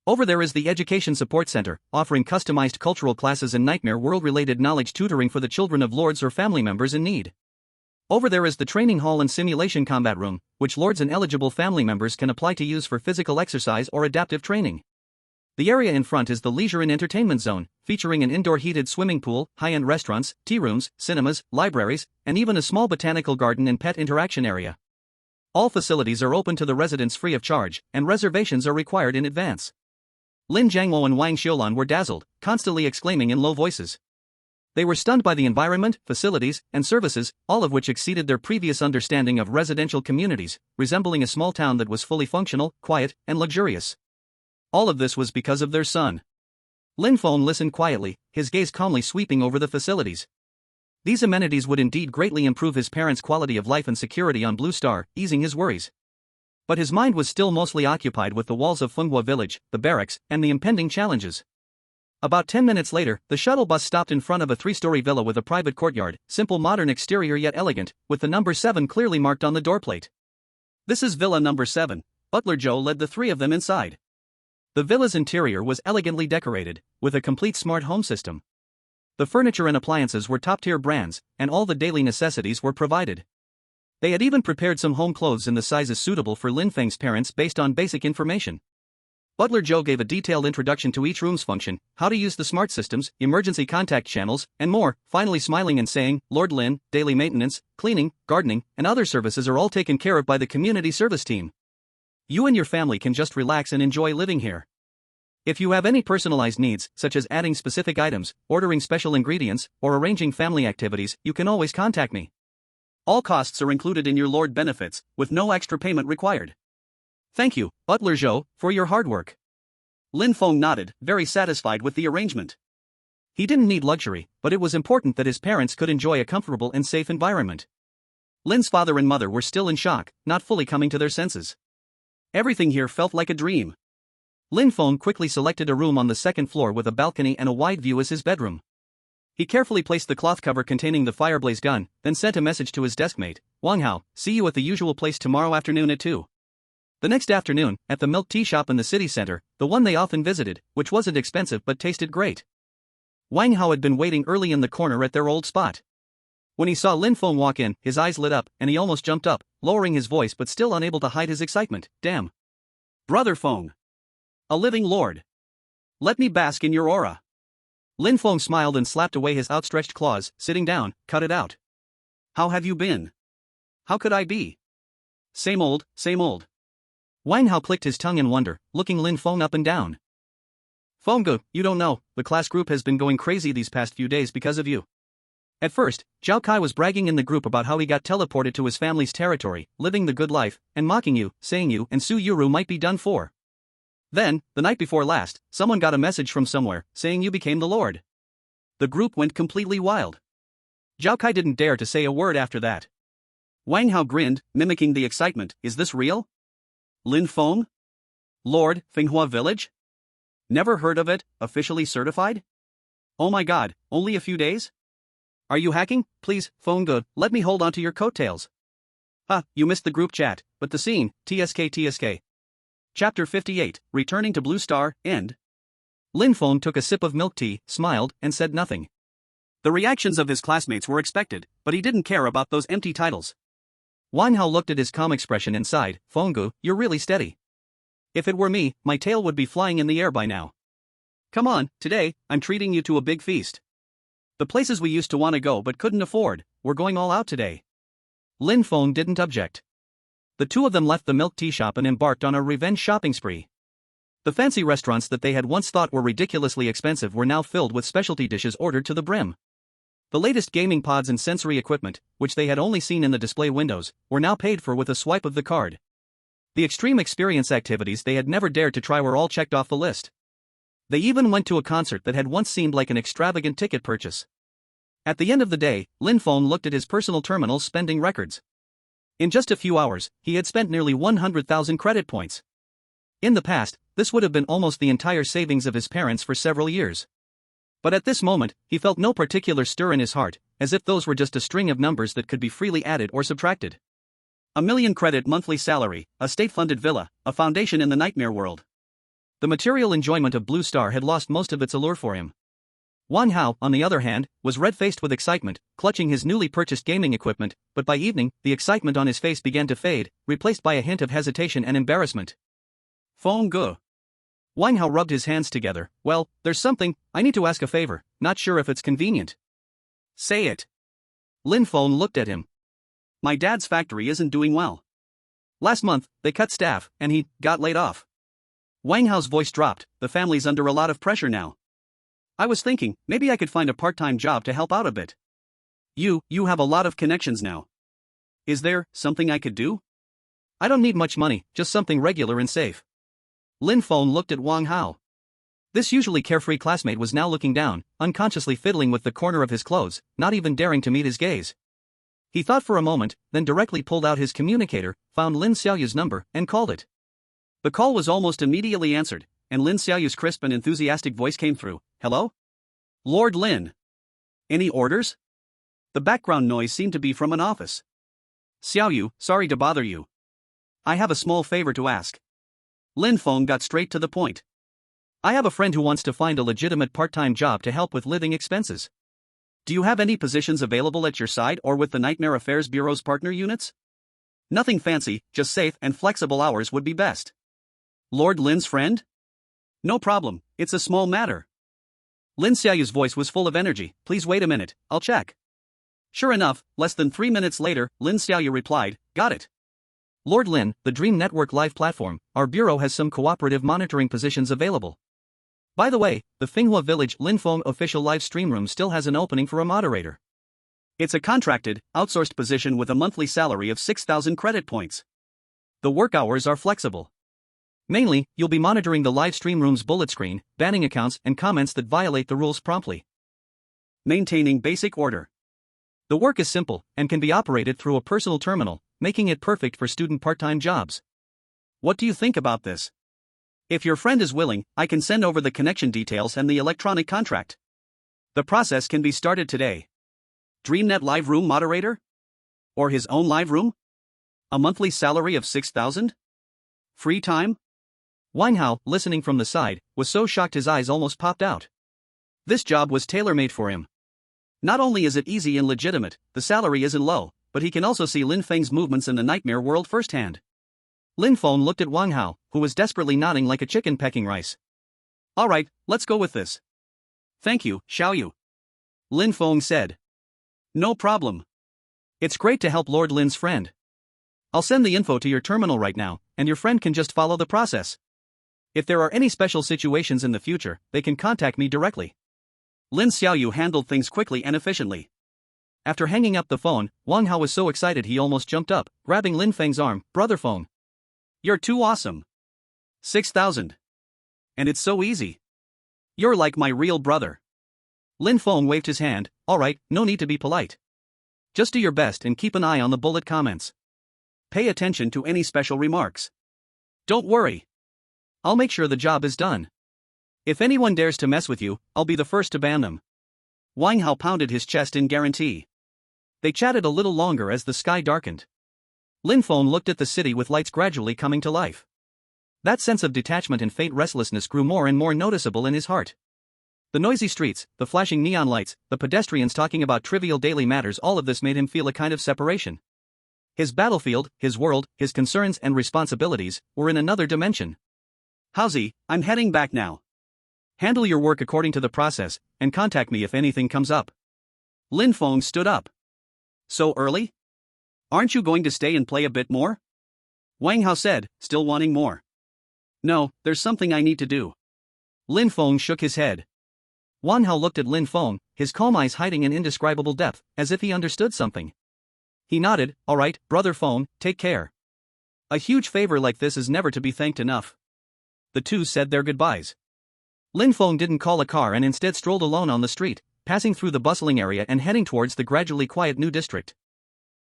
Over there is the Education Support Center, offering customized cultural classes and Nightmare World-related knowledge tutoring for the children of Lords or family members in need. Over there is the Training Hall and Simulation Combat Room, which Lords and eligible family members can apply to use for physical exercise or adaptive training. The area in front is the Leisure and Entertainment Zone, featuring an indoor heated swimming pool, high-end restaurants, tea rooms, cinemas, libraries, and even a small botanical garden and pet interaction area. All facilities are open to the residents free of charge, and reservations are required in advance. Lin Jiangwo and Wang Xiulan were dazzled, constantly exclaiming in low voices. They were stunned by the environment, facilities, and services, all of which exceeded their previous understanding of residential communities, resembling a small town that was fully functional, quiet, and luxurious. All of this was because of their son. Lin Feng listened quietly, his gaze calmly sweeping over the facilities. These amenities would indeed greatly improve his parents' quality of life and security on Blue Star, easing his worries. But his mind was still mostly occupied with the walls of Fenghua village, the barracks, and the impending challenges. About 10 minutes later, the shuttle bus stopped in front of a 3-story villa with a private courtyard, simple modern exterior yet elegant, with the number 7 clearly marked on the doorplate. This is Villa number 7, Butler Joe led the 3 of them inside. The villa's interior was elegantly decorated, with a complete smart home system. The furniture and appliances were top-tier brands, and all the daily necessities were provided. They had even prepared some home clothes in the sizes suitable for Lin Feng's parents based on basic information. Butler Joe gave a detailed introduction to each room's function, how to use the smart systems, emergency contact channels, and more, finally smiling and saying, "Lord Lin, daily maintenance, cleaning, gardening, and other services are all taken care of by the community service team. You and your family can just relax and enjoy living here. If you have any personalized needs, such as adding specific items, ordering special ingredients, or arranging family activities, you can always contact me. All costs are included in your Lord benefits, with no extra payment required. Thank you, Butler Joe, for your hard work." Lin Feng nodded, very satisfied with the arrangement. He didn't need luxury, but it was important that his parents could enjoy a comfortable and safe environment. Lin's father and mother were still in shock, not fully coming to their senses. Everything here felt like a dream. Lin Feng quickly selected a room on the second floor with a balcony and a wide view as his bedroom. He carefully placed the cloth cover containing the fireblaze gun, then sent a message to his deskmate, "Wang Hao, see you at the usual place tomorrow afternoon at 2. The next afternoon, at the milk tea shop in the city center, the one they often visited, which wasn't expensive but tasted great. Wang Hao had been waiting early in the corner at their old spot. When he saw Lin Feng walk in, his eyes lit up, and he almost jumped up, lowering his voice but still unable to hide his excitement. "Damn! Brother Feng! A living lord! Let me bask in your aura." Lin Feng smiled and slapped away his outstretched claws, sitting down. "Cut it out. How have you been? How could I be? Same old, same old." Wang Hao clicked his tongue in wonder, looking Lin Feng up and down. "Fengge, you don't know, the class group has been going crazy these past few days because of you." At first, Zhao Kai was bragging in the group about how he got teleported to his family's territory, living the good life, and mocking you, saying you and Su Yuru might be done for. Then, the night before last, someone got a message from somewhere, saying you became the Lord. The group went completely wild. Zhao Kai didn't dare to say a word after that. Wang Hao grinned, mimicking the excitement. "Is this real? Lin Feng? Lord, Fenghua Village? Never heard of it, officially certified? Oh my god, only a few days? Are you hacking? Please, Fengge, let me hold on to your coattails." You missed the group chat, but the scene, TSK. Chapter 58, Returning to Blue Star, End. Lin Feng took a sip of milk tea, smiled, and said nothing. The reactions of his classmates were expected, but he didn't care about those empty titles. Wang Hao looked at his calm expression and sighed. "Fengge, you're really steady. If it were me, my tail would be flying in the air by now. Come on, today, I'm treating you to a big feast. The places we used to want to go but couldn't afford, we're going all out today." Lin Feng didn't object. The two of them left the milk tea shop and embarked on a revenge shopping spree. The fancy restaurants that they had once thought were ridiculously expensive were now filled with specialty dishes ordered to the brim. The latest gaming pods and sensory equipment, which they had only seen in the display windows, were now paid for with a swipe of the card. The extreme experience activities they had never dared to try were all checked off the list. They even went to a concert that had once seemed like an extravagant ticket purchase. At the end of the day, Lin Feng looked at his personal terminal's spending records. In just a few hours, he had spent nearly 100,000 credit points. In the past, this would have been almost the entire savings of his parents for several years. But at this moment, he felt no particular stir in his heart, as if those were just a string of numbers that could be freely added or subtracted. 1,000,000 credit monthly salary, a state-funded villa, a foundation in the nightmare world. The material enjoyment of Blue Star had lost most of its allure for him. Wang Hao, on the other hand, was red-faced with excitement, clutching his newly purchased gaming equipment, but by evening, the excitement on his face began to fade, replaced by a hint of hesitation and embarrassment. Feng Ge. Wang Hao rubbed his hands together. Well, there's something, I need to ask a favor, not sure if it's convenient. Say it. Lin Feng looked at him. My dad's factory isn't doing well. Last month, they cut staff, and he got laid off. Wang Hao's voice dropped. The family's under a lot of pressure now. I was thinking, maybe I could find a part-time job to help out a bit. You have a lot of connections now. Is there something I could do? I don't need much money, just something regular and safe. Lin Feng looked at Wang Hao. This usually carefree classmate was now looking down, unconsciously fiddling with the corner of his clothes, not even daring to meet his gaze. He thought for a moment, then directly pulled out his communicator, found Lin Xiaoyu's number, and called it. The call was almost immediately answered, and Lin Xiaoyu's crisp and enthusiastic voice came through. Hello? Lord Lin. Any orders? The background noise seemed to be from an office. Xiaoyu, sorry to bother you. I have a small favor to ask. Lin Feng got straight to the point. I have a friend who wants to find a legitimate part-time job to help with living expenses. Do you have any positions available at your side or with the Nightmare Affairs Bureau's partner units? Nothing fancy, just safe and flexible hours would be best. Lord Lin's friend? No problem, it's a small matter. Lin Xiaoyu's voice was full of energy. Please wait a minute, I'll check. Sure enough, less than 3 minutes later, Lin Xiaoyu replied, got it. Lord Lin, the Dream Network Live platform, our bureau has some cooperative monitoring positions available. By the way, the Finoa Village Lin Feng official live stream room still has an opening for a moderator. It's a contracted, outsourced position with a monthly salary of 6,000 credit points. The work hours are flexible. Mainly, you'll be monitoring the live stream room's bullet screen, banning accounts and comments that violate the rules promptly. Maintaining basic order. The work is simple, and can be operated through a personal terminal, making it perfect for student part-time jobs. What do you think about this? If your friend is willing, I can send over the connection details and the electronic contract. The process can be started today. DreamNet Live Room moderator? Or his own live room? A monthly salary of 6,000? Free time? Wang Hao, listening from the side, was so shocked his eyes almost popped out. This job was tailor-made for him. Not only is it easy and legitimate, the salary isn't low, but he can also see Lin Feng's movements in the nightmare world firsthand. Lin Feng looked at Wang Hao, who was desperately nodding like a chicken pecking rice. Alright, let's go with this. Thank you, Xiaoyu. Lin Feng said. No problem. It's great to help Lord Lin's friend. I'll send the info to your terminal right now, and your friend can just follow the process. If there are any special situations in the future, they can contact me directly. Lin Xiaoyu handled things quickly and efficiently. After hanging up the phone, Wang Hao was so excited he almost jumped up, grabbing Lin Feng's arm. Brother Feng. You're too awesome. 6,000. And it's so easy. You're like my real brother. Lin Feng waved his hand. Alright, no need to be polite. Just do your best and keep an eye on the bullet comments. Pay attention to any special remarks. Don't worry. I'll make sure the job is done. If anyone dares to mess with you, I'll be the first to ban them. Wang Hao pounded his chest in guarantee. They chatted a little longer as the sky darkened. Lin Feng looked at the city with lights gradually coming to life. That sense of detachment and faint restlessness grew more and more noticeable in his heart. The noisy streets, the flashing neon lights, the pedestrians talking about trivial daily matters, all of this made him feel a kind of separation. His battlefield, his world, his concerns and responsibilities, were in another dimension. Howsy, I'm heading back now. Handle your work according to the process, and contact me if anything comes up. Lin Feng stood up. So early? Aren't you going to stay and play a bit more? Wang Hao said, still wanting more. No, there's something I need to do. Lin Feng shook his head. Wang Hao looked at Lin Feng, his calm eyes hiding an indescribable depth, as if he understood something. He nodded. Alright, brother Feng, take care. A huge favor like this is never to be thanked enough. The two said their goodbyes. Lin Feng didn't call a car and instead strolled alone on the street, passing through the bustling area and heading towards the gradually quiet new district.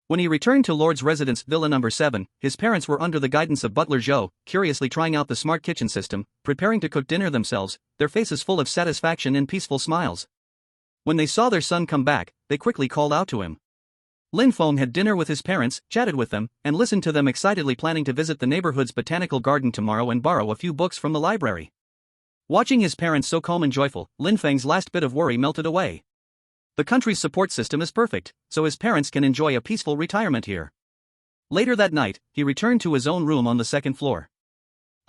When he returned to Lord's residence, Villa number 7, his parents were under the guidance of butler Zhou, curiously trying out the smart kitchen system, preparing to cook dinner themselves, their faces full of satisfaction and peaceful smiles. When they saw their son come back, they quickly called out to him. Lin Feng had dinner with his parents, chatted with them, and listened to them excitedly planning to visit the neighborhood's botanical garden tomorrow and borrow a few books from the library. Watching his parents so calm and joyful, Lin Feng's last bit of worry melted away. The country's support system is perfect, so his parents can enjoy a peaceful retirement here. Later that night, he returned to his own room on the second floor.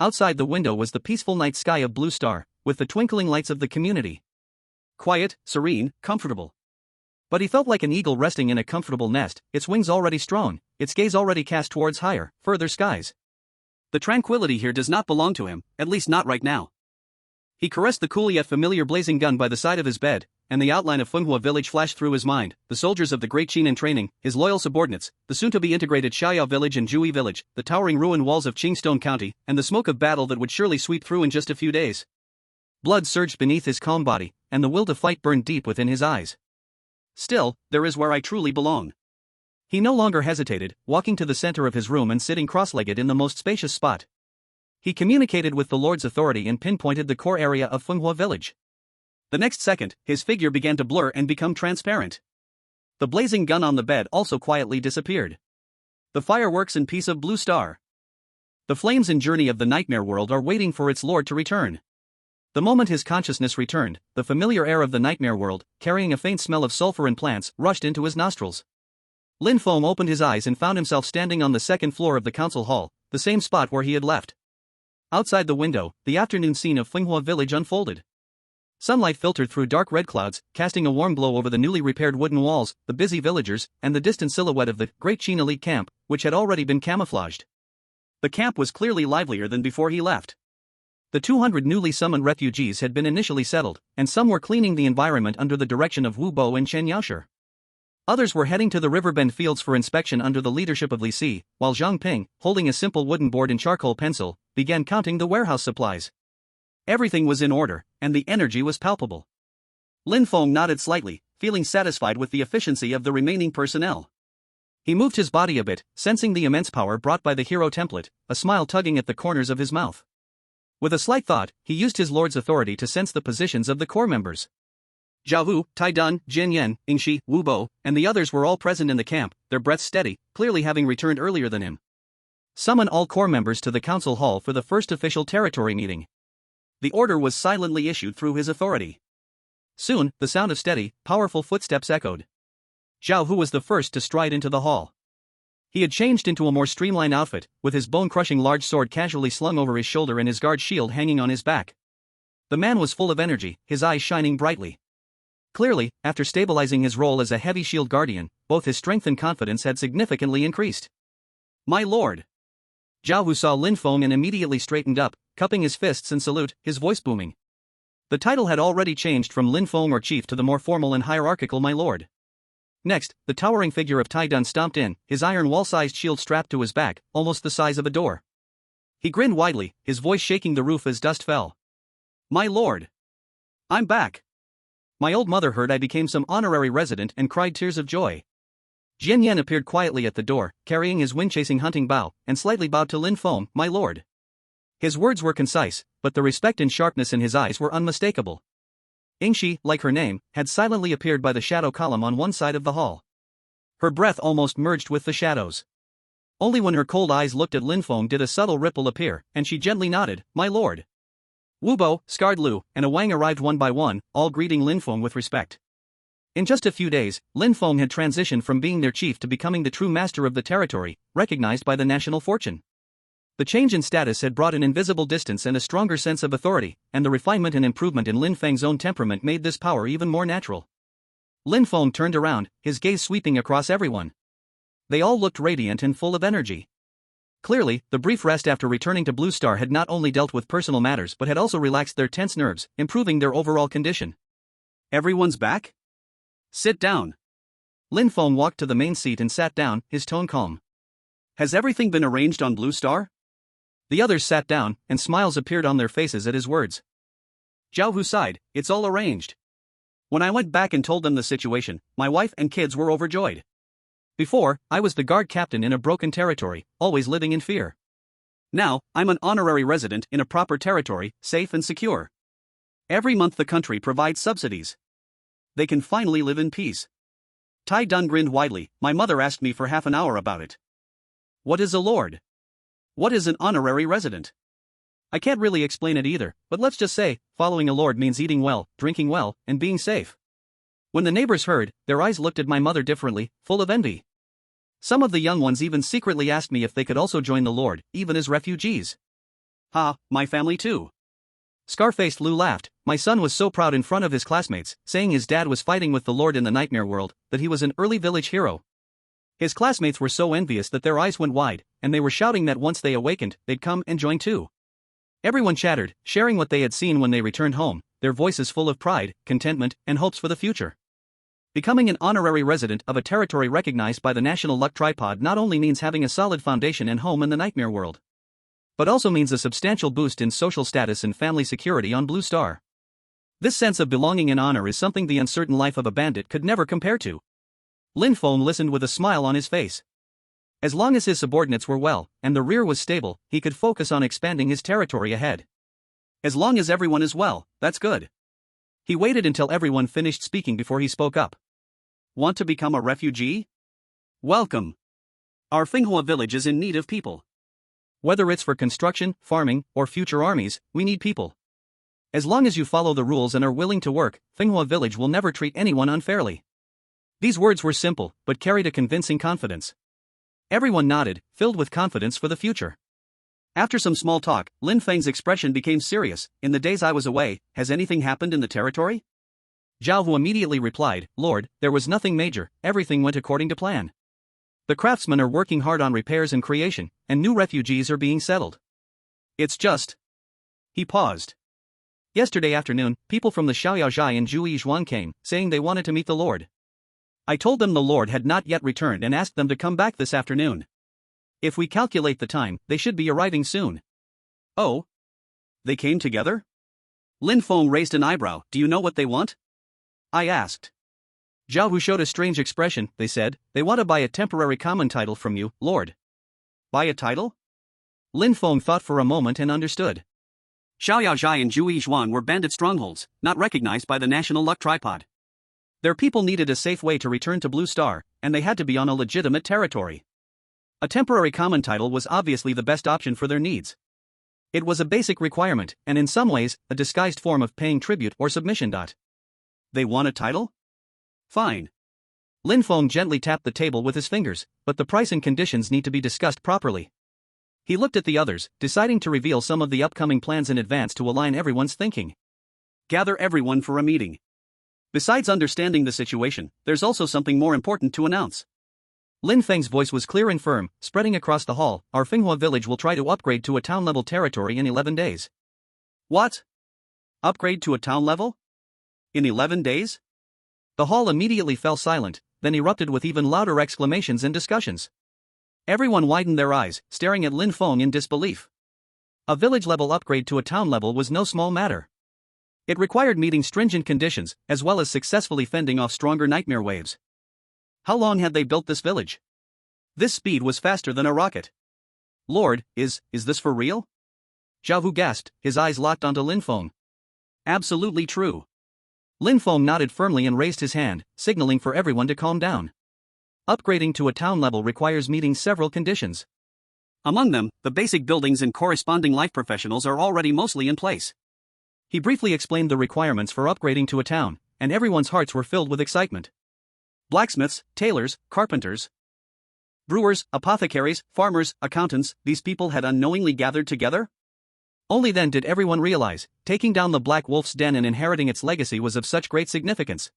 Outside the window was the peaceful night sky of blue star, with the twinkling lights of the community. Quiet, serene, comfortable. But he felt like an eagle resting in a comfortable nest, its wings already strong, its gaze already cast towards higher, further skies. The tranquility here does not belong to him, at least not right now. He caressed the cool yet familiar blazing gun by the side of his bed, and the outline of Finoa village flashed through his mind, the soldiers of the Great Qin in training, his loyal subordinates, the soon-to-be integrated Xiao village and Jui village, the towering ruined walls of Qingstone County, and the smoke of battle that would surely sweep through in just a few days. Blood surged beneath his calm body, and the will to fight burned deep within his eyes. Still, there is where I truly belong. He no longer hesitated, walking to the center of his room and sitting cross-legged in the most spacious spot. He communicated with the Lord's authority and pinpointed the core area of Finoa village. The next second, his figure began to blur and become transparent. The blazing gun on the bed also quietly disappeared. The fireworks and piece of blue star. The flames and journey of the nightmare world are waiting for its lord to return. The moment his consciousness returned, the familiar air of the nightmare world, carrying a faint smell of sulfur and plants, rushed into his nostrils. Lin Feng opened his eyes and found himself standing on the second floor of the council hall, the same spot where he had left. Outside the window, the afternoon scene of Finoa village unfolded. Sunlight filtered through dark red clouds, casting a warm glow over the newly repaired wooden walls, the busy villagers, and the distant silhouette of the Great Qin elite camp, which had already been camouflaged. The camp was clearly livelier than before he left. The 200 newly summoned refugees had been initially settled, and some were cleaning the environment under the direction of Wu Bo and Chen Yaoshi. Others were heading to the riverbend fields for inspection under the leadership of Li Si, while Zhang Ping, holding a simple wooden board and charcoal pencil, began counting the warehouse supplies. Everything was in order, and the energy was palpable. Lin Feng nodded slightly, feeling satisfied with the efficiency of the remaining personnel. He moved his body a bit, sensing the immense power brought by the hero template, a smile tugging at the corners of his mouth. With a slight thought, he used his lord's authority to sense the positions of the core members. Zhao Hu, Tai Dun, Jin Yan, Yingxi, Wu Bo, and the others were all present in the camp, their breaths steady, clearly having returned earlier than him. Summon all core members to the council hall for the first official territory meeting. The order was silently issued through his authority. Soon, the sound of steady, powerful footsteps echoed. Zhao Hu was the first to stride into the hall. He had changed into a more streamlined outfit, with his bone-crushing large sword casually slung over his shoulder and his guard shield hanging on his back. The man was full of energy, his eyes shining brightly. Clearly, after stabilizing his role as a heavy shield guardian, both his strength and confidence had significantly increased. "My lord!" Zhao Hu saw Lin Feng and immediately straightened up, cupping his fists in salute, his voice booming. The title had already changed from Lin Feng or chief to the more formal and hierarchical my lord. Next, the towering figure of Tai Dun stomped in, his iron wall-sized shield strapped to his back, almost the size of a door. He grinned widely, his voice shaking the roof as dust fell. "My lord! I'm back! My old mother heard I became some honorary resident and cried tears of joy." Jin Yan appeared quietly at the door, carrying his wind-chasing hunting bow, and slightly bowed to Lin Feng, "My lord." His words were concise, but the respect and sharpness in his eyes were unmistakable. Yingxi, like her name, had silently appeared by the shadow column on one side of the hall. Her breath almost merged with the shadows. Only when her cold eyes looked at Lin Feng did a subtle ripple appear, and she gently nodded, "My lord." Wu Bo, Scarred Lu, and Wang arrived one by one, all greeting Lin Feng with respect. In just a few days, Lin Feng had transitioned from being their chief to becoming the true master of the territory, recognized by the national fortune. The change in status had brought an invisible distance and a stronger sense of authority, and the refinement and improvement in Lin Feng's own temperament made this power even more natural. Lin Feng turned around, his gaze sweeping across everyone. They all looked radiant and full of energy. Clearly, the brief rest after returning to Blue Star had not only dealt with personal matters but had also relaxed their tense nerves, improving their overall condition. "Everyone's back? Sit down." Lin Feng walked to the main seat and sat down, his tone calm. "Has everything been arranged on Blue Star?" The others sat down, and smiles appeared on their faces at his words. Zhao Hu sighed, "It's all arranged." When I went back and told them the situation, my wife and kids were overjoyed. Before, I was the guard captain in a broken territory, always living in fear. Now, I'm an honorary resident in a proper territory, safe and secure. Every month the country provides subsidies. They can finally live in peace. Tai Dun grinned widely. My mother asked me for half an hour about it. What is a lord? What is an honorary resident? I can't really explain it either, but let's just say, following a lord means eating well, drinking well, and being safe. When the neighbors heard, their eyes looked at my mother differently, full of envy. Some of the young ones even secretly asked me if they could also join the lord, even as refugees. Ha, my family too. Scar-faced Lou laughed. My son was so proud in front of his classmates, saying his dad was fighting with the lord in the nightmare world, that he was an early village hero. His classmates were so envious that their eyes went wide, and they were shouting that once they awakened, they'd come and join too. Everyone chattered, sharing what they had seen when they returned home, their voices full of pride, contentment, and hopes for the future. Becoming an honorary resident of a territory recognized by the National Luck Tripod not only means having a solid foundation and home in the nightmare world, but also means a substantial boost in social status and family security on Blue Star. This sense of belonging and honor is something the uncertain life of a bandit could never compare to. Lin Feng listened with a smile on his face. As long as his subordinates were well, and the rear was stable, he could focus on expanding his territory ahead. As long as everyone is well, that's good. He waited until everyone finished speaking before he spoke up. Want to become a refugee? Welcome. Our Finoa village is in need of people. Whether it's for construction, farming, or future armies, we need people. As long as you follow the rules and are willing to work, Finoa village will never treat anyone unfairly. These words were simple, but carried a convincing confidence. Everyone nodded, filled with confidence for the future. After some small talk, Lin Feng's expression became serious. In the days I was away, has anything happened in the territory? Zhao Hu immediately replied, Lord, there was nothing major, everything went according to plan. The craftsmen are working hard on repairs and creation, and new refugees are being settled. It's just... He paused. Yesterday afternoon, people from the Xiaoyaozhai and Zhuyi came, saying they wanted to meet the Lord. I told them the Lord had not yet returned and asked them to come back this afternoon. If we calculate the time, they should be arriving soon. Oh? They came together? Lin Feng raised an eyebrow. Do you know what they want? I asked. Zhao Hu showed a strange expression. They said, they want to buy a temporary common title from you, Lord. Buy a title? Lin Feng thought for a moment and understood. Xiaoyaozhai and Zhuyi were bandit strongholds, not recognized by the National Luck Tripod. Their people needed a safe way to return to Blue Star, and they had to be on a legitimate territory. A temporary common title was obviously the best option for their needs. It was a basic requirement, and in some ways, a disguised form of paying tribute or submission. They want a title? Fine. Lin Feng gently tapped the table with his fingers, but the price and conditions need to be discussed properly. He looked at the others, deciding to reveal some of the upcoming plans in advance to align everyone's thinking. Gather everyone for a meeting. Besides understanding the situation, there's also something more important to announce. Lin Feng's voice was clear and firm, spreading across the hall. Our Finoa village will try to upgrade to a town-level territory in 11 days. What? Upgrade to a town level? In 11 days? The hall immediately fell silent, then erupted with even louder exclamations and discussions. Everyone widened their eyes, staring at Lin Feng in disbelief. A village-level upgrade to a town level was no small matter. It required meeting stringent conditions, as well as successfully fending off stronger nightmare waves. How long had they built this village? This speed was faster than a rocket. Lord, is this for real? Zhao Hu gasped, his eyes locked onto Lin Feng. Absolutely true. Lin Feng nodded firmly and raised his hand, signaling for everyone to calm down. Upgrading to a town level requires meeting several conditions. Among them, the basic buildings and corresponding life professionals are already mostly in place. He briefly explained the requirements for upgrading to a town, and everyone's hearts were filled with excitement. Blacksmiths, tailors, carpenters, brewers, apothecaries, farmers, accountants, these people had unknowingly gathered together? Only then did everyone realize, taking down the Black Wolf's den and inheriting its legacy was of such great significance.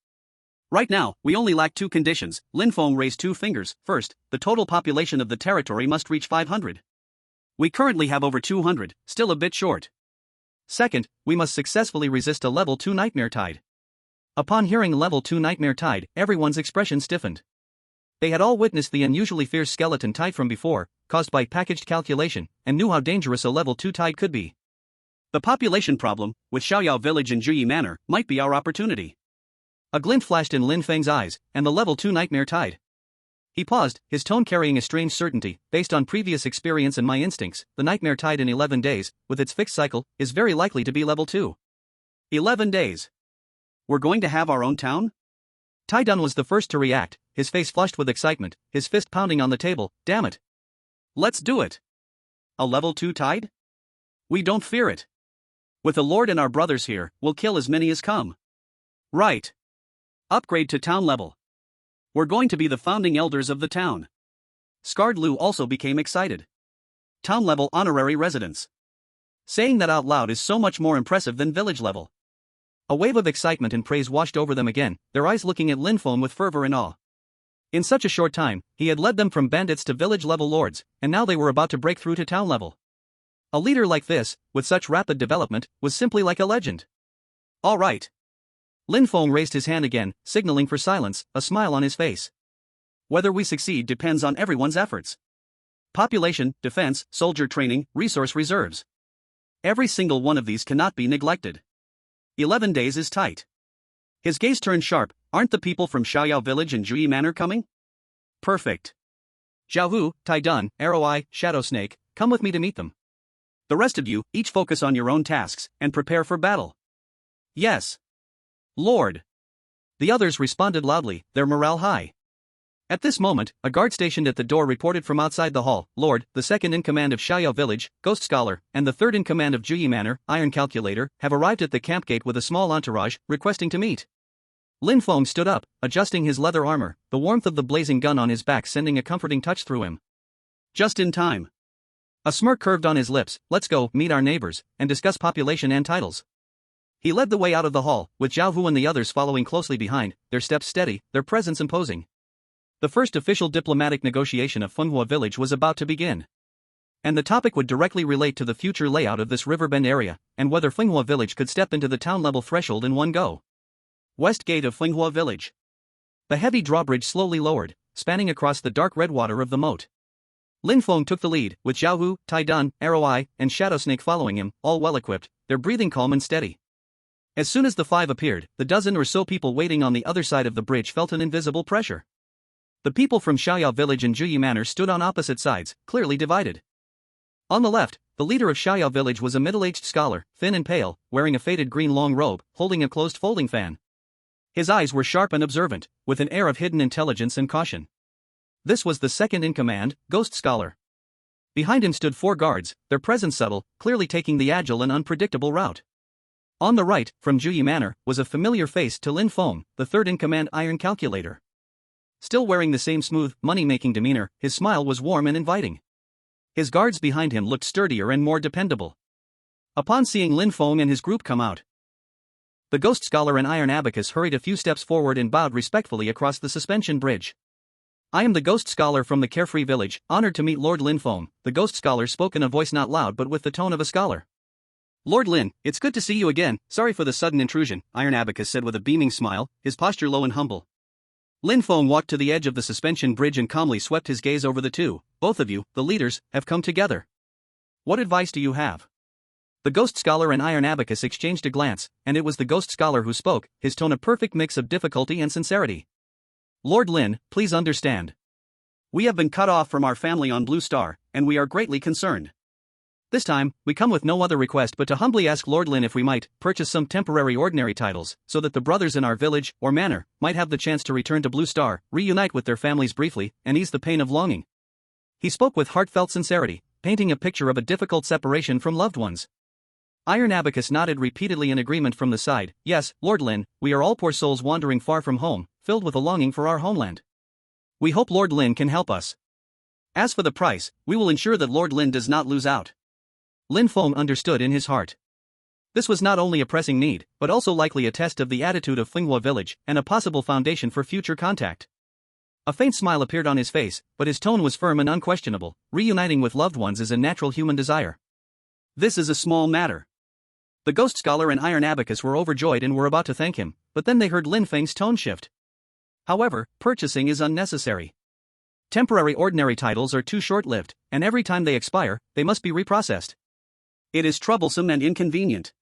Right now, we only lack two conditions. Lin Feng raised two fingers. First, the total population of the territory must reach 500. We currently have over 200, still a bit short. Second, we must successfully resist a level 2 nightmare tide. Upon hearing level 2 nightmare tide, everyone's expression stiffened. They had all witnessed the unusually fierce skeleton tide from before, caused by packaged calculation, and knew how dangerous a level 2 tide could be. The population problem, with Xiaoyao village and Juyi Manor, might be our opportunity. A glint flashed in Lin Feng's eyes, and the level 2 nightmare tide. He paused, his tone carrying a strange certainty. Based on previous experience and my instincts, the nightmare tide in 11 days, with its fixed cycle, is very likely to be level 2. 11 days. We're going to have our own town? Tai Dun was the first to react, his face flushed with excitement, his fist pounding on the table. Damn it. Let's do it. A level 2 tide? We don't fear it. With the Lord and our brothers here, we'll kill as many as come. Right. Upgrade to town level. We're going to be the founding elders of the town. Scarred Lu also became excited. Town level honorary residence. Saying that out loud is so much more impressive than village level. A wave of excitement and praise washed over them again, their eyes looking at Lin Feng with fervor and awe. In such a short time, he had led them from bandits to village-level lords, and now they were about to break through to town level. A leader like this, with such rapid development, was simply like a legend. All right. Lin Feng raised his hand again, signaling for silence, a smile on his face. Whether we succeed depends on everyone's efforts. Population, defense, soldier training, resource reserves. Every single one of these cannot be neglected. 11 days is tight. His gaze turned sharp. Aren't the people from Xiaoyao village and Juyi Manor coming? Perfect. Xiaohu, Tai Dun, Arrow Eye, Shadow Snake, come with me to meet them. The rest of you, each focus on your own tasks, and prepare for battle. Yes. Lord. The others responded loudly, their morale high. At this moment, a guard stationed at the door reported from outside the hall. Lord, the second in command of Xiaoyao village, Ghost Scholar, and the third in command of Juyi Manor, Iron Calculator, have arrived at the camp gate with a small entourage, requesting to meet. Lin Feng stood up, adjusting his leather armor, the warmth of the blazing gun on his back sending a comforting touch through him. Just in time. A smirk curved on his lips. Let's go, meet our neighbors, and discuss population and titles. He led the way out of the hall, with Zhao Hu and the others following closely behind, their steps steady, their presence imposing. The first official diplomatic negotiation of Finoa village was about to begin. And the topic would directly relate to the future layout of this riverbend area, and whether Finoa village could step into the town-level threshold in one go. West gate of Finoa village. The heavy drawbridge slowly lowered, spanning across the dark red water of the moat. Lin Feng took the lead, with Zhao Hu, Tai Dun, Arrow Eye, and Shadow Snake following him, all well-equipped, their breathing calm and steady. As soon as the five appeared, the dozen or so people waiting on the other side of the bridge felt an invisible pressure. The people from Xiaoyao village and Juyi Manor stood on opposite sides, clearly divided. On the left, the leader of Xiaoyao village was a middle-aged scholar, thin and pale, wearing a faded green long robe, holding a closed folding fan. His eyes were sharp and observant, with an air of hidden intelligence and caution. This was the second in command, Ghost Scholar. Behind him stood 4 guards, their presence subtle, clearly taking the agile and unpredictable route. On the right, from Juyi Manor, was a familiar face to Lin Feng, the third in command Iron Calculator. Still wearing the same smooth, money-making demeanor, his smile was warm and inviting. His guards behind him looked sturdier and more dependable. Upon seeing Lin Feng and his group come out, the Ghost Scholar and Iron Abacus hurried a few steps forward and bowed respectfully across the suspension bridge. I am the Ghost Scholar from the Carefree Village, honored to meet Lord Lin Feng. The Ghost Scholar spoke in a voice not loud but with the tone of a scholar. Lord Lin, it's good to see you again. Sorry for the sudden intrusion, Iron Abacus said with a beaming smile, his posture low and humble. Lin Feng walked to the edge of the suspension bridge and calmly swept his gaze over the two. Both of you, the leaders, have come together. What advice do you have? The Ghost Scholar and Iron Abacus exchanged a glance, and it was the Ghost Scholar who spoke, his tone a perfect mix of difficulty and sincerity. Lord Lin, please understand. We have been cut off from our family on Blue Star, and we are greatly concerned. This time, we come with no other request but to humbly ask Lord Lin if we might purchase some temporary ordinary titles, so that the brothers in our village, or manor, might have the chance to return to Blue Star, reunite with their families briefly, and ease the pain of longing. He spoke with heartfelt sincerity, painting a picture of a difficult separation from loved ones. Iron Abacus nodded repeatedly in agreement from the side. Yes, Lord Lin, we are all poor souls wandering far from home, filled with a longing for our homeland. We hope Lord Lin can help us. As for the price, we will ensure that Lord Lin does not lose out. Lin Feng understood in his heart. This was not only a pressing need, but also likely a test of the attitude of Finoa village, and a possible foundation for future contact. A faint smile appeared on his face, but his tone was firm and unquestionable. Reuniting with loved ones is a natural human desire. This is a small matter. The Ghost Scholar and Iron Abacus were overjoyed and were about to thank him, but then they heard Lin Feng's tone shift. However, purchasing is unnecessary. Temporary ordinary titles are too short-lived, and every time they expire, they must be reprocessed. It is troublesome and inconvenient.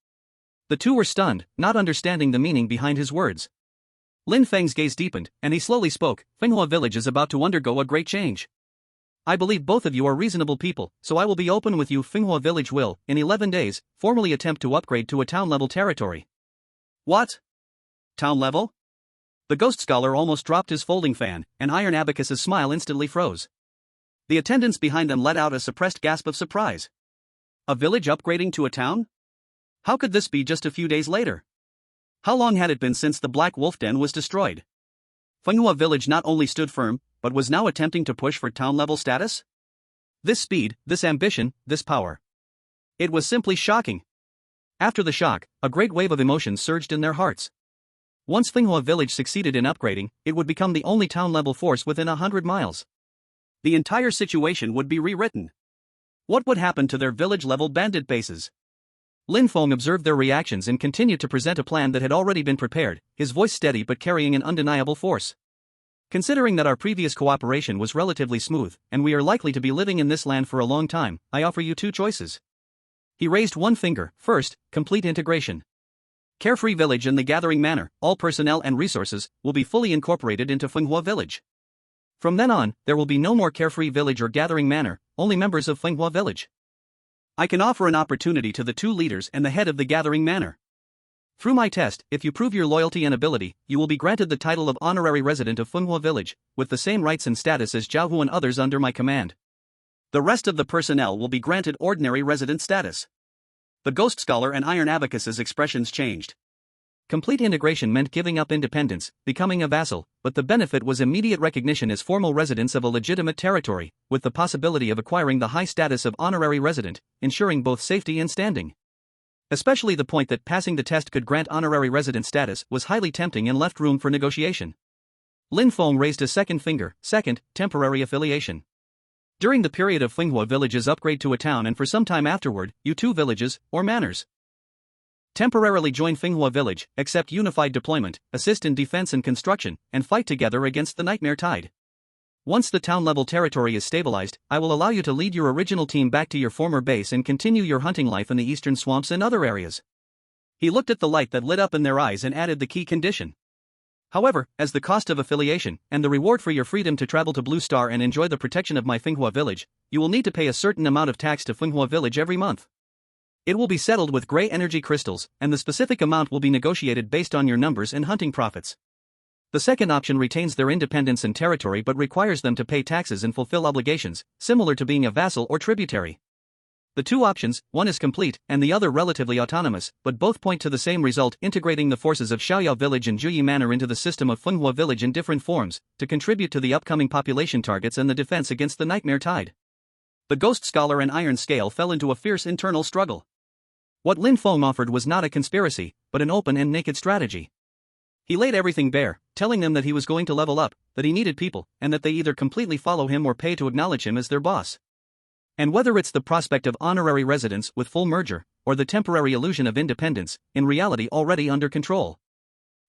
The two were stunned, not understanding the meaning behind his words. Lin Feng's gaze deepened, and he slowly spoke. Finoa village is about to undergo a great change. I believe both of you are reasonable people, so I will be open with you. Finoa village will, in 11 days, formally attempt to upgrade to a town-level territory. What? Town level? The ghost scholar almost dropped his folding fan, and Iron Abacus's smile instantly froze. The attendants behind them let out a suppressed gasp of surprise. A village upgrading to a town? How could this be just a few days later? How long had it been since the Black Wolf Den was destroyed? Finoa village not only stood firm, but was now attempting to push for town-level status? This speed, this ambition, this power. It was simply shocking. After the shock, a great wave of emotions surged in their hearts. Once Finoa village succeeded in upgrading, it would become the only town-level force within 100 miles. The entire situation would be rewritten. What would happen to their village-level bandit bases? Lin Feng observed their reactions and continued to present a plan that had already been prepared, his voice steady but carrying an undeniable force. Considering that our previous cooperation was relatively smooth, and we are likely to be living in this land for a long time, I offer you two choices. He raised one finger. First, complete integration. Carefree village in the Gathering Manor, all personnel and resources, will be fully incorporated into Finoa village. From then on, there will be no more Carefree village or Gathering Manor, only members of Finoa village. I can offer an opportunity to the two leaders and the head of the Gathering Manor. Through my test, if you prove your loyalty and ability, you will be granted the title of honorary resident of Finoa village, with the same rights and status as Jiaohu and others under my command. The rest of the personnel will be granted ordinary resident status. The ghost scholar and Iron Abacus's expressions changed. Complete integration meant giving up independence, becoming a vassal, but the benefit was immediate recognition as formal residents of a legitimate territory, with the possibility of acquiring the high status of honorary resident, ensuring both safety and standing. Especially the point that passing the test could grant honorary resident status was highly tempting and left room for negotiation. Lin Feng raised a second finger. Second, temporary affiliation. During the period of Finoa village's upgrade to a town and for some time afterward, you two villages, or manors, temporarily join Finoa village, accept unified deployment, assist in defense and construction, and fight together against the Nightmare Tide. Once the town-level territory is stabilized, I will allow you to lead your original team back to your former base and continue your hunting life in the eastern swamps and other areas. He looked at the light that lit up in their eyes and added the key condition. However, as the cost of affiliation, and the reward for your freedom to travel to Blue Star and enjoy the protection of my Finoa village, you will need to pay a certain amount of tax to Finoa village every month. It will be settled with gray energy crystals, and the specific amount will be negotiated based on your numbers and hunting profits. The second option retains their independence and territory but requires them to pay taxes and fulfill obligations, similar to being a vassal or tributary. The two options, one is complete and the other relatively autonomous, but both point to the same result: integrating the forces of Xiaoyao village and Juyi Manor into the system of Finoa village in different forms, to contribute to the upcoming population targets and the defense against the Nightmare Tide. The ghost scholar and Iron Scale fell into a fierce internal struggle. What Lin Feng offered was not a conspiracy, but an open and naked strategy. He laid everything bare, telling them that he was going to level up, that he needed people, and that they either completely follow him or pay to acknowledge him as their boss. And whether it's the prospect of honorary residence with full merger, or the temporary illusion of independence, in reality already under control,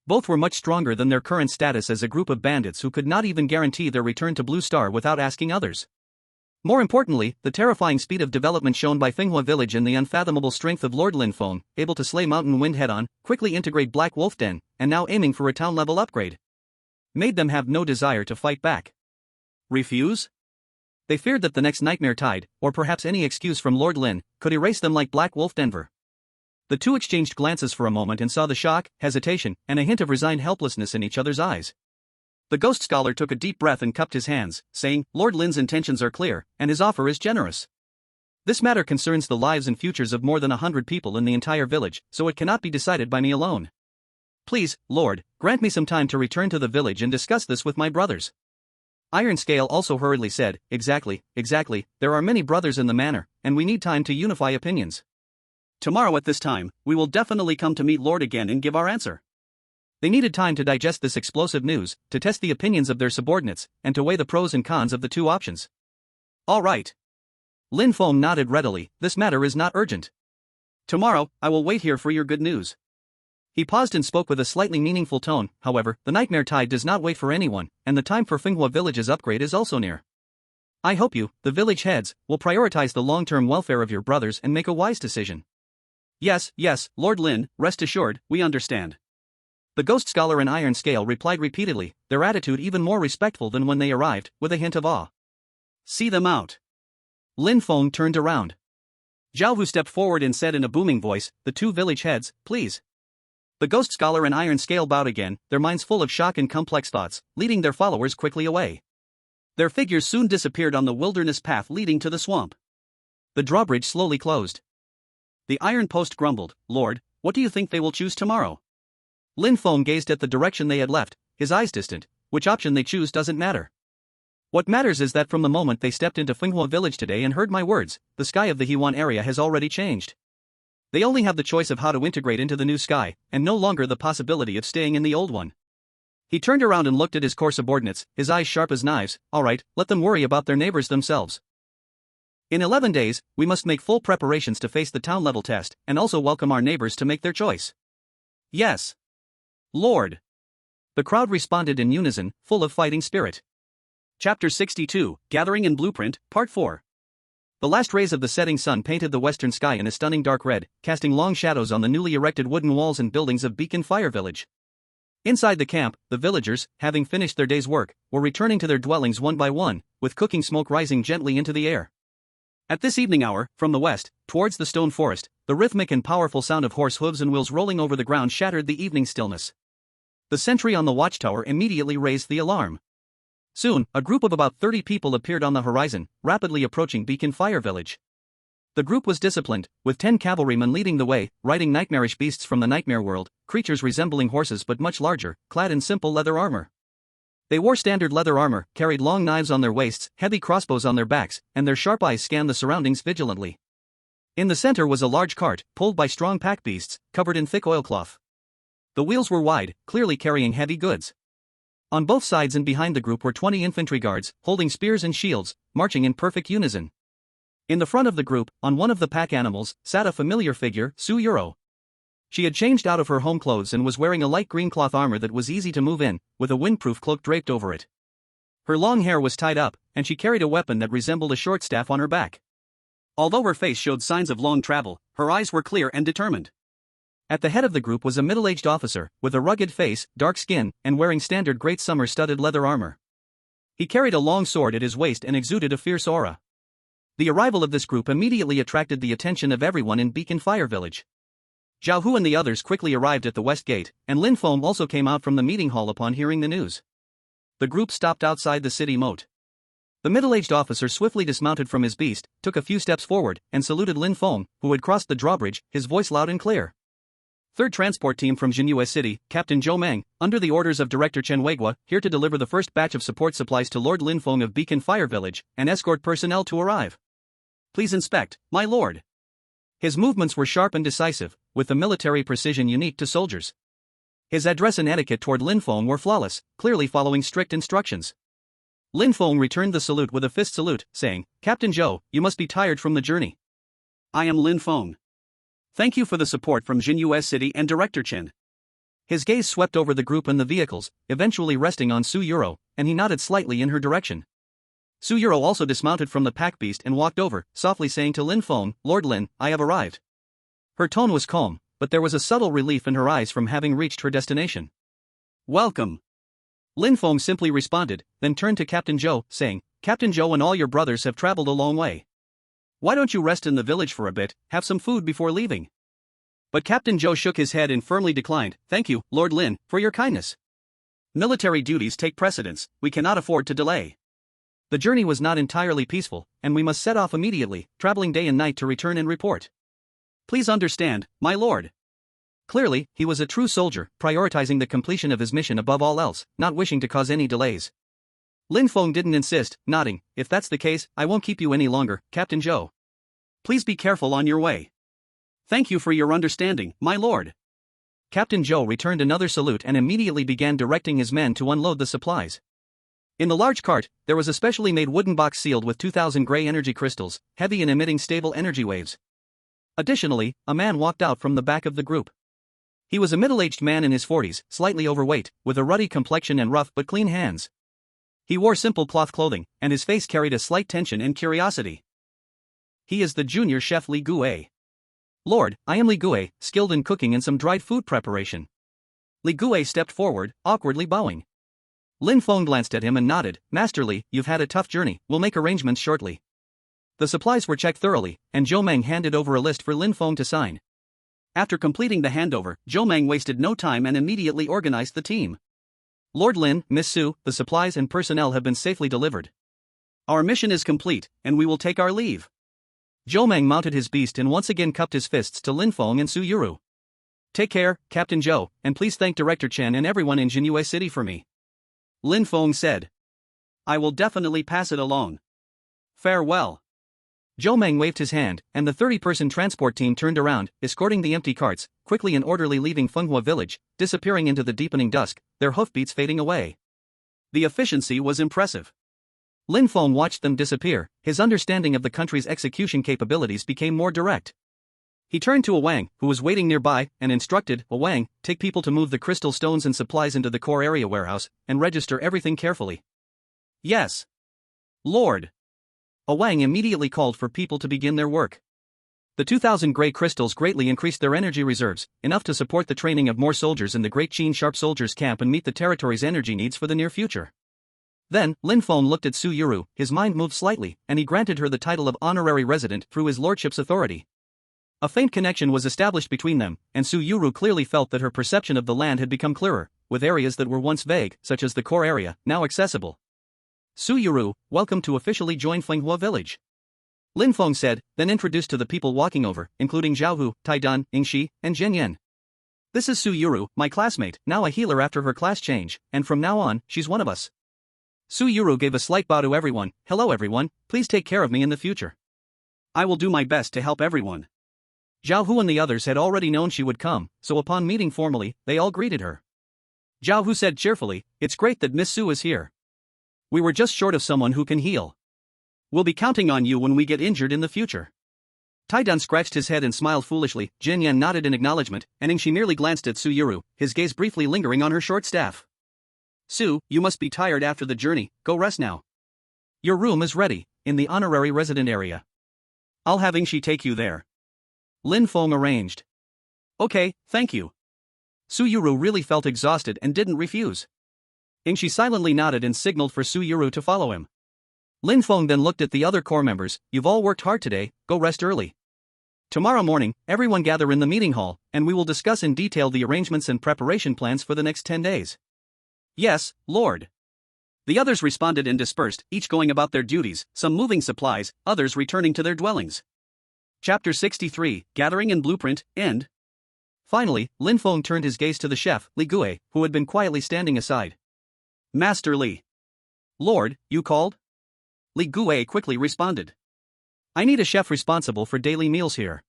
both were much stronger than their current status as a group of bandits who could not even guarantee their return to Blue Star without asking others. More importantly, the terrifying speed of development shown by Finoa village and the unfathomable strength of Lord Lin Feng, able to slay Mountain Wind head-on, quickly integrate Black Wolf Den, and now aiming for a town-level upgrade, made them have no desire to fight back. Refuse? They feared that the next Nightmare Tide, or perhaps any excuse from Lord Lin, could erase them like Black Wolf Denver. The two exchanged glances for a moment and saw the shock, hesitation, and a hint of resigned helplessness in each other's eyes. The ghost scholar took a deep breath and cupped his hands, saying, Lord Lin's intentions are clear, and his offer is generous. This matter concerns the lives and futures of more than 100 people in the entire village, so it cannot be decided by me alone. Please, Lord, grant me some time to return to the village and discuss this with my brothers. Iron Scale also hurriedly said, Exactly, there are many brothers in the manor, and we need time to unify opinions. Tomorrow at this time, we will definitely come to meet Lord again and give our answer. They needed time to digest this explosive news, to test the opinions of their subordinates, and to weigh the pros and cons of the two options. All right. Lin Feng nodded readily. This matter is not urgent. Tomorrow, I will wait here for your good news. He paused and spoke with a slightly meaningful tone. However, the Nightmare Tide does not wait for anyone, and the time for Finoa village's upgrade is also near. I hope you, the village heads, will prioritize the long-term welfare of your brothers and make a wise decision. Yes, Lord Lin, rest assured, we understand. The ghost scholar and iron scale replied repeatedly, their attitude even more respectful than when they arrived, with a hint of awe. See them out. Lin Feng turned around. Zhao Hu stepped forward and said in a booming voice, the two village heads, please. The ghost scholar and iron scale bowed again, their minds full of shock and complex thoughts, leading their followers quickly away. Their figures soon disappeared on the wilderness path leading to the swamp. The drawbridge slowly closed. The iron post grumbled, Lord, what do you think they will choose tomorrow? Lin Feng gazed at the direction they had left, his eyes distant. Which option they choose doesn't matter. What matters is that from the moment they stepped into Finoa village today and heard my words, the sky of the Hewan area has already changed. They only have the choice of how to integrate into the new sky, and no longer the possibility of staying in the old one. He turned around and looked at his core subordinates, his eyes sharp as knives. Alright, let them worry about their neighbors themselves. In 11 days, we must make full preparations to face the town-level test, and also welcome our neighbors to make their choice. Yes. Lord. The crowd responded in unison, full of fighting spirit. Chapter 62, Gathering and Blueprint, Part 4. The last rays of the setting sun painted the western sky in a stunning dark red, casting long shadows on the newly erected wooden walls and buildings of Beacon Fire Village. Inside the camp, the villagers, having finished their day's work, were returning to their dwellings one by one, with cooking smoke rising gently into the air. At this evening hour, from the west, towards the stone forest, the rhythmic and powerful sound of horse hooves and wheels rolling over the ground shattered the evening stillness. The sentry on the watchtower immediately raised the alarm. Soon, a group of about 30 people appeared on the horizon, rapidly approaching Beacon Fire Village. The group was disciplined, with 10 cavalrymen leading the way, riding nightmarish beasts from the nightmare world, creatures resembling horses but much larger, clad in simple leather armor. They wore standard leather armor, carried long knives on their waists, heavy crossbows on their backs, and their sharp eyes scanned the surroundings vigilantly. In the center was a large cart, pulled by strong pack beasts, covered in thick oilcloth. The wheels were wide, clearly carrying heavy goods. On both sides and behind the group were 20 infantry guards, holding spears and shields, marching in perfect unison. In the front of the group, on one of the pack animals, sat a familiar figure, Su Yuro. She had changed out of her home clothes and was wearing a light green cloth armor that was easy to move in, with a windproof cloak draped over it. Her long hair was tied up, and she carried a weapon that resembled a short staff on her back. Although her face showed signs of long travel, her eyes were clear and determined. At the head of the group was a middle-aged officer, with a rugged face, dark skin, and wearing standard great summer-studded leather armor. He carried a long sword at his waist and exuded a fierce aura. The arrival of this group immediately attracted the attention of everyone in Beacon Fire Village. Zhao Hu and the others quickly arrived at the west gate, and Lin Feng also came out from the meeting hall upon hearing the news. The group stopped outside the city moat. The middle-aged officer swiftly dismounted from his beast, took a few steps forward, and saluted Lin Feng, who had crossed the drawbridge, his voice loud and clear. Third transport team from Jinhua City, Captain Zhou Meng, under the orders of Director Chen Weiguo, here to deliver the first batch of support supplies to Lord Lin Feng of Beacon Fire Village, and escort personnel to arrive. Please inspect, my lord. His movements were sharp and decisive, with the military precision unique to soldiers. His address and etiquette toward Lin Feng were flawless, clearly following strict instructions. Lin Feng returned the salute with a fist salute, saying, Captain Zhou, you must be tired from the journey. I am Lin Feng. Thank you for the support from Jinhua City and Director Chen. His gaze swept over the group and the vehicles, eventually resting on Su Yuro, and he nodded slightly in her direction. Su Yuro also dismounted from the pack beast and walked over, softly saying to Lin Feng, Lord Lin, I have arrived. Her tone was calm, but there was a subtle relief in her eyes from having reached her destination. Welcome. Lin Feng simply responded, then turned to Captain Zhou, saying, Captain Zhou and all your brothers have traveled a long way. Why don't you rest in the village for a bit, have some food before leaving? But Captain Zhou shook his head and firmly declined. Thank you, Lord Lin, for your kindness. Military duties take precedence, we cannot afford to delay. The journey was not entirely peaceful, and we must set off immediately, traveling day and night to return and report. Please understand, my lord. Clearly, he was a true soldier, prioritizing the completion of his mission above all else, not wishing to cause any delays. Lin Feng didn't insist, nodding, if that's the case, I won't keep you any longer, Captain Zhou. Please be careful on your way. Thank you for your understanding, my lord. Captain Zhou returned another salute and immediately began directing his men to unload the supplies. In the large cart, there was a specially made wooden box sealed with 2,000 gray energy crystals, heavy and emitting stable energy waves. Additionally, a man walked out from the back of the group. He was a middle-aged man in his 40s, slightly overweight, with a ruddy complexion and rough but clean hands. He wore simple cloth clothing, and his face carried a slight tension and curiosity. He is the junior chef Li Gue. Lord, I am Li Gue, skilled in cooking and some dried food preparation. Li Gui stepped forward, awkwardly bowing. Lin Feng glanced at him and nodded. Master Li, you've had a tough journey, we'll make arrangements shortly. The supplies were checked thoroughly, and Zhou Meng handed over a list for Lin Feng to sign. After completing the handover, Zhou Meng wasted no time and immediately organized the team. Lord Lin, Miss Su, the supplies and personnel have been safely delivered. Our mission is complete, and we will take our leave. Zhou Meng mounted his beast and once again cupped his fists to Lin Feng and Su Yuru. Take care, Captain Zhou, and please thank Director Chen and everyone in Jinhua City for me. Lin Feng said. I will definitely pass it along. Farewell. Zhou Meng waved his hand, and the 30-person transport team turned around, escorting the empty carts, quickly and orderly leaving Fenghua village, disappearing into the deepening dusk, their hoofbeats fading away. The efficiency was impressive. Lin Feng watched them disappear, his understanding of the country's execution capabilities became more direct. He turned to Wang, who was waiting nearby, and instructed, Wang, take people to move the crystal stones and supplies into the core area warehouse, and register everything carefully. Yes. Lord. Wang immediately called for people to begin their work. The 2,000 gray crystals greatly increased their energy reserves, enough to support the training of more soldiers in the Great Qin Sharp Soldiers Camp and meet the territory's energy needs for the near future. Then, Lin Feng looked at Su Yuru, his mind moved slightly, and he granted her the title of honorary resident through his lordship's authority. A faint connection was established between them, and Su Yuru clearly felt that her perception of the land had become clearer, with areas that were once vague, such as the core area, now accessible. Su Yuru, welcome to officially join Fenghua village. Lin Feng said, then introduced to the people walking over, including Zhao Hu, Tai Dan, Yingxi, and Zhen Yan. This is Su Yuru, my classmate, now a healer after her class change, and from now on, she's one of us. Su Yuru gave a slight bow to everyone. Hello everyone, please take care of me in the future. I will do my best to help everyone. Zhao Hu and the others had already known she would come, so upon meeting formally, they all greeted her. Zhao Hu said cheerfully, it's great that Miss Su is here. We were just short of someone who can heal. We'll be counting on you when we get injured in the future. Tai Dan scratched his head and smiled foolishly. Jin Yan nodded in acknowledgement, and Yingxi merely glanced at Su Yuru, his gaze briefly lingering on her short staff. Su, you must be tired after the journey, go rest now. Your room is ready, in the honorary resident area. I'll have Yingxi take you there. Lin Feng arranged. Okay, thank you. Su Yuru really felt exhausted and didn't refuse. Yingxi silently nodded and signaled for Su Yuru to follow him. Lin Feng then looked at the other core members, you've all worked hard today, go rest early. Tomorrow morning, everyone gather in the meeting hall, and we will discuss in detail the arrangements and preparation plans for the next 10 days. Yes, Lord. The others responded and dispersed, each going about their duties, some moving supplies, others returning to their dwellings. Chapter 63, Gathering and Blueprint, End. Finally, Lin Feng turned his gaze to the chef, Li Gui, who had been quietly standing aside. Master Li. Lord, you called? Li Gui quickly responded. I need a chef responsible for daily meals here.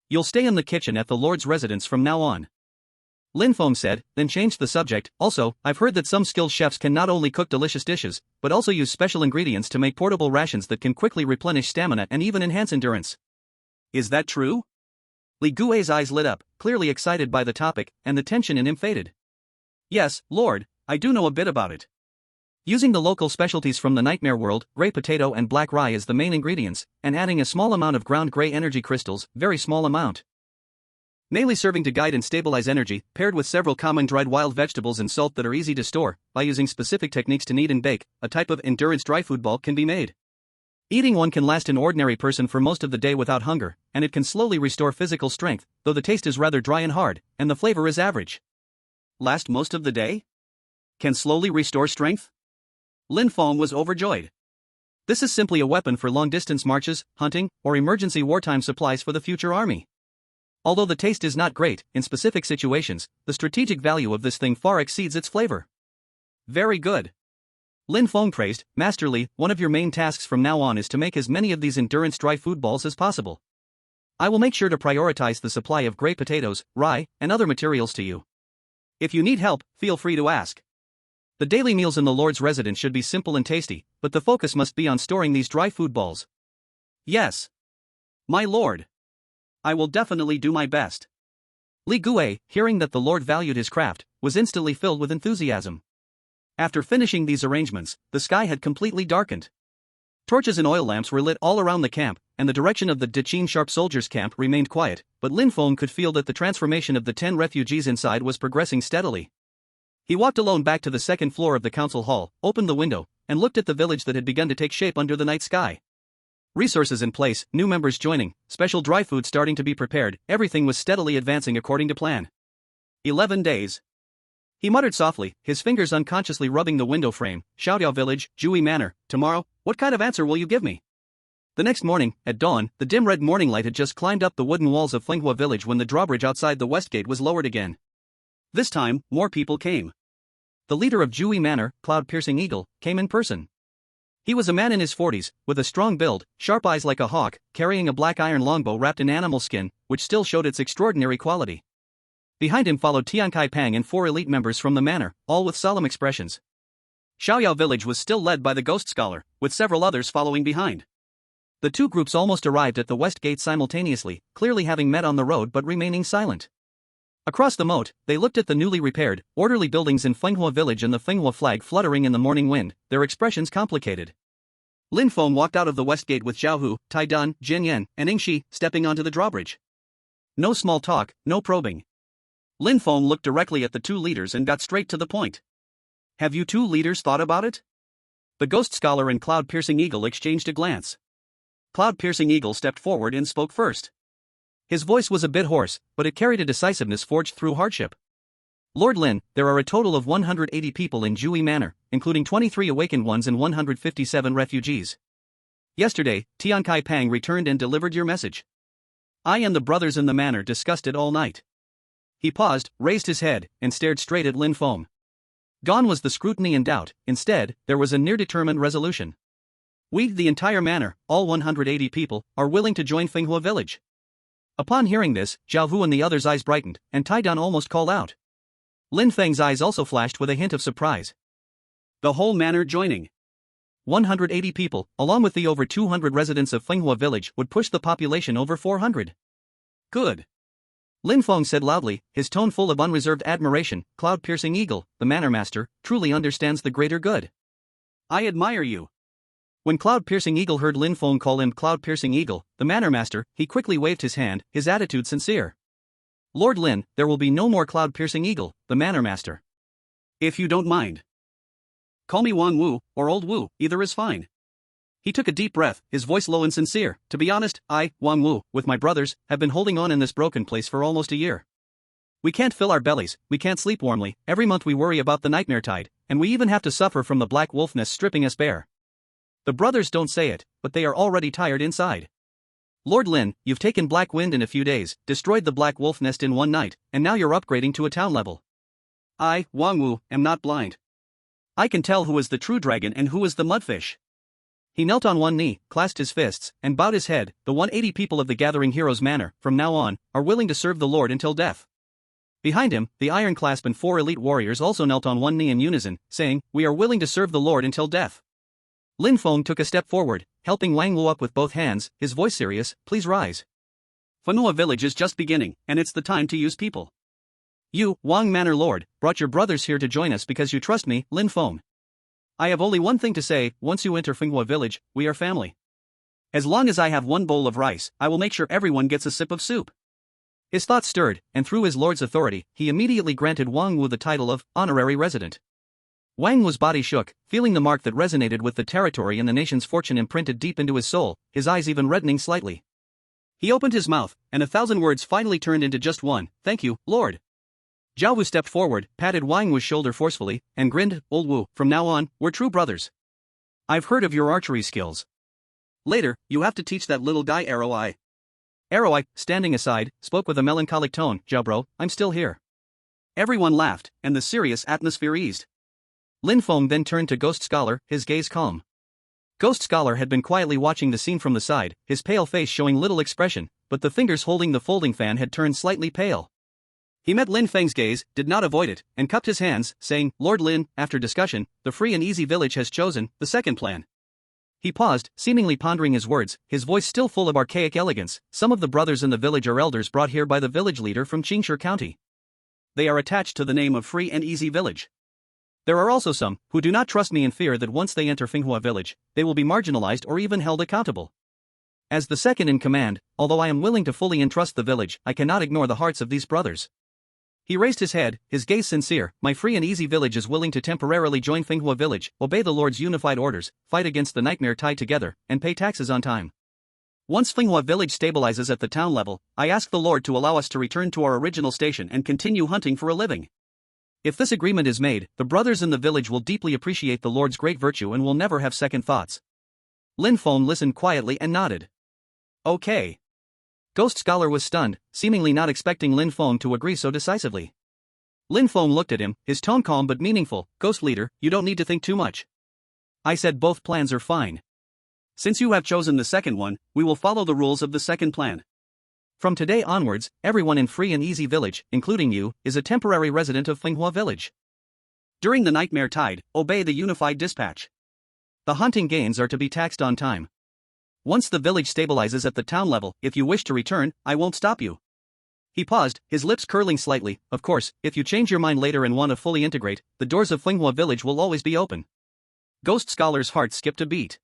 You'll stay in the kitchen at the Lord's residence from now on. Lin Feng said, then changed the subject. Also, I've heard that some skilled chefs can not only cook delicious dishes, but also use special ingredients to make portable rations that can quickly replenish stamina and even enhance endurance. Is that true? Li Gui's eyes lit up, clearly excited by the topic, and the tension in him faded. Yes, Lord, I do know a bit about it. Using the local specialties from the nightmare world, gray potato and black rye as the main ingredients, and adding a small amount of ground gray energy crystals, very small amount. Mainly serving to guide and stabilize energy, paired with several common dried wild vegetables and salt that are easy to store, by using specific techniques to knead and bake, a type of endurance dry food ball can be made. Eating one can last an ordinary person for most of the day without hunger, and it can slowly restore physical strength, though the taste is rather dry and hard, and the flavor is average. Last most of the day? Can slowly restore strength? Lin Feng was overjoyed. This is simply a weapon for long-distance marches, hunting, or emergency wartime supplies for the future army. Although the taste is not great, in specific situations, the strategic value of this thing far exceeds its flavor. Very good. Lin Feng praised, Master Li, one of your main tasks from now on is to make as many of these endurance dry food balls as possible. I will make sure to prioritize the supply of gray potatoes, rye, and other materials to you. If you need help, feel free to ask. The daily meals in the Lord's residence should be simple and tasty, but the focus must be on storing these dry food balls. Yes. My Lord. I will definitely do my best. Li Gui, hearing that the Lord valued his craft, was instantly filled with enthusiasm. After finishing these arrangements, the sky had completely darkened. Torches and oil lamps were lit all around the camp, and the direction of the Dichin sharp soldiers' camp remained quiet, but Lin Feng could feel that the transformation of the 10 refugees inside was progressing steadily. He walked alone back to the second floor of the council hall, opened the window, and looked at the village that had begun to take shape under the night sky. Resources in place, new members joining, special dry food starting to be prepared, everything was steadily advancing according to plan. 11 days. He muttered softly, his fingers unconsciously rubbing the window frame. Xiaoyao Village, Jui Manor, tomorrow, what kind of answer will you give me? The next morning, at dawn, the dim red morning light had just climbed up the wooden walls of Finoa Village when the drawbridge outside the west gate was lowered again. This time, more people came. The leader of Jui Manor, Cloud-Piercing Eagle, came in person. He was a man in his 40s, with a strong build, sharp eyes like a hawk, carrying a black iron longbow wrapped in animal skin, which still showed its extraordinary quality. Behind him followed Tiankai Pang and 4 elite members from the manor, all with solemn expressions. Xiaoyao Village was still led by the Ghost Scholar, with several others following behind. The two groups almost arrived at the west gate simultaneously, clearly having met on the road but remaining silent. Across the moat, they looked at the newly repaired, orderly buildings in Finoa Village and the Finoa flag fluttering in the morning wind, their expressions complicated. Lin Feng walked out of the west gate with Zhao Hu, Tai Dun, Jin Yan, and Ying Shi stepping onto the drawbridge. No small talk, no probing. Lin Feng looked directly at the two leaders and got straight to the point. Have you two leaders thought about it? The Ghost Scholar and Cloud-Piercing Eagle exchanged a glance. Cloud-Piercing Eagle stepped forward and spoke first. His voice was a bit hoarse, but it carried a decisiveness forged through hardship. Lord Lin, there are a total of 180 people in Jui Manor, including 23 awakened ones and 157 refugees. Yesterday, Tiankai Pang returned and delivered your message. I and the brothers in the manor discussed it all night. He paused, raised his head, and stared straight at Lin Feng. Gone was the scrutiny and doubt, instead, there was a near-determined resolution. We, the entire manor, all 180 people, are willing to join Finoa Village. Upon hearing this, Zhao Hu and the others' eyes brightened, and Tai Dun almost called out. Lin Feng's eyes also flashed with a hint of surprise. The whole manor joining. 180 people, along with the over 200 residents of Finoa Village, would push the population over 400. Good. Lin Feng said loudly, his tone full of unreserved admiration. Cloud-Piercing Eagle, the manor master, truly understands the greater good. I admire you. When Cloud-Piercing Eagle heard Lin Feng call him Cloud-Piercing Eagle, the manor master, he quickly waved his hand, his attitude sincere. Lord Lin, there will be no more Cloud-Piercing Eagle, the manor master. If you don't mind. Call me Wang Wu, or Old Wu, either is fine. He took a deep breath, his voice low and sincere. To be honest, I, Wang Wu, with my brothers, have been holding on in this broken place for almost a year. We can't fill our bellies, we can't sleep warmly, every month we worry about the nightmare tide, and we even have to suffer from the black wolf nest stripping us bare. The brothers don't say it, but they are already tired inside. Lord Lin, you've taken black wind in a few days, destroyed the black wolf nest in one night, and now you're upgrading to a town level. I, Wang Wu, am not blind. I can tell who is the true dragon and who is the mudfish. He knelt on one knee, clasped his fists, and bowed his head. The 180 people of the Gathering Heroes Manor, from now on, are willing to serve the Lord until death. Behind him, the Iron Clasp and 4 elite warriors also knelt on one knee in unison, saying, we are willing to serve the Lord until death. Lin Feng took a step forward, helping Wang Wu up with both hands, his voice serious, please rise. Finoa Village is just beginning, and it's the time to use people. You, Wang Manor Lord, brought your brothers here to join us because you trust me, Lin Feng. I have only one thing to say, once you enter Finoa Village, we are family. As long as I have one bowl of rice, I will make sure everyone gets a sip of soup. His thoughts stirred, and through his lord's authority, he immediately granted Wang Wu the title of honorary resident. Wang Wu's body shook, feeling the mark that resonated with the territory and the nation's fortune imprinted deep into his soul, his eyes even reddening slightly. He opened his mouth, and 1,000 words finally turned into just one, thank you, Lord. Zhao Wu stepped forward, patted Wang Wu's shoulder forcefully, and grinned, Old Wu, from now on, we're true brothers. I've heard of your archery skills. Later, you have to teach that little guy Arrow Eye. Arrow Eye, standing aside, spoke with a melancholic tone, Zhao bro, I'm still here. Everyone laughed, and the serious atmosphere eased. Lin Feng then turned to Ghost Scholar, his gaze calm. Ghost Scholar had been quietly watching the scene from the side, his pale face showing little expression, but the fingers holding the folding fan had turned slightly pale. He met Lin Feng's gaze, did not avoid it, and cupped his hands, saying, Lord Lin, after discussion, the free and easy village has chosen the second plan. He paused, seemingly pondering his words, his voice still full of archaic elegance. Some of the brothers in the village are elders brought here by the village leader from Qingshi County. They are attached to the name of Free and Easy Village. There are also some who do not trust me and fear that once they enter Finoa Village, they will be marginalized or even held accountable. As the second in command, although I am willing to fully entrust the village, I cannot ignore the hearts of these brothers. He raised his head, his gaze sincere. My free and easy village is willing to temporarily join Finoa village, obey the Lord's unified orders, fight against the nightmare tide together, and pay taxes on time. Once Finoa village stabilizes at the town level, I ask the Lord to allow us to return to our original station and continue hunting for a living. If this agreement is made, the brothers in the village will deeply appreciate the Lord's great virtue and will never have second thoughts. Lin Feng listened quietly and nodded. Okay. Ghost Scholar was stunned, seemingly not expecting Lin Feng to agree so decisively. Lin Feng looked at him, his tone calm but meaningful. Ghost Leader, you don't need to think too much. I said both plans are fine. Since you have chosen the second one, we will follow the rules of the second plan. From today onwards, everyone in Free and Easy Village, including you, is a temporary resident of Finoa Village. During the nightmare tide, obey the unified dispatch. The hunting gains are to be taxed on time. Once the village stabilizes at the town level, if you wish to return, I won't stop you. He paused, his lips curling slightly. Of course, if you change your mind later and want to fully integrate, the doors of Finoa Village will always be open. Ghost Scholar's heart skipped a beat.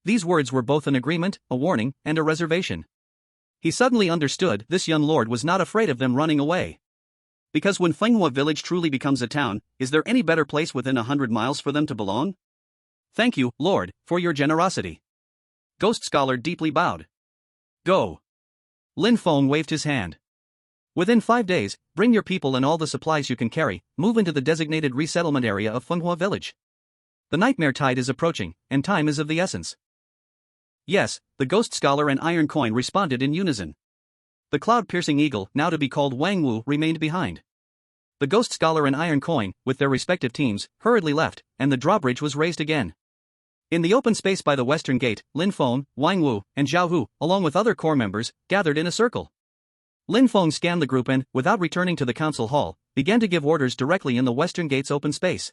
These words were both an agreement, a warning, and a reservation. He suddenly understood this young lord was not afraid of them running away. Because when Finoa Village truly becomes a town, is there any better place within 100 miles for them to belong? Thank you, Lord, for your generosity. Ghost Scholar deeply bowed. Go. Lin Feng waved his hand. Within 5 days, bring your people and all the supplies you can carry, move into the designated resettlement area of Finoa Village. The nightmare tide is approaching, and time is of the essence. Yes, the Ghost Scholar and Iron Coin responded in unison. The cloud-piercing eagle, now to be called Wang Wu, remained behind. The Ghost Scholar and Iron Coin, with their respective teams, hurriedly left, and the drawbridge was raised again. In the open space by the western gate, Lin Feng, Wang Wu, and Zhao Hu, along with other core members, gathered in a circle. Lin Feng scanned the group and, without returning to the council hall, began to give orders directly in the western gate's open space.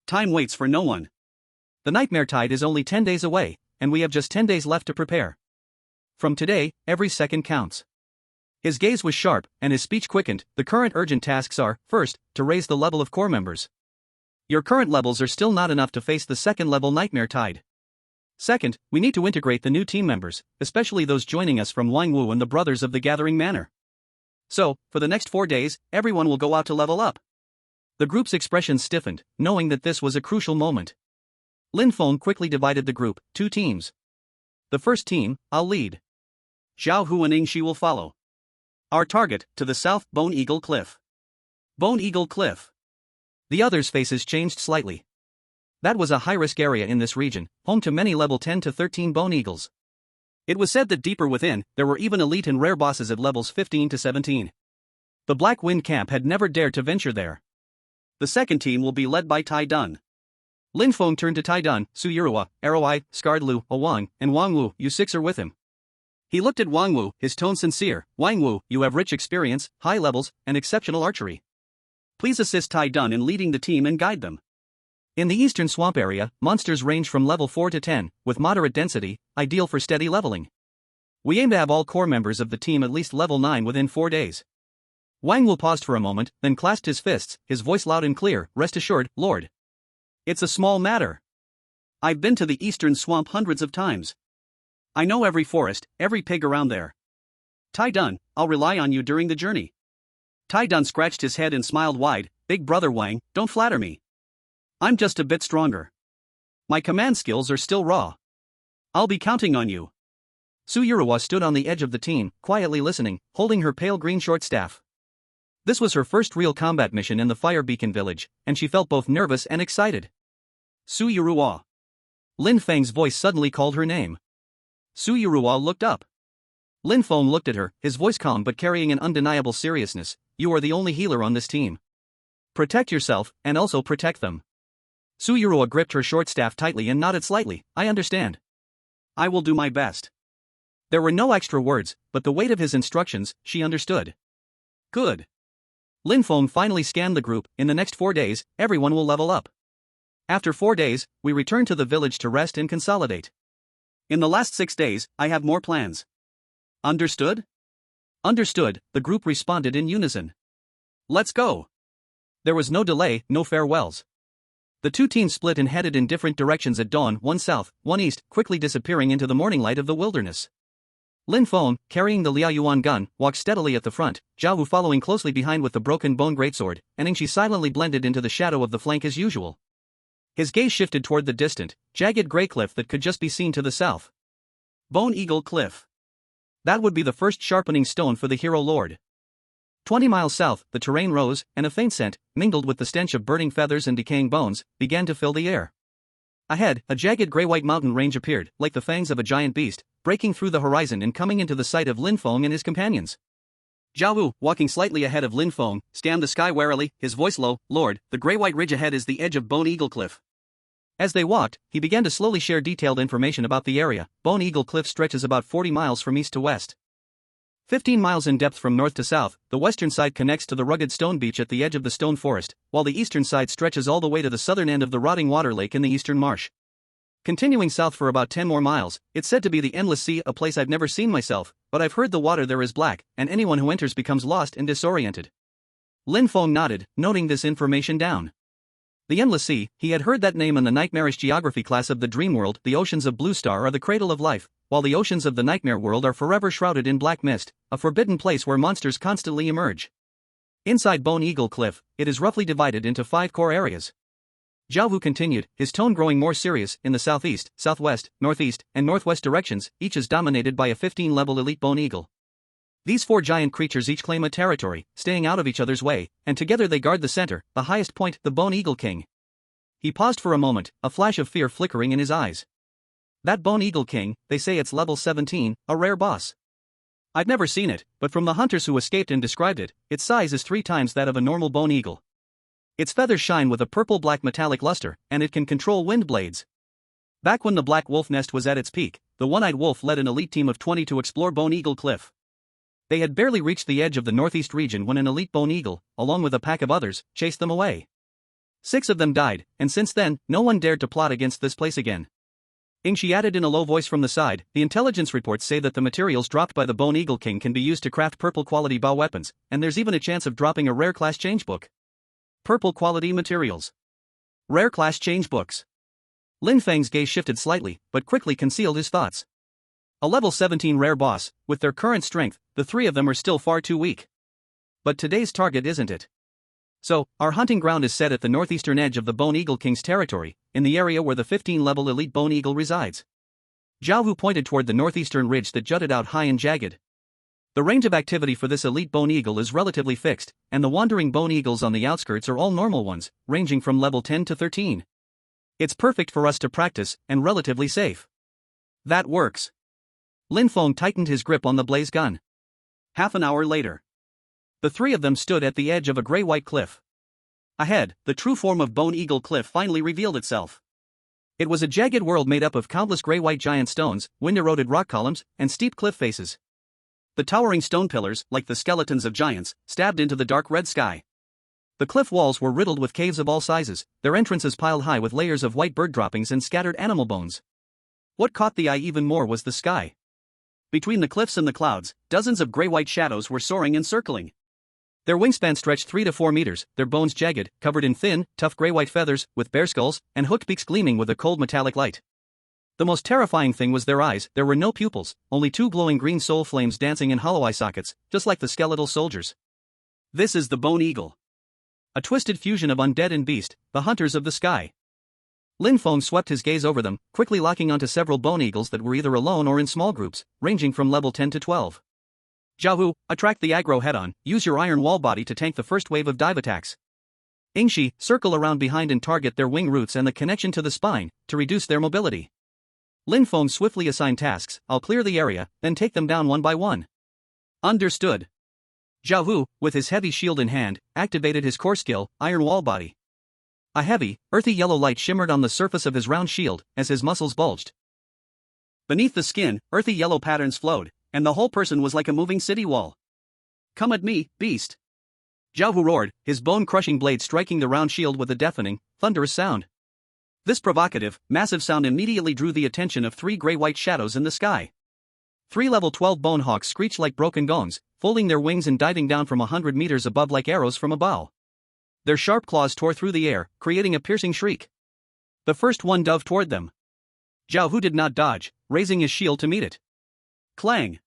Time waits for no one. The nightmare tide is only 10 days away, and we have just 10 days left to prepare. From today, every second counts. His gaze was sharp, and his speech quickened. The current urgent tasks are, first, to raise the level of core members. Your current levels are still not enough to face the second-level nightmare tide. Second, we need to integrate the new team members, especially those joining us from Wang Wu and the Brothers of the Gathering Manor. So, for the next 4 days, everyone will go out to level up. The group's expressions stiffened, knowing that this was a crucial moment. Lin Feng quickly divided the group, 2 teams. The first team, I'll lead. Zhao Hu and Ing Shi will follow. Our target, to the south, Bone Eagle Cliff. Bone Eagle Cliff. The others' faces changed slightly. That was a high-risk area in this region, home to many level 10 to 13 bone eagles. It was said that deeper within, there were even elite and rare bosses at levels 15 to 17. The Black Wind Camp had never dared to venture there. The second team will be led by Tai Dun. Lin Feng turned to Tai Dun, Su Yirua, Arroweye, Scarred Lu, Awang, and Wang Wu. You 6 are with him. He looked at Wang Wu, his tone sincere. Wang Wu, you have rich experience, high levels, and exceptional archery. Please assist Tai Dun in leading the team and guide them. In the eastern swamp area, monsters range from level 4 to 10, with moderate density, ideal for steady leveling. We aim to have all core members of the team at least level 9 within 4 days. Wang Wu paused for a moment, then clasped his fists, his voice loud and clear. Rest assured, Lord. It's a small matter. I've been to the eastern swamp hundreds of times. I know every forest, every pig around there. Tai Dun, I'll rely on you during the journey. Tai Dun scratched his head and smiled wide. Big brother Wang, don't flatter me. I'm just a bit stronger. My command skills are still raw. I'll be counting on you. Su Yirua stood on the edge of the team, quietly listening, holding her pale green short staff. This was her first real combat mission in the Fire Beacon village, and she felt both nervous and excited. Su Yirua. Lin Feng's voice suddenly called her name. Su Yirua looked up. Lin Feng looked at her, his voice calm but carrying an undeniable seriousness. You are the only healer on this team. Protect yourself, and also protect them. Su Yirua gripped her short staff tightly and nodded slightly. I understand. I will do my best. There were no extra words, but the weight of his instructions, she understood. Good. Lin Feng finally scanned the group. In the next 4 days, everyone will level up. After 4 days, we return to the village to rest and consolidate. In the last 6 days, I have more plans. Understood? Understood, the group responded in unison. Let's go. There was no delay, no farewells. The 2 teams split and headed in different directions at dawn, one south, one east, quickly disappearing into the morning light of the wilderness. Lin Feng, carrying the Liaoyuan gun, walked steadily at the front, Zhao Wu following closely behind with the broken bone greatsword, and Yingxi silently blended into the shadow of the flank as usual. His gaze shifted toward the distant, jagged gray cliff that could just be seen to the south. Bone Eagle Cliff. That would be the first sharpening stone for the hero lord. 20 miles south, the terrain rose, and a faint scent, mingled with the stench of burning feathers and decaying bones, began to fill the air. Ahead, a jagged gray-white mountain range appeared, like the fangs of a giant beast, breaking through the horizon and coming into the sight of Lin Feng and his companions. Zhao Wu, walking slightly ahead of Lin Feng, scanned the sky warily, his voice low. "Lord, the gray-white ridge ahead is the edge of Bone Eagle Cliff." As they walked, he began to slowly share detailed information about the area. Bone Eagle Cliff stretches about 40 miles from east to west. 15 miles in depth from north to south, the western side connects to the rugged stone beach at the edge of the stone forest, while the eastern side stretches all the way to the southern end of the rotting water lake in the eastern marsh. Continuing south for about 10 more miles, it's said to be the Endless Sea, a place I've never seen myself, but I've heard the water there is black, and anyone who enters becomes lost and disoriented. Lin Feng nodded, noting this information down. The Endless Sea, he had heard that name in the nightmarish geography class of the dream world. The oceans of Blue Star are the cradle of life, while the oceans of the nightmare world are forever shrouded in black mist, a forbidden place where monsters constantly emerge. Inside Bone Eagle Cliff, it is roughly divided into 5 core areas. Zhao Wu continued, his tone growing more serious. In the southeast, southwest, northeast, and northwest directions, each is dominated by a 15-level elite bone eagle. These 4 giant creatures each claim a territory, staying out of each other's way, and together they guard the center, the highest point, the Bone Eagle King. He paused for a moment, a flash of fear flickering in his eyes. That Bone Eagle King, they say it's level 17, a rare boss. I've never seen it, but from the hunters who escaped and described it, its size is 3 times that of a normal bone eagle. Its feathers shine with a purple-black metallic luster, and it can control wind blades. Back when the Black Wolf Nest was at its peak, the One-Eyed Wolf led an elite team of 20 to explore Bone Eagle Cliff. They had barely reached the edge of the northeast region when an elite bone eagle, along with a pack of others, chased them away. 6 of them died, and since then, no one dared to plot against this place again. Yingxi added in a low voice from the side, the intelligence reports say that the materials dropped by the Bone Eagle King can be used to craft purple-quality bow weapons, and there's even a chance of dropping a rare class change book. Purple quality materials. Rare class change books. Lin Feng's gaze shifted slightly, but quickly concealed his thoughts. A level 17 rare boss, with their current strength, the 3 of them are still far too weak. But today's target isn't it? So, our hunting ground is set at the northeastern edge of the Bone Eagle King's territory, in the area where the 15-level elite bone eagle resides. Zhao Wu pointed toward the northeastern ridge that jutted out high and jagged. The range of activity for this elite bone eagle is relatively fixed, and the wandering bone eagles on the outskirts are all normal ones, ranging from level 10 to 13. It's perfect for us to practice, and relatively safe. That works. Lin Feng tightened his grip on the blaze gun. Half an hour later, the 3 of them stood at the edge of a gray-white cliff. Ahead, the true form of Bone Eagle Cliff finally revealed itself. It was a jagged world made up of countless gray-white giant stones, wind-eroded rock columns, and steep cliff faces. The towering stone pillars, like the skeletons of giants, stabbed into the dark red sky. The cliff walls were riddled with caves of all sizes, their entrances piled high with layers of white bird droppings and scattered animal bones. What caught the eye even more was the sky. Between the cliffs and the clouds, dozens of gray-white shadows were soaring and circling. Their wingspan stretched 3 to 4 meters, their bones jagged, covered in thin, tough gray-white feathers, with bare skulls, and hooked beaks gleaming with a cold metallic light. The most terrifying thing was their eyes. There were no pupils, only 2 glowing green soul flames dancing in hollow eye sockets, just like the skeletal soldiers. This is the Bone Eagle. A twisted fusion of undead and beast, the hunters of the sky. Lin Feng swept his gaze over them, quickly locking onto several bone eagles that were either alone or in small groups, ranging from level 10 to 12. Zhao Wu, attract the aggro head-on, use your iron wall body to tank the first wave of dive attacks. Yingxi, circle around behind and target their wing roots and the connection to the spine, to reduce their mobility. Lin Feng swiftly assigned tasks, I'll clear the area, then take them down one by one. Understood. Zhao Wu, with his heavy shield in hand, activated his core skill, Iron Wall Body. A heavy, earthy yellow light shimmered on the surface of his round shield, as his muscles bulged. Beneath the skin, earthy yellow patterns flowed, and the whole person was like a moving city wall. Come at me, beast. Zhao Wu roared, his bone-crushing blade striking the round shield with a deafening, thunderous sound. This provocative, massive sound immediately drew the attention of 3 gray-white shadows in the sky. 3 level 12 bone hawks screeched like broken gongs, folding their wings and diving down from 100 meters above like arrows from a bow. Their sharp claws tore through the air, creating a piercing shriek. The first one dove toward them. Zhao Wu did not dodge, raising his shield to meet it. Clang!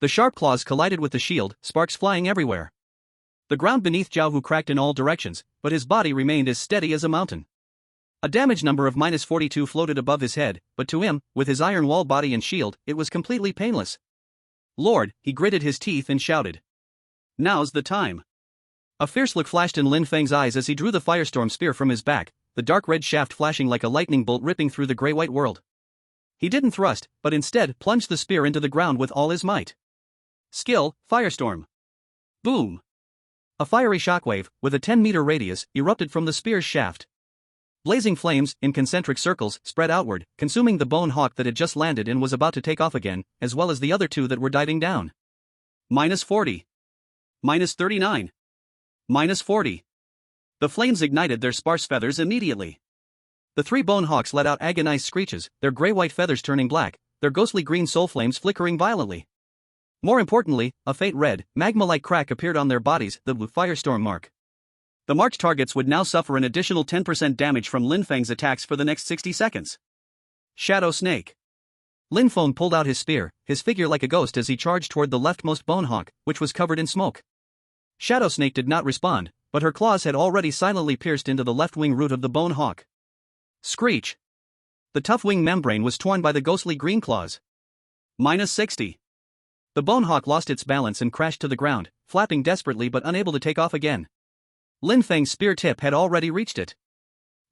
The sharp claws collided with the shield, sparks flying everywhere. The ground beneath Zhao Hu cracked in all directions, but his body remained as steady as a mountain. A damage number of -42 floated above his head, but to him, with his iron wall body and shield, it was completely painless. Lord, he gritted his teeth and shouted. Now's the time. A fierce look flashed in Lin Feng's eyes as he drew the firestorm spear from his back, the dark red shaft flashing like a lightning bolt ripping through the grey-white world. He didn't thrust, but instead plunged the spear into the ground with all his might. Skill, firestorm. Boom! A fiery shockwave, with a 10-meter radius, erupted from the spear's shaft. Blazing flames, in concentric circles, spread outward, consuming the bone hawk that had just landed and was about to take off again, as well as the other two that were diving down. -40. -39. -40. The flames ignited their sparse feathers immediately. The three bone hawks let out agonized screeches, their gray-white feathers turning black, their ghostly green soul flames flickering violently. More importantly, a faint red, magma-like crack appeared on their bodies, the blue firestorm mark. The marked targets would now suffer an additional 10% damage from Lin Feng's attacks for the next 60 seconds. Shadow Snake. Lin Feng pulled out his spear, his figure like a ghost as he charged toward the leftmost bone hawk, which was covered in smoke. Shadow Snake did not respond, but her claws had already silently pierced into the left wing root of the bone hawk. Screech. The tough wing membrane was torn by the ghostly green claws. -60. The bone hawk lost its balance and crashed to the ground, flapping desperately but unable to take off again. Lin Feng's spear tip had already reached it.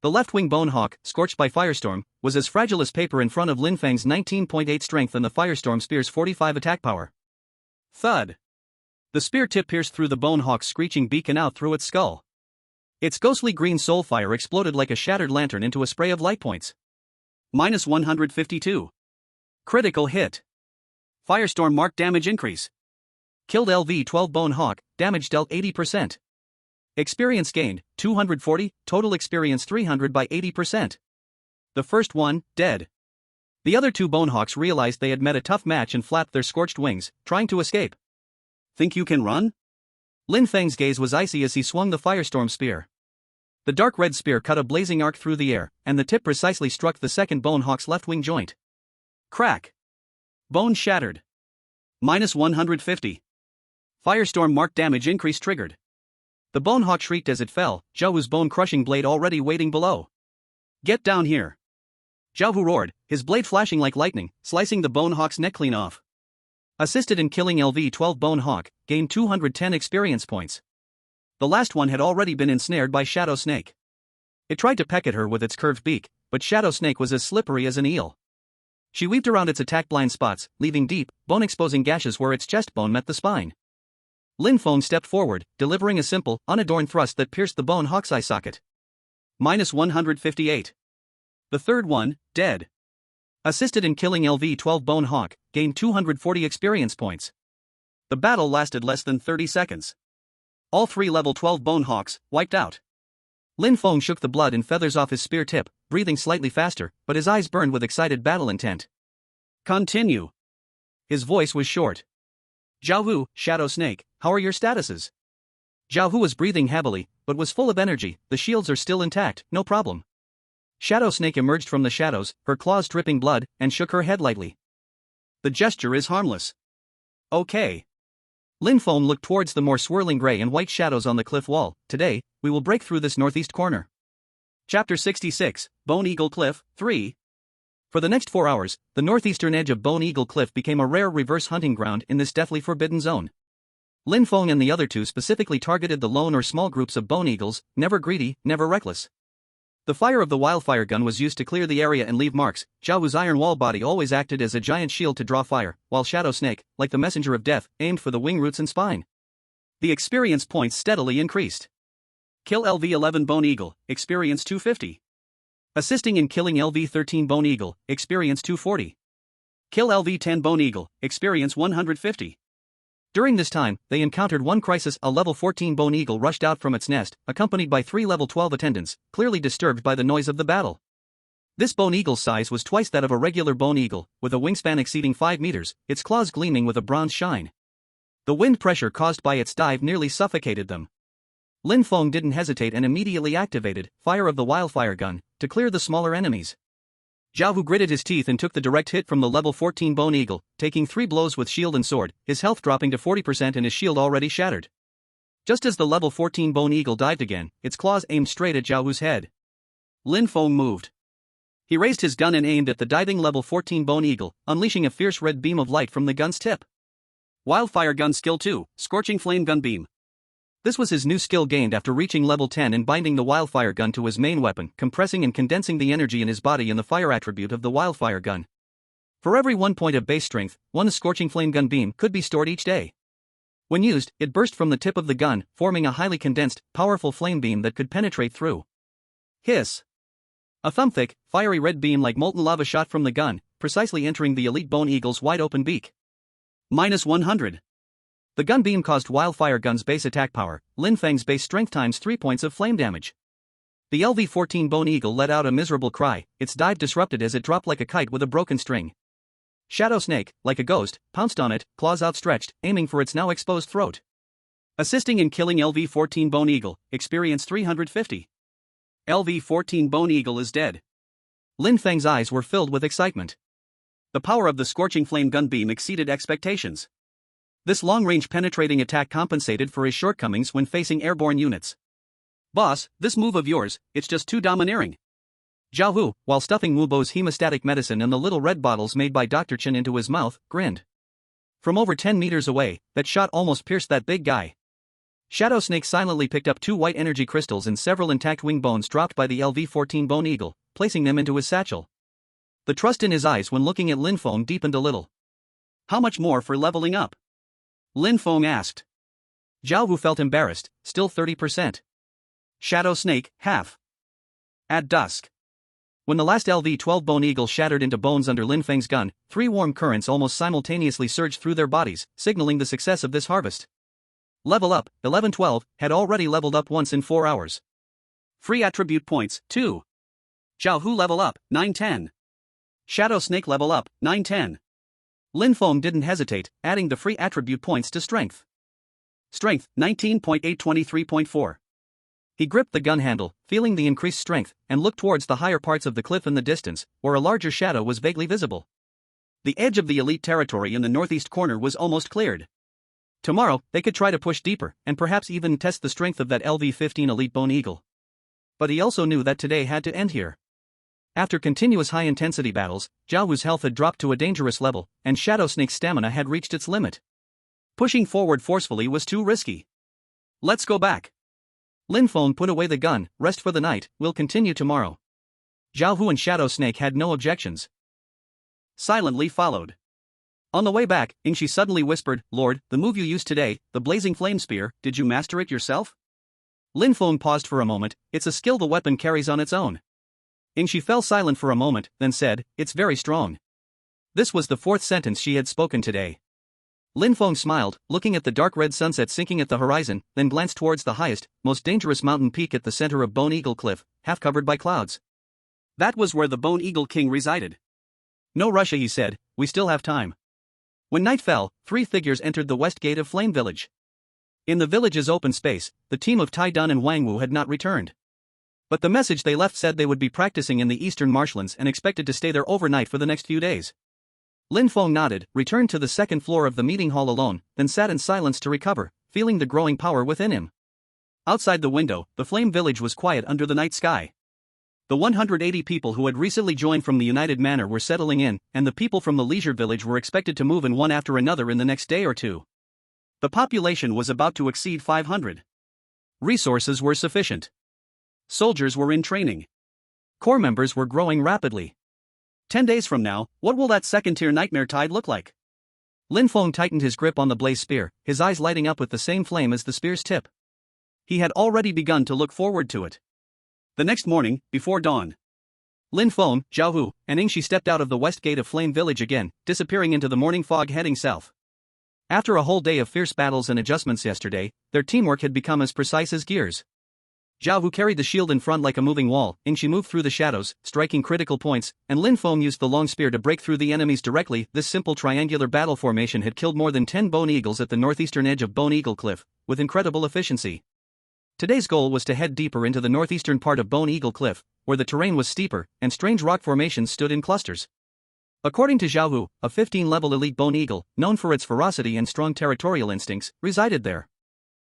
The left-wing bone hawk, scorched by firestorm, was as fragile as paper in front of Lin Feng's 19.8 strength and the firestorm spear's 45 attack power. Thud. The spear tip pierced through the bone hawk's screeching beak and out through its skull. Its ghostly green soul fire exploded like a shattered lantern into a spray of light points. -152. Critical hit. Firestorm marked damage increase. Killed LV-12 bone hawk, damage dealt 80%. Experience gained, 240, total experience 300 by 80%. The first one, dead. The other two bone hawks realized they had met a tough match and flapped their scorched wings, trying to escape. Think you can run? Lin Feng's gaze was icy as he swung the firestorm spear. The dark red spear cut a blazing arc through the air, and the tip precisely struck the second bone hawk's left wing joint. Crack. Bone shattered. -150. Firestorm marked damage increase triggered. The bone hawk shrieked as it fell, Zhao Hu's bone-crushing blade already waiting below. Get down here. Zhao Hu roared, his blade flashing like lightning, slicing the bone hawk's neck clean off. Assisted in killing LV-12 bone hawk, gained 210 experience points. The last one had already been ensnared by Shadow Snake. It tried to peck at her with its curved beak, but Shadow Snake was as slippery as an eel. She weaved around its attack blind spots, leaving deep, bone-exposing gashes where its chest bone met the spine. Lin Feng stepped forward, delivering a simple, unadorned thrust that pierced the bone hawk's eye socket. -158. The third one, dead. Assisted in killing LV-12 bone hawk, gained 240 experience points. The battle lasted less than 30 seconds. All three level 12 bone hawks, wiped out. Lin Feng shook the blood and feathers off his spear tip, breathing slightly faster, but his eyes burned with excited battle intent. Continue. His voice was short. Zhao Hu, Shadow Snake, how are your statuses? Zhao Hu was breathing heavily, but was full of energy. The shields are still intact, no problem. Shadow Snake emerged from the shadows, her claws dripping blood, and shook her head lightly. The gesture is harmless. Okay. Lin Feng looked towards the more swirling gray and white shadows on the cliff wall. Today, we will break through this northeast corner. Chapter 66, Bone Eagle Cliff, 3. For the next 4 hours, the northeastern edge of Bone Eagle Cliff became a rare reverse hunting ground in this deathly forbidden zone. Lin Feng and the other two specifically targeted the lone or small groups of bone eagles, never greedy, never reckless. The fire of the wildfire gun was used to clear the area and leave marks. Zhao Hu's iron wall body always acted as a giant shield to draw fire, while Shadow Snake, like the messenger of death, aimed for the wing roots and spine. The experience points steadily increased. Kill LV-11 Bone Eagle, experience 250. Assisting in killing LV-13 Bone Eagle, experience 240. Kill LV-10 Bone Eagle, experience 150. During this time, they encountered one crisis. A level 14 Bone Eagle rushed out from its nest, accompanied by 3 level 12 attendants, clearly disturbed by the noise of the battle. This Bone Eagle's size was twice that of a regular Bone Eagle, with a wingspan exceeding 5 meters, its claws gleaming with a bronze shine. The wind pressure caused by its dive nearly suffocated them. Lin Feng didn't hesitate and immediately activated Fire of the Wildfire Gun to clear the smaller enemies. Zhao Hu gritted his teeth and took the direct hit from the level 14 Bone Eagle, taking 3 blows with shield and sword, his health dropping to 40% and his shield already shattered. Just as the level 14 Bone Eagle dived again, its claws aimed straight at Zhao Hu's head. Lin Feng moved. He raised his gun and aimed at the diving level 14 Bone Eagle, unleashing a fierce red beam of light from the gun's tip. Wildfire Gun Skill 2, Scorching Flame Gun Beam. This was his new skill gained after reaching level 10 and binding the wildfire gun to his main weapon, compressing and condensing the energy in his body in the fire attribute of the wildfire gun. For every 1 point of base strength, 1 Scorching Flame Gun Beam could be stored each day. When used, it burst from the tip of the gun, forming a highly condensed, powerful flame beam that could penetrate through. Hiss! A thumb-thick, fiery red beam like molten lava shot from the gun, precisely entering the elite Bone Eagle's wide-open beak. -100. The gun beam caused Wildfire Gun's base attack power, Lin Feng's base strength times 3 points of flame damage. The LV-14 Bone Eagle let out a miserable cry, its dive disrupted as it dropped like a kite with a broken string. Shadow Snake, like a ghost, pounced on it, claws outstretched, aiming for its now exposed throat. Assisting in killing LV-14 Bone Eagle, experience 350. LV-14 Bone Eagle is dead. Lin Feng's eyes were filled with excitement. The power of the Scorching Flame Gun Beam exceeded expectations. This long-range penetrating attack compensated for his shortcomings when facing airborne units. Boss, this move of yours, it's just too domineering. Zhao Hu, while stuffing Wu Bo's hemostatic medicine and the little red bottles made by Dr. Chen into his mouth, grinned. From over 10 meters away, that shot almost pierced that big guy. Shadow Snake silently picked up 2 white energy crystals and several intact wing bones dropped by the LV-14 Bone Eagle, placing them into his satchel. The trust in his eyes when looking at Lin Feng deepened a little. How much more for leveling up? Lin Feng asked. Zhao Hu felt embarrassed, still 30%. Shadow Snake, half. At dusk. When the last LV-12 Bone Eagle shattered into bones under Lin Feng's gun, 3 warm currents almost simultaneously surged through their bodies, signaling the success of this harvest. Level up, 11-12, had already leveled up once in 4 hours. Free attribute points, 2. Zhao Hu level up, 9-10. Shadow Snake level up, 9-10. Lin Feng didn't hesitate, adding the free attribute points to strength. Strength, 19.823.4. He gripped the gun handle, feeling the increased strength, and looked towards the higher parts of the cliff in the distance, where a larger shadow was vaguely visible. The edge of the elite territory in the northeast corner was almost cleared. Tomorrow, they could try to push deeper, and perhaps even test the strength of that LV-15 elite Bone Eagle. But he also knew that today had to end here. After continuous high-intensity battles, Zhao Hu's health had dropped to a dangerous level, and Shadow Snake's stamina had reached its limit. Pushing forward forcefully was too risky. Let's go back. Lin Feng put away the gun, rest for the night, we'll continue tomorrow. Zhao Hu and Shadow Snake had no objections. Silently followed. On the way back, Yingxi suddenly whispered, Lord, the move you used today, the blazing flame spear, did you master it yourself? Lin Feng paused for a moment, it's a skill the weapon carries on its own. Yingxi fell silent for a moment, then said, it's very strong. This was the 4th sentence she had spoken today. Lin Feng smiled, looking at the dark red sunset sinking at the horizon, then glanced towards the highest, most dangerous mountain peak at the center of Bone Eagle Cliff, half covered by clouds. That was where the Bone Eagle King resided. No rush, he said, we still have time. When night fell, 3 figures entered the west gate of Flame Village. In the village's open space, the team of Tai Dun and Wang Wu had not returned. But the message they left said they would be practicing in the eastern marshlands and expected to stay there overnight for the next few days. Lin Feng nodded, returned to the 2nd floor of the meeting hall alone, then sat in silence to recover, feeling the growing power within him. Outside the window, the Flame Village was quiet under the night sky. The 180 people who had recently joined from the United Manor were settling in, and the people from the Leisure Village were expected to move in one after another in the next day or two. The population was about to exceed 500. Resources were sufficient. Soldiers were in training. Corps members were growing rapidly. 10 days from now, what will that 2nd-tier nightmare tide look like? Lin Feng tightened his grip on the blaze spear, his eyes lighting up with the same flame as the spear's tip. He had already begun to look forward to it. The next morning, before dawn, Lin Feng, Zhao Hu, and Yingxi stepped out of the west gate of Flame Village again, disappearing into the morning fog heading south. After a whole day of fierce battles and adjustments yesterday, their teamwork had become as precise as gears. Zhao Hu carried the shield in front like a moving wall, Yingxi moved through the shadows, striking critical points, and Lin Feng used the long spear to break through the enemies directly. This simple triangular battle formation had killed more than 10 Bone Eagles at the northeastern edge of Bone Eagle Cliff, with incredible efficiency. Today's goal was to head deeper into the northeastern part of Bone Eagle Cliff, where the terrain was steeper and strange rock formations stood in clusters. According to Zhao Hu, a 15-level elite bone eagle, known for its ferocity and strong territorial instincts, resided there.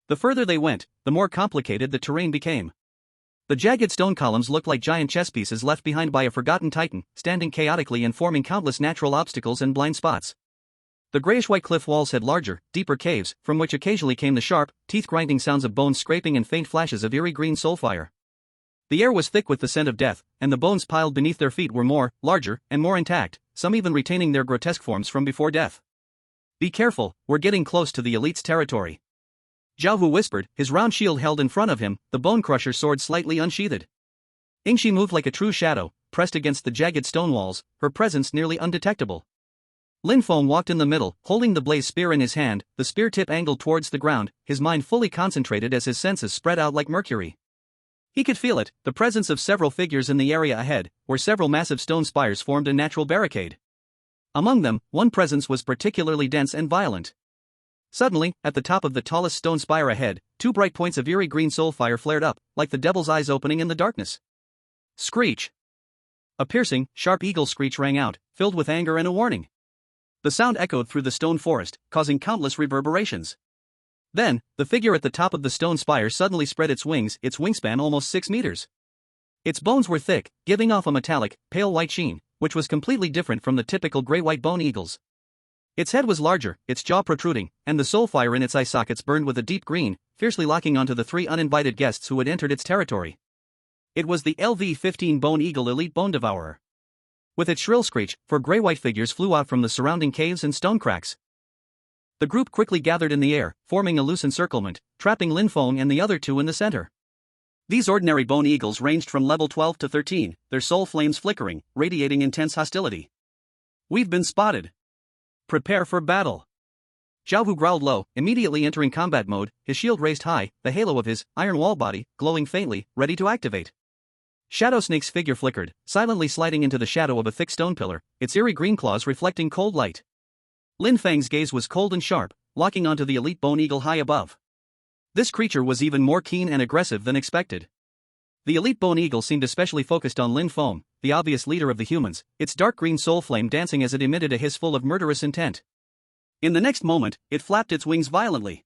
The further they went, the more complicated the terrain became. The jagged stone columns looked like giant chess pieces left behind by a forgotten titan, standing chaotically and forming countless natural obstacles and blind spots. The grayish-white cliff walls had larger, deeper caves, from which occasionally came the sharp, teeth-grinding sounds of bones scraping and faint flashes of eerie green soulfire. The air was thick with the scent of death, and the bones piled beneath their feet were more, larger, and more intact, some even retaining their grotesque forms from before death. "Be careful, we're getting close to the elite's territory," Zhao Hu whispered, his round shield held in front of him, the bone crusher's sword slightly unsheathed. Yingxi moved like a true shadow, pressed against the jagged stone walls, her presence nearly undetectable. Lin Feng walked in the middle, holding the blazed spear in his hand, the spear tip angled towards the ground, his mind fully concentrated as his senses spread out like mercury. He could feel it, the presence of several figures in the area ahead, where several massive stone spires formed a natural barricade. Among them, one presence was particularly dense and violent. Suddenly, at the top of the tallest stone spire ahead, two bright points of eerie green soulfire flared up, like the devil's eyes opening in the darkness. Screech! A piercing, sharp eagle screech rang out, filled with anger and a warning. The sound echoed through the stone forest, causing countless reverberations. Then, the figure at the top of the stone spire suddenly spread its wings, its wingspan almost 6 meters. Its bones were thick, giving off a metallic, pale white sheen, which was completely different from the typical gray-white bone eagles. Its head was larger, its jaw protruding, and the soulfire in its eye sockets burned with a deep green, fiercely locking onto the 3 uninvited guests who had entered its territory. It was the LV-15 Bone Eagle Elite Bone Devourer. With its shrill screech, 4 gray-white figures flew out from the surrounding caves and stone cracks. The group quickly gathered in the air, forming a loose encirclement, trapping Lin Feng and the other 2 in the center. These ordinary bone eagles ranged from level 12 to 13, their soul flames flickering, radiating intense hostility. "We've been spotted. Prepare for battle." Zhao Hu growled low, immediately entering combat mode, his shield raised high, the halo of his iron wall body glowing faintly, ready to activate. Shadow Snake's figure flickered, silently sliding into the shadow of a thick stone pillar, its eerie green claws reflecting cold light. Lin Feng's gaze was cold and sharp, locking onto the elite bone eagle high above. This creature was even more keen and aggressive than expected. The elite bone eagle seemed especially focused on Lin Feng, the obvious leader of the humans, its dark green soul flame dancing as it emitted a hiss full of murderous intent. In the next moment, it flapped its wings violently.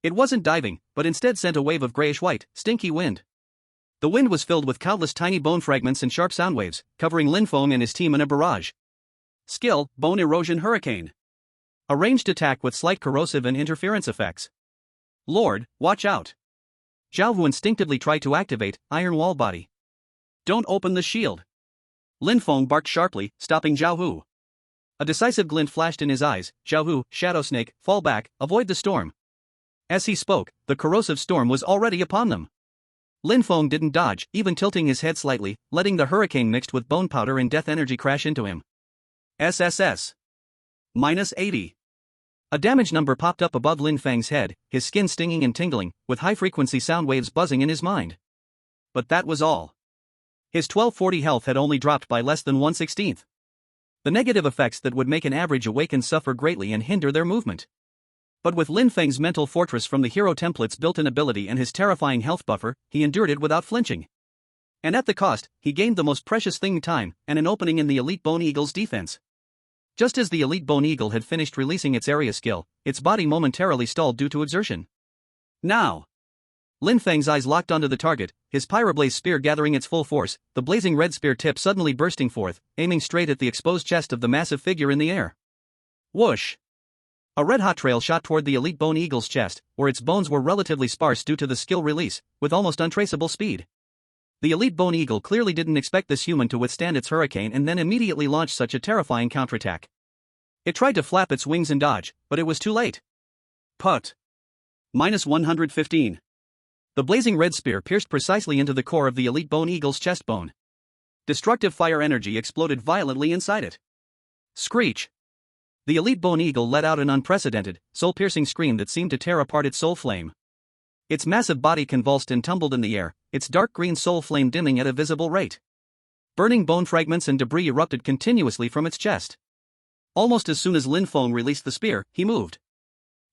It wasn't diving, but instead sent a wave of grayish-white, stinky wind. The wind was filled with countless tiny bone fragments and sharp sound waves, covering Lin Feng and his team in a barrage. Skill: Bone Erosion Hurricane. A ranged attack with slight corrosive and interference effects. Lord, watch out. Zhao Hu instinctively tried to activate Iron Wall Body. "Don't open the shield." Lin Feng barked sharply, stopping Zhao Hu. A decisive glint flashed in his eyes. "Zhao Hu, Shadow Snake, fall back, avoid the storm." As he spoke, the corrosive storm was already upon them. Lin Feng didn't dodge, even tilting his head slightly, letting the hurricane mixed with bone powder and death energy crash into him. SSS. -80. A damage number popped up above Lin Feng's head, his skin stinging and tingling, with high-frequency sound waves buzzing in his mind. But that was all. His 1240 health had only dropped by less than 1/16. The negative effects that would make an average awaken suffer greatly and hinder their movement. But with Lin Feng's mental fortress from the hero template's built-in ability and his terrifying health buffer, he endured it without flinching. And at the cost, he gained the most precious thing: time, and an opening in the elite bone eagle's defense. Just as the elite bone eagle had finished releasing its area skill, its body momentarily stalled due to exertion. Now! Lin Feng's eyes locked onto the target, his pyroblaze spear gathering its full force, the blazing red spear tip suddenly bursting forth, aiming straight at the exposed chest of the massive figure in the air. Whoosh! A red-hot trail shot toward the elite bone eagle's chest, where its bones were relatively sparse due to the skill release, with almost untraceable speed. The elite bone eagle clearly didn't expect this human to withstand its hurricane and then immediately launched such a terrifying counterattack. It tried to flap its wings and dodge, but it was too late. Put. -115. The blazing red spear pierced precisely into the core of the elite bone eagle's chest bone. Destructive fire energy exploded violently inside it. Screech! The elite bone eagle let out an unprecedented, soul-piercing scream that seemed to tear apart its soul flame. Its massive body convulsed and tumbled in the air, its dark green soul flame dimming at a visible rate. Burning bone fragments and debris erupted continuously from its chest. Almost as soon as Lin Feng released the spear, he moved.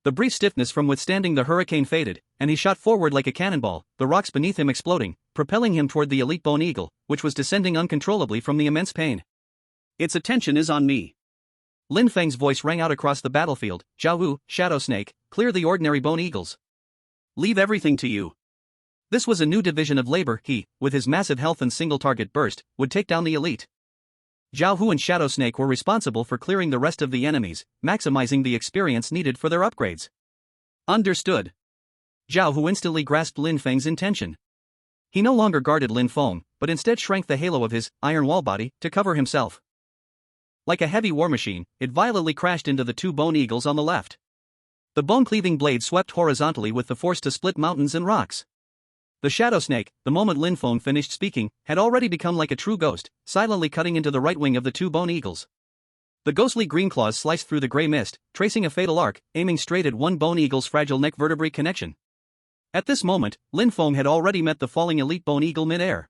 The brief stiffness from withstanding the hurricane faded, and he shot forward like a cannonball, the rocks beneath him exploding, propelling him toward the elite bone eagle, which was descending uncontrollably from the immense pain. Its attention is on me. Lin Feng's voice rang out across the battlefield. Zhao Wu, Shadow Snake, clear the ordinary bone eagles. Leave everything to you. This was a new division of labor. He, with his massive health and single target burst, would take down the elite. Zhao Hu and Shadow Snake were responsible for clearing the rest of the enemies, maximizing the experience needed for their upgrades. Understood. Zhao Hu instantly grasped Lin Feng's intention. He no longer guarded Lin Feng, but instead shrank the halo of his iron wall body to cover himself. Like a heavy war machine, it violently crashed into the two bone eagles on the left. The bone-cleaving blade swept horizontally with the force to split mountains and rocks. The Shadow Snake, the moment Lin Feng finished speaking, had already become like a true ghost, silently cutting into the right wing of the two bone eagles. The ghostly green claws sliced through the gray mist, tracing a fatal arc, aiming straight at one bone eagle's fragile neck vertebrae connection. At this moment, Lin Feng had already met the falling elite bone eagle mid-air.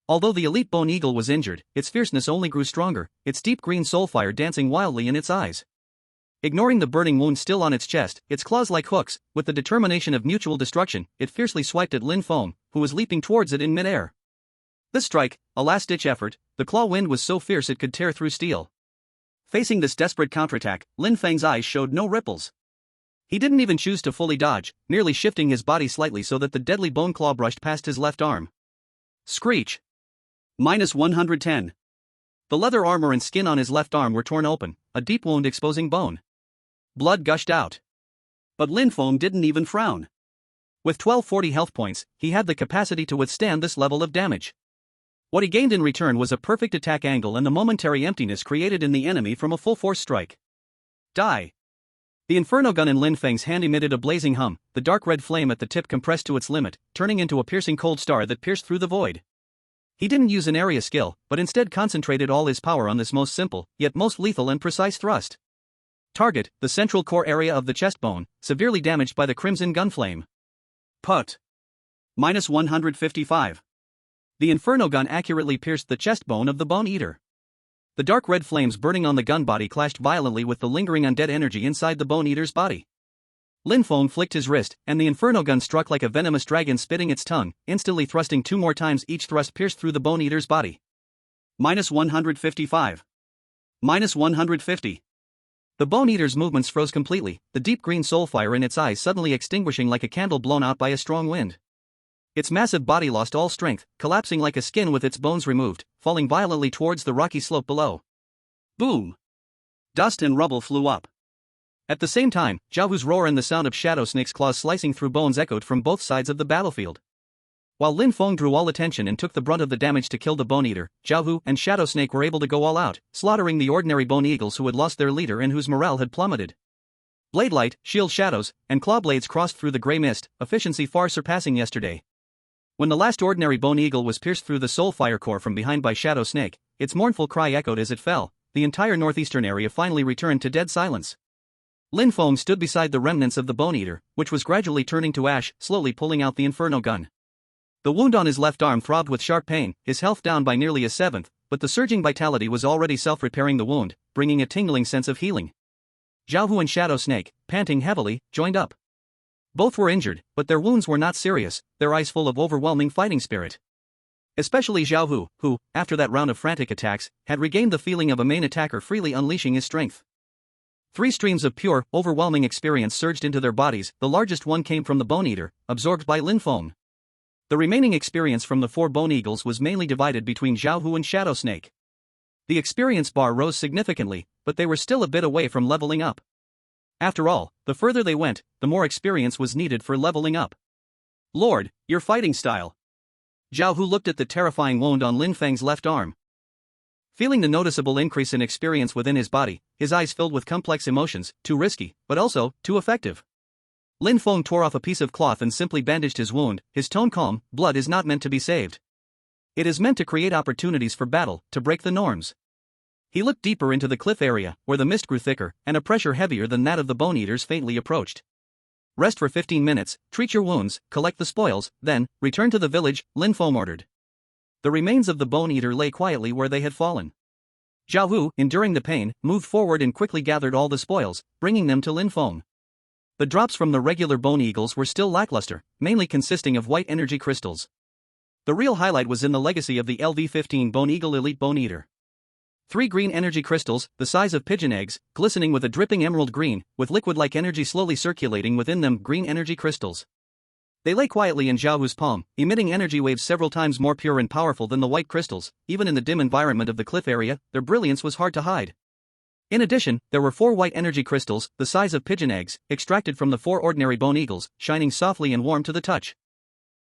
Although the elite bone eagle was injured, its fierceness only grew stronger, its deep green soulfire dancing wildly in its eyes. Ignoring the burning wound still on its chest, its claws like hooks, with the determination of mutual destruction, it fiercely swiped at Lin Feng, who was leaping towards it in mid-air. This strike, a last-ditch effort, the claw wind was so fierce it could tear through steel. Facing this desperate counterattack, Lin Feng's eyes showed no ripples. He didn't even choose to fully dodge, merely shifting his body slightly so that the deadly bone claw brushed past his left arm. Screech. -110. The leather armor and skin on his left arm were torn open, a deep wound exposing bone. Blood gushed out. But Lin Feng didn't even frown. With 1240 health points, he had the capacity to withstand this level of damage. What he gained in return was a perfect attack angle and the momentary emptiness created in the enemy from a full-force strike. Die. The inferno gun in Lin Feng's hand emitted a blazing hum, the dark red flame at the tip compressed to its limit, turning into a piercing cold star that pierced through the void. He didn't use an area skill, but instead concentrated all his power on this most simple, yet most lethal and precise thrust. Target, the central core area of the chest bone, severely damaged by the crimson gun flame. Put. -155. The inferno gun accurately pierced the chest bone of the bone eater. The dark red flames burning on the gun body clashed violently with the lingering undead energy inside the bone eater's body. Lin Feng flicked his wrist, and the inferno gun struck like a venomous dragon spitting its tongue, instantly thrusting 2 more times. Each thrust pierced through the bone eater's body. -155. -150. The bone eater's movements froze completely, the deep green soulfire in its eyes suddenly extinguishing like a candle blown out by a strong wind. Its massive body lost all strength, collapsing like a skin with its bones removed, falling violently towards the rocky slope below. Boom! Dust and rubble flew up. At the same time, Zhao Hu's roar and the sound of Shadow Snake's claws slicing through bones echoed from both sides of the battlefield. While Lin Feng drew all attention and took the brunt of the damage to kill the bone eater, Zhao Hu and Shadow Snake were able to go all out, slaughtering the ordinary bone eagles who had lost their leader and whose morale had plummeted. Blade light, shield shadows, and claw blades crossed through the gray mist, efficiency far surpassing yesterday. When the last ordinary bone eagle was pierced through the soulfire core from behind by Shadow Snake, its mournful cry echoed as it fell. The entire northeastern area finally returned to dead silence. Lin Feng stood beside the remnants of the bone eater, which was gradually turning to ash, slowly pulling out the inferno gun. The wound on his left arm throbbed with sharp pain, his health down by nearly a seventh, but the surging vitality was already self-repairing the wound, bringing a tingling sense of healing. Zhao Hu and Shadow Snake, panting heavily, joined up. Both were injured, but their wounds were not serious, their eyes full of overwhelming fighting spirit. Especially Zhao Hu, who, after that round of frantic attacks, had regained the feeling of a main attacker freely unleashing his strength. 3 streams of pure, overwhelming experience surged into their bodies. The largest one came from the bone eater, absorbed by Lin Feng. The remaining experience from the 4 bone eagles was mainly divided between Zhao Hu and Shadow Snake. The experience bar rose significantly, but they were still a bit away from leveling up. After all, the further they went, the more experience was needed for leveling up. Lord, your fighting style. Zhao Hu looked at the terrifying wound on Lin Feng's left arm. Feeling the noticeable increase in experience within his body, his eyes filled with complex emotions, too risky, but also, too effective. Lin Feng tore off a piece of cloth and simply bandaged his wound, his tone calm. Blood is not meant to be saved. It is meant to create opportunities for battle, to break the norms. He looked deeper into the cliff area, where the mist grew thicker, and a pressure heavier than that of the bone eaters faintly approached. Rest for 15 minutes, treat your wounds, collect the spoils, then, return to the village, Lin Feng ordered. The remains of the bone eater lay quietly where they had fallen. Zhao Hu, enduring the pain, moved forward and quickly gathered all the spoils, bringing them to Lin Feng. The drops from the regular bone eagles were still lackluster, mainly consisting of white energy crystals. The real highlight was in the legacy of the LV-15 Bone Eagle Elite Bone Eater. 3 green energy crystals, the size of pigeon eggs, glistening with a dripping emerald green, with liquid-like energy slowly circulating within them. Green energy crystals. They lay quietly in Zhao Hu's palm, emitting energy waves several times more pure and powerful than the white crystals. Even in the dim environment of the cliff area, their brilliance was hard to hide. In addition, there were 4 white energy crystals, the size of pigeon eggs, extracted from the 4 ordinary bone eagles, shining softly and warm to the touch.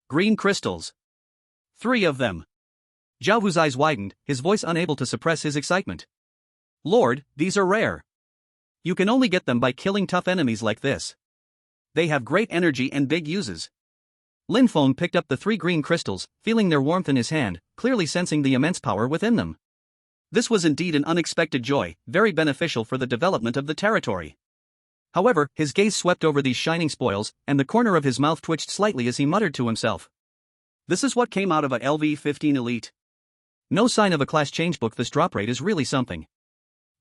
Green crystals. 3 of them. Zhao Hu's eyes widened, his voice unable to suppress his excitement. Lord, these are rare. You can only get them by killing tough enemies like this. They have great energy and big uses. Lin Feng picked up the 3 green crystals, feeling their warmth in his hand, clearly sensing the immense power within them. This was indeed an unexpected joy, very beneficial for the development of the territory. However, his gaze swept over these shining spoils, and the corner of his mouth twitched slightly as he muttered to himself. This is what came out of a LV-15 Elite. No sign of a class changebook. This drop rate is really something.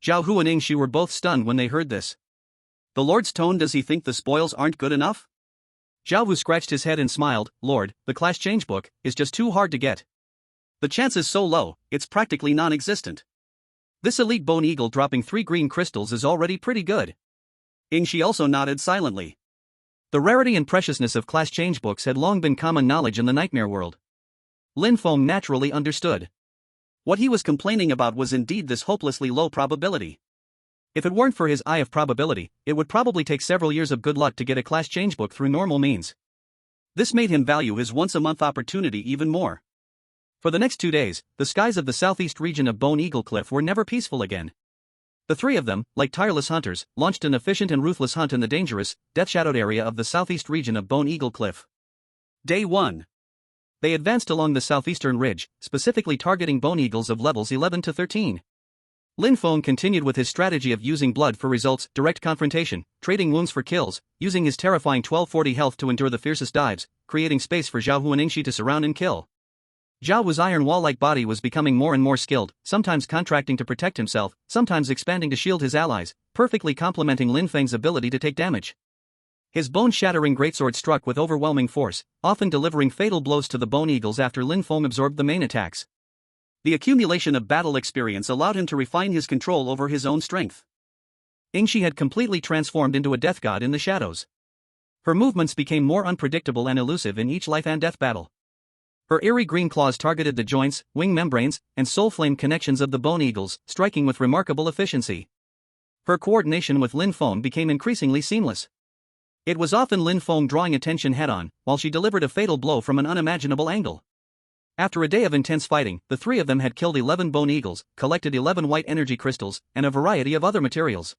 Zhao Hu and Yingxi were both stunned when they heard this. The Lord's tone. Does he think the spoils aren't good enough? Zhao Hu scratched his head and smiled. Lord, the class changebook is just too hard to get. The chance is so low, it's practically non-existent. This elite bone eagle dropping 3 green crystals is already pretty good. Yingxi also nodded silently. The rarity and preciousness of class changebooks had long been common knowledge in the nightmare world. Lin Feng naturally understood. What he was complaining about was indeed this hopelessly low probability. If it weren't for his eye of probability, it would probably take several years of good luck to get a class changebook through normal means. This made him value his once-a-month opportunity even more. For the next 2 days, the skies of the southeast region of Bone Eagle Cliff were never peaceful again. The 3 of them, like tireless hunters, launched an efficient and ruthless hunt in the dangerous, death-shadowed area of the southeast region of Bone Eagle Cliff. Day 1. They advanced along the southeastern ridge, specifically targeting bone eagles of levels 11 to 13. Lin Feng continued with his strategy of using blood for results, direct confrontation, trading wounds for kills, using his terrifying 1240 health to endure the fiercest dives, creating space for Zhao Hu and Yingxi to surround and kill. Zhao Hu's iron wall-like body was becoming more and more skilled, sometimes contracting to protect himself, sometimes expanding to shield his allies, perfectly complementing Lin Feng's ability to take damage. His bone-shattering greatsword struck with overwhelming force, often delivering fatal blows to the bone eagles after Lin Feng absorbed the main attacks. The accumulation of battle experience allowed him to refine his control over his own strength. Yingxi had completely transformed into a death god in the shadows. Her movements became more unpredictable and elusive in each life and death battle. Her eerie green claws targeted the joints, wing membranes, and soul flame connections of the bone eagles, striking with remarkable efficiency. Her coordination with Lin Feng became increasingly seamless. It was often Lin Feng drawing attention head-on, while she delivered a fatal blow from an unimaginable angle. After a day of intense fighting, the 3 of them had killed 11 bone eagles, collected 11 white energy crystals, and a variety of other materials.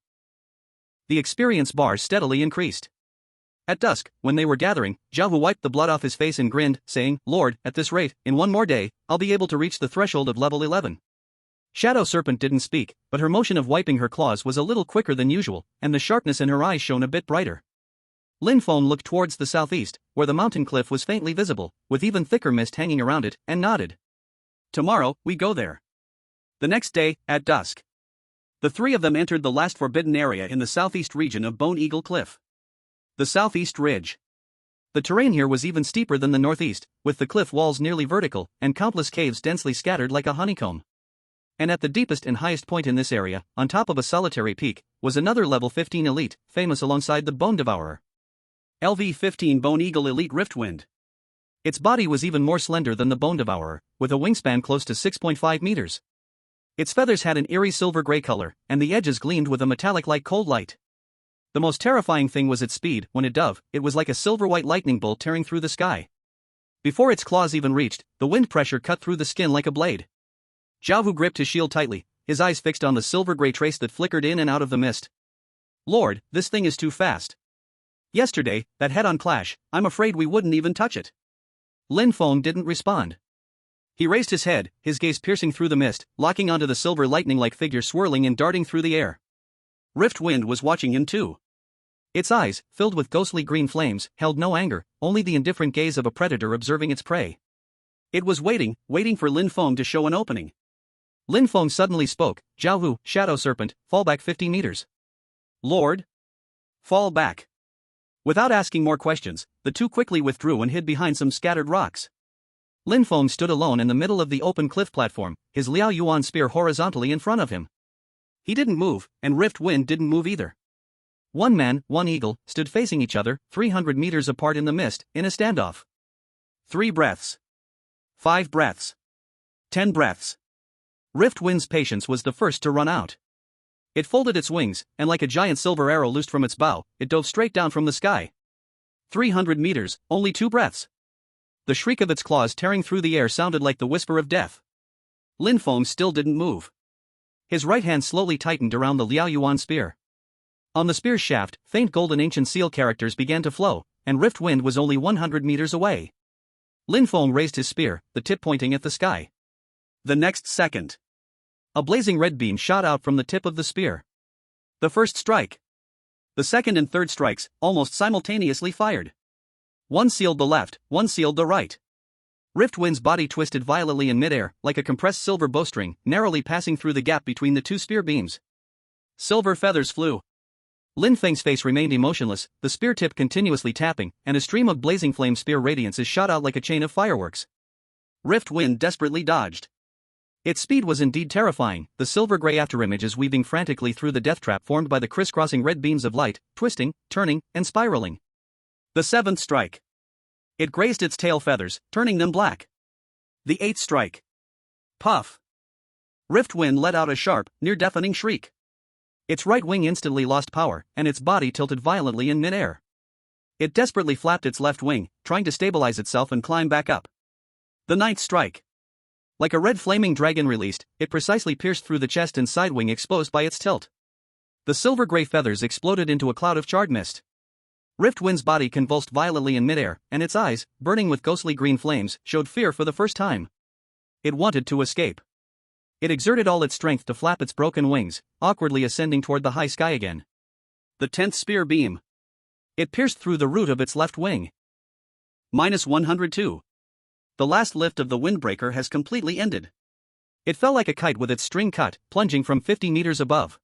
The experience bar steadily increased. At dusk, when they were gathering, Zhao Hu wiped the blood off his face and grinned, saying, Lord, at this rate, in 1 more day, I'll be able to reach the threshold of level 11. Shadow Serpent didn't speak, but her motion of wiping her claws was a little quicker than usual, and the sharpness in her eyes shone a bit brighter. Lin Feng looked towards the southeast, where the mountain cliff was faintly visible, with even thicker mist hanging around it, and nodded. Tomorrow, we go there. The next day, at dusk. The 3 of them entered the last forbidden area in the southeast region of Bone Eagle Cliff. The southeast ridge. The terrain here was even steeper than the northeast, with the cliff walls nearly vertical, and countless caves densely scattered like a honeycomb. And at the deepest and highest point in this area, on top of a solitary peak, was another level 15 elite, famous alongside the Bone Devourer. LV-15 Bone Eagle Elite Riftwind. Its body was even more slender than the Bone Devourer, with a wingspan close to 6.5 meters. Its feathers had an eerie silver-gray color, and the edges gleamed with a metallic-like cold light. The most terrifying thing was its speed. When it dove, it was like a silver-white lightning bolt tearing through the sky. Before its claws even reached, the wind pressure cut through the skin like a blade. Zhao Hu gripped his shield tightly, his eyes fixed on the silver-gray trace that flickered in and out of the mist. Lord, this thing is too fast. Yesterday, that head-on clash, I'm afraid we wouldn't even touch it. Lin Feng didn't respond. He raised his head, his gaze piercing through the mist, locking onto the silver lightning-like figure swirling and darting through the air. Riftwind was watching him too. Its eyes, filled with ghostly green flames, held no anger, only the indifferent gaze of a predator observing its prey. It was waiting for Lin Feng to show an opening. Lin Feng suddenly spoke, Zhao Hu, Shadow Serpent, fall back 50 meters. Lord? Fall back. Without asking more questions, the two quickly withdrew and hid behind some scattered rocks. Lin Feng stood alone in the middle of the open cliff platform, his Liao Yuan spear horizontally in front of him. He didn't move, and Rift Wind didn't move either. One man, one eagle, stood facing each other, 300 meters apart in the mist, in a standoff. 3 breaths. 5 breaths. 10 breaths. Rift Wind's patience was the first to run out. It folded its wings, and like a giant silver arrow loosed from its bow, it dove straight down from the sky. 300 meters, only 2 breaths. The shriek of its claws tearing through the air sounded like the whisper of death. Lin Feng still didn't move. His right hand slowly tightened around the Liao Yuan spear. On the spear's shaft, faint golden ancient seal characters began to flow, and Rift Wind was only 100 meters away. Lin Feng raised his spear, the tip pointing at the sky. The next second, a blazing red beam shot out from the tip of the spear. The first strike. The second and third strikes, almost simultaneously fired. One sealed the left, one sealed the right. Rift Wind's body twisted violently in midair, like a compressed silver bowstring, narrowly passing through the gap between the two spear beams. Silver feathers flew. Lin Feng's face remained emotionless, the spear tip continuously tapping, and a stream of blazing flame spear radiances shot out like a chain of fireworks. Rift Wind desperately dodged. Its speed was indeed terrifying, the silver-gray afterimages weaving frantically through the death trap formed by the crisscrossing red beams of light, twisting, turning, and spiraling. The 7th strike. It grazed its tail feathers, turning them black. The 8th strike. Puff. Rift Wind let out a sharp, near-deafening shriek. Its right wing instantly lost power, and its body tilted violently in midair. It desperately flapped its left wing, trying to stabilize itself and climb back up. The 9th strike. Like a red flaming dragon released, it precisely pierced through the chest and side wing exposed by its tilt. The silver-gray feathers exploded into a cloud of charred mist. Rift Wind's body convulsed violently in midair, and its eyes, burning with ghostly green flames, showed fear for the first time. It wanted to escape. It exerted all its strength to flap its broken wings, awkwardly ascending toward the high sky again. The 10th spear beam. It pierced through the root of its left wing. -102. The last lift of the windbreaker has completely ended. It fell like a kite with its string cut, plunging from 50 meters above.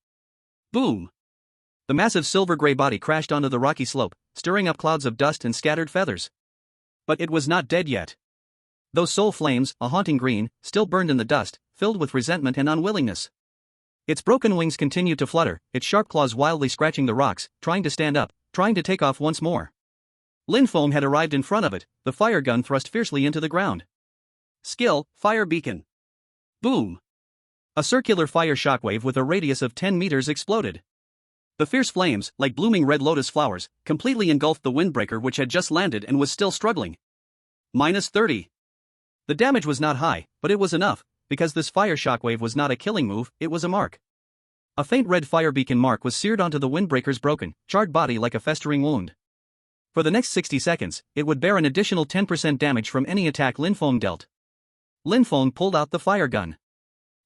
Boom! The massive silver-gray body crashed onto the rocky slope, stirring up clouds of dust and scattered feathers. But it was not dead yet. Those soul flames, a haunting green, still burned in the dust, filled with resentment and unwillingness. Its broken wings continued to flutter, its sharp claws wildly scratching the rocks, trying to stand up, trying to take off once more. Lin Feng had arrived in front of it, the fire gun thrust fiercely into the ground. Skill, fire beacon. Boom! A circular fire shockwave with a radius of 10 meters exploded. The fierce flames, like blooming red lotus flowers, completely engulfed the windbreaker which had just landed and was still struggling. -30. The damage was not high, but it was enough, because this fire shockwave was not a killing move, it was a mark. A faint red fire beacon mark was seared onto the windbreaker's broken, charred body like a festering wound. For the next 60 seconds, it would bear an additional 10% damage from any attack Lin Feng dealt. Lin Feng pulled out the fire gun.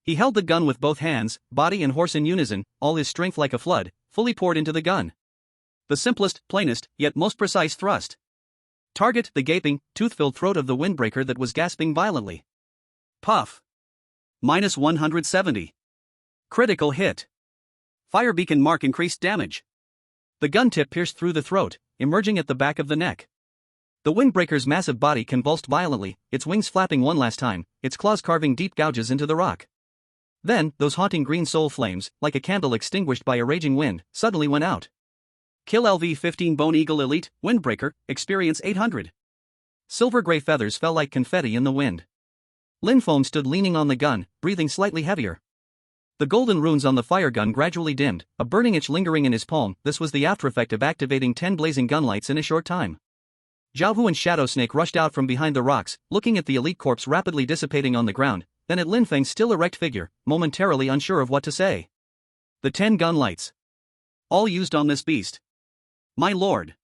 He held the gun with both hands, body and horse in unison, all his strength like a flood, fully poured into the gun. The simplest, plainest, yet most precise thrust. Target the gaping, tooth-filled throat of the windbreaker that was gasping violently. Puff. -170. Critical hit. Fire beacon mark increased damage. The gun tip pierced through the throat, emerging at the back of the neck. The windbreaker's massive body convulsed violently, its wings flapping one last time, its claws carving deep gouges into the rock. Then, those haunting green soul flames, like a candle extinguished by a raging wind, suddenly went out. Kill LV-15 Bone Eagle Elite, Windbreaker, Experience 800. Silver-gray feathers fell like confetti in the wind. Lin Feng stood leaning on the gun, breathing slightly heavier. The golden runes on the fire gun gradually dimmed, a burning itch lingering in his palm. This was the aftereffect of activating 10 blazing gunlights in a short time. Zhao and Shadow Snake rushed out from behind the rocks, looking at the elite corpse rapidly dissipating on the ground, then at Lin Feng's still erect figure, momentarily unsure of what to say. The 10 gunlights. All used on this beast. My lord.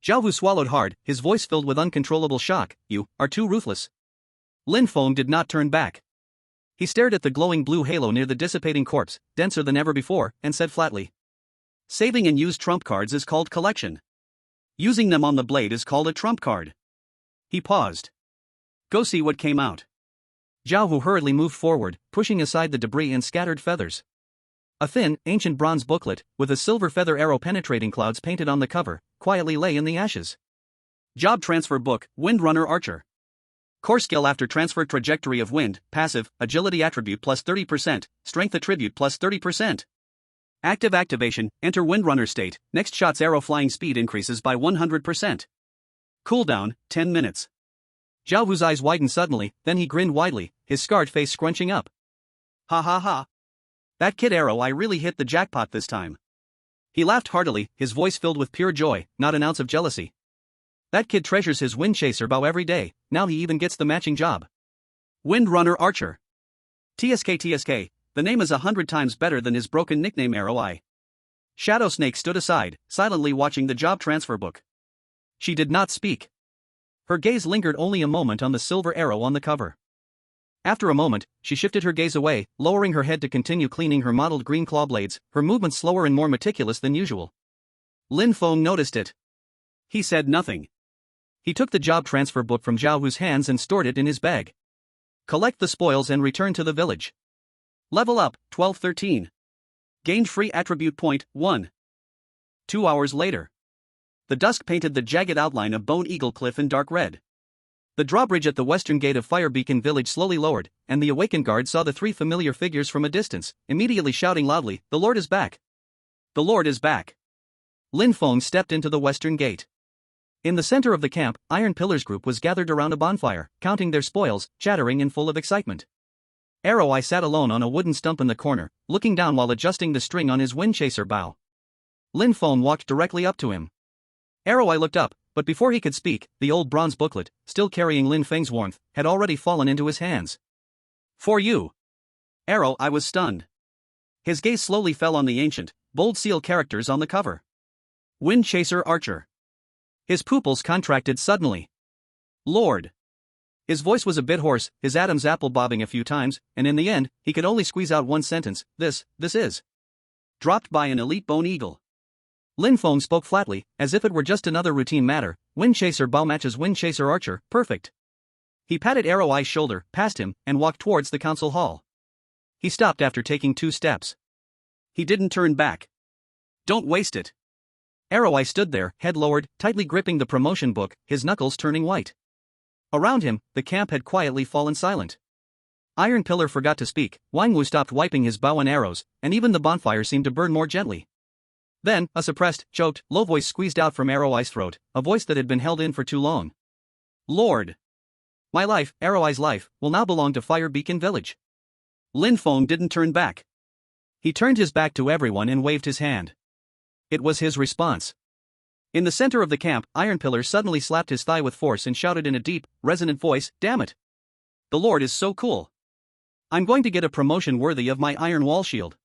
Zhao swallowed hard, his voice filled with uncontrollable shock. You are too ruthless. Lin Feng did not turn back. He stared at the glowing blue halo near the dissipating corpse, denser than ever before, and said flatly. Saving and used trump cards is called collection. Using them on the blade is called a trump card. He paused. Go see what came out. Zhao hurriedly moved forward, pushing aside the debris and scattered feathers. A thin, ancient bronze booklet, with a silver feather arrow penetrating clouds painted on the cover, quietly lay in the ashes. Job transfer book, Windrunner Archer. Core skill after transfer trajectory of wind, passive, agility attribute plus 30%, strength attribute plus 30%. Active activation, enter Windrunner state, next shot's arrow flying speed increases by 100%. Cooldown, 10 minutes. Zhao Wu's eyes widened suddenly, then he grinned widely, his scarred face scrunching up. Ha ha ha. That kid Arrow I really hit the jackpot this time. He laughed heartily, his voice filled with pure joy, not an ounce of jealousy. That kid treasures his wind chaser bow every day, now he even gets the matching job. Windrunner Archer. TSK, the name is 100 times better than his broken nickname Arrow Eye. Shadow Snake stood aside, silently watching the job transfer book. She did not speak. Her gaze lingered only a moment on the silver arrow on the cover. After a moment, she shifted her gaze away, lowering her head to continue cleaning her mottled green claw blades, her movements slower and more meticulous than usual. Lin Feng noticed it. He said nothing. He took the job transfer book from Zhao Wu's hands and stored it in his bag. Collect the spoils and return to the village. Level up, 1213. Gained free attribute point, 1. 2 hours later. The dusk painted the jagged outline of Bone Eagle Cliff in dark red. The drawbridge at the western gate of Firebeacon Village slowly lowered, and the awakened guard saw the 3 familiar figures from a distance, immediately shouting loudly, "The Lord is back! The Lord is back!" Lin Feng stepped into the western gate. In the center of the camp, Iron Pillar's group was gathered around a bonfire, counting their spoils, chattering and full of excitement. Arrow Eye sat alone on a wooden stump in the corner, looking down while adjusting the string on his wind chaser bow. Lin Feng walked directly up to him. Arrow Eye looked up, but before he could speak, the old bronze booklet, still carrying Lin Feng's warmth, had already fallen into his hands. "For you." Arrow Eye was stunned. His gaze slowly fell on the ancient, bold seal characters on the cover. Wind Chaser Archer. His pupils contracted suddenly. "Lord." His voice was a bit hoarse, his Adam's apple bobbing a few times, and in the end, he could only squeeze out one sentence, this is. Dropped by an elite bone eagle. Lin Feng spoke flatly, as if it were just another routine matter, Wind Chaser bow matches Wind Chaser Archer, perfect. He patted Arrow Eye's shoulder, passed him, and walked towards the council hall. He stopped after taking 2 steps. He didn't turn back. "Don't waste it." Arrow Eye stood there, head lowered, tightly gripping the promotion book, his knuckles turning white. Around him, the camp had quietly fallen silent. Iron Pillar forgot to speak, Wang Wu stopped wiping his bow and arrows, and even the bonfire seemed to burn more gently. Then, a suppressed, choked, low voice squeezed out from Arrow Eye's throat, a voice that had been held in for too long. "Lord. My life, Arrow Eye's life, will now belong to Firebeacon Village." Lin Feng didn't turn back. He turned his back to everyone and waved his hand. It was his response. In the center of the camp, Iron Pillar suddenly slapped his thigh with force and shouted in a deep, resonant voice, "Damn it! The Lord is so cool. I'm going to get a promotion worthy of my iron wall shield."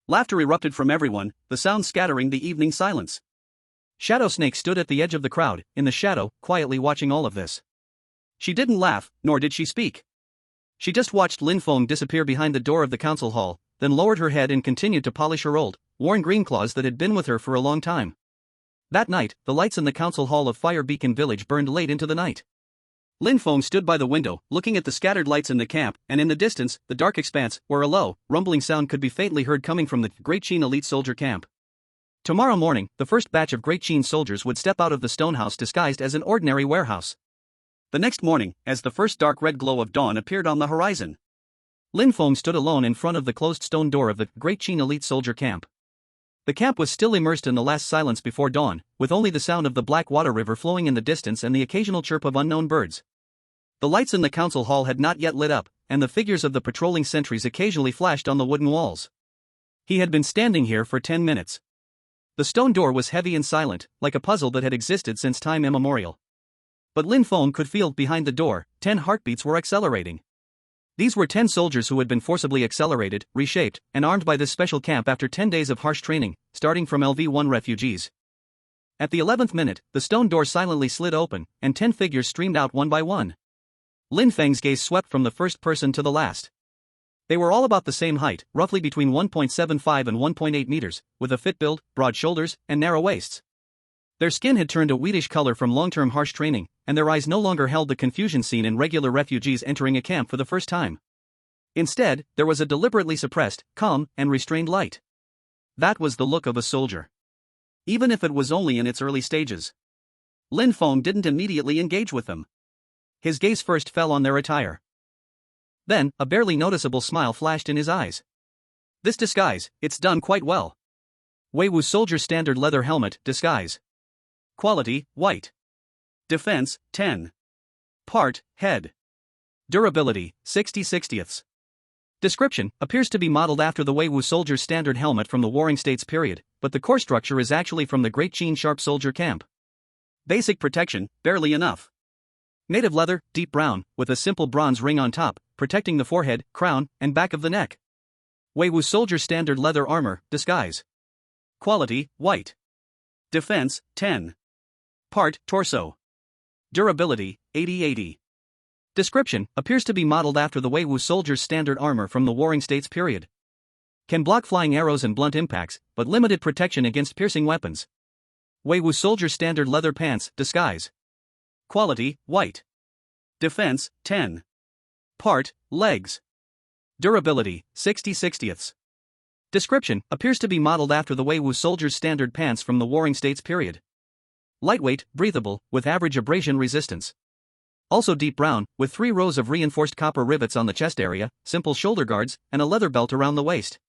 Laughter erupted from everyone, the sound scattering the evening silence. Shadow Snake stood at the edge of the crowd, in the shadow, quietly watching all of this. She didn't laugh, nor did she speak. She just watched Lin Feng disappear behind the door of the council hall, then lowered her head and continued to polish her old, worn green claws that had been with her for a long time. That night, the lights in the council hall of Firebeacon Village burned late into the night. Lin Feng stood by the window, looking at the scattered lights in the camp, and in the distance, the dark expanse, where a low, rumbling sound could be faintly heard coming from the Great Qin elite soldier camp. Tomorrow morning, the first batch of Great Qin soldiers would step out of the stonehouse disguised as an ordinary warehouse. The next morning, as the first dark red glow of dawn appeared on the horizon, Lin Feng stood alone in front of the closed stone door of the Great Qin elite soldier camp. The camp was still immersed in the last silence before dawn, with only the sound of the black water river flowing in the distance and the occasional chirp of unknown birds. The lights in the council hall had not yet lit up, and the figures of the patrolling sentries occasionally flashed on the wooden walls. He had been standing here for 10 minutes. The stone door was heavy and silent, like a puzzle that had existed since time immemorial. But Lin Feng could feel behind the door, 10 heartbeats were accelerating. These were 10 soldiers who had been forcibly accelerated, reshaped, and armed by this special camp after 10 days of harsh training, starting from LV-1 refugees. At the 11th minute, the stone door silently slid open, and 10 figures streamed out one by one. Lin Feng's gaze swept from the first person to the last. They were all about the same height, roughly between 1.75 and 1.8 meters, with a fit build, broad shoulders, and narrow waists. Their skin had turned a wheatish color from long-term harsh training, and their eyes no longer held the confusion seen in regular refugees entering a camp for the first time. Instead, there was a deliberately suppressed, calm, and restrained light. That was the look of a soldier. even if it was only in its early stages. Lin Feng didn't immediately engage with them. His gaze first fell on their attire. Then, a barely noticeable smile flashed in his eyes. This disguise, it's done quite well. Wei Wu's soldier standard leather helmet, disguise. Quality, white. Defense, 10. Part, head. Durability, 60/60ths. Description, appears to be modeled after the Wei Wu soldier's standard helmet from the Warring States period, but the core structure is actually from the Great Qin Sharp Soldier camp. Basic protection, barely enough. Native leather, deep brown, with a simple bronze ring on top, protecting the forehead, crown, and back of the neck. Wei Wu soldier standard leather armor, disguise. Quality, white. Defense, 10. Part, torso. Durability, 80/80. Description, appears to be modeled after the Wei Wu soldier's standard armor from the Warring States period. Can block flying arrows and blunt impacts, but limited protection against piercing weapons. Wei Wu soldier standard leather pants, disguise. Quality, white. Defense, 10. Part, legs. Durability, 60/60ths. Description, appears to be modeled after the Wei Wu soldier's standard pants from the Warring States period. Lightweight, breathable, with average abrasion resistance. Also deep brown, with 3 rows of reinforced copper rivets on the chest area, simple shoulder guards, and a leather belt around the waist.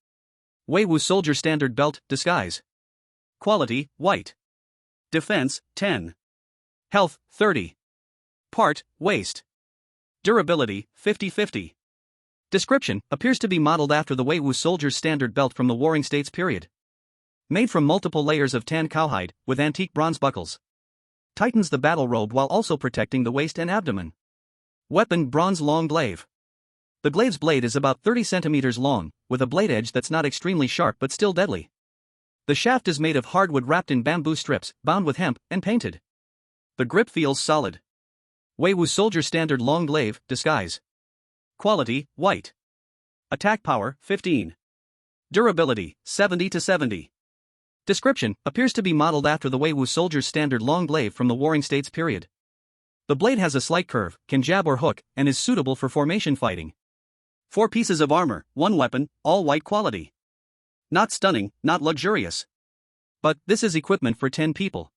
Wei Wu soldier standard belt, disguise. Quality, white. Defense, 10. Health, 30. Part, waist. Durability, 50/50. Description, appears to be modeled after the Wei Wu soldier's standard belt from the Warring States period. Made from multiple layers of tan cowhide, with antique bronze buckles. Tightens the battle robe while also protecting the waist and abdomen. Weapon, bronze long glaive. The glaive's blade is about 30 centimeters long, with a blade edge that's not extremely sharp but still deadly. The shaft is made of hardwood wrapped in bamboo strips, bound with hemp, and painted. The grip feels solid. Wei Wu soldier standard long glaive, disguise. Quality, white. Attack power, 15. Durability, 70/70. Description, appears to be modeled after the Wei Wu soldier's standard long glaive from the Warring States period. The blade has a slight curve, can jab or hook, and is suitable for formation fighting. 4 pieces of armor, 1 weapon, all white quality. Not stunning, not luxurious. But, this is equipment for 10 people.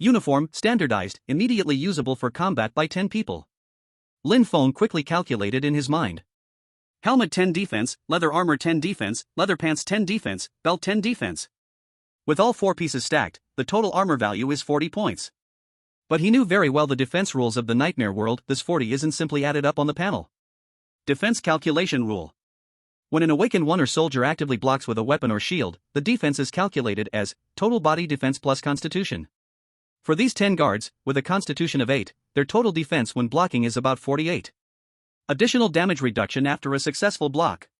Uniform, standardized, immediately usable for combat by 10 people. Lin Feng quickly calculated in his mind. Helmet 10 defense, leather armor 10 defense, leather pants 10 defense, belt 10 defense. With all 4 pieces stacked, the total armor value is 40 points. But he knew very well the defense rules of the nightmare world. This 40 isn't simply added up on the panel. Defense calculation rule. When an awakened one or soldier actively blocks with a weapon or shield, the defense is calculated as total body defense plus constitution. For these 10 guards, with a constitution of 8, their total defense when blocking is about 48. Additional damage reduction after a successful block.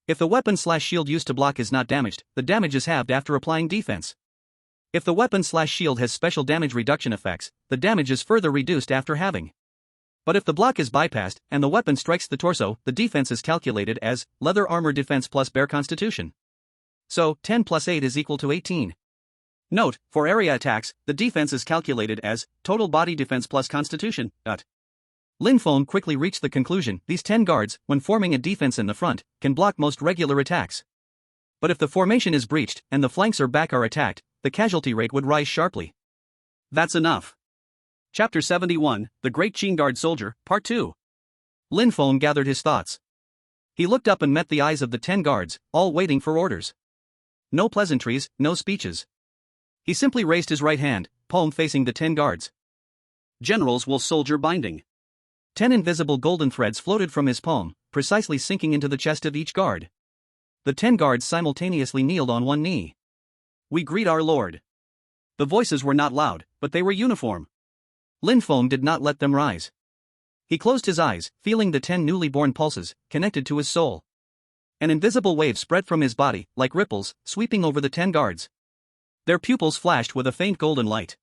If the weapon/shield used to block is not damaged, the damage is halved after applying defense. If the weapon/shield has special damage reduction effects, the damage is further reduced after halving. But if the block is bypassed, and the weapon strikes the torso, the defense is calculated as leather armor defense plus bare constitution. So, 10 plus 8 is equal to 18. Note, for area attacks, the defense is calculated as total body defense plus constitution. Lin Feng quickly reached the conclusion these 10 guards, when forming a defense in the front, can block most regular attacks. But if the formation is breached, and the flanks or back are attacked, the casualty rate would rise sharply. That's enough. Chapter 71, The Great Qin Guard Soldier, Part 2. Lin Feng gathered his thoughts. He looked up and met the eyes of the 10 guards, all waiting for orders. No pleasantries, no speeches. He simply raised his right hand, palm facing the 10 guards. Generals will soldier binding. 10 invisible golden threads floated from his palm, precisely sinking into the chest of each guard. The 10 guards simultaneously kneeled on one knee. We greet our lord. The voices were not loud, but they were uniform. Lin Feng did not let them rise. He closed his eyes, feeling the 10 newly born pulses, connected to his soul. An invisible wave spread from his body, like ripples, sweeping over the 10 guards. Their pupils flashed with a faint golden light.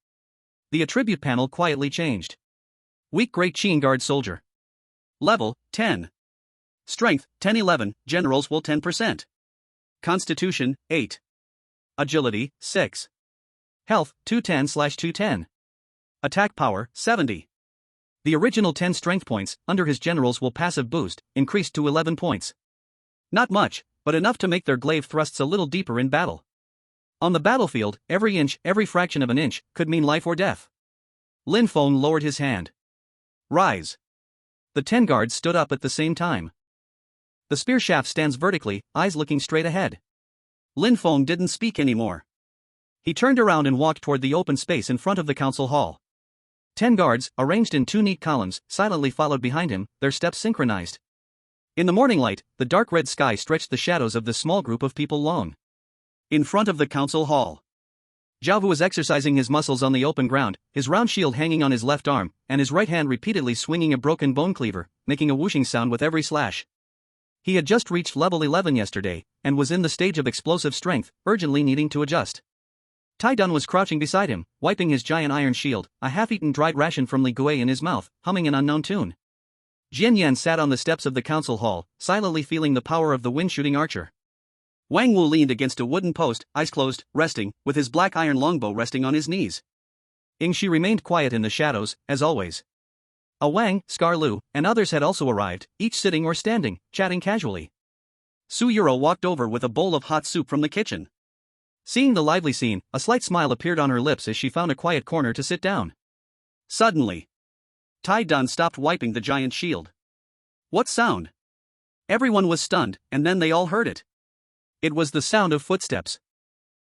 The attribute panel quietly changed. Weak Great Qin Guard Soldier. Level, 10. Strength, 10-11, Generals will 10%. Constitution, 8. Agility, 6. Health, 210/210. Attack power, 70. The original 10 strength points, under his generals will passive boost, increased to 11 points. Not much, but enough to make their glaive thrusts a little deeper in battle. On the battlefield, every inch, every fraction of an inch, could mean life or death. Lin Feng lowered his hand. Rise. The 10 guards stood up at the same time. The spear shaft stands vertically, eyes looking straight ahead. Lin Feng didn't speak anymore. He turned around and walked toward the open space in front of the council hall. 10 guards, arranged in 2 neat columns, silently followed behind him, their steps synchronized. In the morning light, the dark red sky stretched the shadows of this small group of people long. In front of the council hall, Zhao Hu was exercising his muscles on the open ground, his round shield hanging on his left arm, and his right hand repeatedly swinging a broken bone cleaver, making a whooshing sound with every slash. He had just reached level 11 yesterday, and was in the stage of explosive strength, urgently needing to adjust. Tai Dun was crouching beside him, wiping his giant iron shield, a half-eaten dried ration from Li Gui in his mouth, humming an unknown tune. Jian Yan sat on the steps of the council hall, silently feeling the power of the wind-shooting archer. Wang Wu leaned against a wooden post, eyes closed, resting, with his black iron longbow resting on his knees. Yingxi remained quiet in the shadows, as always. A Wang, Scar Lu, and others had also arrived, each sitting or standing, chatting casually. Su Yuro walked over with a bowl of hot soup from the kitchen. Seeing the lively scene, a slight smile appeared on her lips as she found a quiet corner to sit down. Suddenly, Tai Dun stopped wiping the giant shield. What sound? Everyone was stunned, and then they all heard it. It was the sound of footsteps.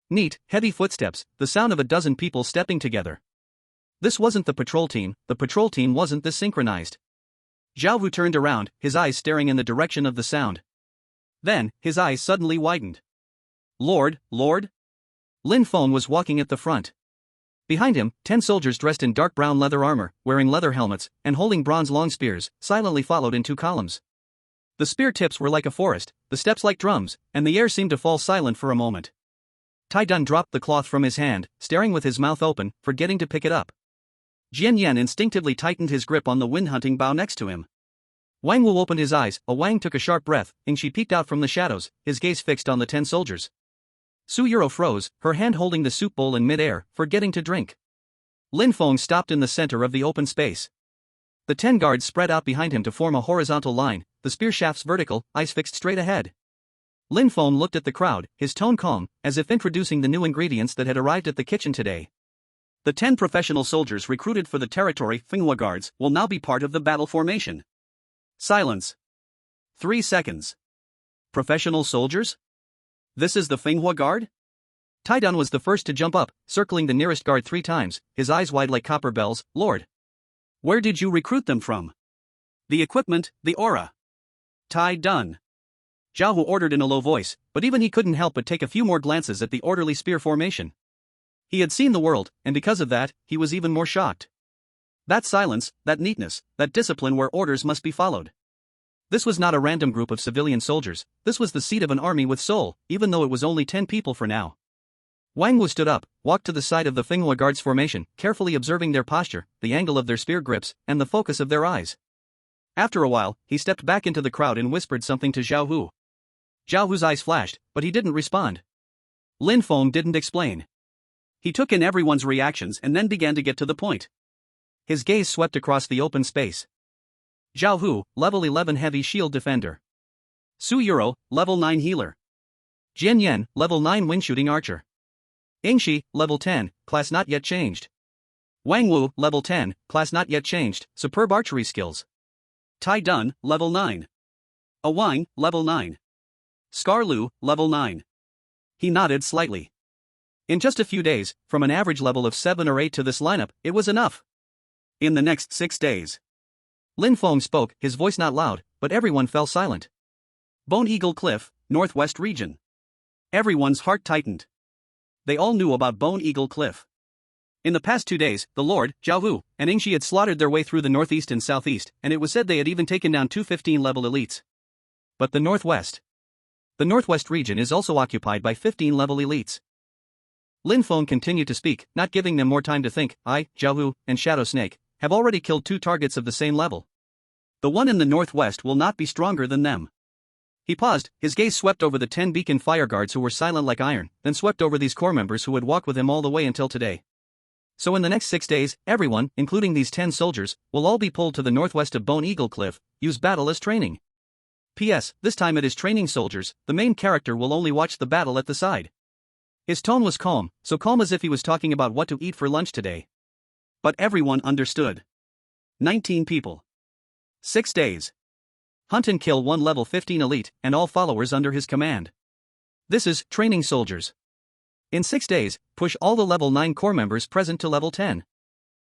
Neat, heavy footsteps, the sound of a dozen people stepping together. This wasn't the patrol team wasn't this synchronized. Zhao Hu turned around, his eyes staring in the direction of the sound. Then, his eyes suddenly widened. Lord. Lin Feng was walking at the front. Behind him, 10 soldiers dressed in dark brown leather armor, wearing leather helmets, and holding bronze long spears, silently followed in 2 columns. The spear tips were like a forest, the steps like drums, and the air seemed to fall silent for a moment. Tai Dun dropped the cloth from his hand, staring with his mouth open, forgetting to pick it up. Jian Yan instinctively tightened his grip on the wind-hunting bough next to him. Wang Wu opened his eyes, a Wang took a sharp breath, and she peeked out from the shadows, his gaze fixed on the 10 soldiers. Su Yuro froze, her hand holding the soup bowl in mid-air, forgetting to drink. Lin Feng stopped in the center of the open space. The 10 guards spread out behind him to form a horizontal line, the spear shafts vertical, eyes fixed straight ahead. Lin Feng looked at the crowd, his tone calm, as if introducing the new ingredients that had arrived at the kitchen today. The 10 professional soldiers recruited for the territory Finoa guards will now be part of the battle formation. Silence. 3 seconds. Professional soldiers? This is the Finoa guard? Tai Dun was the first to jump up, circling the nearest guard 3 times, his eyes wide like copper bells. Lord. Where did you recruit them from? The equipment, the aura. Tai Dun. Zhao Hu ordered in a low voice, but even he couldn't help but take a few more glances at the orderly spear formation. He had seen the world, and because of that, he was even more shocked. That silence, that neatness, that discipline where orders must be followed. This was not a random group of civilian soldiers, this was the seat of an army with soul, even though it was only 10 people for now. Wang Wu stood up, walked to the side of the Finoa guards formation, carefully observing their posture, the angle of their spear grips, and the focus of their eyes. After a while, he stepped back into the crowd and whispered something to Zhao Hu. Zhao Hu's eyes flashed, but he didn't respond. Lin Feng didn't explain. He took in everyone's reactions and then began to get to the point. His gaze swept across the open space. Zhao Hu, level 11 heavy shield defender. Su Yuro, level 9 healer. Jian Yan, level 9 wind-shooting archer. Yingxi, level 10, class not yet changed. Wang Wu, level 10, class not yet changed, superb archery skills. Tai Dun, level 9. A Wang, level 9. Scar Lu, level 9. He nodded slightly. In just a few days, from an average level of 7 or 8 to this lineup, it was enough. In the next 6 days. Lin Feng spoke, his voice not loud, but everyone fell silent. Bone Eagle Cliff, Northwest region. Everyone's heart tightened. They all knew about Bone Eagle Cliff. In the past 2 days, the Lord, Zhao Hu, and Yingxi had slaughtered their way through the northeast and southeast, and it was said they had even taken down 2 15-level elites. But the northwest. The northwest region is also occupied by 15-level elites. Lin Feng continued to speak, not giving them more time to think. I, Zhao Hu, and Shadow Snake have already killed 2 targets of the same level. The one in the northwest will not be stronger than them. He paused, his gaze swept over the 10 beacon fire guards who were silent like iron, then swept over these corps members who had walked with him all the way until today. So in the next 6 days, everyone, including these 10 soldiers, will all be pulled to the northwest of Bone Eagle Cliff, use battle as training. P.S. This time it is training soldiers, the main character will only watch the battle at the side. His tone was calm, so calm as if he was talking about what to eat for lunch today. But everyone understood. 19 people. 6 days. Hunt and kill one level 15 elite and all followers under his command. This is training soldiers. In 6 days, push all the level 9 core members present to level 10.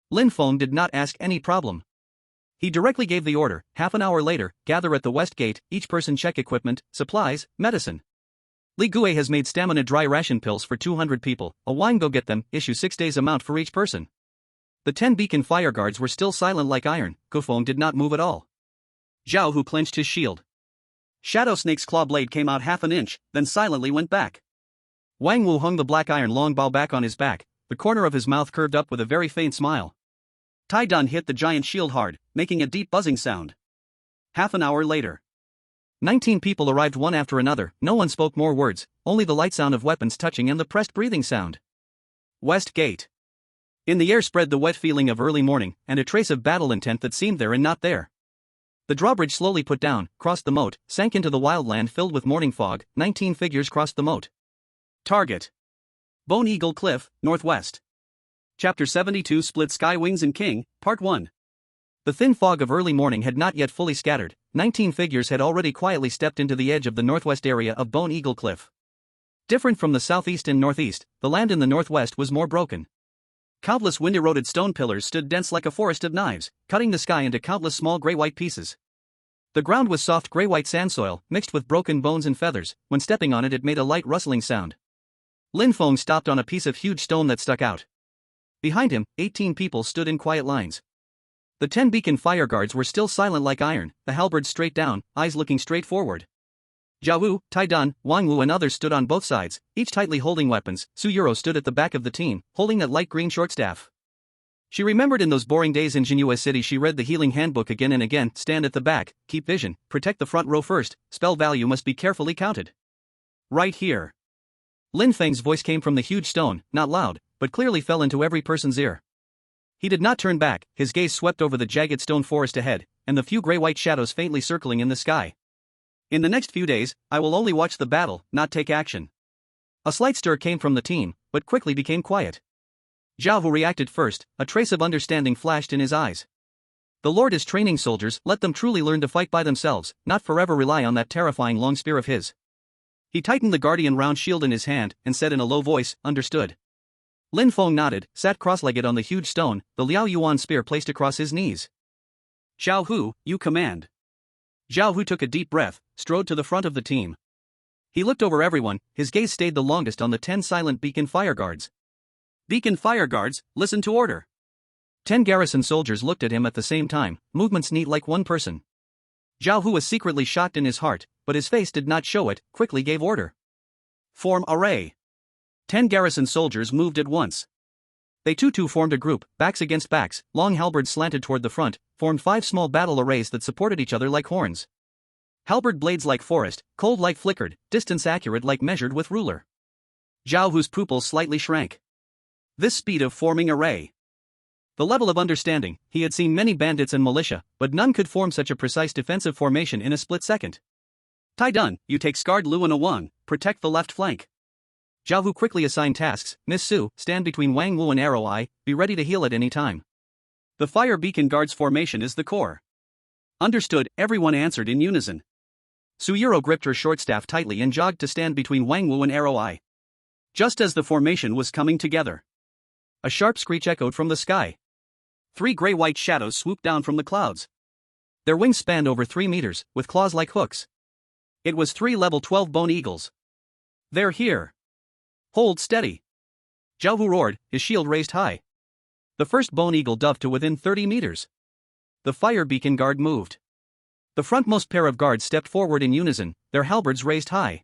Lin Feng did not ask any problem. He directly gave the order. Half an hour later, gather at the west gate, each person check equipment, supplies, medicine. Li Gui has made stamina dry ration pills for 200 people, a wine go get them, issue 6 days amount for each person. The 10 beacon fire guards were still silent like iron. Gufeng did not move at all. Zhao Hu clenched his shield. Shadow Snake's claw blade came out half an inch, then silently went back. Wang Wu hung the black iron long bow back on his back, the corner of his mouth curved up with a very faint smile. Tai Dun hit the giant shield hard, making a deep buzzing sound. Half an hour later. 19 people arrived one after another, no one spoke more words, only the light sound of weapons touching and the pressed breathing sound. West Gate. In the air spread the wet feeling of early morning, and a trace of battle intent that seemed there and not there. The drawbridge slowly put down, crossed the moat, sank into the wildland filled with morning fog. 19 figures crossed the moat. Target. Bone Eagle Cliff, Northwest. Chapter 72 Split Sky Wings and King, Part 1. The thin fog of early morning had not yet fully scattered. 19 figures had already quietly stepped into the edge of the northwest area of Bone Eagle Cliff. Different from the southeast and northeast, the land in the northwest was more broken. Countless wind-eroded stone pillars stood dense like a forest of knives, cutting the sky into countless small gray-white pieces. The ground was soft gray-white sand soil, mixed with broken bones and feathers. When stepping on it, it made a light rustling sound. Lin Feng stopped on a piece of huge stone that stuck out. Behind him, 18 people stood in quiet lines. The 10 beacon fire guards were still silent like iron, the halberds straight down, eyes looking straight forward. Zhao Wu, Tai Dun, Wang Wu and others stood on both sides, each tightly holding weapons. Su Yuro stood at the back of the team, holding that light green shortstaff. She remembered in those boring days in Jinhua City she read the healing handbook again and again. Stand at the back, keep vision, protect the front row first, spell value must be carefully counted. Right here. Lin Feng's voice came from the huge stone, not loud, but clearly fell into every person's ear. He did not turn back, his gaze swept over the jagged stone forest ahead, and the few gray-white shadows faintly circling in the sky. In the next few days, I will only watch the battle, not take action. A slight stir came from the team, but quickly became quiet. Zhao Hu reacted first, a trace of understanding flashed in his eyes. The Lord is training soldiers, let them truly learn to fight by themselves, not forever rely on that terrifying long spear of his. He tightened the guardian round shield in his hand, and said in a low voice, understood. Lin Feng nodded, sat cross-legged on the huge stone, the Liao Yuan spear placed across his knees. Zhao Hu, you command. Zhao Hu took a deep breath, strode to the front of the team. He looked over everyone, his gaze stayed the longest on the 10 silent beacon fire guards. Beacon fire guards, listen to order. 10 garrison soldiers looked at him at the same time, movements neat like one person. Zhao Hu was secretly shocked in his heart, but his face did not show it, quickly gave order. Form array. 10 garrison soldiers moved at once. They two formed a group, backs against backs, long halberds slanted toward the front, formed 5 small battle arrays that supported each other like horns. Halberd blades like forest, cold like flickered, distance accurate like measured with ruler. Zhao Hu's pupils slightly shrank. This speed of forming array. The level of understanding, he had seen many bandits and militia, but none could form such a precise defensive formation in a split second. Tai Dun, you take Scarred Lu and Awang, protect the left flank. Zhao Hu quickly assigned tasks. Miss Su, stand between Wang Wu and Arrow Eye, be ready to heal at any time. The fire beacon guards formation is the core. Understood, everyone answered in unison. Su Yuro gripped her short staff tightly and jogged to stand between Wang Wu and Arrow Eye. Just as the formation was coming together, a sharp screech echoed from the sky. 3 gray-white shadows swooped down from the clouds. Their wings spanned over 3 meters, with claws like hooks. It was 3 level 12 bone eagles. They're here. Hold steady. Zhao Hu roared, his shield raised high. The first bone eagle dove to within 30 meters. The fire beacon guard moved. The frontmost pair of guards stepped forward in unison, their halberds raised high.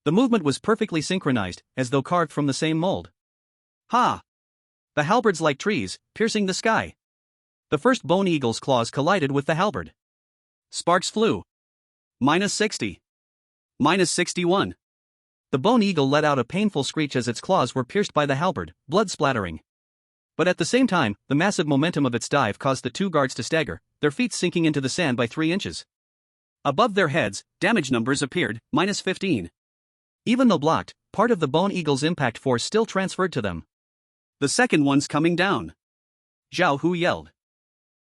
The movement was perfectly synchronized, as though carved from the same mold. Ha! The halberds like trees, piercing the sky. The first bone eagle's claws collided with the halberd. Sparks flew. -60. -61. The bone eagle let out a painful screech as its claws were pierced by the halberd, blood splattering. But at the same time, the massive momentum of its dive caused the 2 guards to stagger, their feet sinking into the sand by 3 inches. Above their heads, damage numbers appeared, -15. Even though blocked, part of the bone eagle's impact force still transferred to them. The second one's coming down. Zhao Hu yelled.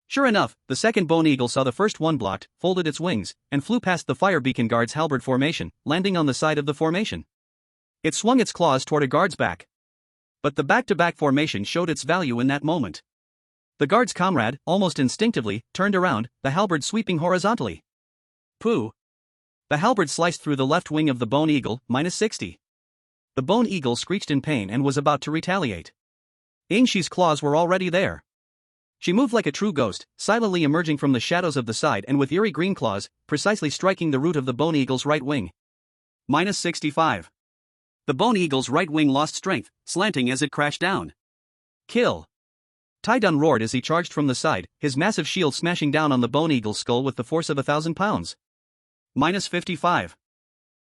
Sure enough, the second bone eagle saw the first one blocked, folded its wings, and flew past the fire beacon guard's halberd formation, landing on the side of the formation. It swung its claws toward a guard's back. But the back-to-back formation showed its value in that moment. The guard's comrade, almost instinctively, turned around, the halberd sweeping horizontally. Pooh! The halberd sliced through the left wing of the bone eagle, -60. The bone eagle screeched in pain and was about to retaliate. Yingxi's claws were already there. She moved like a true ghost, silently emerging from the shadows of the side and with eerie green claws, precisely striking the root of the bone eagle's right wing. -65. The bone eagle's right wing lost strength, slanting as it crashed down. Kill! Tai Dun roared as he charged from the side, his massive shield smashing down on the bone eagle's skull with the force of 1,000 pounds. -55.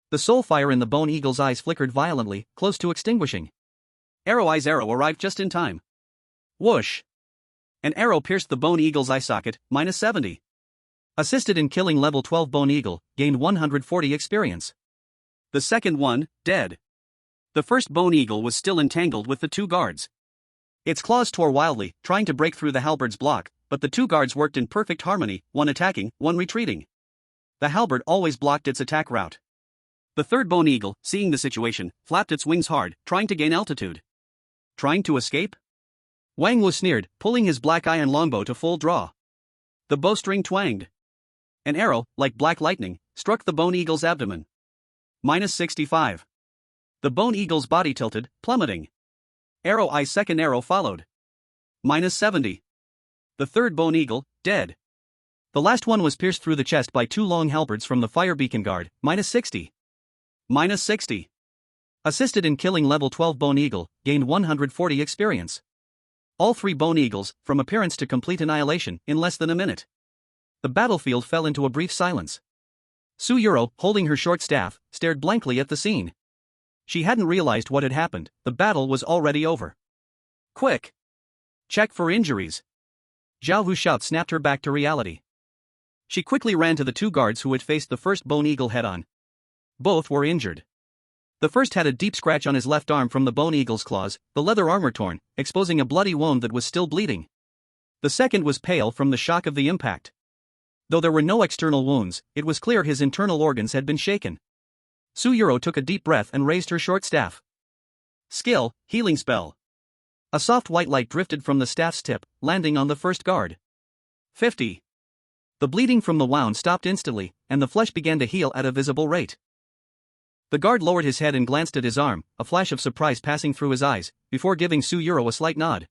The soul fire in the bone eagle's eyes flickered violently, close to extinguishing. Arrow Eye's arrow arrived just in time. Whoosh! An arrow pierced the bone eagle's eye socket, -70. Assisted in killing level 12 bone eagle, gained 140 experience. The second one, dead. The first bone eagle was still entangled with the two guards. Its claws tore wildly, trying to break through the halberd's block, but the two guards worked in perfect harmony, one attacking, one retreating. The halberd always blocked its attack route. The third bone eagle, seeing the situation, flapped its wings hard, trying to gain altitude. Trying to escape? Wang Wu sneered, pulling his black iron longbow to full draw. The bowstring twanged. An arrow, like black lightning, struck the bone eagle's abdomen. -65. The bone eagle's body tilted, plummeting. Arrow Eye's second arrow followed. -70. The third bone eagle, dead. The last one was pierced through the chest by two long halberds from the fire beacon guard, -60. -60. Assisted in killing level 12 bone eagle, gained 140 experience. All three bone eagles, from appearance to complete annihilation, in less than a minute. The battlefield fell into a brief silence. Su Yuro, holding her short staff, stared blankly at the scene. She hadn't realized what had happened, the battle was already over. Quick! Check for injuries. Zhao Hu's shout snapped her back to reality. She quickly ran to the two guards who had faced the first bone eagle head-on. Both were injured. The first had a deep scratch on his left arm from the bone eagle's claws, the leather armor torn, exposing a bloody wound that was still bleeding. The second was pale from the shock of the impact. Though there were no external wounds, it was clear his internal organs had been shaken. Su Yuro took a deep breath and raised her short staff. Skill, healing spell. A soft white light drifted from the staff's tip, landing on the first guard. 50. The bleeding from the wound stopped instantly, and the flesh began to heal at a visible rate. The guard lowered his head and glanced at his arm, a flash of surprise passing through his eyes, before giving Su Yuro a slight nod.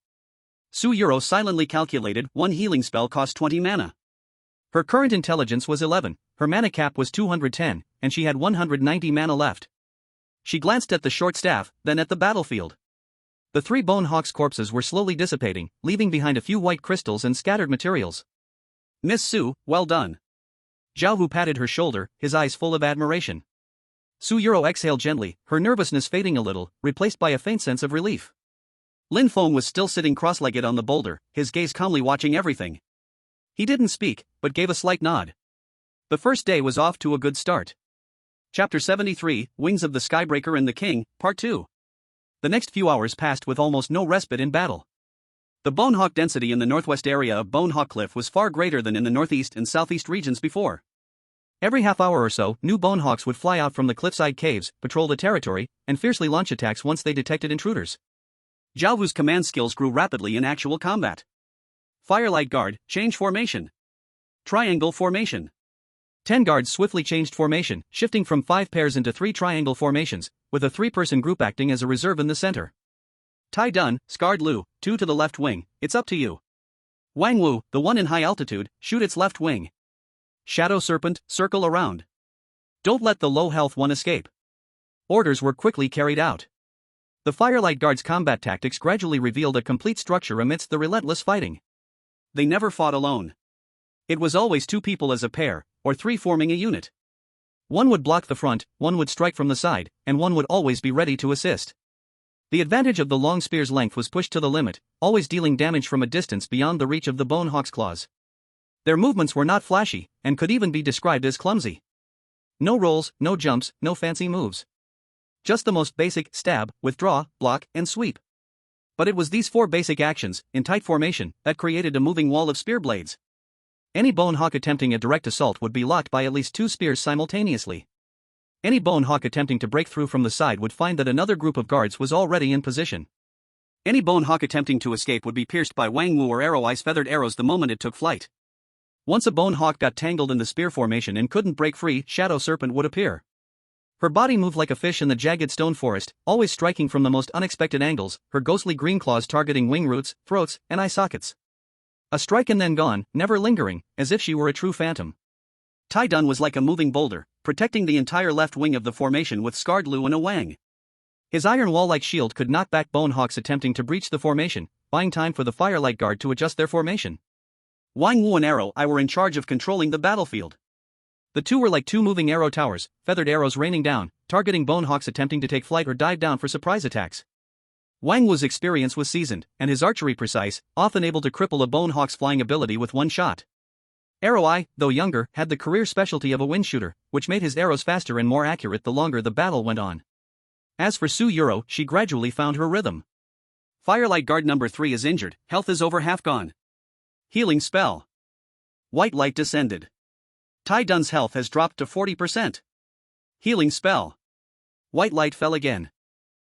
Su Yuro silently calculated one healing spell cost 20 mana. Her current intelligence was 11, her mana cap was 210, and she had 190 mana left. She glanced at the short staff, then at the battlefield. The three Bone Hawk's corpses were slowly dissipating, leaving behind a few white crystals and scattered materials. Miss Su, well done. Zhao Hu patted her shoulder, his eyes full of admiration. Su Yuro exhaled gently, her nervousness fading a little, replaced by a faint sense of relief. Lin Feng was still sitting cross-legged on the boulder, his gaze calmly watching everything. He didn't speak, but gave a slight nod. The first day was off to a good start. Chapter 73, Wings of the Skybreaker and the King, Part 2. The next few hours passed with almost no respite in battle. The Bone Hawk density in the northwest area of Bone Hawk Cliff was far greater than in the northeast and southeast regions before. Every half hour or so, new Bone Hawks would fly out from the cliffside caves, patrol the territory, and fiercely launch attacks once they detected intruders. Zhao Hu's command skills grew rapidly in actual combat. Firelight Guard, change formation. Triangle formation. 10 guards swiftly changed formation, shifting from 5 pairs into 3 triangle formations, with a 3-person group acting as a reserve in the center. Tai Dun, Scarred Lu, 2 to the left wing, it's up to you. Wang Wu, the one in high altitude, shoot its left wing. Shadow Serpent, circle around. Don't let the low health one escape. Orders were quickly carried out. The Firelight Guard's combat tactics gradually revealed a complete structure amidst the relentless fighting. They never fought alone. It was always 2 people as a pair, or 3 forming a unit. One would block the front, one would strike from the side, and one would always be ready to assist. The advantage of the long spear's length was pushed to the limit, always dealing damage from a distance beyond the reach of the Bone Hawk's claws. Their movements were not flashy, and could even be described as clumsy. No rolls, no jumps, no fancy moves. Just the most basic stab, withdraw, block, and sweep. But it was these 4 basic actions, in tight formation, that created a moving wall of spear blades. Any bone hawk attempting a direct assault would be locked by at least 2 spears simultaneously. Any bone hawk attempting to break through from the side would find that another group of guards was already in position. Any bone hawk attempting to escape would be pierced by Wang Wu or Arrow Eye's feathered arrows the moment it took flight. Once a bone hawk got tangled in the spear formation and couldn't break free, Shadow Serpent would appear. Her body moved like a fish in the jagged stone forest, always striking from the most unexpected angles, her ghostly green claws targeting wing roots, throats, and eye sockets. A strike and then gone, never lingering, as if she were a true phantom. Tai Dun was like a moving boulder, protecting the entire left wing of the formation with scarred Lu and a Wang. His iron wall-like shield could knock back bone hawks attempting to breach the formation, buying time for the Firelight Guard to adjust their formation. Wang Wu and Arrow Eye were in charge of controlling the battlefield. The two were like 2 moving arrow towers, feathered arrows raining down, targeting bone hawks attempting to take flight or dive down for surprise attacks. Wang Wu's experience was seasoned, and his archery precise, often able to cripple a bone hawk's flying ability with one shot. Arrow Eye, though younger, had the career specialty of a wind shooter, which made his arrows faster and more accurate the longer the battle went on. As for Su Yuro, she gradually found her rhythm. Firelight Guard number 3 is injured, health is over half gone. Healing spell. White light descended. Tai Dun's health has dropped to 40%. Healing spell. White light fell again.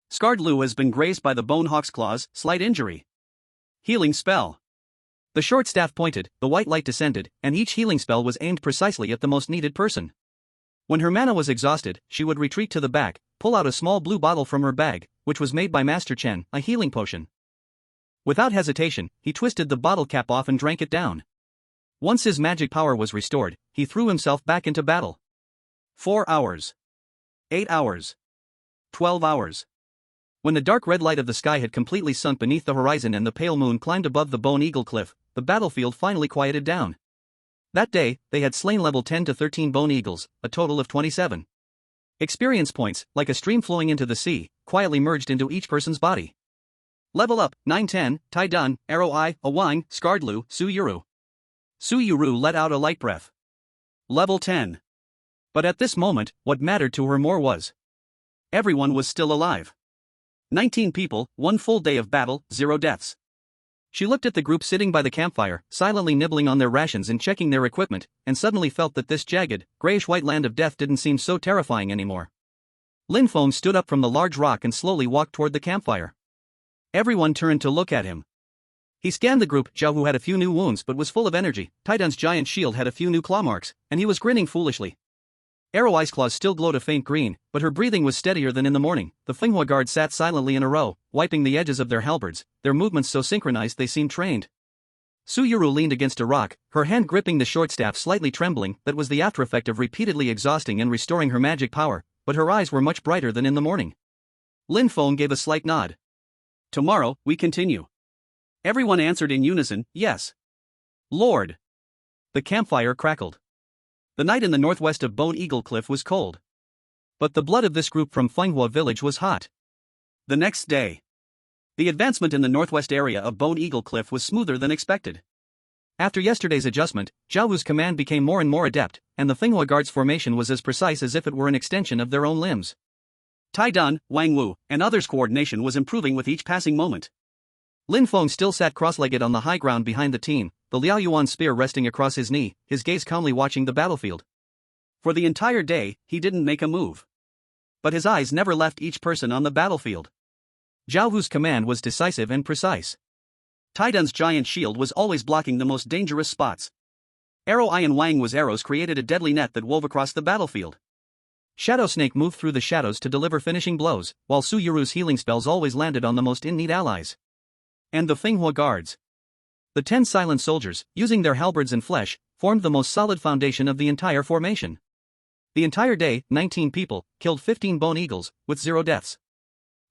Scarred Lu has been grazed by the bone hawk's claws, slight injury. Healing spell. The short staff pointed, the white light descended, and each healing spell was aimed precisely at the most needed person. When her mana was exhausted, she would retreat to the back, pull out a small blue bottle from her bag, which was made by Master Chen, a healing potion. Without hesitation, he twisted the bottle cap off and drank it down. Once his magic power was restored, he threw himself back into battle. 4 hours. 8 hours. 12 hours. When the dark red light of the sky had completely sunk beneath the horizon and the pale moon climbed above the Bone Eagle Cliff, the battlefield finally quieted down. That day, they had slain level 10 to 13 Bone Eagles, a total of 27. Experience points, like a stream flowing into the sea, quietly merged into each person's body. Level up, 9-10, Tai Dun, Arrow Eye, Awang, Scarred Lu, Su Yuru. Su Yuru let out a light breath. Level 10. But at this moment, what mattered to her more was everyone was still alive. 19 people, 1 full day of battle, 0 deaths. She looked at the group sitting by the campfire, silently nibbling on their rations and checking their equipment, and suddenly felt that this jagged, grayish-white land of death didn't seem so terrifying anymore. Lin Feng stood up from the large rock and slowly walked toward the campfire. Everyone turned to look at him. He scanned the group. Zhao Hu had a few new wounds but was full of energy, Tai Dun's giant shield had a few new claw marks, and he was grinning foolishly. Arrow Eye's claws still glowed a faint green, but her breathing was steadier than in the morning. The Finoa guard sat silently in a row, wiping the edges of their halberds, their movements so synchronized they seemed trained. Su Yuru leaned against a rock, her hand gripping the short staff slightly trembling. That was the aftereffect of repeatedly exhausting and restoring her magic power, but her eyes were much brighter than in the morning. Lin Feng gave a slight nod. Tomorrow, we continue. Everyone answered in unison, yes. Lord. The campfire crackled. The night in the northwest of Bone Eagle Cliff was cold. But the blood of this group from Fenghua village was hot. The next day. The advancement in the northwest area of Bone Eagle Cliff was smoother than expected. After yesterday's adjustment, Zhao Wu's command became more and more adept, and the Fenghua guard's formation was as precise as if it were an extension of their own limbs. Tai Dun, Wang Wu, and others' coordination was improving with each passing moment. Lin Feng still sat cross-legged on the high ground behind the team, the Liao Yuan spear resting across his knee, his gaze calmly watching the battlefield. For the entire day, he didn't make a move. But his eyes never left each person on the battlefield. Zhao Hu's command was decisive and precise. Tai Dun's giant shield was always blocking the most dangerous spots. Arrow Eye and Wang Wu's arrows created a deadly net that wove across the battlefield. Shadow Snake moved through the shadows to deliver finishing blows, while Su Yuru's healing spells always landed on the most in-need allies. And the Fenghua guards. The 10 silent soldiers, using their halberds and flesh, formed the most solid foundation of the entire formation. The entire day, 19 people, killed 15 bone eagles, with 0 deaths.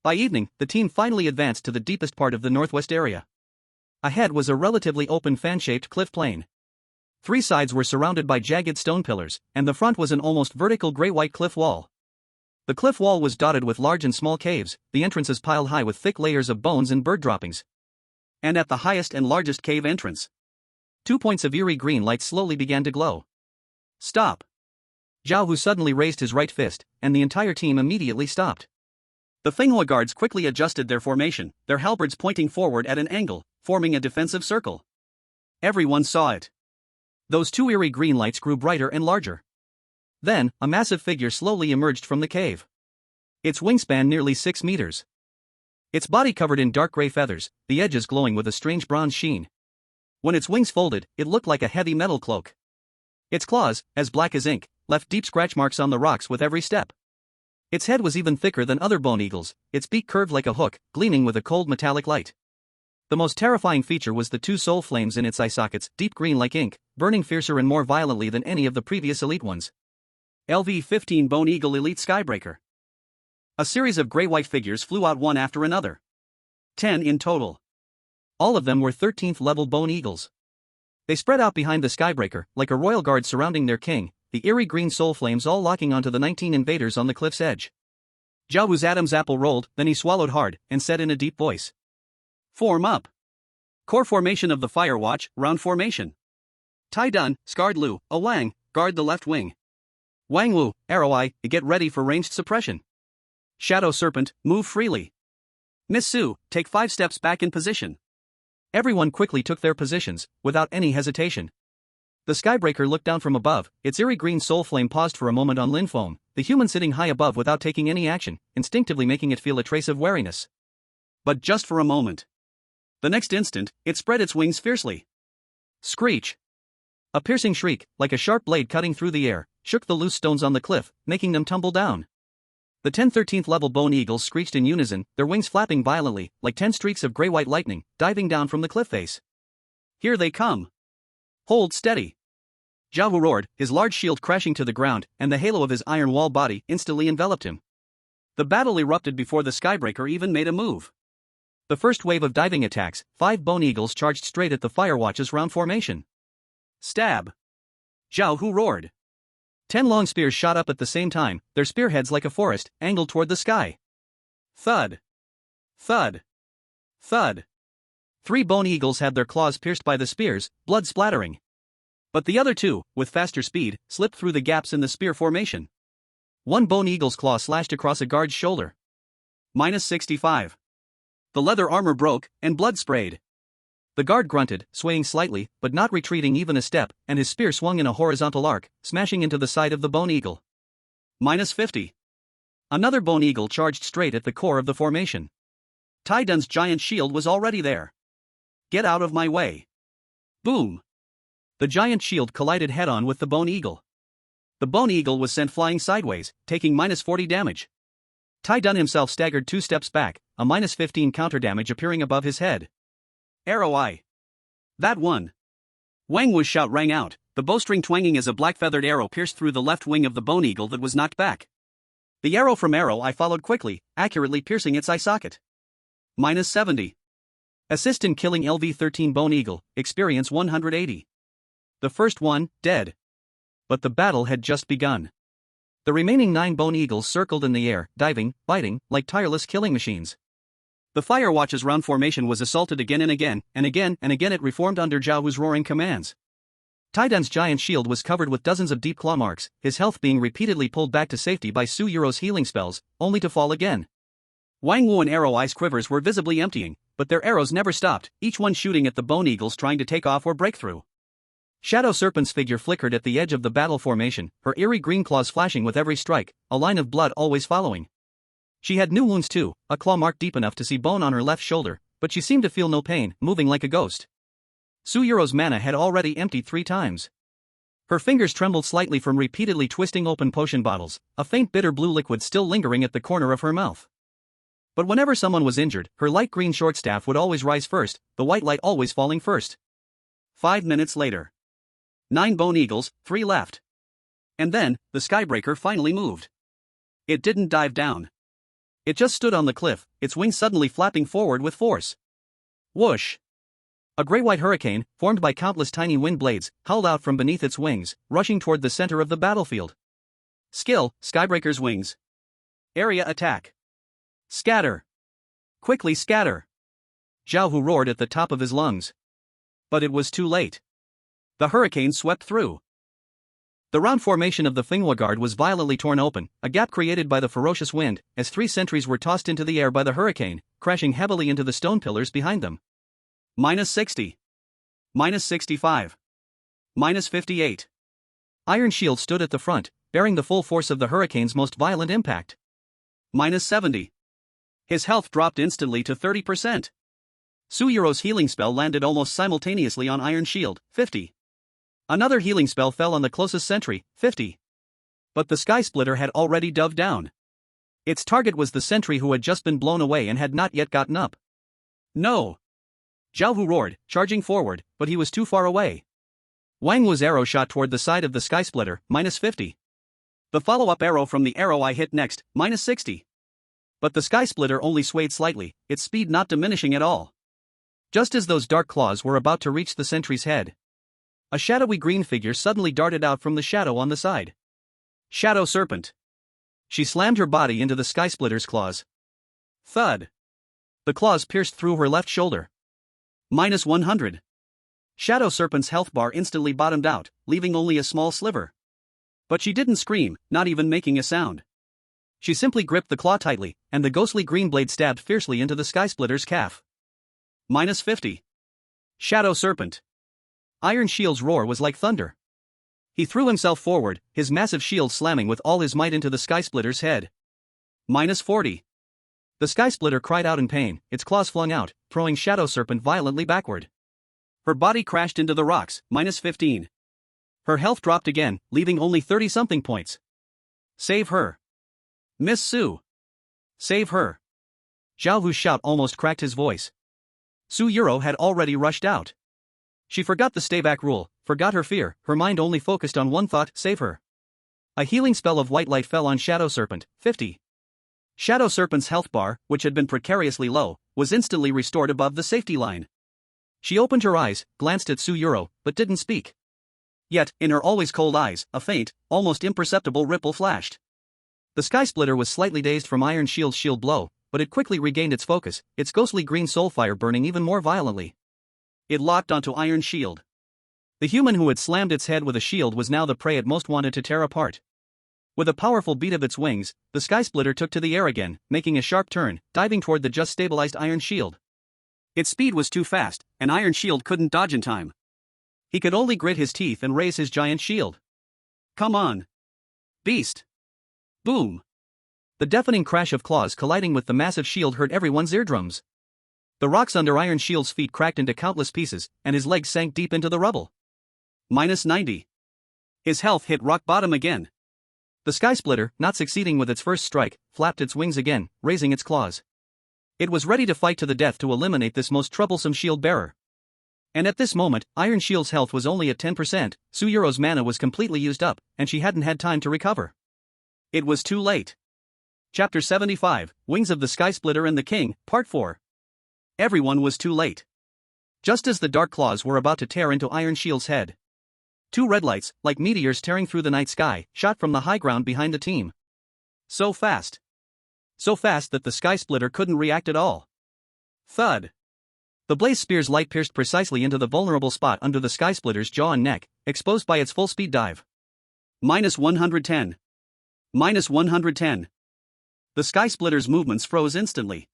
By evening, the team finally advanced to the deepest part of the northwest area. Ahead was a relatively open fan-shaped cliff plain. 3 sides were surrounded by jagged stone pillars, and the front was an almost vertical gray-white cliff wall. The cliff wall was dotted with large and small caves, the entrances piled high with thick layers of bones and bird droppings. And at the highest and largest cave entrance, 2 points of eerie green light slowly began to glow. Stop! Zhao Hu suddenly raised his right fist, and the entire team immediately stopped. The Finoa guards quickly adjusted their formation, their halberds pointing forward at an angle, forming a defensive circle. Everyone saw it. Those two eerie green lights grew brighter and larger. Then, a massive figure slowly emerged from the cave. Its wingspan nearly 6 meters. Its body covered in dark gray feathers, the edges glowing with a strange bronze sheen. When its wings folded, it looked like a heavy metal cloak. Its claws, as black as ink, left deep scratch marks on the rocks with every step. Its head was even thicker than other bone eagles, its beak curved like a hook, gleaming with a cold metallic light. The most terrifying feature was the two soul flames in its eye sockets, deep green like ink, burning fiercer and more violently than any of the previous elite ones. LV-15 Bone Eagle Elite Skybreaker. A series of gray-white figures flew out one after another. 10 in total. All of them were 13th level bone eagles. They spread out behind the Skybreaker, like a royal guard surrounding their king, the eerie green soul flames all locking onto the 19 invaders on the cliff's edge. Zhao Wu's Adam's apple rolled, then he swallowed hard, and said in a deep voice. Form up. Core formation of the Fire Watch, round formation. Tai Dun, Scarred Lu, A Wang, guard the left wing. Wang Wu, Arrow Eye, get ready for ranged suppression. Shadow Serpent, move freely. Miss Su, take 5 steps back in position. Everyone quickly took their positions, without any hesitation. The Skybreaker looked down from above, its eerie green soul flame paused for a moment on Lin Feng, the human sitting high above without taking any action, instinctively making it feel a trace of wariness. But just for a moment. The next instant, it spread its wings fiercely. Screech! A piercing shriek, like a sharp blade cutting through the air, shook the loose stones on the cliff, making them tumble down. The 10 13th level bone eagles screeched in unison, their wings flapping violently, like 10 streaks of gray-white lightning, diving down from the cliff face. Here they come! Hold steady! Zhao Wu roared, his large shield crashing to the ground, and the halo of his iron wall body instantly enveloped him. The battle erupted before the Skybreaker even made a move. The first wave of diving attacks, 5 bone eagles charged straight at the Firewatch's round formation. Stab! Zhao Wu roared. 10 long spears shot up at the same time, their spearheads like a forest, angled toward the sky. Thud! Thud! Thud! 3 bone eagles had their claws pierced by the spears, blood splattering. But the other 2, with faster speed, slipped through the gaps in the spear formation. 1 bone eagle's claw slashed across a guard's shoulder. -65. The leather armor broke, and blood sprayed. The guard grunted, swaying slightly, but not retreating even a step, and his spear swung in a horizontal arc, smashing into the side of the bone eagle. -50. Another bone eagle charged straight at the core of the formation. Tai Dun's giant shield was already there. Get out of my way. Boom! The giant shield collided head-on with the bone eagle. The bone eagle was sent flying sideways, taking -40 damage. Tai Dun himself staggered 2 steps back, a -15 counter damage appearing above his head. Arrow Eye. That one. Wang Wu's shout rang out, the bowstring twanging as a black-feathered arrow pierced through the left wing of the bone eagle that was knocked back. The arrow from Arrow Eye followed quickly, accurately piercing its eye socket. -70. Assist in killing LV-13 bone eagle, experience 180. The first one, dead. But the battle had just begun. The remaining 9 bone eagles circled in the air, diving, biting, like tireless killing machines. The Firewatch's round formation was assaulted again and again, and again and again it reformed under Zhao Wu's roaring commands. Tai Dun's giant shield was covered with dozens of deep claw marks, his health being repeatedly pulled back to safety by Su Yuro's healing spells, only to fall again. Wang Wu and Arrow Eye's quivers were visibly emptying, but their arrows never stopped, each one shooting at the bone eagles trying to take off or break through. Shadow Serpent's figure flickered at the edge of the battle formation, her eerie green claws flashing with every strike, a line of blood always following. She had new wounds too, a claw mark deep enough to see bone on her left shoulder, but she seemed to feel no pain, moving like a ghost. Su Yuro's mana had already emptied 3 times. Her fingers trembled slightly from repeatedly twisting open potion bottles, a faint bitter blue liquid still lingering at the corner of her mouth. But whenever someone was injured, her light green short staff would always rise first, the white light always falling first. 5 minutes later. 9 bone eagles, 3 left. And then, the Skybreaker finally moved. It didn't dive down. It just stood on the cliff, its wings suddenly flapping forward with force. Whoosh! A gray-white hurricane, formed by countless tiny wind blades, howled out from beneath its wings, rushing toward the center of the battlefield. Skill, Skybreaker's wings. Area attack. Scatter. Quickly scatter. Zhao Wu roared at the top of his lungs. But it was too late. The hurricane swept through. The round formation of the Finoa guard was violently torn open, a gap created by the ferocious wind, as 3 sentries were tossed into the air by the hurricane, crashing heavily into the stone pillars behind them. -60. -65. -58. Iron Shield stood at the front, bearing the full force of the hurricane's most violent impact. -70. His health dropped instantly to 30%. Suyuro's healing spell landed almost simultaneously on Iron Shield, 50. Another healing spell fell on the closest sentry, 50. But the Sky Splitter had already dove down. Its target was the sentry who had just been blown away and had not yet gotten up. No! Zhao Hu roared, charging forward, but he was too far away. Wang Wu's arrow shot toward the side of the Sky Splitter, -50. The follow-up arrow from the arrow I hit next, -60. But the Sky Splitter only swayed slightly, its speed not diminishing at all. Just as those dark claws were about to reach the sentry's head, a shadowy green figure suddenly darted out from the shadow on the side. Shadow Serpent. She slammed her body into the Sky Splitter's claws. Thud. The claws pierced through her left shoulder. -100. Shadow Serpent's health bar instantly bottomed out, leaving only a small sliver. But she didn't scream, not even making a sound. She simply gripped the claw tightly, and the ghostly green blade stabbed fiercely into the Sky Splitter's calf. -50. Shadow Serpent. Iron Shield's roar was like thunder. He threw himself forward, his massive shield slamming with all his might into the Sky Splitter's head. -40. The Sky Splitter cried out in pain, its claws flung out, throwing Shadow Serpent violently backward. Her body crashed into the rocks, -15. Her health dropped again, leaving only 30-something points. Save her. Miss Su. Save her. Zhao Hu's shout almost cracked his voice. Suyuro had already rushed out. She forgot the stay back rule, forgot her fear, her mind only focused on one thought, save her. A healing spell of white light fell on Shadow Serpent, 50. Shadow Serpent's health bar, which had been precariously low, was instantly restored above the safety line. She opened her eyes, glanced at Suyuro, but didn't speak. Yet, in her always cold eyes, a faint, almost imperceptible ripple flashed. The Sky Splitter was slightly dazed from Iron Shield's shield blow, but it quickly regained its focus, its ghostly green soul fire burning even more violently. It locked onto Iron Shield. The human who had slammed its head with a shield was now the prey it most wanted to tear apart. With a powerful beat of its wings, the Sky Splitter took to the air again, making a sharp turn, diving toward the just stabilized Iron Shield. Its speed was too fast, and Iron Shield couldn't dodge in time. He could only grit his teeth and raise his giant shield. Come on. Beast. Boom. The deafening crash of claws colliding with the massive shield hurt everyone's eardrums. The rocks under Iron Shield's feet cracked into countless pieces, and his legs sank deep into the rubble. -90. His health hit rock bottom again. The Sky Splitter, not succeeding with its first strike, flapped its wings again, raising its claws. It was ready to fight to the death to eliminate this most troublesome shield bearer. And at this moment, Iron Shield's health was only at 10%, Suyuro's mana was completely used up, and she hadn't had time to recover. It was too late. Chapter 75, Wings of the Sky Splitter and the King, Part 4. Everyone was too late. Just as the dark claws were about to tear into Iron Shield's head, 2 red lights, like meteors tearing through the night sky, shot from the high ground behind the team. So fast. So fast that the Sky Splitter couldn't react at all. Thud. The blaze spear's light pierced precisely into the vulnerable spot under the Sky Splitter's jaw and neck, exposed by its full-speed dive. -110. -110. The Sky Splitter's movements froze instantly.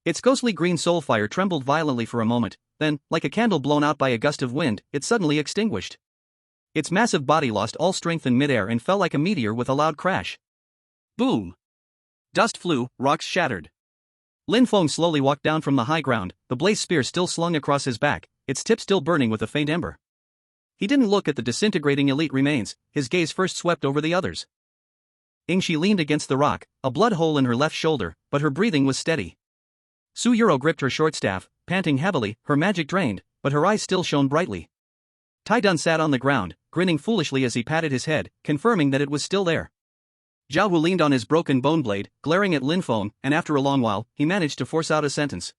Its ghostly green soul fire trembled violently for a moment, then, like a candle blown out by a gust of wind, it suddenly extinguished. Its massive body lost all strength in midair and fell like a meteor with a loud crash. Boom! Dust flew, rocks shattered. Lin Feng slowly walked down from the high ground, the blaze spear still slung across his back, its tip still burning with a faint ember. He didn't look at the disintegrating elite remains, his gaze first swept over the others. Ingshi leaned against the rock, a blood hole in her left shoulder, but her breathing was steady. Suyuro gripped her short staff, panting heavily, her magic drained, but her eyes still shone brightly. Taidun sat on the ground, grinning foolishly as he patted his head, confirming that it was still there. Zhao Hu leaned on his broken bone blade, glaring at Lin Feng, and after a long while, he managed to force out a sentence.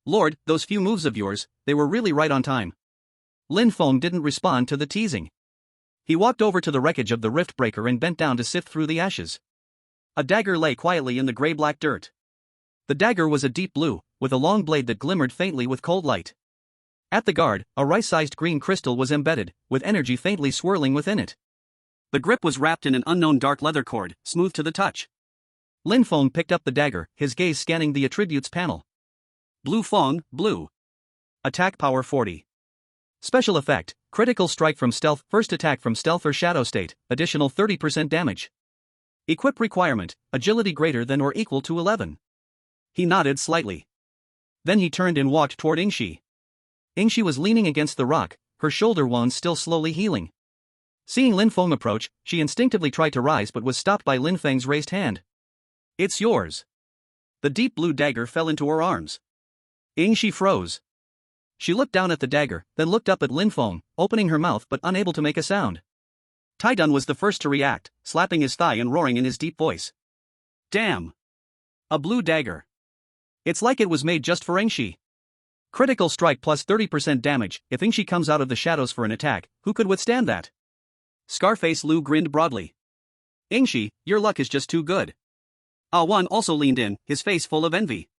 "Lord, those few moves of yours, they were really right on time." Lin Feng didn't respond to the teasing. He walked over to the wreckage of the rift breaker and bent down to sift through the ashes. A dagger lay quietly in the gray-black dirt. The dagger was a deep blue, with a long blade that glimmered faintly with cold light. At the guard, a rice-sized green crystal was embedded, with energy faintly swirling within it. The grip was wrapped in an unknown dark leather cord, smooth to the touch. Lin Feng picked up the dagger, his gaze scanning the attributes panel. Blue Feng, blue. Attack power 40. Special effect, critical strike from stealth, first attack from stealth or shadow state, additional 30% damage. Equip requirement, agility greater than or equal to 11. He nodded slightly. Then he turned and walked toward Yingxi. Yingxi was leaning against the rock, her shoulder wounds still slowly healing. Seeing Lin Feng approach, she instinctively tried to rise but was stopped by Lin Feng's raised hand. It's yours. The deep blue dagger fell into her arms. Yingxi froze. She looked down at the dagger, then looked up at Lin Feng, opening her mouth but unable to make a sound. Taidun was the first to react, slapping his thigh and roaring in his deep voice. Damn! A blue dagger. It's like it was made just for Yingxi. Critical strike plus 30% damage. If Yingxi comes out of the shadows for an attack, who could withstand that? Scarface Lu grinned broadly. Yingxi, your luck is just too good. Wan also leaned in, his face full of envy.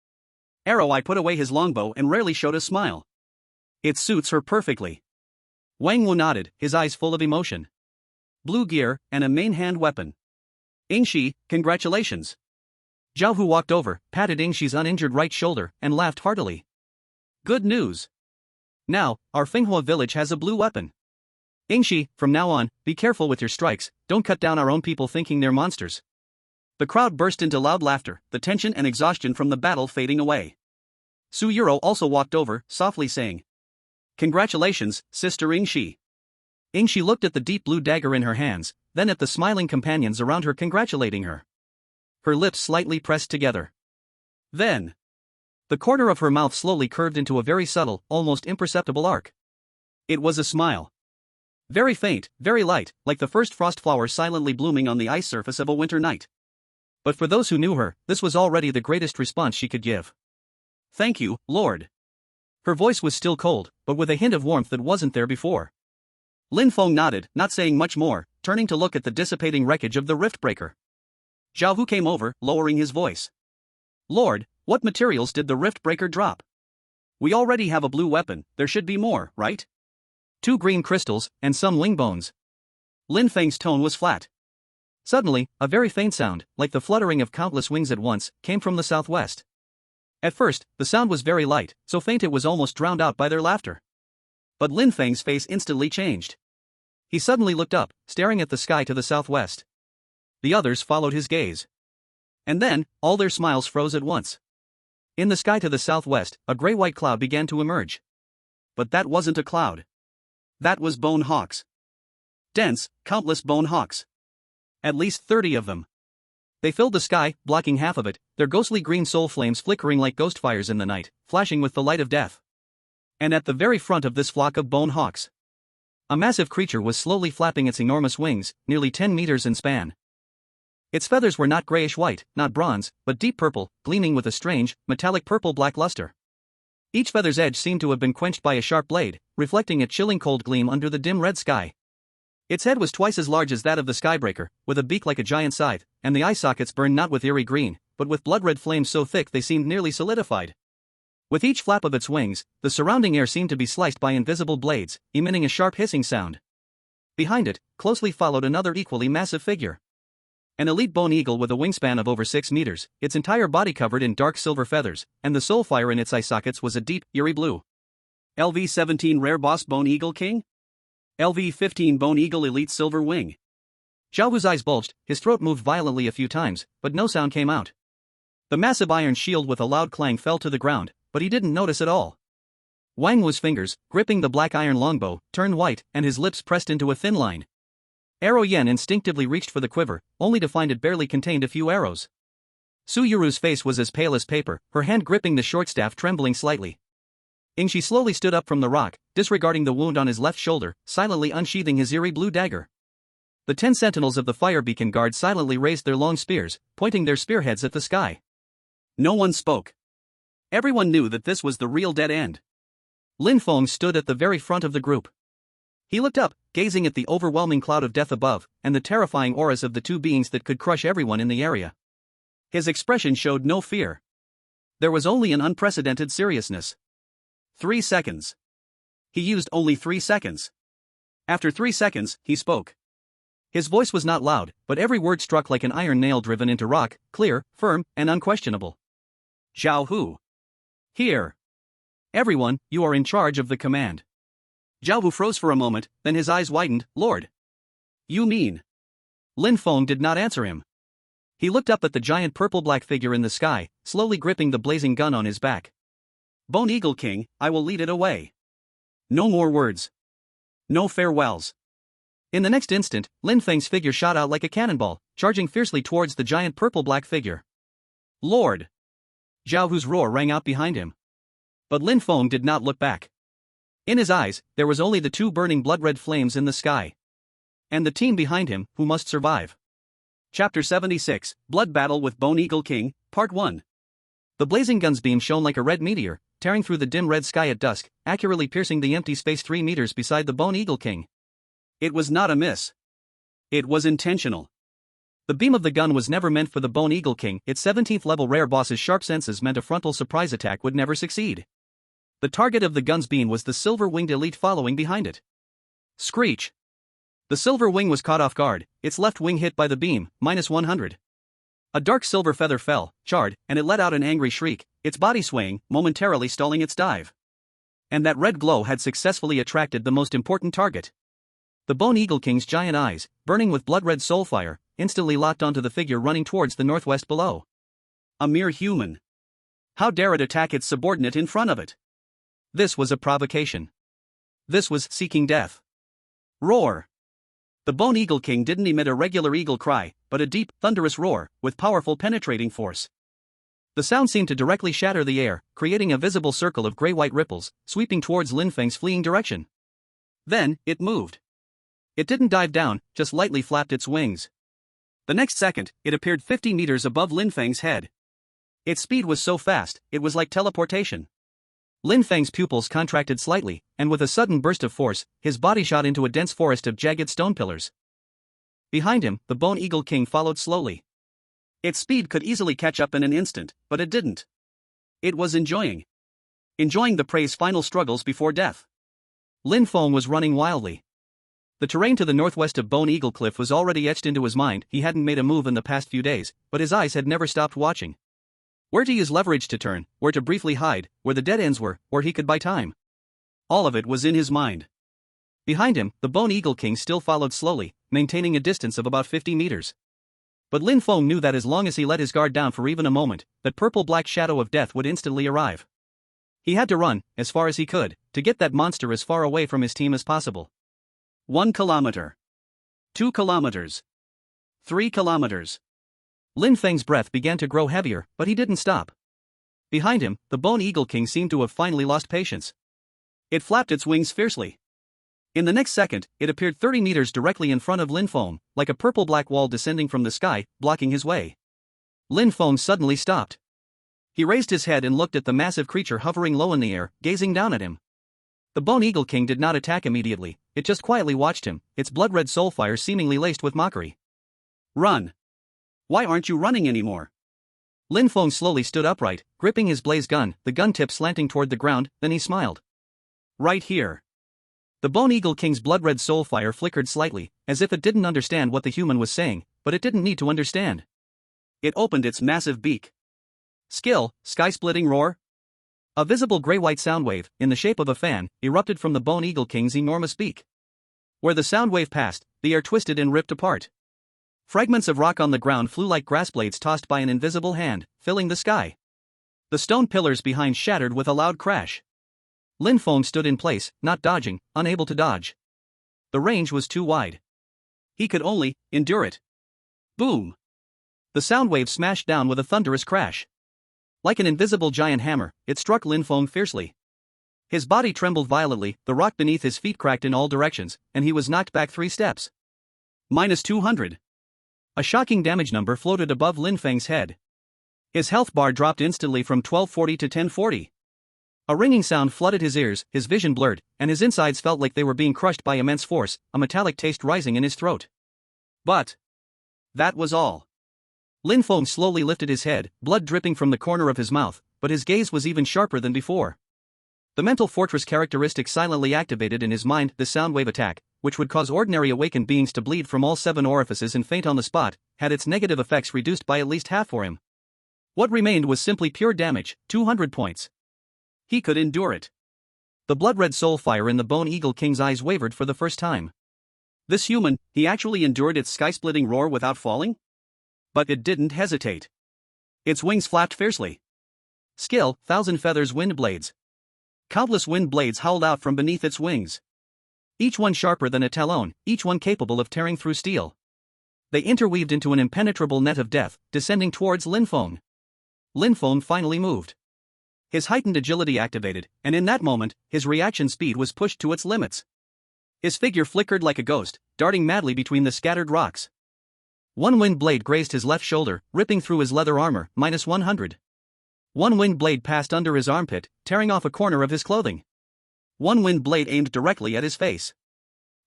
Arrow I put away his longbow and rarely showed a smile. It suits her perfectly. Wang Wu nodded, his eyes full of emotion. Blue gear, and a main hand weapon. Yingxi, congratulations. Zhao Hu walked over, patted Yingxi's uninjured right shoulder, and laughed heartily. Good news. Now, our Finoa village has a blue weapon. Yingxi, from now on, be careful with your strikes, don't cut down our own people thinking they're monsters. The crowd burst into loud laughter, the tension and exhaustion from the battle fading away. Su Yuro also walked over, softly saying, Congratulations, Sister Yingxi. Yingxi looked at the deep blue dagger in her hands, then at the smiling companions around her congratulating her. Her lips slightly pressed together. Then, the corner of her mouth slowly curved into a very subtle, almost imperceptible arc. It was a smile. Very faint, very light, like the first frost flower silently blooming on the ice surface of a winter night. But for those who knew her, this was already the greatest response she could give. Thank you, Lord. Her voice was still cold, but with a hint of warmth that wasn't there before. Lin Feng nodded, not saying much more, turning to look at the dissipating wreckage of the rift breaker. Zhao Hu came over, lowering his voice. Lord, what materials did the rift breaker drop? We already have a blue weapon, there should be more, right? 2 green crystals, and some wing bones. Lin Feng's tone was flat. Suddenly, a very faint sound, like the fluttering of countless wings at once, came from the southwest. At first, the sound was very light, so faint it was almost drowned out by their laughter. But Lin Feng's face instantly changed. He suddenly looked up, staring at the sky to the southwest. The others followed his gaze. And then, all their smiles froze at once. In the sky to the southwest, a gray-white cloud began to emerge. But that wasn't a cloud. That was bone hawks. Dense, countless bone hawks. At least 30 of them. They filled the sky, blocking half of it, their ghostly green soul flames flickering like ghost fires in the night, flashing with the light of death. And at the very front of this flock of bone hawks, a massive creature was slowly flapping its enormous wings, nearly 10 meters in span. Its feathers were not grayish-white, not bronze, but deep purple, gleaming with a strange, metallic purple-black luster. Each feather's edge seemed to have been quenched by a sharp blade, reflecting a chilling cold gleam under the dim red sky. Its head was twice as large as that of the skybreaker, with a beak like a giant scythe, and the eye sockets burned not with eerie green, but with blood-red flames so thick they seemed nearly solidified. With each flap of its wings, the surrounding air seemed to be sliced by invisible blades, emitting a sharp hissing sound. Behind it, closely followed another equally massive figure. An elite bone eagle with a wingspan of over 6 meters, its entire body covered in dark silver feathers, and the soul fire in its eye sockets was a deep, eerie blue. LV-17 Rare Boss Bone Eagle King? LV-15 Bone Eagle Elite Silver Wing. Zhao Hu's eyes bulged, his throat moved violently a few times, but no sound came out. The massive iron shield with a loud clang fell to the ground, but he didn't notice at all. Wang Wu's fingers, gripping the black iron longbow, turned white, and his lips pressed into a thin line. Arrow Yen instinctively reached for the quiver, only to find it barely contained a few arrows. Su Yuru's face was as pale as paper, her hand gripping the short staff trembling slightly. Yingxi slowly stood up from the rock, disregarding the wound on his left shoulder, silently unsheathing his eerie blue dagger. The 10 sentinels of the fire beacon guard silently raised their long spears, pointing their spearheads at the sky. No one spoke. Everyone knew that this was the real dead end. Lin Feng stood at the very front of the group. He looked up, gazing at the overwhelming cloud of death above, and the terrifying auras of the 2 beings that could crush everyone in the area. His expression showed no fear. There was only an unprecedented seriousness. 3 seconds. He used only 3 seconds. After 3 seconds, he spoke. His voice was not loud, but every word struck like an iron nail driven into rock, clear, firm, and unquestionable. Zhao Hu. Here. Everyone, you are in charge of the command. Zhao Hu froze for a moment, then his eyes widened. Lord. You mean? Lin Feng did not answer him. He looked up at the giant purple-black figure in the sky, slowly gripping the blazing gun on his back. Bone Eagle King, I will lead it away. No more words. No farewells. In the next instant, Lin Feng's figure shot out like a cannonball, charging fiercely towards the giant purple-black figure. Lord! Zhao Hu's roar rang out behind him. But Lin Feng did not look back. In his eyes, there was only the two burning blood-red flames in the sky. And the team behind him, who must survive. Chapter 76, Blood Battle with Bone Eagle King, Part 1. The blazing gun's beam shone like a red meteor, tearing through the dim red sky at dusk, accurately piercing the empty space 3 meters beside the Bone Eagle King. It was not a miss. It was intentional. The beam of the gun was never meant for the Bone Eagle King. Its 17th level rare boss's sharp senses meant a frontal surprise attack would never succeed. The target of the gun's beam was the silver-winged elite following behind it. Screech. The silver wing was caught off guard, its left wing hit by the beam, -100. A dark silver feather fell, charred, and it let out an angry shriek, its body swaying, momentarily stalling its dive. And that red glow had successfully attracted the most important target. The Bone Eagle King's giant eyes, burning with blood-red soulfire, instantly locked onto the figure running towards the northwest below. A mere human. How dare it attack its subordinate in front of it? This was a provocation. This was seeking death. Roar! The Bone Eagle King didn't emit a regular eagle cry, but a deep, thunderous roar, with powerful penetrating force. The sound seemed to directly shatter the air, creating a visible circle of gray-white ripples, sweeping towards Lin Feng's fleeing direction. Then, it moved. It didn't dive down, just lightly flapped its wings. The next second, it appeared 50 meters above Lin Feng's head. Its speed was so fast, it was like teleportation. Lin Feng's pupils contracted slightly, and with a sudden burst of force, his body shot into a dense forest of jagged stone pillars. Behind him, the Bone Eagle King followed slowly. Its speed could easily catch up in an instant, but it didn't. It was enjoying the prey's final struggles before death. Lin Feng was running wildly. The terrain to the northwest of Bone Eagle Cliff was already etched into his mind. He hadn't made a move in the past few days, but his eyes had never stopped watching. Where to use leverage to turn, where to briefly hide, where the dead ends were, where he could buy time. All of it was in his mind. Behind him, the Bone Eagle King still followed slowly, maintaining a distance of about 50 meters. But Lin Feng knew that as long as he let his guard down for even a moment, that purple-black shadow of death would instantly arrive. He had to run, as far as he could, to get that monster as far away from his team as possible. 1 kilometer. 2 kilometers. 3 kilometers. Lin Feng's breath began to grow heavier, but he didn't stop. Behind him, the Bone Eagle King seemed to have finally lost patience. It flapped its wings fiercely. In the next second, it appeared 30 meters directly in front of Lin Feng, like a purple-black wall descending from the sky, blocking his way. Lin Feng suddenly stopped. He raised his head and looked at the massive creature hovering low in the air, gazing down at him. The Bone Eagle King did not attack immediately, it just quietly watched him, its blood-red soulfire seemingly laced with mockery. Run! Why aren't you running anymore? Lin Feng slowly stood upright, gripping his blaze gun, the gun tip slanting toward the ground, then he smiled. Right here. The Bone Eagle King's blood-red soulfire flickered slightly, as if it didn't understand what the human was saying, but it didn't need to understand. It opened its massive beak. Skill, sky-splitting roar? A visible gray-white sound wave, in the shape of a fan, erupted from the Bone Eagle King's enormous beak. Where the sound wave passed, the air twisted and ripped apart. Fragments of rock on the ground flew like grass blades tossed by an invisible hand, filling the sky. The stone pillars behind shattered with a loud crash. Lin Feng stood in place, not dodging, unable to dodge. The range was too wide. He could only endure it. Boom! The sound wave smashed down with a thunderous crash. Like an invisible giant hammer, it struck Lin Feng fiercely. His body trembled violently, the rock beneath his feet cracked in all directions, and he was knocked back 3 steps. -200. A shocking damage number floated above Lin Feng's head. His health bar dropped instantly from 1240 to 1040. A ringing sound flooded his ears, his vision blurred, and his insides felt like they were being crushed by immense force, a metallic taste rising in his throat. But that was all. Lin Feng slowly lifted his head, blood dripping from the corner of his mouth, but his gaze was even sharper than before. The mental fortress characteristic silently activated in his mind. The sound wave attack, which would cause ordinary awakened beings to bleed from all 7 orifices and faint on the spot, had its negative effects reduced by at least half for him. What remained was simply pure damage, 200 points. He could endure it. The blood-red soul fire in the Bone Eagle King's eyes wavered for the first time. This human, he actually endured its sky-splitting roar without falling? But it didn't hesitate. Its wings flapped fiercely. Skill, 1,000 feathers wind blades. Countless wind blades howled out from beneath its wings. Each one sharper than a talon, each one capable of tearing through steel. They interweaved into an impenetrable net of death, descending towards Lin Feng. Lin Feng finally moved. His heightened agility activated, and in that moment, his reaction speed was pushed to its limits. His figure flickered like a ghost, darting madly between the scattered rocks. One wind blade grazed his left shoulder, ripping through his leather armor, -100. One wind blade passed under his armpit, tearing off a corner of his clothing. One wind blade aimed directly at his face.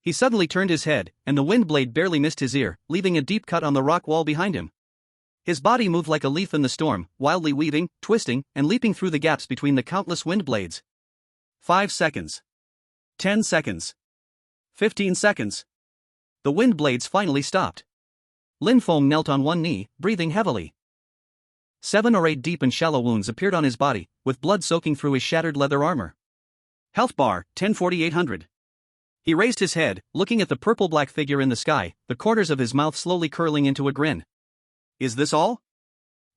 He suddenly turned his head, and the wind blade barely missed his ear, leaving a deep cut on the rock wall behind him. His body moved like a leaf in the storm, wildly weaving, twisting, and leaping through the gaps between the countless wind blades. 5 seconds. 10 seconds. 15 seconds. The wind blades finally stopped. Lin Feng knelt on one knee, breathing heavily. 7 or 8 deep and shallow wounds appeared on his body, with blood soaking through his shattered leather armor. Health bar, 10,4800. He raised his head, looking at the purple-black figure in the sky, the corners of his mouth slowly curling into a grin. Is this all?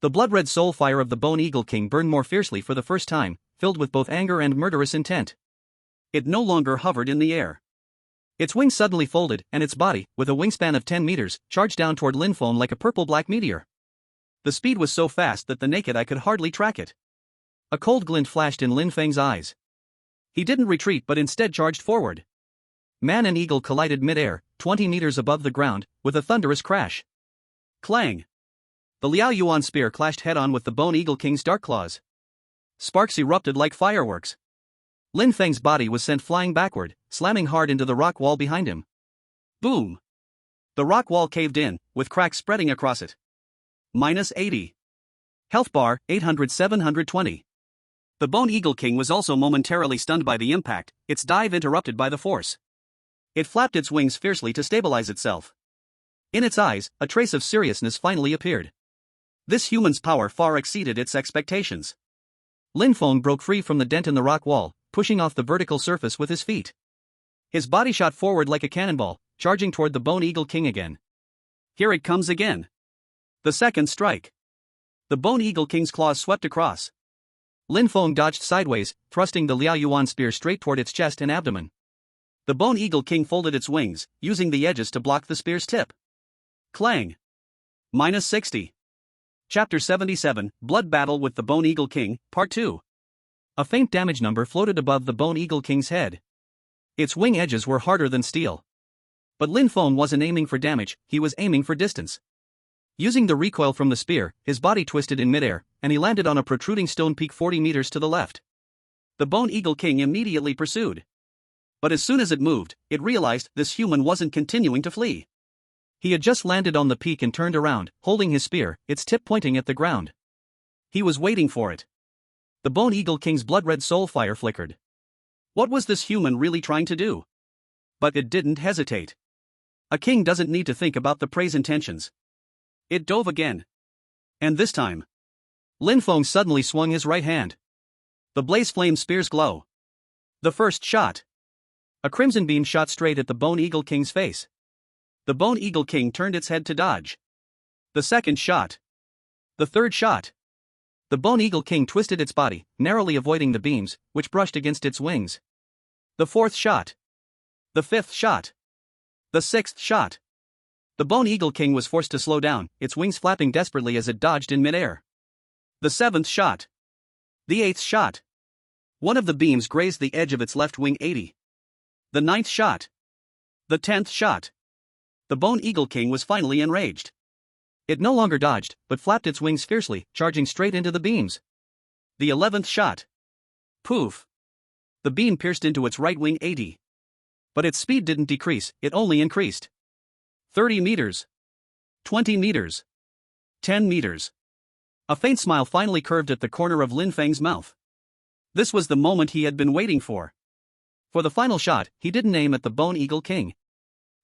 The blood-red soul fire of the Bone Eagle King burned more fiercely for the first time, filled with both anger and murderous intent. It no longer hovered in the air. Its wings suddenly folded, and its body, with a wingspan of 10 meters, charged down toward Lin Feng like a purple-black meteor. The speed was so fast that the naked eye could hardly track it. A cold glint flashed in Lin Feng's eyes. He didn't retreat but instead charged forward. Man and eagle collided mid-air, 20 meters above the ground, with a thunderous crash. Clang! The Liao Yuan spear clashed head-on with the Bone Eagle King's dark claws. Sparks erupted like fireworks. Lin Feng's body was sent flying backward, slamming hard into the rock wall behind him. Boom! The rock wall caved in, with cracks spreading across it. -80. Health bar, 800-720. The Bone Eagle King was also momentarily stunned by the impact, its dive interrupted by the force. It flapped its wings fiercely to stabilize itself. In its eyes, a trace of seriousness finally appeared. This human's power far exceeded its expectations. Lin Feng broke free from the dent in the rock wall, pushing off the vertical surface with his feet. His body shot forward like a cannonball, charging toward the Bone Eagle King again. Here it comes again. The second strike. The Bone Eagle King's claws swept across. Lin Feng dodged sideways, thrusting the Liao Yuan spear straight toward its chest and abdomen. The Bone Eagle King folded its wings, using the edges to block the spear's tip. Clang! -60. Chapter 77, Blood Battle with the Bone Eagle King, Part 2. A faint damage number floated above the Bone Eagle King's head. Its wing edges were harder than steel. But Lin Feng wasn't aiming for damage, he was aiming for distance. Using the recoil from the spear, his body twisted in midair, and he landed on a protruding stone peak 40 meters to the left. The Bone Eagle King immediately pursued. But as soon as it moved, it realized this human wasn't continuing to flee. He had just landed on the peak and turned around, holding his spear, its tip pointing at the ground. He was waiting for it. The Bone Eagle King's blood-red soul fire flickered. What was this human really trying to do? But it didn't hesitate. A king doesn't need to think about the prey's intentions. It dove again. And this time, Lin Feng suddenly swung his right hand. The blaze flame spear's glow. The first shot. A crimson beam shot straight at the Bone Eagle King's face. The Bone Eagle King turned its head to dodge. The second shot. The third shot. The Bone Eagle King twisted its body, narrowly avoiding the beams, which brushed against its wings. The fourth shot. The fifth shot. The sixth shot. The Bone Eagle King was forced to slow down, its wings flapping desperately as it dodged in midair. The seventh shot. The eighth shot. One of the beams grazed the edge of its left wing 80. The ninth shot. The 10th shot. The Bone Eagle King was finally enraged. It no longer dodged, but flapped its wings fiercely, charging straight into the beams. The 11th shot. Poof! The beam pierced into its right wing 80. But its speed didn't decrease, it only increased. 30 meters. 20 meters. 10 meters. A faint smile finally curved at the corner of Lin Feng's mouth. This was the moment he had been waiting for. For the final shot, he didn't aim at the Bone Eagle King,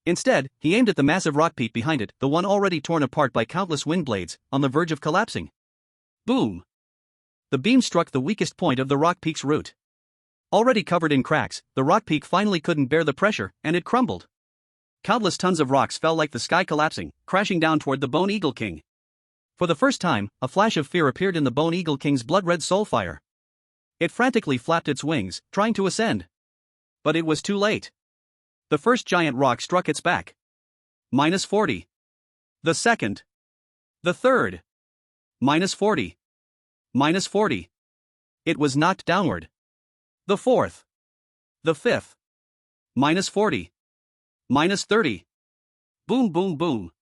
Instead, he aimed at the massive rock peak behind it, the one already torn apart by countless wind blades, on the verge of collapsing. Boom! The beam struck the weakest point of the rock peak's root. Already covered in cracks, the rock peak finally couldn't bear the pressure, and it crumbled. Countless tons of rocks fell like the sky collapsing, crashing down toward the Bone Eagle King. For the first time, a flash of fear appeared in the Bone Eagle King's blood-red soul fire. It frantically flapped its wings, trying to ascend. But it was too late. The first giant rock struck its back. -40. The second. The third. -40. -40. It was knocked downward. The fourth. The fifth. -40. -30. Boom, boom, boom.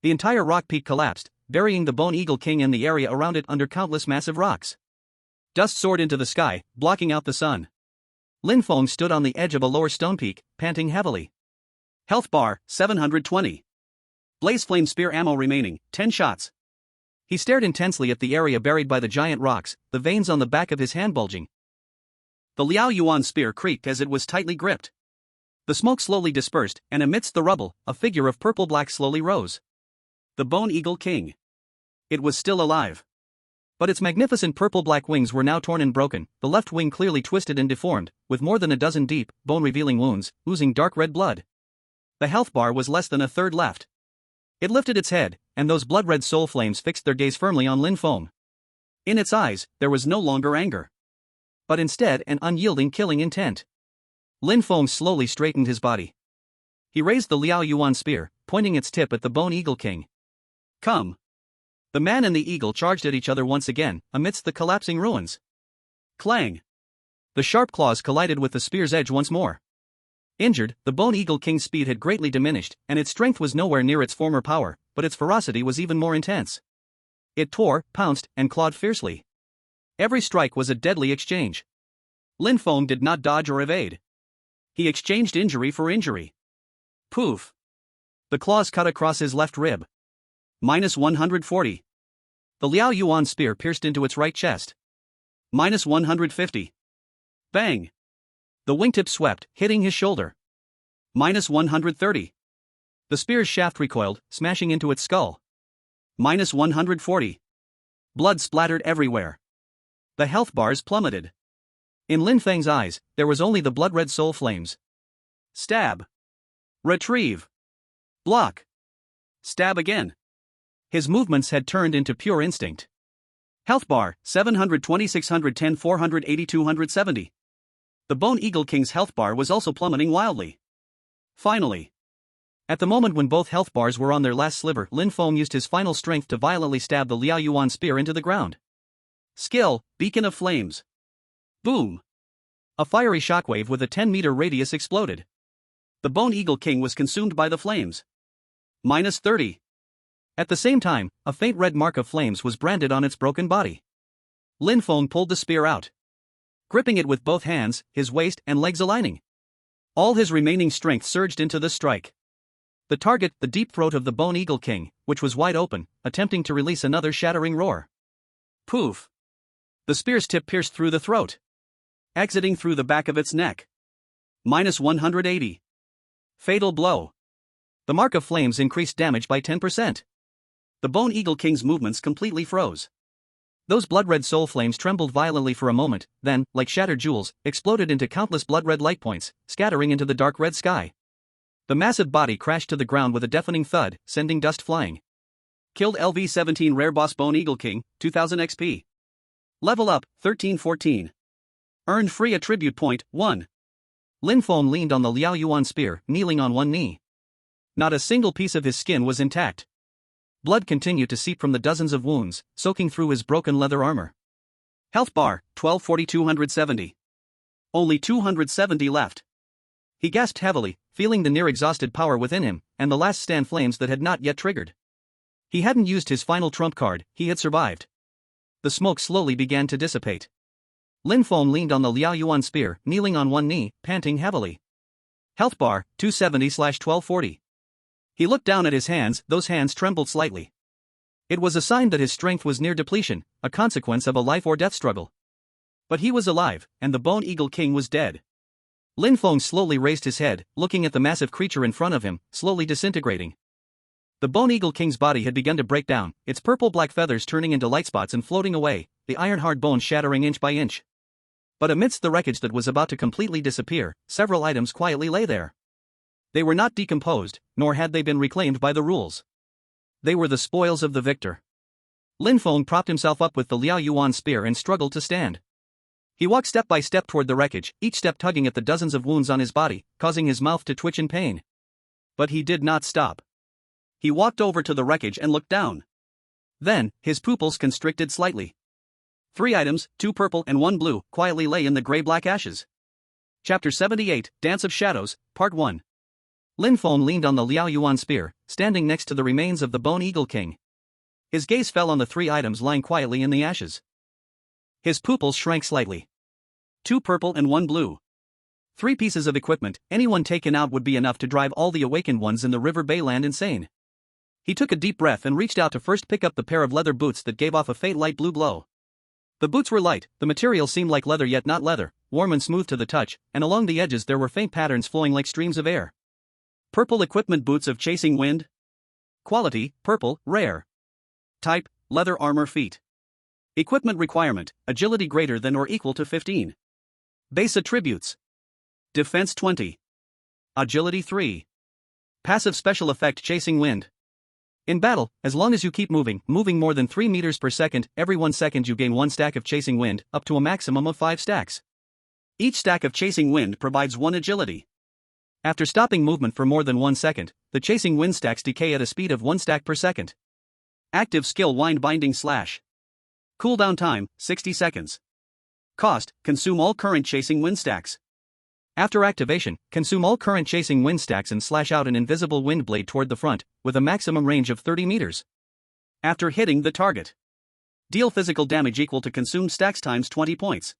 The entire rock peak collapsed, burying the Bone Eagle King and the area around it under countless massive rocks. Dust soared into the sky, blocking out the sun. Lin Feng stood on the edge of a lower stone peak, panting heavily. Health bar, 720. Blaze flame spear ammo remaining, 10 shots. He stared intensely at the area buried by the giant rocks, the veins on the back of his hand bulging. The Liao Yuan spear creaked as it was tightly gripped. The smoke slowly dispersed, and amidst the rubble, a figure of purple-black slowly rose. The Bone Eagle King. It was still alive. But its magnificent purple-black wings were now torn and broken, the left wing clearly twisted and deformed, with more than a dozen deep, bone-revealing wounds, oozing dark red blood. The health bar was less than a third left. It lifted its head, and those blood-red soul flames fixed their gaze firmly on Lin Feng. In its eyes, there was no longer anger, but instead an unyielding killing intent. Lin Feng slowly straightened his body. He raised the Liao Yuan spear, pointing its tip at the Bone Eagle King. Come! The man and the eagle charged at each other once again, amidst the collapsing ruins. Clang! The sharp claws collided with the spear's edge once more. Injured, the Bone Eagle King's speed had greatly diminished, and its strength was nowhere near its former power, but its ferocity was even more intense. It tore, pounced, and clawed fiercely. Every strike was a deadly exchange. Lin Feng did not dodge or evade. He exchanged injury for injury. Poof! The claws cut across his left rib. -140. The Liao Yuan spear pierced into its right chest. -150. Bang! The wingtip swept, hitting his shoulder. -130. The spear's shaft recoiled, smashing into its skull. -140. Blood splattered everywhere. The health bars plummeted. In Lin Feng's eyes, there was only the blood-red soul flames. Stab. Retrieve. Block. Stab again. His movements had turned into pure instinct. Health bar, 720, 610, 480, 270. The Bone Eagle King's health bar was also plummeting wildly. Finally. At the moment when both health bars were on their last sliver, Lin Feng used his final strength to violently stab the Liao Yuan spear into the ground. Skill, Beacon of Flames. Boom! A fiery shockwave with a 10-meter radius exploded. The Bone Eagle King was consumed by the flames. -30. At the same time, a faint red mark of flames was branded on its broken body. Lin Feng pulled the spear out, gripping it with both hands, his waist and legs aligning. All his remaining strength surged into the strike. The target, the deep throat of the Bone Eagle King, which was wide open, attempting to release another shattering roar. Poof! The spear's tip pierced through the throat, exiting through the back of its neck. -180. Fatal blow. The mark of flames increased damage by 10%. The Bone Eagle King's movements completely froze. Those blood-red soul flames trembled violently for a moment, then, like shattered jewels, exploded into countless blood-red light points, scattering into the dark red sky. The massive body crashed to the ground with a deafening thud, sending dust flying. Killed LV-17 Rare Boss Bone Eagle King, 2000 XP. Level up, 1314. Earned free attribute point, 1. Lin Feng leaned on the Liao Yuan spear, kneeling on one knee. Not a single piece of his skin was intact. Blood continued to seep from the dozens of wounds, soaking through his broken leather armor. Health bar, 1240, 270. Only 270 left. He gasped heavily, feeling the near-exhausted power within him, and the last stand flames that had not yet triggered. He hadn't used his final trump card, he had survived. The smoke slowly began to dissipate. Lin Feng leaned on the Liao Yuan spear, kneeling on one knee, panting heavily. Health bar, 270/1240. He looked down at his hands, those hands trembled slightly. It was a sign that his strength was near depletion, a consequence of a life-or-death struggle. But he was alive, and the Bone Eagle King was dead. Lin Feng slowly raised his head, looking at the massive creature in front of him, slowly disintegrating. The Bone Eagle King's body had begun to break down, its purple-black feathers turning into light spots and floating away, the iron-hard bones shattering inch by inch. But amidst the wreckage that was about to completely disappear, several items quietly lay there. They were not decomposed, nor had they been reclaimed by the rules. They were the spoils of the victor. Lin Feng propped himself up with the Liao Yuan spear and struggled to stand. He walked step by step toward the wreckage, each step tugging at the dozens of wounds on his body, causing his mouth to twitch in pain. But he did not stop. He walked over to the wreckage and looked down. Then, his pupils constricted slightly. 3 items, 2 purple and 1 blue, quietly lay in the gray-black ashes. Chapter 78, Dance of Shadows, Part 1. Lin Feng leaned on the Liao Yuan spear, standing next to the remains of the Bone Eagle King. His gaze fell on the 3 items lying quietly in the ashes. His pupils shrank slightly. 2 purple and 1 blue. 3 pieces of equipment, anyone taken out would be enough to drive all the awakened ones in the River Bayland insane. He took a deep breath and reached out to first pick up the pair of leather boots that gave off a faint light blue glow. The boots were light, the material seemed like leather yet not leather, warm and smooth to the touch, and along the edges there were faint patterns flowing like streams of air. Purple equipment boots of chasing wind. Quality, purple, rare. Type, leather armor feet. Equipment requirement, agility greater than or equal to 15. Base attributes. Defense 20. Agility 3. Passive special effect chasing wind. In battle, as long as you keep moving more than 3 meters per second, every 1 second you gain 1 stack of chasing wind, up to a maximum of 5 stacks. Each stack of chasing wind provides 1 agility. After stopping movement for more than 1 second, the chasing wind stacks decay at a speed of 1 stack per second. Active skill wind binding slash. Cooldown time, 60 seconds. Cost, consume all current chasing wind stacks. After activation, consume all current chasing wind stacks and slash out an invisible wind blade toward the front, with a maximum range of 30 meters. After hitting the target, deal physical damage equal to consumed stacks times 20 points.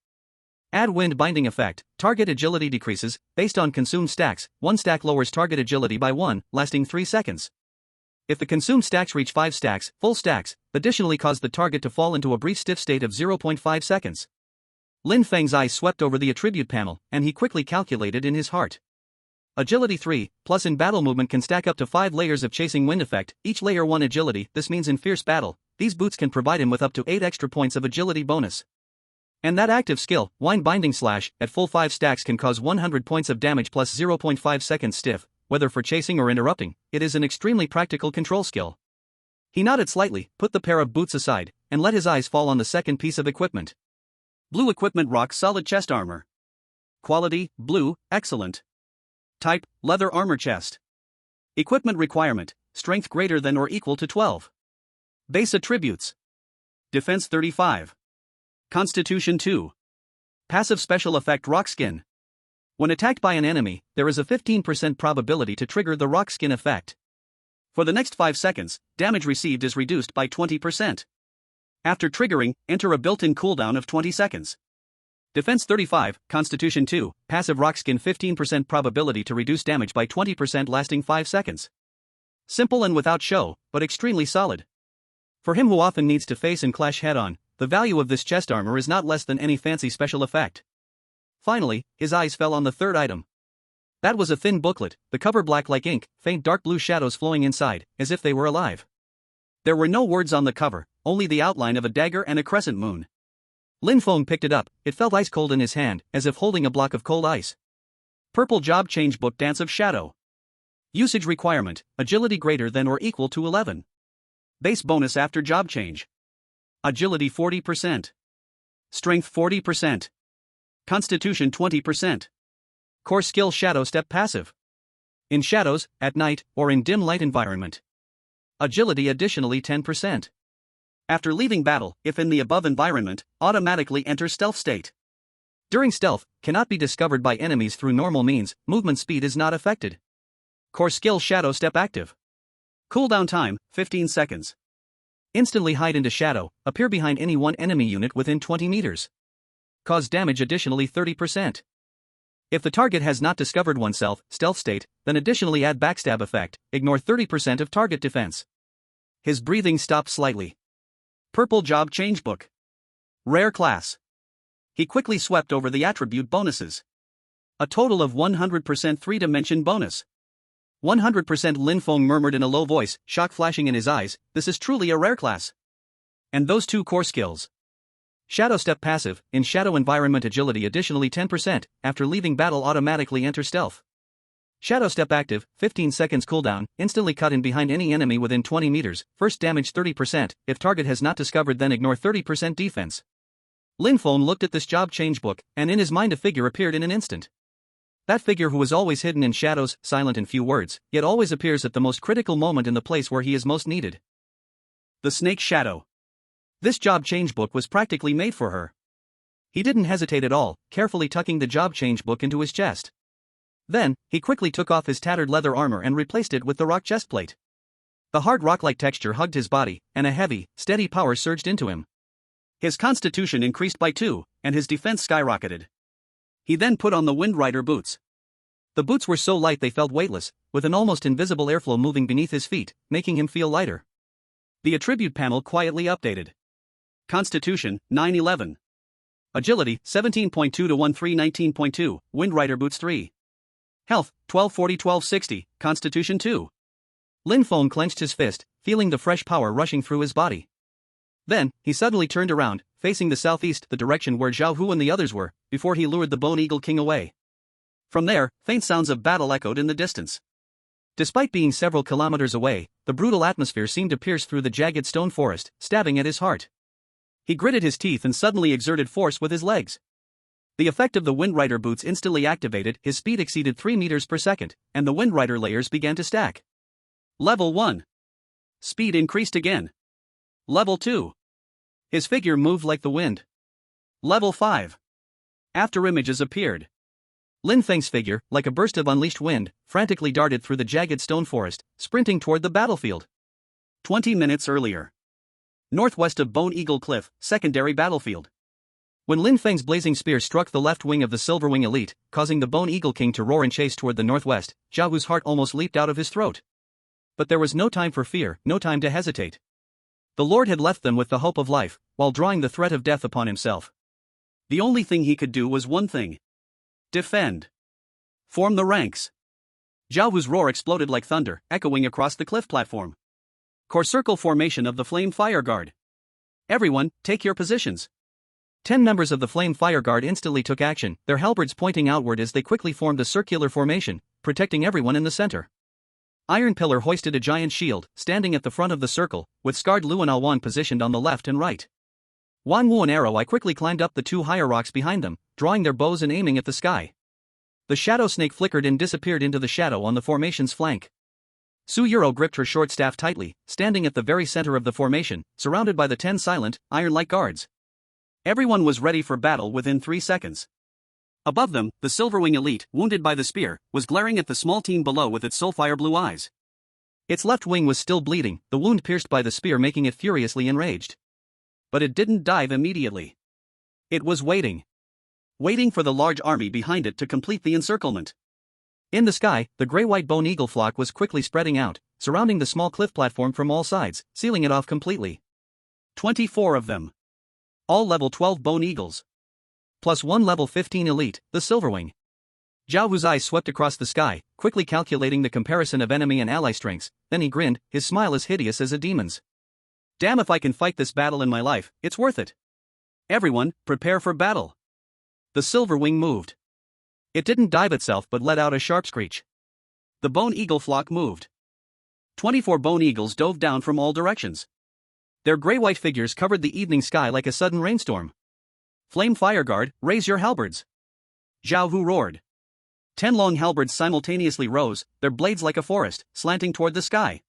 Add wind binding effect, target agility decreases, based on consumed stacks, 1 stack lowers target agility by 1, lasting 3 seconds. If the consumed stacks reach 5 stacks, full stacks, additionally cause the target to fall into a brief stiff state of 0.5 seconds. Lin Feng's eyes swept over the attribute panel, and he quickly calculated in his heart. Agility 3, plus in battle movement can stack up to 5 layers of chasing wind effect, each layer 1 agility. This means in fierce battle, these boots can provide him with up to 8 extra points of agility bonus. And that active skill, wind binding slash, at full 5 stacks can cause 100 points of damage plus 0.5 seconds stiff, whether for chasing or interrupting. It is an extremely practical control skill. He nodded slightly, put the pair of boots aside, and let his eyes fall on the second piece of equipment. Blue equipment rock solid chest armor. Quality, blue, excellent. Type, leather armor chest. Equipment requirement, strength greater than or equal to 12. Base attributes. Defense 35. Constitution 2. Passive special effect rock skin. When attacked by an enemy, there is a 15% probability to trigger the rock skin effect. For the next 5 seconds, damage received is reduced by 20%. After triggering, enter a built-in cooldown of 20 seconds. Defense 35, Constitution 2, passive rock skin 15% probability to reduce damage by 20% lasting 5 seconds. Simple and without show, but extremely solid. For him who often needs to face and clash head-on, the value of this chest armor is not less than any fancy special effect. Finally, his eyes fell on the third item. That was a thin booklet, the cover black like ink, faint dark blue shadows flowing inside, as if they were alive. There were no words on the cover, only the outline of a dagger and a crescent moon. Lin Feng picked it up, it felt ice cold in his hand, as if holding a block of cold ice. Purple Job Change Book Dance of Shadow. Usage requirement, agility greater than or equal to 11. Base bonus after job change. Agility 40%. Strength 40%. Constitution 20%. Core skill Shadow Step passive. In shadows, at night, or in dim light environment. Agility additionally 10%. After leaving battle, if in the above environment, automatically enter stealth state. During stealth, cannot be discovered by enemies through normal means, movement speed is not affected. Core skill Shadow Step active. Cooldown time, 15 seconds. Instantly hide into shadow, appear behind any one enemy unit within 20 meters. Cause damage additionally 30%. If the target has not discovered oneself, stealth state, then additionally add backstab effect, ignore 30% of target defense. His breathing stopped slightly. Purple Job Change Book. Rare class. He quickly swept over the attribute bonuses. A total of 100% 3-dimension bonus. 100% Lin Feng murmured in a low voice, shock flashing in his eyes, this is truly a rare class. And those 2 core skills. Shadow Step passive, in shadow environment agility additionally 10%, after leaving battle automatically enter stealth. Shadow Step active, 15 seconds cooldown, instantly cut in behind any enemy within 20 meters, first damage 30%, if target has not discovered then ignore 30% defense. Lin Feng looked at this job change book, and in his mind a figure appeared in an instant. That figure who was always hidden in shadows, silent and few words, yet always appears at the most critical moment in the place where he is most needed. The Snake Shadow. This job change book was practically made for her. He didn't hesitate at all, carefully tucking the job change book into his chest. Then, he quickly took off his tattered leather armor and replaced it with the rock chestplate. The hard rock-like texture hugged his body, and a heavy, steady power surged into him. His constitution increased by 2, and his defense skyrocketed. He then put on the Wind Rider boots. The boots were so light they felt weightless, with an almost invisible airflow moving beneath his feet, making him feel lighter. The attribute panel quietly updated. Constitution, 911. Agility, 17.2 to 1319.2, Wind Rider boots 3. Health, 1240-1260, Constitution 2. Lin Feng clenched his fist, feeling the fresh power rushing through his body. Then, he suddenly turned around, facing the southeast, the direction where Zhao Hu and the others were, before he lured the Bone Eagle King away. From there, faint sounds of battle echoed in the distance. Despite being several kilometers away, the brutal atmosphere seemed to pierce through the jagged stone forest, stabbing at his heart. He gritted his teeth and suddenly exerted force with his legs. The effect of the Wind Rider boots instantly activated, his speed exceeded 3 meters per second, and the Wind Rider layers began to stack. Level 1. Speed increased again. Level 2. His figure moved like the wind. Level 5. Afterimages appeared. Lin Feng's figure, like a burst of unleashed wind, frantically darted through the jagged stone forest, sprinting toward the battlefield. 20 minutes earlier. Northwest of Bone Eagle Cliff, secondary battlefield. When Lin Feng's blazing spear struck the left wing of the Silverwing elite, causing the Bone Eagle King to roar and chase toward the northwest, Zhao Hu's heart almost leaped out of his throat. But there was no time for fear, no time to hesitate. The Lord had left them with the hope of life, while drawing the threat of death upon himself. The only thing he could do was one thing. Defend. Form the ranks. Zhao Hu's roar exploded like thunder, echoing across the cliff platform. Core circle formation of the Flame Fire Guard. Everyone, take your positions. 10 members of the Flame Fire Guard instantly took action, their halberds pointing outward as they quickly formed a circular formation, protecting everyone in the center. Iron Pillar hoisted a giant shield, standing at the front of the circle, with scarred Luan Alwan positioned on the left and right. Wan Wu and Arrow Eye quickly climbed up the 2 higher rocks behind them, drawing their bows and aiming at the sky. The shadow snake flickered and disappeared into the shadow on the formation's flank. Su Yuro gripped her short staff tightly, standing at the very center of the formation, surrounded by the 10 silent, iron-like guards. Everyone was ready for battle within 3 seconds. Above them, the Silverwing elite, wounded by the spear, was glaring at the small team below with its soulfire blue eyes. Its left wing was still bleeding, the wound pierced by the spear making it furiously enraged. But it didn't dive immediately. It was waiting. Waiting for the large army behind it to complete the encirclement. In the sky, the gray-white bone eagle flock was quickly spreading out, surrounding the small cliff platform from all sides, sealing it off completely. 24 of them. All level 12 bone eagles. Plus 1 level 15 elite, the Silverwing. Zhao Hu's eyes swept across the sky, quickly calculating the comparison of enemy and ally strengths, then he grinned, his smile as hideous as a demon's. Damn, if I can fight this battle in my life, it's worth it. Everyone, prepare for battle. The Silverwing moved. It didn't dive itself but let out a sharp screech. The bone eagle flock moved. 24 bone eagles dove down from all directions. Their gray-white figures covered the evening sky like a sudden rainstorm. Flame Fire Guard, raise your halberds. Zhao Hu roared. 10 long halberds simultaneously rose, their blades like a forest, slanting toward the sky.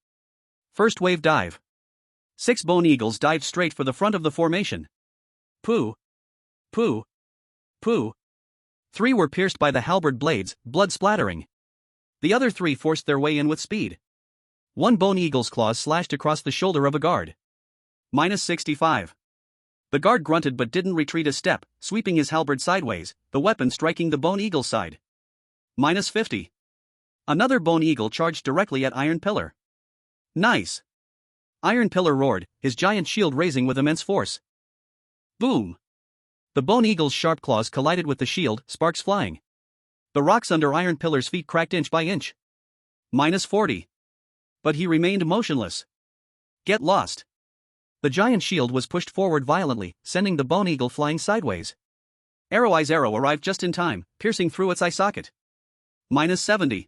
First wave dive. 6 bone eagles dived straight for the front of the formation. Pooh. Pooh. Pooh. 3 were pierced by the halberd blades, blood splattering. The other 3 forced their way in with speed. 1 bone eagle's claws slashed across the shoulder of a guard. Minus 65. The guard grunted but didn't retreat a step, sweeping his halberd sideways, the weapon striking the bone eagle's side. Minus 50. Another bone eagle charged directly at Iron Pillar. Nice. Iron Pillar roared, his giant shield raising with immense force. Boom. The bone eagle's sharp claws collided with the shield, sparks flying. The rocks under Iron Pillar's feet cracked inch by inch. -40. But he remained motionless. Get lost. The giant shield was pushed forward violently, sending the bone eagle flying sideways. Arrow-Eye's arrow arrived just in time, piercing through its eye socket. -70.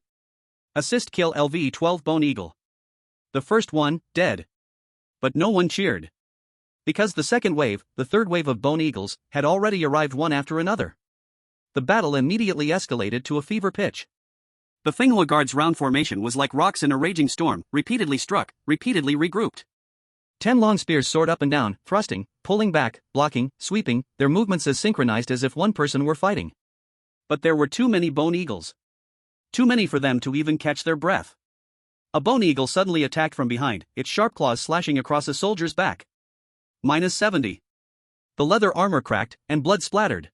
Assist kill LV-12 bone eagle. The first one, dead. But no one cheered. Because the second wave, the third wave of bone eagles, had already arrived one after another. The battle immediately escalated to a fever pitch. The Finoa guard's round formation was like rocks in a raging storm, repeatedly struck, repeatedly regrouped. 10 long spears soared up and down, thrusting, pulling back, blocking, sweeping, their movements as synchronized as if one person were fighting. But there were too many bone eagles. Too many for them to even catch their breath. A bone eagle suddenly attacked from behind, its sharp claws slashing across a soldier's back. -70. The leather armor cracked, and blood splattered.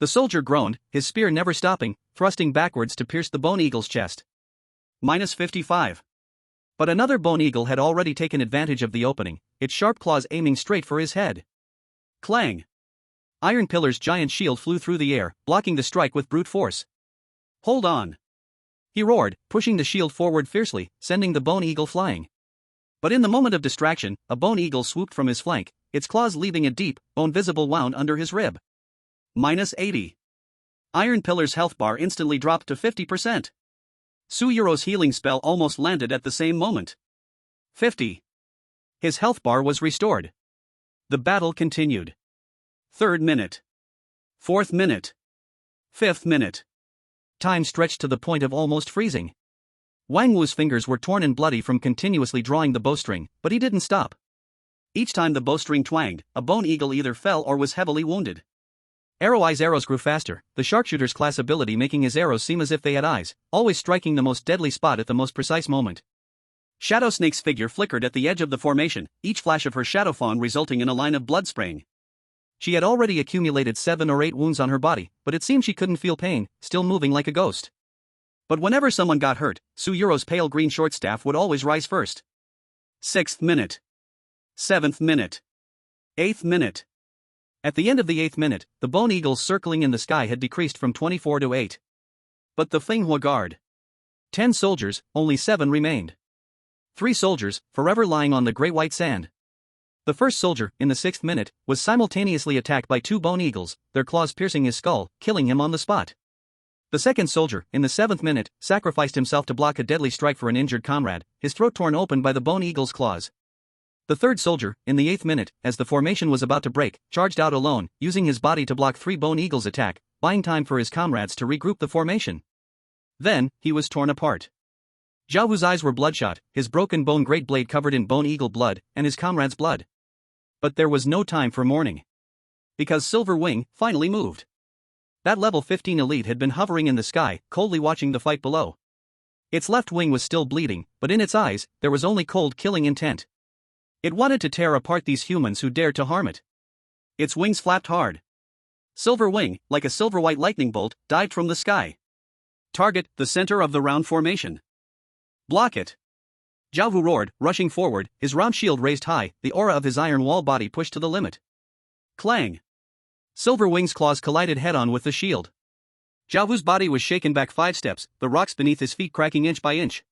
The soldier groaned, his spear never stopping, thrusting backwards to pierce the bone eagle's chest. -55. But another bone eagle had already taken advantage of the opening, its sharp claws aiming straight for his head. Clang! Iron Pillar's giant shield flew through the air, blocking the strike with brute force. Hold on! He roared, pushing the shield forward fiercely, sending the bone eagle flying. But in the moment of distraction, a bone eagle swooped from his flank, its claws leaving a deep, bone-visible wound under his rib. -80. Iron Pillar's health bar instantly dropped to 50%. Suyuro's healing spell almost landed at the same moment. 50. His health bar was restored. The battle continued. 3rd minute. 4th minute. 5th minute. Time stretched to the point of almost freezing. Wang Wu's fingers were torn and bloody from continuously drawing the bowstring, but he didn't stop. Each time the bowstring twanged, a bone eagle either fell or was heavily wounded. Arrow-Eye's arrows grew faster, the sharpshooter's class ability making his arrows seem as if they had eyes, always striking the most deadly spot at the most precise moment. Shadow Snake's figure flickered at the edge of the formation, each flash of her shadow fawn resulting in a line of blood spraying. She had already accumulated 7 or 8 wounds on her body, but it seemed she couldn't feel pain, still moving like a ghost. But whenever someone got hurt, Suyuro's pale green shortstaff would always rise first. 6th minute. 7th minute. 8th minute. At the end of the 8th minute, the bone eagles circling in the sky had decreased from 24 to 8. But the Finoa guard. 10 soldiers, only 7 remained. 3 soldiers, forever lying on the grey white sand. The first soldier, in the 6th minute, was simultaneously attacked by 2 bone eagles, their claws piercing his skull, killing him on the spot. The second soldier, in the 7th minute, sacrificed himself to block a deadly strike for an injured comrade, his throat torn open by the bone eagle's claws. The third soldier, in the 8th minute, as the formation was about to break, charged out alone, using his body to block 3 bone eagles' attack, buying time for his comrades to regroup the formation. Then, he was torn apart. Zhao Wu's eyes were bloodshot, his broken bone great blade covered in bone eagle blood, and his comrades' blood. But there was no time for mourning. Because Silver Wing finally moved. That level 15 elite had been hovering in the sky, coldly watching the fight below. Its left wing was still bleeding, but in its eyes, there was only cold killing intent. It wanted to tear apart these humans who dared to harm it. Its wings flapped hard. Silver Wing, like a silver-white lightning bolt, dived from the sky. Target, the center of the round formation. Block it. Zhao Wu roared, rushing forward, his round shield raised high, the aura of his iron wall body pushed to the limit. Clang. Silver Wing's claws collided head-on with the shield. Zhao Wu's body was shaken back 5 steps, the rocks beneath his feet cracking inch by inch.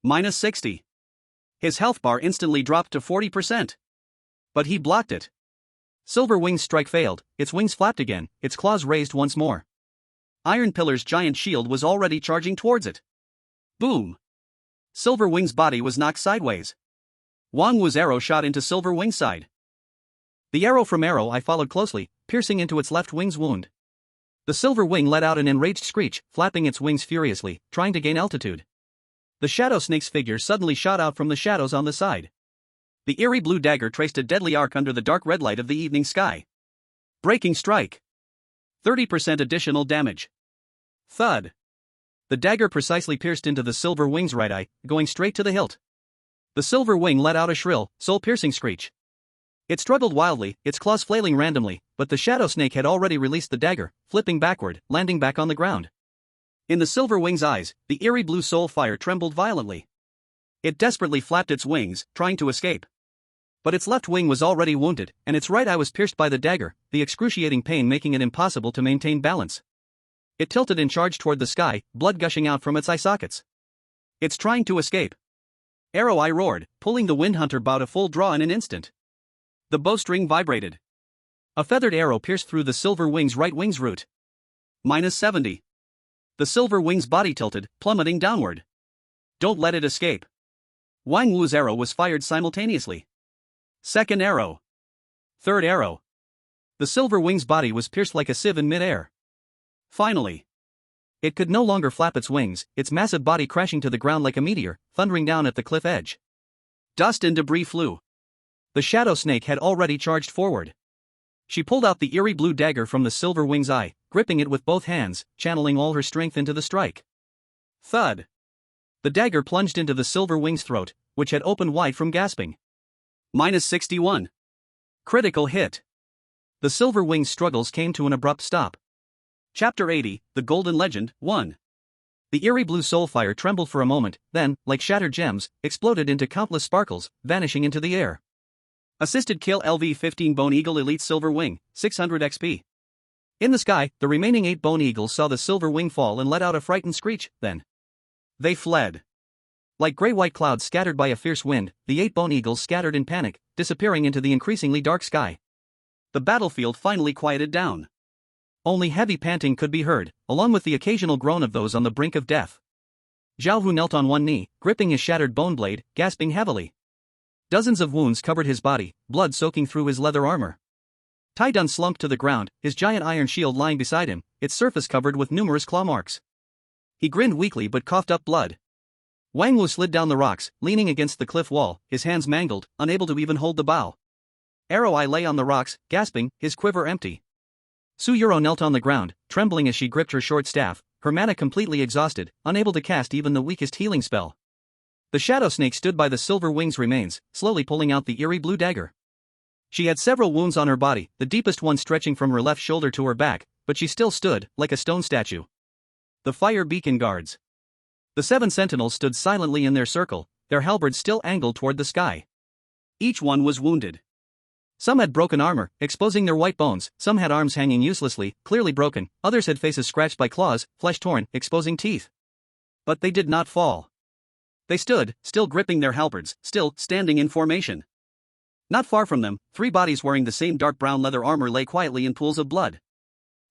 -60. His health bar instantly dropped to 40%. But he blocked it. Silver Wing's strike failed, its wings flapped again, its claws raised once more. Iron Pillar's giant shield was already charging towards it. Boom! Silver Wing's body was knocked sideways. Wang Wu's arrow shot into Silver Wing's side. The arrow from Arrow-Eye followed closely, piercing into its left wing's wound. The Silver Wing let out an enraged screech, flapping its wings furiously, trying to gain altitude. The Shadow Snake's figure suddenly shot out from the shadows on the side. The eerie blue dagger traced a deadly arc under the dark red light of the evening sky. Breaking strike. 30% additional damage. Thud. The dagger precisely pierced into the Silver Wing's right eye, going straight to the hilt. The Silver Wing let out a shrill, soul-piercing screech. It struggled wildly, its claws flailing randomly, but the Shadow Snake had already released the dagger, flipping backward, landing back on the ground. In the Silver Wing's eyes, the eerie blue soul fire trembled violently. It desperately flapped its wings, trying to escape. But its left wing was already wounded, and its right eye was pierced by the dagger, the excruciating pain making it impossible to maintain balance. It tilted and charged toward the sky, blood gushing out from its eye sockets. It's trying to escape. Arrow Eye roared, pulling the Wind Hunter bow to full draw in an instant. The bowstring vibrated. A feathered arrow pierced through the Silver Wing's right wing's root. -70. The Silver Wing's body tilted, plummeting downward. Don't let it escape. Wang Wu's arrow was fired simultaneously. Second arrow. Third arrow. The Silver Wing's body was pierced like a sieve in mid-air. Finally. It could no longer flap its wings, its massive body crashing to the ground like a meteor, thundering down at the cliff edge. Dust and debris flew. The shadow snake had already charged forward. She pulled out the eerie blue dagger from the Silver Wing's eye, gripping it with both hands, channeling all her strength into the strike. Thud. The dagger plunged into the Silver Wing's throat, which had opened wide from gasping. -61. Critical hit. The Silver Wing's struggles came to an abrupt stop. Chapter 80, The Golden Legend, 1. The eerie blue soulfire trembled for a moment, then, like shattered gems, exploded into countless sparkles, vanishing into the air. Assisted kill LV-15 Bone Eagle Elite Silver Wing, 600 XP. In the sky, the remaining 8 Bone Eagles saw the Silver Wing fall and let out a frightened screech, then they fled. Like gray-white clouds scattered by a fierce wind, the 8 Bone Eagles scattered in panic, disappearing into the increasingly dark sky. The battlefield finally quieted down. Only heavy panting could be heard, along with the occasional groan of those on the brink of death. Zhao Hu knelt on one knee, gripping his shattered bone blade, gasping heavily. Dozens of wounds covered his body, blood soaking through his leather armor. Tai Dun slumped to the ground, his giant iron shield lying beside him, its surface covered with numerous claw marks. He grinned weakly but coughed up blood. Wang Wu slid down the rocks, leaning against the cliff wall, his hands mangled, unable to even hold the bow. Arrow Eye lay on the rocks, gasping, his quiver empty. Su Yuro knelt on the ground, trembling as she gripped her short staff, her mana completely exhausted, unable to cast even the weakest healing spell. The shadow snake stood by the Silver Wing's remains, slowly pulling out the eerie blue dagger. She had several wounds on her body, the deepest one stretching from her left shoulder to her back, but she still stood, like a stone statue. The fire beacon guards. The 7 sentinels stood silently in their circle, their halberds still angled toward the sky. Each one was wounded. Some had broken armor, exposing their white bones, some had arms hanging uselessly, clearly broken, others had faces scratched by claws, flesh torn, exposing teeth. But they did not fall. They stood, still gripping their halberds, still standing in formation. Not far from them, 3 bodies wearing the same dark brown leather armor lay quietly in pools of blood.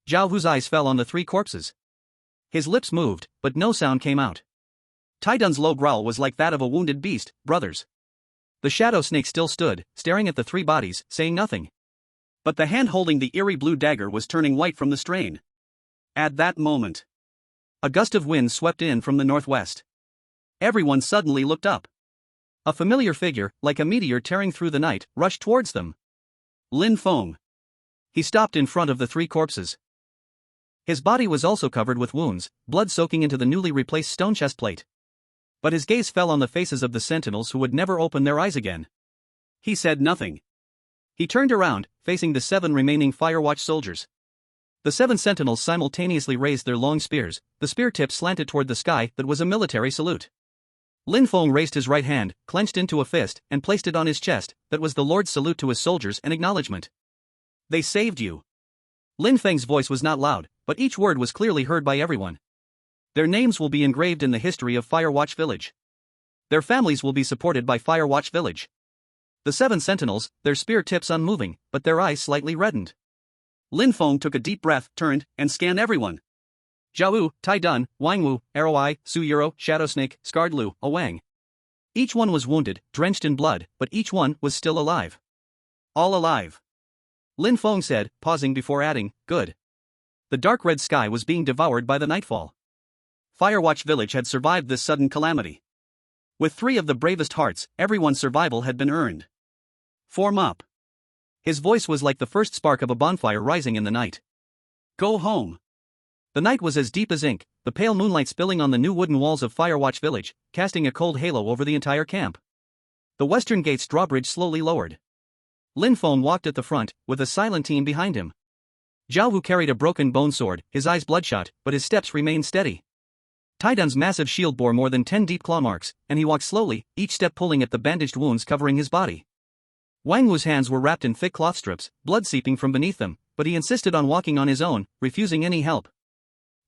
Zhao Hu's eyes fell on the 3 corpses. His lips moved, but no sound came out. Tai Dun's low growl was like that of a wounded beast. Brothers. The shadow snake still stood, staring at the 3 bodies, saying nothing. But the hand holding the eerie blue dagger was turning white from the strain. At that moment, a gust of wind swept in from the northwest. Everyone suddenly looked up. A familiar figure, like a meteor tearing through the night, rushed towards them. Lin Feng. He stopped in front of the 3 corpses. His body was also covered with wounds, blood soaking into the newly replaced stone chestplate. But his gaze fell on the faces of the sentinels who would never open their eyes again. He said nothing. He turned around, facing the 7 remaining Firewatch soldiers. The 7 sentinels simultaneously raised their long spears, the spear tips slanted toward the sky. That was a military salute. Lin Feng raised his right hand, clenched into a fist, and placed it on his chest. That was the Lord's salute to his soldiers and acknowledgement. They saved you. Lin Feng's voice was not loud, but each word was clearly heard by everyone. Their names will be engraved in the history of Firewatch Village. Their families will be supported by Firewatch Village. The 7 sentinels, their spear tips unmoving, but their eyes slightly reddened. Lin Feng took a deep breath, turned, and scanned everyone. Zhao Wu, Tai Dun, Wang Wu, Arrow Eye, Su Yuro, Shadow Snake, Scarred Lu, Wang. Each one was wounded, drenched in blood, but each one was still alive. All alive. Lin Feng said, pausing before adding, good. The dark red sky was being devoured by the nightfall. Firewatch Village had survived this sudden calamity. With 3 of the bravest hearts, everyone's survival had been earned. Form up. His voice was like the first spark of a bonfire rising in the night. Go home. The night was as deep as ink, the pale moonlight spilling on the new wooden walls of Firewatch Village, casting a cold halo over the entire camp. The western gate's drawbridge slowly lowered. Lin Feng walked at the front, with a silent team behind him. Zhao Wu carried a broken bone sword, his eyes bloodshot, but his steps remained steady. Tai Dun's massive shield bore more than 10 deep claw marks, and he walked slowly, each step pulling at the bandaged wounds covering his body. Wang Wu's hands were wrapped in thick cloth strips, blood seeping from beneath them, but he insisted on walking on his own, refusing any help.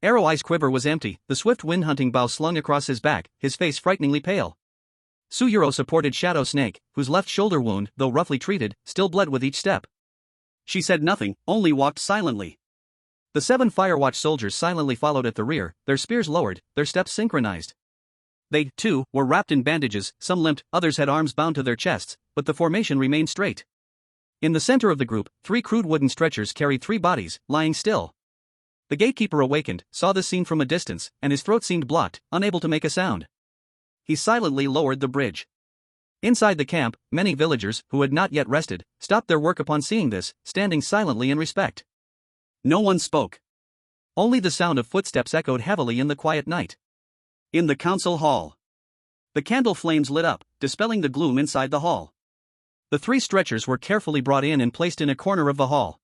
Arrow Eye's quiver was empty, the swift wind-hunting bow slung across his back, his face frighteningly pale. Suyuro supported Shadow Snake, whose left shoulder wound, though roughly treated, still bled with each step. She said nothing, only walked silently. The 7 Firewatch soldiers silently followed at the rear, their spears lowered, their steps synchronized. They, too, were wrapped in bandages, some limped, others had arms bound to their chests, but the formation remained straight. In the center of the group, 3 crude wooden stretchers carried 3 bodies, lying still. The gatekeeper awakened, saw this scene from a distance, and his throat seemed blocked, unable to make a sound. He silently lowered the bridge. Inside the camp, many villagers, who had not yet rested, stopped their work upon seeing this, standing silently in respect. No one spoke. Only the sound of footsteps echoed heavily in the quiet night. In the council hall, the candle flames lit up, dispelling the gloom inside the hall. The 3 stretchers were carefully brought in and placed in a corner of the hall.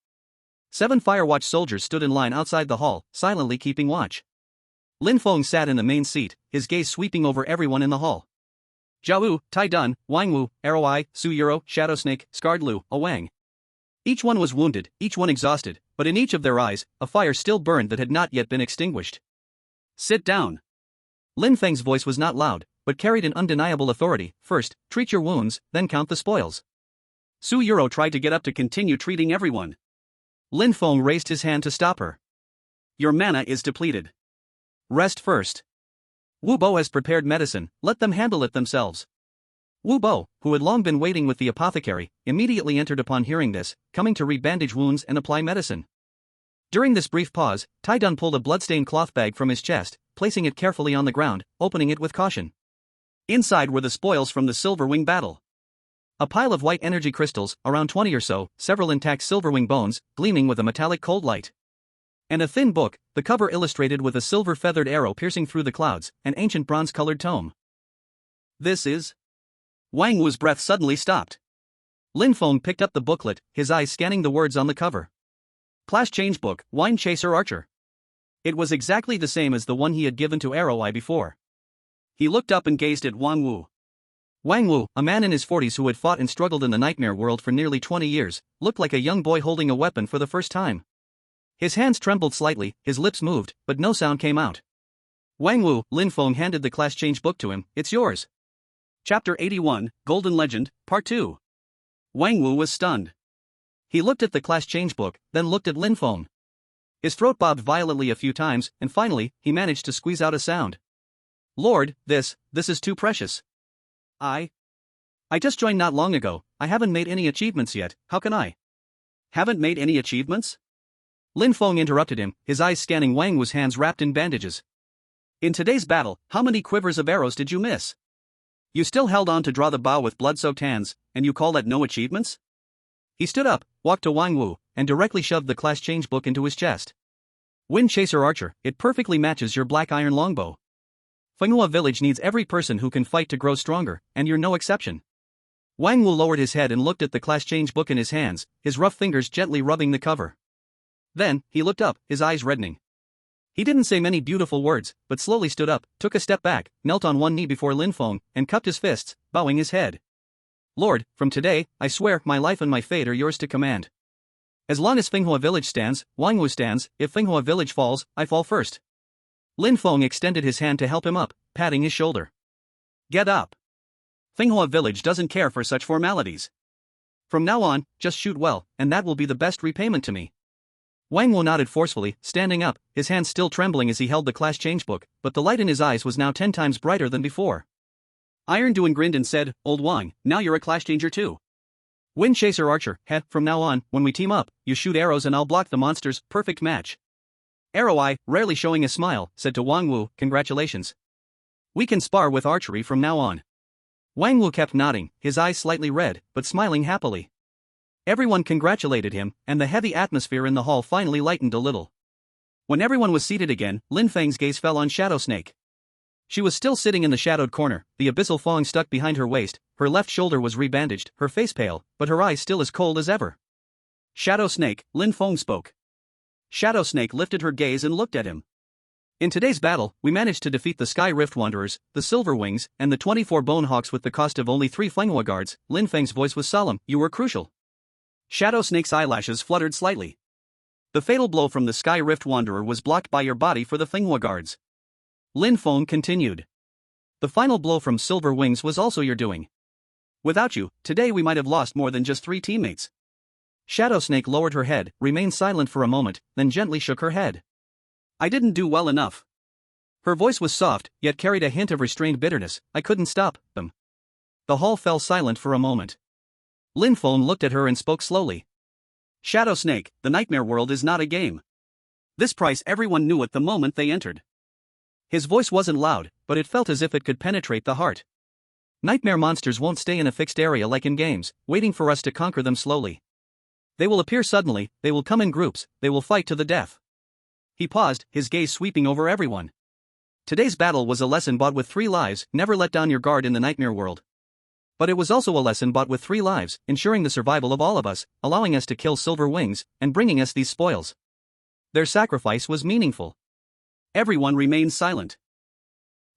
7 Firewatch soldiers stood in line outside the hall, silently keeping watch. Lin Feng sat in the main seat, his gaze sweeping over everyone in the hall. Jiawu, Tai Dun, Wangwu, Arrow Eye, Suyuro, Shadow Snake, Scarred Lu, Awang. Each one was wounded, each one exhausted, but in each of their eyes, a fire still burned that had not yet been extinguished. Sit down. Lin Feng's voice was not loud, but carried an undeniable authority. First, treat your wounds, then count the spoils. Suyuro tried to get up to continue treating everyone. Lin Feng raised his hand to stop her. Your mana is depleted. Rest first. Wu Bo has prepared medicine, let them handle it themselves. Wu Bo, who had long been waiting with the apothecary, immediately entered upon hearing this, coming to rebandage wounds and apply medicine. During this brief pause, Tai Dun pulled a bloodstained cloth bag from his chest, placing it carefully on the ground, opening it with caution. Inside were the spoils from the Silverwing battle. A pile of white energy crystals, around 20 or so, several intact Silverwing bones, gleaming with a metallic cold light. And a thin book, the cover illustrated with a silver-feathered arrow piercing through the clouds, an ancient bronze-colored tome. This is... Wang Wu's breath suddenly stopped. Lin Feng picked up the booklet, his eyes scanning the words on the cover. Class Change Book, Wine Chaser Archer. It was exactly the same as the one he had given to Arrow Eye before. He looked up and gazed at Wang Wu. Wang Wu, a man in his 40s who had fought and struggled in the nightmare world for nearly 20 years, looked like a young boy holding a weapon for the first time. His hands trembled slightly, his lips moved, but no sound came out. Wang Wu, Lin Feng handed the class change book to him. It's yours. Chapter 81, Golden Legend, Part 2. Wang Wu was stunned. He looked at the class change book, then looked at Lin Feng. His throat bobbed violently a few times, and finally, he managed to squeeze out a sound. Lord, this is too precious. I just joined not long ago, I haven't made any achievements yet, how can I? Haven't made any achievements? Lin Feng interrupted him, his eyes scanning Wang Wu's hands wrapped in bandages. In today's battle, how many quivers of arrows did you miss? You still held on to draw the bow with blood-soaked hands, and you call that no achievements? He stood up, walked to Wang Wu, and directly shoved the class change book into his chest. Wind Chaser Archer, it perfectly matches your black iron longbow. Finoa village needs every person who can fight to grow stronger, and you're no exception. Wang Wu lowered his head and looked at the class change book in his hands, his rough fingers gently rubbing the cover. Then, he looked up, his eyes reddening. He didn't say many beautiful words, but slowly stood up, took a step back, knelt on one knee before Lin Feng, and cupped his fists, bowing his head. Lord, from today, I swear, my life and my fate are yours to command. As long as Finoa village stands, Wang Wu stands, if Finoa village falls, I fall first. Lin Feng extended his hand to help him up, patting his shoulder. Get up. Finoa village doesn't care for such formalities. From now on, just shoot well, and that will be the best repayment to me. Wang Wu nodded forcefully, standing up, his hands still trembling as he held the class change book, but the light in his eyes was now 10 times brighter than before. Iron Duan grinned and said, Old Wang, now you're a class changer too. Wind Chaser Archer, from now on, when we team up, you shoot arrows and I'll block the monsters, perfect match. Arrow Eye, rarely showing a smile, said to Wang Wu, congratulations. We can spar with archery from now on. Wang Wu kept nodding, his eyes slightly red, but smiling happily. Everyone congratulated him, and the heavy atmosphere in the hall finally lightened a little. When everyone was seated again, Lin Feng's gaze fell on Shadow Snake. She was still sitting in the shadowed corner, the abyssal thong stuck behind her waist, her left shoulder was rebandaged, her face pale, but her eyes still as cold as ever. Shadow Snake, Lin Feng spoke. Shadow Snake lifted her gaze and looked at him. In today's battle, we managed to defeat the Sky Rift Wanderers, the Silverwings, and the 24 Bonehawks with the cost of only 3 Finoa guards. Lin Feng's voice was solemn, you were crucial. Shadow Snake's eyelashes fluttered slightly. The fatal blow from the Sky Rift Wanderer was blocked by your body for the Finoa guards. Lin Feng continued. The final blow from Silver Wings was also your doing. Without you, today we might have lost more than just 3 teammates. Shadow Snake lowered her head, remained silent for a moment, then gently shook her head. I didn't do well enough. Her voice was soft, yet carried a hint of restrained bitterness. I couldn't stop them. The hall fell silent for a moment. Lin Feng looked at her and spoke slowly. Shadow Snake, the nightmare world is not a game. This price everyone knew at the moment they entered. His voice wasn't loud, but it felt as if it could penetrate the heart. Nightmare monsters won't stay in a fixed area like in games, waiting for us to conquer them slowly. They will appear suddenly, they will come in groups, they will fight to the death. He paused, his gaze sweeping over everyone. Today's battle was a lesson bought with 3 lives, never let down your guard in the nightmare world. But it was also a lesson bought with 3 lives, ensuring the survival of all of us, allowing us to kill Silver Wings, and bringing us these spoils. Their sacrifice was meaningful. Everyone remained silent.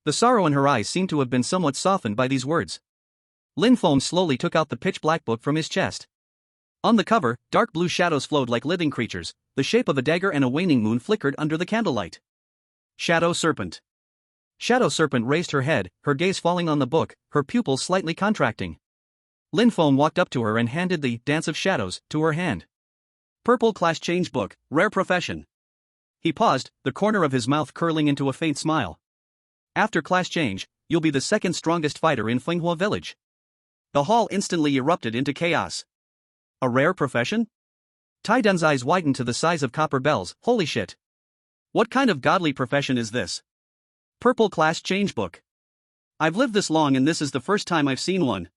The sorrow in her eyes seemed to have been somewhat softened by these words. Lin Feng slowly took out the pitch-black book from his chest. On the cover, dark blue shadows flowed like living creatures, the shape of a dagger and a waning moon flickered under the candlelight. Shadow Serpent. Shadow Serpent raised her head, her gaze falling on the book, her pupils slightly contracting. Lin Feng walked up to her and handed the Dance of Shadows to her hand. Purple Class Change Book, Rare Profession. He paused, the corner of his mouth curling into a faint smile. After class change, you'll be the 2nd strongest fighter in Finoa village. The hall instantly erupted into chaos. A rare profession? Taidan's eyes widened to the size of copper bells. Holy shit. What kind of godly profession is this? Purple Class Change Book. I've lived this long and this is the first time I've seen one.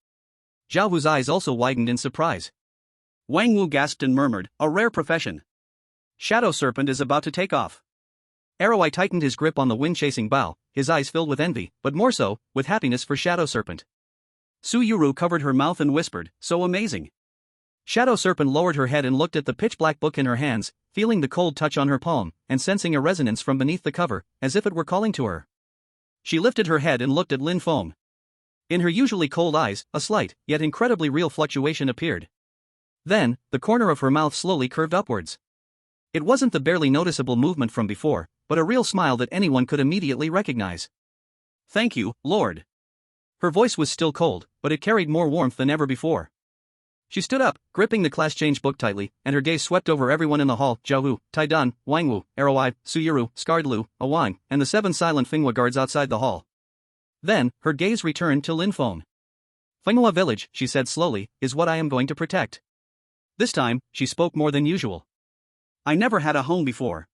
Zhao Hu's eyes also widened in surprise. Wang Wu gasped and murmured, a rare profession. Shadow Serpent is about to take off. Arroweye tightened his grip on the wind-chasing bow, his eyes filled with envy, but more so, with happiness for Shadow Serpent. Su Yuru covered her mouth and whispered, so amazing. Shadow Serpent lowered her head and looked at the pitch-black book in her hands, feeling the cold touch on her palm, and sensing a resonance from beneath the cover, as if it were calling to her. She lifted her head and looked at Lin Feng. In her usually cold eyes, a slight, yet incredibly real fluctuation appeared. Then, the corner of her mouth slowly curved upwards. It wasn't the barely noticeable movement from before, but a real smile that anyone could immediately recognize. Thank you, Lord. Her voice was still cold, but it carried more warmth than ever before. She stood up, gripping the class change book tightly, and her gaze swept over everyone in the hall: Zhao Hu, Taidan, Wang Wu, Arroweye, Su Yuru, Scarred Lu, Awang, and the 7 silent Finoa guards outside the hall. Then, her gaze returned to Lin Feng. Finoa village, she said slowly, is what I am going to protect. This time, she spoke more than usual. I never had a home before.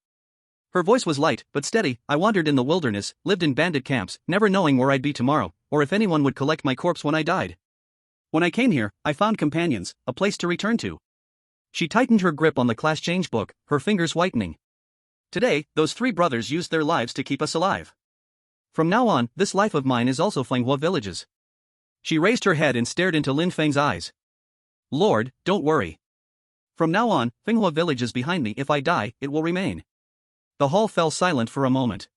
Her voice was light, but steady. I wandered in the wilderness, lived in bandit camps, never knowing where I'd be tomorrow, or if anyone would collect my corpse when I died. When I came here, I found companions, a place to return to. She tightened her grip on the class change book, her fingers whitening. Today, those 3 brothers used their lives to keep us alive. From now on, this life of mine is also Finoa villages. She raised her head and stared into Lin Feng's eyes. Lord, don't worry. From now on, Finoa village is behind me. If I die, it will remain. The hall fell silent for a moment.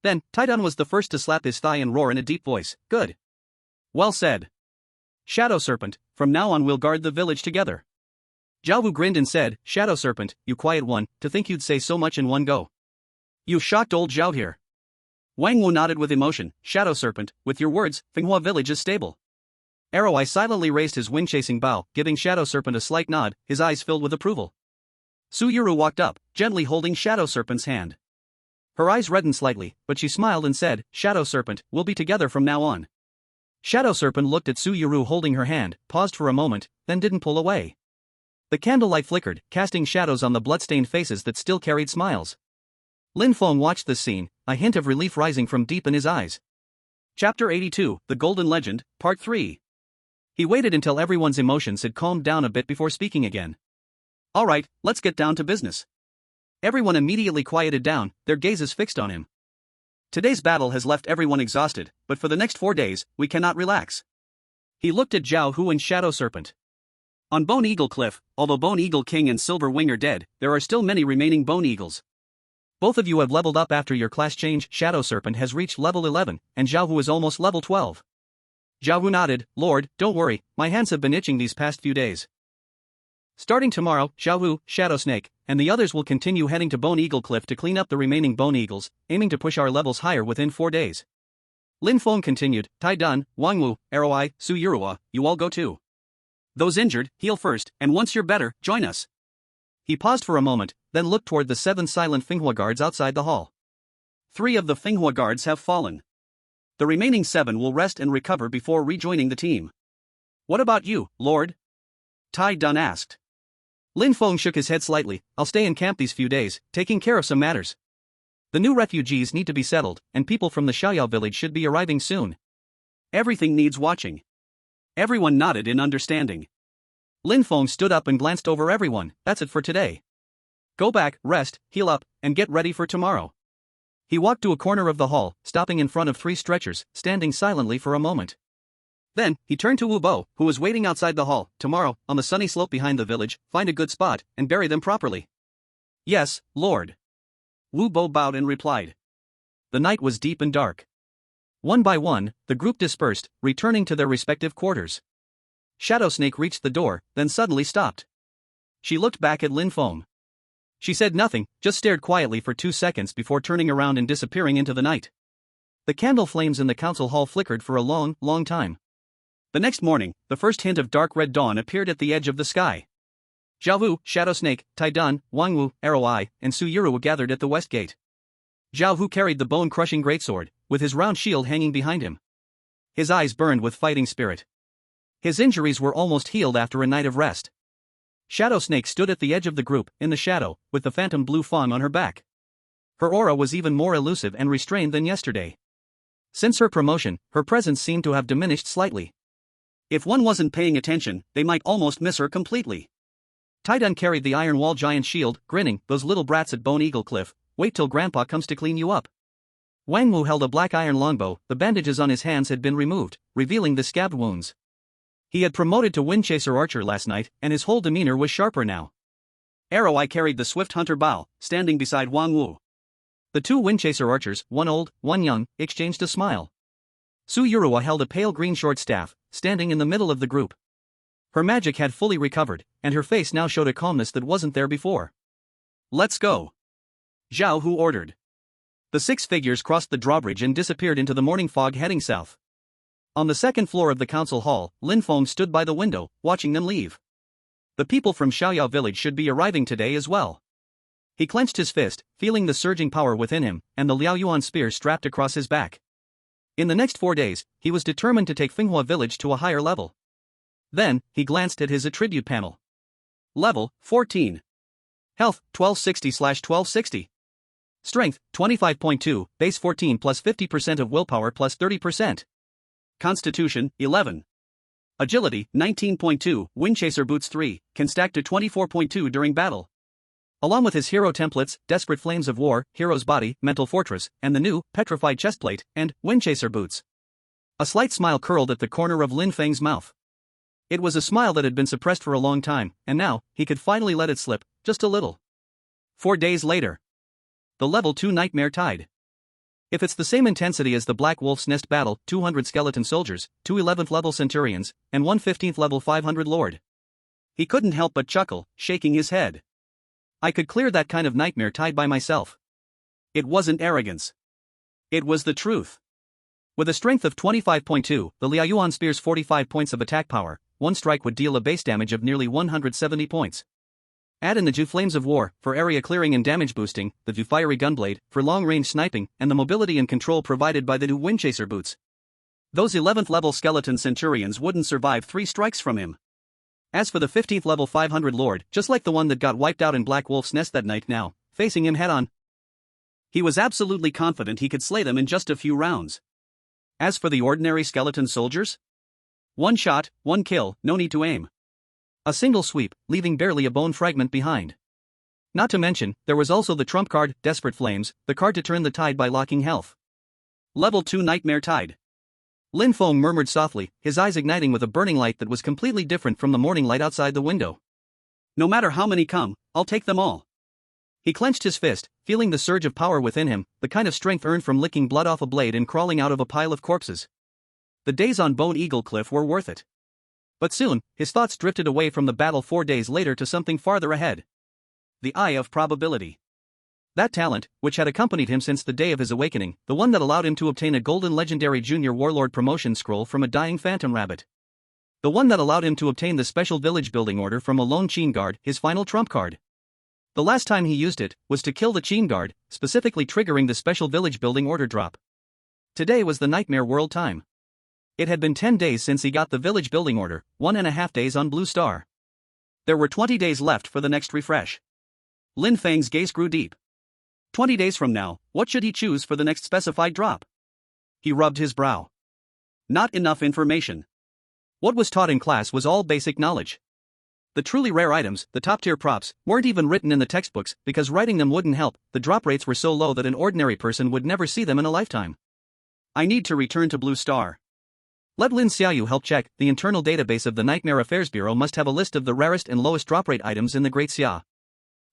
Then, Taidan was the first to slap his thigh and roar in a deep voice, good. Well said. Shadow Serpent, from now on we'll guard the village together. Zhao Hu grinned and said, Shadow Serpent, you quiet one, to think you'd say so much in one go. You shocked old Zhao here. Wang Wu nodded with emotion, Shadow Serpent, with your words, Finoa village is stable. Arroweye silently raised his wind-chasing bow, giving Shadow Serpent a slight nod, his eyes filled with approval. Su Yuru walked up, gently holding Shadow Serpent's hand. Her eyes reddened slightly, but she smiled and said, Shadow Serpent, we'll be together from now on. Shadow Serpent looked at Su Yuru holding her hand, paused for a moment, then didn't pull away. The candlelight flickered, casting shadows on the blood-stained faces that still carried smiles. Lin Feng watched this scene, a hint of relief rising from deep in his eyes. Chapter 82, The Golden Legend, Part 3. He waited until everyone's emotions had calmed down a bit before speaking again. Alright, let's get down to business. Everyone immediately quieted down, their gazes fixed on him. Today's battle has left everyone exhausted, but for the next 4 days, we cannot relax. He looked at Zhao Hu and Shadow Serpent. On Bone Eagle Cliff, although Bone Eagle King and Silver Wing are dead, there are still many remaining Bone Eagles. Both of you have leveled up after your class change. Shadow Serpent has reached level 11, and Zhao Hu is almost level 12. Zhao Hu nodded, Lord, don't worry, my hands have been itching these past few days. Starting tomorrow, Xiaowu, Shadow Snake, and the others will continue heading to Bone Eagle Cliff to clean up the remaining Bone Eagles, aiming to push our levels higher within 4 days. Lin Feng continued, Tai Dun, Wang Wu, Aroi, Su Yurua, you all go too. Those injured, heal first, and once you're better, join us. He paused for a moment, then looked toward the 7 silent Finghua guards outside the hall. 3 of the Finghua guards have fallen. The remaining 7 will rest and recover before rejoining the team. What about you, Lord? Tai Dun asked. Lin Feng shook his head slightly. I'll stay in camp these few days, taking care of some matters. The new refugees need to be settled, and people from the Xiaoyao village should be arriving soon. Everything needs watching. Everyone nodded in understanding. Lin Feng stood up and glanced over everyone. That's it for today. Go back, rest, heal up, and get ready for tomorrow. He walked to a corner of the hall, stopping in front of 3 stretchers, standing silently for a moment. Then, he turned to Wu Bo, who was waiting outside the hall. Tomorrow, on the sunny slope behind the village, find a good spot, and bury them properly. Yes, Lord. Wu Bo bowed and replied. The night was deep and dark. One by one, the group dispersed, returning to their respective quarters. Shadow Snake reached the door, then suddenly stopped. She looked back at Lin Feng. She said nothing, just stared quietly for 2 seconds before turning around and disappearing into the night. The candle flames in the council hall flickered for a long, long time. The next morning, the first hint of dark red dawn appeared at the edge of the sky. Xiaowu, Shadow Snake, Tai Dun, Wang Wu, Aroi, and Su Yurua gathered at the west gate. Xiaowu carried the bone-crushing greatsword, with his round shield hanging behind him. His eyes burned with fighting spirit. His injuries were almost healed after a night of rest. Shadow Snake stood at the edge of the group, in the shadow, with the phantom blue fawn on her back. Her aura was even more elusive and restrained than yesterday. Since her promotion, her presence seemed to have diminished slightly. If one wasn't paying attention, they might almost miss her completely. Tai Dun carried the iron wall giant shield, grinning, those little brats at Bone Eagle Cliff, wait till Grandpa comes to clean you up. Wang Wu held a black iron longbow, the bandages on his hands had been removed, revealing the scabbed wounds. He had promoted to Windchaser Archer last night, and his whole demeanor was sharper now. Aroi carried the Swift Hunter Bao, standing beside Wang Wu. The 2 Windchaser Archers, one old, one young, exchanged a smile. Su Yurua held a pale green short staff, standing in the middle of the group. Her magic had fully recovered, and her face now showed a calmness that wasn't there before. Let's go. Zhao Hu ordered. The 6 figures crossed the drawbridge and disappeared into the morning fog heading south. On the 2nd floor of the council hall, Lin Feng stood by the window, watching them leave. The people from Xiaoyao village should be arriving today as well. He clenched his fist, feeling the surging power within him, and the Liaoyuan spear strapped across his back. In the next 4 days, he was determined to take Finghua village to a higher level. Then, he glanced at his attribute panel. Level, 14. Health, 1260/1260. Strength, 25.2, base 14 plus 50% of willpower plus 30%. Constitution, 11. Agility, 19.2, Windchaser Boots 3, can stack to 24.2 during battle. Along with his hero templates, Desperate Flames of War, Hero's Body, Mental Fortress, and the new, Petrified Chestplate, and Windchaser Boots. A slight smile curled at the corner of Lin Feng's mouth. It was a smile that had been suppressed for a long time, and now, he could finally let it slip, just a little. 4 days later. The level 2 Nightmare Tide. If it's the same intensity as the Black Wolf's Nest battle, 200 skeleton soldiers, 2 11th level centurions, and 1 15th level 500 lord. He couldn't help but chuckle, shaking his head. I could clear that kind of nightmare tide by myself. It wasn't arrogance. It was the truth. With a strength of 25.2, the Liaoyuan spear's 45 points of attack power, one strike would deal a base damage of nearly 170 points. Add in the Ju Flames of War, for area clearing and damage boosting, the Ju Fiery Gunblade, for long-range sniping, and the mobility and control provided by the new Windchaser Boots. Those 11th level skeleton centurions wouldn't survive 3 strikes from him. As for the 15th level 500 lord, just like the one that got wiped out in Black Wolf's Nest that night now, facing him head-on. He was absolutely confident he could slay them in just a few rounds. As for the ordinary skeleton soldiers? 1 shot, 1 kill, no need to aim. A single sweep, leaving barely a bone fragment behind. Not to mention, there was also the trump card, Desperate Flames, the card to turn the tide by locking health. Level 2 Nightmare Tide. Lin Feng murmured softly, his eyes igniting with a burning light that was completely different from the morning light outside the window. No matter how many come, I'll take them all. He clenched his fist, feeling the surge of power within him, the kind of strength earned from licking blood off a blade and crawling out of a pile of corpses. The days on Bone Eagle Cliff were worth it. But soon, his thoughts drifted away from the battle 4 days later to something farther ahead. The Eye of Probability. That talent, which had accompanied him since the day of his awakening, the one that allowed him to obtain a golden legendary junior warlord promotion scroll from a dying phantom rabbit. The one that allowed him to obtain the special village building order from a lone Qin guard, his final trump card. The last time he used it was to kill the Qin guard, specifically triggering the special village building order drop. Today was the nightmare world time. It had been 10 days since he got the village building order, 1.5 days on Blue Star. There were 20 days left for the next refresh. Lin Feng's gaze grew deep. 20 days from now, what should he choose for the next specified drop? He rubbed his brow. Not enough information. What was taught in class was all basic knowledge. The truly rare items, the top-tier props, weren't even written in the textbooks because writing them wouldn't help. The drop rates were so low that an ordinary person would never see them in a lifetime. I need to return to Blue Star. Let Lin Xiaoyu help check. The internal database of the Nightmare Affairs Bureau must have a list of the rarest and lowest drop rate items in the Great Xia.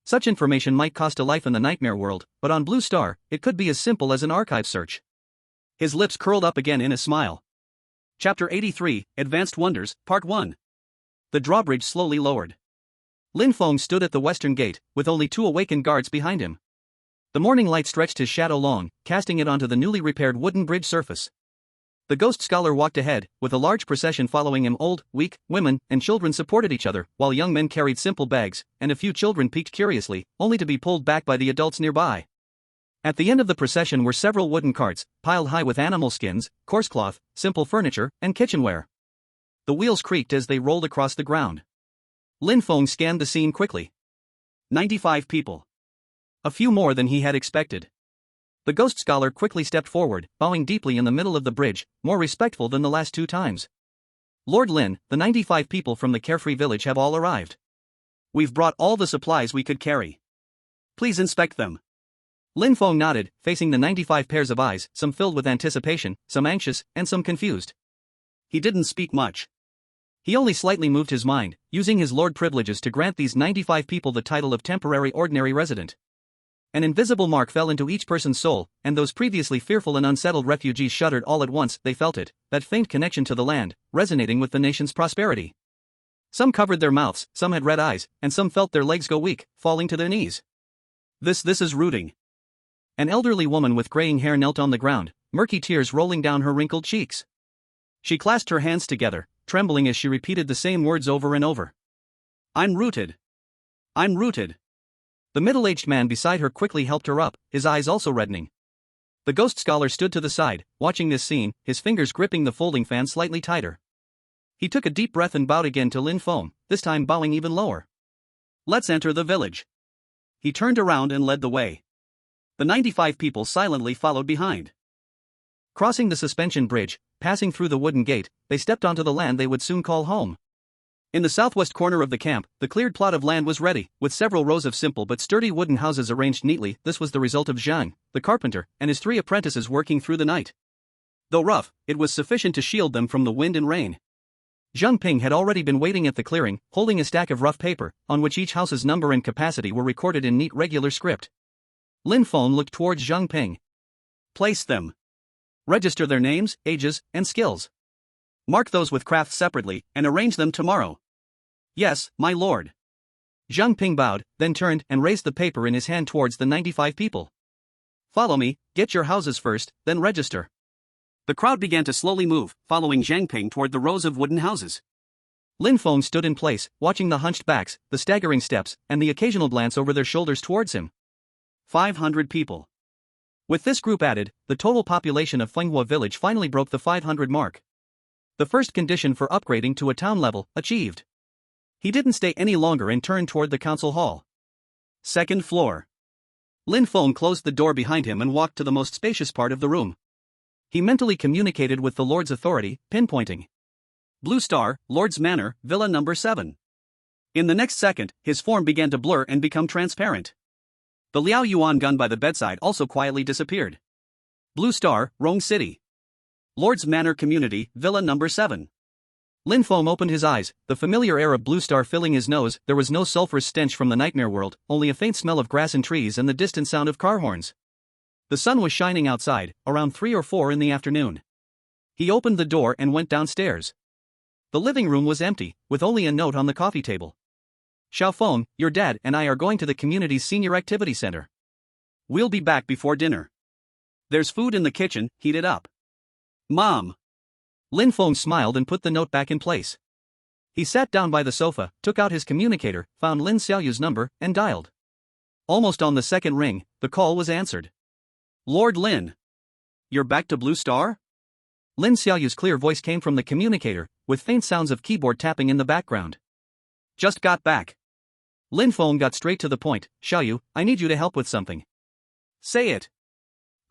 Such information might cost a life in the nightmare world, but on Blue Star, it could be as simple as an archive search. His lips curled up again in a smile. Chapter 83, Advanced Wonders, Part 1. The drawbridge slowly lowered. Lin Feng stood at the western gate, with only 2 awakened guards behind him. The morning light stretched his shadow long, casting it onto the newly repaired wooden bridge surface. The ghost scholar walked ahead, with a large procession following him. Old, weak, women, and children supported each other, while young men carried simple bags, and a few children peeked curiously, only to be pulled back by the adults nearby. At the end of the procession were several wooden carts, piled high with animal skins, coarse cloth, simple furniture, and kitchenware. The wheels creaked as they rolled across the ground. Lin Feng scanned the scene quickly. 95 people. A few more than he had expected. The ghost scholar quickly stepped forward, bowing deeply in the middle of the bridge, more respectful than the last 2 times. Lord Lin, the 95 people from the Carefree Village have all arrived. We've brought all the supplies we could carry. Please inspect them. Lin Feng nodded, facing the 95 pairs of eyes, some filled with anticipation, some anxious, and some confused. He didn't speak much. He only slightly moved his mind, using his lord privileges to grant these 95 people the title of temporary ordinary resident. An invisible mark fell into each person's soul, and those previously fearful and unsettled refugees shuddered all at once. They felt it, that faint connection to the land, resonating with the nation's prosperity. Some covered their mouths, some had red eyes, and some felt their legs go weak, falling to their knees. This is rooting. An elderly woman with graying hair knelt on the ground, murky tears rolling down her wrinkled cheeks. She clasped her hands together, trembling as she repeated the same words over and over. I'm rooted. I'm rooted. The middle-aged man beside her quickly helped her up, his eyes also reddening. The ghost scholar stood to the side, watching this scene, his fingers gripping the folding fan slightly tighter. He took a deep breath and bowed again to Lin Feng, this time bowing even lower. Let's enter the village. He turned around and led the way. The 95 people silently followed behind. Crossing the suspension bridge, passing through the wooden gate, they stepped onto the land they would soon call home. In the southwest corner of the camp, the cleared plot of land was ready, with several rows of simple but sturdy wooden houses arranged neatly. This was the result of Zhang, the carpenter, and his 3 apprentices working through the night. Though rough, it was sufficient to shield them from the wind and rain. Zhang Ping had already been waiting at the clearing, holding a stack of rough paper, on which each house's number and capacity were recorded in neat regular script. Lin Feng looked towards Zhang Ping. Place them. Register their names, ages, and skills. Mark those with crafts separately, and arrange them tomorrow. Yes, my lord. Zhang Ping bowed, then turned and raised the paper in his hand towards the 95 people. Follow me, get your houses first, then register. The crowd began to slowly move, following Zhang Ping toward the rows of wooden houses. Lin Feng stood in place, watching the hunched backs, the staggering steps, and the occasional glance over their shoulders towards him. 500 people. With this group added, the total population of Fenghua village finally broke the 500 mark. The first condition for upgrading to a town level, achieved. He didn't stay any longer and turned toward the council hall. 2nd floor. Lin Feng closed the door behind him and walked to the most spacious part of the room. He mentally communicated with the Lord's authority, pinpointing. Blue Star, Lord's Manor, Villa number 7. In the next second, his form began to blur and become transparent. The Liao Yuan gun by the bedside also quietly disappeared. Blue Star, Rong City. Lord's Manor Community, Villa number 7. Lin Feng opened his eyes, the familiar air of Blue Star filling his nose. There was no sulphurous stench from the nightmare world, only a faint smell of grass and trees and the distant sound of car horns. The sun was shining outside, around 3 or 4 in the afternoon. He opened the door and went downstairs. The living room was empty, with only a note on the coffee table. Xiao Feng, your dad and I are going to the community's senior activity center. We'll be back before dinner. There's food in the kitchen, heat it up. Mom. Lin Feng smiled and put the note back in place. He sat down by the sofa, took out his communicator, found Lin Xiaoyu's number, and dialed. Almost on the second ring, the call was answered. Lord Lin. You're back to Blue Star? Lin Xiaoyu's clear voice came from the communicator, with faint sounds of keyboard tapping in the background. Just got back. Lin Feng got straight to the point. Xiaoyu, I need you to help with something. Say it.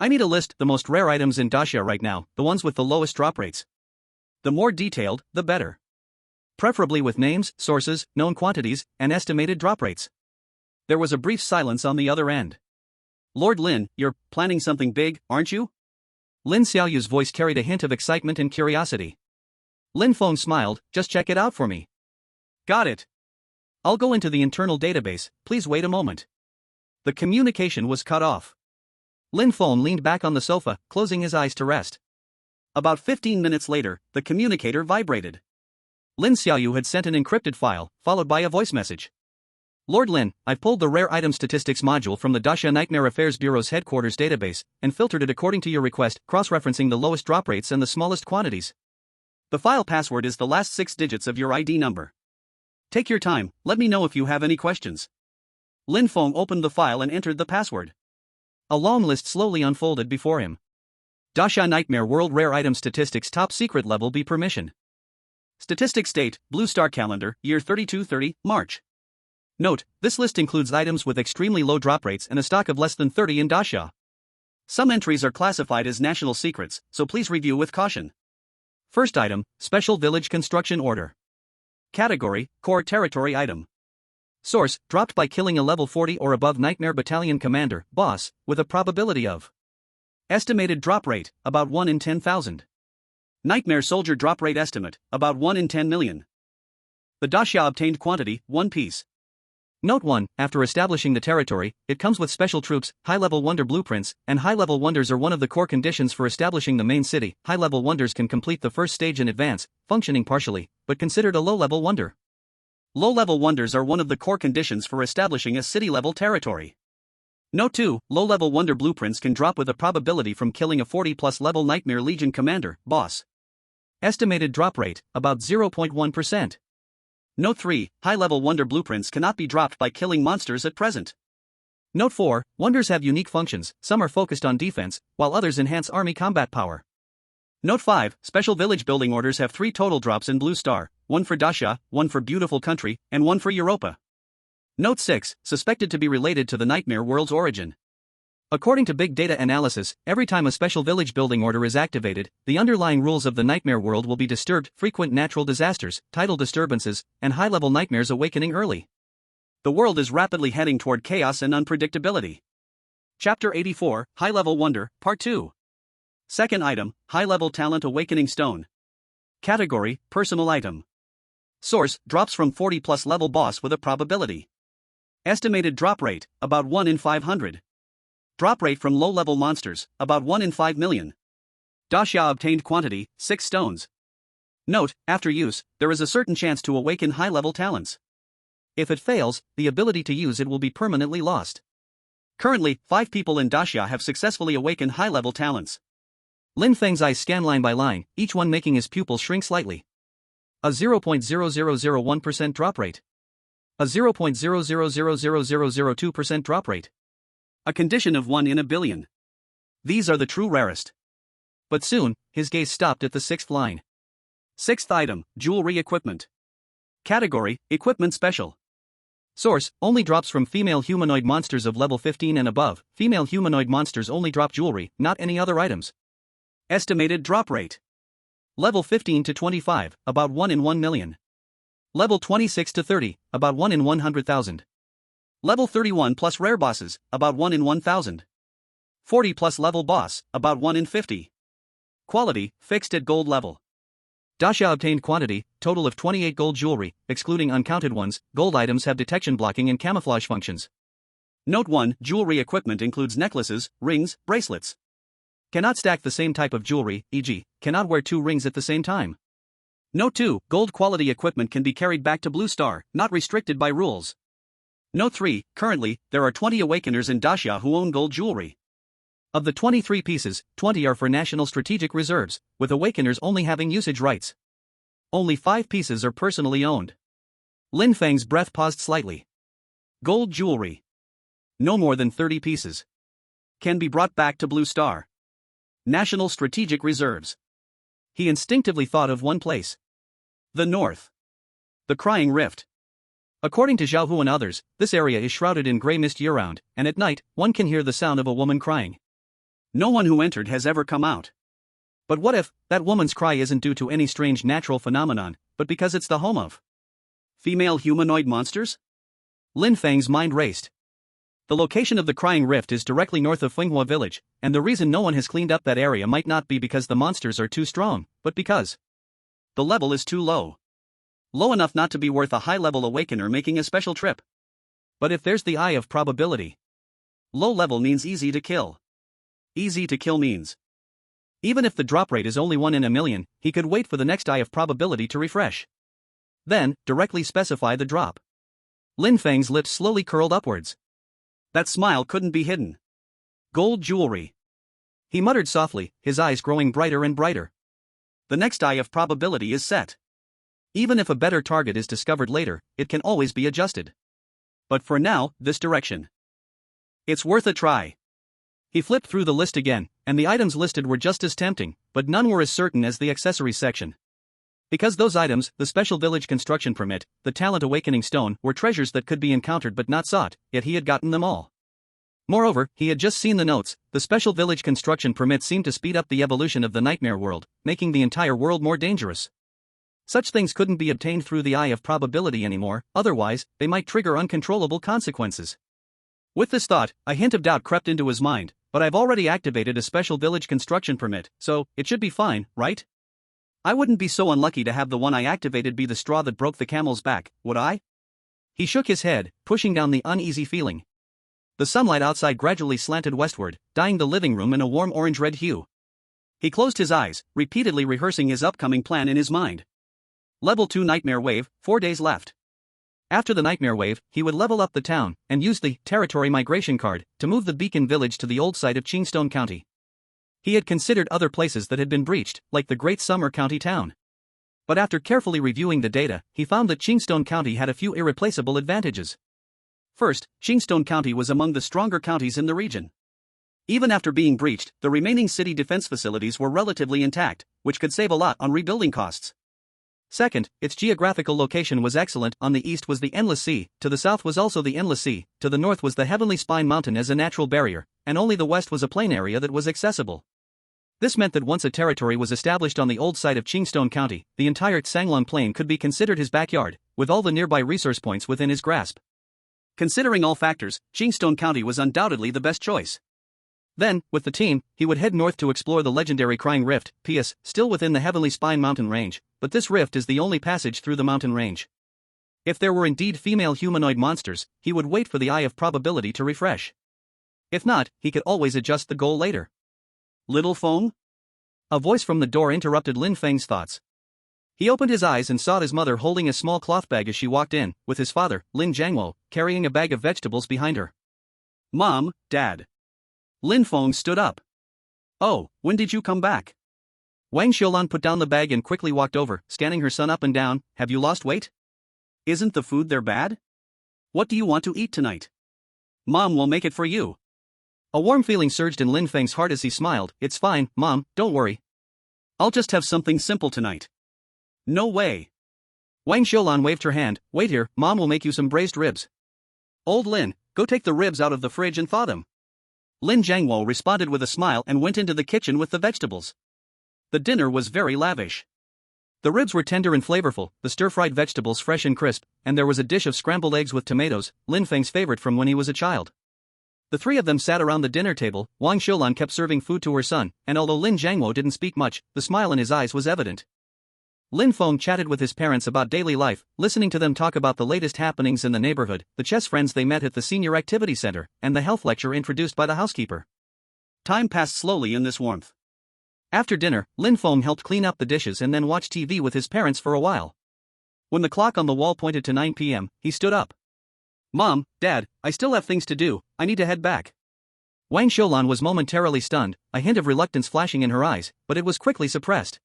I need a list the most rare items in Daxia right now, the ones with the lowest drop rates. The more detailed, the better. Preferably with names, sources, known quantities, and estimated drop rates. There was a brief silence on the other end. Lord Lin, you're planning something big, aren't you? Lin Xiaoyu's voice carried a hint of excitement and curiosity. Lin Feng smiled, just check it out for me. Got it. I'll go into the internal database, please wait a moment. The communication was cut off. Lin Feng leaned back on the sofa, closing his eyes to rest. About 15 minutes later, the communicator vibrated. Lin Xiaoyu had sent an encrypted file, followed by a voice message. Lord Lin, I've pulled the rare item statistics module from the Daxia Nightmare Affairs Bureau's headquarters database, and filtered it according to your request, cross-referencing the lowest drop rates and the smallest quantities. The file password is the last 6 digits of your ID number. Take your time, let me know if you have any questions. Lin Feng opened the file and entered the password. A long list slowly unfolded before him. Daxia Nightmare World Rare Item Statistics Top Secret Level B Permission. Statistics Date, Blue Star Calendar, Year 3230, March. Note, this list includes items with extremely low drop rates and a stock of less than 30 in Daxia. Some entries are classified as national secrets, so please review with caution. First item, Special Village Construction Order. Category, Core Territory Item. Source, dropped by killing a level 40 or above Nightmare Battalion Commander, Boss, with a probability of. Estimated drop rate, about 1 in 10,000. Nightmare Soldier drop rate estimate, about 1 in 10 million. The Daxia obtained quantity, 1 piece. Note 1, after establishing the territory, it comes with special troops, high-level wonder blueprints, and high-level wonders are one of the core conditions for establishing the main city. High-level wonders can complete the first stage in advance, functioning partially, but considered a low-level wonder. Low-level wonders are one of the core conditions for establishing a city-level territory. Note 2, low-level wonder blueprints can drop with a probability from killing a 40-plus level Nightmare Legion Commander, Boss. Estimated drop rate, about 0.1%. Note 3, high-level wonder blueprints cannot be dropped by killing monsters at present. Note 4, wonders have unique functions, some are focused on defense, while others enhance army combat power. Note 5, special village building orders have 3 total drops in Blue Star, 1 for Daxia, 1 for Beautiful Country, and 1 for Europa. Note 6, suspected to be related to the Nightmare World's origin. According to big data analysis, every time a special village building order is activated, the underlying rules of the Nightmare World will be disturbed, frequent natural disasters, tidal disturbances, and high-level nightmares awakening early. The world is rapidly heading toward chaos and unpredictability. Chapter 84, High-Level Wonder, Part 2. Second item, High-Level Talent Awakening Stone. Category, Personal Item. Source, drops from 40-plus level boss with a probability. Estimated drop rate, about 1 in 500. Drop rate from low-level monsters, about 1 in 5 million. Daxia obtained quantity, 6 stones. Note, after use, there is a certain chance to awaken high-level talents. If it fails, the ability to use it will be permanently lost. Currently, 5 people in Daxia have successfully awakened high-level talents. Lin Feng's eyes scan line by line, each one making his pupil shrink slightly. A 0.00001% drop rate. A 0.0000002% drop rate. A condition of 1 in a billion. These are the true rarest. But soon, his gaze stopped at the 6th line. 6th item, Jewelry Equipment. Category, Equipment Special. Source, only drops from female humanoid monsters of level 15 and above. Female humanoid monsters only drop jewelry, not any other items. Estimated drop rate. Level 15 to 25, about 1 in 1 million. Level 26 to 30, about 1 in 100,000. Level 31 plus rare bosses, about 1 in 1,000. 40 plus level boss, about 1 in 50. Quality, fixed at gold level. Daxia obtained quantity, total of 28 gold jewelry, excluding uncounted ones. Gold items have detection blocking and camouflage functions. Note 1, jewelry equipment includes necklaces, rings, bracelets. Cannot stack the same type of jewelry, e.g., cannot wear 2 rings at the same time. Note 2, gold quality equipment can be carried back to Blue Star, not restricted by rules. Note 3, currently, there are 20 awakeners in Dacia who own gold jewelry. Of the 23 pieces, 20 are for national strategic reserves, with awakeners only having usage rights. Only 5 pieces are personally owned. Lin Feng's breath paused slightly. Gold jewelry. No more than 30 pieces. Can be brought back to Blue Star. National strategic reserves. He instinctively thought of one place. The north. The Crying Rift. According to Xiaohu and others, this area is shrouded in grey mist year-round, and at night, one can hear the sound of a woman crying. No one who entered has ever come out. But what if that woman's cry isn't due to any strange natural phenomenon, but because it's the home of female humanoid monsters? Lin Feng's mind raced. The location of the Crying Rift is directly north of Finoa village, and the reason no one has cleaned up that area might not be because the monsters are too strong, but because the level is too low. Low enough not to be worth a high-level awakener making a special trip. But if there's the eye of probability, low level means easy to kill. Easy to kill means even if the drop rate is only 1 in a million, he could wait for the next eye of probability to refresh. Then, directly specify the drop. Lin Feng's lips slowly curled upwards. That smile couldn't be hidden. Gold jewelry. He muttered softly, his eyes growing brighter and brighter. The next eye of probability is set. Even if a better target is discovered later, it can always be adjusted. But for now, this direction. It's worth a try. He flipped through the list again, and the items listed were just as tempting, but none were as certain as the accessories section. Because those items, the special village construction permit, the talent awakening stone, were treasures that could be encountered but not sought, yet he had gotten them all. Moreover, he had just seen the notes. The special village construction permit seemed to speed up the evolution of the nightmare world, making the entire world more dangerous. Such things couldn't be obtained through the eye of probability anymore, otherwise, they might trigger uncontrollable consequences. With this thought, a hint of doubt crept into his mind, but I've already activated a special village construction permit, so it should be fine, right? I wouldn't be so unlucky to have the one I activated be the straw that broke the camel's back, would I? He shook his head, pushing down the uneasy feeling. The sunlight outside gradually slanted westward, dyeing the living room in a warm orange-red hue. He closed his eyes, repeatedly rehearsing his upcoming plan in his mind. Level 2 Nightmare Wave, 4 days left. After the Nightmare Wave, he would level up the town, and use the Territory Migration card to move the Beacon Village to the old site of Qingstone County. He had considered other places that had been breached, like the Great Summer County town. But after carefully reviewing the data, he found that Qingstone County had a few irreplaceable advantages. First, Qingstone County was among the stronger counties in the region. Even after being breached, the remaining city defense facilities were relatively intact, which could save a lot on rebuilding costs. Second, its geographical location was excellent. On the east was the Endless Sea, to the south was also the Endless Sea, to the north was the Heavenly Spine Mountain as a natural barrier, and only the west was a plain area that was accessible. This meant that once a territory was established on the old site of Qingstone County, the entire Tsanglong Plain could be considered his backyard, with all the nearby resource points within his grasp. Considering all factors, Qingstone County was undoubtedly the best choice. Then, with the team, he would head north to explore the legendary Crying Rift, PS, still within the Heavenly Spine mountain range, but this rift is the only passage through the mountain range. If there were indeed female humanoid monsters, he would wait for the eye of probability to refresh. If not, he could always adjust the goal later. Little Feng? A voice from the door interrupted Lin Feng's thoughts. He opened his eyes and saw his mother holding a small cloth bag as she walked in, with his father, Lin Jiangwo, carrying a bag of vegetables behind her. Mom, Dad. Lin Feng stood up. Oh, when did you come back? Wang Xiulan put down the bag and quickly walked over, scanning her son up and down. Have you lost weight? Isn't the food there bad? What do you want to eat tonight? Mom will make it for you. A warm feeling surged in Lin Feng's heart as he smiled. It's fine, Mom, don't worry. I'll just have something simple tonight. No way. Wang Xiulan waved her hand. Wait here, Mom will make you some braised ribs. Old Lin, go take the ribs out of the fridge and thaw them. Lin Jiangwo responded with a smile and went into the kitchen with the vegetables. The dinner was very lavish. The ribs were tender and flavorful, the stir-fried vegetables fresh and crisp, and there was a dish of scrambled eggs with tomatoes, Lin Feng's favorite from when he was a child. The three of them sat around the dinner table. Wang Xiulan kept serving food to her son, and although Lin Jiangwo didn't speak much, the smile in his eyes was evident. Lin Feng chatted with his parents about daily life, listening to them talk about the latest happenings in the neighborhood, the chess friends they met at the senior activity center, and the health lecture introduced by the housekeeper. Time passed slowly in this warmth. After dinner, Lin Feng helped clean up the dishes and then watched TV with his parents for a while. When the clock on the wall pointed to 9 p.m., he stood up. Mom, Dad, I still have things to do, I need to head back. Wang Xiulan was momentarily stunned, a hint of reluctance flashing in her eyes, but it was quickly suppressed.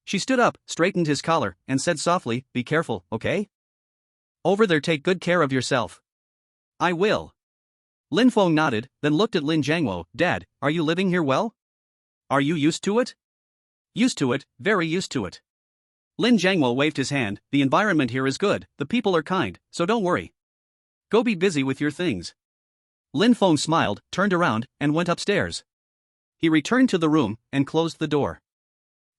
She stood up, straightened his collar, and said softly, "Be careful, okay? Over there, take good care of yourself." "I will." Lin Feng nodded, then looked at Lin Jiangwo. "Dad, are you living here well? Are you used to it?" "Used to it, very used to it." Lin Jiangwo waved his hand. "The environment here is good, the people are kind, so don't worry. Go be busy with your things." Lin Feng smiled, turned around, and went upstairs. He returned to the room and closed the door.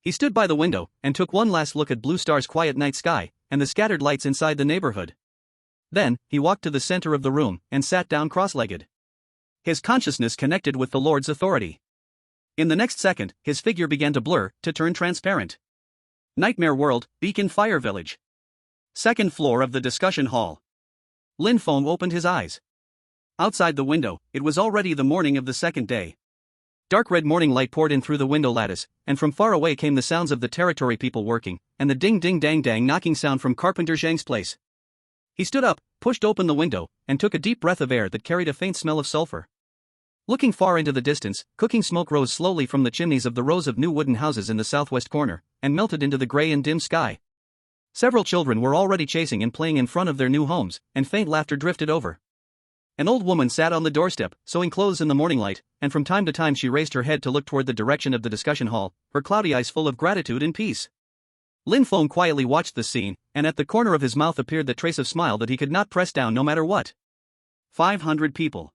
He stood by the window and took one last look at Blue Star's quiet night sky and the scattered lights inside the neighborhood. Then, he walked to the center of the room and sat down cross-legged. His consciousness connected with the Lord's authority. In the next second, his figure began to blur, to turn transparent. Nightmare World, Beacon Fire Village. Second floor of the discussion hall. Lin Feng opened his eyes. Outside the window, it was already the morning of the second day. Dark red morning light poured in through the window lattice, and from far away came the sounds of the territory people working, and the ding-ding-dang-dang knocking sound from Carpenter Zhang's place. He stood up, pushed open the window, and took a deep breath of air that carried a faint smell of sulfur. Looking far into the distance, cooking smoke rose slowly from the chimneys of the rows of new wooden houses in the southwest corner, and melted into the gray and dim sky. Several children were already chasing and playing in front of their new homes, and faint laughter drifted over. An old woman sat on the doorstep, sewing clothes in the morning light, and from time to time she raised her head to look toward the direction of the discussion hall, her cloudy eyes full of gratitude and peace. Lin Feng quietly watched the scene, and at the corner of his mouth appeared the trace of smile that he could not press down no matter what. 500 people.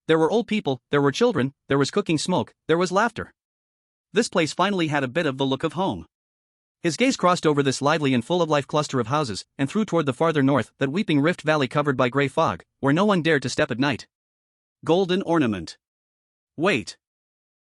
There were old people, there were children, there was cooking smoke, there was laughter. This place finally had a bit of the look of home. His gaze crossed over this lively and full-of-life cluster of houses, and through toward the farther north, that weeping rift valley covered by gray fog, where no one dared to step at night. Golden ornament. Wait.